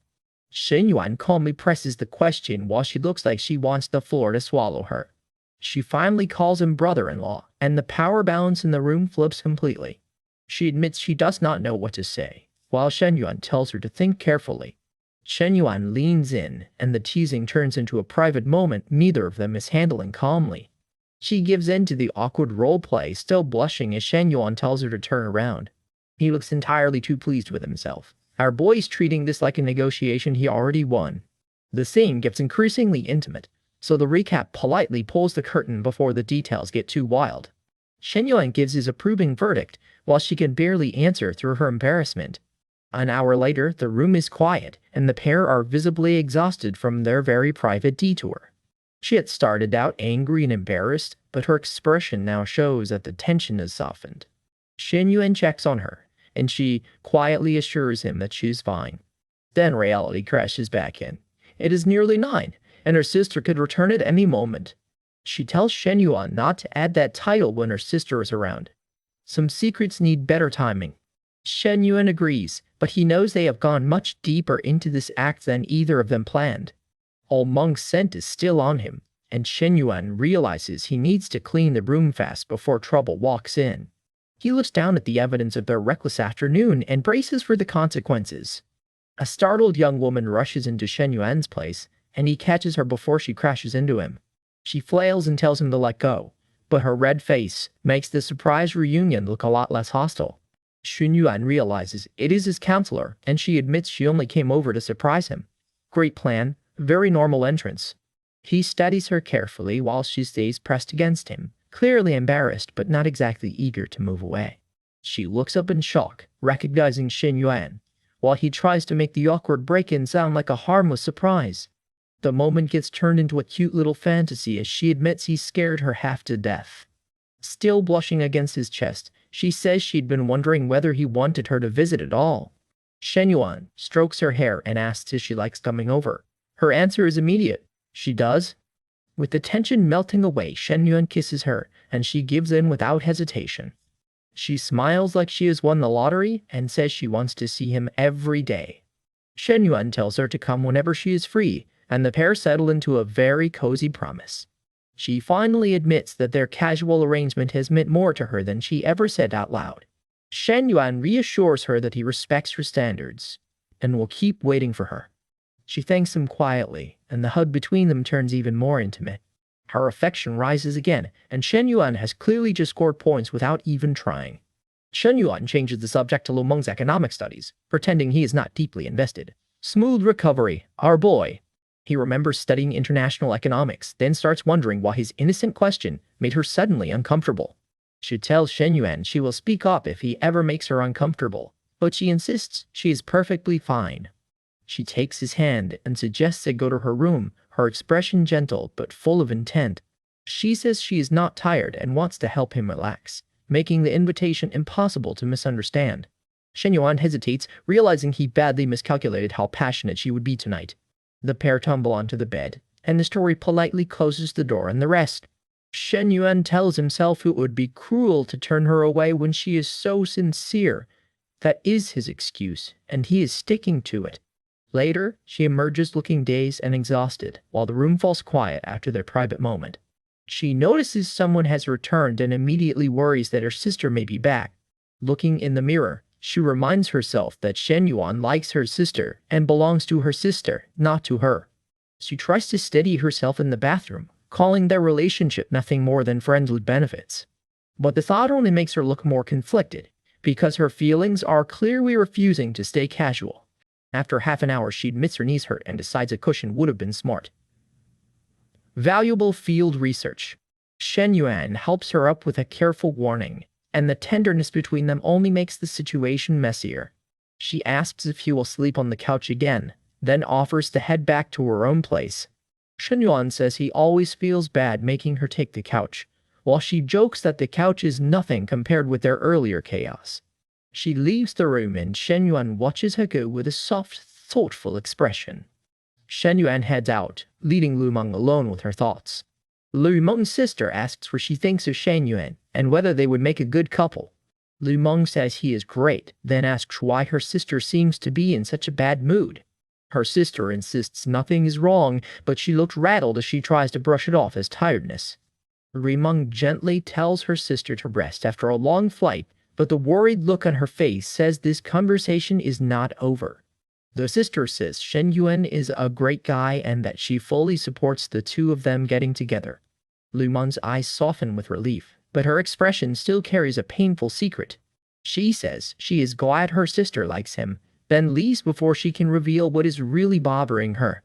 Shen Yuan calmly presses the question while she looks like she wants the floor to swallow her. She finally calls him brother-in-law, and the power balance in the room flips completely. She admits she does not know what to say, while Shen Yuan tells her to think carefully. Shen Yuan leans in, and the teasing turns into a private moment neither of them is handling calmly. She gives in to the awkward role-play, still blushing as Shen Yuan tells her to turn around. He looks entirely too pleased with himself. Our boy's treating this like a negotiation he already won. The scene gets increasingly intimate, so the recap politely pulls the curtain before the details get too wild. Shen Yuan gives his approving verdict, while she can barely answer through her embarrassment. An hour later, the room is quiet, and the pair are visibly exhausted from their very private detour. She had started out angry and embarrassed, but her expression now shows that the tension has softened. Shen Yuan checks on her, and she quietly assures him that she's fine. Then reality crashes back in. It is nearly 9, and her sister could return at any moment. She tells Shen Yuan not to add that title when her sister is around. Some secrets need better timing. Shen Yuan agrees, but he knows they have gone much deeper into this act than either of them planned. All Meng's scent is still on him, and Shen Yuan realizes he needs to clean the room fast before trouble walks in. He looks down at the evidence of their reckless afternoon and braces for the consequences. A startled young woman rushes into Shen Yuan's place, and he catches her before she crashes into him. She flails and tells him to let go, but her red face makes the surprise reunion look a lot less hostile. Shen Yuan realizes it is his counselor, and she admits she only came over to surprise him. Great plan, very normal entrance. He studies her carefully while she stays pressed against him, clearly embarrassed but not exactly eager to move away. She looks up in shock, recognizing Shen Yuan, while he tries to make the awkward break-in sound like a harmless surprise. The moment gets turned into a cute little fantasy as she admits he scared her half to death. Still blushing against his chest, she says she'd been wondering whether he wanted her to visit at all. Shen Yuan strokes her hair and asks if she likes coming over. Her answer is immediate. She does. With the tension melting away, Shen Yuan kisses her, and she gives in without hesitation. She smiles like she has won the lottery and says she wants to see him every day. Shen Yuan tells her to come whenever she is free, and the pair settle into a very cozy promise. She finally admits that their casual arrangement has meant more to her than she ever said out loud. Shen Yuan reassures her that he respects her standards and will keep waiting for her. She thanks him quietly, and the hug between them turns even more intimate. Her affection rises again, and Shen Yuan has clearly just scored points without even trying. Shen Yuan changes the subject to Lu Meng's economic studies, pretending he is not deeply invested. Smooth recovery, our boy. He remembers studying international economics, then starts wondering why his innocent question made her suddenly uncomfortable. She tells Shen Yuan she will speak up if he ever makes her uncomfortable, but she insists she is perfectly fine. She takes his hand and suggests they go to her room, her expression gentle but full of intent. She says she is not tired and wants to help him relax, making the invitation impossible to misunderstand. Shen Yuan hesitates, realizing he badly miscalculated how passionate she would be tonight. The pair tumble onto the bed, and the story politely closes the door on the rest. Shen Yuan tells himself it would be cruel to turn her away when she is so sincere. That is his excuse, and he is sticking to it. Later, she emerges looking dazed and exhausted, while the room falls quiet after their private moment. She notices someone has returned and immediately worries that her sister may be back. Looking in the mirror, She reminds herself that Shen Yuan likes her sister and belongs to her sister, not to her. She tries to steady herself in the bathroom, calling their relationship nothing more than friends with benefits. But the thought only makes her look more conflicted, because her feelings are clearly refusing to stay casual. After half an hour, she admits her knees hurt and decides a cushion would have been smart. Valuable field research. Shen Yuan helps her up with a careful warning, and the tenderness between them only makes the situation messier. She asks if he will sleep on the couch again, then offers to head back to her own place. Shen Yuan says he always feels bad making her take the couch, while she jokes that the couch is nothing compared with their earlier chaos. She leaves the room and Shen Yuan watches her go with a soft, thoughtful expression. Shen Yuan heads out, leaving Lu Meng alone with her thoughts. Lu Meng's sister asks what she thinks of Shen Yuan and whether they would make a good couple. Lu Meng says he is great, then asks why her sister seems to be in such a bad mood. Her sister insists nothing is wrong, but she looks rattled as she tries to brush it off as tiredness. Lu Meng gently tells her sister to rest after a long flight, but the worried look on her face says this conversation is not over. The sister says Shen Yuan is a great guy and that she fully supports the two of them getting together. Lu Meng's eyes soften with relief, but her expression still carries a painful secret. She says she is glad her sister likes him, then leaves before she can reveal what is really bothering her.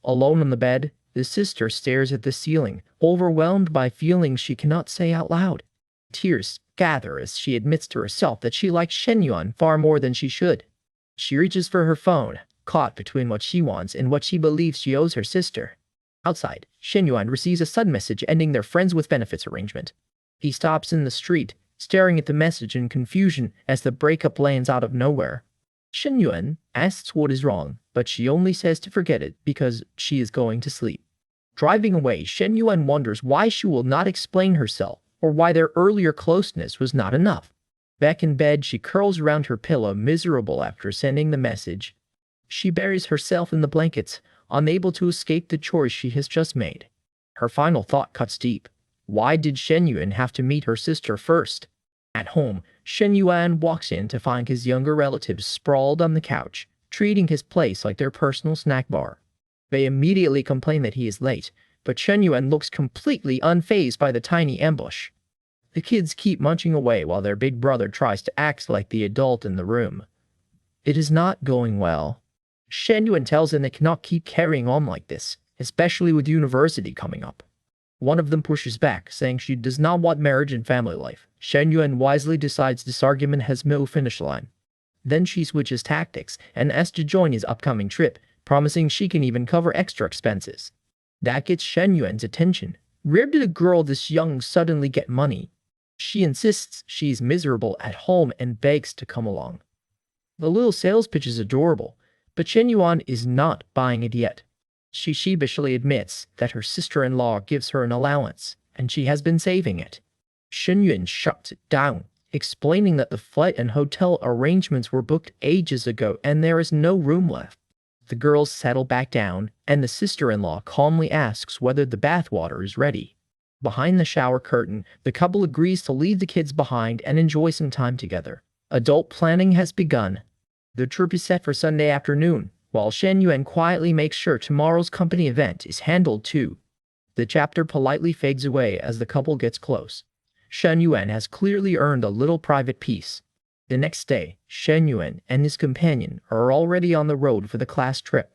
Alone on the bed, the sister stares at the ceiling, overwhelmed by feelings she cannot say out loud. Tears gather as she admits to herself that she likes Shen Yuan far more than she should. She reaches for her phone, caught between what she wants and what she believes she owes her sister. Outside, Shen Yuan receives a sudden message ending their friends with benefits arrangement. He stops in the street, staring at the message in confusion as the breakup lands out of nowhere. Shen Yuan asks what is wrong, but she only says to forget it because she is going to sleep. Driving away, Shen Yuan wonders why she will not explain herself or why their earlier closeness was not enough. Back in bed, she curls around her pillow, miserable after sending the message. She buries herself in the blankets, unable to escape the choice she has just made. Her final thought cuts deep. Why did Shen Yuan have to meet her sister first? At home, Shen Yuan walks in to find his younger relatives sprawled on the couch, treating his place like their personal snack bar. They immediately complain that he is late, but Shen Yuan looks completely unfazed by the tiny ambush. The kids keep munching away while their big brother tries to act like the adult in the room. It is not going well. Shen Yuan tells them they cannot keep carrying on like this, especially with university coming up. One of them pushes back, saying she does not want marriage and family life. Shen Yuan wisely decides this argument has no finish line. Then she switches tactics and asks to join his upcoming trip, promising she can even cover extra expenses. That gets Shen Yuan's attention. Where did a girl this young suddenly get money? She insists she's miserable at home and begs to come along. The little sales pitch is adorable, but Shen Yuan is not buying it yet. She sheepishly admits that her sister-in-law gives her an allowance, and she has been saving it. Shen Yuan shuts it down, explaining that the flight and hotel arrangements were booked ages ago and there is no room left. The girls settle back down, and the sister-in-law calmly asks whether the bathwater is ready. Behind the shower curtain, the couple agrees to leave the kids behind and enjoy some time together. Adult planning has begun. The trip is set for Sunday afternoon, while Shen Yuan quietly makes sure tomorrow's company event is handled too. The chapter politely fades away as the couple gets close. Shen Yuan has clearly earned a little private peace. The next day, Shen Yuan and his companion are already on the road for the class trip.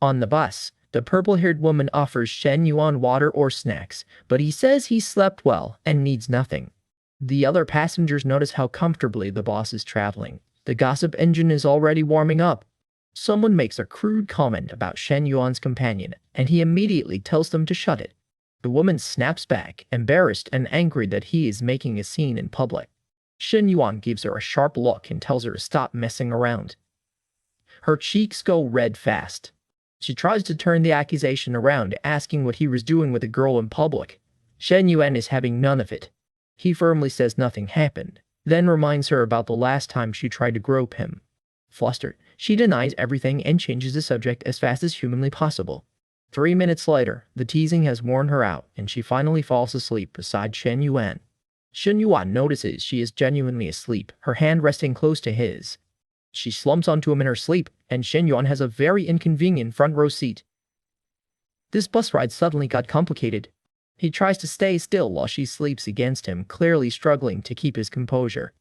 On the bus, the purple-haired woman offers Shen Yuan water or snacks, but he says he slept well and needs nothing. The other passengers notice how comfortably the boss is traveling. The gossip engine is already warming up. Someone makes a crude comment about Shen Yuan's companion, and he immediately tells them to shut it. The woman snaps back, embarrassed and angry that he is making a scene in public. Shen Yuan gives her a sharp look and tells her to stop messing around. Her cheeks go red fast. She tries to turn the accusation around, asking what he was doing with a girl in public. Shen Yuan is having none of it. He firmly says nothing happened, then reminds her about the last time she tried to grope him. Flustered, she denies everything and changes the subject as fast as humanly possible. 3 minutes later, the teasing has worn her out, and she finally falls asleep beside Shen Yuan. Shen Yuan notices she is genuinely asleep, her hand resting close to his. She slumps onto him in her sleep, and Shen Yuan has a very inconvenient front row seat. This bus ride suddenly got complicated. He tries to stay still while she sleeps against him, clearly struggling to keep his composure.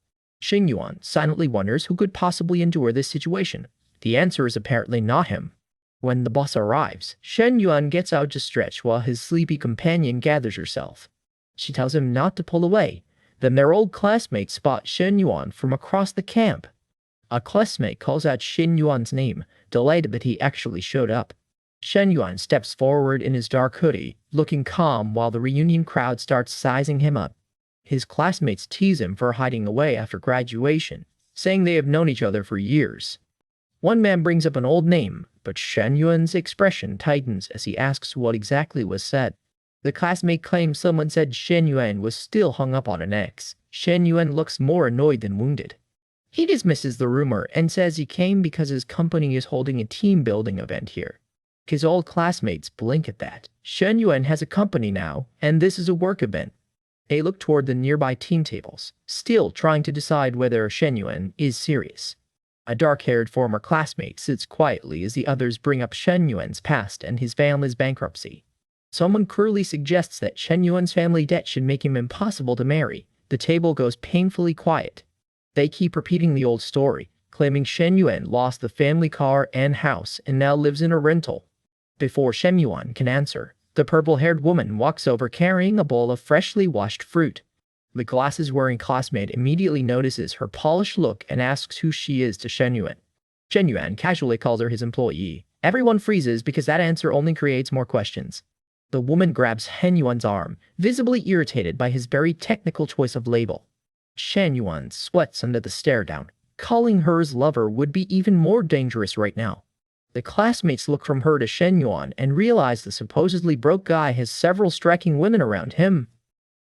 Shen Yuan silently wonders who could possibly endure this situation. The answer is apparently not him. When the bus arrives, Shen Yuan gets out to stretch while his sleepy companion gathers herself. She tells him not to pull away. Then their old classmates spot Shen Yuan from across the camp. A classmate calls out Shen Yuan's name, delighted that he actually showed up. Shen Yuan steps forward in his dark hoodie, looking calm while the reunion crowd starts sizing him up. His classmates tease him for hiding away after graduation, saying they have known each other for years. One man brings up an old name, but Shen Yuan's expression tightens as he asks what exactly was said. The classmate claims someone said Shen Yuan was still hung up on an ex. Shen Yuan looks more annoyed than wounded. He dismisses the rumor and says he came because his company is holding a team-building event here. His old classmates blink at that. Shen Yuan has a company now, and this is a work event. They look toward the nearby team tables, still trying to decide whether Shen Yuan is serious. A dark-haired former classmate sits quietly as the others bring up Shen Yuan's past and his family's bankruptcy. Someone cruelly suggests that Shen Yuan's family debt should make him impossible to marry. The table goes painfully quiet. They keep repeating the old story, claiming Shen Yuan lost the family car and house and now lives in a rental. Before Shen Yuan can answer, the purple-haired woman walks over carrying a bowl of freshly washed fruit. The glasses-wearing classmate immediately notices her polished look and asks who she is to Shen Yuan. Shen Yuan casually calls her his employee. Everyone freezes because that answer only creates more questions. The woman grabs Shen Yuan's arm, visibly irritated by his very technical choice of label. Shen Yuan sweats under the stare-down. Calling her his lover would be even more dangerous right now. The classmates look from her to Shen Yuan and realize the supposedly broke guy has several striking women around him.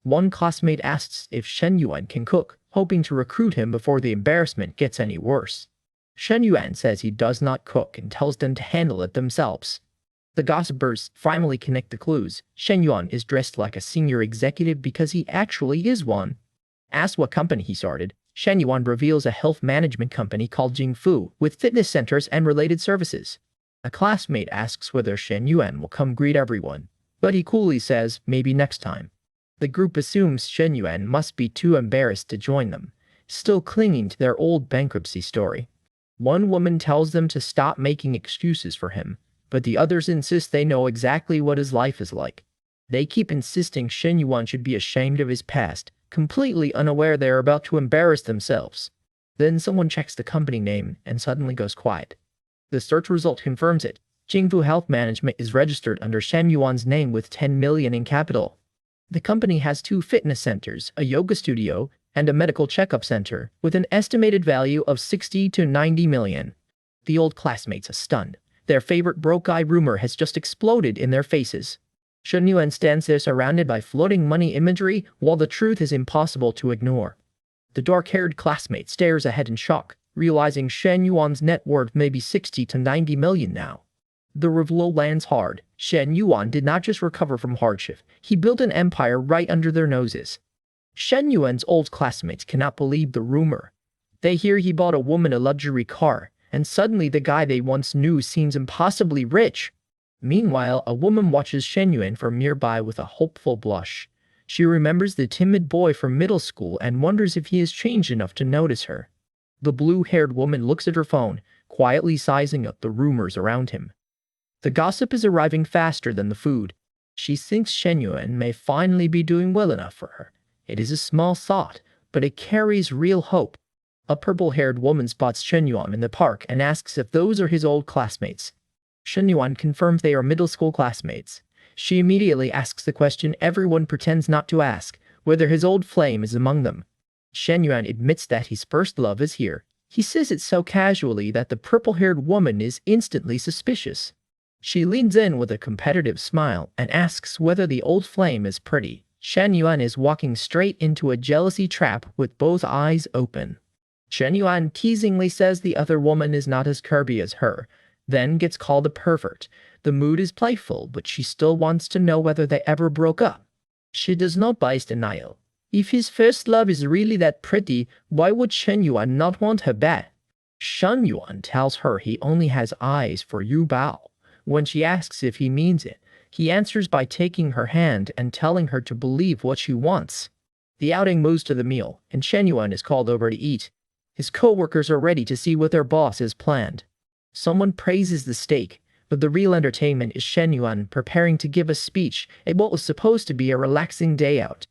One classmate asks if Shen Yuan can cook, hoping to recruit him before the embarrassment gets any worse. Shen Yuan says he does not cook and tells them to handle it themselves. The gossipers finally connect the clues. Shen Yuan is dressed like a senior executive because he actually is one. Asked what company he started, Shen Yuan reveals a health management company called Jingfu, with fitness centers and related services. A classmate asks whether Shen Yuan will come greet everyone, but he coolly says maybe next time. The group assumes Shen Yuan must be too embarrassed to join them, still clinging to their old bankruptcy story. One woman tells them to stop making excuses for him, but the others insist they know exactly what his life is like. They keep insisting Shen Yuan should be ashamed of his past, completely unaware they are about to embarrass themselves. Then someone checks the company name and suddenly goes quiet. The search result confirms it. Jingfu Health Management is registered under Shen Yuan's name with 10 million in capital. The company has 2 fitness centers, a yoga studio, and a medical checkup center, with an estimated value of 60 to 90 million. The old classmates are stunned. Their favorite broke guy rumor has just exploded in their faces. Shen Yuan stands there surrounded by floating money imagery, while the truth is impossible to ignore. The dark-haired classmate stares ahead in shock, realizing Shen Yuan's net worth may be 60 to 90 million now. The reveal lands hard. Shen Yuan did not just recover from hardship, he built an empire right under their noses. Shen Yuan's old classmates cannot believe the rumor. They hear he bought a woman a luxury car, and suddenly the guy they once knew seems impossibly rich. Meanwhile, a woman watches Shen Yuan from nearby with a hopeful blush. She remembers the timid boy from middle school and wonders if he has changed enough to notice her. The blue-haired woman looks at her phone, quietly sizing up the rumors around him. The gossip is arriving faster than the food. She thinks Shen Yuan may finally be doing well enough for her. It is a small thought, but it carries real hope. A purple-haired woman spots Shen Yuan in the park and asks if those are his old classmates. Shen Yuan confirms they are middle school classmates. She immediately asks the question everyone pretends not to ask, whether his old flame is among them. Shen Yuan admits that his first love is here. He says it so casually that the purple-haired woman is instantly suspicious. She leans in with a competitive smile and asks whether the old flame is pretty. Shen Yuan is walking straight into a jealousy trap with both eyes open. Shen Yuan teasingly says the other woman is not as curvy as her, then gets called a pervert. The mood is playful, but she still wants to know whether they ever broke up. She does not bite denial. If his first love is really that pretty, why would Shen Yuan not want her back? Shen Yuan tells her he only has eyes for Yu Bao. When she asks if he means it, he answers by taking her hand and telling her to believe what she wants. The outing moves to the meal, and Shen Yuan is called over to eat. His co-workers are ready to see what their boss has planned. Someone praises the steak, but the real entertainment is Shen Yuan preparing to give a speech at what was supposed to be a relaxing day out.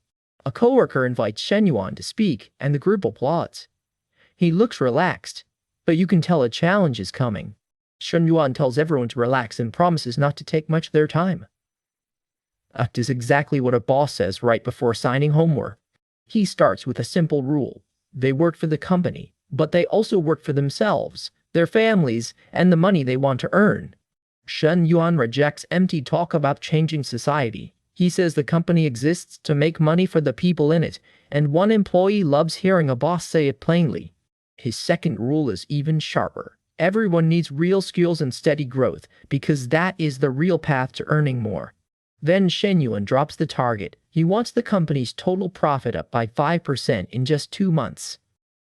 A coworker invites Shen Yuan to speak, and the group applauds. He looks relaxed, but you can tell a challenge is coming. Shen Yuan tells everyone to relax and promises not to take much of their time. That is exactly what a boss says right before signing homework. He starts with a simple rule. They work for the company, but they also work for themselves, their families, and the money they want to earn. Shen Yuan rejects empty talk about changing society. He says the company exists to make money for the people in it, and one employee loves hearing a boss say it plainly. His second rule is even sharper. Everyone needs real skills and steady growth, because that is the real path to earning more. Then Shen Yuan drops the target. He wants the company's total profit up by 5% in just 2 months.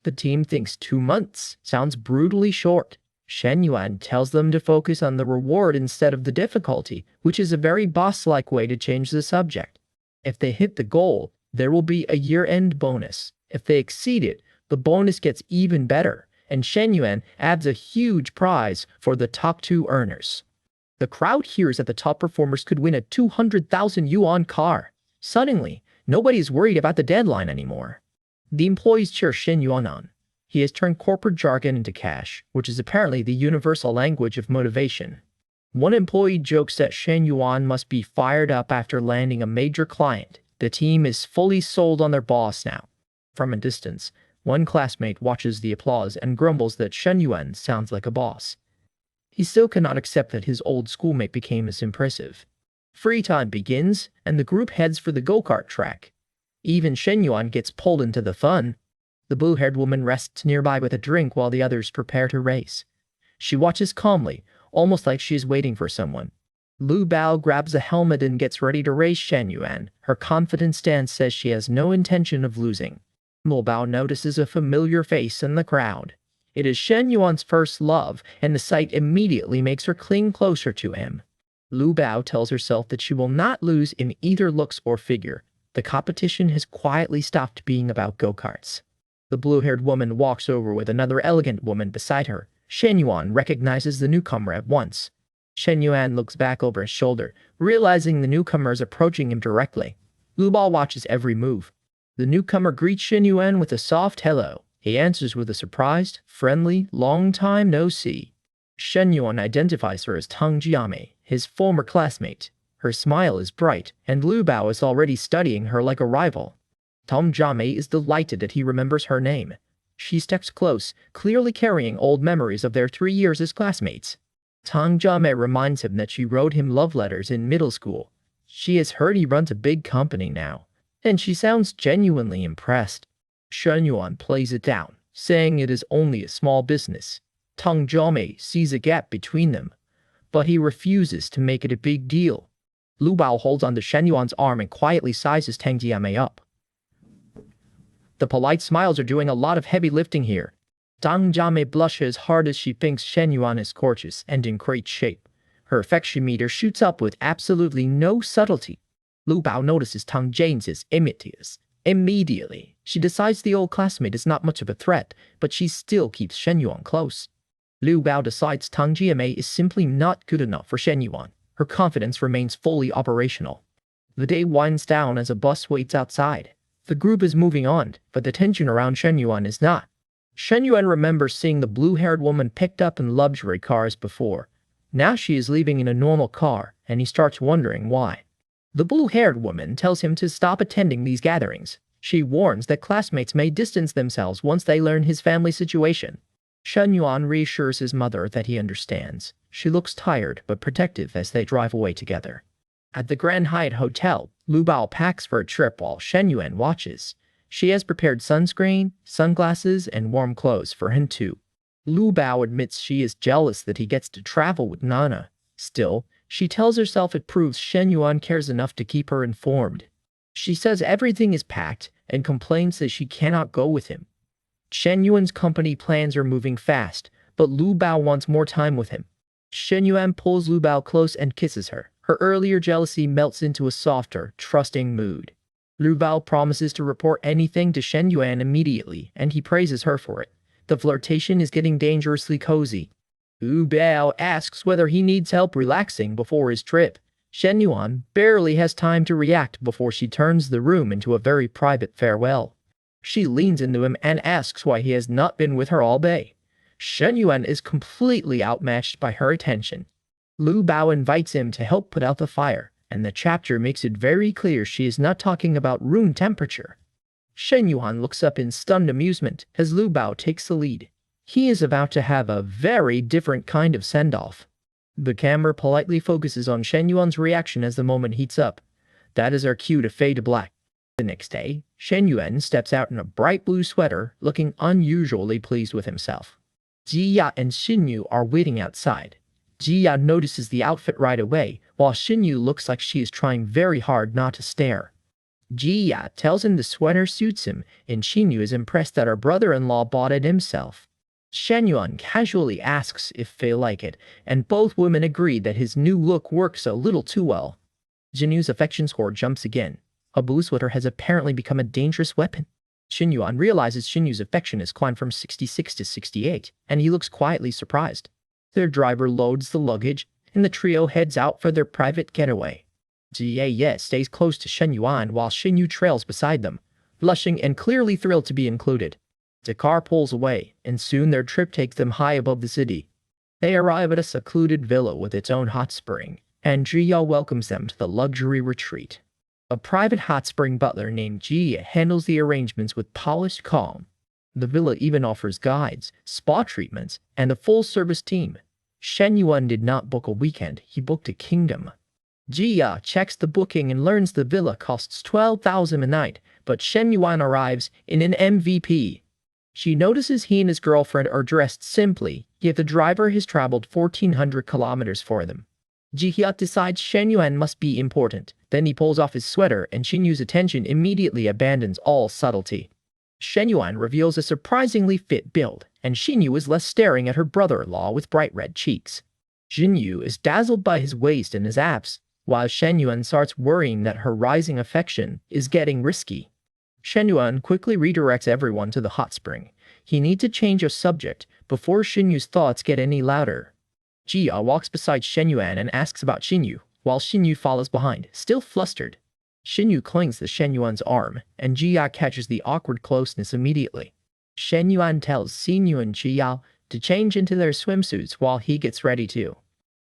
The team thinks 2 months sounds brutally short. Shen Yuan tells them to focus on the reward instead of the difficulty, which is a very boss-like way to change the subject. If they hit the goal, there will be a year-end bonus. If they exceed it, the bonus gets even better, and Shen Yuan adds a huge prize for the top 2 earners. The crowd hears that the top performers could win a 200,000 yuan car. Suddenly, nobody is worried about the deadline anymore. The employees cheer Shen Yuan on. He has turned corporate jargon into cash, which is apparently the universal language of motivation. One employee jokes that Shen Yuan must be fired up after landing a major client. The team is fully sold on their boss now. From a distance, one classmate watches the applause and grumbles that Shen Yuan sounds like a boss. He still cannot accept that his old schoolmate became as impressive. Free time begins, and the group heads for the go-kart track. Even Shen Yuan gets pulled into the fun. The blue-haired woman rests nearby with a drink while the others prepare to race. She watches calmly, almost like she is waiting for someone. Lu Bao grabs a helmet and gets ready to race Shen Yuan. Her confident stance says she has no intention of losing. Lu Bao notices a familiar face in the crowd. It is Shen Yuan's first love, and the sight immediately makes her cling closer to him. Lu Bao tells herself that she will not lose in either looks or figure. The competition has quietly stopped being about go-karts. The blue-haired woman walks over with another elegant woman beside her. Shen Yuan recognizes the newcomer at once. Shen Yuan looks back over his shoulder, realizing the newcomer is approaching him directly. Lu Bao watches every move. The newcomer greets Shen Yuan with a soft hello. He answers with a surprised, friendly, long time no see. Shen Yuan identifies her as Tang Jiame, his former classmate. Her smile is bright, and Lu Bao is already studying her like a rival. Tang Jiame is delighted that he remembers her name. She steps close, clearly carrying old memories of their 3 years as classmates. Tang Jiame reminds him that she wrote him love letters in middle school. She has heard he runs a big company now, and she sounds genuinely impressed. Shen Yuan plays it down, saying it is only a small business. Tang Jiame sees a gap between them, but he refuses to make it a big deal. Lu Bao holds onto Shen Yuan's arm and quietly sizes Tang Jiame up. The polite smiles are doing a lot of heavy lifting here. Tang Jiame blushes hard as she thinks Shen Yuan is gorgeous and in great shape. Her affection meter shoots up with absolutely no subtlety. Lu Bao notices Tang Jiame's imitators. Immediately, she decides the old classmate is not much of a threat, but she still keeps Shen Yuan close. Lu Bao decides Tang Jiame is simply not good enough for Shen Yuan. Her confidence remains fully operational. The day winds down as a bus waits outside. The group is moving on, but the tension around Shen Yuan is not. Shen Yuan remembers seeing the blue-haired woman picked up in luxury cars before. Now she is leaving in a normal car, and he starts wondering why. The blue-haired woman tells him to stop attending these gatherings. She warns that classmates may distance themselves once they learn his family situation. Shen Yuan reassures his mother that he understands. She looks tired but protective as they drive away together. At the Grand Hyatt Hotel, Lu Bao packs for a trip while Shen Yuan watches. She has prepared sunscreen, sunglasses, and warm clothes for him too. Lu Bao admits she is jealous that he gets to travel with Nana. Still, she tells herself it proves Shen Yuan cares enough to keep her informed. She says everything is packed, and complains that she cannot go with him. Shen Yuan's company plans are moving fast, but Lu Bao wants more time with him. Shen Yuan pulls Lu Bao close and kisses her. Her earlier jealousy melts into a softer, trusting mood. Lu Bao promises to report anything to Shen Yuan immediately, and he praises her for it. The flirtation is getting dangerously cozy. Lu Bao asks whether he needs help relaxing before his trip. Shen Yuan barely has time to react before she turns the room into a very private farewell. She leans into him and asks why he has not been with her all day. Shen Yuan is completely outmatched by her attention. Lu Bao invites him to help put out the fire, and the chapter makes it very clear she is not talking about room temperature. Shen Yuan looks up in stunned amusement as Lu Bao takes the lead. He is about to have a very different kind of send-off. The camera politely focuses on Shen Yuan's reaction as the moment heats up. That is our cue to fade to black. The next day, Shen Yuan steps out in a bright blue sweater, looking unusually pleased with himself. Jiya and Xinyu are waiting outside. Jiya notices the outfit right away, while Xinyu looks like she is trying very hard not to stare. Jiya tells him the sweater suits him, and Xinyu is impressed that her brother-in-law bought it himself. Shen Yuan casually asks if they like it, and both women agree that his new look works a little too well. Jinyu's affection score jumps again. A blue sweater has apparently become a dangerous weapon. Shen Yuan realizes Xinyu's affection has climbed from 66 to 68, and he looks quietly surprised. Their driver loads the luggage, and the trio heads out for their private getaway. Jie stays close to Shen Yuan while Xinyu trails beside them, blushing and clearly thrilled to be included. The car pulls away, and soon their trip takes them high above the city. They arrive at a secluded villa with its own hot spring, and Jia welcomes them to the luxury retreat. A private hot spring butler named Jia handles the arrangements with polished calm. The villa even offers guides, spa treatments, and a full-service team. Shen Yuan did not book a weekend, he booked a kingdom. Jia checks the booking and learns the villa costs 12,000 a night, but Shen Yuan arrives in an MVP. She notices he and his girlfriend are dressed simply, yet the driver has traveled 1,400 kilometers for them. Jihya decides Shen Yuan must be important. Then he pulls off his sweater and Xinyu's attention immediately abandons all subtlety. Shen Yuan reveals a surprisingly fit build, and Xinyu is left staring at her brother-in-law with bright red cheeks. Xinyu is dazzled by his waist and his abs, while Shen Yuan starts worrying that her rising affection is getting risky. Shen Yuan quickly redirects everyone to the hot spring. He needs to change a subject before Xinyu's thoughts get any louder. Jia walks beside Shen Yuan and asks about Xinyu, while Xinyu follows behind, still flustered. Xinyu clings to Shen Yuan's arm, and Jia catches the awkward closeness immediately. Shen Yuan tells Xinyu and Jia to change into their swimsuits while he gets ready too.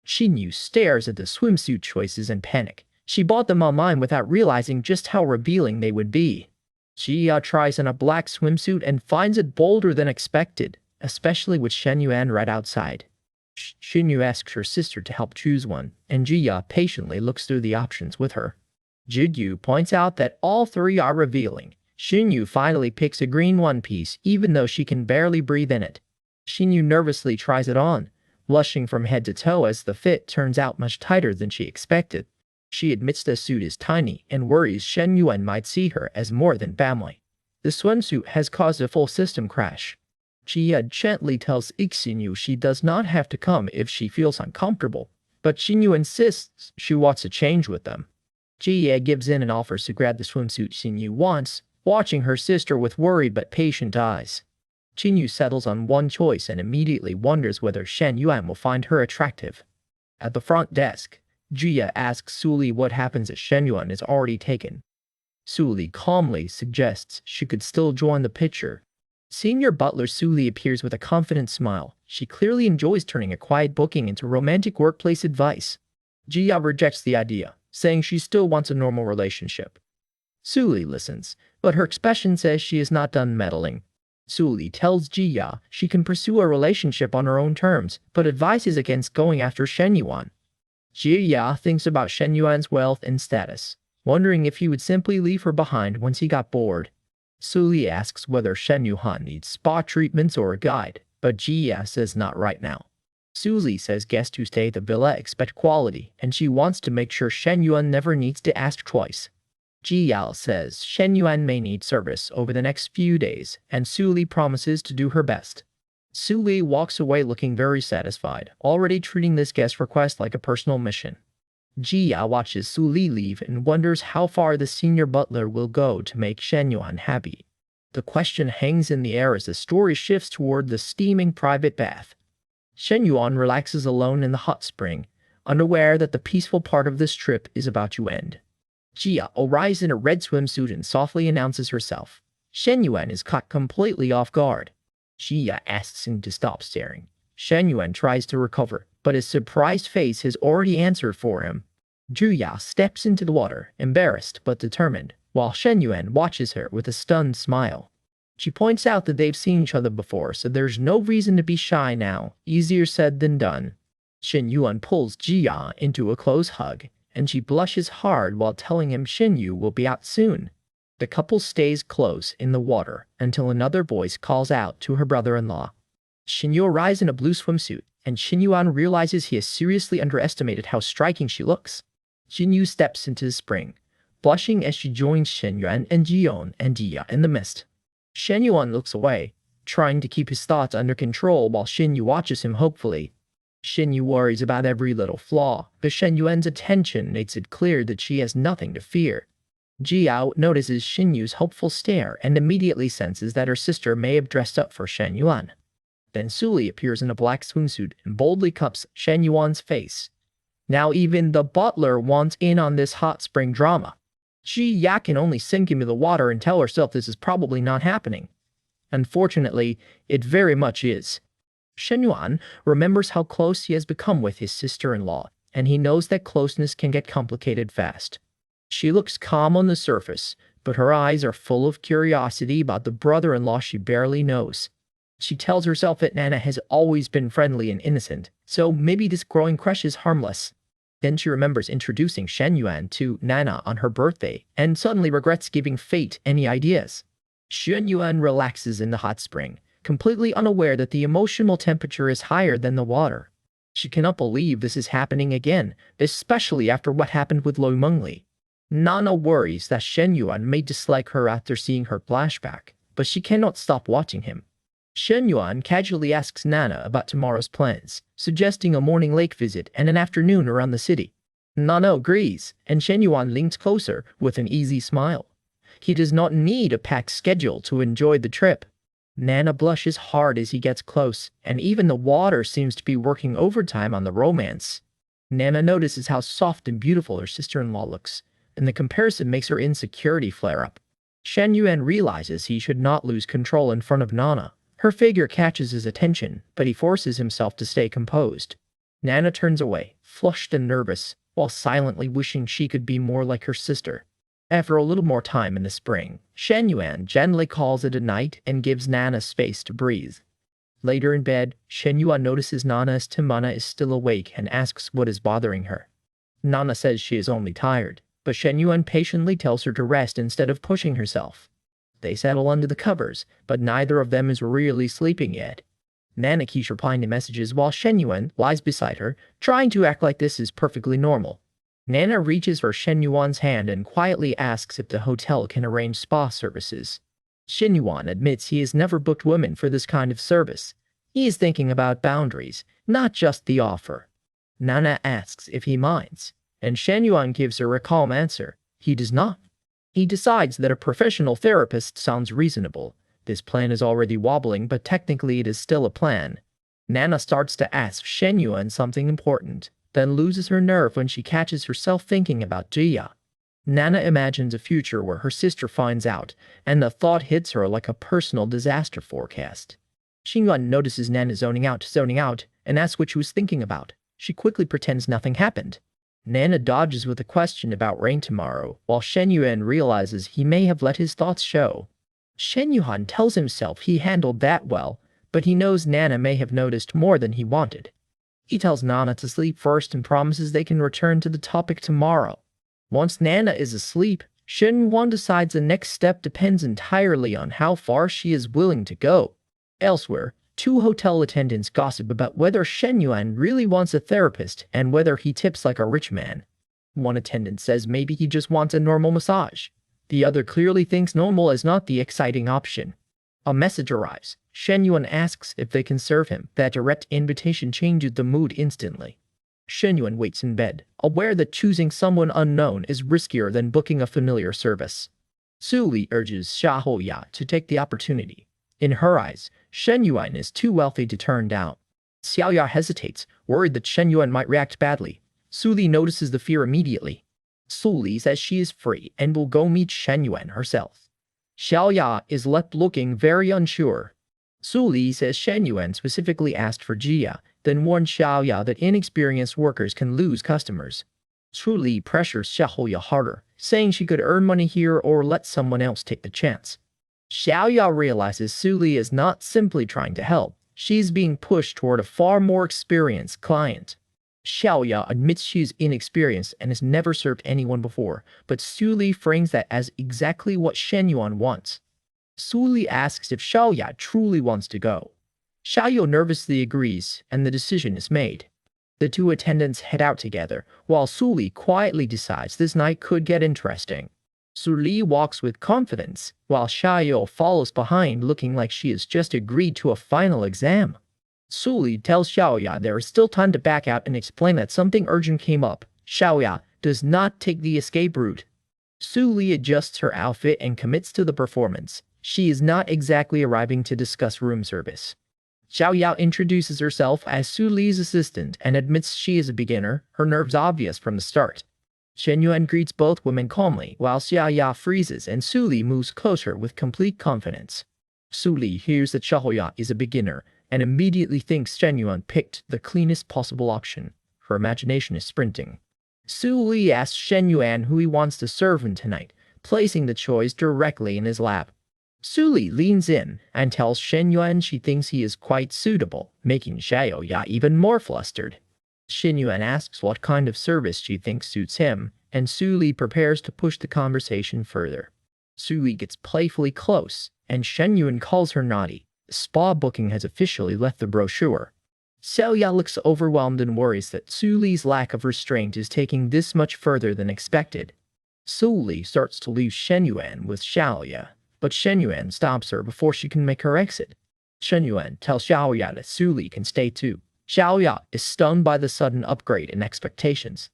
Xinyu stares at the swimsuit choices in panic. She bought them online without realizing just how revealing they would be. Jia tries on a black swimsuit and finds it bolder than expected, especially with Shen Yuan right outside. Xinyu asks her sister to help choose one, and Jia patiently looks through the options with her. Jidyu points out that all three are revealing. Xinyu finally picks a green one-piece, even though she can barely breathe in it. Xinyu nervously tries it on, blushing from head to toe as the fit turns out much tighter than she expected. She admits the suit is tiny and worries Shen Yuan might see her as more than family. The swimsuit has caused a full system crash. Jia gently tells Xinyu she does not have to come if she feels uncomfortable, but Xinyu insists she wants to change with them. Jia gives in and offers to grab the swimsuit Xinyu wants, watching her sister with worried but patient eyes. Xinyu settles on one choice and immediately wonders whether Shen Yuan will find her attractive. At the front desk, Jia asks Suli what happens if Shen Yuan is already taken. Suli calmly suggests she could still join the picture. Senior butler Suli appears with a confident smile. She clearly enjoys turning a quiet booking into romantic workplace advice. Jia rejects the idea, saying she still wants a normal relationship. Suli listens, but her expression says she is not done meddling. Suli tells Jia she can pursue a relationship on her own terms, but advises against going after Shen Yuan. Jia thinks about Shen Yuan's wealth and status, wondering if he would simply leave her behind once he got bored. Suli asks whether Shen Yuan needs spa treatments or a guide, but Jia says not right now. Suli says guests who stay at the villa expect quality, and she wants to make sure Shen Yuan never needs to ask twice. Ji Yao says Shen Yuan may need service over the next few days, and Su Li promises to do her best. Su Li walks away looking very satisfied, already treating this guest request like a personal mission. Ji Yao watches Su Li leave and wonders how far the senior butler will go to make Shen Yuan happy. The question hangs in the air as the story shifts toward the steaming private bath. Shen Yuan relaxes alone in the hot spring, unaware that the peaceful part of this trip is about to end. Jia arrives in a red swimsuit and softly announces herself. Shen Yuan is caught completely off guard. Jia asks him to stop staring. Shen Yuan tries to recover, but his surprised face has already answered for him. Juya steps into the water, embarrassed but determined, while Shen Yuan watches her with a stunned smile. She points out that they've seen each other before, so there's no reason to be shy now. Easier said than done. Shen Yuan pulls Jia into a close hug, and she blushes hard while telling him Shen Yu will be out soon. The couple stays close in the water until another voice calls out to her brother-in-law. Shen Yu arrives in a blue swimsuit, and Shen Yuan realizes he has seriously underestimated how striking she looks. Shen Yu steps into the spring, blushing as she joins Shen Yuan and Jion and Jia in the mist. Shen Yuan looks away, trying to keep his thoughts under control while Shen Yu watches him hopefully. Shen Yu worries about every little flaw, but Shen Yuan's attention makes it clear that she has nothing to fear. Jiao notices Shen Yu's hopeful stare and immediately senses that her sister may have dressed up for Shen Yuan. Then Su Li appears in a black swimsuit and boldly cups Shen Yuan's face. Now even the butler wants in on this hot spring drama. Ji Ya can only sink into the water and tell herself this is probably not happening. Unfortunately, it very much is. Shen Yuan remembers how close he has become with his sister-in-law, and he knows that closeness can get complicated fast. She looks calm on the surface, but her eyes are full of curiosity about the brother-in-law she barely knows. She tells herself that Nana has always been friendly and innocent, so maybe this growing crush is harmless. Then she remembers introducing Shen Yuan to Nana on her birthday, and suddenly regrets giving fate any ideas. Shen Yuan relaxes in the hot spring, completely unaware that the emotional temperature is higher than the water. She cannot believe this is happening again, especially after what happened with Lo Mengli. Nana worries that Shen Yuan may dislike her after seeing her flashback, but she cannot stop watching him. Shen Yuan casually asks Nana about tomorrow's plans, suggesting a morning lake visit and an afternoon around the city. Nana agrees, and Shen Yuan leans closer with an easy smile. He does not need a packed schedule to enjoy the trip. Nana blushes hard as he gets close, and even the water seems to be working overtime on the romance. Nana notices how soft and beautiful her sister-in-law looks, and the comparison makes her insecurity flare up. Shen Yuan realizes he should not lose control in front of Nana. Her figure catches his attention, but he forces himself to stay composed. Nana turns away, flushed and nervous, while silently wishing she could be more like her sister. After a little more time in the spring, Shen Yuan gently calls it a night and gives Nana space to breathe. Later in bed, Shen Yuan notices Nana's Timana is still awake and asks what is bothering her. Nana says she is only tired, but Shen Yuan patiently tells her to rest instead of pushing herself. They settle under the covers, but neither of them is really sleeping yet. Nana keeps replying to messages while Shen Yuan lies beside her, trying to act like this is perfectly normal. Nana reaches for Shen Yuan's hand and quietly asks if the hotel can arrange spa services. Shen Yuan admits he has never booked women for this kind of service. He is thinking about boundaries, not just the offer. Nana asks if he minds, and Shen Yuan gives her a calm answer. He does not. He decides that a professional therapist sounds reasonable. This plan is already wobbling, but technically it is still a plan. Nana starts to ask Shen Yuan something important, then loses her nerve when she catches herself thinking about Jia. Nana imagines a future where her sister finds out, and the thought hits her like a personal disaster forecast. Shen Yuan notices Nana zoning out, and asks what she was thinking about. She quickly pretends nothing happened. Nana dodges with a question about rain tomorrow, while Shen Yuan realizes he may have let his thoughts show. Shen Yuan tells himself he handled that well, but he knows Nana may have noticed more than he wanted. He tells Nana to sleep first and promises they can return to the topic tomorrow. Once Nana is asleep, Shen Yuan decides the next step depends entirely on how far she is willing to go. Elsewhere, two hotel attendants gossip about whether Shen Yuan really wants a therapist and whether he tips like a rich man. One attendant says maybe he just wants a normal massage. The other clearly thinks normal is not the exciting option. A message arrives. Shen Yuan asks if they can serve him. That direct invitation changes the mood instantly. Shen Yuan waits in bed, aware that choosing someone unknown is riskier than booking a familiar service. Su Li urges Xiaoya to take the opportunity. In her eyes, Shen Yuan is too wealthy to turn down. Xiaoya hesitates, worried that Shen Yuan might react badly. Su Li notices the fear immediately. Su Li says she is free and will go meet Shen Yuan herself. Xiaoya is left looking very unsure. Su Li says Shen Yuan specifically asked for Jia, then warned Xiaoya that inexperienced workers can lose customers. Su Li pressures Xiaoya harder, saying she could earn money here or let someone else take the chance. Xiaoya realizes Su Li is not simply trying to help. She's being pushed toward a far more experienced client. Xiaoya admits she's inexperienced and has never served anyone before, but Su Li frames that as exactly what Shen Yuan wants. Su Li asks if Xiaoya truly wants to go. Xiaoya nervously agrees, and the decision is made. The two attendants head out together, while Su Li quietly decides this night could get interesting. Su Li walks with confidence, while Xiaoya follows behind looking like she has just agreed to a final exam. Su Li tells Xiaoya there is still time to back out and explain that something urgent came up. Xiaoya does not take the escape route. Su Li adjusts her outfit and commits to the performance. She is not exactly arriving to discuss room service. Xiaoya introduces herself as Su Li's assistant and admits she is a beginner, her nerves obvious from the start. Shen Yuan greets both women calmly, while Xiaoya freezes and Su Li moves closer with complete confidence. Su Li hears that Xiaoya is a beginner and immediately thinks Shen Yuan picked the cleanest possible option. Her imagination is sprinting. Su Li asks Shen Yuan who he wants to serve him tonight, placing the choice directly in his lap. Su Li leans in and tells Shen Yuan she thinks he is quite suitable, making Xiaoya even more flustered. Shen Yuan asks what kind of service she thinks suits him, and Su Li prepares to push the conversation further. Su Li gets playfully close, and Shen Yuan calls her naughty. Spa booking has officially left the brochure. Xiaoya looks overwhelmed and worries that Su Li's lack of restraint is taking this much further than expected. Su Li starts to leave Shen Yuan with Xiaoya, but Shen Yuan stops her before she can make her exit. Shen Yuan tells Xiaoya that Su Li can stay too. Xiaoya is stunned by the sudden upgrade in expectations.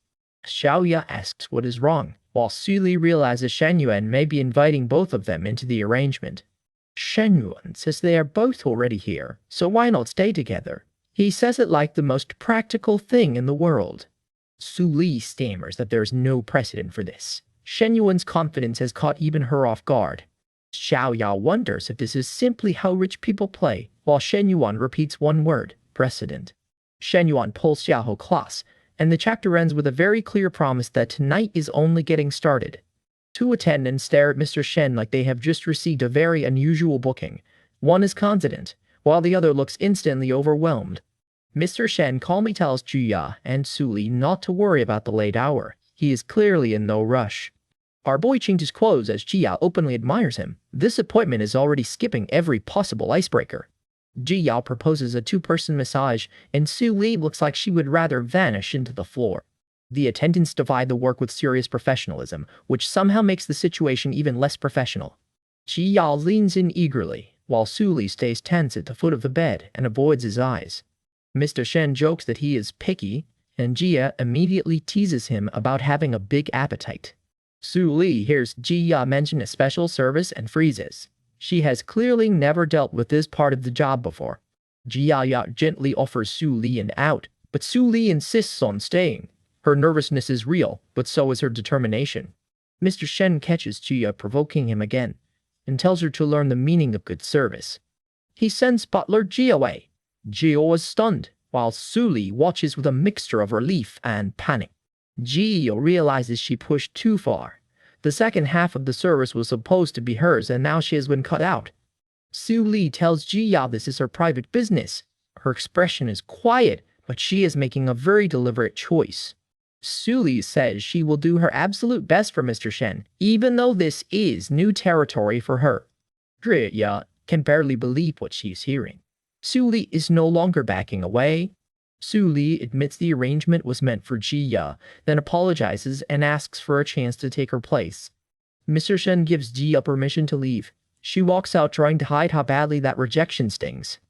Xiaoya asks what is wrong, while Su Li realizes Shen Yuan may be inviting both of them into the arrangement. Shen Yuan says they are both already here, so why not stay together? He says it like the most practical thing in the world. Su Li stammers that there is no precedent for this. Shen Yuan's confidence has caught even her off guard. Xiaoya wonders if this is simply how rich people play, while Shen Yuan repeats one word, precedent. Shen Yuan pulls Xiaoho close, and the chapter ends with a very clear promise that tonight is only getting started. Two attendants stare at Mr. Shen like they have just received a very unusual booking. One is confident, while the other looks instantly overwhelmed. Mr. Shen calmly tells Jia and Su Li not to worry about the late hour. He is clearly in no rush. Our boy changes clothes as Jia openly admires him. This appointment is already skipping every possible icebreaker. Jia proposes a two-person massage, and Su Li looks like she would rather vanish into the floor. The attendants divide the work with serious professionalism, which somehow makes the situation even less professional. Jia leans in eagerly, while Su Li stays tense at the foot of the bed and avoids his eyes. Mr. Shen jokes that he is picky, and Jia immediately teases him about having a big appetite. Su Li hears Jia mention a special service and freezes. She has clearly never dealt with this part of the job before. Jia gently offers Su Li an out, but Su Li insists on staying. Her nervousness is real, but so is her determination. Mr. Shen catches Jia provoking him again, and tells her to learn the meaning of good service. He sends butler Jia away. Jia was stunned, while Su Li watches with a mixture of relief and panic. Jia realizes she pushed too far. The second half of the service was supposed to be hers, and now she has been cut out. Su Li tells Jia this is her private business. Her expression is quiet, but she is making a very deliberate choice. Su Li says she will do her absolute best for Mr. Shen, even though this is new territory for her. Jia can barely believe what she is hearing. Su Li is no longer backing away. Su Li admits the arrangement was meant for Ji Ya, then apologizes and asks for a chance to take her place. Mr. Shen gives Ji Ya permission to leave. She walks out trying to hide how badly that rejection stings.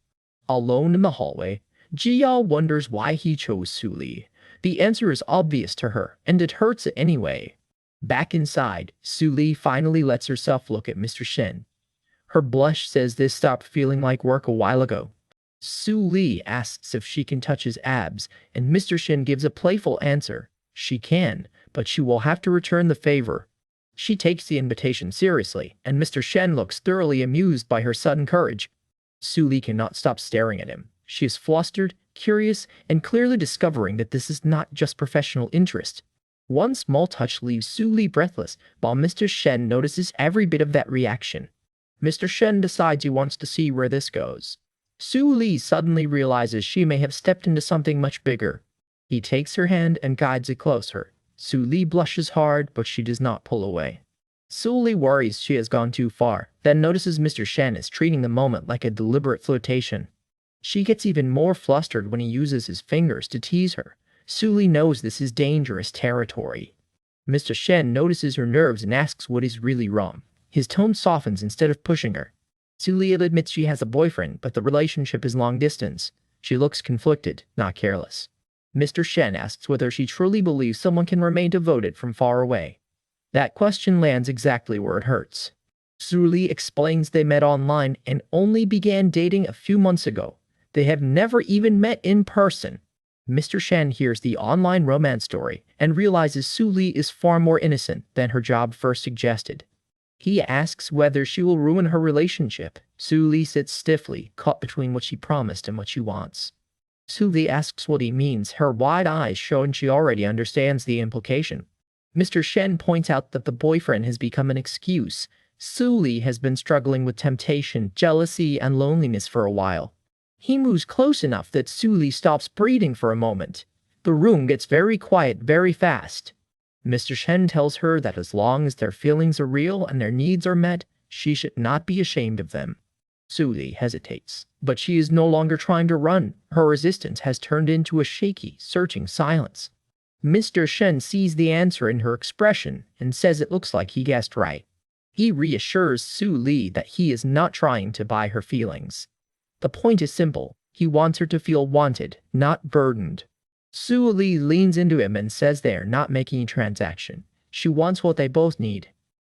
Alone in the hallway, Ji Ya wonders why he chose Su Li. The answer is obvious to her, and it hurts anyway. Back inside, Su Li finally lets herself look at Mr. Shen. Her blush says this stopped feeling like work a while ago. Su Li asks if she can touch his abs, and Mr. Shen gives a playful answer. She can, but she will have to return the favor. She takes the invitation seriously, and Mr. Shen looks thoroughly amused by her sudden courage. Su Li cannot stop staring at him. She is flustered, curious, and clearly discovering that this is not just professional interest. One small touch leaves Su Li breathless, while Mr. Shen notices every bit of that reaction. Mr. Shen decides he wants to see where this goes. Su Li suddenly realizes she may have stepped into something much bigger. He takes her hand and guides it closer. Su Li blushes hard, but she does not pull away. Su Li worries she has gone too far, then notices Mr. Shen is treating the moment like a deliberate flirtation. She gets even more flustered when he uses his fingers to tease her. Su Li knows this is dangerous territory. Mr. Shen notices her nerves and asks what is really wrong. His tone softens instead of pushing her. Su Li admits she has a boyfriend, but the relationship is long distance. She looks conflicted, not careless. Mr. Shen asks whether she truly believes someone can remain devoted from far away. That question lands exactly where it hurts. Su Li explains they met online and only began dating a few months ago. They have never even met in person. Mr. Shen hears the online romance story and realizes Su Li is far more innocent than her job first suggested. He asks whether she will ruin her relationship. Su Li sits stiffly, caught between what she promised and what she wants. Su Li asks what he means, her wide eyes showing she already understands the implication. Mr. Shen points out that the boyfriend has become an excuse. Su Li has been struggling with temptation, jealousy, and loneliness for a while. He moves close enough that Su Li stops breathing for a moment. The room gets very quiet very fast. Mr. Shen tells her that as long as their feelings are real and their needs are met, she should not be ashamed of them. Su Li hesitates, but she is no longer trying to run. Her resistance has turned into a shaky, searching silence. Mr. Shen sees the answer in her expression and says it looks like he guessed right. He reassures Su Li that he is not trying to buy her feelings. The point is simple. He wants her to feel wanted, not burdened. Su Li leans into him and says they are not making a transaction. She wants what they both need.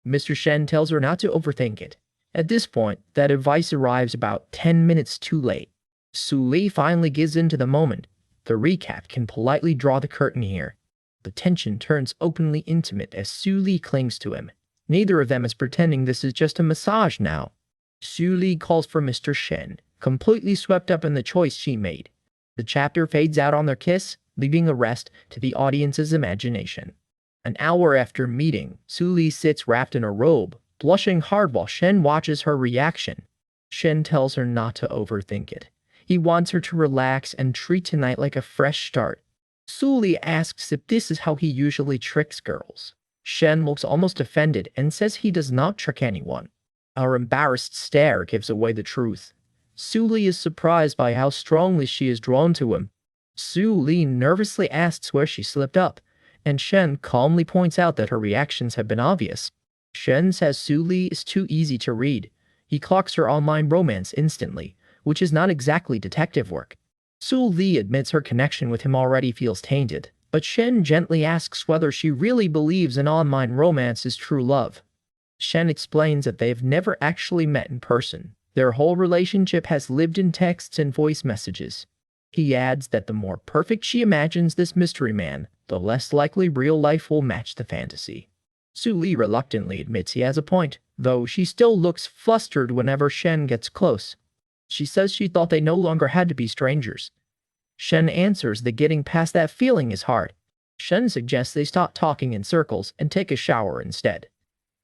Mr. Shen tells her not to overthink it. At this point, that advice arrives about 10 minutes too late. Su Li finally gives in to the moment. The recap can politely draw the curtain here. The tension turns openly intimate as Su Li clings to him. Neither of them is pretending this is just a massage now. Su Li calls for Mr. Shen, completely swept up in the choice she made. The chapter fades out on their kiss, leaving the rest to the audience's imagination. An hour after meeting, Su Li sits wrapped in a robe, blushing hard while Shen watches her reaction. Shen tells her not to overthink it. He wants her to relax and treat tonight like a fresh start. Su Li asks if this is how he usually tricks girls. Shen looks almost offended and says he does not trick anyone. Our embarrassed stare gives away the truth. Su Li is surprised by how strongly she is drawn to him. Su Li nervously asks where she slipped up, and Shen calmly points out that her reactions have been obvious. Shen says Su Li is too easy to read. He clocks her online romance instantly, which is not exactly detective work. Su Li admits her connection with him already feels tainted, but Shen gently asks whether she really believes an online romance is true love. Shen explains that they have never actually met in person. Their whole relationship has lived in texts and voice messages. He adds that the more perfect she imagines this mystery man, the less likely real life will match the fantasy. Su Li reluctantly admits he has a point, though she still looks flustered whenever Shen gets close. She says she thought they no longer had to be strangers. Shen answers that getting past that feeling is hard. Shen suggests they stop talking in circles and take a shower instead.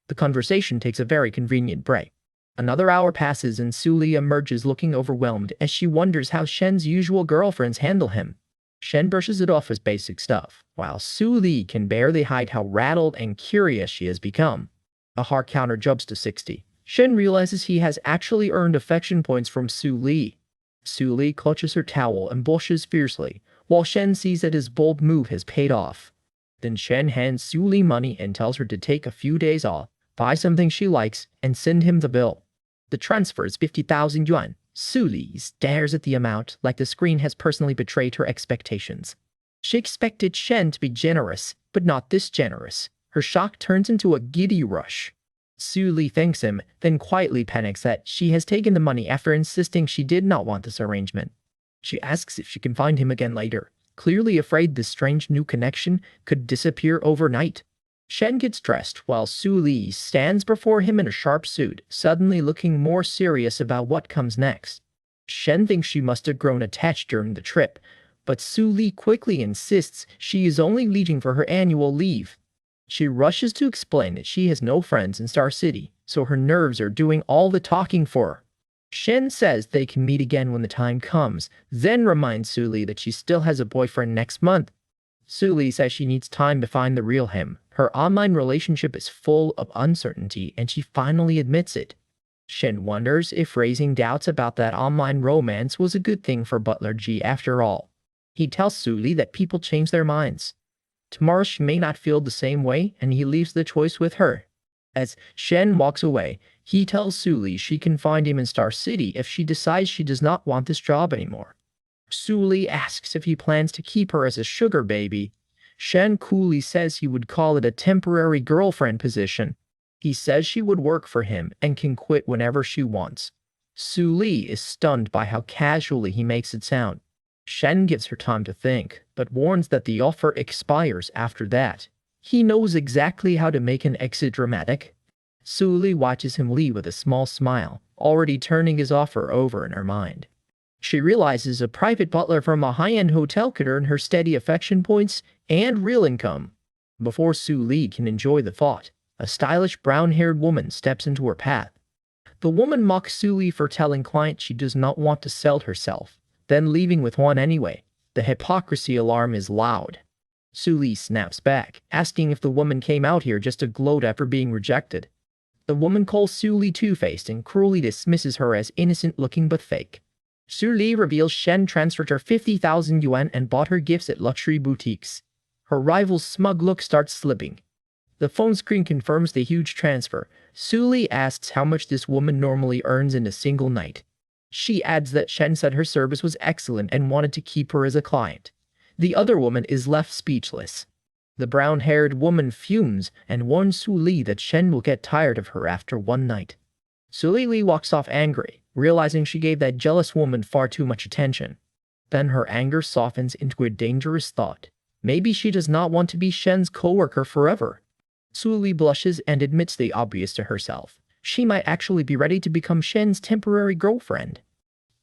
The conversation takes a very convenient break. Another hour passes and Su Li emerges looking overwhelmed as she wonders how Shen's usual girlfriends handle him. Shen brushes it off as basic stuff, while Su Li can barely hide how rattled and curious she has become. A heart counter jumps to 60. Shen realizes he has actually earned affection points from Su Li. Su Li clutches her towel and blushes fiercely, while Shen sees that his bold move has paid off. Then Shen hands Su Li money and tells her to take a few days off, buy something she likes, and send him the bill. The transfer is 50,000 yuan. Su Li stares at the amount like the screen has personally betrayed her expectations. She expected Shen to be generous, but not this generous. Her shock turns into a giddy rush. Su Li thanks him, then quietly panics that she has taken the money after insisting she did not want this arrangement. She asks if she can find him again later, clearly afraid this strange new connection could disappear overnight. Shen gets dressed while Su Li stands before him in a sharp suit, suddenly looking more serious about what comes next. Shen thinks she must have grown attached during the trip, but Su Li quickly insists she is only leaving for her annual leave. She rushes to explain that she has no friends in Star City, so her nerves are doing all the talking for her. Shen says they can meet again when the time comes, then reminds Su Li that she still has a boyfriend next month. Su Li says she needs time to find the real him. Her online relationship is full of uncertainty, and she finally admits it. Shen wonders if raising doubts about that online romance was a good thing for Butler G after all. He tells Su Li that people change their minds. Tomorrow she may not feel the same way, and he leaves the choice with her. As Shen walks away, he tells Su Li she can find him in Star City if she decides she does not want this job anymore. Su Li asks if he plans to keep her as a sugar baby. Shen coolly says he would call it a temporary girlfriend position. He says she would work for him and can quit whenever she wants. Su Li is stunned by how casually he makes it sound. Shen gives her time to think, but warns that the offer expires after that. He knows exactly how to make an exit dramatic. Su Li watches him leave with a small smile, already turning his offer over in her mind. She realizes a private butler from a high-end hotel could earn her steady affection points and real income. Before Su Li can enjoy the thought, a stylish brown-haired woman steps into her path. The woman mocks Su Li for telling clients she does not want to sell herself, then leaving with one anyway. The hypocrisy alarm is loud. Su Li snaps back, asking if the woman came out here just to gloat after being rejected. The woman calls Su Li two-faced and cruelly dismisses her as innocent-looking but fake. Su Li reveals Shen transferred her 50,000 yuan and bought her gifts at luxury boutiques. Her rival's smug look starts slipping. The phone screen confirms the huge transfer. Su Li asks how much this woman normally earns in a single night. She adds that Shen said her service was excellent and wanted to keep her as a client. The other woman is left speechless. The brown-haired woman fumes and warns Su Li that Shen will get tired of her after one night. Su Li walks off angry, realizing she gave that jealous woman far too much attention. Then her anger softens into a dangerous thought. Maybe she does not want to be Shen's co-worker forever. Su Li blushes and admits the obvious to herself. She might actually be ready to become Shen's temporary girlfriend.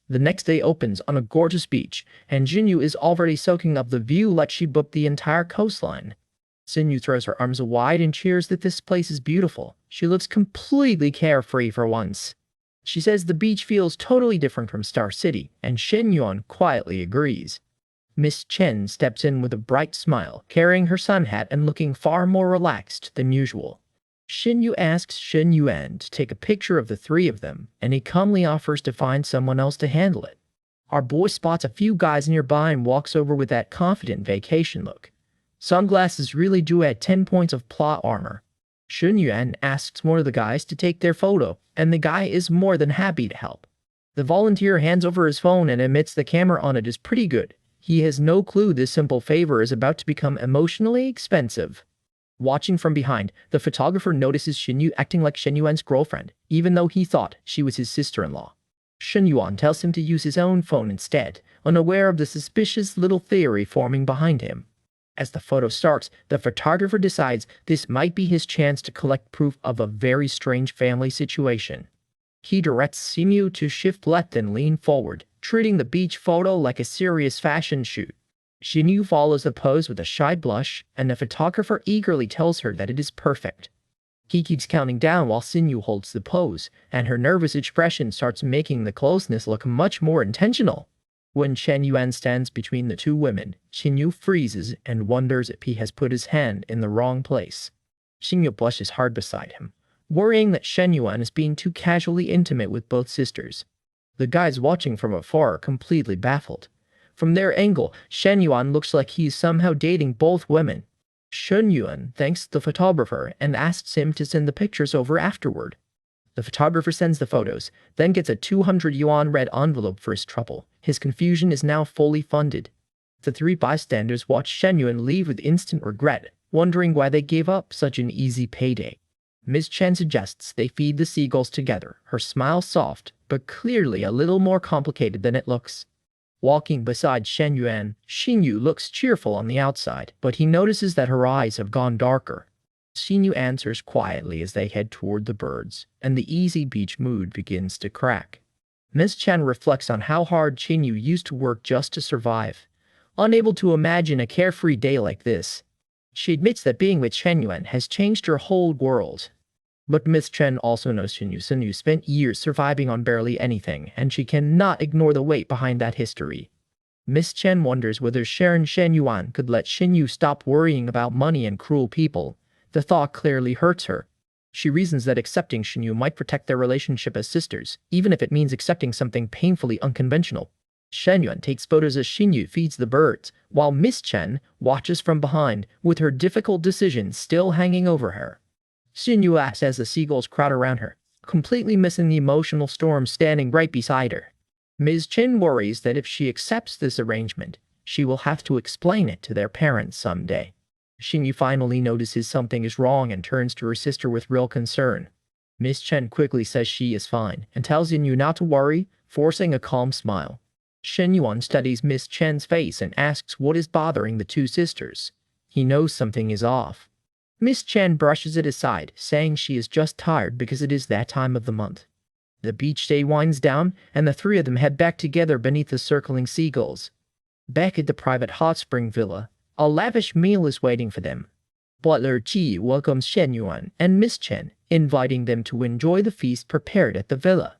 The next day opens on a gorgeous beach, and Jinyu is already soaking up the view like she booked the entire coastline. Jinyu throws her arms wide and cheers that this place is beautiful. She looks completely carefree for once. She says the beach feels totally different from Star City, and Shen Yuan quietly agrees. Miss Chen steps in with a bright smile, carrying her sun hat and looking far more relaxed than usual. Shen Yu asks Shen Yuan to take a picture of the three of them, and he calmly offers to find someone else to handle it. Our boy spots a few guys nearby and walks over with that confident vacation look. Sunglasses really do add 10 points of plot armor. Shen Yuan asks one of the guys to take their photo, and the guy is more than happy to help. The volunteer hands over his phone and admits the camera on it is pretty good. He has no clue this simple favor is about to become emotionally expensive. Watching from behind, the photographer notices Shen Yu acting like Shen Yuan's girlfriend, even though he thought she was his sister-in-law. Shen Yuan tells him to use his own phone instead, unaware of the suspicious little theory forming behind him. As the photo starts, the photographer decides this might be his chance to collect proof of a very strange family situation. He directs Shen Yu to shift left and lean forward, treating the beach photo like a serious fashion shoot. Shen Yu follows the pose with a shy blush, and the photographer eagerly tells her that it is perfect. He keeps counting down while Shen Yu holds the pose, and her nervous expression starts making the closeness look much more intentional. When Shen Yuan stands between the two women, Shen Yu freezes and wonders if he has put his hand in the wrong place. Shen Yu blushes hard beside him, worrying that Shen Yuan is being too casually intimate with both sisters. The guys watching from afar are completely baffled. From their angle, Shen Yuan looks like he's somehow dating both women. Shen Yuan thanks the photographer and asks him to send the pictures over afterward. The photographer sends the photos, then gets a 200 yuan red envelope for his trouble. His confusion is now fully funded. The three bystanders watch Shen Yuan leave with instant regret, wondering why they gave up such an easy payday. Ms. Chen suggests they feed the seagulls together, her smile soft, but clearly a little more complicated than it looks. Walking beside Shen Yuan, Xin Yu looks cheerful on the outside, but he notices that her eyes have gone darker. Xin Yu answers quietly as they head toward the birds, and the easy beach mood begins to crack. Ms. Chen reflects on how hard Xin Yu used to work just to survive, unable to imagine a carefree day like this. She admits that being with Shen Yuan has changed her whole world. But Miss Chen also knows Shen Yu spent years surviving on barely anything, and she cannot ignore the weight behind that history. Miss Chen wonders whether Shen Yuan could let Shen Yu stop worrying about money and cruel people. The thought clearly hurts her. She reasons that accepting Shen Yu might protect their relationship as sisters, even if it means accepting something painfully unconventional. Shen Yuan takes photos as Shen Yu feeds the birds, while Miss Chen watches from behind, with her difficult decision still hanging over her. Shen Yu asks as the seagulls crowd around her, completely missing the emotional storm standing right beside her. Ms. Chen worries that if she accepts this arrangement, she will have to explain it to their parents someday. Shen Yu finally notices something is wrong and turns to her sister with real concern. Ms. Chen quickly says she is fine and tells Shen Yu not to worry, forcing a calm smile. Shen Yuan studies Miss Chen's face and asks what is bothering the two sisters. He knows something is off. Miss Chen brushes it aside, saying she is just tired because it is that time of the month. The beach day winds down, and the three of them head back together beneath the circling seagulls. Back at the private hot spring villa, a lavish meal is waiting for them. Butler Ji welcomes Shen Yuan and Miss Chen, inviting them to enjoy the feast prepared at the villa.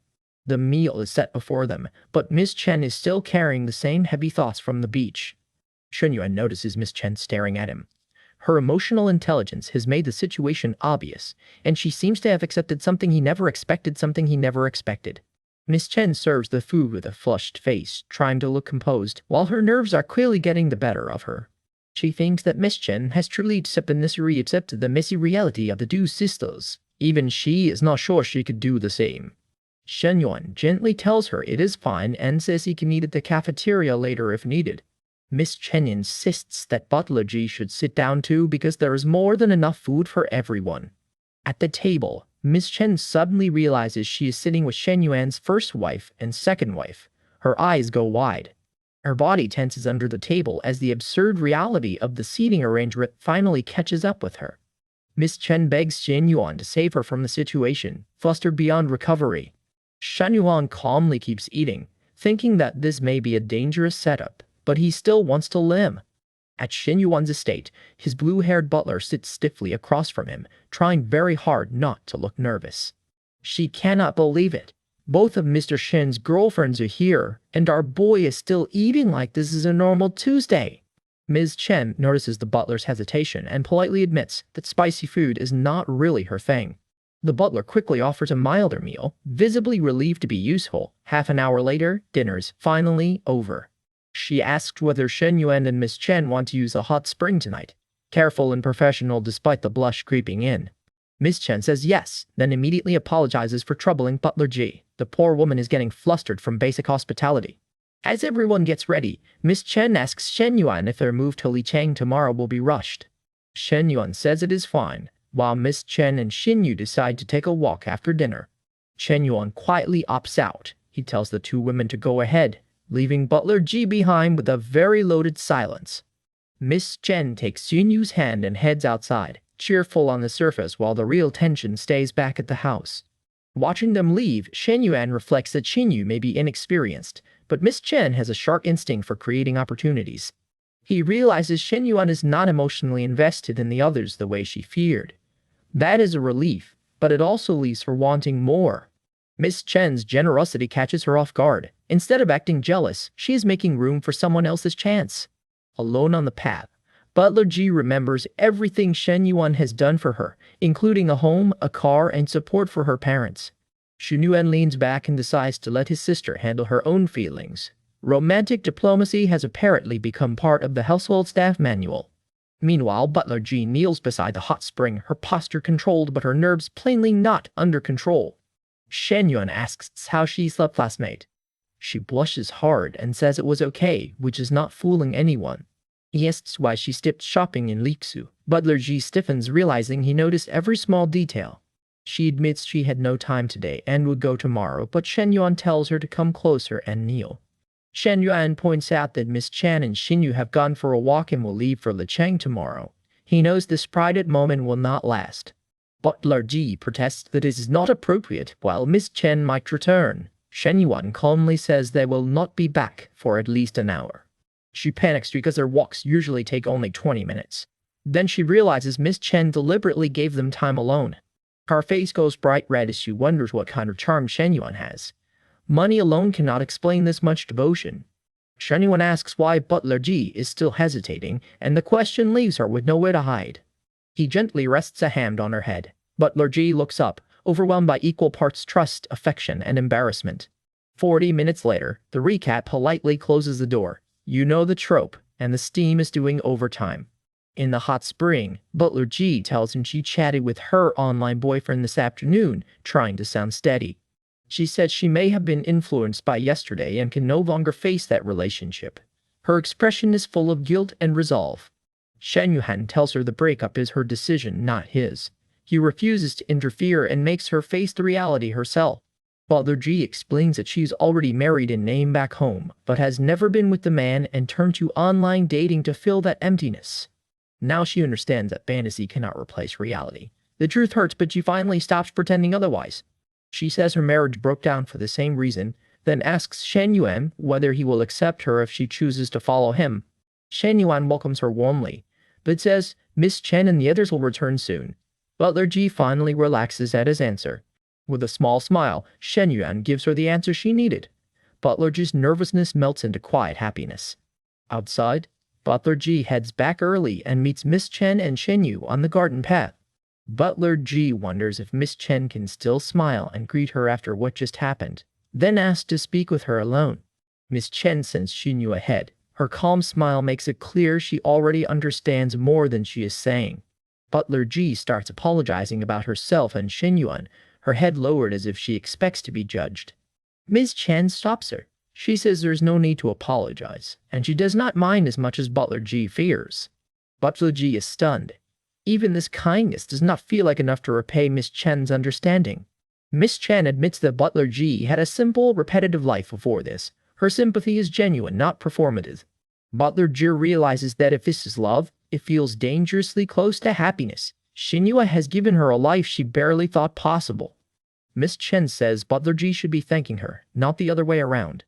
The meal is set before them, but Miss Chen is still carrying the same heavy thoughts from the beach. Shen Yuan notices Miss Chen staring at him. Her emotional intelligence has made the situation obvious, and she seems to have accepted something he never expected. Miss Chen serves the food with a flushed face, trying to look composed, while her nerves are clearly getting the better of her. She thinks that Miss Chen has truly accepted the messy reality of the two sisters. Even she is not sure she could do the same. Shen Yuan gently tells her it is fine and says he can eat at the cafeteria later if needed. Miss Chen insists that Butler Ji should sit down too because there is more than enough food for everyone. At the table, Miss Chen suddenly realizes she is sitting with Shen Yuan's first wife and second wife. Her eyes go wide. Her body tenses under the table as the absurd reality of the seating arrangement finally catches up with her. Miss Chen begs Shen Yuan to save her from the situation, flustered beyond recovery. Shen Yuan calmly keeps eating, thinking that this may be a dangerous setup, but he still wants to live. At Shen Yuan's estate, his blue-haired butler sits stiffly across from him, trying very hard not to look nervous. She cannot believe it. Both of Mr. Shen's girlfriends are here, and our boy is still eating like this is a normal Tuesday. Ms. Chen notices the butler's hesitation and politely admits that spicy food is not really her thing. The butler quickly offers a milder meal, visibly relieved to be useful. Half an hour later, dinner's finally over. She asks whether Shen Yuan and Miss Chen want to use a hot spring tonight, careful and professional despite the blush creeping in. Miss Chen says yes, then immediately apologizes for troubling Butler Ji. The poor woman is getting flustered from basic hospitality. As everyone gets ready, Miss Chen asks Shen Yuan if their move to Lichang tomorrow will be rushed. Shen Yuan says it is fine, while Miss Chen and Xin Yu decide to take a walk after dinner. Shen Yuan quietly opts out. He tells the two women to go ahead, leaving Butler Ji behind with a very loaded silence. Miss Chen takes Xin Yu's hand and heads outside, cheerful on the surface while the real tension stays back at the house. Watching them leave, Shen Yuan reflects that Xin Yu may be inexperienced, but Miss Chen has a sharp instinct for creating opportunities. He realizes Shen Yuan is not emotionally invested in the others the way she feared. That is a relief, but it also leaves her wanting more. Miss Chen's generosity catches her off guard. Instead of acting jealous, she is making room for someone else's chance. Alone on the path, Butler Ji remembers everything Shen Yuan has done for her, including a home, a car, and support for her parents. Shen Yuan leans back and decides to let his sister handle her own feelings. Romantic diplomacy has apparently become part of the household staff manual. Meanwhile, Butler G kneels beside the hot spring, her posture controlled but her nerves plainly not under control. Shen Yuan asks how she slept last night. She blushes hard and says it was okay, which is not fooling anyone. He asks why she skipped shopping in Lixu. Butler G stiffens, realizing he noticed every small detail. She admits she had no time today and would go tomorrow, but Shen Yuan tells her to come closer and kneel. Shen Yuan points out that Miss Chan and Xinyu have gone for a walk and will leave for Licheng tomorrow. He knows this private moment will not last. Butler G protests that it is not appropriate while Miss Chen might return. Shen Yuan calmly says they will not be back for at least an hour. She panics because their walks usually take only 20 minutes. Then she realizes Miss Chen deliberately gave them time alone. Her face goes bright red as she wonders what kind of charm Shen Yuan has. Money alone cannot explain this much devotion. Shen Yuan asks why Butler G is still hesitating, and the question leaves her with nowhere to hide. He gently rests a hand on her head. Butler G looks up, overwhelmed by equal parts trust, affection, and embarrassment. 40 minutes later, the recap politely closes the door. You know the trope, and the steam is doing overtime. In the hot spring, Butler G tells him she chatted with her online boyfriend this afternoon, trying to sound steady. She said she may have been influenced by yesterday and can no longer face that relationship. Her expression is full of guilt and resolve. Shen Yuan tells her the breakup is her decision, not his. He refuses to interfere and makes her face the reality herself. Butler G explains that she's already married and named back home, but has never been with the man and turned to online dating to fill that emptiness. Now she understands that fantasy cannot replace reality. The truth hurts, but she finally stops pretending otherwise. She says her marriage broke down for the same reason, then asks Shen Yuan whether he will accept her if she chooses to follow him. Shen Yuan welcomes her warmly, but says Miss Chen and the others will return soon. Butler G finally relaxes at his answer. With a small smile, Shen Yuan gives her the answer she needed. Butler G's nervousness melts into quiet happiness. Outside, Butler G heads back early and meets Miss Chen and Shen Yu on the garden path. Butler G wonders if Miss Chen can still smile and greet her after what just happened, then asks to speak with her alone. Miss Chen sends Shen Yu ahead. Her calm smile makes it clear she already understands more than she is saying. Butler G starts apologizing about herself and Shen Yuan, her head lowered as if she expects to be judged. Ms. Chen stops her. She says there's no need to apologize, and she does not mind as much as Butler G fears. Butler G is stunned. Even this kindness does not feel like enough to repay Miss Chen's understanding. Miss Chen admits that Butler G had a simple, repetitive life before this. Her sympathy is genuine, not performative. Butler G realizes that if this is love, it feels dangerously close to happiness. Xinyu has given her a life she barely thought possible. Miss Chen says Butler G should be thanking her, not the other way around.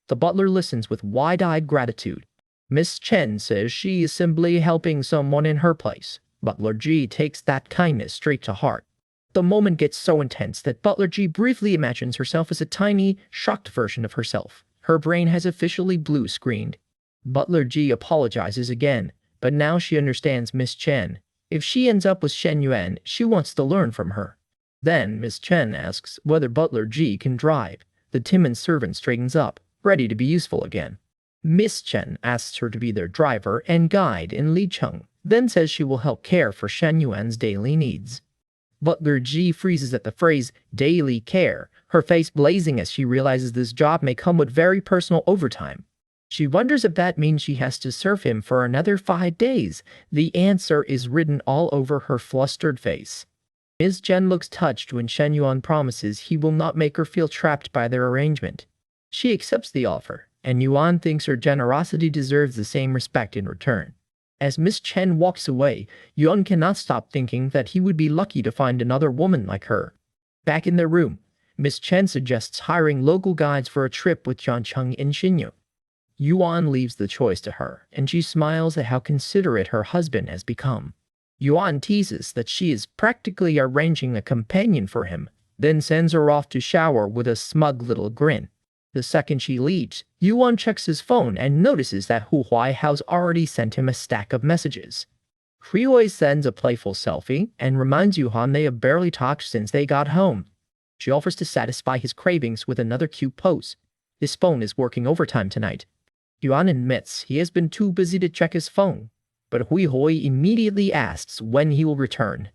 The butler listens with wide-eyed gratitude. Miss Chen says she is simply helping someone in her place. Butler G takes that kindness straight to heart. The moment gets so intense that Butler G briefly imagines herself as a tiny, shocked version of herself. Her brain has officially blue-screened. Butler G apologizes again, but now she understands Miss Chen. If she ends up with Shen Yuan, she wants to learn from her. Then Miss Chen asks whether Butler G can drive. The timid servant straightens up, ready to be useful again. Miss Chen asks her to be their driver and guide in Licheng, then says she will help care for Shen Yuan's daily needs. Butler G freezes at the phrase daily care, her face blazing as she realizes this job may come with very personal overtime. She wonders if that means she has to serve him for another 5 days. The answer is written all over her flustered face. Ms. Chen looks touched when Shen Yuan promises he will not make her feel trapped by their arrangement. She accepts the offer, and Yuan thinks her generosity deserves the same respect in return. As Miss Chen walks away, Yuan cannot stop thinking that he would be lucky to find another woman like her. Back in their room, Miss Chen suggests hiring local guides for a trip with Jiancheng and Xinyu. Yuan leaves the choice to her, and she smiles at how considerate her husband has become. Yuan teases that she is practically arranging a companion for him, then sends her off to shower with a smug little grin. The second she leaves, Yuan checks his phone and notices that Hu Huai has already sent him a stack of messages. Huai sends a playful selfie and reminds Yuan they have barely talked since they got home. She offers to satisfy his cravings with another cute pose. His phone is working overtime tonight. Yuan admits he has been too busy to check his phone, but Hui Hui immediately asks when he will return.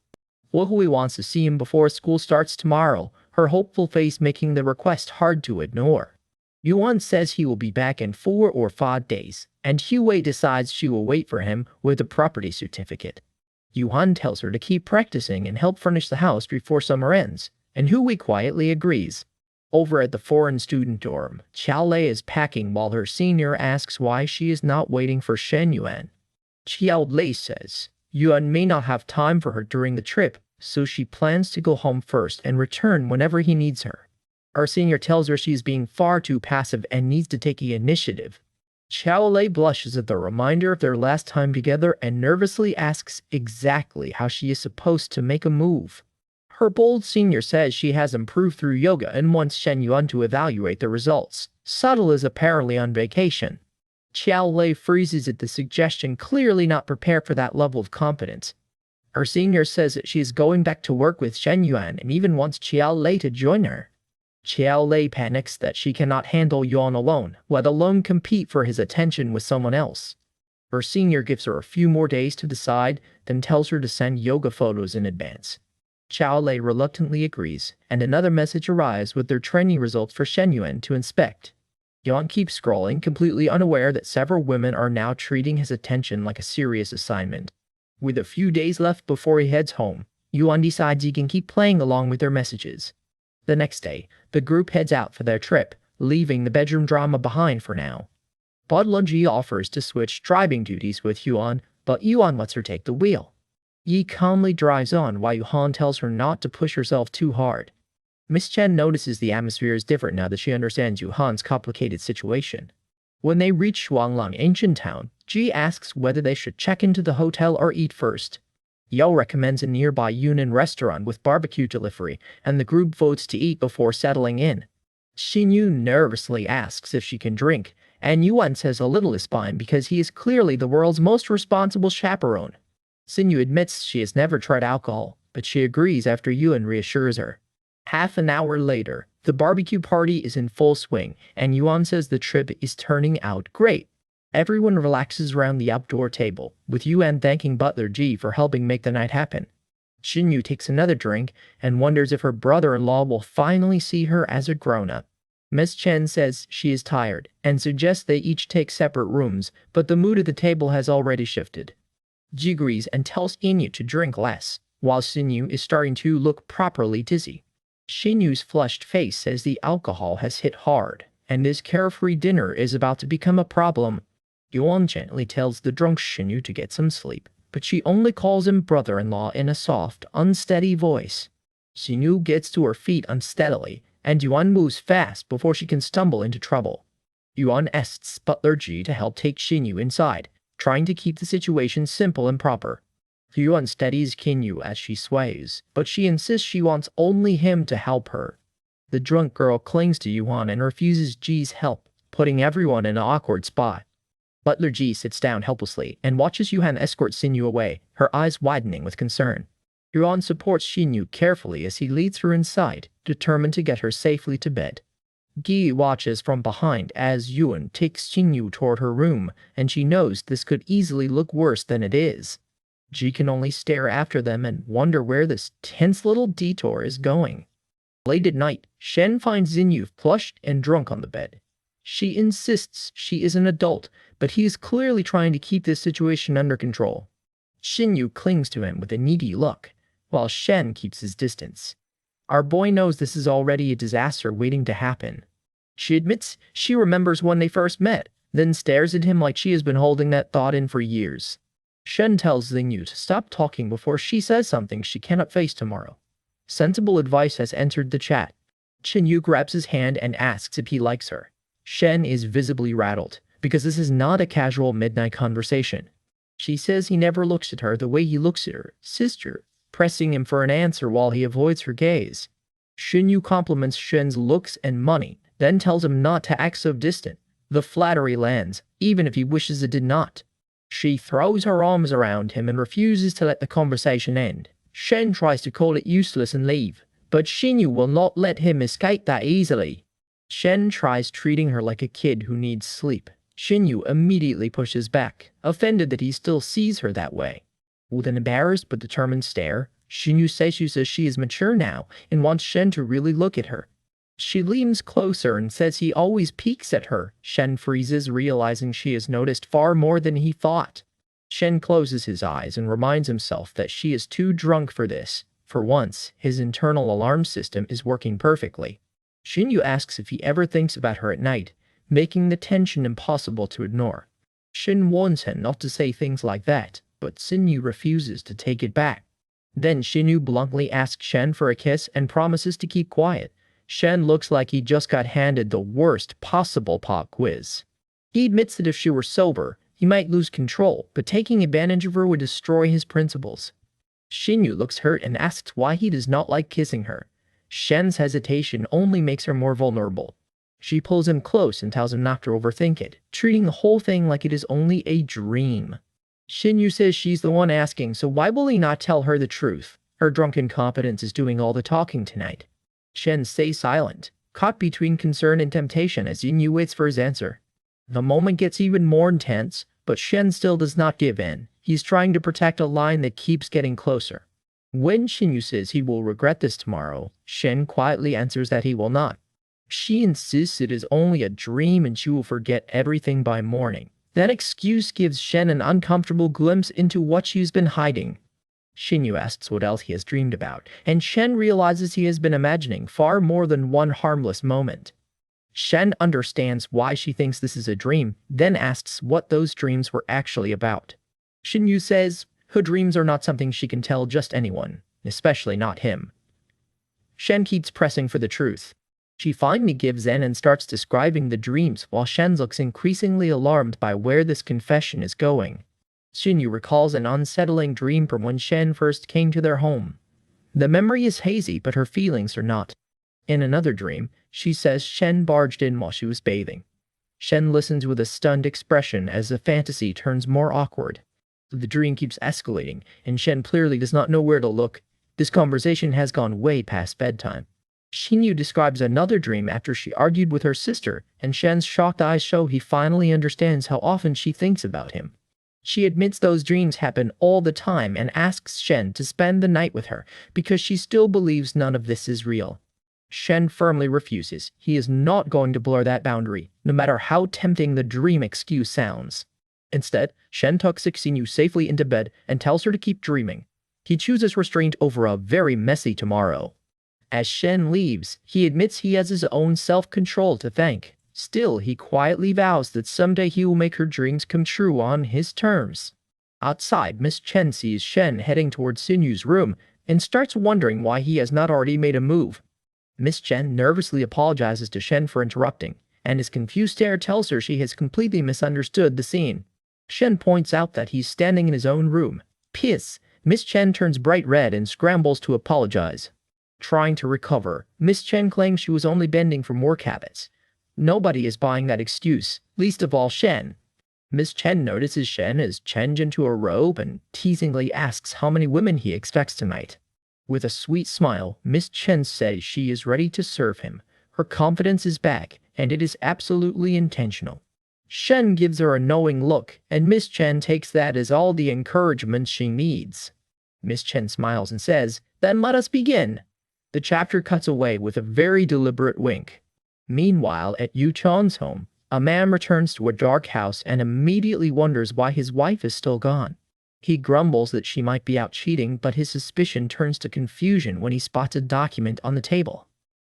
Hui Hui wants to see him before school starts tomorrow, her hopeful face making the request hard to ignore. Yuan says he will be back in 4 or 5 days, and Hui decides she will wait for him with the property certificate. Yuan tells her to keep practicing and help furnish the house before summer ends, and Hui quietly agrees. Over at the foreign student dorm, Qiao Lei is packing while her senior asks why she is not waiting for Shen Yuan. Qiao Lei says Yuan may not have time for her during the trip, so she plans to go home first and return whenever he needs her. Our senior tells her she is being far too passive and needs to take the initiative. Qiao Lei blushes at the reminder of their last time together and nervously asks exactly how she is supposed to make a move. Her bold senior says she has improved through yoga and wants Shen Yuan to evaluate the results. Subtle is apparently on vacation. Qiao Lei freezes at the suggestion, clearly not prepared for that level of confidence. Her senior says that she is going back to work with Shen Yuan and even wants Qiao Lei to join her. Qiao Lei panics that she cannot handle Yuan alone, let alone compete for his attention with someone else. Her senior gives her a few more days to decide, then tells her to send yoga photos in advance. Qiao Lei reluctantly agrees, and another message arrives with their training results for Shen Yuan to inspect. Yuan keeps scrolling, completely unaware that several women are now treating his attention like a serious assignment. With a few days left before he heads home, Yuan decides he can keep playing along with their messages. The next day, the group heads out for their trip, leaving the bedroom drama behind for now. Butler Ji offers to switch driving duties with Yuan, but Yuan lets her take the wheel. Yi calmly drives on while Yuan tells her not to push herself too hard. Miss Chen notices the atmosphere is different now that she understands Yuan's complicated situation. When they reach Shuanglong ancient town, Ji asks whether they should check into the hotel or eat first. Yao recommends a nearby Yunnan restaurant with barbecue delivery, and the group votes to eat before settling in. Xin Yu nervously asks if she can drink, and Yuan says a little is fine because he is clearly the world's most responsible chaperone. Xin Yu admits she has never tried alcohol, but she agrees after Yuan reassures her. Half an hour later, the barbecue party is in full swing, and Yuan says the trip is turning out great. Everyone relaxes around the outdoor table, with Yuan thanking Butler Ji for helping make the night happen. Xin Yu takes another drink and wonders if her brother-in-law will finally see her as a grown-up. Miss Chen says she is tired and suggests they each take separate rooms, but the mood at the table has already shifted. Ji agrees and tells Xin Yu to drink less, while Xin Yu is starting to look properly dizzy. Xin Yu's flushed face says the alcohol has hit hard, and this carefree dinner is about to become a problem. Yuan gently tells the drunk Xin Yu to get some sleep, but she only calls him brother-in-law in a soft, unsteady voice. Xin Yu gets to her feet unsteadily, and Yuan moves fast before she can stumble into trouble. Yuan asks Butler Ji to help take Xin Yu inside, trying to keep the situation simple and proper. Yuan steadies Xin Yu as she sways, but she insists she wants only him to help her. The drunk girl clings to Yuan and refuses Ji's help, putting everyone in an awkward spot. Butler Ji sits down helplessly and watches Yuan escort Xin Yu away, her eyes widening with concern. Yuan supports Xin Yu carefully as he leads her inside, determined to get her safely to bed. Gi watches from behind as Yuan takes Xin Yu toward her room, and she knows this could easily look worse than it is. Ji can only stare after them and wonder where this tense little detour is going. Late at night, Shen finds Xin Yu flushed and drunk on the bed. She insists she is an adult, but he is clearly trying to keep this situation under control. Xin Yu clings to him with a needy look, while Shen keeps his distance. Our boy knows this is already a disaster waiting to happen. She admits she remembers when they first met, then stares at him like she has been holding that thought in for years. Shen tells Xin Yu to stop talking before she says something she cannot face tomorrow. Sensible advice has entered the chat. Xin Yu grabs his hand and asks if he likes her. Shen is visibly rattled, because this is not a casual midnight conversation. She says he never looks at her the way he looks at her sister, pressing him for an answer while he avoids her gaze. Xin Yu compliments Shen's looks and money, then tells him not to act so distant. The flattery lands, even if he wishes it did not. She throws her arms around him and refuses to let the conversation end. Shen tries to call it useless and leave, but Xin Yu will not let him escape that easily. Shen tries treating her like a kid who needs sleep. Shen Yu immediately pushes back, offended that he still sees her that way. With an embarrassed but determined stare, Shen Yu says she is mature now and wants Shen to really look at her. She leans closer and says he always peeks at her. Shen freezes, realizing she has noticed far more than he thought. Shen closes his eyes and reminds himself that she is too drunk for this. For once, his internal alarm system is working perfectly. Shen Yu asks if he ever thinks about her at night, making the tension impossible to ignore. Shen warns him not to say things like that, but Shen Yu refuses to take it back. Then Shen Yu bluntly asks Shen for a kiss and promises to keep quiet. Shen looks like he just got handed the worst possible pop quiz. He admits that if she were sober, he might lose control, but taking advantage of her would destroy his principles. Shen Yu looks hurt and asks why he does not like kissing her. Shen's hesitation only makes her more vulnerable. She pulls him close and tells him not to overthink it, treating the whole thing like it is only a dream. Shen Yu says she's the one asking, so why will he not tell her the truth? Her drunken competence is doing all the talking tonight. Shen stays silent, caught between concern and temptation as Shen Yu waits for his answer. The moment gets even more intense, but Shen still does not give in. He's trying to protect a line that keeps getting closer. When Shen Yu says he will regret this tomorrow, Shen quietly answers that he will not. She insists it is only a dream and she will forget everything by morning. That excuse gives Shen an uncomfortable glimpse into what she's been hiding. Shen Yu asks what else he has dreamed about, and Shen realizes he has been imagining far more than one harmless moment. Shen understands why she thinks this is a dream, then asks what those dreams were actually about. Shen Yu says her dreams are not something she can tell just anyone, especially not him. Shen keeps pressing for the truth. She finally gives in and starts describing the dreams while Shen looks increasingly alarmed by where this confession is going. Shen Yu recalls an unsettling dream from when Shen first came to their home. The memory is hazy, but her feelings are not. In another dream, she says Shen barged in while she was bathing. Shen listens with a stunned expression as the fantasy turns more awkward. The dream keeps escalating, and Shen clearly does not know where to look. This conversation has gone way past bedtime. Shen Yu describes another dream after she argued with her sister, and Shen's shocked eyes show he finally understands how often she thinks about him. She admits those dreams happen all the time and asks Shen to spend the night with her because she still believes none of this is real. Shen firmly refuses. He is not going to blur that boundary, no matter how tempting the dream excuse sounds. Instead, Shen tucks Shen Yu safely into bed and tells her to keep dreaming. He chooses restraint over a very messy tomorrow. As Shen leaves, he admits he has his own self-control to thank. Still, he quietly vows that someday he will make her dreams come true on his terms. Outside, Miss Chen sees Shen heading towards Shen Yu's room and starts wondering why he has not already made a move. Miss Chen nervously apologizes to Shen for interrupting, and his confused stare tells her she has completely misunderstood the scene. Shen points out that he's standing in his own room. Pissed, Miss Chen turns bright red and scrambles to apologize. Trying to recover, Miss Chen claims she was only bending from work habits. Nobody is buying that excuse, least of all Shen. Miss Chen notices Shen has changed into a robe and teasingly asks how many women he expects tonight. With a sweet smile, Miss Chen says she is ready to serve him. Her confidence is back, and it is absolutely intentional. Shen gives her a knowing look, and Miss Chen takes that as all the encouragement she needs. Miss Chen smiles and says, "Then let us begin." The chapter cuts away with a very deliberate wink. Meanwhile, at Yu Chan's home, a man returns to a dark house and immediately wonders why his wife is still gone. He grumbles that she might be out cheating, but his suspicion turns to confusion when he spots a document on the table.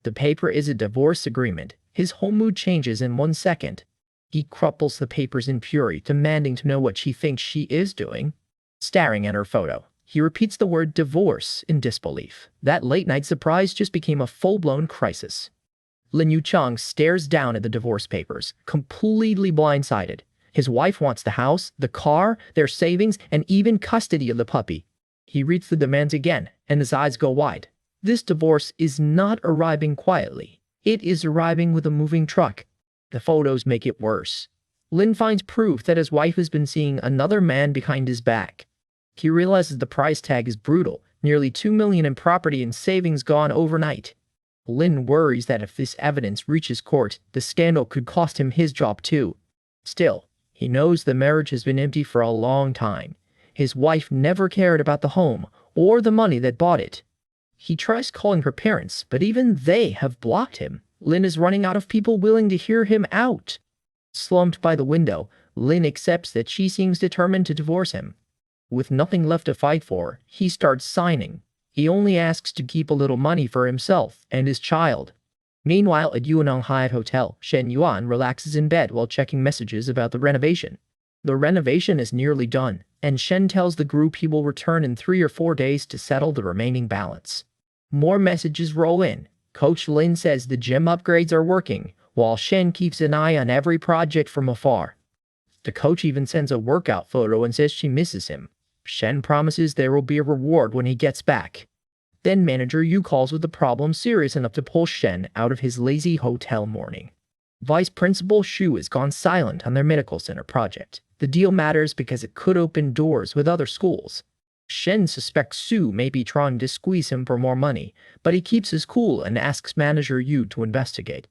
The paper is a divorce agreement. His whole mood changes in 1 second. He crumples the papers in fury, demanding to know what she thinks she is doing. Staring at her photo, he repeats the word divorce in disbelief. That late-night surprise just became a full-blown crisis. Lin Yuchang stares down at the divorce papers, completely blindsided. His wife wants the house, the car, their savings, and even custody of the puppy. He reads the demands again, and his eyes go wide. This divorce is not arriving quietly. It is arriving with a moving truck. The photos make it worse. Lin finds proof that his wife has been seeing another man behind his back. He realizes the price tag is brutal, nearly 2 million in property and savings gone overnight. Lin worries that if this evidence reaches court, the scandal could cost him his job too. Still, he knows the marriage has been empty for a long time. His wife never cared about the home or the money that bought it. He tries calling her parents, but even they have blocked him. Lin is running out of people willing to hear him out. Slumped by the window, Lin accepts that she seems determined to divorce him. With nothing left to fight for, he starts signing. He only asks to keep a little money for himself and his child. Meanwhile, at Yunnan Hyatt Hotel, Shen Yuan relaxes in bed while checking messages about the renovation. The renovation is nearly done, and Shen tells the group he will return in 3 or 4 days to settle the remaining balance. More messages roll in. Coach Lin says the gym upgrades are working, while Shen keeps an eye on every project from afar. The coach even sends a workout photo and says she misses him. Shen promises there will be a reward when he gets back. Then Manager Yu calls with a problem serious enough to pull Shen out of his lazy hotel morning. Vice Principal Shu has gone silent on their medical center project. The deal matters because it could open doors with other schools. Shen suspects Su may be trying to squeeze him for more money, but he keeps his cool and asks Manager Yu to investigate.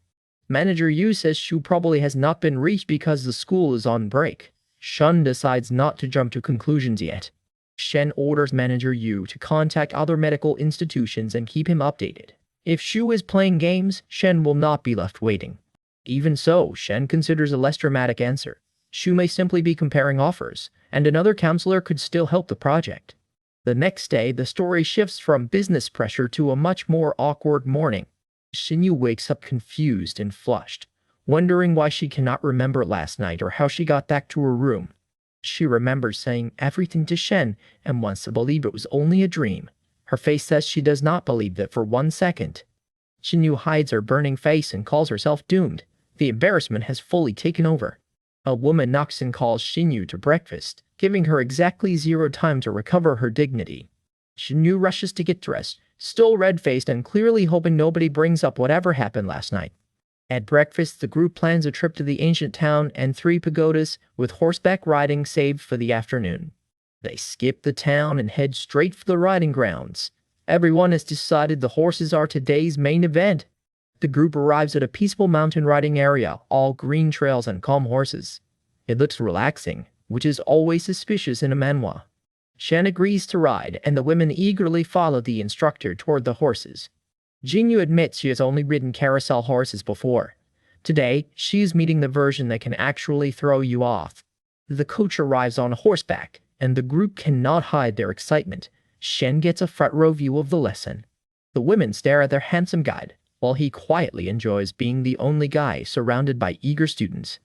Manager Yu says Shu probably has not been reached because the school is on break. Shen decides not to jump to conclusions yet. Shen orders Manager Yu to contact other medical institutions and keep him updated. If Shu is playing games, Shen will not be left waiting. Even so, Shen considers a less dramatic answer. Shu may simply be comparing offers, and another counselor could still help the project. The next day, the story shifts from business pressure to a much more awkward morning. Xinyu wakes up confused and flushed, wondering why she cannot remember last night or how she got back to her room. She remembers saying everything to Shen and wants to believe it was only a dream. Her face says she does not believe that for 1 second. Xinyu hides her burning face and calls herself doomed. The embarrassment has fully taken over. A woman knocks and calls Xinyu to breakfast, giving her exactly 0 time to recover her dignity. Xinyu rushes to get dressed, still red-faced and clearly hoping nobody brings up whatever happened last night. At breakfast, the group plans a trip to the ancient town and 3 pagodas, with horseback riding saved for the afternoon. They skip the town and head straight for the riding grounds. Everyone has decided the horses are today's main event. The group arrives at a peaceful mountain riding area, all green trails and calm horses. It looks relaxing, which is always suspicious in a manhwa. Shen agrees to ride, and the women eagerly follow the instructor toward the horses. Jinyu admits she has only ridden carousel horses before. Today, she is meeting the version that can actually throw you off. The coach arrives on horseback, and the group cannot hide their excitement. Shen gets a front row view of the lesson. The women stare at their handsome guide, while he quietly enjoys being the only guy surrounded by eager students.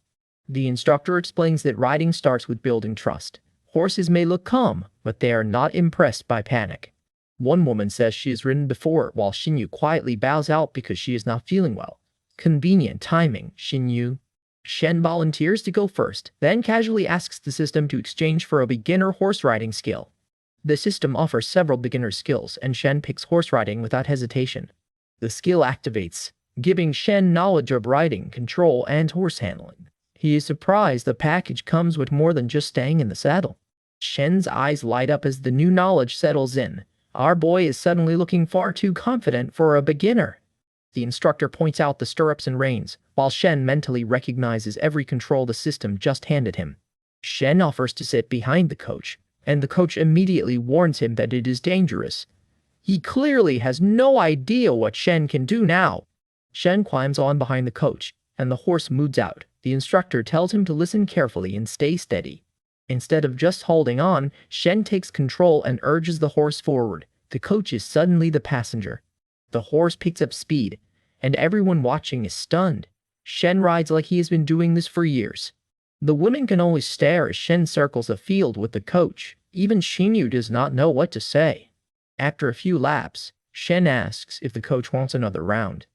The instructor explains that riding starts with building trust. Horses may look calm, but they are not impressed by panic. One woman says she has ridden before, while Xinyu quietly bows out because she is not feeling well. Convenient timing, Xinyu. Shen volunteers to go first, then casually asks the system to exchange for a beginner horse riding skill. The system offers several beginner skills, and Shen picks horse riding without hesitation. The skill activates, giving Shen knowledge of riding, control, and horse handling. He is surprised the package comes with more than just staying in the saddle. Shen's eyes light up as the new knowledge settles in. Our boy is suddenly looking far too confident for a beginner. The instructor points out the stirrups and reins, while Shen mentally recognizes every control the system just handed him. Shen offers to sit behind the coach, and the coach immediately warns him that it is dangerous. He clearly has no idea what Shen can do now. Shen climbs on behind the coach, and the horse moves out. The instructor tells him to listen carefully and stay steady. Instead of just holding on, Shen takes control and urges the horse forward. The coach is suddenly the passenger. The horse picks up speed, and everyone watching is stunned. Shen rides like he has been doing this for years. The women can only stare as Shen circles the field with the coach. Even Xinyu does not know what to say. After a few laps, Shen asks if the coach wants another round.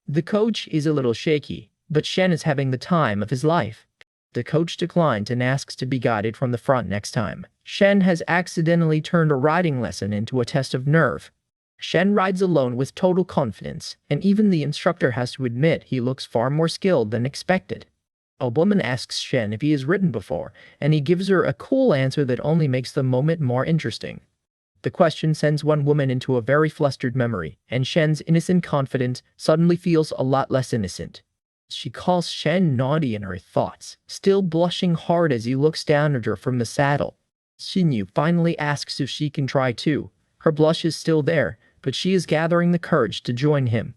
The coach is a little shaky, but Shen is having the time of his life. The coach declines and asks to be guided from the front next time. Shen has accidentally turned a riding lesson into a test of nerve. Shen rides alone with total confidence, and even the instructor has to admit he looks far more skilled than expected. A woman asks Shen if he has ridden before, and he gives her a cool answer that only makes the moment more interesting. The question sends one woman into a very flustered memory, and Shen's innocent confidence suddenly feels a lot less innocent. She calls Shen naughty in her thoughts, still blushing hard as he looks down at her from the saddle. Shen Yu finally asks if she can try too. Her blush is still there, but she is gathering the courage to join him.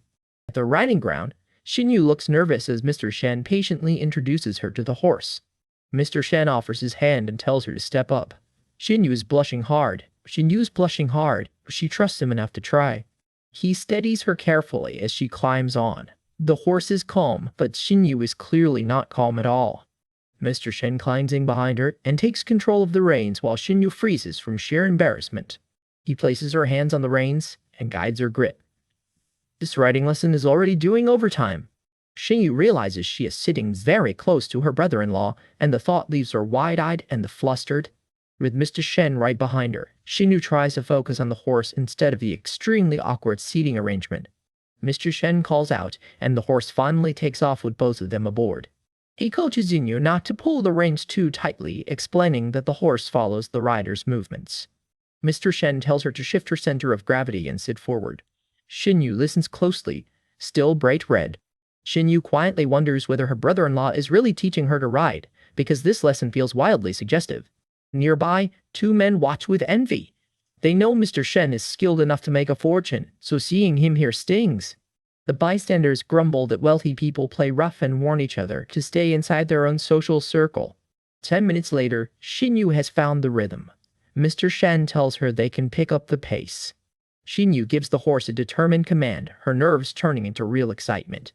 At the riding ground, Shen Yu looks nervous as Mr. Shen patiently introduces her to the horse. Mr. Shen offers his hand and tells her to step up. Shen Yu's blushing hard, but she trusts him enough to try. He steadies her carefully as she climbs on. The horse is calm, but Shen Yu is clearly not calm at all. Mr. Shen climbs in behind her and takes control of the reins while Shen Yu freezes from sheer embarrassment. He places her hands on the reins and guides her grip. This riding lesson is already doing overtime. Shen Yu realizes she is sitting very close to her brother-in-law, and the thought leaves her wide-eyed and flustered. With Mr. Shen right behind her, Shen Yu tries to focus on the horse instead of the extremely awkward seating arrangement. Mr. Shen calls out, and the horse finally takes off with both of them aboard. He coaches Shen Yu not to pull the reins too tightly, explaining that the horse follows the rider's movements. Mr. Shen tells her to shift her center of gravity and sit forward. Shen Yu listens closely, still bright red. Shen Yu quietly wonders whether her brother-in-law is really teaching her to ride, because this lesson feels wildly suggestive. Nearby, two men watch with envy. They know Mr. Shen is skilled enough to make a fortune, so seeing him here stings. The bystanders grumble that wealthy people play rough and warn each other to stay inside their own social circle. 10 minutes later, Shen Yu has found the rhythm. Mr. Shen tells her they can pick up the pace. Shen Yu gives the horse a determined command, her nerves turning into real excitement.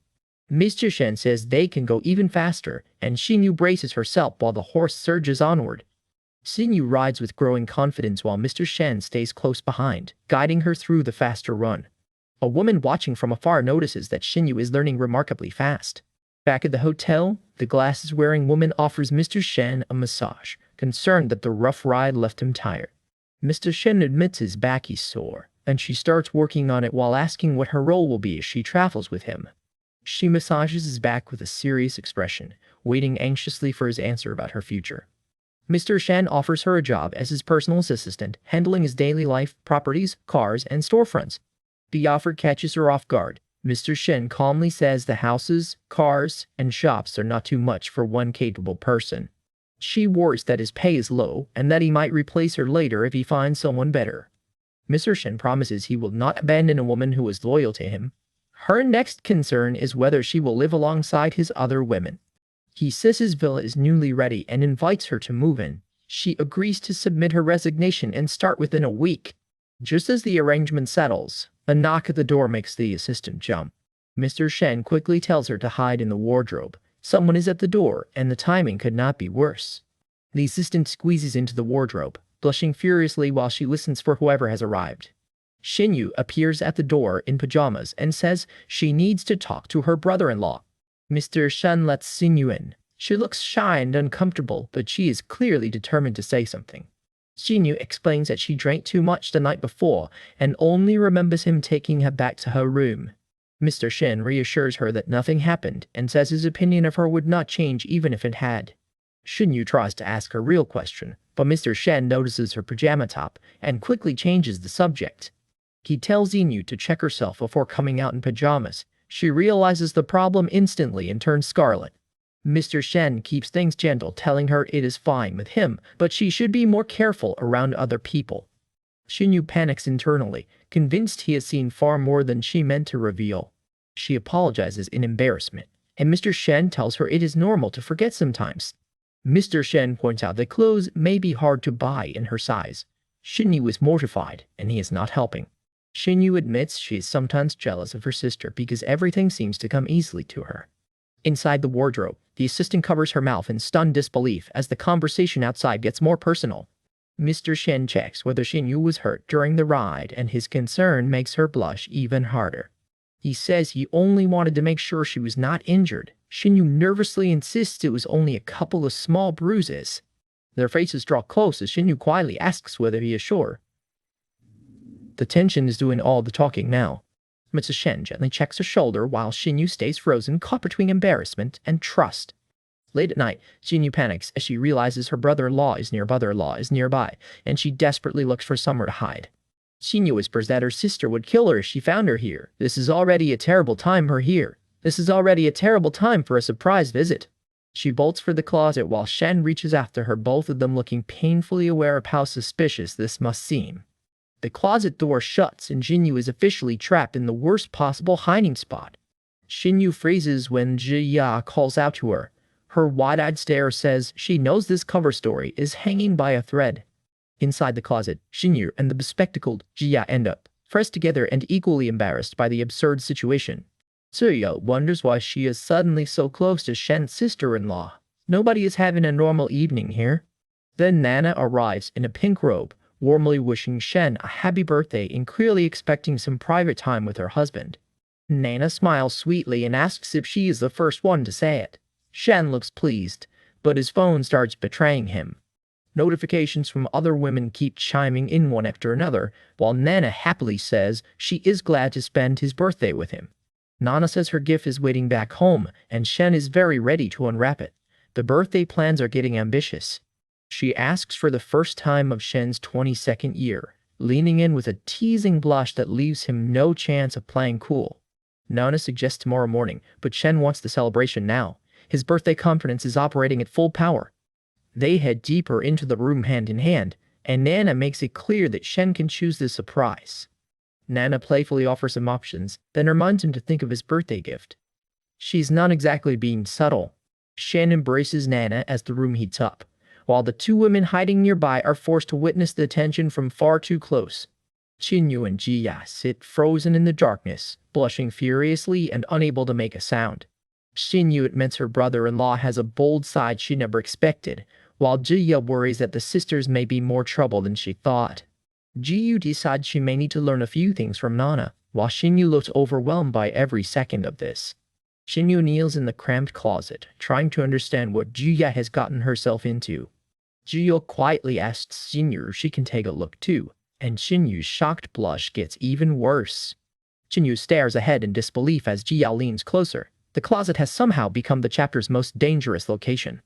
Mr. Shen says they can go even faster, and Shen Yu braces herself while the horse surges onward. Shen Yu rides with growing confidence while Mr. Shen stays close behind, guiding her through the faster run. A woman watching from afar notices that Shen Yu is learning remarkably fast. Back at the hotel, the glasses-wearing woman offers Mr. Shen a massage, concerned that the rough ride left him tired. Mr. Shen admits his back is sore, and she starts working on it while asking what her role will be as she travels with him. She massages his back with a serious expression, waiting anxiously for his answer about her future. Mr. Shen offers her a job as his personal assistant, handling his daily life, properties, cars, and storefronts. The offer catches her off guard. Mr. Shen calmly says the houses, cars, and shops are not too much for one capable person. She worries that his pay is low and that he might replace her later if he finds someone better. Mr. Shen promises he will not abandon a woman who is loyal to him. Her next concern is whether she will live alongside his other women. He says his villa is newly ready and invites her to move in. She agrees to submit her resignation and start within a week. Just as the arrangement settles, a knock at the door makes the assistant jump. Mr. Shen quickly tells her to hide in the wardrobe. Someone is at the door, and the timing could not be worse. The assistant squeezes into the wardrobe, blushing furiously while she listens for whoever has arrived. Shen Yu appears at the door in pajamas and says she needs to talk to her brother-in-law. Mr. Shen lets Shen Yu in. She looks shy and uncomfortable, but she is clearly determined to say something. Shen Yu explains that she drank too much the night before and only remembers him taking her back to her room. Mr. Shen reassures her that nothing happened and says his opinion of her would not change even if it had. Shen Yu tries to ask a real question, but Mr. Shen notices her pajama top and quickly changes the subject. He tells Shen Yu to check herself before coming out in pajamas. She realizes the problem instantly and turns scarlet. Mr. Shen keeps things gentle, telling her it is fine with him, but she should be more careful around other people. Shen Yu panics internally, convinced he has seen far more than she meant to reveal. She apologizes in embarrassment, and Mr. Shen tells her it is normal to forget sometimes. Mr. Shen points out that clothes may be hard to buy in her size. Shen Yu is mortified, and he is not helping. Shen Yu admits she is sometimes jealous of her sister because everything seems to come easily to her. Inside the wardrobe, the assistant covers her mouth in stunned disbelief as the conversation outside gets more personal. Mr. Shen checks whether Shen Yu was hurt during the ride, and his concern makes her blush even harder. He says he only wanted to make sure she was not injured. Shen Yu nervously insists it was only a couple of small bruises. Their faces draw close as Shen Yu quietly asks whether he is sure. The tension is doing all the talking now. Mr. Shen gently checks her shoulder while Shen Yu stays frozen, caught between embarrassment and trust. Late at night, Shen Yu panics as she realizes her brother-in-law is nearby, and she desperately looks for somewhere to hide. Shen whispers that her sister would kill her if she found her here. This is already a terrible time for here. This is already a terrible time for a surprise visit. She bolts for the closet while Shen reaches after her, both of them looking painfully aware of how suspicious this must seem. The closet door shuts and Jinyu is officially trapped in the worst possible hiding spot. Shinyu freezes when Jiya calls out to her. Her wide-eyed stare says she knows this cover story is hanging by a thread. Inside the closet, Shinyu and the bespectacled Jiya end up pressed together and equally embarrassed by the absurd situation. Jiya wonders why she is suddenly so close to Shen's sister-in-law. Nobody is having a normal evening here. Then Nana arrives in a pink robe, warmly wishing Shen a happy birthday and clearly expecting some private time with her husband. Nana smiles sweetly and asks if she is the first one to say it. Shen looks pleased, but his phone starts betraying him. Notifications from other women keep chiming in one after another, while Nana happily says she is glad to spend his birthday with him. Nana says her gift is waiting back home, and Shen is very ready to unwrap it. The birthday plans are getting ambitious. She asks for the first time of Shen's 22nd year, leaning in with a teasing blush that leaves him no chance of playing cool. Nana suggests tomorrow morning, but Shen wants the celebration now. His birthday confidence is operating at full power. They head deeper into the room hand in hand, and Nana makes it clear that Shen can choose the surprise. Nana playfully offers him options, then reminds him to think of his birthday gift. She's not exactly being subtle. Shen embraces Nana as the room heats up, while the two women hiding nearby are forced to witness the tension from far too close. Shinyu and Jiya sit frozen in the darkness, blushing furiously and unable to make a sound. Shinyu admits her brother-in-law has a bold side she never expected, while Jiya worries that the sisters may be more trouble than she thought. Jiyu decides she may need to learn a few things from Nana, while Shinyu looks overwhelmed by every second of this. Shinyu kneels in the cramped closet, trying to understand what Jiya has gotten herself into. Jiya quietly asks Shinyu if she can take a look too, and Shinyu's shocked blush gets even worse. Shinyu stares ahead in disbelief as Jiya leans closer. The closet has somehow become the chapter's most dangerous location.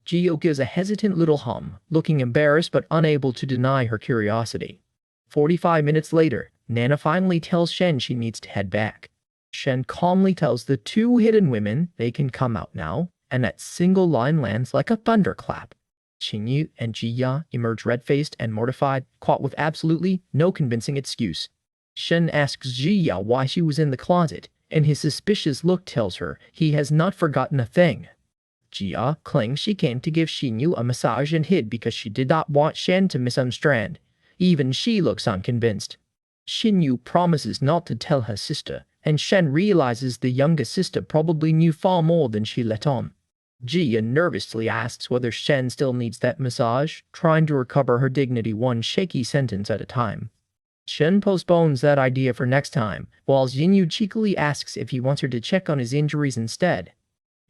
Jiya gives a hesitant little hum, looking embarrassed but unable to deny her curiosity. 45 minutes later, Nana finally tells Shen she needs to head back. Shen calmly tells the two hidden women they can come out now, and that single line lands like a thunderclap. Shinyu and Jiya emerge red-faced and mortified, caught with absolutely no convincing excuse. Shen asks Jiya why she was in the closet, and his suspicious look tells her he has not forgotten a thing. Jiya claims she came to give Shinyu a massage and hid because she did not want Shen to misunderstand. Even she looks unconvinced. Shinyu promises not to tell her sister, and Shen realizes the youngest sister probably knew far more than she let on. Jiya nervously asks whether Shen still needs that massage, trying to recover her dignity one shaky sentence at a time. Shen postpones that idea for next time, while Shinyu cheekily asks if he wants her to check on his injuries instead.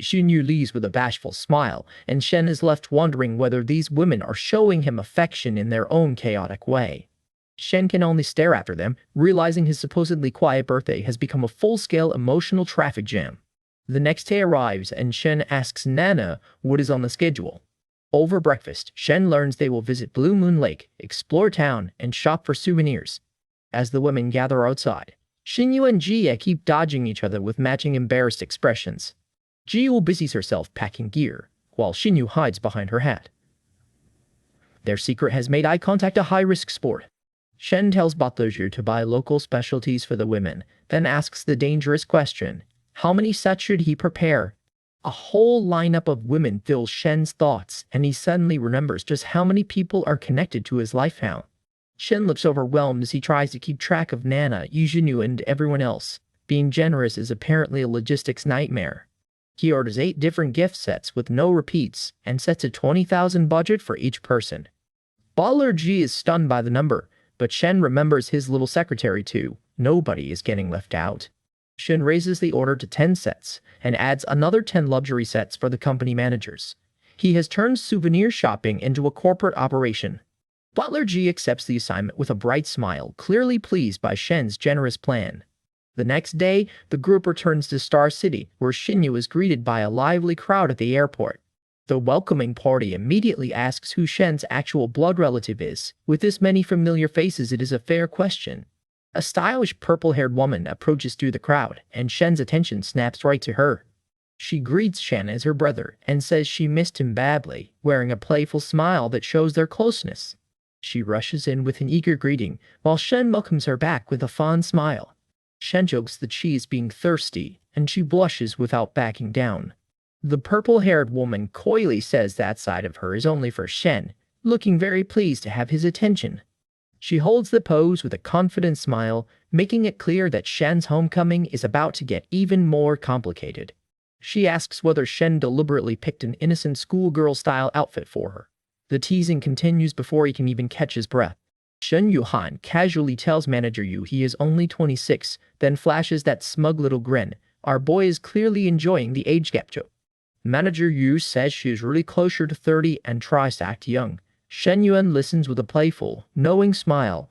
Shinyu leaves with a bashful smile, and Shen is left wondering whether these women are showing him affection in their own chaotic way. Shen can only stare after them, realizing his supposedly quiet birthday has become a full-scale emotional traffic jam. The next day arrives, and Shen asks Nana what is on the schedule. Over breakfast, Shen learns they will visit Blue Moon Lake, explore town, and shop for souvenirs. As the women gather outside, Shinyu and Jiya keep dodging each other with matching embarrassed expressions. Jiya busies herself packing gear, while Shinyu hides behind her hat. Their secret has made eye contact a high-risk sport. Shen tells Batozhu to buy local specialties for the women, then asks the dangerous question, how many sets should he prepare? A whole lineup of women fills Shen's thoughts, and he suddenly remembers just how many people are connected to his life now. Shen looks overwhelmed as he tries to keep track of Nana, Yuzhinu, and everyone else. Being generous is apparently a logistics nightmare. He orders 8 different gift sets with no repeats, and sets a 20,000 budget for each person. Butler G is stunned by the number, but Shen remembers his little secretary too. Nobody is getting left out. Shen raises the order to 10 sets, and adds another 10 luxury sets for the company managers. He has turned souvenir shopping into a corporate operation. Butler G accepts the assignment with a bright smile, clearly pleased by Shen's generous plan. The next day, the group returns to Star City, where Shinyu is greeted by a lively crowd at the airport. The welcoming party immediately asks who Shen's actual blood relative is. With this many familiar faces, it is a fair question. A stylish purple-haired woman approaches through the crowd, and Shen's attention snaps right to her. She greets Shen as her brother and says she missed him badly, wearing a playful smile that shows their closeness. She rushes in with an eager greeting, while Shen welcomes her back with a fond smile. Shen jokes that she is being thirsty, and she blushes without backing down. The purple-haired woman coyly says that side of her is only for Shen, looking very pleased to have his attention. She holds the pose with a confident smile, making it clear that Shen's homecoming is about to get even more complicated. She asks whether Shen deliberately picked an innocent schoolgirl-style outfit for her. The teasing continues before he can even catch his breath. Shen Yuan casually tells Manager Yu he is only 26, then flashes that smug little grin. Our boy is clearly enjoying the age gap joke. Manager Yu says she is really closer to 30 and tries to act young. Shen Yuan listens with a playful, knowing smile.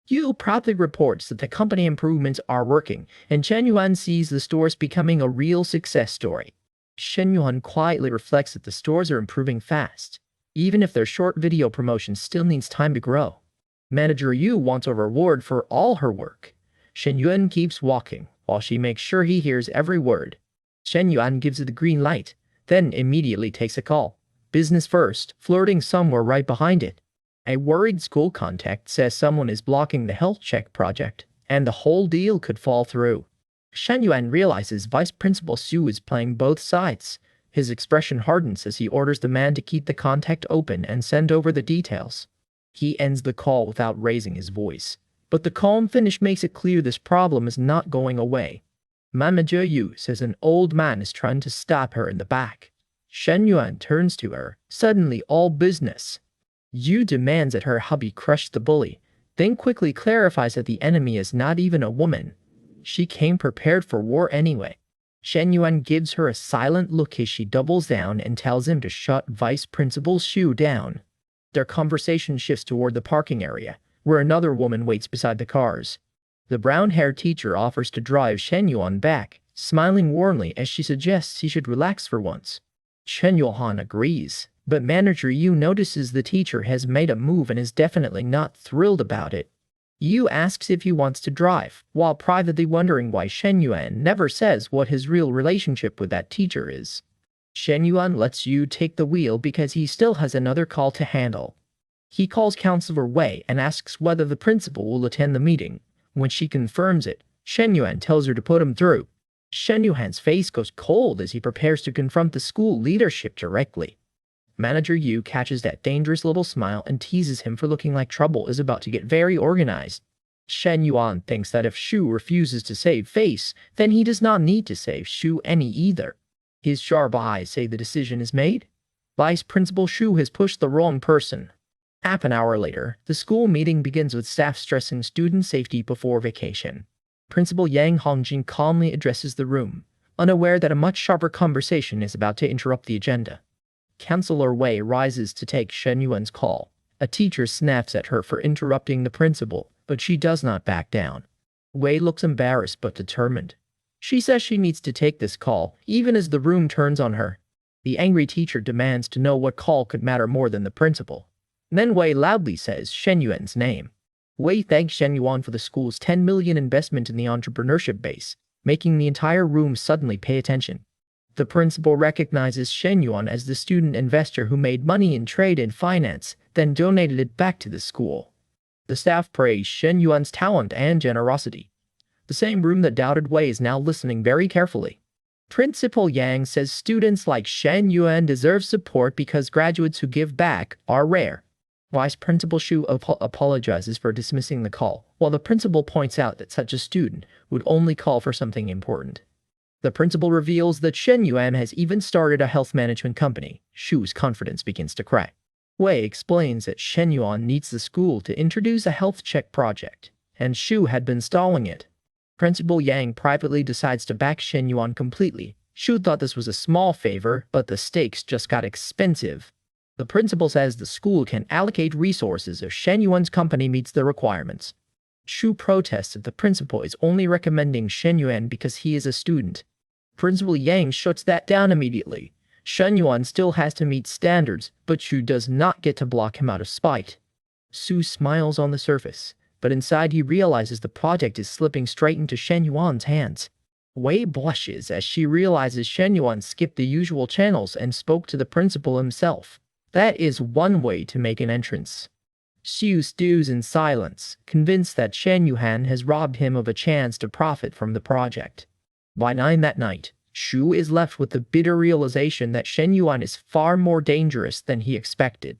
Yu proudly reports that the company improvements are working, and Shen Yuan sees the stores becoming a real success story. Shen Yuan quietly reflects that the stores are improving fast, even if their short video promotion still needs time to grow. Manager Yu wants a reward for all her work. Shen Yuan keeps walking, while she makes sure he hears every word. Shen Yuan gives it the green light, then immediately takes a call. Business first, flirting somewhere right behind it. A worried school contact says someone is blocking the health check project, and the whole deal could fall through. Shen Yuan realizes Vice Principal Xu is playing both sides. His expression hardens as he orders the man to keep the contact open and send over the details. He ends the call without raising his voice, but the calm finish makes it clear this problem is not going away. Manager Yu says an old man is trying to stop her in the back. Shen Yuan turns to her, suddenly all business. Yu demands that her hubby crush the bully, then quickly clarifies that the enemy is not even a woman. She came prepared for war anyway. Shen Yuan gives her a silent look as she doubles down and tells him to shut Vice Principal Xu down. Their conversation shifts toward the parking area, where another woman waits beside the cars. The brown-haired teacher offers to drive Shen Yuan back, smiling warmly as she suggests he should relax for once. Shen Yuan agrees, but Manager Yu notices the teacher has made a move and is definitely not thrilled about it. Yu asks if he wants to drive, while privately wondering why Shen Yuan never says what his real relationship with that teacher is. Shen Yuan lets Yu take the wheel because he still has another call to handle. He calls Counselor Wei and asks whether the principal will attend the meeting. When she confirms it, Shen Yuan tells her to put him through. Shen Yuan's face goes cold as he prepares to confront the school leadership directly. Manager Yu catches that dangerous little smile and teases him for looking like trouble is about to get very organized. Shen Yuan thinks that if Xu refuses to save face, then he does not need to save Xu any either. His sharp eyes say the decision is made. Vice Principal Xu has pushed the wrong person. Half an hour later, the school meeting begins with staff stressing student safety before vacation. Principal Yang Hongjin calmly addresses the room, unaware that a much sharper conversation is about to interrupt the agenda. Counselor Wei rises to take Shen Yuan's call. A teacher snaps at her for interrupting the principal, but she does not back down. Wei looks embarrassed but determined. She says she needs to take this call, even as the room turns on her. The angry teacher demands to know what call could matter more than the principal. Then Wei loudly says Shen Yuan's name. Wei thanks Shen Yuan for the school's 10 million investment in the entrepreneurship base, making the entire room suddenly pay attention. The principal recognizes Shen Yuan as the student investor who made money in trade and finance, then donated it back to the school. The staff praise Shen Yuan's talent and generosity. The same room that doubted Wei is now listening very carefully. Principal Yang says students like Shen Yuan deserve support because graduates who give back are rare. Vice Principal Xu apologizes for dismissing the call, while the principal points out that such a student would only call for something important. The principal reveals that Shen Yuan has even started a health management company. Xu's confidence begins to crack. Wei explains that Shen Yuan needs the school to introduce a health check project, and Xu had been stalling it. Principal Yang privately decides to back Shen Yuan completely. Xu thought this was a small favor, but the stakes just got expensive. The principal says the school can allocate resources if Shen Yuan's company meets the requirements. Xu protests that the principal is only recommending Shen Yuan because he is a student. Principal Yang shuts that down immediately. Shen Yuan still has to meet standards, but Shu does not get to block him out of spite. Su smiles on the surface, but inside he realizes the project is slipping straight into Shen Yuan's hands. Wei blushes as she realizes Shen Yuan skipped the usual channels and spoke to the principal himself. That is one way to make an entrance. Xu stews in silence, convinced that Shen Yuan has robbed him of a chance to profit from the project. By 9 that night, Shu is left with the bitter realization that Shen Yuan is far more dangerous than he expected.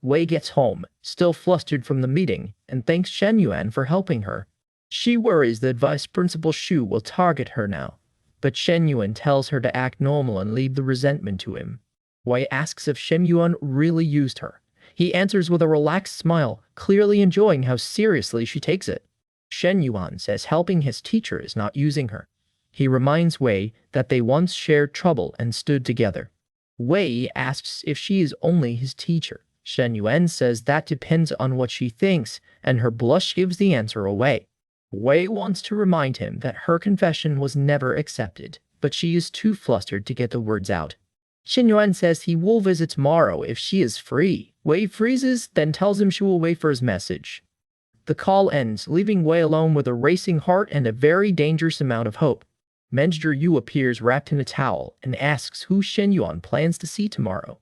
Wei gets home, still flustered from the meeting, and thanks Shen Yuan for helping her. She worries that Vice Principal Shu will target her now, but Shen Yuan tells her to act normal and leave the resentment to him. Wei asks if Shen Yuan really used her. He answers with a relaxed smile, clearly enjoying how seriously she takes it. Shen Yuan says helping his teacher is not using her. He reminds Wei that they once shared trouble and stood together. Wei asks if she is only his teacher. Shen Yuan says that depends on what she thinks, and her blush gives the answer away. Wei wants to remind him that her confession was never accepted, but she is too flustered to get the words out. Shen Yuan says he will visit tomorrow if she is free. Wei freezes, then tells him she will wait for his message. The call ends, leaving Wei alone with a racing heart and a very dangerous amount of hope. Manager Yu appears wrapped in a towel and asks who Shen Yuan plans to see tomorrow.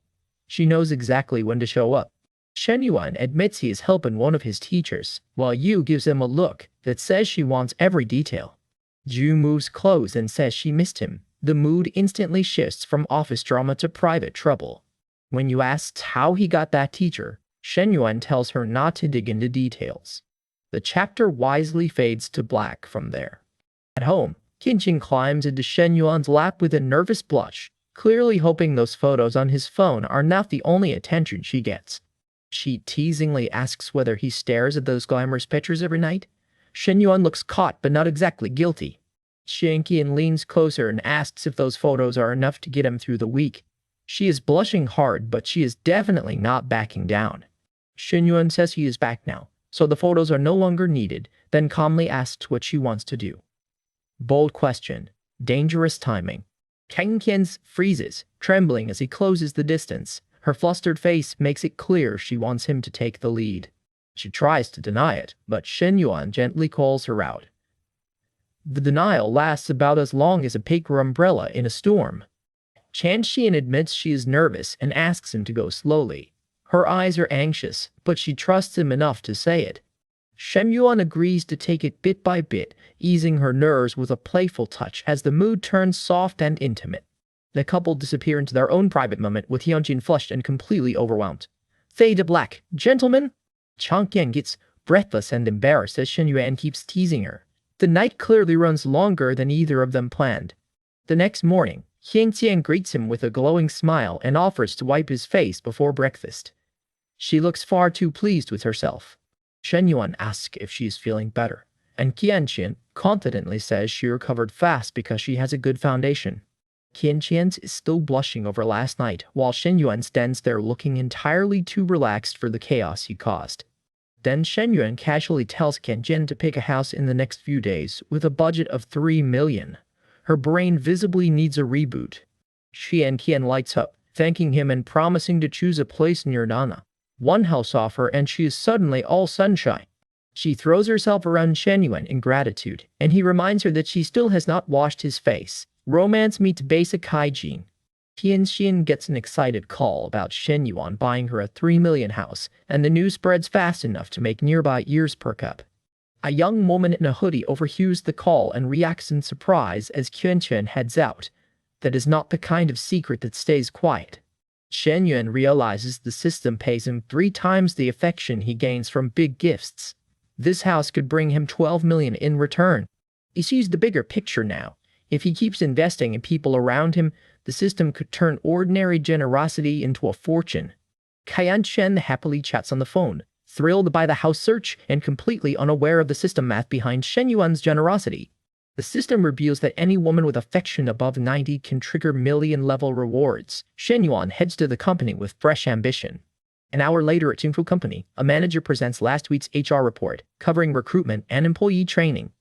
She knows exactly when to show up. Shen Yuan admits he is helping one of his teachers, while Yu gives him a look that says she wants every detail. Yu moves close and says she missed him. The mood instantly shifts from office drama to private trouble. When Yu asks how he got that teacher, Shen Yuan tells her not to dig into details. The chapter wisely fades to black from there. At home, Qianqin climbs into Shen Yuan's lap with a nervous blush, clearly hoping those photos on his phone are not the only attention she gets. She teasingly asks whether he stares at those glamorous pictures every night. Shen Yuan looks caught but not exactly guilty. Qianqin leans closer and asks if those photos are enough to get him through the week. She is blushing hard, but she is definitely not backing down. Shen Yuan says he is back now, so the photos are no longer needed, then calmly asks what she wants to do. Bold question. Dangerous timing. Qianqin freezes, trembling as he closes the distance. Her flustered face makes it clear she wants him to take the lead. She tries to deny it, but Shen Yuan gently calls her out. The denial lasts about as long as a paper umbrella in a storm. Qianqin admits she is nervous and asks him to go slowly. Her eyes are anxious, but she trusts him enough to say it. Shen Yuan agrees to take it bit by bit, easing her nerves with a playful touch as the mood turns soft and intimate. The couple disappear into their own private moment with Qianqin flushed and completely overwhelmed. Fade to black. Gentlemen? Qianqin gets breathless and embarrassed as Shen Yuan keeps teasing her. The night clearly runs longer than either of them planned. The next morning, Qianqin greets him with a glowing smile and offers to wipe his face before breakfast. She looks far too pleased with herself. Shen Yuan asks if she is feeling better, and Qianqin confidently says she recovered fast because she has a good foundation. Qianqin is still blushing over last night, while Shen Yuan stands there looking entirely too relaxed for the chaos he caused. Then Shen Yuan casually tells Qianqin to pick a house in the next few days with a budget of 3 million. Her brain visibly needs a reboot. Qianqin lights up, thanking him and promising to choose a place near Nana. One house offer and she is suddenly all sunshine. She throws herself around Shen Yuan in gratitude, and he reminds her that she still has not washed his face. Romance meets basic hygiene. Qianqin gets an excited call about Shen Yuan buying her a 3 million house, and the news spreads fast enough to make nearby ears perk up. A young woman in a hoodie overhears the call and reacts in surprise as Qianqin heads out. That is not the kind of secret that stays quiet. Shen Yuan realizes the system pays him 3 times the affection he gains from big gifts. This house could bring him 12 million in return. He sees the bigger picture now. If he keeps investing in people around him, the system could turn ordinary generosity into a fortune. Qianqin happily chats on the phone, thrilled by the house search and completely unaware of the system math behind Shen Yuan's generosity. The system reveals that any woman with affection above 90 can trigger million-level rewards. Shen Yuan heads to the company with fresh ambition. An hour later at Jinfu Company, a manager presents last week's HR report, covering recruitment and employee training.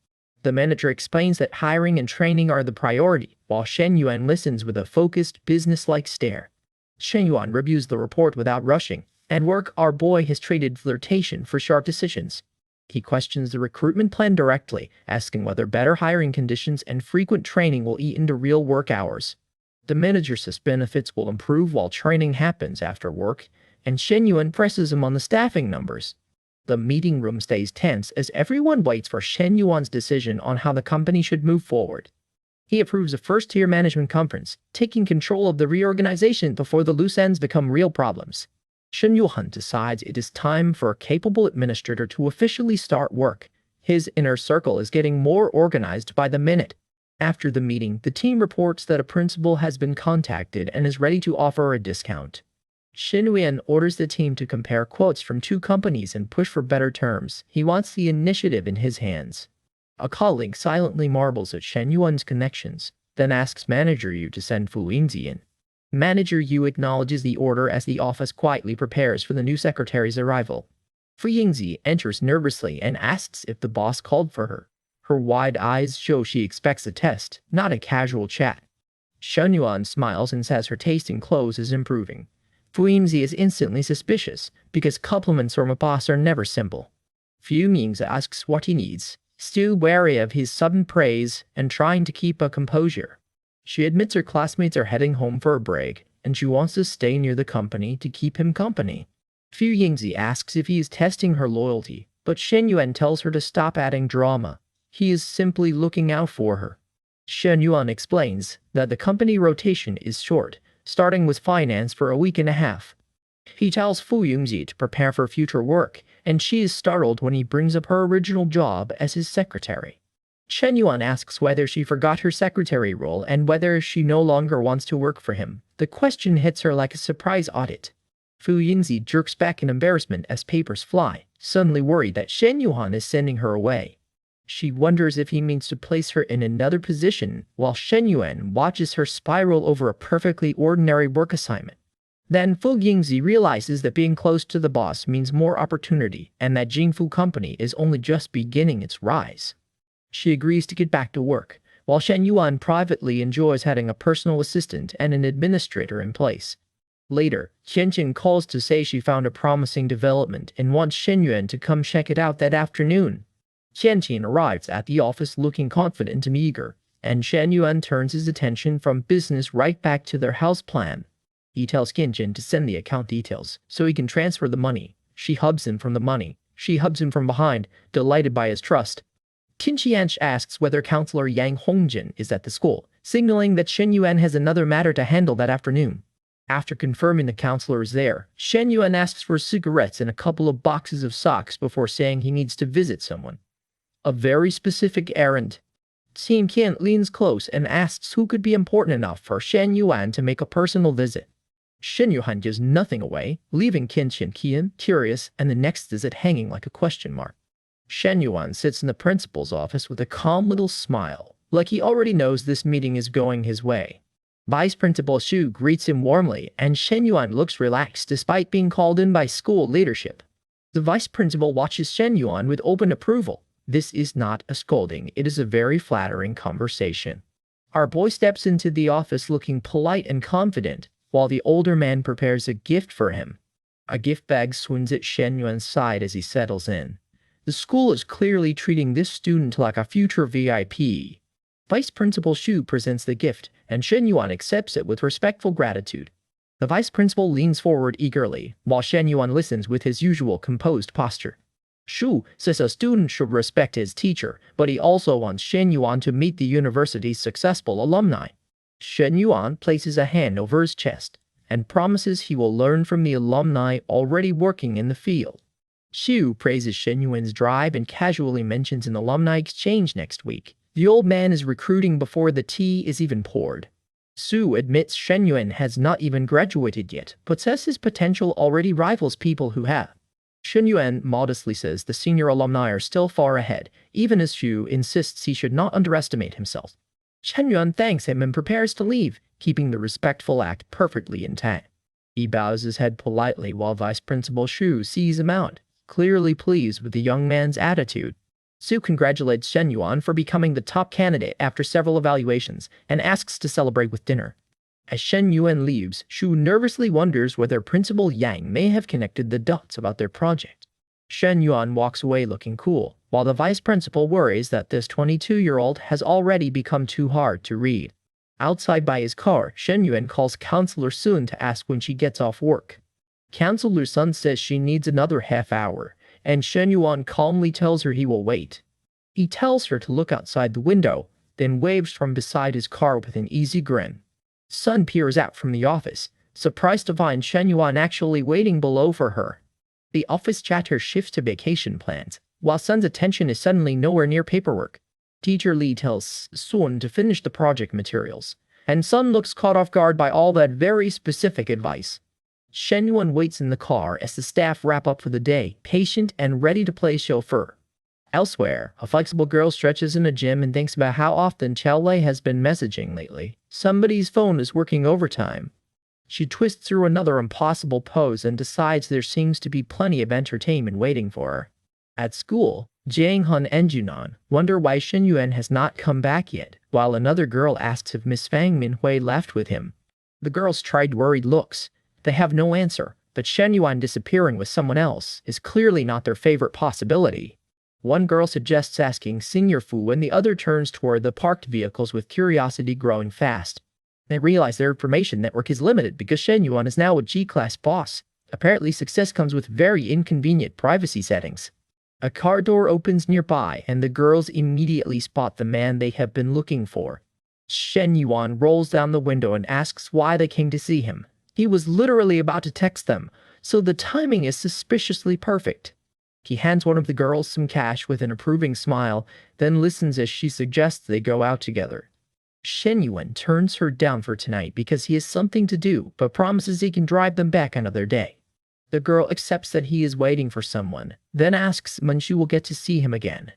The manager explains that hiring and training are the priority, while Shen Yuan listens with a focused, business-like stare. Shen Yuan reviews the report without rushing. At work, our boy has traded flirtation for sharp decisions. He questions the recruitment plan directly, asking whether better hiring conditions and frequent training will eat into real work hours. The manager says benefits will improve while training happens after work, and Shen Yuan presses him on the staffing numbers. The meeting room stays tense as everyone waits for Shen Yuan's decision on how the company should move forward. He approves a first-tier management conference, taking control of the reorganization before the loose ends become real problems. Shen Yuan decides it is time for a capable administrator to officially start work. His inner circle is getting more organized by the minute. After the meeting, the team reports that a principal has been contacted and is ready to offer a discount. Shen Yuan orders the team to compare quotes from 2 companies and push for better terms. He wants the initiative in his hands. A colleague silently marvels at Shen Yuan's connections, then asks Manager Yu to send Fu Yingzi in. Manager Yu acknowledges the order as the office quietly prepares for the new secretary's arrival. Fu Yingzi enters nervously and asks if the boss called for her. Her wide eyes show she expects a test, not a casual chat. Shen Yuan smiles and says her taste in clothes is improving. Fu Yingzi is instantly suspicious, because compliments from a boss are never simple. Fu Yingzi asks what he needs, still wary of his sudden praise and trying to keep a composure. She admits her classmates are heading home for a break, and she wants to stay near the company to keep him company. Fu Yingzi asks if he is testing her loyalty, but Shen Yuan tells her to stop adding drama. He is simply looking out for her. Shen Yuan explains that the company rotation is short, starting with finance for a week and a half. He tells Fu Yingzi to prepare for future work, and she is startled when he brings up her original job as his secretary. Shen Yuan asks whether she forgot her secretary role and whether she no longer wants to work for him. The question hits her like a surprise audit. Fu Yingzi jerks back in embarrassment as papers fly, suddenly worried that Shen Yuan is sending her away. She wonders if he means to place her in another position, while Shen Yuan watches her spiral over a perfectly ordinary work assignment. Then Fu Yingzi realizes that being close to the boss means more opportunity and that Jingfu Company is only just beginning its rise. She agrees to get back to work, while Shen Yuan privately enjoys having a personal assistant and an administrator in place. Later, Qianqin calls to say she found a promising development and wants Shen Yuan to come check it out that afternoon. Qianqin arrives at the office looking confident and eager, and Shen Yuan turns his attention from business right back to their house plan. He tells Qianqin to send the account details so he can transfer the money. She hubs him from the money. She hubs him from behind, delighted by his trust. Qinqian asks whether Counselor Yang Hongjin is at the school, signaling that Shen Yuan has another matter to handle that afternoon. After confirming the counselor is there, Shen Yuan asks for cigarettes and a couple of boxes of socks before saying he needs to visit someone. A very specific errand. Qin Qian leans close and asks who could be important enough for Shen Yuan to make a personal visit. Shen Yuan gives nothing away, leaving Qian curious and the next visit hanging like a question mark. Shen Yuan sits in the principal's office with a calm little smile, like he already knows this meeting is going his way. Vice Principal Xu greets him warmly, and Shen Yuan looks relaxed despite being called in by school leadership. The vice principal watches Shen Yuan with open approval. This is not a scolding, it is a very flattering conversation. Our boy steps into the office looking polite and confident, while the older man prepares a gift for him. A gift bag swings at Shen Yuan's side as he settles in. The school is clearly treating this student like a future VIP. Vice Principal Xu presents the gift, and Shen Yuan accepts it with respectful gratitude. The vice principal leans forward eagerly, while Shen Yuan listens with his usual composed posture. Xu says a student should respect his teacher, but he also wants Shen Yuan to meet the university's successful alumni. Shen Yuan places a hand over his chest and promises he will learn from the alumni already working in the field. Xu praises Shen Yuan's drive and casually mentions an alumni exchange next week. The old man is recruiting before the tea is even poured. Xu admits Shen Yuan has not even graduated yet, but says his potential already rivals people who have. Shen Yuan modestly says the senior alumni are still far ahead, even as Xu insists he should not underestimate himself. Shen Yuan thanks him and prepares to leave, keeping the respectful act perfectly intact. He bows his head politely while Vice Principal Xu sees him out, clearly pleased with the young man's attitude. Sue congratulates Shen Yuan for becoming the top candidate after several evaluations and asks to celebrate with dinner. As Shen Yuan leaves, Shu nervously wonders whether Principal Yang may have connected the dots about their project. Shen Yuan walks away looking cool, while the vice principal worries that this 22-year-old has already become too hard to read. Outside by his car, Shen Yuan calls Counselor Sun to ask when she gets off work. Counselor Sun says she needs another half hour, and Shen Yuan calmly tells her he will wait. He tells her to look outside the window, then waves from beside his car with an easy grin. Sun peers out from the office, surprised to find Shen Yuan actually waiting below for her. The office chatter shifts to vacation plans, while Sun's attention is suddenly nowhere near paperwork. Teacher Lee tells Sun to finish the project materials, and Sun looks caught off guard by all that very specific advice. Shen Yuan waits in the car as the staff wrap up for the day, patient and ready to play chauffeur. Elsewhere, a flexible girl stretches in a gym and thinks about how often Chao Lei has been messaging lately. Somebody's phone is working overtime. She twists through another impossible pose and decides there seems to be plenty of entertainment waiting for her. At school, Jiang Hun and Junan wonder why Shen Yuan has not come back yet, while another girl asks if Miss Fang Minhui left with him. The girls trade worried looks. They have no answer, but Shen Yuan disappearing with someone else is clearly not their favorite possibility. One girl suggests asking Senior Fu and the other turns toward the parked vehicles with curiosity growing fast. They realize their information network is limited because Shen Yuan is now a G-class boss. Apparently success comes with very inconvenient privacy settings. A car door opens nearby and the girls immediately spot the man they have been looking for. Shen Yuan rolls down the window and asks why they came to see him. He was literally about to text them, so the timing is suspiciously perfect. He hands one of the girls some cash with an approving smile, then listens as she suggests they go out together. Shen Yuan turns her down for tonight because he has something to do, but promises he can drive them back another day. The girl accepts that he is waiting for someone, then asks when she will get to see him again.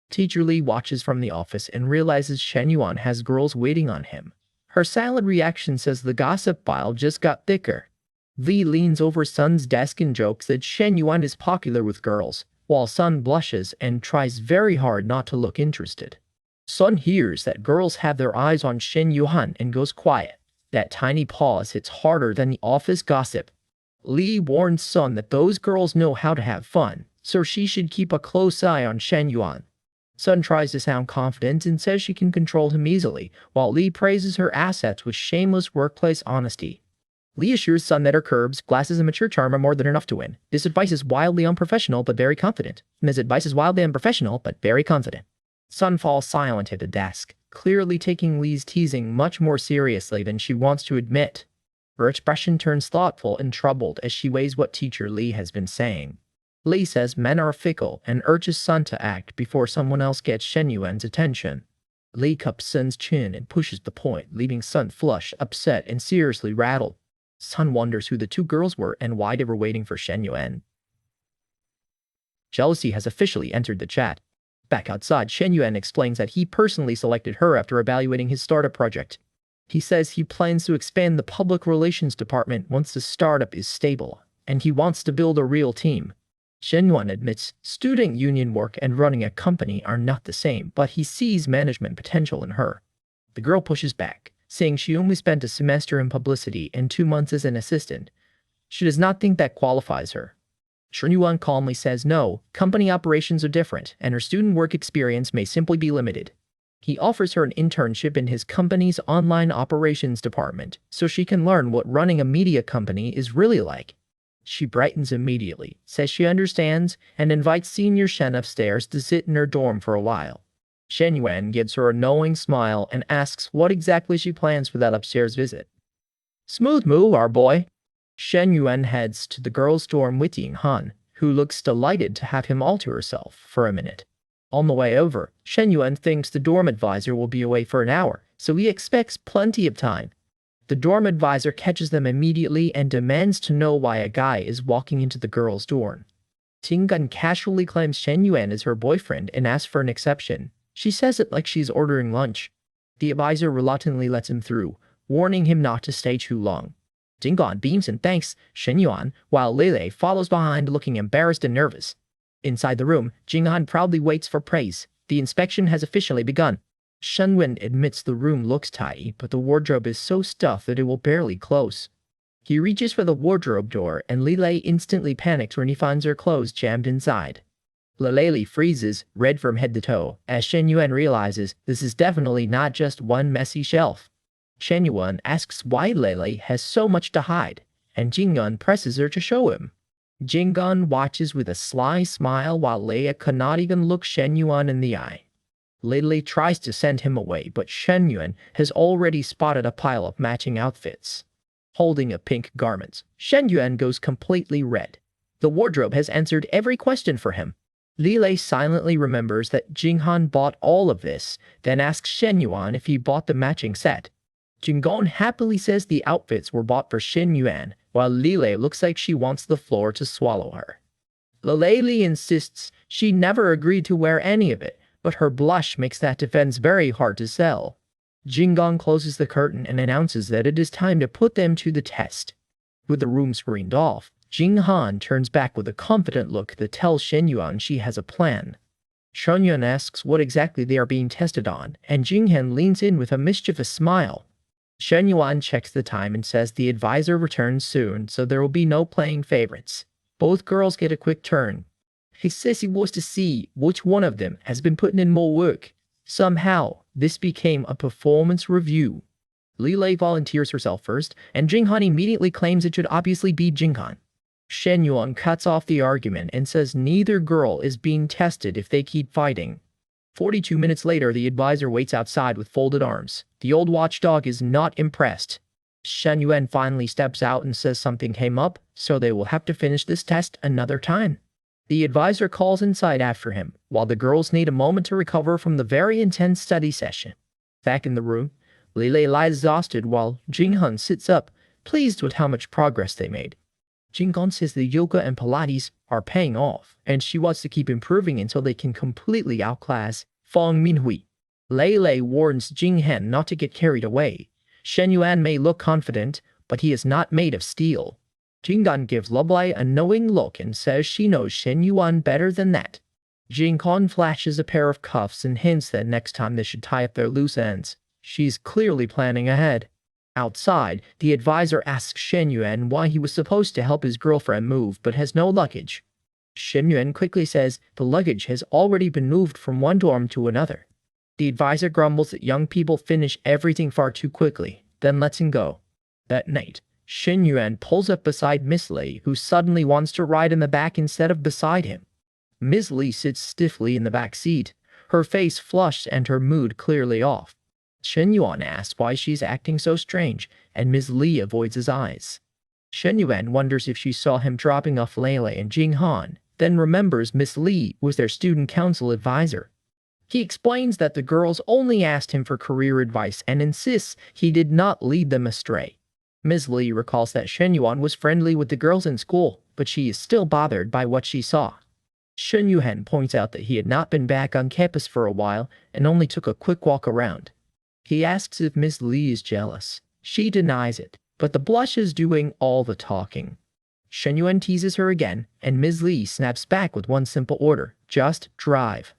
Teacher Lee watches from the office and realizes Shen Yuan has girls waiting on him. Her silent reaction says the gossip pile just got thicker. Lee leans over Sun's desk and jokes that Shen Yuan is popular with girls, while Sun blushes and tries very hard not to look interested. Sun hears that girls have their eyes on Shen Yuan and goes quiet. That tiny pause hits harder than the office gossip. Lee warns Sun that those girls know how to have fun, so she should keep a close eye on Shen Yuan. Sun tries to sound confident and says she can control him easily, while Lee praises her assets with shameless workplace honesty. Lee assures Sun that her curves, glasses, and mature charm are more than enough to win. This advice is wildly unprofessional but very confident. This advice is wildly unprofessional but very confident. Sun falls silent at the desk, clearly taking Lee's teasing much more seriously than she wants to admit. Her expression turns thoughtful and troubled as she weighs what Teacher Lee has been saying. Lee says men are fickle and urges Sun to act before someone else gets Shen Yuan's attention. Lee cups Sun's chin and pushes the point, leaving Sun flushed, upset, and seriously rattled. Sun wonders who the two girls were and why they were waiting for Shen Yuan. Jealousy has officially entered the chat. Back outside, Shen Yuan explains that he personally selected her after evaluating his startup project. He says he plans to expand the public relations department once the startup is stable, and he wants to build a real team. Shen Yuan admits student union work and running a company are not the same, but he sees management potential in her. The girl pushes back, saying she only spent a semester in publicity and 2 months as an assistant. She does not think that qualifies her. Shen Yuan calmly says no, company operations are different, and her student work experience may simply be limited. He offers her an internship in his company's online operations department, so she can learn what running a media company is really like. She brightens immediately, says she understands, and invites Senior Shen upstairs to sit in her dorm for a while. Shen Yuan gives her a knowing smile and asks what exactly she plans for that upstairs visit. Smooth move, our boy. Shen Yuan heads to the girls' dorm with Ying Han, who looks delighted to have him all to herself for a minute. On the way over, Shen Yuan thinks the dorm advisor will be away for an hour, so he expects plenty of time. The dorm advisor catches them immediately and demands to know why a guy is walking into the girls' dorm. Ting-gun casually claims Shen Yuan is her boyfriend and asks for an exception. She says it like she's ordering lunch. The advisor reluctantly lets him through, warning him not to stay too long. Ting-gun beams and thanks Shen Yuan, while Lele follows behind looking embarrassed and nervous. Inside the room, Jinghan proudly waits for praise. The inspection has officially begun. Shen Yuan admits the room looks tidy, but the wardrobe is so stuffed that it will barely close. He reaches for the wardrobe door, and Lilei instantly panics when he finds her clothes jammed inside. Lilei freezes, red from head to toe, as Shen Yuan realizes this is definitely not just one messy shelf. Shen Yuan asks why Lilei has so much to hide, and Jinghan presses her to show him. Jinghan watches with a sly smile while Leia cannot even look Shen Yuan in the eye. Lilei tries to send him away, but Shen Yuan has already spotted a pile of matching outfits. Holding a pink garment, Shen Yuan goes completely red. The wardrobe has answered every question for him. Lilei silently remembers that Jinghan bought all of this, then asks Shen Yuan if he bought the matching set. Jinghan happily says the outfits were bought for Shen Yuan, while Lilei looks like she wants the floor to swallow her. Lilei insists she never agreed to wear any of it, but her blush makes that defense very hard to sell. Jinghan closes the curtain and announces that it is time to put them to the test. With the room screened off, Jinghan turns back with a confident look that tells Shen Yuan she has a plan. Shen Yuan asks what exactly they are being tested on, and Jinghan leans in with a mischievous smile. Shen Yuan checks the time and says the advisor returns soon, so there will be no playing favorites. Both girls get a quick turn. He says he wants to see which one of them has been putting in more work. Somehow, this became a performance review. Lilei volunteers herself first, and Jinghan immediately claims it should obviously be Jinghan. Shen Yuan cuts off the argument and says neither girl is being tested if they keep fighting. 42 minutes later, the advisor waits outside with folded arms. The old watchdog is not impressed. Shen Yuan finally steps out and says something came up, so they will have to finish this test another time. The advisor calls inside after him, while the girls need a moment to recover from the very intense study session. Back in the room, Lilei lies exhausted while Jinghan sits up, pleased with how much progress they made. Jinghan says the yoga and Pilates are paying off, and she wants to keep improving until they can completely outclass Feng Minhui. Lilei warns Jinghan not to get carried away. Shen Yuan may look confident, but he is not made of steel. Jinghan gives Lilei a knowing look and says she knows Shen Yuan better than that. Jinghan flashes a pair of cuffs and hints that next time they should tie up their loose ends. She's clearly planning ahead. Outside, the advisor asks Shen Yuan why he was supposed to help his girlfriend move but has no luggage. Shen Yuan quickly says the luggage has already been moved from one dorm to another. The advisor grumbles that young people finish everything far too quickly, then lets him go. That night, Shen Yuan pulls up beside Miss Li, who suddenly wants to ride in the back instead of beside him. Miss Li sits stiffly in the back seat, her face flushed and her mood clearly off. Shen Yuan asks why she's acting so strange, and Miss Li avoids his eyes. Shen Yuan wonders if she saw him dropping off Lilei and Jinghan, then remembers Miss Li was their student council advisor. He explains that the girls only asked him for career advice and insists he did not lead them astray. Ms. Li recalls that Shen Yuan was friendly with the girls in school, but she is still bothered by what she saw. Shen Yuan points out that he had not been back on campus for a while and only took a quick walk around. He asks if Ms. Li is jealous. She denies it, but the blush is doing all the talking. Shen Yuan teases her again, and Ms. Li snaps back with one simple order: just drive.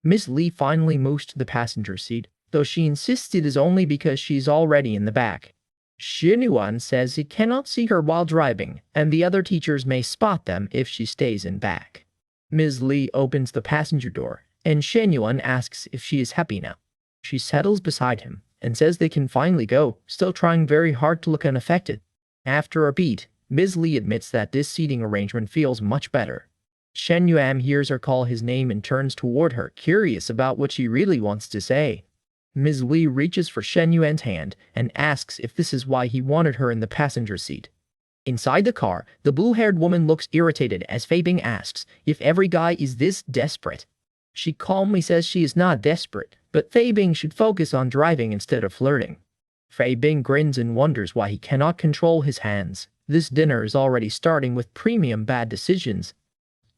Ms. Li finally moves to the passenger seat, though she insists it is only because she's already in the back. Shen Yuan says he cannot see her while driving, and the other teachers may spot them if she stays in back. Ms. Li opens the passenger door, and Shen Yuan asks if she is happy now. She settles beside him, and says they can finally go, still trying very hard to look unaffected. After a beat, Ms. Li admits that this seating arrangement feels much better. Shen Yuan hears her call his name and turns toward her, curious about what she really wants to say. Ms. Li reaches for Shen Yuan's hand and asks if this is why he wanted her in the passenger seat. Inside the car, the blue-haired woman looks irritated as Fei Bing asks if every guy is this desperate. She calmly says she is not desperate, but Fei Bing should focus on driving instead of flirting. Fei Bing grins and wonders why he cannot control his hands. This dinner is already starting with premium bad decisions.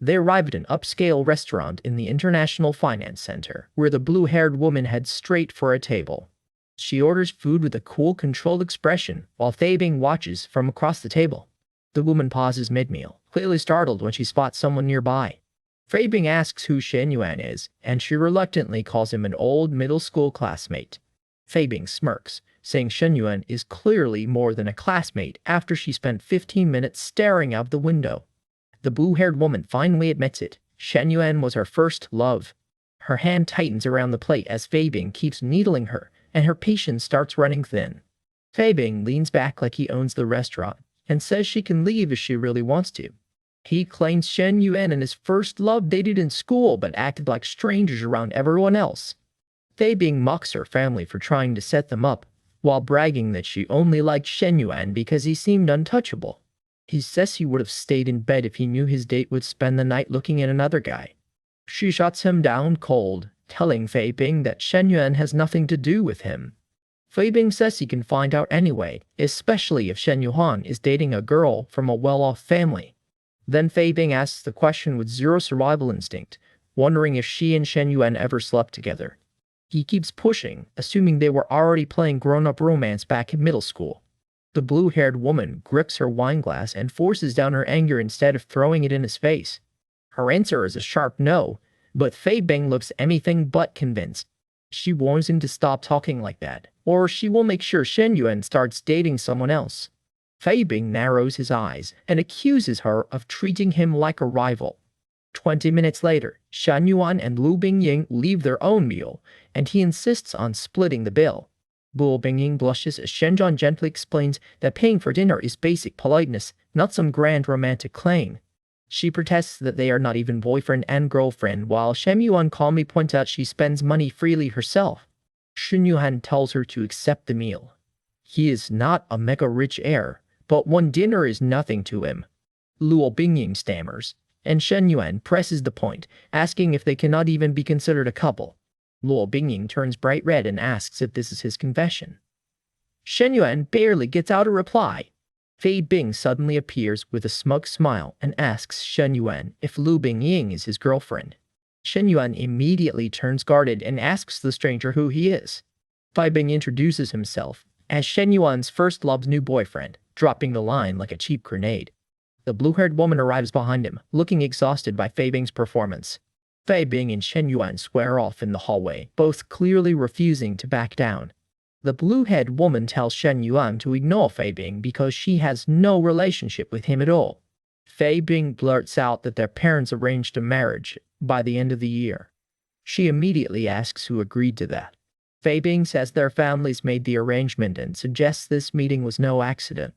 They arrive at an upscale restaurant in the International Finance Center, where the blue-haired woman heads straight for a table. She orders food with a cool, controlled expression, while Fei Bing watches from across the table. The woman pauses mid-meal, clearly startled when she spots someone nearby. Fei Bing asks who Shen Yuan is, and she reluctantly calls him an old middle school classmate. Fei Bing smirks, saying Shen Yuan is clearly more than a classmate after she spent 15 minutes staring out the window. The blue-haired woman finally admits it. Shen Yuan was her first love. Her hand tightens around the plate as Fei Bing keeps needling her, and her patience starts running thin. Fei Bing leans back like he owns the restaurant and says she can leave if she really wants to. He claims Shen Yuan and his first love dated in school but acted like strangers around everyone else. Fei Bing mocks her family for trying to set them up, while bragging that she only liked Shen Yuan because he seemed untouchable. He says he would have stayed in bed if he knew his date would spend the night looking at another guy. She shuts him down cold, telling Fei Bing that Shen Yuan has nothing to do with him. Fei Bing says he can find out anyway, especially if Shen Yuan is dating a girl from a well-off family. Then Fei Bing asks the question with zero survival instinct, wondering if she and Shen Yuan ever slept together. He keeps pushing, assuming they were already playing grown-up romance back in middle school. The blue-haired woman grips her wine glass and forces down her anger instead of throwing it in his face. Her answer is a sharp no, but Fei Bing looks anything but convinced. She warns him to stop talking like that, or she will make sure Shen Yuan starts dating someone else. Fei Bing narrows his eyes and accuses her of treating him like a rival. 20 minutes later, Shen Yuan and Lu Bingying leave their own meal, and he insists on splitting the bill. Lu Bingying blushes as Shen Yuan gently explains that paying for dinner is basic politeness, not some grand romantic claim. She protests that they are not even boyfriend and girlfriend, while Shen Yuan calmly points out she spends money freely herself. Shen Yuan tells her to accept the meal. He is not a mega-rich heir, but one dinner is nothing to him. Lu Bingying stammers, and Shen Yuan presses the point, asking if they cannot even be considered a couple. Lu Bingying turns bright red and asks if this is his confession. Shen Yuan barely gets out a reply. Fei Bing suddenly appears with a smug smile and asks Shen Yuan if Lu Bingying is his girlfriend. Shen Yuan immediately turns guarded and asks the stranger who he is. Fei Bing introduces himself as Shen Yuan's first love's new boyfriend, dropping the line like a cheap grenade. The blue-haired woman arrives behind him, looking exhausted by Fei Bing's performance. Fei Bing and Shen Yuan square off in the hallway, both clearly refusing to back down. The blue-haired woman tells Shen Yuan to ignore Fei Bing because she has no relationship with him at all. Fei Bing blurts out that their parents arranged a marriage by the end of the year. She immediately asks who agreed to that. Fei Bing says their families made the arrangement and suggests this meeting was no accident.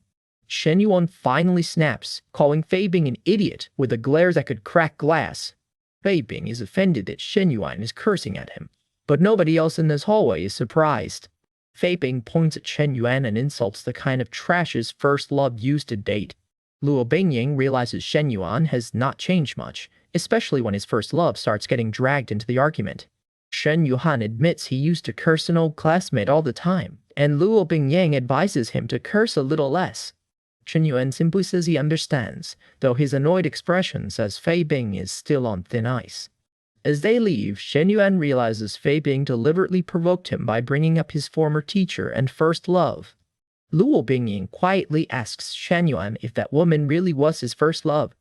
Shen Yuan finally snaps, calling Fei Bing an idiot with a glare that could crack glass. Fei Bing is offended that Shen Yuan is cursing at him, but nobody else in this hallway is surprised. Fei Bing points at Shen Yuan and insults the kind of trash his first love used to date. Lu Bingying realizes Shen Yuan has not changed much, especially when his first love starts getting dragged into the argument. Shen Yuan admits he used to curse an old classmate all the time, and Lu Bingying advises him to curse a little less. Shen Yuan simply says he understands, though his annoyed expression says Fei Bing is still on thin ice. As they leave, Shen Yuan realizes Fei Bing deliberately provoked him by bringing up his former teacher and first love. Lu Bingying quietly asks Shen Yuan if that woman really was his first love.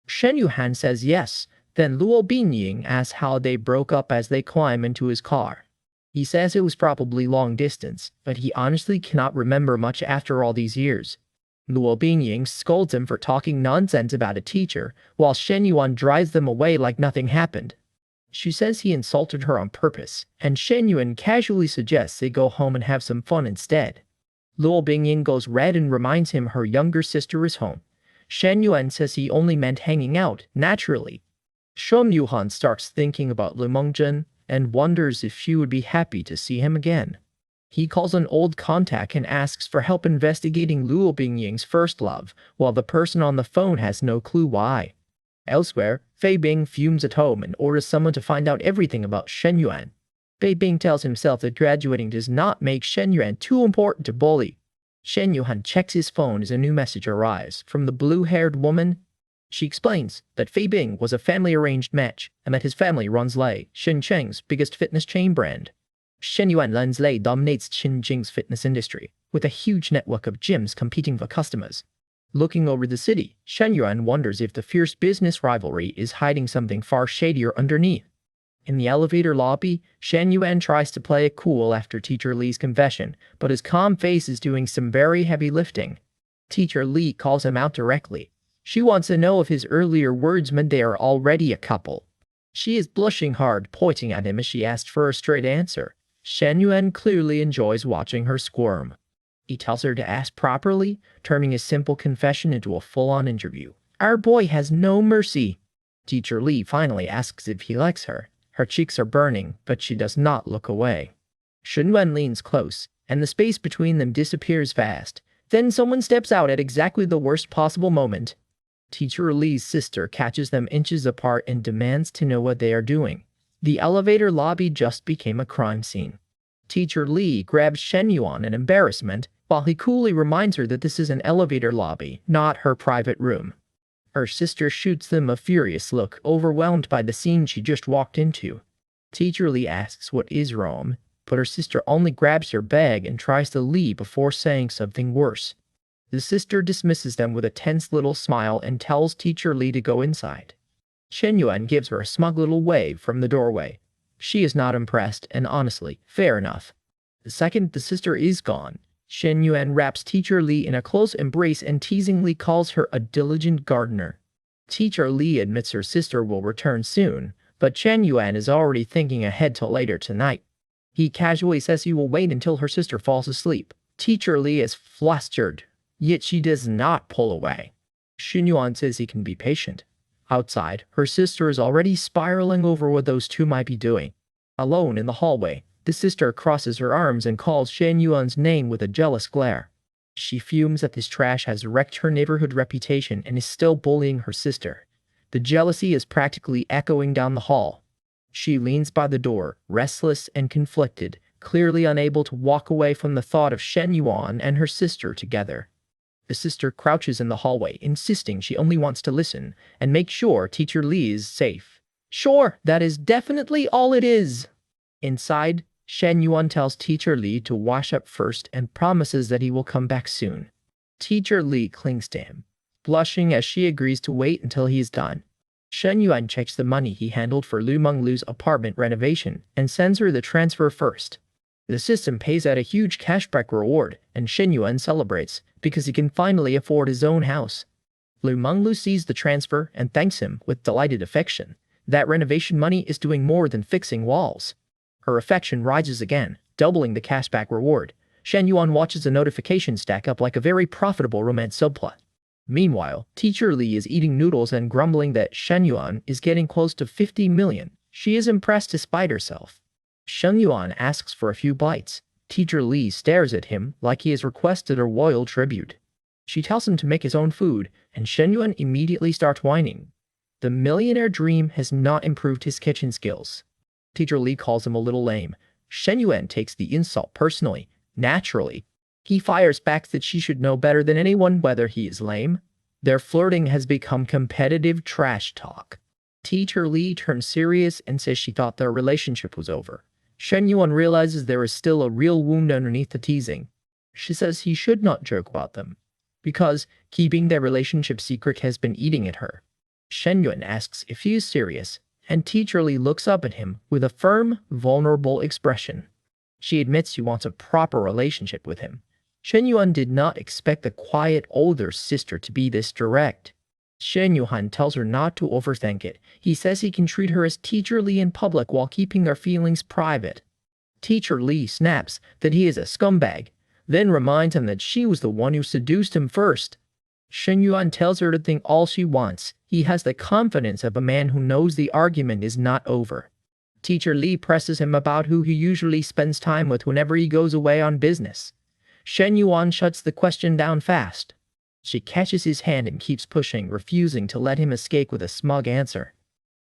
Shen Yuan says yes, then Lu Bingying asks how they broke up as they climb into his car. He says it was probably long distance, but he honestly cannot remember much after all these years. Lu Bingying scolds him for talking nonsense about a teacher, while Shen Yuan drives them away like nothing happened. She says he insulted her on purpose, and Shen Yuan casually suggests they go home and have some fun instead. Lu Bingying goes red and reminds him her younger sister is home. Shen Yuan says he only meant hanging out, naturally. Shen Yuan starts thinking about Lu Mengjun and wonders if she would be happy to see him again. He calls an old contact and asks for help investigating Lu Bingying's first love, while the person on the phone has no clue why. Elsewhere, Fei Bing fumes at home and orders someone to find out everything about Shen Yuan. Fei Bing tells himself that graduating does not make Shen Yuan too important to bully. Shen Yuan checks his phone as a new message arrives from the blue-haired woman. She explains that Fei Bing was a family-arranged match and that his family runs Lei, Shenzhen's biggest fitness chain brand. Shen Yuan runs Lei dominates Shenzhen's fitness industry, with a huge network of gyms competing for customers. Looking over the city, Shen Yuan wonders if the fierce business rivalry is hiding something far shadier underneath. In the elevator lobby, Shen Yuan tries to play it cool after Teacher Li's confession, but his calm face is doing some very heavy lifting. Teacher Li calls him out directly. She wants to know if his earlier words meant they are already a couple. She is blushing hard, pointing at him as she asked for a straight answer. Shen Yuan clearly enjoys watching her squirm. He tells her to ask properly, turning his simple confession into a full-on interview. Our boy has no mercy. Teacher Li finally asks if he likes her. Her cheeks are burning, but she does not look away. Shen Yuan leans close, and the space between them disappears fast. Then someone steps out at exactly the worst possible moment. Teacher Li's sister catches them inches apart and demands to know what they are doing. The elevator lobby just became a crime scene. Teacher Li grabs Shen Yuan in embarrassment, while he coolly reminds her that this is an elevator lobby, not her private room. Her sister shoots them a furious look, overwhelmed by the scene she just walked into. Teacher Li asks what is wrong, but her sister only grabs her bag and tries to leave before saying something worse. The sister dismisses them with a tense little smile and tells Teacher Li to go inside. Shen Yuan gives her a smug little wave from the doorway. She is not impressed, and honestly, fair enough. The second the sister is gone, Shen Yuan wraps Teacher Li in a close embrace and teasingly calls her a diligent gardener. Teacher Li admits her sister will return soon, but Shen Yuan is already thinking ahead till later tonight. He casually says he will wait until her sister falls asleep. Teacher Li is flustered, yet she does not pull away. Shen Yuan says he can be patient. Outside, her sister is already spiraling over what those two might be doing. Alone in the hallway, the sister crosses her arms and calls Shen Yuan's name with a jealous glare. She fumes that this trash has wrecked her neighborhood reputation and is still bullying her sister. The jealousy is practically echoing down the hall. She leans by the door, restless and conflicted, clearly unable to walk away from the thought of Shen Yuan and her sister together. The sister crouches in the hallway, insisting she only wants to listen and make sure Teacher Li is safe. Sure, that is definitely all it is. Inside, Shen Yuan tells Teacher Li to wash up first and promises that he will come back soon. Teacher Li clings to him, blushing as she agrees to wait until he is done. Shen Yuan checks the money he handled for Lu Menglu's apartment renovation and sends her the transfer first. The system pays out a huge cashback reward, and Shen Yuan celebrates because he can finally afford his own house. Lu Menglu sees the transfer and thanks him with delighted affection. That renovation money is doing more than fixing walls. Her affection rises again, doubling the cashback reward. Shen Yuan watches the notifications stack up like a very profitable romance subplot. Meanwhile, Teacher Li is eating noodles and grumbling that Shen Yuan is getting close to 50 million. She is impressed despite herself. Shen Yuan asks for a few bites. Teacher Li stares at him like he has requested a royal tribute. She tells him to make his own food, and Shen Yuan immediately starts whining. The millionaire dream has not improved his kitchen skills. Teacher Li calls him a little lame. Shen Yuan takes the insult personally. Naturally, he fires back that she should know better than anyone whether he is lame. Their flirting has become competitive trash talk. Teacher Li turns serious and says she thought their relationship was over. Shen Yuan realizes there is still a real wound underneath the teasing. She says he should not joke about them, because keeping their relationship secret has been eating at her. Shen Yuan asks if he is serious, and Teacher Li looks up at him with a firm, vulnerable expression. She admits she wants a proper relationship with him. Shen Yuan did not expect the quiet older sister to be this direct. Shen Yuan tells her not to overthink it. He says he can treat her as Teacher Li in public while keeping their feelings private. Teacher Li snaps that he is a scumbag, then reminds him that she was the one who seduced him first. Shen Yuan tells her to think all she wants. He has the confidence of a man who knows the argument is not over. Teacher Li presses him about who he usually spends time with whenever he goes away on business. Shen Yuan shuts the question down fast. She catches his hand and keeps pushing, refusing to let him escape with a smug answer.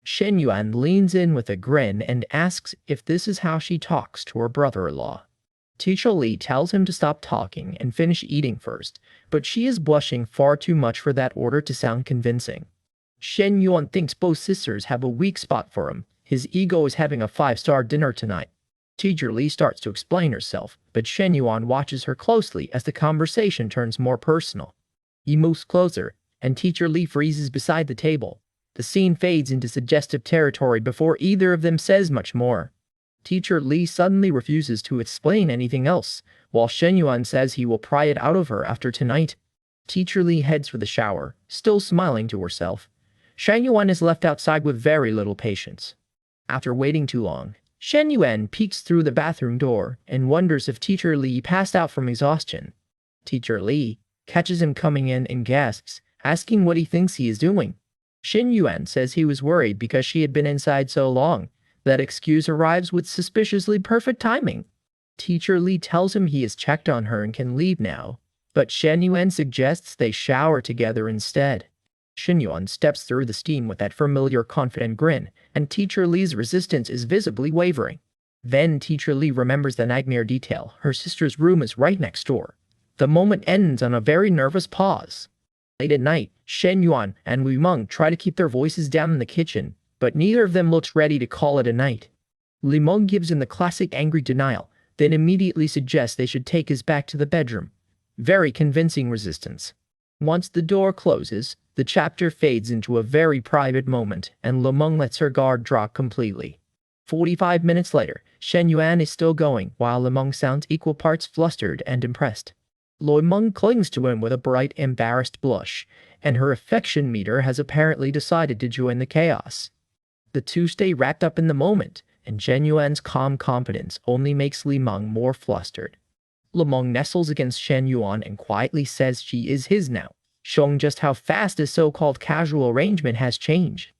Shen Yuan leans in with a grin and asks if this is how she talks to her brother-in-law. Teacher Li tells him to stop talking and finish eating first, but she is blushing far too much for that order to sound convincing. Shen Yuan thinks both sisters have a weak spot for him. His ego is having a 5-star dinner tonight. Teacher Li starts to explain herself, but Shen Yuan watches her closely as the conversation turns more personal. He moves closer, and Teacher Lee freezes beside the table. The scene fades into suggestive territory before either of them says much more. Teacher Lee suddenly refuses to explain anything else, while Shen Yuan says he will pry it out of her after tonight. Teacher Lee heads for the shower, still smiling to herself. Shen Yuan is left outside with very little patience. After waiting too long, Shen Yuan peeks through the bathroom door and wonders if Teacher Lee passed out from exhaustion. Teacher Lee catches him coming in and gasps, asking what he thinks he is doing. Shen Yuan says he was worried because she had been inside so long. That excuse arrives with suspiciously perfect timing. Teacher Lee tells him he has checked on her and can leave now, but Shen Yuan suggests they shower together instead. Shen Yuan steps through the steam with that familiar confident grin, and Teacher Lee's resistance is visibly wavering. Then Teacher Lee remembers the nightmare detail. Her sister's room is right next door. The moment ends on a very nervous pause. Late at night, Shen Yuan and Lu Meng try to keep their voices down in the kitchen, but neither of them looks ready to call it a night. Lu Meng gives him the classic angry denial, then immediately suggests they should take his back to the bedroom. Very convincing resistance. Once the door closes, the chapter fades into a very private moment, and Lu Meng lets her guard drop completely. 45 minutes later, Shen Yuan is still going, while Lu Meng sounds equal parts flustered and impressed. Lu Meng clings to him with a bright, embarrassed blush, and her affection meter has apparently decided to join the chaos. The two stay wrapped up in the moment, and Shen Yuan's calm confidence only makes Lu Meng more flustered. Lu Meng nestles against Shen Yuan and quietly says she is his now, showing just how fast this so-called casual arrangement has changed.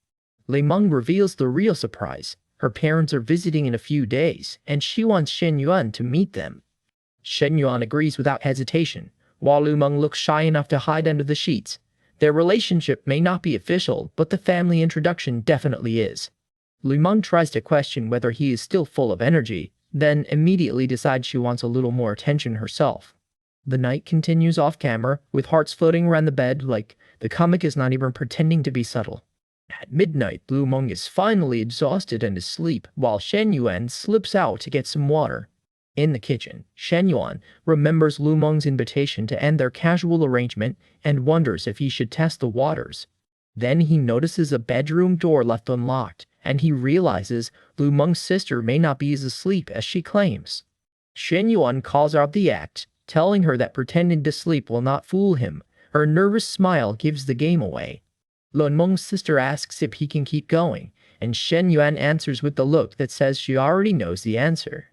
Lu Meng reveals the real surprise. Her parents are visiting in a few days, and she wants Shen Yuan to meet them. Shen Yuan agrees without hesitation, while Lu Meng looks shy enough to hide under the sheets. Their relationship may not be official, but the family introduction definitely is. Lu Meng tries to question whether he is still full of energy, then immediately decides she wants a little more attention herself. The night continues off-camera, with hearts floating around the bed like the comic is not even pretending to be subtle. At midnight, Lu Meng is finally exhausted and asleep, while Shen Yuan slips out to get some water. In the kitchen, Shen Yuan remembers Lu Meng's invitation to end their casual arrangement and wonders if he should test the waters. Then he notices a bedroom door left unlocked, and he realizes Lu Meng's sister may not be as asleep as she claims. Shen Yuan calls out the act, telling her that pretending to sleep will not fool him. Her nervous smile gives the game away. Lu Meng's sister asks if he can keep going, and Shen Yuan answers with the look that says she already knows the answer.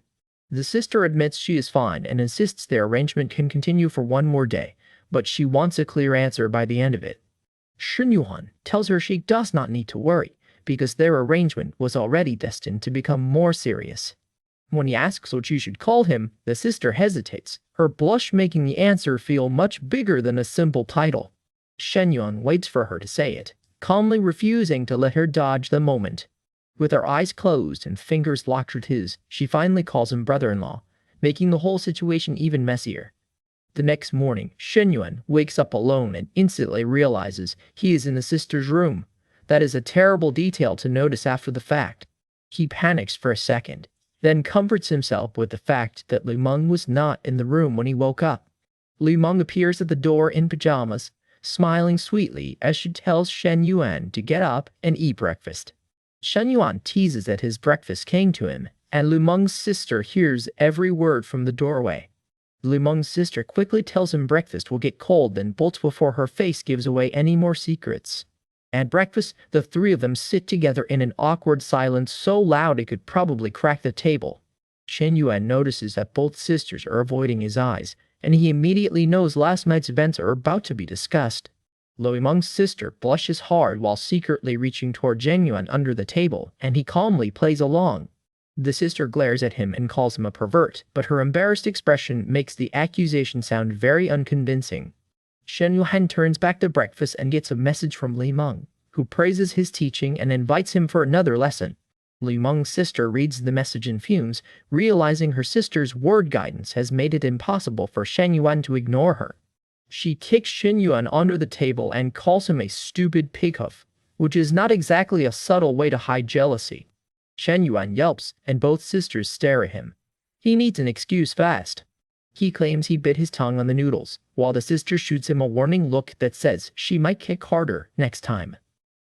The sister admits she is fine and insists their arrangement can continue for one more day, but she wants a clear answer by the end of it. Shen Yuan tells her she does not need to worry, because their arrangement was already destined to become more serious. When he asks what she should call him, the sister hesitates, her blush making the answer feel much bigger than a simple title. Shen Yuan waits for her to say it, calmly refusing to let her dodge the moment. With her eyes closed and fingers locked with his, she finally calls him brother-in-law, making the whole situation even messier. The next morning, Shen Yuan wakes up alone and instantly realizes he is in the sister's room. That is a terrible detail to notice after the fact. He panics for a second, then comforts himself with the fact that Lu Meng was not in the room when he woke up. Lu Meng appears at the door in pajamas, smiling sweetly as she tells Shen Yuan to get up and eat breakfast. Shen Yuan teases that his breakfast came to him, and Lu Meng's sister hears every word from the doorway. Lu Meng's sister quickly tells him breakfast will get cold, then bolts before her face gives away any more secrets. At breakfast, the three of them sit together in an awkward silence so loud it could probably crack the table. Shen Yuan notices that both sisters are avoiding his eyes, and he immediately knows last night's events are about to be discussed. Lu Meng's sister blushes hard while secretly reaching toward Shen Yuan under the table, and he calmly plays along. The sister glares at him and calls him a pervert, but her embarrassed expression makes the accusation sound very unconvincing. Shen Yuan turns back to breakfast and gets a message from Lu Meng, who praises his teaching and invites him for another lesson. Lu Meng's sister reads the message in fumes, realizing her sister's word guidance has made it impossible for Shen Yuan to ignore her. She kicks Shen Yuan under the table and calls him a stupid pig-hoof, which is not exactly a subtle way to hide jealousy. Shen Yuan yelps, and both sisters stare at him. He needs an excuse fast. He claims he bit his tongue on the noodles, while the sister shoots him a warning look that says she might kick harder next time.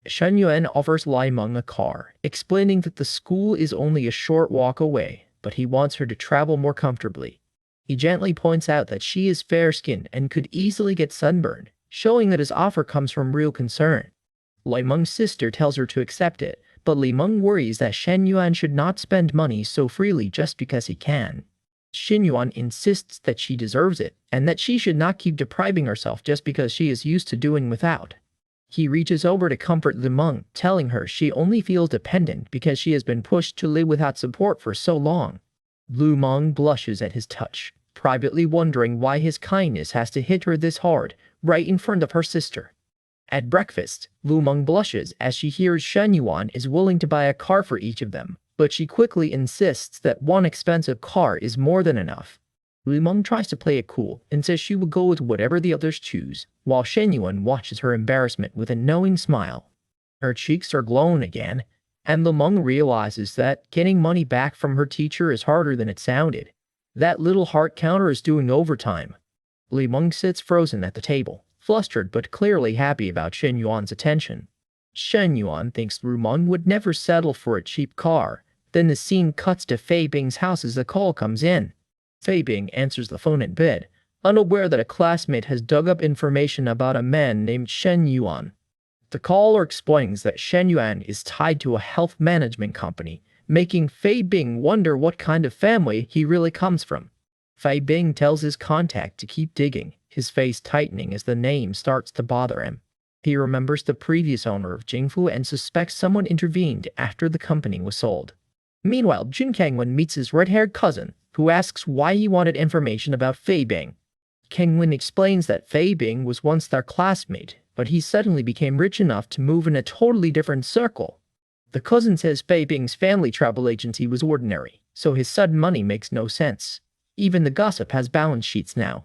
Shen Yuan offers Lai Meng a car, explaining that the school is only a short walk away, but he wants her to travel more comfortably. He gently points out that she is fair-skinned and could easily get sunburned, showing that his offer comes from real concern. Lai Meng's sister tells her to accept it, but Li Meng worries that Shen Yuan should not spend money so freely just because he can. Shen Yuan insists that she deserves it, and that she should not keep depriving herself just because she is used to doing without. He reaches over to comfort Li Meng, telling her she only feels dependent because she has been pushed to live without support for so long. Lu Meng blushes at his touch, privately wondering why his kindness has to hit her this hard, right in front of her sister. At breakfast, Lu Meng blushes as she hears Shen Yuan is willing to buy a car for each of them, but she quickly insists that one expensive car is more than enough. Lu Meng tries to play it cool and says she will go with whatever the others choose, while Shen Yuan watches her embarrassment with a knowing smile. Her cheeks are glowing again, and Lu Meng realizes that getting money back from her teacher is harder than it sounded. That little heart counter is doing overtime. Lu Meng sits frozen at the table, flustered but clearly happy about Shen Yuan's attention. Shen Yuan thinks Lu Meng would never settle for a cheap car. Then the scene cuts to Fei Bing's house as the call comes in. Fei Bing answers the phone in bed, unaware that a classmate has dug up information about a man named Shen Yuan. The caller explains that Shen Yuan is tied to a health management company, making Fei Bing wonder what kind of family he really comes from. Fei Bing tells his contact to keep digging, his face tightening as the name starts to bother him. He remembers the previous owner of Jingfu and suspects someone intervened after the company was sold. Meanwhile, Jun Kangwen meets his red-haired cousin, who asks why he wanted information about Fei Bing. Kangwen explains that Fei Bing was once their classmate, but he suddenly became rich enough to move in a totally different circle. The cousin says Fei Bing's family travel agency was ordinary, so his sudden money makes no sense. Even the gossip has balance sheets now.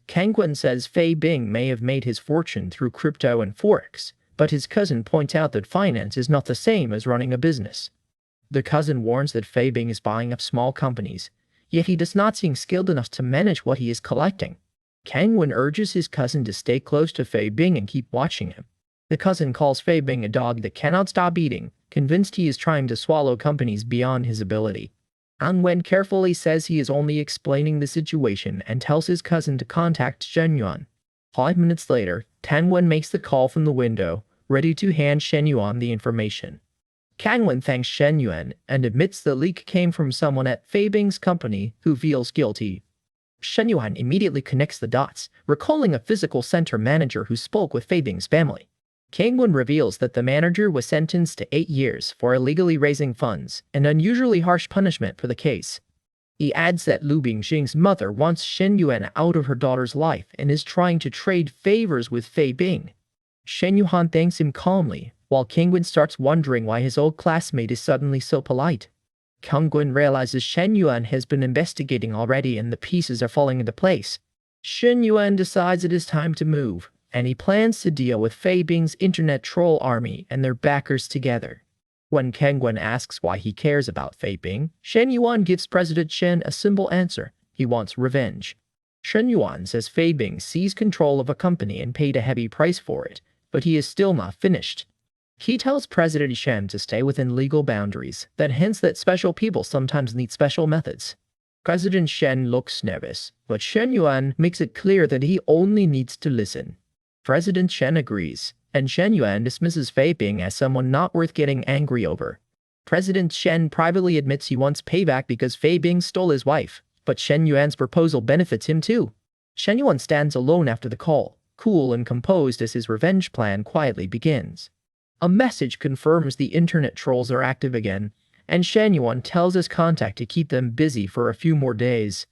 Kangwen says Fei Bing may have made his fortune through crypto and forex, but his cousin points out that finance is not the same as running a business. The cousin warns that Fei Bing is buying up small companies, yet he does not seem skilled enough to manage what he is collecting. Kangwen urges his cousin to stay close to Fei Bing and keep watching him. The cousin calls Fei Bing a dog that cannot stop eating, convinced he is trying to swallow companies beyond his ability. An Wen carefully says he is only explaining the situation and tells his cousin to contact Shen Yuan. 5 minutes later, Tan Wen makes the call from the window, ready to hand Shen Yuan the information. Kangwen thanks Shen Yuan and admits the leak came from someone at Fei Bing's company who feels guilty. Shen Yuan immediately connects the dots, recalling a physical center manager who spoke with Fei Bing's family. Kangwen reveals that the manager was sentenced to 8 years for illegally raising funds, an unusually harsh punishment for the case. He adds that Lu Bingxing's mother wants Shen Yuan out of her daughter's life and is trying to trade favors with Fei Bing. Shen Yuan thanks him calmly, while Kangwen starts wondering why his old classmate is suddenly so polite. Kangwen realizes Shen Yuan has been investigating already and the pieces are falling into place. Shen Yuan decides it is time to move, and he plans to deal with Fei Bing's internet troll army and their backers together. When Kangwen asks why he cares about Fei Bing, Shen Yuan gives President Shen a simple answer: he wants revenge. Shen Yuan says Fei Bing seized control of a company and paid a heavy price for it, but he is still not finished. He tells President Shen to stay within legal boundaries, that hints that special people sometimes need special methods. President Shen looks nervous, but Shen Yuan makes it clear that he only needs to listen. President Shen agrees, and Shen Yuan dismisses Fei Bing as someone not worth getting angry over. President Shen privately admits he wants payback because Fei Bing stole his wife, but Shen Yuan's proposal benefits him too. Shen Yuan stands alone after the call, cool and composed as his revenge plan quietly begins. A message confirms the internet trolls are active again, and Shen Yuan tells his contact to keep them busy for a few more days.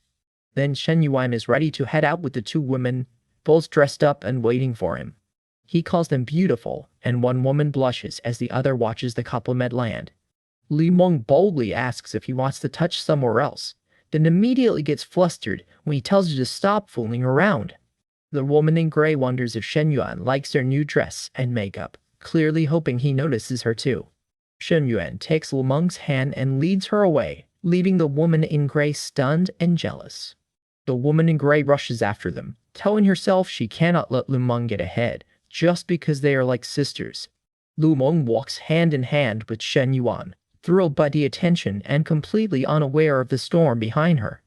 Then Shen Yuan is ready to head out with the 2 women, both dressed up and waiting for him. He calls them beautiful, and one woman blushes as the other watches the compliment land. Li Meng boldly asks if he wants to touch somewhere else, then immediately gets flustered when he tells her to stop fooling around. The woman in gray wonders if Shen Yuan likes her new dress and makeup, clearly hoping he notices her too. Shen Yuan takes Li Meng's hand and leads her away, leaving the woman in gray stunned and jealous. The woman in gray rushes after them, telling herself she cannot let Lu Meng get ahead, just because they are like sisters. Lu Meng walks hand in hand with Shen Yuan, thrilled by the attention and completely unaware of the storm behind her.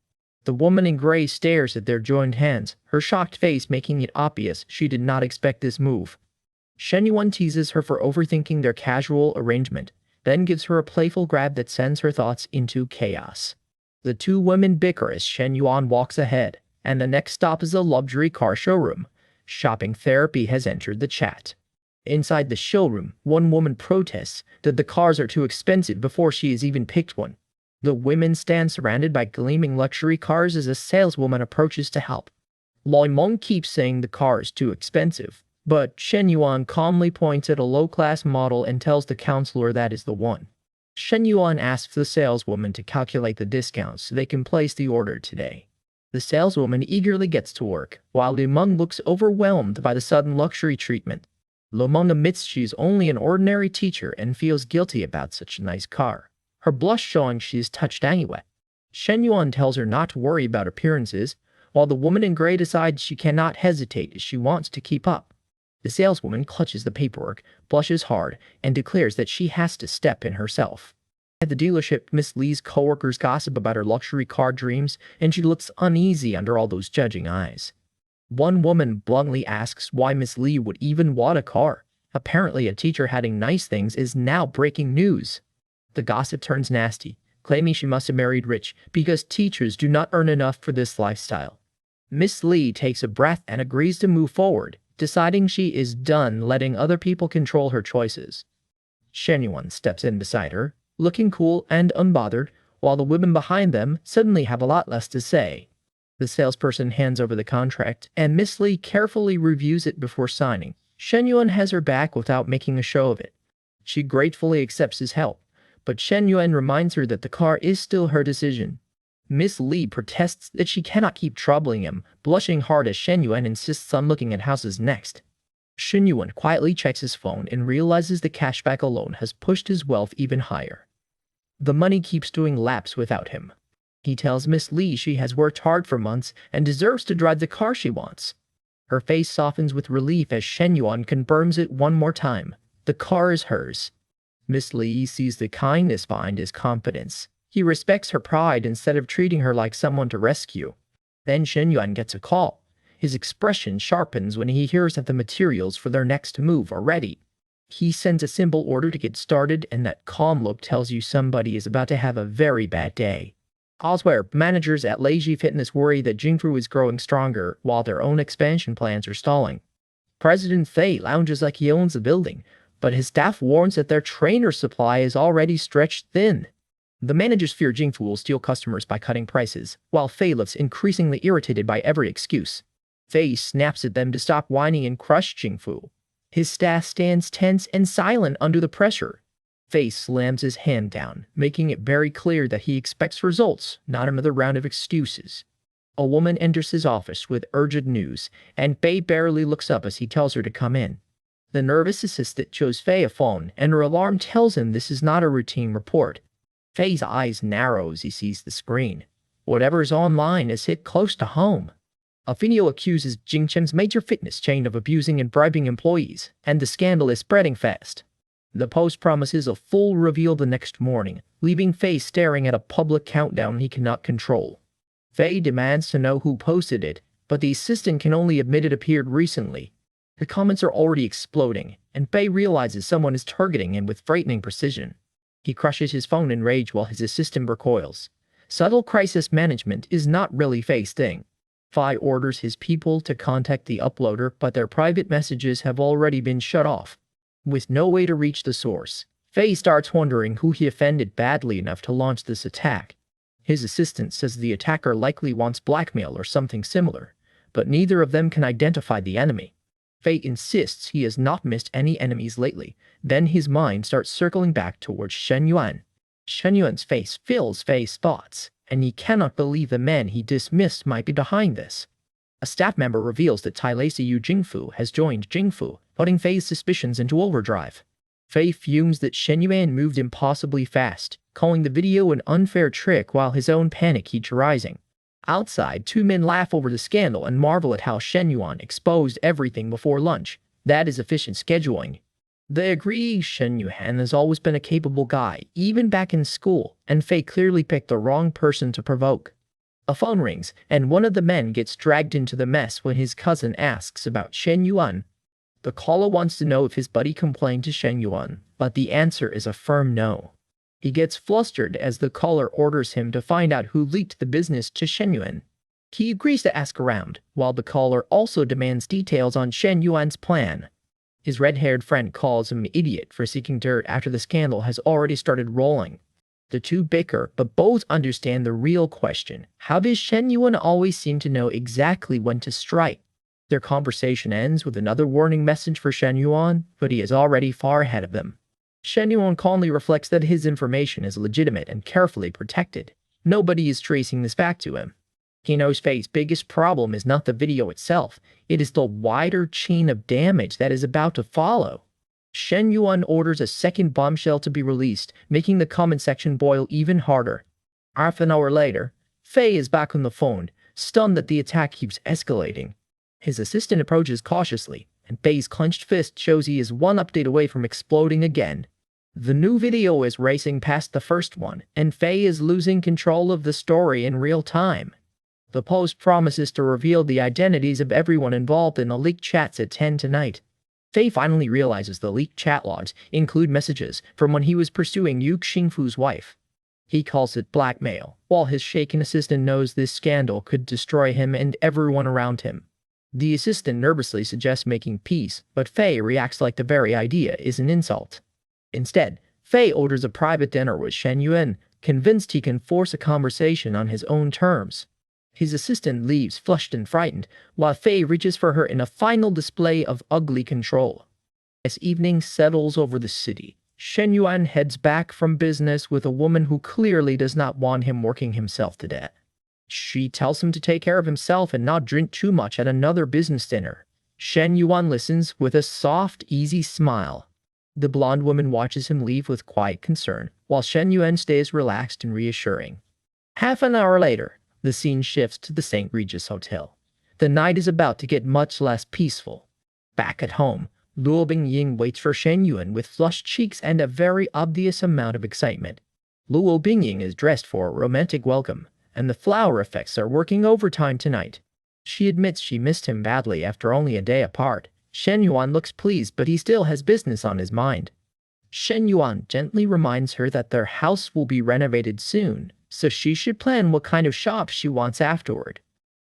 The woman in gray stares at their joined hands, her shocked face making it obvious she did not expect this move. Shen Yuan teases her for overthinking their casual arrangement, then gives her a playful grab that sends her thoughts into chaos. The two women bicker as Shen Yuan walks ahead, and the next stop is a luxury car showroom. Shopping therapy has entered the chat. Inside the showroom, one woman protests that the cars are too expensive before she has even picked one. The women stand surrounded by gleaming luxury cars as a saleswoman approaches to help. Lu Meng keeps saying the car is too expensive, but Shen Yuan calmly points at a low-class model and tells the counselor that is the one. Shen Yuan asks the saleswoman to calculate the discounts so they can place the order today. The saleswoman eagerly gets to work, while Lu Meng looks overwhelmed by the sudden luxury treatment. Lu Meng admits she is only an ordinary teacher and feels guilty about such a nice car, her blush showing she is touched anyway. Shen Yuan tells her not to worry about appearances, while the woman in gray decides she cannot hesitate as she wants to keep up. The saleswoman clutches the paperwork, blushes hard, and declares that she has to step in herself. At the dealership, Miss Lee's coworkers gossip about her luxury car dreams, and she looks uneasy under all those judging eyes. One woman bluntly asks why Miss Lee would even want a car. Apparently, a teacher having nice things is now breaking news. The gossip turns nasty, claiming she must have married rich because teachers do not earn enough for this lifestyle. Miss Lee takes a breath and agrees to move forward, deciding she is done letting other people control her choices. Shen Yuan steps in beside her, looking cool and unbothered, while the women behind them suddenly have a lot less to say. The salesperson hands over the contract, and Miss Lee carefully reviews it before signing. Shen Yuan has her back without making a show of it. She gratefully accepts his help, but Shen Yuan reminds her that the car is still her decision. Miss Lee protests that she cannot keep troubling him, blushing hard as Shen Yuan insists on looking at houses next. Shen Yuan quietly checks his phone and realizes the cashback alone has pushed his wealth even higher. The money keeps doing laps without him. He tells Miss Lee she has worked hard for months and deserves to drive the car she wants. Her face softens with relief as Shen Yuan confirms it one more time. The car is hers. Miss Lee sees the kindness behind his confidence. He respects her pride instead of treating her like someone to rescue. Then Shen Yuan gets a call. His expression sharpens when he hears that the materials for their next move are ready. He sends a simple order to get started, and that calm look tells you somebody is about to have a very bad day. Elsewhere, managers at Lazy Fitness worry that Jingfu is growing stronger while their own expansion plans are stalling. President Fei lounges like he owns the building, but his staff warns that their trainer supply is already stretched thin. The managers fear Jingfu will steal customers by cutting prices, while Fei looks increasingly irritated by every excuse. Fei snaps at them to stop whining and crush Jingfu. His staff stands tense and silent under the pressure. Fei slams his hand down, making it very clear that he expects results, not another round of excuses. A woman enters his office with urgent news, and Fei barely looks up as he tells her to come in. The nervous assistant shows Fei a phone, and her alarm tells him this is not a routine report. Fei's eyes narrow as he sees the screen. Whatever's online is hit close to home. A video accuses Jingcheng's major fitness chain of abusing and bribing employees, and the scandal is spreading fast. The post promises a full reveal the next morning, leaving Fei staring at a public countdown he cannot control. Fei demands to know who posted it, but the assistant can only admit it appeared recently. The comments are already exploding, and Fei realizes someone is targeting him with frightening precision. He crushes his phone in rage while his assistant recoils. Subtle crisis management is not really Fei's thing. Fei orders his people to contact the uploader, but their private messages have already been shut off. With no way to reach the source, Fei starts wondering who he offended badly enough to launch this attack. His assistant says the attacker likely wants blackmail or something similar, but neither of them can identify the enemy. Fei insists he has not missed any enemies lately. Then his mind starts circling back towards Shen Yuan. Shen Yuan's face fills Fei's thoughts, and he cannot believe the man he dismissed might be behind this. A staff member reveals that Tailasi Yu Jingfu has joined Jingfu, putting Fei's suspicions into overdrive. Fei fumes that Shen Yuan moved impossibly fast, calling the video an unfair trick while his own panic keeps rising. Outside, two men laugh over the scandal and marvel at how Shen Yuan exposed everything before lunch. That is efficient scheduling. They agree Shen Yuan has always been a capable guy, even back in school, and Fei clearly picked the wrong person to provoke. A phone rings, and one of the men gets dragged into the mess when his cousin asks about Shen Yuan. The caller wants to know if his buddy complained to Shen Yuan, but the answer is a firm no. He gets flustered as the caller orders him to find out who leaked the business to Shen Yuan. He agrees to ask around, while the caller also demands details on Shen Yuan's plan. His red-haired friend calls him an idiot for seeking dirt after the scandal has already started rolling. The two bicker, but both understand the real question. How does Shen Yuan always seem to know exactly when to strike? Their conversation ends with another warning message for Shen Yuan, but he is already far ahead of them. Shen Yuan calmly reflects that his information is legitimate and carefully protected. Nobody is tracing this back to him. He knows Fei's biggest problem is not the video itself, it is the wider chain of damage that is about to follow. Shen Yuan orders a second bombshell to be released, making the comment section boil even harder. Half an hour later, Fei is back on the phone, stunned that the attack keeps escalating. His assistant approaches cautiously, and Fei's clenched fist shows he is one update away from exploding again. The new video is racing past the first one, and Fei is losing control of the story in real time. The post promises to reveal the identities of everyone involved in the leaked chats at 10 tonight. Fei finally realizes the leaked chat logs include messages from when he was pursuing Yu Xingfu's wife. He calls it blackmail, while his shaken assistant knows this scandal could destroy him and everyone around him. The assistant nervously suggests making peace, but Fei reacts like the very idea is an insult. Instead, Fei orders a private dinner with Shen Yuan, convinced he can force a conversation on his own terms. His assistant leaves flushed and frightened, while Fei reaches for her in a final display of ugly control. As evening settles over the city, Shen Yuan heads back from business with a woman who clearly does not want him working himself to death. She tells him to take care of himself and not drink too much at another business dinner. Shen Yuan listens with a soft, easy smile. The blonde woman watches him leave with quiet concern, while Shen Yuan stays relaxed and reassuring. Half an hour later, the scene shifts to the St. Regis Hotel. The night is about to get much less peaceful. Back at home, Luo Bingying waits for Shen Yuan with flushed cheeks and a very obvious amount of excitement. Luo Bingying is dressed for a romantic welcome, and the flower effects are working overtime tonight. She admits she missed him badly after only a day apart. Shen Yuan looks pleased, but he still has business on his mind. Shen Yuan gently reminds her that their house will be renovated soon, so she should plan what kind of shop she wants afterward.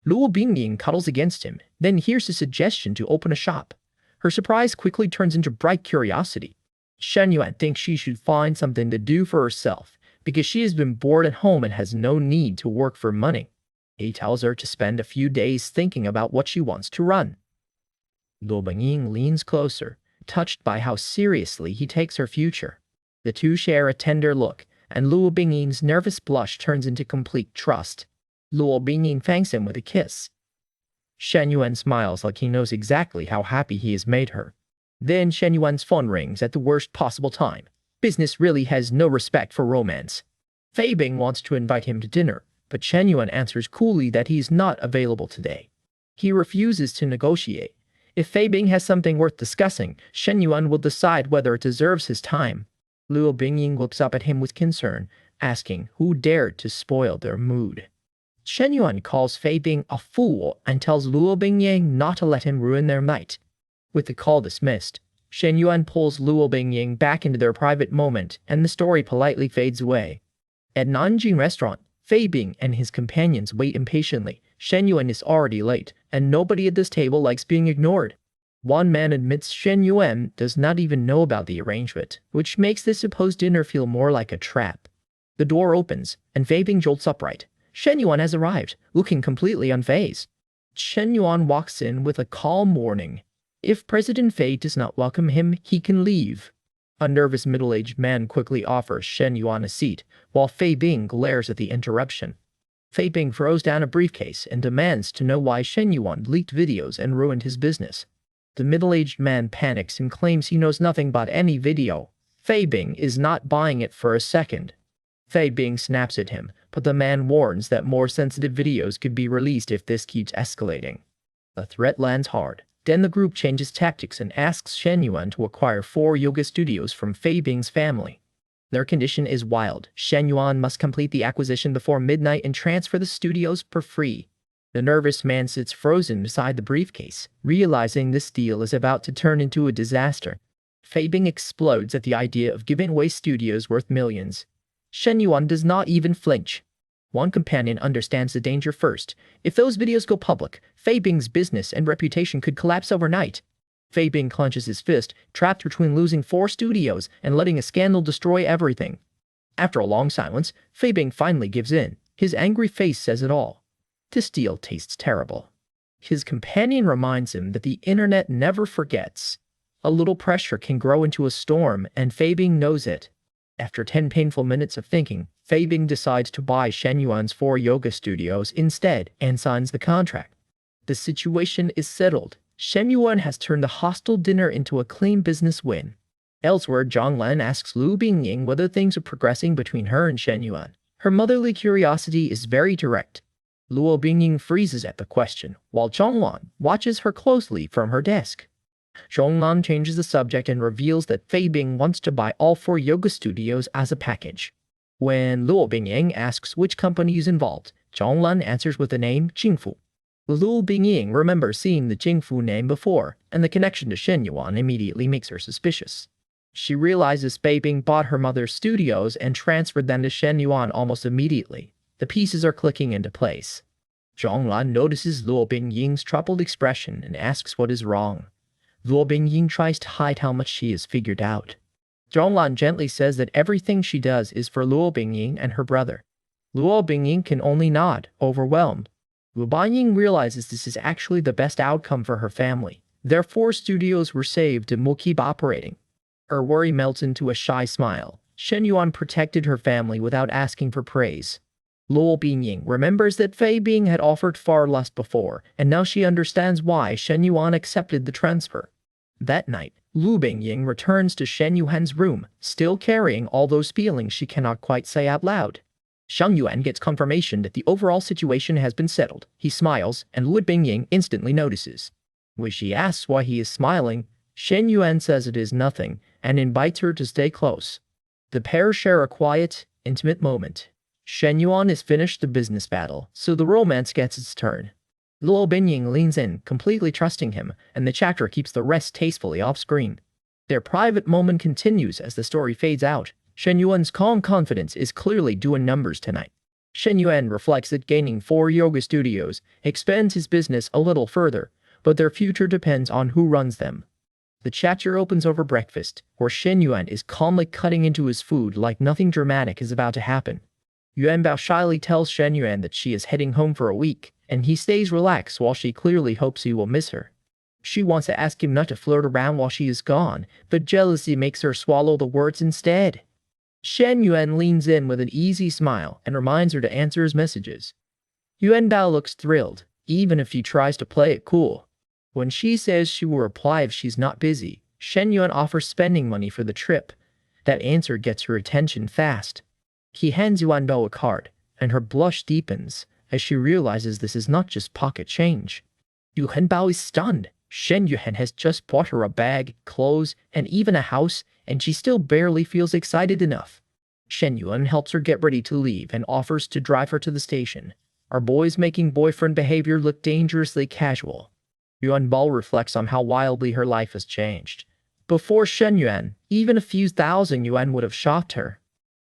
Luo Bingying cuddles against him, then hears a suggestion to open a shop. Her surprise quickly turns into bright curiosity. Shen Yuan thinks she should find something to do for herself, because she has been bored at home and has no need to work for money. He tells her to spend a few days thinking about what she wants to run. Luo Bingying leans closer, touched by how seriously he takes her future. The two share a tender look, and Luo Bingying's nervous blush turns into complete trust. Luo Bingying thanks him with a kiss. Shen Yuan smiles like he knows exactly how happy he has made her. Then Shen Yuan's phone rings at the worst possible time. Business really has no respect for romance. Fei Bing wants to invite him to dinner, but Shen Yuan answers coolly that he is not available today. He refuses to negotiate. If Fei Bing has something worth discussing, Shen Yuan will decide whether it deserves his time. Luo Bingying looks up at him with concern, asking who dared to spoil their mood. Shen Yuan calls Fei Bing a fool and tells Luo Bingying not to let him ruin their night. With the call dismissed, Shen Yuan pulls Luo Bingying back into their private moment, and the story politely fades away. At Nanjing restaurant, Fei Bing and his companions wait impatiently. Shen Yuan is already late, and nobody at this table likes being ignored. One man admits Shen Yuan does not even know about the arrangement, which makes this supposed dinner feel more like a trap. The door opens, and Fei Bing jolts upright. Shen Yuan has arrived, looking completely unfazed. Shen Yuan walks in with a calm warning. If President Fei does not welcome him, he can leave. A nervous middle-aged man quickly offers Shen Yuan a seat, while Fei Bing glares at the interruption. Fei Bing throws down a briefcase and demands to know why Shen Yuan leaked videos and ruined his business. The middle-aged man panics and claims he knows nothing about any video. Fei Bing is not buying it for a second. Fei Bing snaps at him, but the man warns that more sensitive videos could be released if this keeps escalating. The threat lands hard. Then the group changes tactics and asks Shen Yuan to acquire 4 yoga studios from Fei Bing's family. Their condition is wild. Shen Yuan must complete the acquisition before midnight and transfer the studios for free. The nervous man sits frozen beside the briefcase, realizing this deal is about to turn into a disaster. Fei Bing explodes at the idea of giving away studios worth millions. Shen Yuan does not even flinch. One companion understands the danger first. If those videos go public, Fei Bing's business and reputation could collapse overnight. Fei Bing clenches his fist, trapped between losing 4 studios and letting a scandal destroy everything. After a long silence, Fei Bing finally gives in. His angry face says it all. This deal tastes terrible. His companion reminds him that the internet never forgets. A little pressure can grow into a storm, and Fei Bing knows it. After 10 painful minutes of thinking, Fei Bing decides to buy Shen Yuan's 4 yoga studios instead and signs the contract. The situation is settled. Shen Yuan has turned the hostile dinner into a clean business win. Elsewhere, Zhonglan asks Lu Bingying whether things are progressing between her and Shen Yuan. Her motherly curiosity is very direct. Lu Bingying freezes at the question, while Zhonglan watches her closely from her desk. Zhonglan changes the subject and reveals that Fei Bing wants to buy all 4 yoga studios as a package. When Lu Bingying asks which company is involved, Zhonglan answers with the name Jingfu. Lu Bingying remembers seeing the Jingfu name before, and the connection to Shen Yuan immediately makes her suspicious. She realizes Fei Bing bought her mother's studios and transferred them to Shen Yuan almost immediately. The pieces are clicking into place. Zhonglan notices Lu Bingying's troubled expression and asks what is wrong. Lu Bingying tries to hide how much she has figured out. Zhonglan gently says that everything she does is for Lu Bingying and her brother. Lu Bingying can only nod, overwhelmed. Lu Bingying realizes this is actually the best outcome for her family. Their 4 studios were saved and will keep operating. Her worry melts into a shy smile. Shen Yuan protected her family without asking for praise. Lu Bingying remembers that Fei Bing had offered far less before, and now she understands why Shen Yuan accepted the transfer. That night, Lu Bingying returns to Shen Yuan's room, still carrying all those feelings she cannot quite say out loud. Shen Yuan gets confirmation that the overall situation has been settled. He smiles, and Lu Bingying instantly notices. When she asks why he is smiling, Shen Yuan says it is nothing, and invites her to stay close. The pair share a quiet, intimate moment. Shen Yuan has finished the business battle, so the romance gets its turn. Lu Bingying leans in, completely trusting him, and the chapter keeps the rest tastefully off-screen. Their private moment continues as the story fades out. Shen Yuan's calm confidence is clearly doing numbers tonight. Shen Yuan reflects that gaining 4 yoga studios expands his business a little further, but their future depends on who runs them. The chapter opens over breakfast, where Shen Yuan is calmly cutting into his food like nothing dramatic is about to happen. Yuan Bao shyly tells Shen Yuan that she is heading home for a week, and he stays relaxed while she clearly hopes he will miss her. She wants to ask him not to flirt around while she is gone, but jealousy makes her swallow the words instead. Shen Yuan leans in with an easy smile and reminds her to answer his messages. Yuan Bao looks thrilled, even if he tries to play it cool. When she says she will reply if she's not busy, Shen Yuan offers spending money for the trip. That answer gets her attention fast. He hands Yuan Bao a card, and her blush deepens as she realizes this is not just pocket change. Yuan Bao is stunned. Shen Yuan has just bought her a bag, clothes, and even a house, and she still barely feels excited enough. Shen Yuan helps her get ready to leave and offers to drive her to the station. Our boys making boyfriend behavior look dangerously casual. Yuan Bao reflects on how wildly her life has changed. Before Shen Yuan, even a few thousand yuan would have shocked her.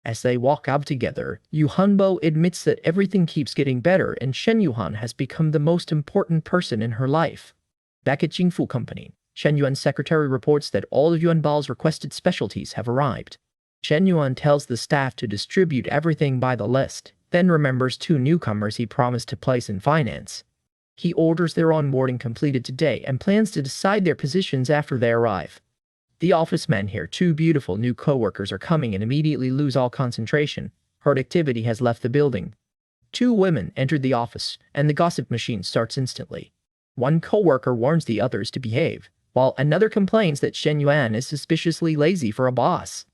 As they walk out together, Yuan Bao admits that everything keeps getting better and Shen Yuan has become the most important person in her life. Back at Jingfu Company, Shen Yuan's secretary reports that all of Yuan Bao's requested specialties have arrived. Shen Yuan tells the staff to distribute everything by the list, then remembers 2 newcomers he promised to place in finance. He orders their onboarding completed today and plans to decide their positions after they arrive. The office men hear 2 beautiful new co-workers are coming and immediately lose all concentration. Productivity has left the building. 2 women entered the office, and the gossip machine starts instantly. One co-worker warns the others to behave, while another complains that Shen Yuan is suspiciously lazy for a boss.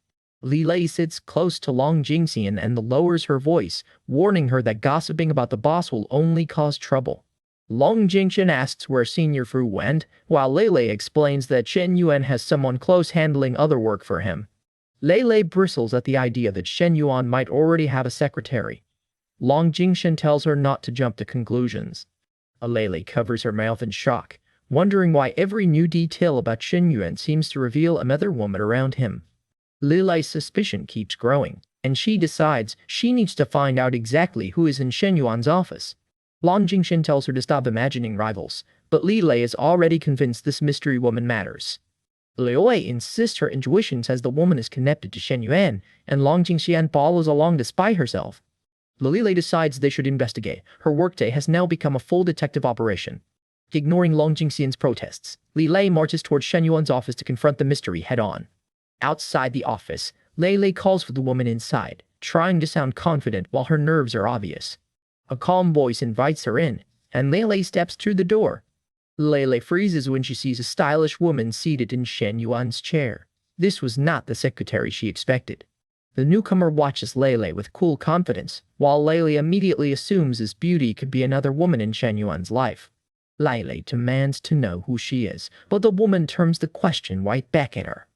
Li Lei sits close to Long Jingxian and lowers her voice, warning her that gossiping about the boss will only cause trouble. Long Jingxian asks where Senior Fu went, while Lei explains that Shen Yuan has someone close handling other work for him. Lei bristles at the idea that Shen Yuan might already have a secretary. Long Jingxian tells her not to jump to conclusions. Lei covers her mouth in shock, wondering why every new detail about Shen Yuan seems to reveal another woman around him. Lei's suspicion keeps growing, and she decides she needs to find out exactly who is in Shen Yuan's office. Long Jingxian tells her to stop imagining rivals, but Lei is already convinced this mystery woman matters. Lei insists her intuition says the woman is connected to Shen Yuan, and Long Jingxian follows along to spy herself. Lei decides they should investigate. Her workday has now become a full detective operation. Ignoring Long Jingxian's protests, Lei marches towards Shen Yuan's office to confront the mystery head-on. Outside the office, Lei calls for the woman inside, trying to sound confident while her nerves are obvious. A calm voice invites her in, and Lei steps through the door. Lei freezes when she sees a stylish woman seated in Shen Yuan's chair. This was not the secretary she expected. The newcomer watches Lei with cool confidence, while Lei immediately assumes this beauty could be another woman in Shen Yuan's life. Lei demands to know who she is, but the woman turns the question right back at her.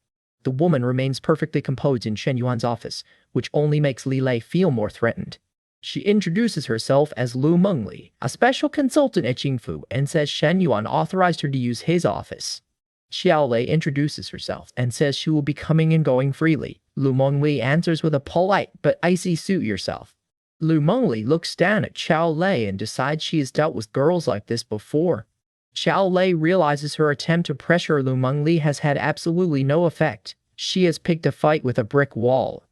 The woman remains perfectly composed in Shen Yuan's office, which only makes Lei feel more threatened. She introduces herself as Lu Mengli, a special consultant at Jingfu, and says Shen Yuan authorized her to use his office. Xiao Lei introduces herself and says she will be coming and going freely. Lu Mengli answers with a polite but icy "suit yourself." Lu Mengli looks down at Xiao Lei and decides she has dealt with girls like this before. Xiao Lei realizes her attempt to pressure Lu Mengli has had absolutely no effect. She has picked a fight with a brick wall.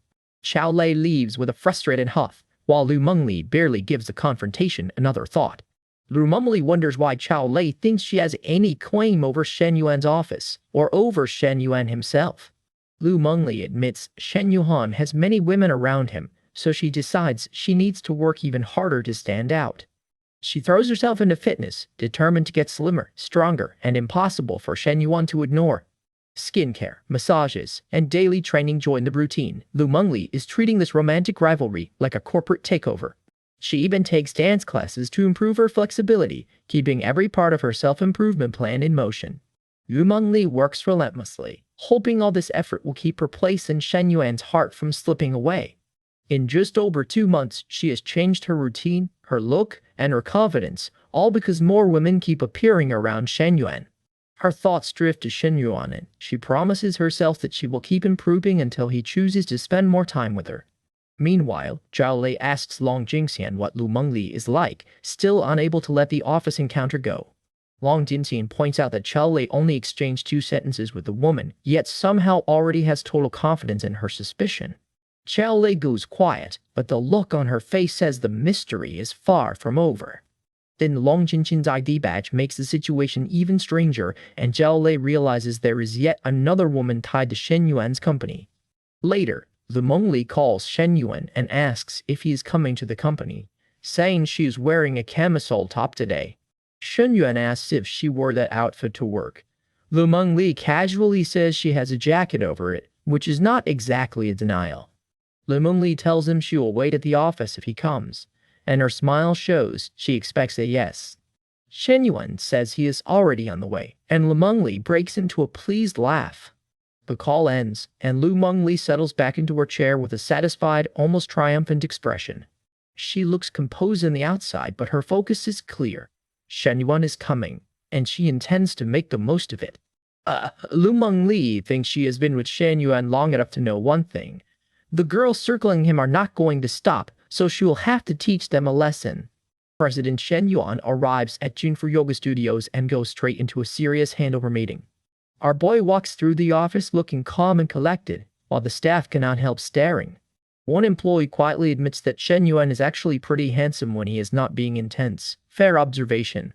Xiao Lei leaves with a frustrated huff, while Lu Mengli barely gives the confrontation another thought. Lu Mengli wonders why Xiao Lei thinks she has any claim over Shen Yuan's office, or over Shen Yuan himself. Lu Mengli admits Shen Yuan has many women around him, so she decides she needs to work even harder to stand out. She throws herself into fitness, determined to get slimmer, stronger, and impossible for Shen Yuan to ignore. Skincare, massages, and daily training join the routine. Lu Mengli is treating this romantic rivalry like a corporate takeover. She even takes dance classes to improve her flexibility, keeping every part of her self-improvement plan in motion. Lu Mengli works relentlessly, hoping all this effort will keep her place in Shen Yuan's heart from slipping away. In just over 2 months, she has changed her routine, her look, and her confidence, all because more women keep appearing around Shen Yuan. Her thoughts drift to Shen Yuan, and she promises herself that she will keep improving until he chooses to spend more time with her. Meanwhile, Zhao Lei asks Long Jingxian what Lu Mengli is like, still unable to let the office encounter go. Long Jingxian points out that Zhao Lei only exchanged 2 sentences with the woman, yet somehow already has total confidence in her suspicion. Zhao Lei goes quiet, but the look on her face says the mystery is far from over. Then Long Jingxian's ID badge makes the situation even stranger, and Zhao Lei realizes there is yet another woman tied to Shen Yuan's company. Later, Lu Mengli calls Shen Yuan and asks if he is coming to the company, saying she is wearing a camisole top today. Shen Yuan asks if she wore that outfit to work. Lu Mengli casually says she has a jacket over it, which is not exactly a denial. Lu Mengli tells him she will wait at the office if he comes, and her smile shows she expects a yes. Shen Yuan says he is already on the way, and Lu Mengli breaks into a pleased laugh. The call ends, and Lu Mengli settles back into her chair with a satisfied, almost triumphant expression. She looks composed on the outside, but her focus is clear. Shen Yuan is coming, and she intends to make the most of it. Lu Mengli thinks she has been with Shen Yuan long enough to know one thing. The girls circling him are not going to stop, so she will have to teach them a lesson. President Shen Yuan arrives at Jingfu Yoga Studios and goes straight into a serious handover meeting. Our boy walks through the office looking calm and collected, while the staff cannot help staring. One employee quietly admits that Shen Yuan is actually pretty handsome when he is not being intense. Fair observation.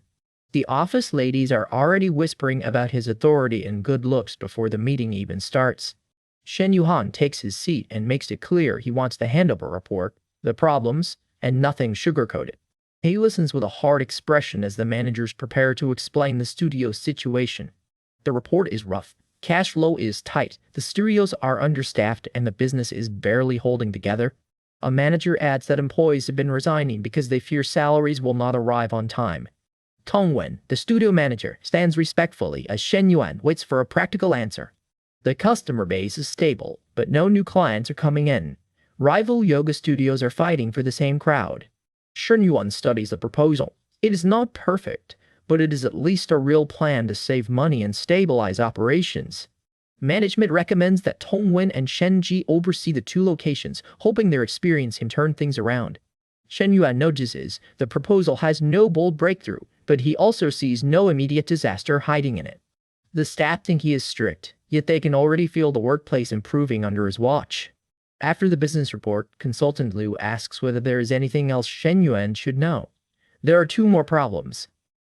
The office ladies are already whispering about his authority and good looks before the meeting even starts. Shen Yuan takes his seat and makes it clear he wants the handover report, the problems, and nothing sugar-coated. He listens with a hard expression as the managers prepare to explain the studio's situation. The report is rough. Cash flow is tight, the studios are understaffed, and the business is barely holding together. A manager adds that employees have been resigning because they fear salaries will not arrive on time. Tongwen, the studio manager, stands respectfully as Shen Yuan waits for a practical answer. The customer base is stable, but no new clients are coming in. Rival yoga studios are fighting for the same crowd. Shen Yuan studies the proposal. It is not perfect, but it is at least a real plan to save money and stabilize operations. Management recommends that Tongwen and Shen Ji oversee the two locations, hoping their experience can turn things around. Shen Yuan notices the proposal has no bold breakthrough, but he also sees no immediate disaster hiding in it. The staff think he is strict, yet they can already feel the workplace improving under his watch. After the business report, consultant Liu asks whether there is anything else Shen Yuan should know. There are two more problems.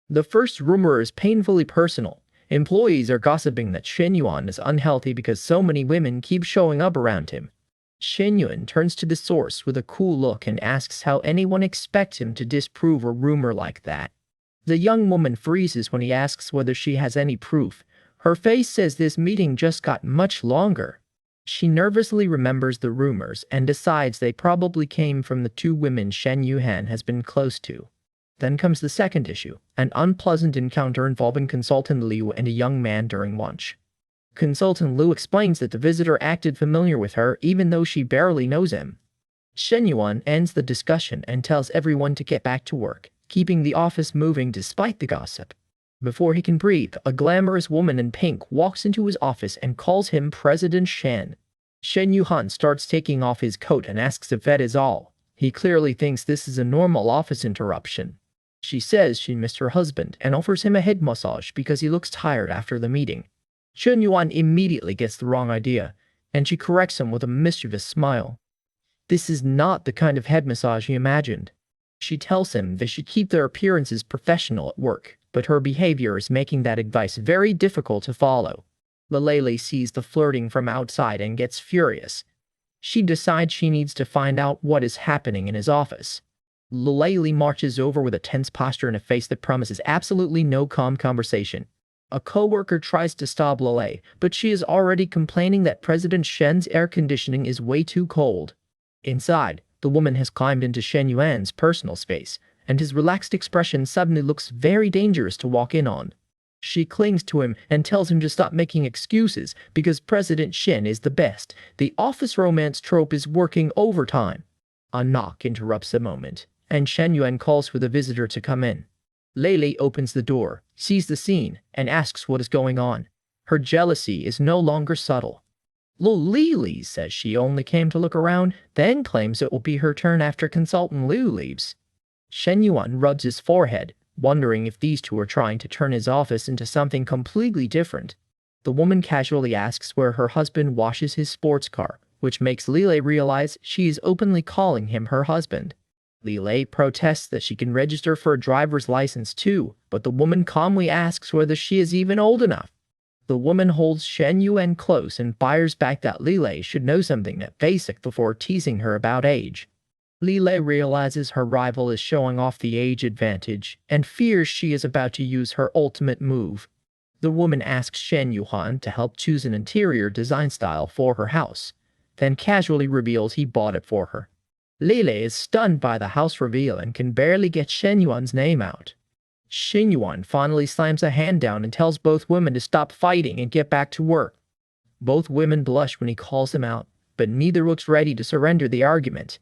The first rumor is painfully personal. Employees are gossiping that Shen Yuan is unhealthy because so many women keep showing up around him. Shen Yuan turns to the source with a cool look and asks how anyone expects him to disprove a rumor like that. The young woman freezes when he asks whether she has any proof. Her face says this meeting just got much longer. She nervously remembers the rumors and decides they probably came from the two women Shen Yuan has been close to. Then comes the second issue, an unpleasant encounter involving Consultant Liu and a young man during lunch. Consultant Liu explains that the visitor acted familiar with her even though she barely knows him. Shen Yuan ends the discussion and tells everyone to get back to work, keeping the office moving despite the gossip. Before he can breathe, a glamorous woman in pink walks into his office and calls him President Shen. Shen Yuan starts taking off his coat and asks if that is all. He clearly thinks this is a normal office interruption. She says she missed her husband and offers him a head massage because he looks tired after the meeting. Shen Yuan immediately gets the wrong idea, and she corrects him with a mischievous smile. This is not the kind of head massage he imagined. She tells him they should keep their appearances professional at work, but her behavior is making that advice very difficult to follow. Lily sees the flirting from outside and gets furious. She decides she needs to find out what is happening in his office. Lily marches over with a tense posture and a face that promises absolutely no calm conversation. A co-worker tries to stop Lily, but she is already complaining that President Shen's air conditioning is way too cold. Inside, the woman has climbed into Shen Yuan's personal space, and his relaxed expression suddenly looks very dangerous to walk in on. She clings to him and tells him to stop making excuses because President Shen is the best. The office romance trope is working overtime. A knock interrupts the moment, and Shen Yuan calls for the visitor to come in. Lily opens the door, sees the scene, and asks what is going on. Her jealousy is no longer subtle. Lily says she only came to look around, then claims it will be her turn after Consultant Liu leaves. Shen Yuan rubs his forehead, wondering if these two are trying to turn his office into something completely different. The woman casually asks where her husband washes his sports car, which makes Lily realize she is openly calling him her husband. Lily protests that she can register for a driver's license too, but the woman calmly asks whether she is even old enough. The woman holds Shen Yuan close and fires back that Lily should know something that basic before teasing her about age. Lily realizes her rival is showing off the age advantage and fears she is about to use her ultimate move. The woman asks Shen Yuan to help choose an interior design style for her house, then casually reveals he bought it for her. Lily is stunned by the house reveal and can barely get Shen Yuan's name out. Shen Yuan finally slams a hand down and tells both women to stop fighting and get back to work. Both women blush when he calls them out, but neither looks ready to surrender the argument.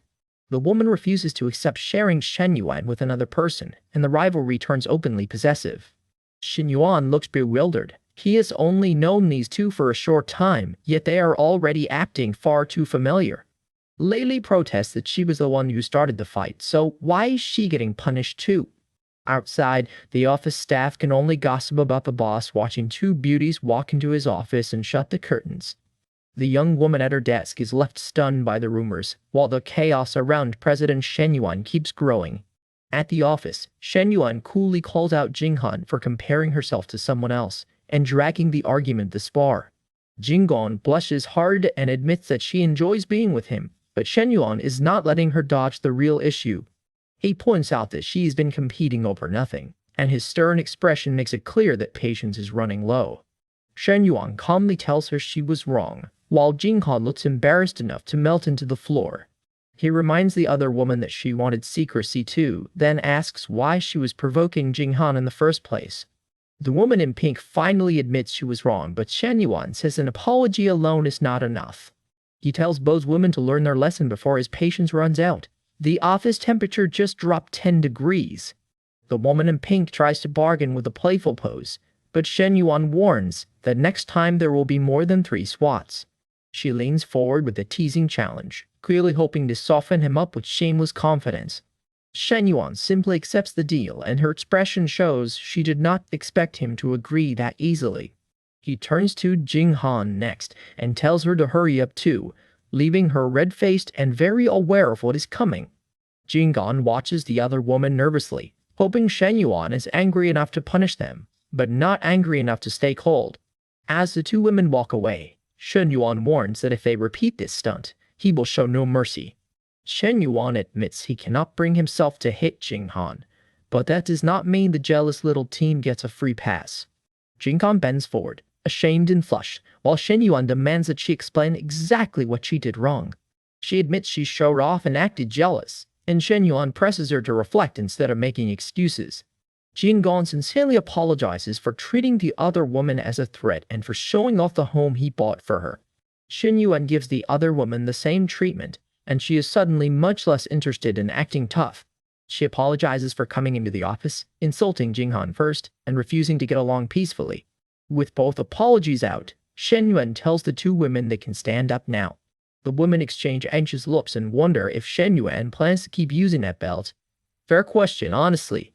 The woman refuses to accept sharing Shen Yuan with another person, and the rivalry turns openly possessive. Shen Yuan looks bewildered. He has only known these two for a short time, yet they are already acting far too familiar. Lily protests that she was the one who started the fight, so why is she getting punished too? Outside, the office staff can only gossip about the boss watching two beauties walk into his office and shut the curtains. The young woman at her desk is left stunned by the rumors, while the chaos around President Shen Yuan keeps growing. At the office, Shen Yuan coolly calls out Jinghan for comparing herself to someone else and dragging the argument this far. Jinghan blushes hard and admits that she enjoys being with him, but Shen Yuan is not letting her dodge the real issue. He points out that she's been competing over nothing, and his stern expression makes it clear that patience is running low. Shen Yuan calmly tells her she was wrong, while Jing Han looks embarrassed enough to melt into the floor. He reminds the other woman that she wanted secrecy too, then asks why she was provoking Jing Han in the first place. The woman in pink finally admits she was wrong, but Shen Yuan says an apology alone is not enough. He tells both women to learn their lesson before his patience runs out. The office temperature just dropped 10 degrees. The woman in pink tries to bargain with a playful pose, but Shen Yuan warns that next time there will be more than 3 swats. She leans forward with a teasing challenge, clearly hoping to soften him up with shameless confidence. Shen Yuan simply accepts the deal, and her expression shows she did not expect him to agree that easily. He turns to Jing Han next and tells her to hurry up too, leaving her red-faced and very aware of what is coming. Jing Han watches the other woman nervously, hoping Shen Yuan is angry enough to punish them, but not angry enough to stay cold. As the 2 women walk away, Shen Yuan warns that if they repeat this stunt, he will show no mercy. Shen Yuan admits he cannot bring himself to hit Jing Han, but that does not mean the jealous little team gets a free pass. Jing Han bends forward, ashamed and flushed, while Shen Yuan demands that she explain exactly what she did wrong. She admits she showed off and acted jealous, and Shen Yuan presses her to reflect instead of making excuses. Jing Han sincerely apologizes for treating the other woman as a threat and for showing off the home he bought for her. Shen Yuan gives the other woman the same treatment, and she is suddenly much less interested in acting tough. She apologizes for coming into the office, insulting Jing Han first, and refusing to get along peacefully. With both apologies out, Shen Yuan tells the 2 women they can stand up now. The women exchange anxious looks and wonder if Shen Yuan plans to keep using that belt. Fair question, honestly.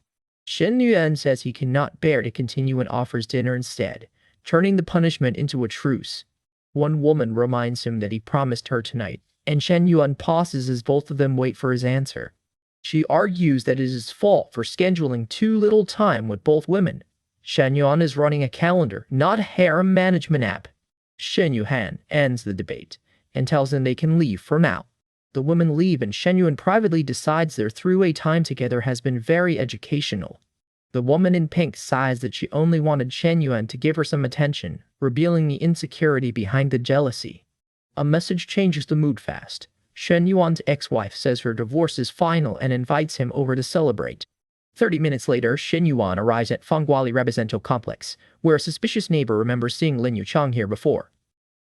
Shen Yuan says he cannot bear to continue and offers dinner instead, turning the punishment into a truce. One woman reminds him that he promised her tonight, and Shen Yuan pauses as both of them wait for his answer. She argues that it is his fault for scheduling too little time with both women. Shen Yuan is running a calendar, not a harem management app. Shen Yuan ends the debate and tells them they can leave for now. The women leave, and Shen Yuan privately decides their three-way time together has been very educational. The woman in pink sighs that she only wanted Shen Yuan to give her some attention, revealing the insecurity behind the jealousy. A message changes the mood fast. Shen Yuan's ex-wife says her divorce is final and invites him over to celebrate. 30 minutes later, Shen Yuan arrives at Fengguali Residential Complex, where a suspicious neighbor remembers seeing Lin Yuchang here before.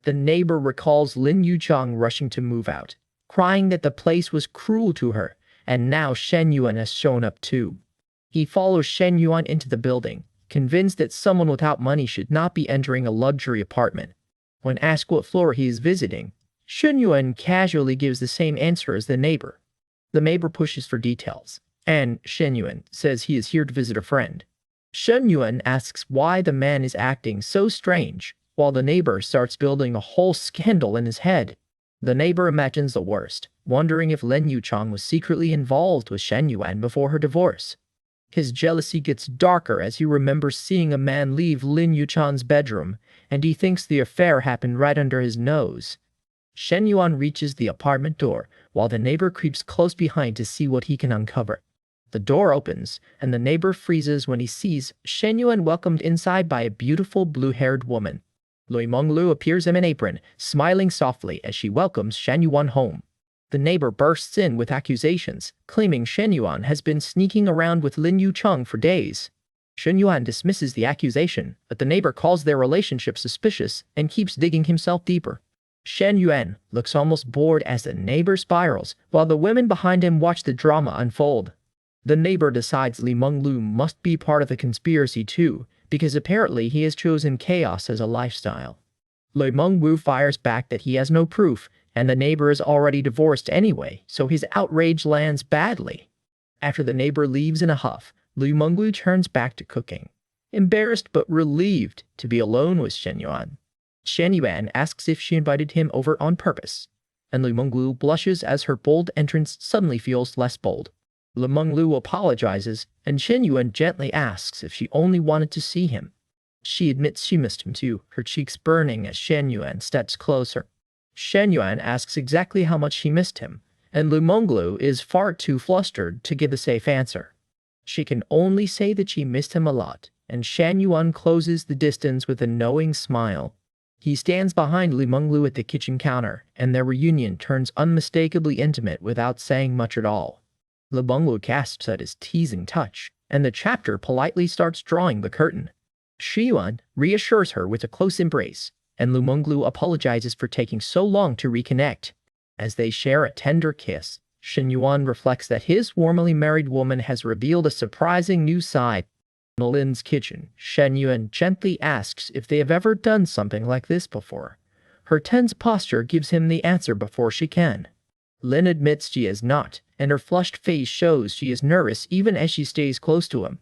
The neighbor recalls Lin Yuchang rushing to move out, crying that the place was cruel to her, and now Shen Yuan has shown up too. He follows Shen Yuan into the building, convinced that someone without money should not be entering a luxury apartment. When asked what floor he is visiting, Shen Yuan casually gives the same answer as the neighbor. The neighbor pushes for details, and Shen Yuan says he is here to visit a friend. Shen Yuan asks why the man is acting so strange, while the neighbor starts building a whole scandal in his head. The neighbor imagines the worst, wondering if Lin Yuchang was secretly involved with Shen Yuan before her divorce. His jealousy gets darker as he remembers seeing a man leave Lin Yuchang's bedroom, and he thinks the affair happened right under his nose. Shen Yuan reaches the apartment door, while the neighbor creeps close behind to see what he can uncover. The door opens, and the neighbor freezes when he sees Shen Yuan welcomed inside by a beautiful blue-haired woman. Lui Menglu appears in an apron, smiling softly as she welcomes Shen Yuan home. The neighbor bursts in with accusations, claiming Shen Yuan has been sneaking around with Lin Yuchang for days. Shen Yuan dismisses the accusation, but the neighbor calls their relationship suspicious and keeps digging himself deeper. Shen Yuan looks almost bored as the neighbor spirals, while the women behind him watch the drama unfold. The neighbor decides Li Menglu must be part of the conspiracy too, because apparently he has chosen chaos as a lifestyle. Li Menglu fires back that he has no proof, and the neighbor is already divorced anyway, so his outrage lands badly. After the neighbor leaves in a huff, Li Menglu turns back to cooking, embarrassed but relieved to be alone with Shen Yuan. Shen Yuan asks if she invited him over on purpose, and Li Menglu blushes as her bold entrance suddenly feels less bold. Li Menglu apologizes, and Shen Yuan gently asks if she only wanted to see him. She admits she missed him too, her cheeks burning as Shen Yuan steps closer. Shen Yuan asks exactly how much she missed him, and Li Menglu is far too flustered to give a safe answer. She can only say that she missed him a lot, and Shen Yuan closes the distance with a knowing smile. He stands behind Li Menglu at the kitchen counter, and their reunion turns unmistakably intimate without saying much at all. Li Menglu gasps at his teasing touch, and the chapter politely starts drawing the curtain. Shen Yuan reassures her with a close embrace, and Li Menglu apologizes for taking so long to reconnect. As they share a tender kiss, Shen Yuan reflects that his formerly married woman has revealed a surprising new side. In Lin's kitchen, Shen Yuan gently asks if they have ever done something like this before. Her tense posture gives him the answer before she can. Lin admits she has not, and her flushed face shows she is nervous even as she stays close to him.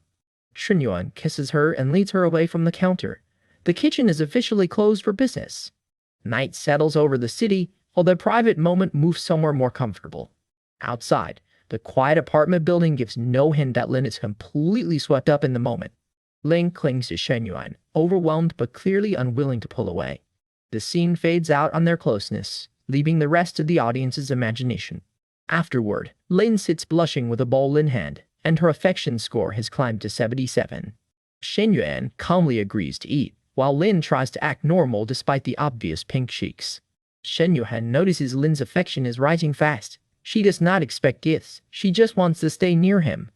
Shen Yuan kisses her and leads her away from the counter. The kitchen is officially closed for business. Night settles over the city, while their private moment moves somewhere more comfortable. Outside, the quiet apartment building gives no hint that Lin is completely swept up in the moment. Lin clings to Shen Yuan, overwhelmed but clearly unwilling to pull away. The scene fades out on their closeness, leaving the rest of the audience's imagination. Afterward, Lin sits blushing with a bowl in hand, and her affection score has climbed to 77. Shen Yuan calmly agrees to eat, while Lin tries to act normal despite the obvious pink cheeks. Shen Yuan notices Lin's affection is rising fast. She does not expect gifts, she just wants to stay near him.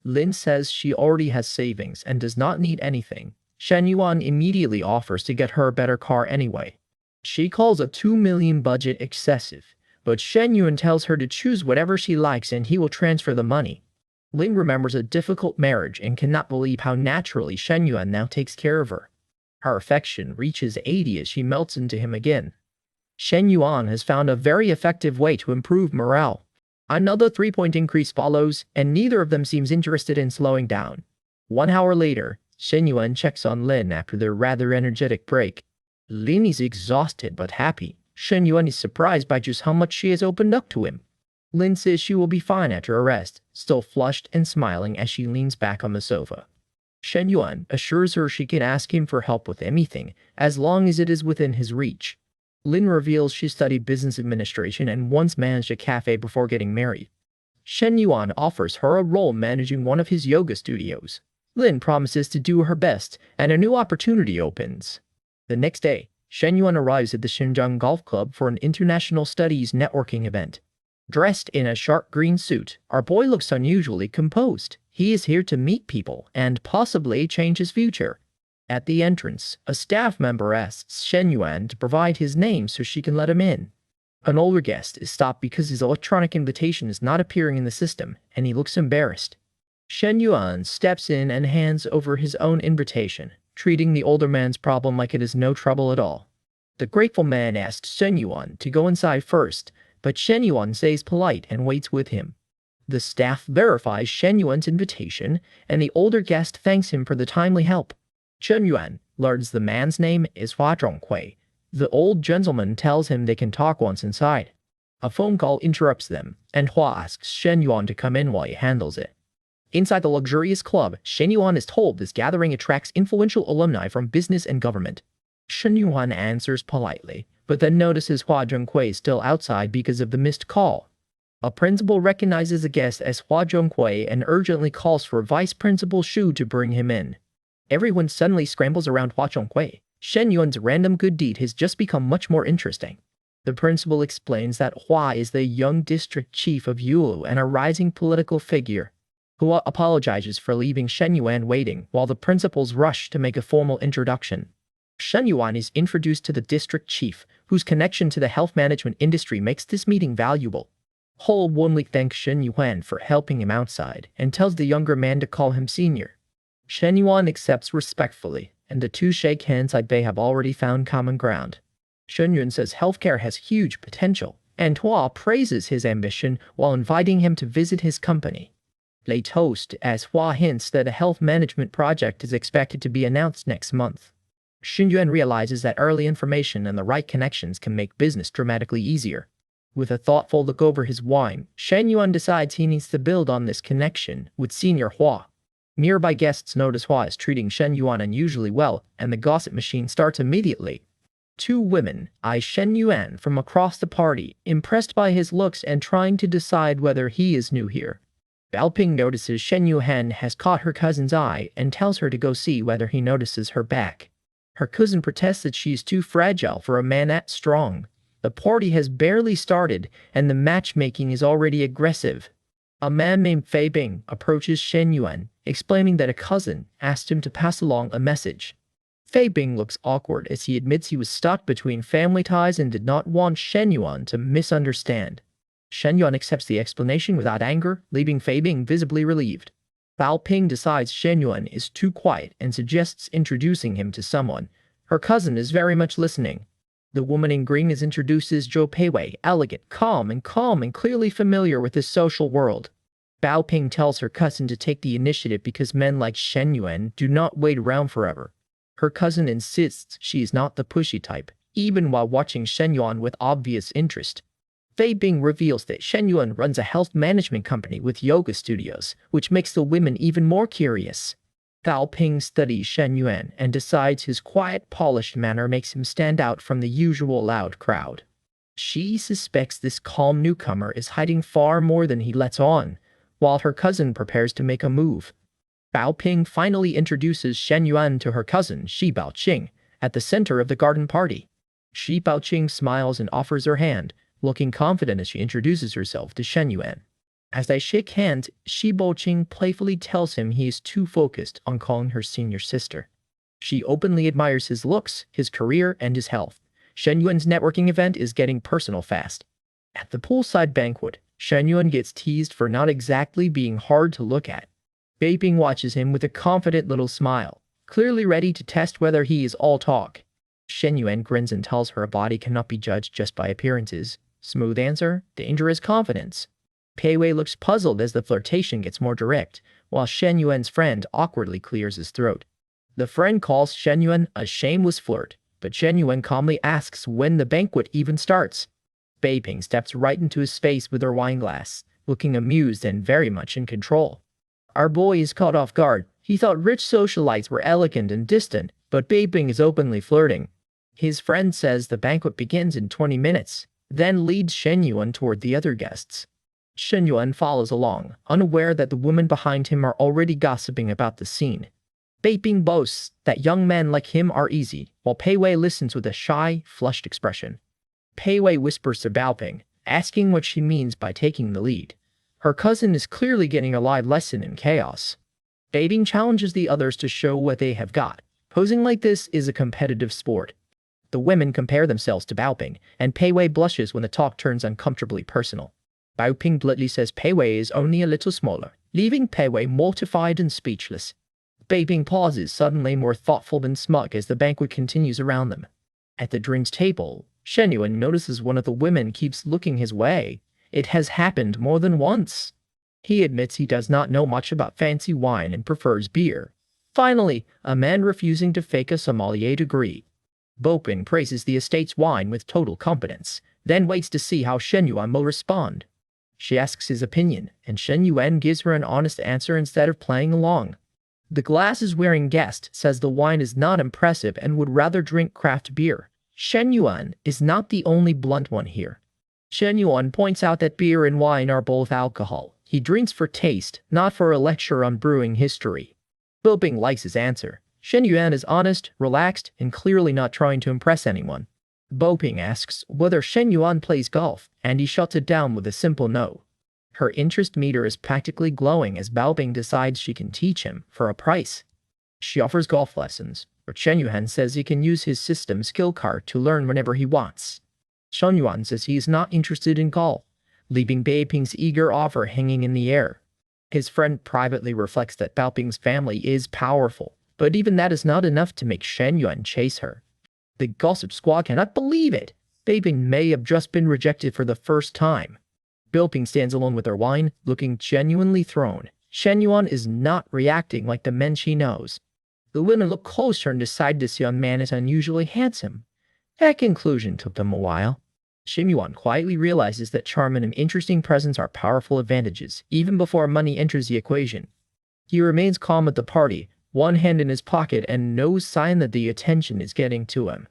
Lin says she already has savings and does not need anything. Shen Yuan immediately offers to get her a better car anyway. She calls a 2 million budget excessive, but Shen Yuan tells her to choose whatever she likes and he will transfer the money. Lin remembers a difficult marriage and cannot believe how naturally Shen Yuan now takes care of her. Her affection reaches 80 as she melts into him again. Shen Yuan has found a very effective way to improve morale. Another 3-point increase follows, and neither of them seems interested in slowing down. 1 hour later, Shen Yuan checks on Lin after their rather energetic break. Lin is exhausted but happy. Shen Yuan is surprised by just how much she has opened up to him. Lin says she will be fine after her rest, still flushed and smiling as she leans back on the sofa. Shen Yuan assures her she can ask him for help with anything, as long as it is within his reach. Lin reveals she studied business administration and once managed a cafe before getting married. Shen Yuan offers her a role managing one of his yoga studios. Lin promises to do her best, and a new opportunity opens. The next day, Shen Yuan arrives at the Xinjiang Golf Club for an international studies networking event. Dressed in a sharp green suit, our boy looks unusually composed. He is here to meet people and possibly change his future. At the entrance, a staff member asks Shen Yuan to provide his name so she can let him in. An older guest is stopped because his electronic invitation is not appearing in the system, and he looks embarrassed. Shen Yuan steps in and hands over his own invitation, treating the older man's problem like it is no trouble at all. The grateful man asks Shen Yuan to go inside first, but Shen Yuan stays polite and waits with him. The staff verifies Shen Yuan's invitation, and the older guest thanks him for the timely help. Shen Yuan learns the man's name is Hua Zhonghui. The old gentleman tells him they can talk once inside. A phone call interrupts them, and Hua asks Shen Yuan to come in while he handles it. Inside the luxurious club, Shen Yuan is told this gathering attracts influential alumni from business and government. Shen Yuan answers politely, but then notices Hua Zhonghui is still outside because of the missed call. A principal recognizes a guest as Hua Zhonghui and urgently calls for Vice Principal Shu to bring him in. Everyone suddenly scrambles around Hua Zhonghui. Shen Yuan's random good deed has just become much more interesting. The principal explains that Hua is the young district chief of Yulu and a rising political figure. Hua apologizes for leaving Shen Yuan waiting while the principals rush to make a formal introduction. Shen Yuan is introduced to the district chief, whose connection to the health management industry makes this meeting valuable. Hua warmly thanks Shen Yuan for helping him outside and tells the younger man to call him senior. Shen Yuan accepts respectfully, and the two shake hands like they have already found common ground. Shen Yuan says healthcare has huge potential, and Hua praises his ambition while inviting him to visit his company. They toast as Hua hints that a health management project is expected to be announced next month. Shen Yuan realizes that early information and the right connections can make business dramatically easier. With a thoughtful look over his wine, Shen Yuan decides he needs to build on this connection with senior Hua. Nearby guests notice Hua is treating Shen Yuan unusually well, and the gossip machine starts immediately. Two women eye Shen Yuan from across the party, impressed by his looks and trying to decide whether he is new here. Bao Ping notices Shen Yuan has caught her cousin's eye and tells her to go see whether he notices her back. Her cousin protests that she is too fragile for a man that strong. The party has barely started, and the matchmaking is already aggressive. A man named Fei Bing approaches Shen Yuan, explaining that a cousin asked him to pass along a message. Fei Bing looks awkward as he admits he was stuck between family ties and did not want Shen Yuan to misunderstand. Shen Yuan accepts the explanation without anger, leaving Fei Bing visibly relieved. Bao Ping decides Shen Yuan is too quiet and suggests introducing him to someone. Her cousin is very much listening. The woman in green is introduced as Zhou Peiwei, elegant, calm and clearly familiar with this social world. Bao Ping tells her cousin to take the initiative because men like Shen Yuan do not wait around forever. Her cousin insists she is not the pushy type, even while watching Shen Yuan with obvious interest. Fei Bing reveals that Shen Yuan runs a health management company with yoga studios, which makes the women even more curious. Bao Ping studies Shen Yuan and decides his quiet, polished manner makes him stand out from the usual loud crowd. She suspects this calm newcomer is hiding far more than he lets on, while her cousin prepares to make a move. Bao Ping finally introduces Shen Yuan to her cousin, Shi Baoqing, at the center of the garden party. Shi Baoqing smiles and offers her hand, looking confident as she introduces herself to Shen Yuan. As they shake hands, Shi Baoqing playfully tells him he is too focused on calling her senior sister. She openly admires his looks, his career, and his health. Shen Yuan's networking event is getting personal fast. At the poolside banquet, Shen Yuan gets teased for not exactly being hard to look at. Bei Ping watches him with a confident little smile, clearly ready to test whether he is all talk. Shen Yuan grins and tells her a body cannot be judged just by appearances. Smooth answer, dangerous confidence. Pei Wei looks puzzled as the flirtation gets more direct, while Shen Yuan's friend awkwardly clears his throat. The friend calls Shen Yuan a shameless flirt, but Shen Yuan calmly asks when the banquet even starts. Bei Ping steps right into his face with her wine glass, looking amused and very much in control. Our boy is caught off guard. He thought rich socialites were elegant and distant, but Bei Ping is openly flirting. His friend says the banquet begins in 20 minutes, then leads Shen Yuan toward the other guests. Shen Yuan follows along, unaware that the women behind him are already gossiping about the scene. Bei Ping boasts that young men like him are easy, while Pei Wei listens with a shy, flushed expression. Pei Wei whispers to Bao Ping, asking what she means by taking the lead. Her cousin is clearly getting a live lesson in chaos. Bei Ping challenges the others to show what they have got. Posing like this is a competitive sport. The women compare themselves to Bao Ping, and Pei Wei blushes when the talk turns uncomfortably personal. Bao Ping bluntly says Pei Wei is only a little smaller, leaving Pei Wei mortified and speechless. Bei Ping pauses, suddenly more thoughtful than smug as the banquet continues around them. At the drinks table, Shen Yuan notices one of the women keeps looking his way. It has happened more than once. He admits he does not know much about fancy wine and prefers beer. Finally, a man refusing to fake a sommelier degree. Bao Ping praises the estate's wine with total confidence, then waits to see how Shen Yuan will respond. She asks his opinion, and Shen Yuan gives her an honest answer instead of playing along. The glasses-wearing guest says the wine is not impressive and would rather drink craft beer. Shen Yuan is not the only blunt one here. Shen Yuan points out that beer and wine are both alcohol. He drinks for taste, not for a lecture on brewing history. Bao Ping likes his answer. Shen Yuan is honest, relaxed, and clearly not trying to impress anyone. Bao Ping asks whether Shen Yuan plays golf, and he shuts it down with a simple no. Her interest meter is practically glowing as Bao Ping decides she can teach him for a price. She offers golf lessons, but Shen Yuan says he can use his system skill card to learn whenever he wants. Shen Yuan says he is not interested in golf, leaving Bei Ping's eager offer hanging in the air. His friend privately reflects that Bao Ping's family is powerful, but even that is not enough to make Shen Yuan chase her. The gossip squad cannot believe it. Bei Ping may have just been rejected for the first time. Bao Ping stands alone with her wine, looking genuinely thrown. Shen Yuan is not reacting like the men she knows. The women look closer and decide this young man is unusually handsome. That conclusion took them a while. Shen Yuan quietly realizes that charm and an interesting presence are powerful advantages, even before money enters the equation. He remains calm at the party, one hand in his pocket and no sign that the attention is getting to him.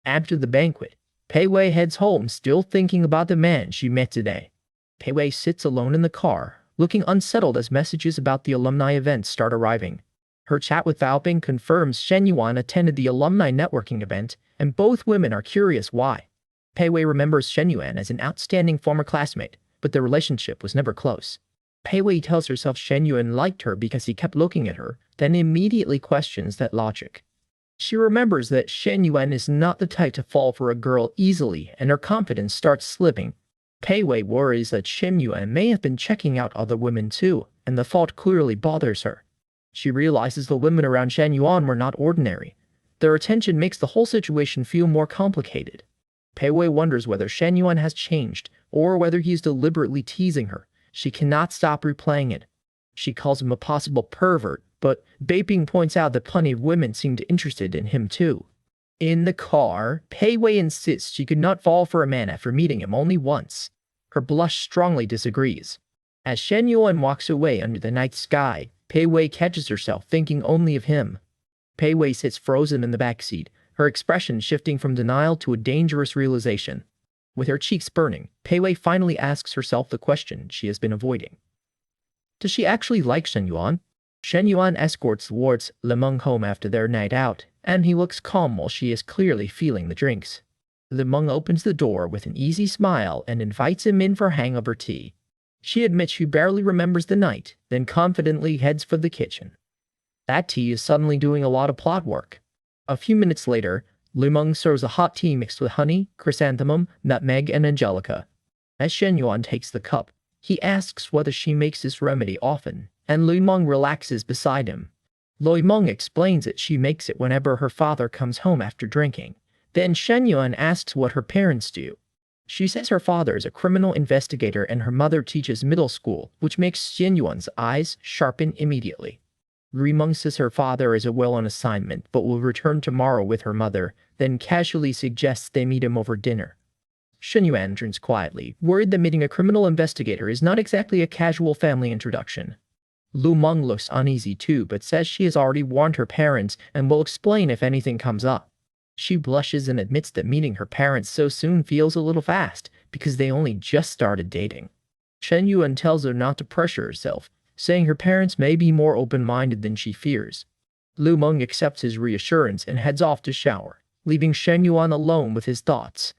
After the banquet, Pei Wei heads home, still thinking about the man she met today. Pei Wei sits alone in the car, looking unsettled as messages about the alumni event start arriving. Her chat with Valping confirms Shen Yuan attended the alumni networking event, and both women are curious why. Pei Wei remembers Shen Yuan as an outstanding former classmate, but their relationship was never close. Pei Wei tells herself Shen Yuan liked her because he kept looking at her, then immediately questions that logic. She remembers that Shen Yuan is not the type to fall for a girl easily, and her confidence starts slipping. Pei Wei worries that Shen Yuan may have been checking out other women too, and the fault clearly bothers her. She realizes the women around Shen Yuan were not ordinary. Their attention makes the whole situation feel more complicated. Pei Wei wonders whether Shen Yuan has changed, or whether he is deliberately teasing her. She cannot stop replaying it. She calls him a possible pervert, but Beiping points out that plenty of women seemed interested in him too. In the car, Pei Wei insists she could not fall for a man after meeting him only once. Her blush strongly disagrees. As Shen Yuan walks away under the night sky, Pei Wei catches herself thinking only of him. Pei Wei sits frozen in the back seat, her expression shifting from denial to a dangerous realization. With her cheeks burning, Pei Wei finally asks herself the question she has been avoiding. Does she actually like Shen Yuan? Shen Yuan escorts towards Le Meng home after their night out, and he looks calm while she is clearly feeling the drinks. Le Meng opens the door with an easy smile and invites him in for hangover tea. She admits she barely remembers the night, then confidently heads for the kitchen. That tea is suddenly doing a lot of plot work. A few minutes later, Le Meng serves a hot tea mixed with honey, chrysanthemum, nutmeg, and angelica. As Shen Yuan takes the cup, he asks whether she makes this remedy often, and Le Meng relaxes beside him. Le Meng explains that she makes it whenever her father comes home after drinking. Then Shen Yuan asks what her parents do. She says her father is a criminal investigator and her mother teaches middle school, which makes Shen Yuan's eyes sharpen immediately. Le Meng says her father is away on assignment but will return tomorrow with her mother, then casually suggests they meet him over dinner. Shen Yuan turns quietly, worried that meeting a criminal investigator is not exactly a casual family introduction. Le Meng looks uneasy too, but says she has already warned her parents and will explain if anything comes up. She blushes and admits that meeting her parents so soon feels a little fast, because they only just started dating. Shen Yuan tells her not to pressure herself, saying her parents may be more open-minded than she fears. Le Meng accepts his reassurance and heads off to shower, leaving Shen Yuan alone with his thoughts.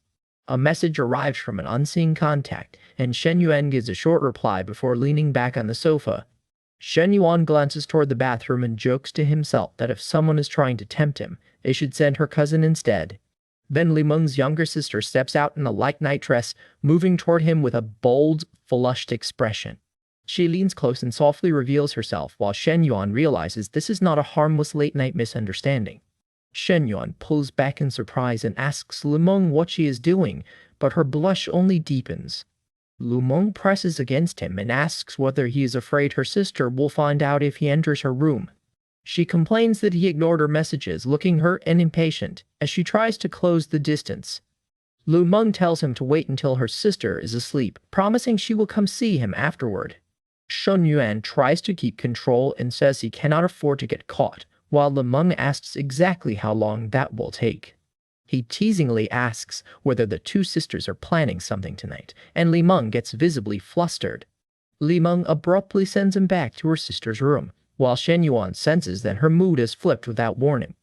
A message arrives from an unseen contact, and Shen Yuan gives a short reply before leaning back on the sofa. Shen Yuan glances toward the bathroom and jokes to himself that if someone is trying to tempt him, they should send her cousin instead. Then Le Meng's younger sister steps out in a light night dress, moving toward him with a bold, flushed expression. She leans close and softly reveals herself while Shen Yuan realizes this is not a harmless late-night misunderstanding. Shen Yuan pulls back in surprise and asks Le Meng what she is doing, but her blush only deepens. Le Meng presses against him and asks whether he is afraid her sister will find out if he enters her room. She complains that he ignored her messages, looking hurt and impatient, as she tries to close the distance. Le Meng tells him to wait until her sister is asleep, promising she will come see him afterward. Shen Yuan tries to keep control and says he cannot afford to get caught, while Le Meng asks exactly how long that will take. He teasingly asks whether the two sisters are planning something tonight, and Le Meng gets visibly flustered. Le Meng abruptly sends him back to her sister's room, while Shen Yuan senses that her mood has flipped without warning.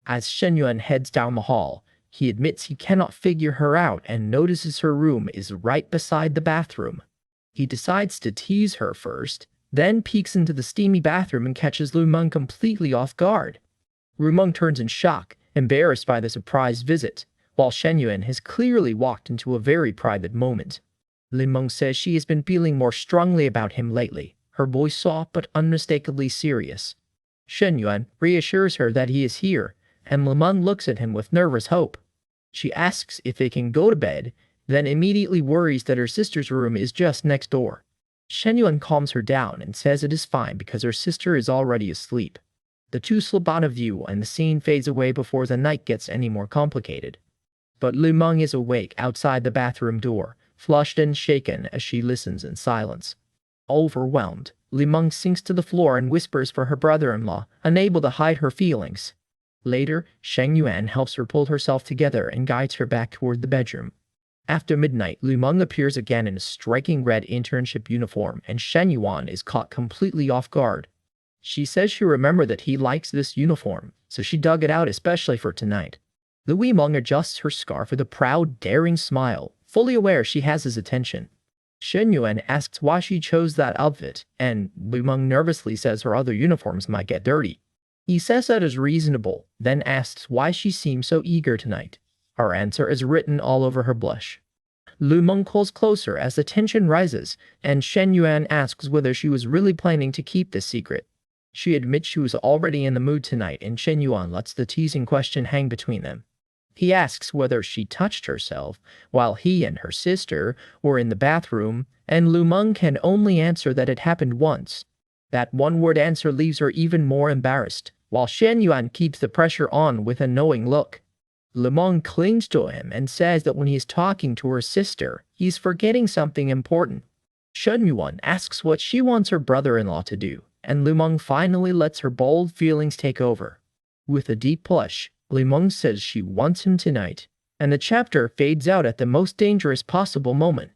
As Shen Yuan heads down the hall, he admits he cannot figure her out and notices her room is right beside the bathroom. He decides to tease her first, then peeks into the steamy bathroom and catches Le Meng completely off guard. Le Meng turns in shock, embarrassed by the surprise visit, while Shen Yuan has clearly walked into a very private moment. Le Meng says she has been feeling more strongly about him lately, her voice soft but unmistakably serious. Shen Yuan reassures her that he is here, and Le Meng looks at him with nervous hope. She asks if they can go to bed, then immediately worries that her sister's room is just next door. Shen Yuan calms her down and says it is fine because her sister is already asleep. The two slip out of view and the scene fades away before the night gets any more complicated. But Le Meng is awake outside the bathroom door, flushed and shaken as she listens in silence. Overwhelmed, Le Meng sinks to the floor and whispers for her brother-in-law, unable to hide her feelings. Later, Shen Yuan helps her pull herself together and guides her back toward the bedroom. After midnight, Lu Meng appears again in a striking red internship uniform, and Shen Yuan is caught completely off guard. She says she remembered that he likes this uniform, so she dug it out especially for tonight. Lu Meng adjusts her scarf with a proud, daring smile, fully aware she has his attention. Shen Yuan asks why she chose that outfit, and Lu Meng nervously says her other uniforms might get dirty. He says that is reasonable, then asks why she seems so eager tonight. Her answer is written all over her blush. Lu Meng calls closer as the tension rises, and Shen Yuan asks whether she was really planning to keep this secret. She admits she was already in the mood tonight, and Shen Yuan lets the teasing question hang between them. He asks whether she touched herself while he and her sister were in the bathroom, and Lu Meng can only answer that it happened once. That one-word answer leaves her even more embarrassed, while Shen Yuan keeps the pressure on with a knowing look. Lu Meng clings to him and says that when he's talking to her sister, he's forgetting something important. Shen Yuan asks what she wants her brother-in-law to do, and Lu Meng finally lets her bold feelings take over. With a deep blush, Lu Meng says she wants him tonight, and the chapter fades out at the most dangerous possible moment.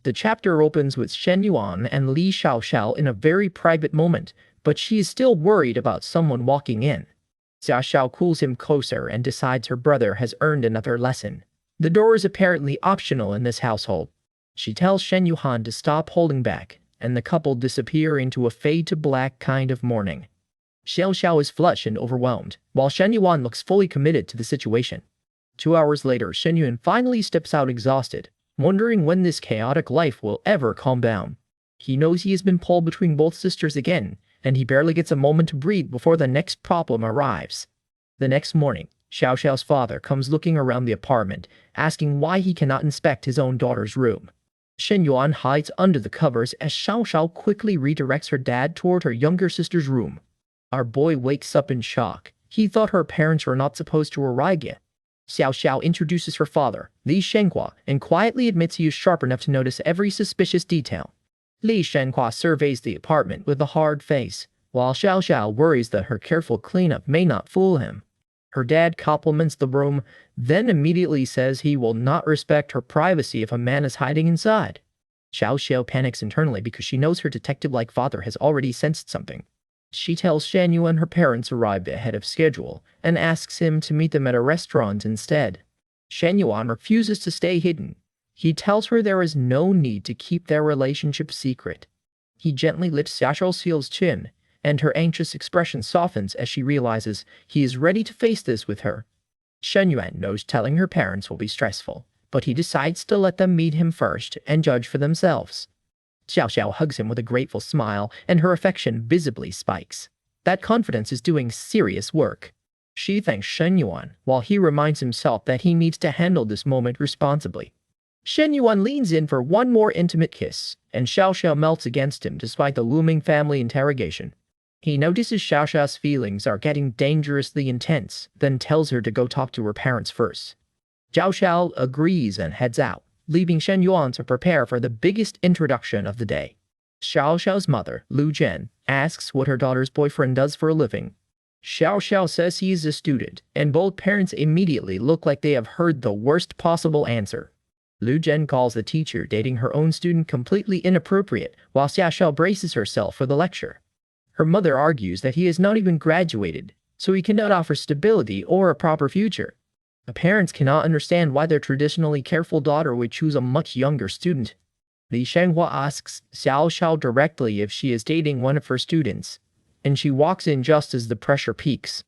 The chapter opens with Shen Yuan and Li Xiaoxiao in a very private moment, but she is still worried about someone walking in. Xiaoxiao cools him closer and decides her brother has earned another lesson. The door is apparently optional in this household. She tells Shen Yuan to stop holding back, and the couple disappear into a fade-to-black kind of mourning. Xiaoxiao is flushed and overwhelmed, while Shen Yuan looks fully committed to the situation. 2 hours later, Shen Yuan finally steps out exhausted, wondering when this chaotic life will ever calm down. He knows he has been pulled between both sisters again, and he barely gets a moment to breathe before the next problem arrives. The next morning, Xiaoxiao's father comes looking around the apartment, asking why he cannot inspect his own daughter's room. Shen Yuan hides under the covers as Xiaoxiao quickly redirects her dad toward her younger sister's room. Our boy wakes up in shock. He thought her parents were not supposed to arrive yet. Xiaoxiao introduces her father, Li Shenhua, and quietly admits he is sharp enough to notice every suspicious detail. Li Shenhua surveys the apartment with a hard face, while Xiaoxiao worries that her careful cleanup may not fool him. Her dad compliments the room, then immediately says he will not respect her privacy if a man is hiding inside. Xiaoxiao panics internally because she knows her detective-like father has already sensed something. She tells Shen Yuan her parents arrived ahead of schedule and asks him to meet them at a restaurant instead. Shen Yuan refuses to stay hidden. He tells her there is no need to keep their relationship secret. He gently lifts Xiaoxiao's chin, and her anxious expression softens as she realizes he is ready to face this with her. Shen Yuan knows telling her parents will be stressful, but he decides to let them meet him first and judge for themselves. Xiaoxiao hugs him with a grateful smile, and her affection visibly spikes. That confidence is doing serious work. She thanks Shen Yuan, while he reminds himself that he needs to handle this moment responsibly. Shen Yuan leans in for one more intimate kiss, and Xiaoxiao melts against him despite the looming family interrogation. He notices Xiaoxiao's feelings are getting dangerously intense, then tells her to go talk to her parents first. Xiaoxiao agrees and heads out, leaving Shen Yuan to prepare for the biggest introduction of the day. Xiaoxiao's mother, Lu Zhen, asks what her daughter's boyfriend does for a living. Xiaoxiao says he is a student, and both parents immediately look like they have heard the worst possible answer. Lu Zhen calls the teacher dating her own student completely inappropriate, while Xiaoxiao braces herself for the lecture. Her mother argues that he has not even graduated, so he cannot offer stability or a proper future. The parents cannot understand why their traditionally careful daughter would choose a much younger student. Li Shenhua asks Xiaoxiao directly if she is dating one of her students, and she walks in just as the pressure peaks.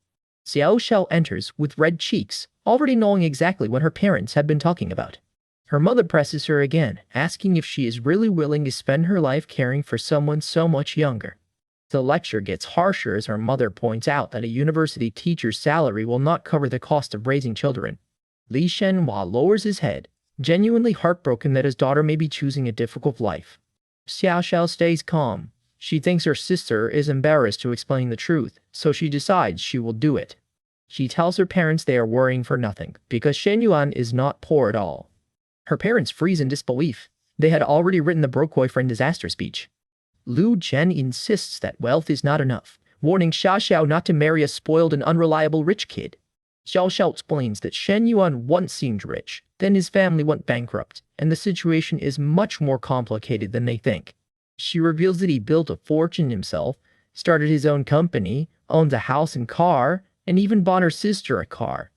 Xiaoxiao enters with red cheeks, already knowing exactly what her parents have been talking about. Her mother presses her again, asking if she is really willing to spend her life caring for someone so much younger. The lecture gets harsher as her mother points out that a university teacher's salary will not cover the cost of raising children. Li Shenhua lowers his head, genuinely heartbroken that his daughter may be choosing a difficult life. Xiaoxiao stays calm. She thinks her sister is embarrassed to explain the truth, so she decides she will do it. She tells her parents they are worrying for nothing, because Shen Yuan is not poor at all. Her parents freeze in disbelief. They had already written the broke boyfriend disaster speech. Lu Zhen insists that wealth is not enough, warning Xiaoxiao not to marry a spoiled and unreliable rich kid. Xiaoxiao explains that Shen Yuan once seemed rich, Then his family went bankrupt, and the situation is much more complicated than they think. She reveals that he built a fortune himself, started his own company, owns a house and car, and even bought her sister a car.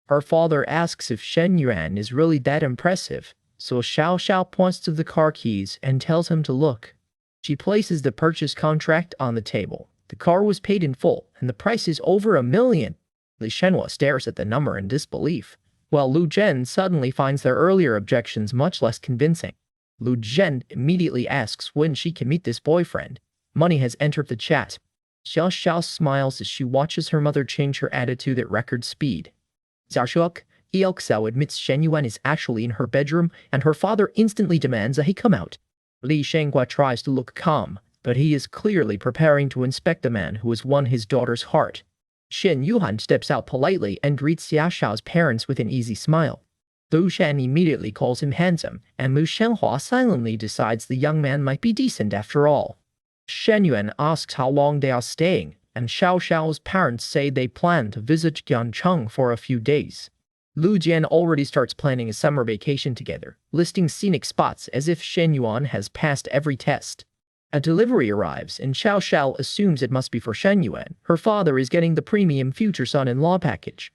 Her father asks if Shen Yuan is really that impressive, so Xiao Xiao points to the car keys and tells him to look. She places the purchase contract on the table. The car was paid in full, and the price is over $1 million. Li Shenhua stares at the number in disbelief, while Lu Zhen suddenly finds their earlier objections much less convincing. Lu Zhen immediately asks when she can meet this boyfriend. Money has entered the chat. Xiao Xiao smiles as she watches her mother change her attitude at record speed. Xiaoshuok, Xiao admits Shen Yuan is actually in her bedroom, and her father instantly demands that he come out. Li Shenhua tries to look calm, but he is clearly preparing to inspect the man who has won his daughter's heart. Shen Yuan steps out politely and greets Xiao Xiao's parents with an easy smile. Lu Shen immediately calls him handsome, and Lu Shenhua silently decides the young man might be decent after all. Shen Yuan asks how long they are staying, and Xiao Xiao's parents say they plan to visit Gyeongchang for a few days. Lu Jian already starts planning a summer vacation together, listing scenic spots as if Shen Yuan has passed every test. A delivery arrives, and Xiao Xiao assumes it must be for Shen Yuan. Her father is getting the premium future son-in-law package.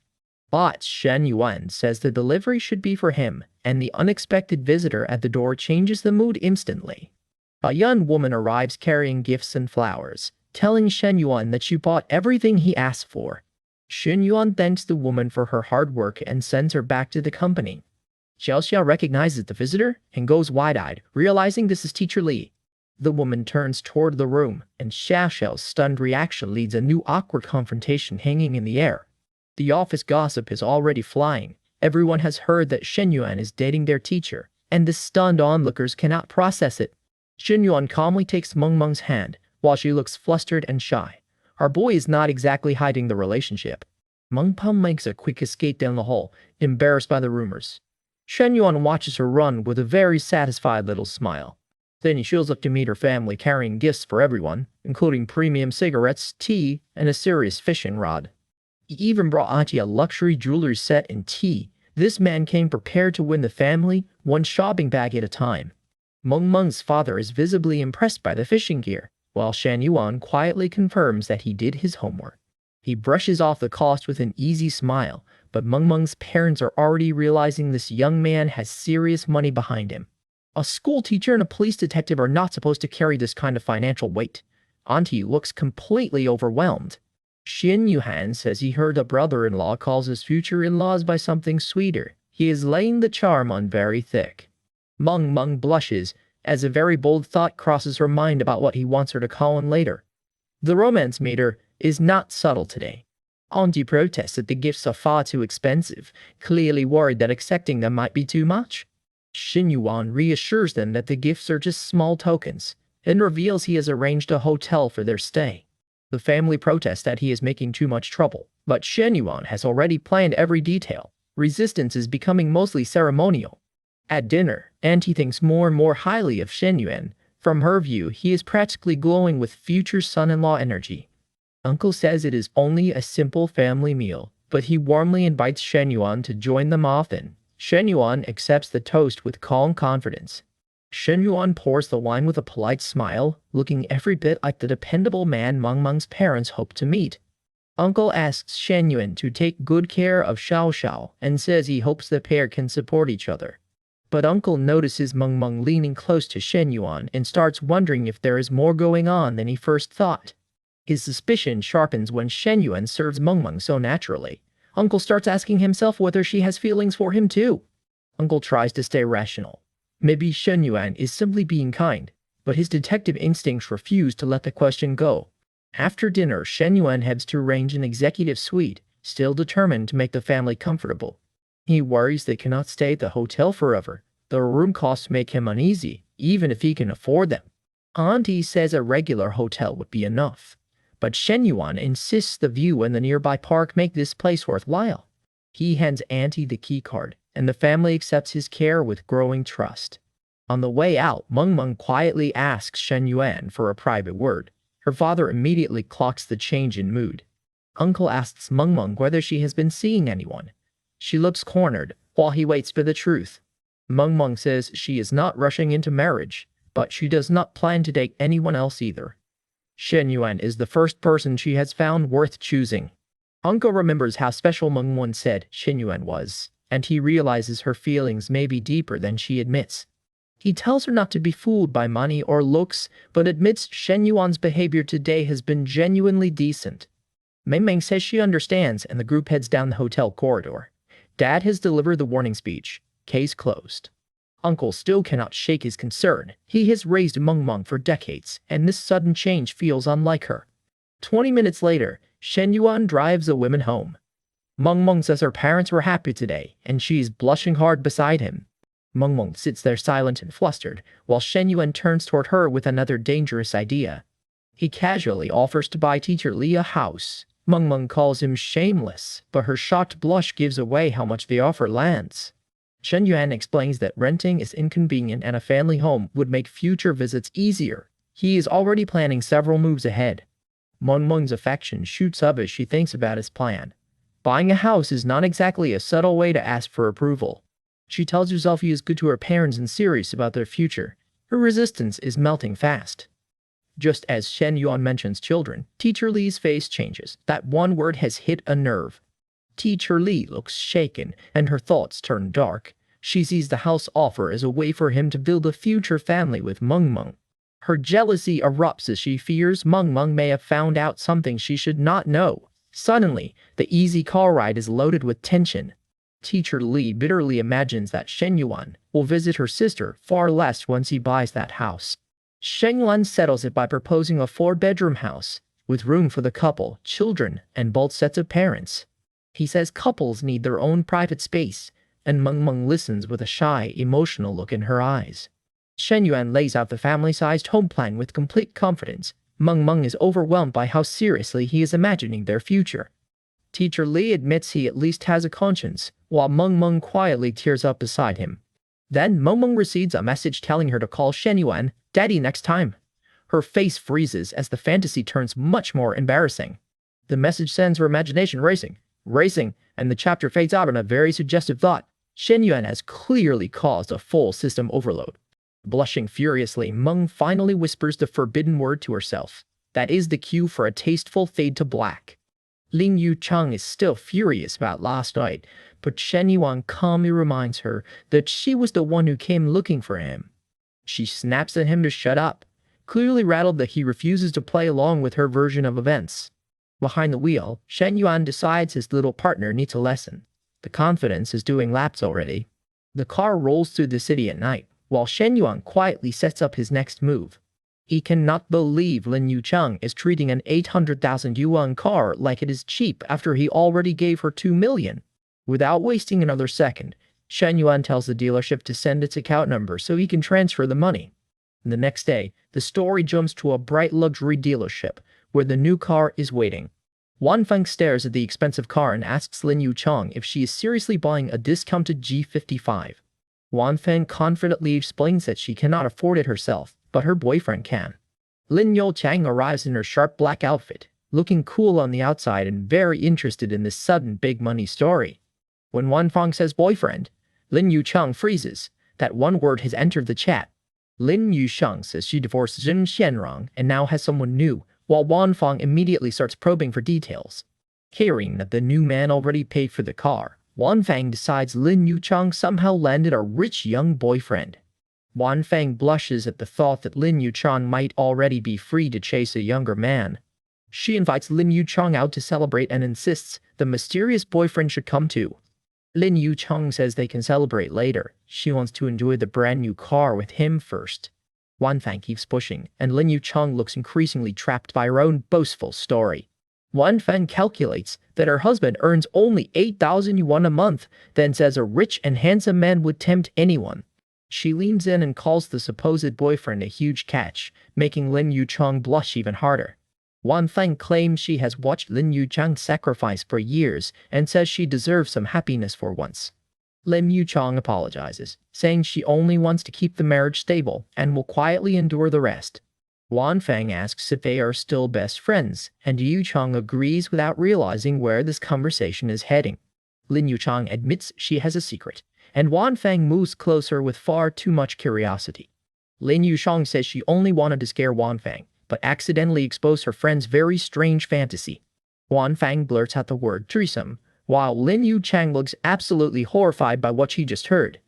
But Shen Yuan says the delivery should be for him, and the unexpected visitor at the door changes the mood instantly. A young woman arrives carrying gifts and flowers, telling Shen Yuan that she bought everything he asked for. Shen Yuan thanks the woman for her hard work and sends her back to the company. Xiao Xiao recognizes the visitor and goes wide-eyed, realizing this is Teacher Li. The woman turns toward the room, and Xiao Xiao's stunned reaction leads a new awkward confrontation hanging in the air. The office gossip is already flying. Everyone has heard that Shen Yuan is dating their teacher, and the stunned onlookers cannot process it. Shen Yuan calmly takes Meng Meng's hand, while she looks flustered and shy. Our boy is not exactly hiding the relationship. Meng Peng makes a quick escape down the hall, embarrassed by the rumors. Shen Yuan watches her run with a very satisfied little smile. Then he shows up to meet her family carrying gifts for everyone, including premium cigarettes, tea, and a serious fishing rod. He even brought Auntie a luxury jewelry set and tea. This man came prepared to win the family, one shopping bag at a time. Meng Meng's father is visibly impressed by the fishing gear, while Shen Yuan quietly confirms that he did his homework. He brushes off the cost with an easy smile, but Meng Meng's parents are already realizing this young man has serious money behind him. A school teacher and a police detective are not supposed to carry this kind of financial weight. Auntie looks completely overwhelmed. Shen Yuan says he heard a brother-in-law calls his future-in-laws by something sweeter. He is laying the charm on very thick. Meng Meng blushes, as a very bold thought crosses her mind about what he wants her to call him later. The romance meter is not subtle today. Auntie protests that the gifts are far too expensive, clearly worried that accepting them might be too much. Shen Yuan reassures them that the gifts are just small tokens, and reveals he has arranged a hotel for their stay. The family protests that he is making too much trouble, but Shen Yuan has already planned every detail. Resistance is becoming mostly ceremonial. At dinner, Auntie thinks more and more highly of Shen Yuan. From her view, he is practically glowing with future son-in-law energy. Uncle says it is only a simple family meal, but he warmly invites Shen Yuan to join them often. Shen Yuan accepts the toast with calm confidence. Shen Yuan pours the wine with a polite smile, looking every bit like the dependable man Meng Meng's parents hope to meet. Uncle asks Shen Yuan to take good care of Xiao Xiao and says he hopes the pair can support each other. But Uncle notices Meng Meng leaning close to Shen Yuan and starts wondering if there is more going on than he first thought. His suspicion sharpens when Shen Yuan serves Meng Meng so naturally. Uncle starts asking himself whether she has feelings for him too. Uncle tries to stay rational. Maybe Shen Yuan is simply being kind, but his detective instincts refuse to let the question go. After dinner, Shen Yuan heads to arrange an executive suite, still determined to make the family comfortable. He worries they cannot stay at the hotel forever. The room costs make him uneasy, even if he can afford them. Auntie says a regular hotel would be enough. But Shen Yuan insists the view and the nearby park make this place worthwhile. He hands Auntie the keycard, and the family accepts his care with growing trust. On the way out, Meng Meng quietly asks Shen Yuan for a private word. Her father immediately clocks the change in mood. Uncle asks Meng Meng whether she has been seeing anyone. She looks cornered, while he waits for the truth. Meng Meng says she is not rushing into marriage, but she does not plan to date anyone else either. Shen Yuan is the first person she has found worth choosing. Uncle remembers how special Meng Meng said Shen Yuan was, and he realizes her feelings may be deeper than she admits. He tells her not to be fooled by money or looks, but admits Shen Yuan's behavior today has been genuinely decent. Meng Meng says she understands, and the group heads down the hotel corridor. Dad has delivered the warning speech. Case closed. Uncle still cannot shake his concern. He has raised Meng Meng for decades, and this sudden change feels unlike her. 20 minutes later, Shen Yuan drives the women home. Meng Meng says her parents were happy today, and she is blushing hard beside him. Meng Meng sits there silent and flustered, while Shen Yuan turns toward her with another dangerous idea. He casually offers to buy teacher Li a house. Meng Meng calls him shameless, but her shocked blush gives away how much the offer lands. Shen Yuan explains that renting is inconvenient and a family home would make future visits easier. He is already planning several moves ahead. Meng Meng's affection shoots up as she thinks about his plan. Buying a house is not exactly a subtle way to ask for approval. She tells herself he is good to her parents and serious about their future. Her resistance is melting fast. Just as Shen Yuan mentions children, Teacher Li's face changes. That one word has hit a nerve. Teacher Li looks shaken, and her thoughts turn dark. She sees the house offer as a way for him to build a future family with Meng Meng. Her jealousy erupts as she fears Meng Meng may have found out something she should not know. Suddenly, the easy car ride is loaded with tension. Teacher Li bitterly imagines that Shen Yuan will visit her sister far less once he buys that house. Shen Yuan settles it by proposing a 4-bedroom house, with room for the couple, children, and both sets of parents. He says couples need their own private space, and Meng Meng listens with a shy, emotional look in her eyes. Shen Yuan lays out the family-sized home plan with complete confidence. Meng Meng is overwhelmed by how seriously he is imagining their future. Teacher Li admits he at least has a conscience, while Meng Meng quietly tears up beside him. Then Meng Meng receives a message telling her to call Shen Yuan Daddy next time. Her face freezes as the fantasy turns much more embarrassing. The message sends her imagination racing, and the chapter fades out on a very suggestive thought. Shen Yuan has clearly caused a full system overload. Blushing furiously, Meng finally whispers the forbidden word to herself. That is the cue for a tasteful fade to black. Lin Yucheng is still furious about last night, but Shen Yuan calmly reminds her that she was the one who came looking for him. She snaps at him to shut up, clearly rattled that he refuses to play along with her version of events. Behind the wheel, Shen Yuan decides his little partner needs a lesson. The confidence is doing laps already. The car rolls through the city at night, while Shen Yuan quietly sets up his next move. He cannot believe Lin Yucheng is treating an 800,000 yuan car like it is cheap after he already gave her 2 million. Without wasting another second, Shen Yuan tells the dealership to send its account number so he can transfer the money. The next day, the story jumps to a bright luxury dealership, where the new car is waiting. Wan Feng stares at the expensive car and asks Lin Yucheng if she is seriously buying a discounted G55. Wan Feng confidently explains that she cannot afford it herself, but her boyfriend can. Lin Yucheng arrives in her sharp black outfit, looking cool on the outside and very interested in this sudden big money story. When Wan Feng says boyfriend, Lin Yucheng freezes. That one word has entered the chat. Lin Yucheng says she divorced Zhen Xianrong and now has someone new, while Wan Feng immediately starts probing for details. Hearing that the new man already paid for the car, Wan Feng decides Lin Yucheng somehow landed a rich young boyfriend. Wan Feng blushes at the thought that Lin Yucheng might already be free to chase a younger man. She invites Lin Yucheng out to celebrate and insists the mysterious boyfriend should come too. Lin Yucheng says they can celebrate later. She wants to enjoy the brand new car with him first. Wan Feng keeps pushing, and Lin Yucheng looks increasingly trapped by her own boastful story. Wan Feng calculates that her husband earns only 8,000 yuan a month, then says a rich and handsome man would tempt anyone. She leans in and calls the supposed boyfriend a huge catch, making Lin Yucheng blush even harder. Wan Feng claims she has watched Lin Yucheng sacrifice for years and says she deserves some happiness for once. Lin Yucheng apologizes, saying she only wants to keep the marriage stable and will quietly endure the rest. Wan Feng asks if they are still best friends, and Yucheng agrees without realizing where this conversation is heading. Lin Yuchang admits she has a secret, and Wan Fang moves closer with far too much curiosity. Lin Yuchang says she only wanted to scare Wan Fang, but accidentally exposed her friend's very strange fantasy. Wan Fang blurts out the word threesome, while Lin Yuchang looks absolutely horrified by what she just heard.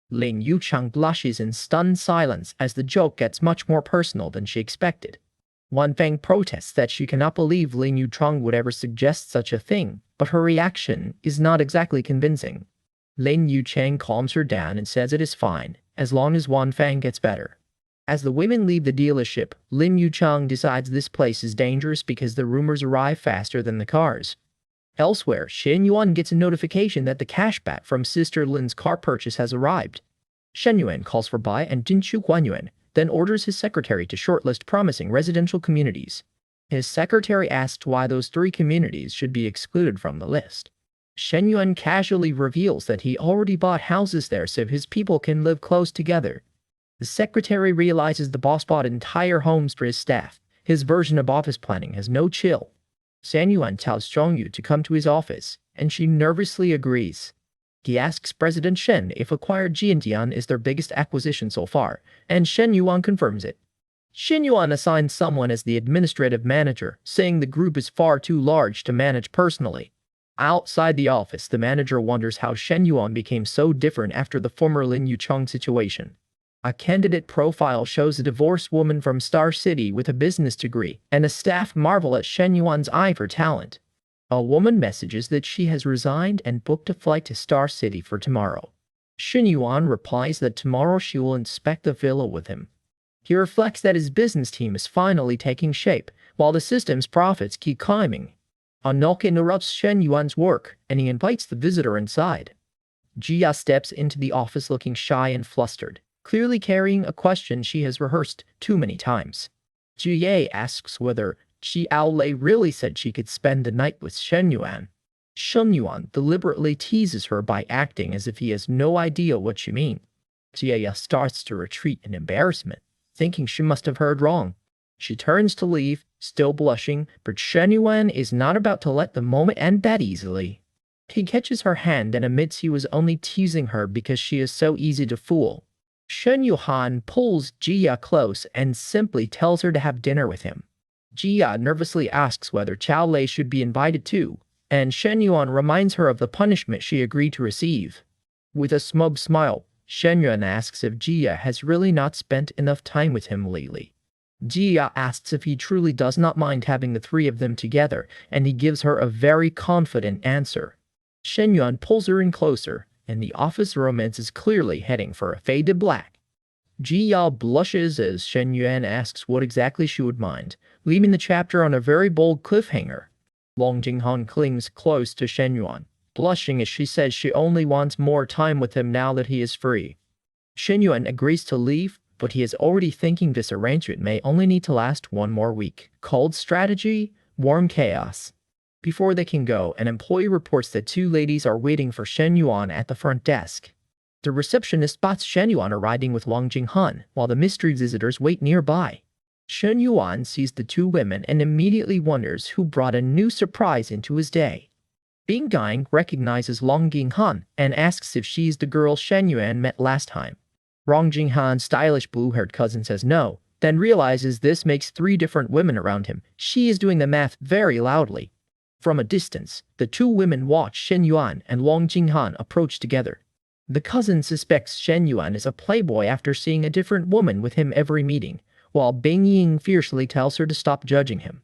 Lin Yuchang blushes in stunned silence as the joke gets much more personal than she expected. Wan Fang protests that she cannot believe Lin Yuchang would ever suggest such a thing, but her reaction is not exactly convincing. Lin Yuchang calms her down and says it is fine, as long as Wan Fang gets better. As the women leave the dealership, Lin Yuchang decides this place is dangerous because the rumors arrive faster than the cars. Elsewhere, Shen Yuan gets a notification that the cashback from Sister Lin's car purchase has arrived. Shen Yuan calls for Bai and Jinshu Guanyuan, then orders his secretary to shortlist promising residential communities. His secretary asks why those 3 communities should be excluded from the list. Shen Yuan casually reveals that he already bought houses there so his people can live close together. The secretary realizes the boss bought entire homes for his staff. His version of office planning has no chill. Shen Yuan tells Zhongyu to come to his office, and she nervously agrees. He asks President Shen if acquired Jiantian is their biggest acquisition so far, and Shen Yuan confirms it. Shen Yuan assigns someone as the administrative manager, saying the group is far too large to manage personally. Outside the office, the manager wonders how Shen Yuan became so different after the former Lin Yuchang situation. A candidate profile shows a divorced woman from Star City with a business degree, and a staff marvel at Shen Yuan's eye for talent. A woman messages that she has resigned and booked a flight to Star City for tomorrow. Shen Yuan replies that tomorrow she will inspect the villa with him. He reflects that his business team is finally taking shape, while the system's profits keep climbing. A knock interrupts Shen Yuan's work, and he invites the visitor inside. Jia steps into the office looking shy and flustered, clearly carrying a question she has rehearsed too many times. Jia asks whether Xiao Lei really said she could spend the night with Shen Yuan. Shen Yuan deliberately teases her by acting as if he has no idea what she means. Jia starts to retreat in embarrassment, thinking she must have heard wrong. She turns to leave, still blushing, but Shen Yuan is not about to let the moment end that easily. He catches her hand and admits he was only teasing her because she is so easy to fool. Shen Yuan pulls Jia close and simply tells her to have dinner with him. Jia nervously asks whether Xiao Lei should be invited too, and Shen Yuan reminds her of the punishment she agreed to receive. With a smug smile, Shen Yuan asks if Jia has really not spent enough time with him lately. Jia asks if he truly does not mind having the 3 of them together, and he gives her a very confident answer. Shen Yuan pulls her in closer, and the office romance is clearly heading for a fade to black. Jia blushes as Shen Yuan asks what exactly she would mind, leaving the chapter on a very bold cliffhanger. Long Jinghan clings close to Shen Yuan, blushing as she says she only wants more time with him now that he is free. Shen Yuan agrees to leave, but he is already thinking this arrangement may only need to last 1 more week. Cold strategy, warm chaos. Before they can go, an employee reports that 2 ladies are waiting for Shen Yuan at the front desk. The receptionist spots Shen Yuan arriving with Long Jinghan, while the mystery visitors wait nearby. Shen Yuan sees the 2 women and immediately wonders who brought a new surprise into his day. Bing Gang recognizes Long Jinghan and asks if she's the girl Shen Yuan met last time. Long Jinghan's stylish blue-haired cousin says no, then realizes this makes 3 different women around him. She is doing the math very loudly. From a distance, the 2 women watch Shen Yuan and Long Jinghan approach together. The cousin suspects Shen Yuan is a playboy after seeing a different woman with him every meeting, while Bing Ying fiercely tells her to stop judging him.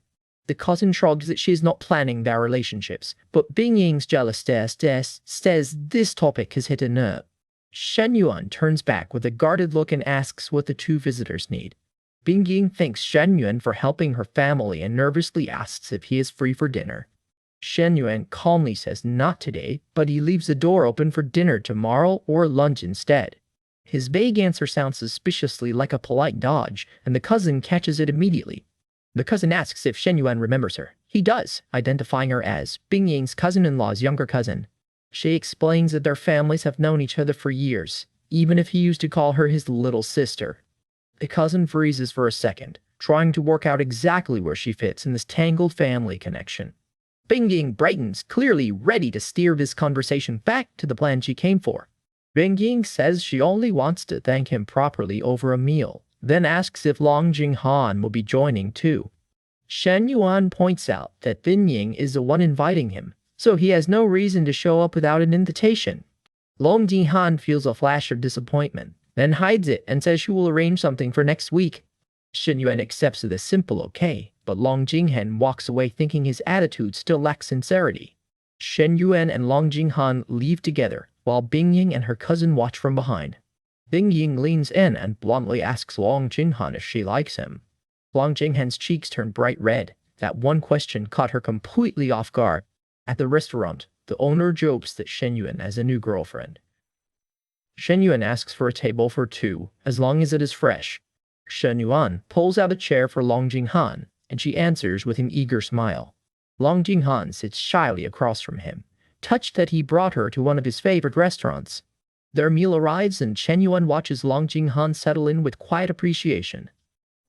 The cousin shrugs that she is not planning their relationships, but Bing Ying's jealous stare says this topic has hit a nerve. Shen Yuan turns back with a guarded look and asks what the 2 visitors need. Bing Ying thanks Shen Yuan for helping her family and nervously asks if he is free for dinner. Shen Yuan calmly says not today, but he leaves the door open for dinner tomorrow or lunch instead. His vague answer sounds suspiciously like a polite dodge, and the cousin catches it immediately. The cousin asks if Shen Yuan remembers her. He does, identifying her as Bing Ying's cousin-in-law's younger cousin. She explains that their families have known each other for years, even if he used to call her his little sister. The cousin freezes for a second, trying to work out exactly where she fits in this tangled family connection. Bing Ying brightens, clearly ready to steer this conversation back to the plan she came for. Bing Ying says she only wants to thank him properly over a meal, then asks if Long Jinghan will be joining too. Shen Yuan points out that Bing Ying is the one inviting him, so he has no reason to show up without an invitation. Long Jinghan feels a flash of disappointment, then hides it and says she will arrange something for next week. Shen Yuan accepts with a simple okay, but Long Jinghan walks away thinking his attitude still lacks sincerity. Shen Yuan and Long Jinghan leave together, while Bing Ying and her cousin watch from behind. Bing Ying leans in and bluntly asks Long Jinghan if she likes him. Long Jinghan's cheeks turn bright red. That one question caught her completely off guard. At the restaurant, the owner jokes that Shen Yuan has a new girlfriend. Shen Yuan asks for a table for two, as long as it is fresh. Shen Yuan pulls out a chair for Long Jinghan, and she answers with an eager smile. Long Jinghan sits shyly across from him, touched that he brought her to one of his favorite restaurants. Their meal arrives and Shen Yuan watches Long Jinghan settle in with quiet appreciation.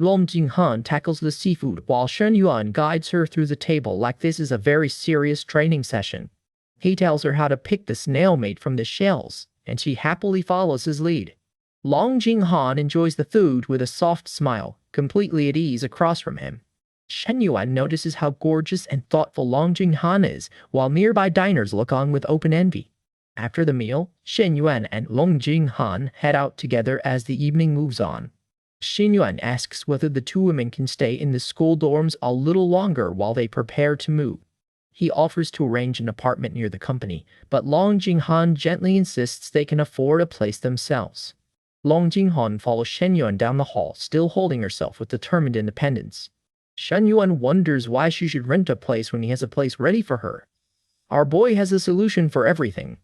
Long Jinghan tackles the seafood while Shen Yuan guides her through the table like this is a very serious training session. He tells her how to pick the snail made from the shells, and she happily follows his lead. Long Jinghan enjoys the food with a soft smile, completely at ease across from him. Shen Yuan notices how gorgeous and thoughtful Long Jinghan is, while nearby diners look on with open envy. After the meal, Shen Yuan and Long Jinghan head out together as the evening moves on. Shen Yuan asks whether the two women can stay in the school dorms a little longer while they prepare to move. He offers to arrange an apartment near the company, but Long Jinghan gently insists they can afford a place themselves. Long Jinghan follows Shen Yuan down the hall, still holding herself with determined independence. Shen Yuan wonders why she should rent a place when he has a place ready for her. Our boy has a solution for everything.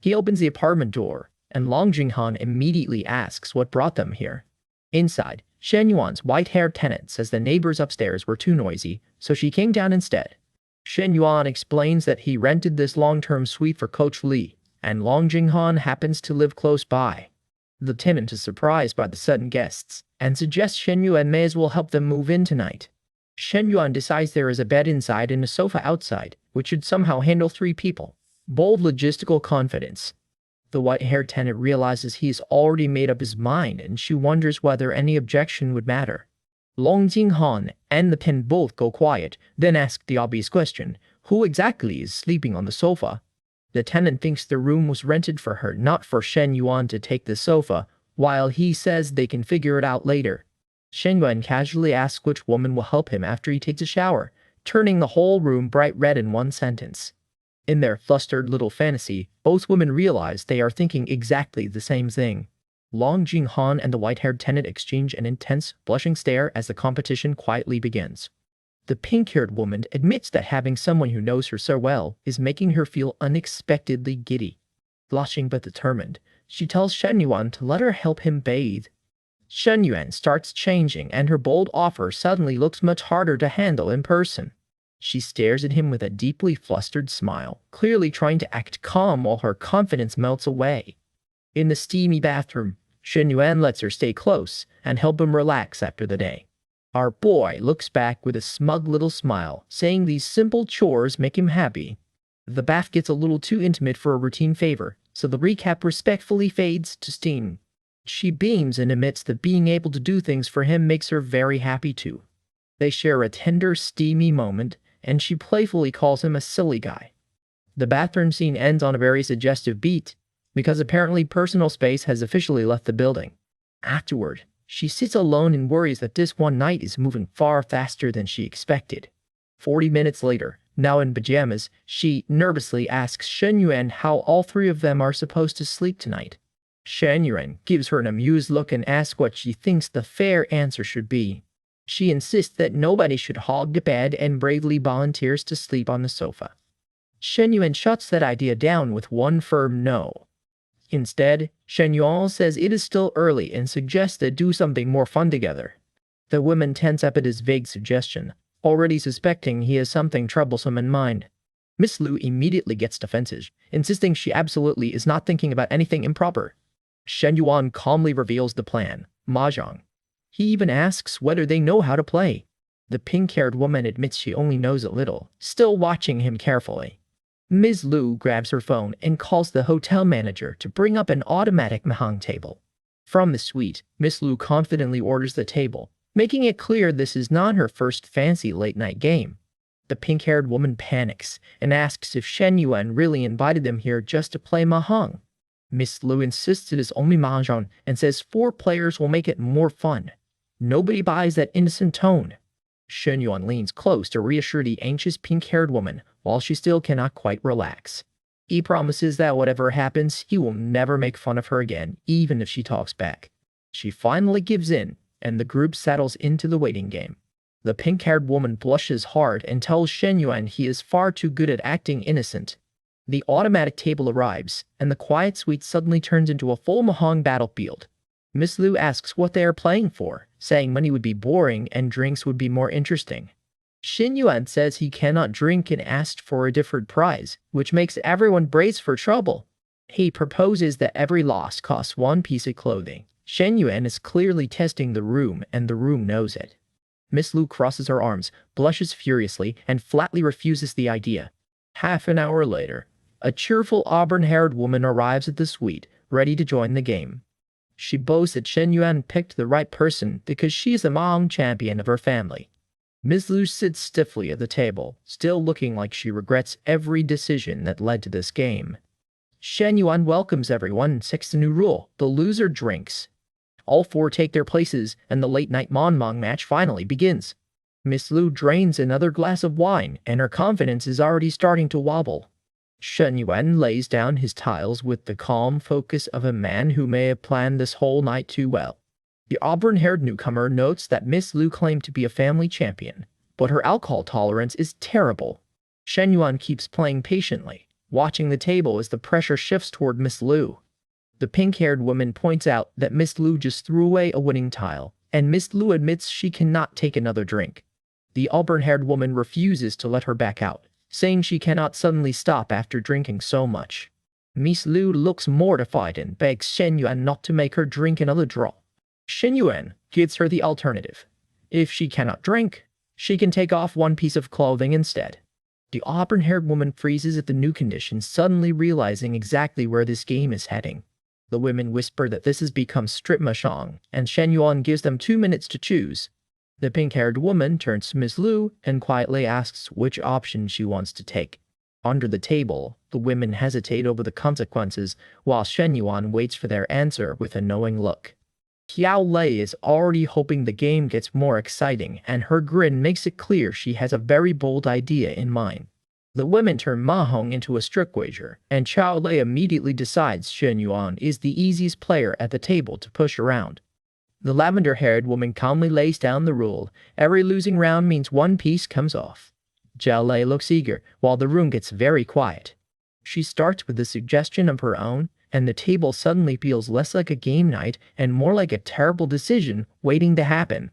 He opens the apartment door, and Long Jinghan immediately asks what brought them here. Inside, Shen Yuan's white-haired tenant says the neighbors upstairs were too noisy, so she came down instead. Shen Yuan explains that he rented this long-term suite for Coach Li, and Long Jinghan happens to live close by. The tenant is surprised by the sudden guests, and suggests Shen Yuan may as well help them move in tonight. Shen Yuan decides there is a bed inside and a sofa outside, which should somehow handle 3 people. Bold logistical confidence. The white-haired tenant realizes he's already made up his mind, and she wonders whether any objection would matter. Long Jinghan and the tenant both go quiet, then ask the obvious question, who exactly is sleeping on the sofa? The tenant thinks the room was rented for her, not for Shen Yuan to take the sofa, while he says they can figure it out later. Shen Yuan casually asks which woman will help him after he takes a shower, turning the whole room bright red in one sentence. In their flustered little fantasy, both women realize they are thinking exactly the same thing. Long Jinghan and the white-haired tenant exchange an intense, blushing stare as the competition quietly begins. The pink-haired woman admits that having someone who knows her so well is making her feel unexpectedly giddy. Blushing but determined, she tells Shen Yuan to let her help him bathe. Shen Yuan starts changing, and her bold offer suddenly looks much harder to handle in person. She stares at him with a deeply flustered smile, clearly trying to act calm while her confidence melts away. In the steamy bathroom, Shen Yuan lets her stay close and help him relax after the day. Our boy looks back with a smug little smile, saying these simple chores make him happy. The bath gets a little too intimate for a routine favor, so the recap respectfully fades to steam. She beams and admits that being able to do things for him makes her very happy too. They share a tender, steamy moment, and she playfully calls him a silly guy. The bathroom scene ends on a very suggestive beat, because apparently personal space has officially left the building. Afterward, she sits alone and worries that this one night is moving far faster than she expected. 40 minutes later, now in pajamas, she nervously asks Shen Yuan how all 3 of them are supposed to sleep tonight. Shen Yuan gives her an amused look and asks what she thinks the fair answer should be. She insists that nobody should hog the bed and bravely volunteers to sleep on the sofa. Shen Yuan shuts that idea down with one firm no. Instead, Shen Yuan says it is still early and suggests they do something more fun together. The women tense up at his vague suggestion, already suspecting he has something troublesome in mind. Miss Lu immediately gets defensive, insisting she absolutely is not thinking about anything improper. Shen Yuan calmly reveals the plan, mahjong. He even asks whether they know how to play. The pink-haired woman admits she only knows a little, still watching him carefully. Ms. Liu grabs her phone and calls the hotel manager to bring up an automatic mahjong table. From the suite, Miss Liu confidently orders the table, making it clear this is not her first fancy late-night game. The pink-haired woman panics and asks if Shen Yuan really invited them here just to play mahjong. Miss Liu insists it is only mahjong and says 4 players will make it more fun. Nobody buys that innocent tone. Shen Yuan leans close to reassure the anxious pink-haired woman while she still cannot quite relax. He promises that whatever happens, he will never make fun of her again, even if she talks back. She finally gives in, and the group settles into the waiting game. The pink-haired woman blushes hard and tells Shen Yuan he is far too good at acting innocent. The automatic table arrives, and the quiet suite suddenly turns into a full mahjong battlefield. Miss Liu asks what they are playing for, saying money would be boring and drinks would be more interesting. Shen Yuan says he cannot drink and asks for a different prize, which makes everyone brace for trouble. He proposes that every loss costs 1 piece of clothing. Shen Yuan is clearly testing the room, and the room knows it. Miss Liu crosses her arms, blushes furiously, and flatly refuses the idea. Half an hour later, a cheerful auburn-haired woman arrives at the suite, ready to join the game. She boasts that Shen Yuan picked the right person because she is the mahjong champion of her family. Miss Liu sits stiffly at the table, still looking like she regrets every decision that led to this game. Shen Yuan welcomes everyone and sets a new rule: the loser drinks. All 4 take their places, and the late-night manhwa match finally begins. Miss Liu drains another glass of wine, and her confidence is already starting to wobble. Shen Yuan lays down his tiles with the calm focus of a man who may have planned this whole night too well. The auburn-haired newcomer notes that Miss Liu claimed to be a family champion, but her alcohol tolerance is terrible. Shen Yuan keeps playing patiently, watching the table as the pressure shifts toward Miss Liu. The pink-haired woman points out that Miss Liu just threw away a winning tile, and Miss Liu admits she cannot take another drink. The auburn-haired woman refuses to let her back out, saying she cannot suddenly stop after drinking so much. Miss Liu looks mortified and begs Shen Yuan not to make her drink another draw. Shen Yuan gives her the alternative. If she cannot drink, she can take off 1 piece of clothing instead. The auburn-haired woman freezes at the new condition, suddenly realizing exactly where this game is heading. The women whisper that this has become strip mahjong, and Shen Yuan gives them 2 minutes to choose. The pink-haired woman turns to Miss Liu and quietly asks which option she wants to take. Under the table, the women hesitate over the consequences, while Shen Yuan waits for their answer with a knowing look. Xiao Lei is already hoping the game gets more exciting, and her grin makes it clear she has a very bold idea in mind. The women turn mahjong into a strict wager, and Xiao Lei immediately decides Shen Yuan is the easiest player at the table to push around. The lavender-haired woman calmly lays down the rule: every losing round means 1 piece comes off. Xiao Lei looks eager, while the room gets very quiet. She starts with a suggestion of her own, and the table suddenly feels less like a game night and more like a terrible decision waiting to happen.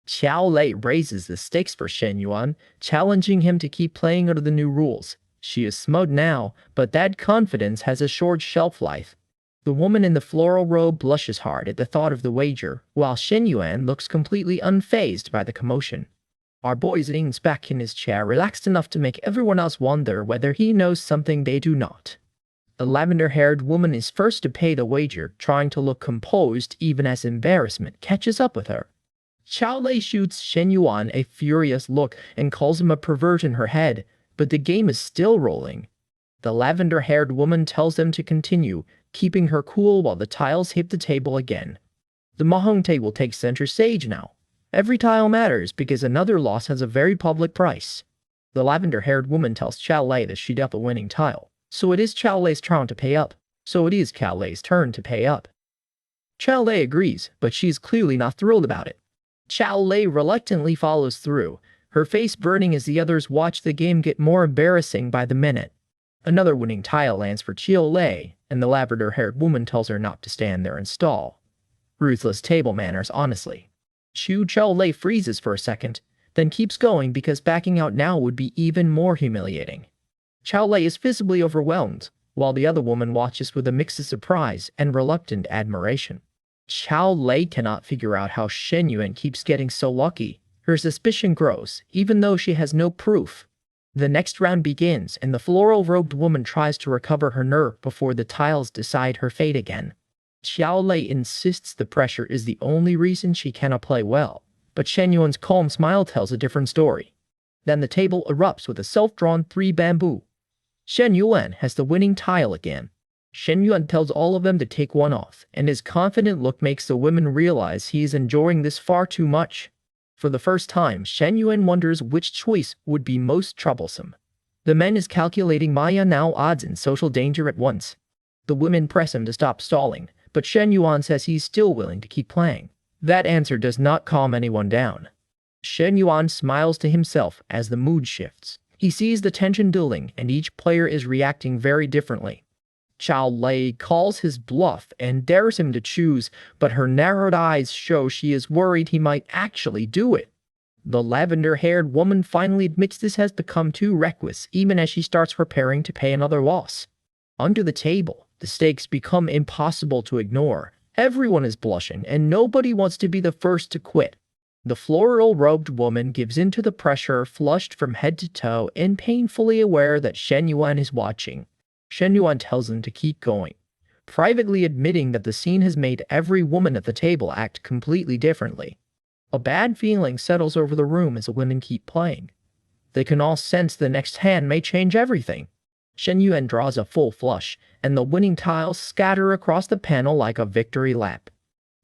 Xiao Lei raises the stakes for Shen Yuan, challenging him to keep playing under the new rules. She is smug now, but that confidence has a short shelf life. The woman in the floral robe blushes hard at the thought of the wager, while Shen Yuan looks completely unfazed by the commotion. Our boy leans back in his chair, relaxed enough to make everyone else wonder whether he knows something they do not. The lavender-haired woman is first to pay the wager, trying to look composed even as embarrassment catches up with her. Xiao Lei shoots Shen Yuan a furious look and calls him a pervert in her head, but the game is still rolling. The lavender-haired woman tells them to continue, keeping her cool while the tiles hit the table again. The mahjong table takes center stage now. Every tile matters because another loss has a very public price. The lavender-haired woman tells Xiao Lei that she got the winning tile, so it is Xiao Lei's turn to pay up. Xiao Lei agrees, but she is clearly not thrilled about it. Xiao Lei reluctantly follows through, her face burning as the others watch the game get more embarrassing by the minute. Another winning tile lands for Xiao Lei, and the lavender-haired woman tells her not to stand there and stall. Ruthless table manners, honestly. Xiao Lei freezes for a second, then keeps going because backing out now would be even more humiliating. Xiao Lei is visibly overwhelmed, while the other woman watches with a mix of surprise and reluctant admiration. Xiao Lei cannot figure out how Shen Yuan keeps getting so lucky. Her suspicion grows, even though she has no proof. The next round begins, and the floral-robed woman tries to recover her nerve before the tiles decide her fate again. Xiao Lei insists the pressure is the only reason she cannot play well, but Shen Yuan's calm smile tells a different story. Then the table erupts with a self-drawn 3 bamboo. Shen Yuan has the winning tile again. Shen Yuan tells all of them to take one off, and his confident look makes the women realize he is enjoying this far too much. For the first time, Shen Yuan wonders which choice would be most troublesome. The man is calculating Maya now odds and social danger at once. The women press him to stop stalling, but Shen Yuan says he's still willing to keep playing. That answer does not calm anyone down. Shen Yuan smiles to himself as the mood shifts. He sees the tension building, and each player is reacting very differently. Xiao Lei calls his bluff and dares him to choose, but her narrowed eyes show she is worried he might actually do it. The lavender-haired woman finally admits this has become too reckless, even as she starts preparing to pay another loss. Under the table, the stakes become impossible to ignore. Everyone is blushing, and nobody wants to be the first to quit. The floral-robed woman gives in to the pressure, flushed from head to toe, and painfully aware that Shen Yuan is watching. Shen Yuan tells them to keep going, privately admitting that the scene has made every woman at the table act completely differently. A bad feeling settles over the room as the women keep playing. They can all sense the next hand may change everything. Shen Yuan draws a full flush, and the winning tiles scatter across the panel like a victory lap.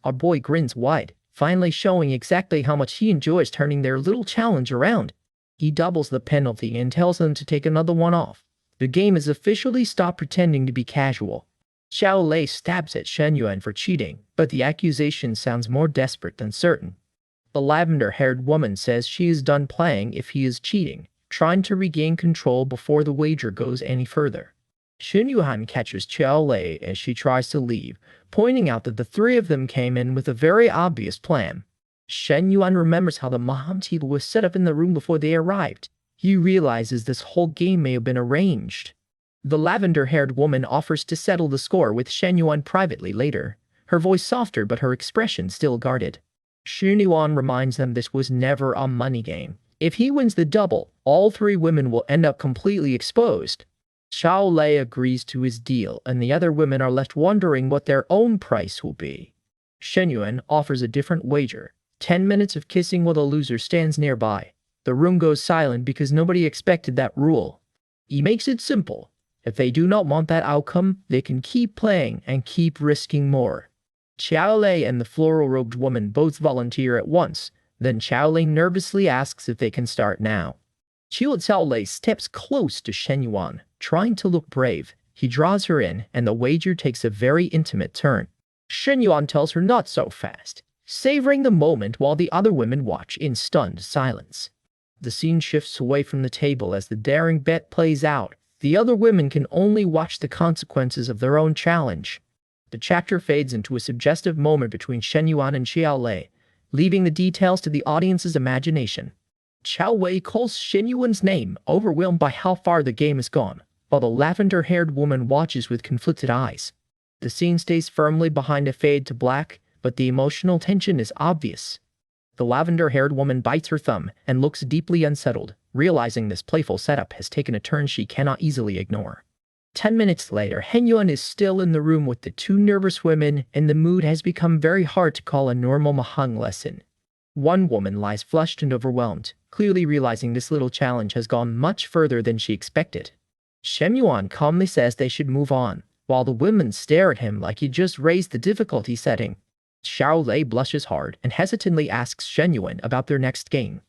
Our boy grins wide, finally showing exactly how much he enjoys turning their little challenge around. He doubles the penalty and tells them to take another one off. The game has officially stopped pretending to be casual. Xiao Lei stabs at Shen Yuan for cheating, but the accusation sounds more desperate than certain. The lavender-haired woman says she is done playing if he is cheating, trying to regain control before the wager goes any further. Shen Yuan catches Xiao Lei as she tries to leave, pointing out that the three of them came in with a very obvious plan. Shen Yuan remembers how the manhwa table was set up in the room before they arrived. He realizes this whole game may have been arranged. The lavender-haired woman offers to settle the score with Shen Yuan privately later, her voice softer but her expression still guarded. Shen Yuan reminds them this was never a money game. If he wins the double, all three women will end up completely exposed. Xiao Lei agrees to his deal, and the other women are left wondering what their own price will be. Shen Yuan offers a different wager, 10 minutes of kissing while the loser stands nearby. The room goes silent because nobody expected that rule. He makes it simple. If they do not want that outcome, they can keep playing and keep risking more. Xiao Lei and the floral-robed woman both volunteer at once. Then Xiao Lei nervously asks if they can start now. Xiao Lei steps close to Shen Yuan, trying to look brave. He draws her in, and the wager takes a very intimate turn. Shen Yuan tells her not so fast, savoring the moment while the other women watch in stunned silence. The scene shifts away from the table as the daring bet plays out. The other women can only watch the consequences of their own challenge. The chapter fades into a suggestive moment between Shen Yuan and Xiao Lei, leaving the details to the audience's imagination. Xiao Lei calls Shen Yuan's name, overwhelmed by how far the game has gone, while the lavender-haired woman watches with conflicted eyes. The scene stays firmly behind a fade to black, but the emotional tension is obvious. The lavender-haired woman bites her thumb and looks deeply unsettled, realizing this playful setup has taken a turn she cannot easily ignore. 10 minutes later, Shen Yuan is still in the room with the two nervous women, and the mood has become very hard to call a normal manhwa lesson. One woman lies flushed and overwhelmed, clearly realizing this little challenge has gone much further than she expected. Shen Yuan calmly says they should move on, while the women stare at him like he just raised the difficulty setting. Xiao Lei blushes hard and hesitantly asks Shen Yuan about their next game.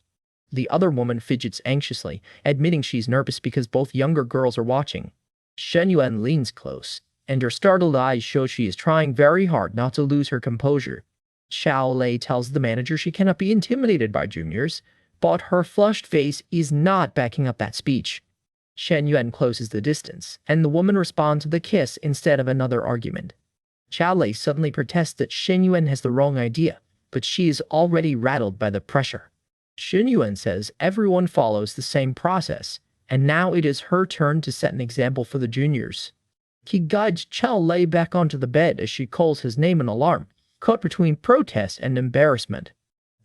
The other woman fidgets anxiously, admitting she's nervous because both younger girls are watching. Shen Yuan leans close, and her startled eyes show she is trying very hard not to lose her composure. Xiao Lei tells the manager she cannot be intimidated by juniors, but her flushed face is not backing up that speech. Shen Yuan closes the distance, and the woman responds with a kiss instead of another argument. Xiao Lei suddenly protests that Shen Yuan has the wrong idea, but she is already rattled by the pressure. Shen Yuan says everyone follows the same process, and now it is her turn to set an example for the juniors. He guides Xiao Lei back onto the bed as she calls his name in alarm, caught between protest and embarrassment.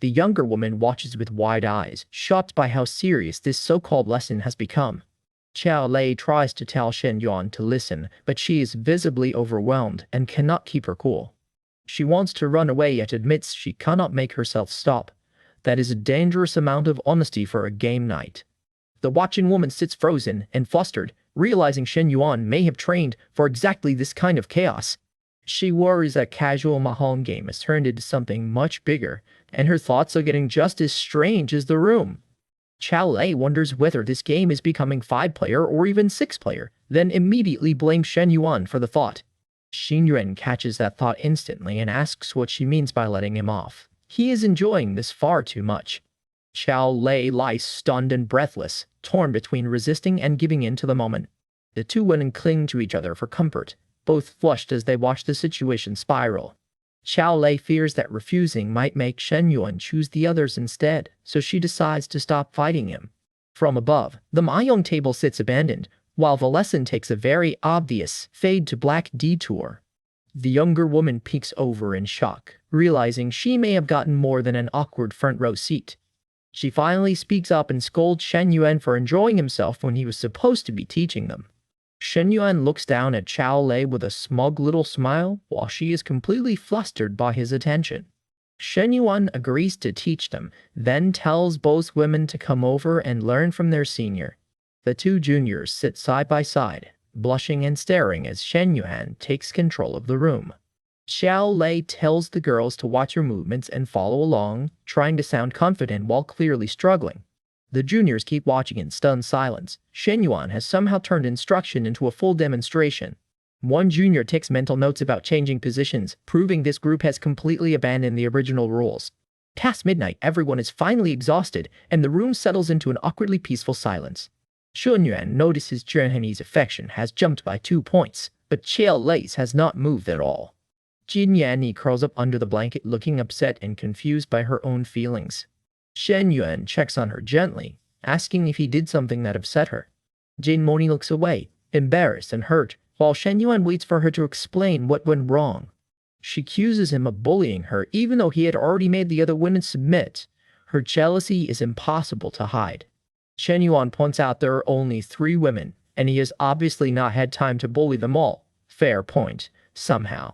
The younger woman watches with wide eyes, shocked by how serious this so-called lesson has become. Xiao Lei tries to tell Shen Yuan to listen, but she is visibly overwhelmed and cannot keep her cool. She wants to run away yet admits she cannot make herself stop. That is a dangerous amount of honesty for a game night. The watching woman sits frozen and flustered, realizing Shen Yuan may have trained for exactly this kind of chaos. She worries that casual Mahong game has turned into something much bigger, and her thoughts are getting just as strange as the room. Xiao Lei wonders whether this game is becoming 5-player or even 6-player, then immediately blames Shen Yuan for the thought. Shen Yuan catches that thought instantly and asks what she means by letting him off. He is enjoying this far too much. Xiao Lei lies stunned and breathless, torn between resisting and giving in to the moment. The two women cling to each other for comfort, both flushed as they watch the situation spiral. Xiao Lei fears that refusing might make Shen Yuan choose the others instead, so she decides to stop fighting him. From above, the mahjong table sits abandoned, while the lesson takes a very obvious fade-to-black detour. The younger woman peeks over in shock, realizing she may have gotten more than an awkward front-row seat. She finally speaks up and scolds Shen Yuan for enjoying himself when he was supposed to be teaching them. Shen Yuan looks down at Xiao Lei with a smug little smile, while she is completely flustered by his attention. Shen Yuan agrees to teach them, then tells both women to come over and learn from their senior. The two juniors sit side by side, blushing and staring as Shen Yuan takes control of the room. Xiao Lei tells the girls to watch her movements and follow along, trying to sound confident while clearly struggling. The juniors keep watching in stunned silence. Shen Yuan has somehow turned instruction into a full demonstration. One junior takes mental notes about changing positions, proving this group has completely abandoned the original rules. Past midnight, everyone is finally exhausted, and the room settles into an awkwardly peaceful silence. Shen Yuan notices Jinhani's affection has jumped by 2 points, but Xiao Lei's has not moved at all. Jinhani curls up under the blanket looking upset and confused by her own feelings. Shen Yuan checks on her gently, asking if he did something that upset her. Jinhani looks away, embarrassed and hurt, while Shen Yuan waits for her to explain what went wrong. She accuses him of bullying her even though he had already made the other women submit. Her jealousy is impossible to hide. Shen Yuan points out there are only 3 women, and he has obviously not had time to bully them all. Fair point, somehow.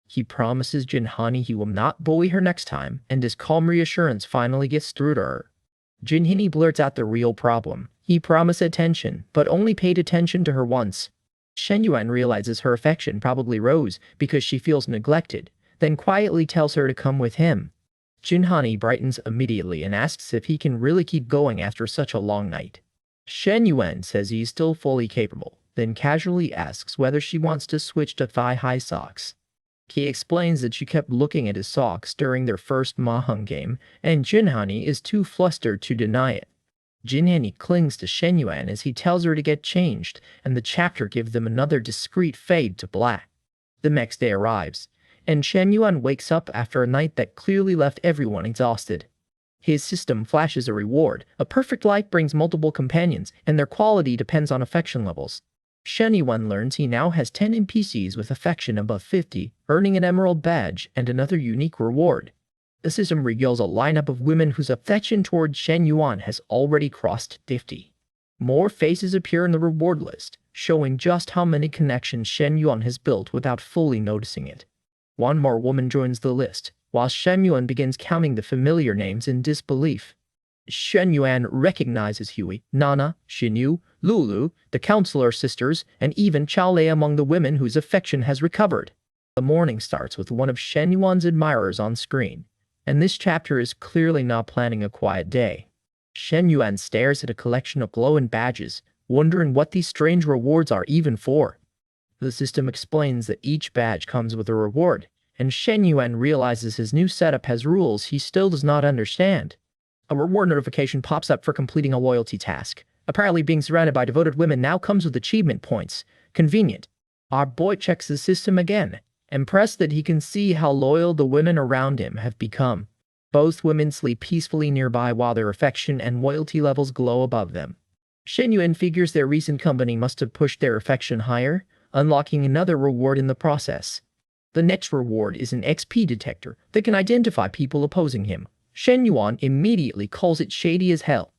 He promises Jinhani he will not bully her next time, and his calm reassurance finally gets through to her. Jinhani blurts out the real problem. He promised attention, but only paid attention to her once. Shen Yuan realizes her affection probably rose because she feels neglected, then quietly tells her to come with him. Jinhani brightens immediately and asks if he can really keep going after such a long night. Shen Yuan says he is still fully capable, then casually asks whether she wants to switch to thigh-high socks. He explains that she kept looking at his socks during their first mahjong game, and Jinhani is too flustered to deny it. Jinhani clings to Shen Yuan as he tells her to get changed, and the chapter gives them another discreet fade to black. The next day arrives, and Shen Yuan wakes up after a night that clearly left everyone exhausted. His system flashes a reward. A perfect life brings multiple companions, and their quality depends on affection levels. Shen Yuan learns he now has 10 NPCs with affection above 50, earning an emerald badge and another unique reward. The system reveals a lineup of women whose affection towards Shen Yuan has already crossed 50. More faces appear in the reward list, showing just how many connections Shen Yuan has built without fully noticing it. One more woman joins the list, while Shen Yuan begins counting the familiar names in disbelief. Shen Yuan recognizes Hui, Nana, Xinyu, Lulu, the counselor sisters, and even Xiao Lei among the women whose affection has recovered. The morning starts with one of Shen Yuan's admirers on screen, and this chapter is clearly not planning a quiet day. Shen Yuan stares at a collection of glow-in badges, wondering what these strange rewards are even for. The system explains that each badge comes with a reward, and Shen Yuan realizes his new setup has rules he still does not understand. A reward notification pops up for completing a loyalty task. Apparently being surrounded by devoted women now comes with achievement points. Convenient. Our boy checks the system again, impressed that he can see how loyal the women around him have become. Both women sleep peacefully nearby while their affection and loyalty levels glow above them. Shen Yuan figures their recent company must have pushed their affection higher, unlocking another reward in the process. The next reward is an XP detector that can identify people opposing him. Shen Yuan immediately calls it shady as hell.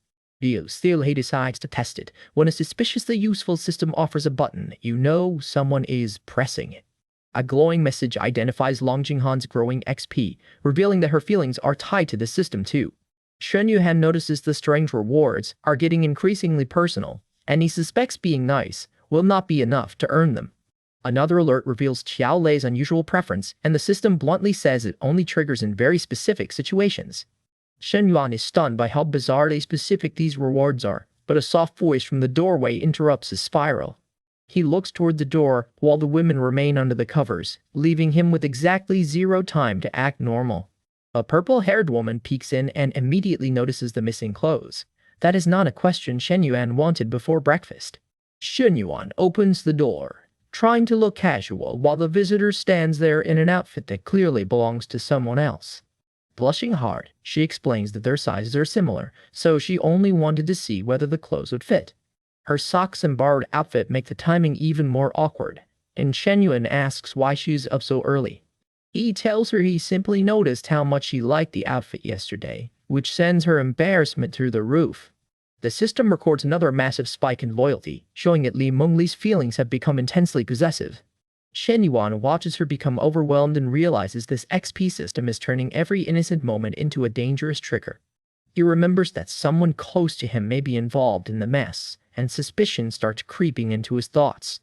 Still, he decides to test it. When a suspiciously useful system offers a button, you know someone is pressing it. A glowing message identifies Long Jinghan's growing XP, revealing that her feelings are tied to the system too. Shen Yuan notices the strange rewards are getting increasingly personal, and he suspects being nice will not be enough to earn them. Another alert reveals Qiao Lei's unusual preference, and the system bluntly says it only triggers in very specific situations. Shen Yuan is stunned by how bizarrely specific these rewards are, but a soft voice from the doorway interrupts his spiral. He looks toward the door while the women remain under the covers, leaving him with exactly 0 time to act normal. A purple-haired woman peeks in and immediately notices the missing clothes. That is not a question Shen Yuan wanted before breakfast. Shen Yuan opens the door, trying to look casual while the visitor stands there in an outfit that clearly belongs to someone else. Blushing hard, she explains that their sizes are similar, so she only wanted to see whether the clothes would fit. Her socks and borrowed outfit make the timing even more awkward, and Shen Yuan asks why she's up so early. He tells her he simply noticed how much she liked the outfit yesterday, which sends her embarrassment through the roof. The system records another massive spike in loyalty, showing that Li Mengli's feelings have become intensely possessive. Shen Yuan watches her become overwhelmed and realizes this XP system is turning every innocent moment into a dangerous trigger. He remembers that someone close to him may be involved in the mess, and suspicion starts creeping into his thoughts.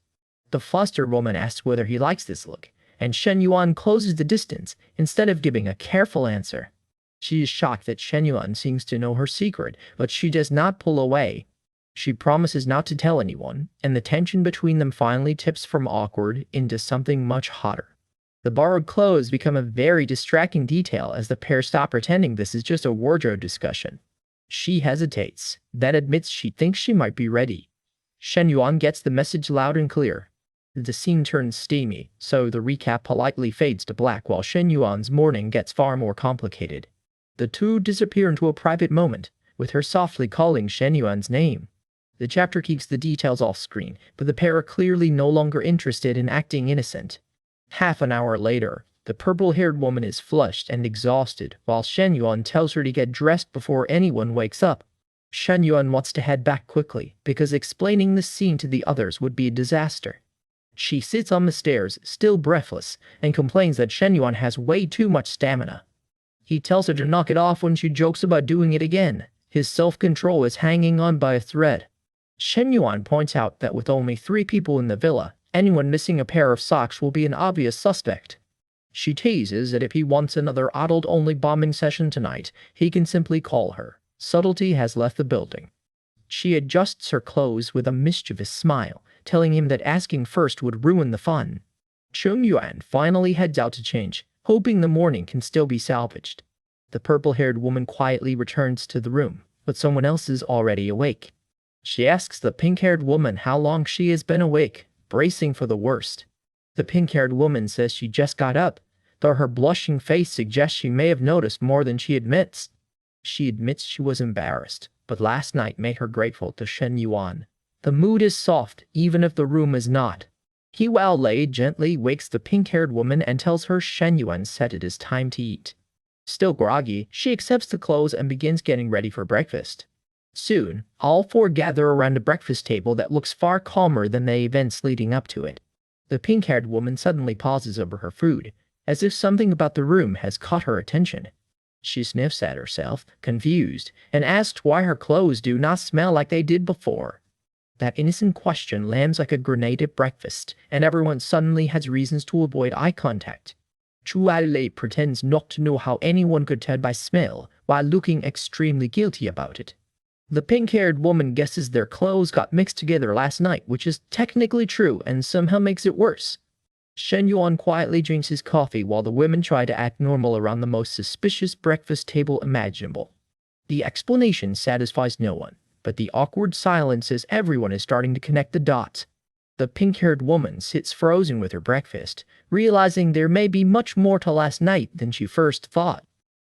The flustered woman asks whether he likes this look, and Shen Yuan closes the distance instead of giving a careful answer. She is shocked that Shen Yuan seems to know her secret, but she does not pull away. She promises not to tell anyone, and the tension between them finally tips from awkward into something much hotter. The borrowed clothes become a very distracting detail as the pair stop pretending this is just a wardrobe discussion. She hesitates, then admits she thinks she might be ready. Shen Yuan gets the message loud and clear. The scene turns steamy, so the recap politely fades to black while Shen Yuan's morning gets far more complicated. The two disappear into a private moment, with her softly calling Shen Yuan's name. The chapter keeps the details off-screen, but the pair are clearly no longer interested in acting innocent. Half an hour later, the purple-haired woman is flushed and exhausted, while Shen Yuan tells her to get dressed before anyone wakes up. Shen Yuan wants to head back quickly, because explaining the scene to the others would be a disaster. She sits on the stairs, still breathless, and complains that Shen Yuan has way too much stamina. He tells her to knock it off when she jokes about doing it again. His self-control is hanging on by a thread. Shen Yuan points out that with only 3 people in the villa, anyone missing a pair of socks will be an obvious suspect. She teases that if he wants another adult-only bombing session tonight, he can simply call her. Subtlety has left the building. She adjusts her clothes with a mischievous smile, telling him that asking first would ruin the fun. Shen Yuan finally heads out to change, hoping the morning can still be salvaged. The purple-haired woman quietly returns to the room, but someone else is already awake. She asks the pink-haired woman how long she has been awake, bracing for the worst. The pink-haired woman says she just got up, though her blushing face suggests she may have noticed more than she admits. She admits she was embarrassed, but last night made her grateful to Shen Yuan. The mood is soft, even if the room is not. Qiao Lei gently wakes the pink-haired woman and tells her Shen Yuan said it is time to eat. Still groggy, she accepts the clothes and begins getting ready for breakfast. Soon, all 4 gather around a breakfast table that looks far calmer than the events leading up to it. The pink-haired woman suddenly pauses over her food, as if something about the room has caught her attention. She sniffs at herself, confused, and asks why her clothes do not smell like they did before. That innocent question lands like a grenade at breakfast, and everyone suddenly has reasons to avoid eye contact. Qiao Lei pretends not to know how anyone could tell by smell, while looking extremely guilty about it. The pink-haired woman guesses their clothes got mixed together last night, which is technically true and somehow makes it worse. Shen Yuan quietly drinks his coffee while the women try to act normal around the most suspicious breakfast table imaginable. The explanation satisfies no one, but the awkward silence as everyone is starting to connect the dots. The pink-haired woman sits frozen with her breakfast, realizing there may be much more to last night than she first thought.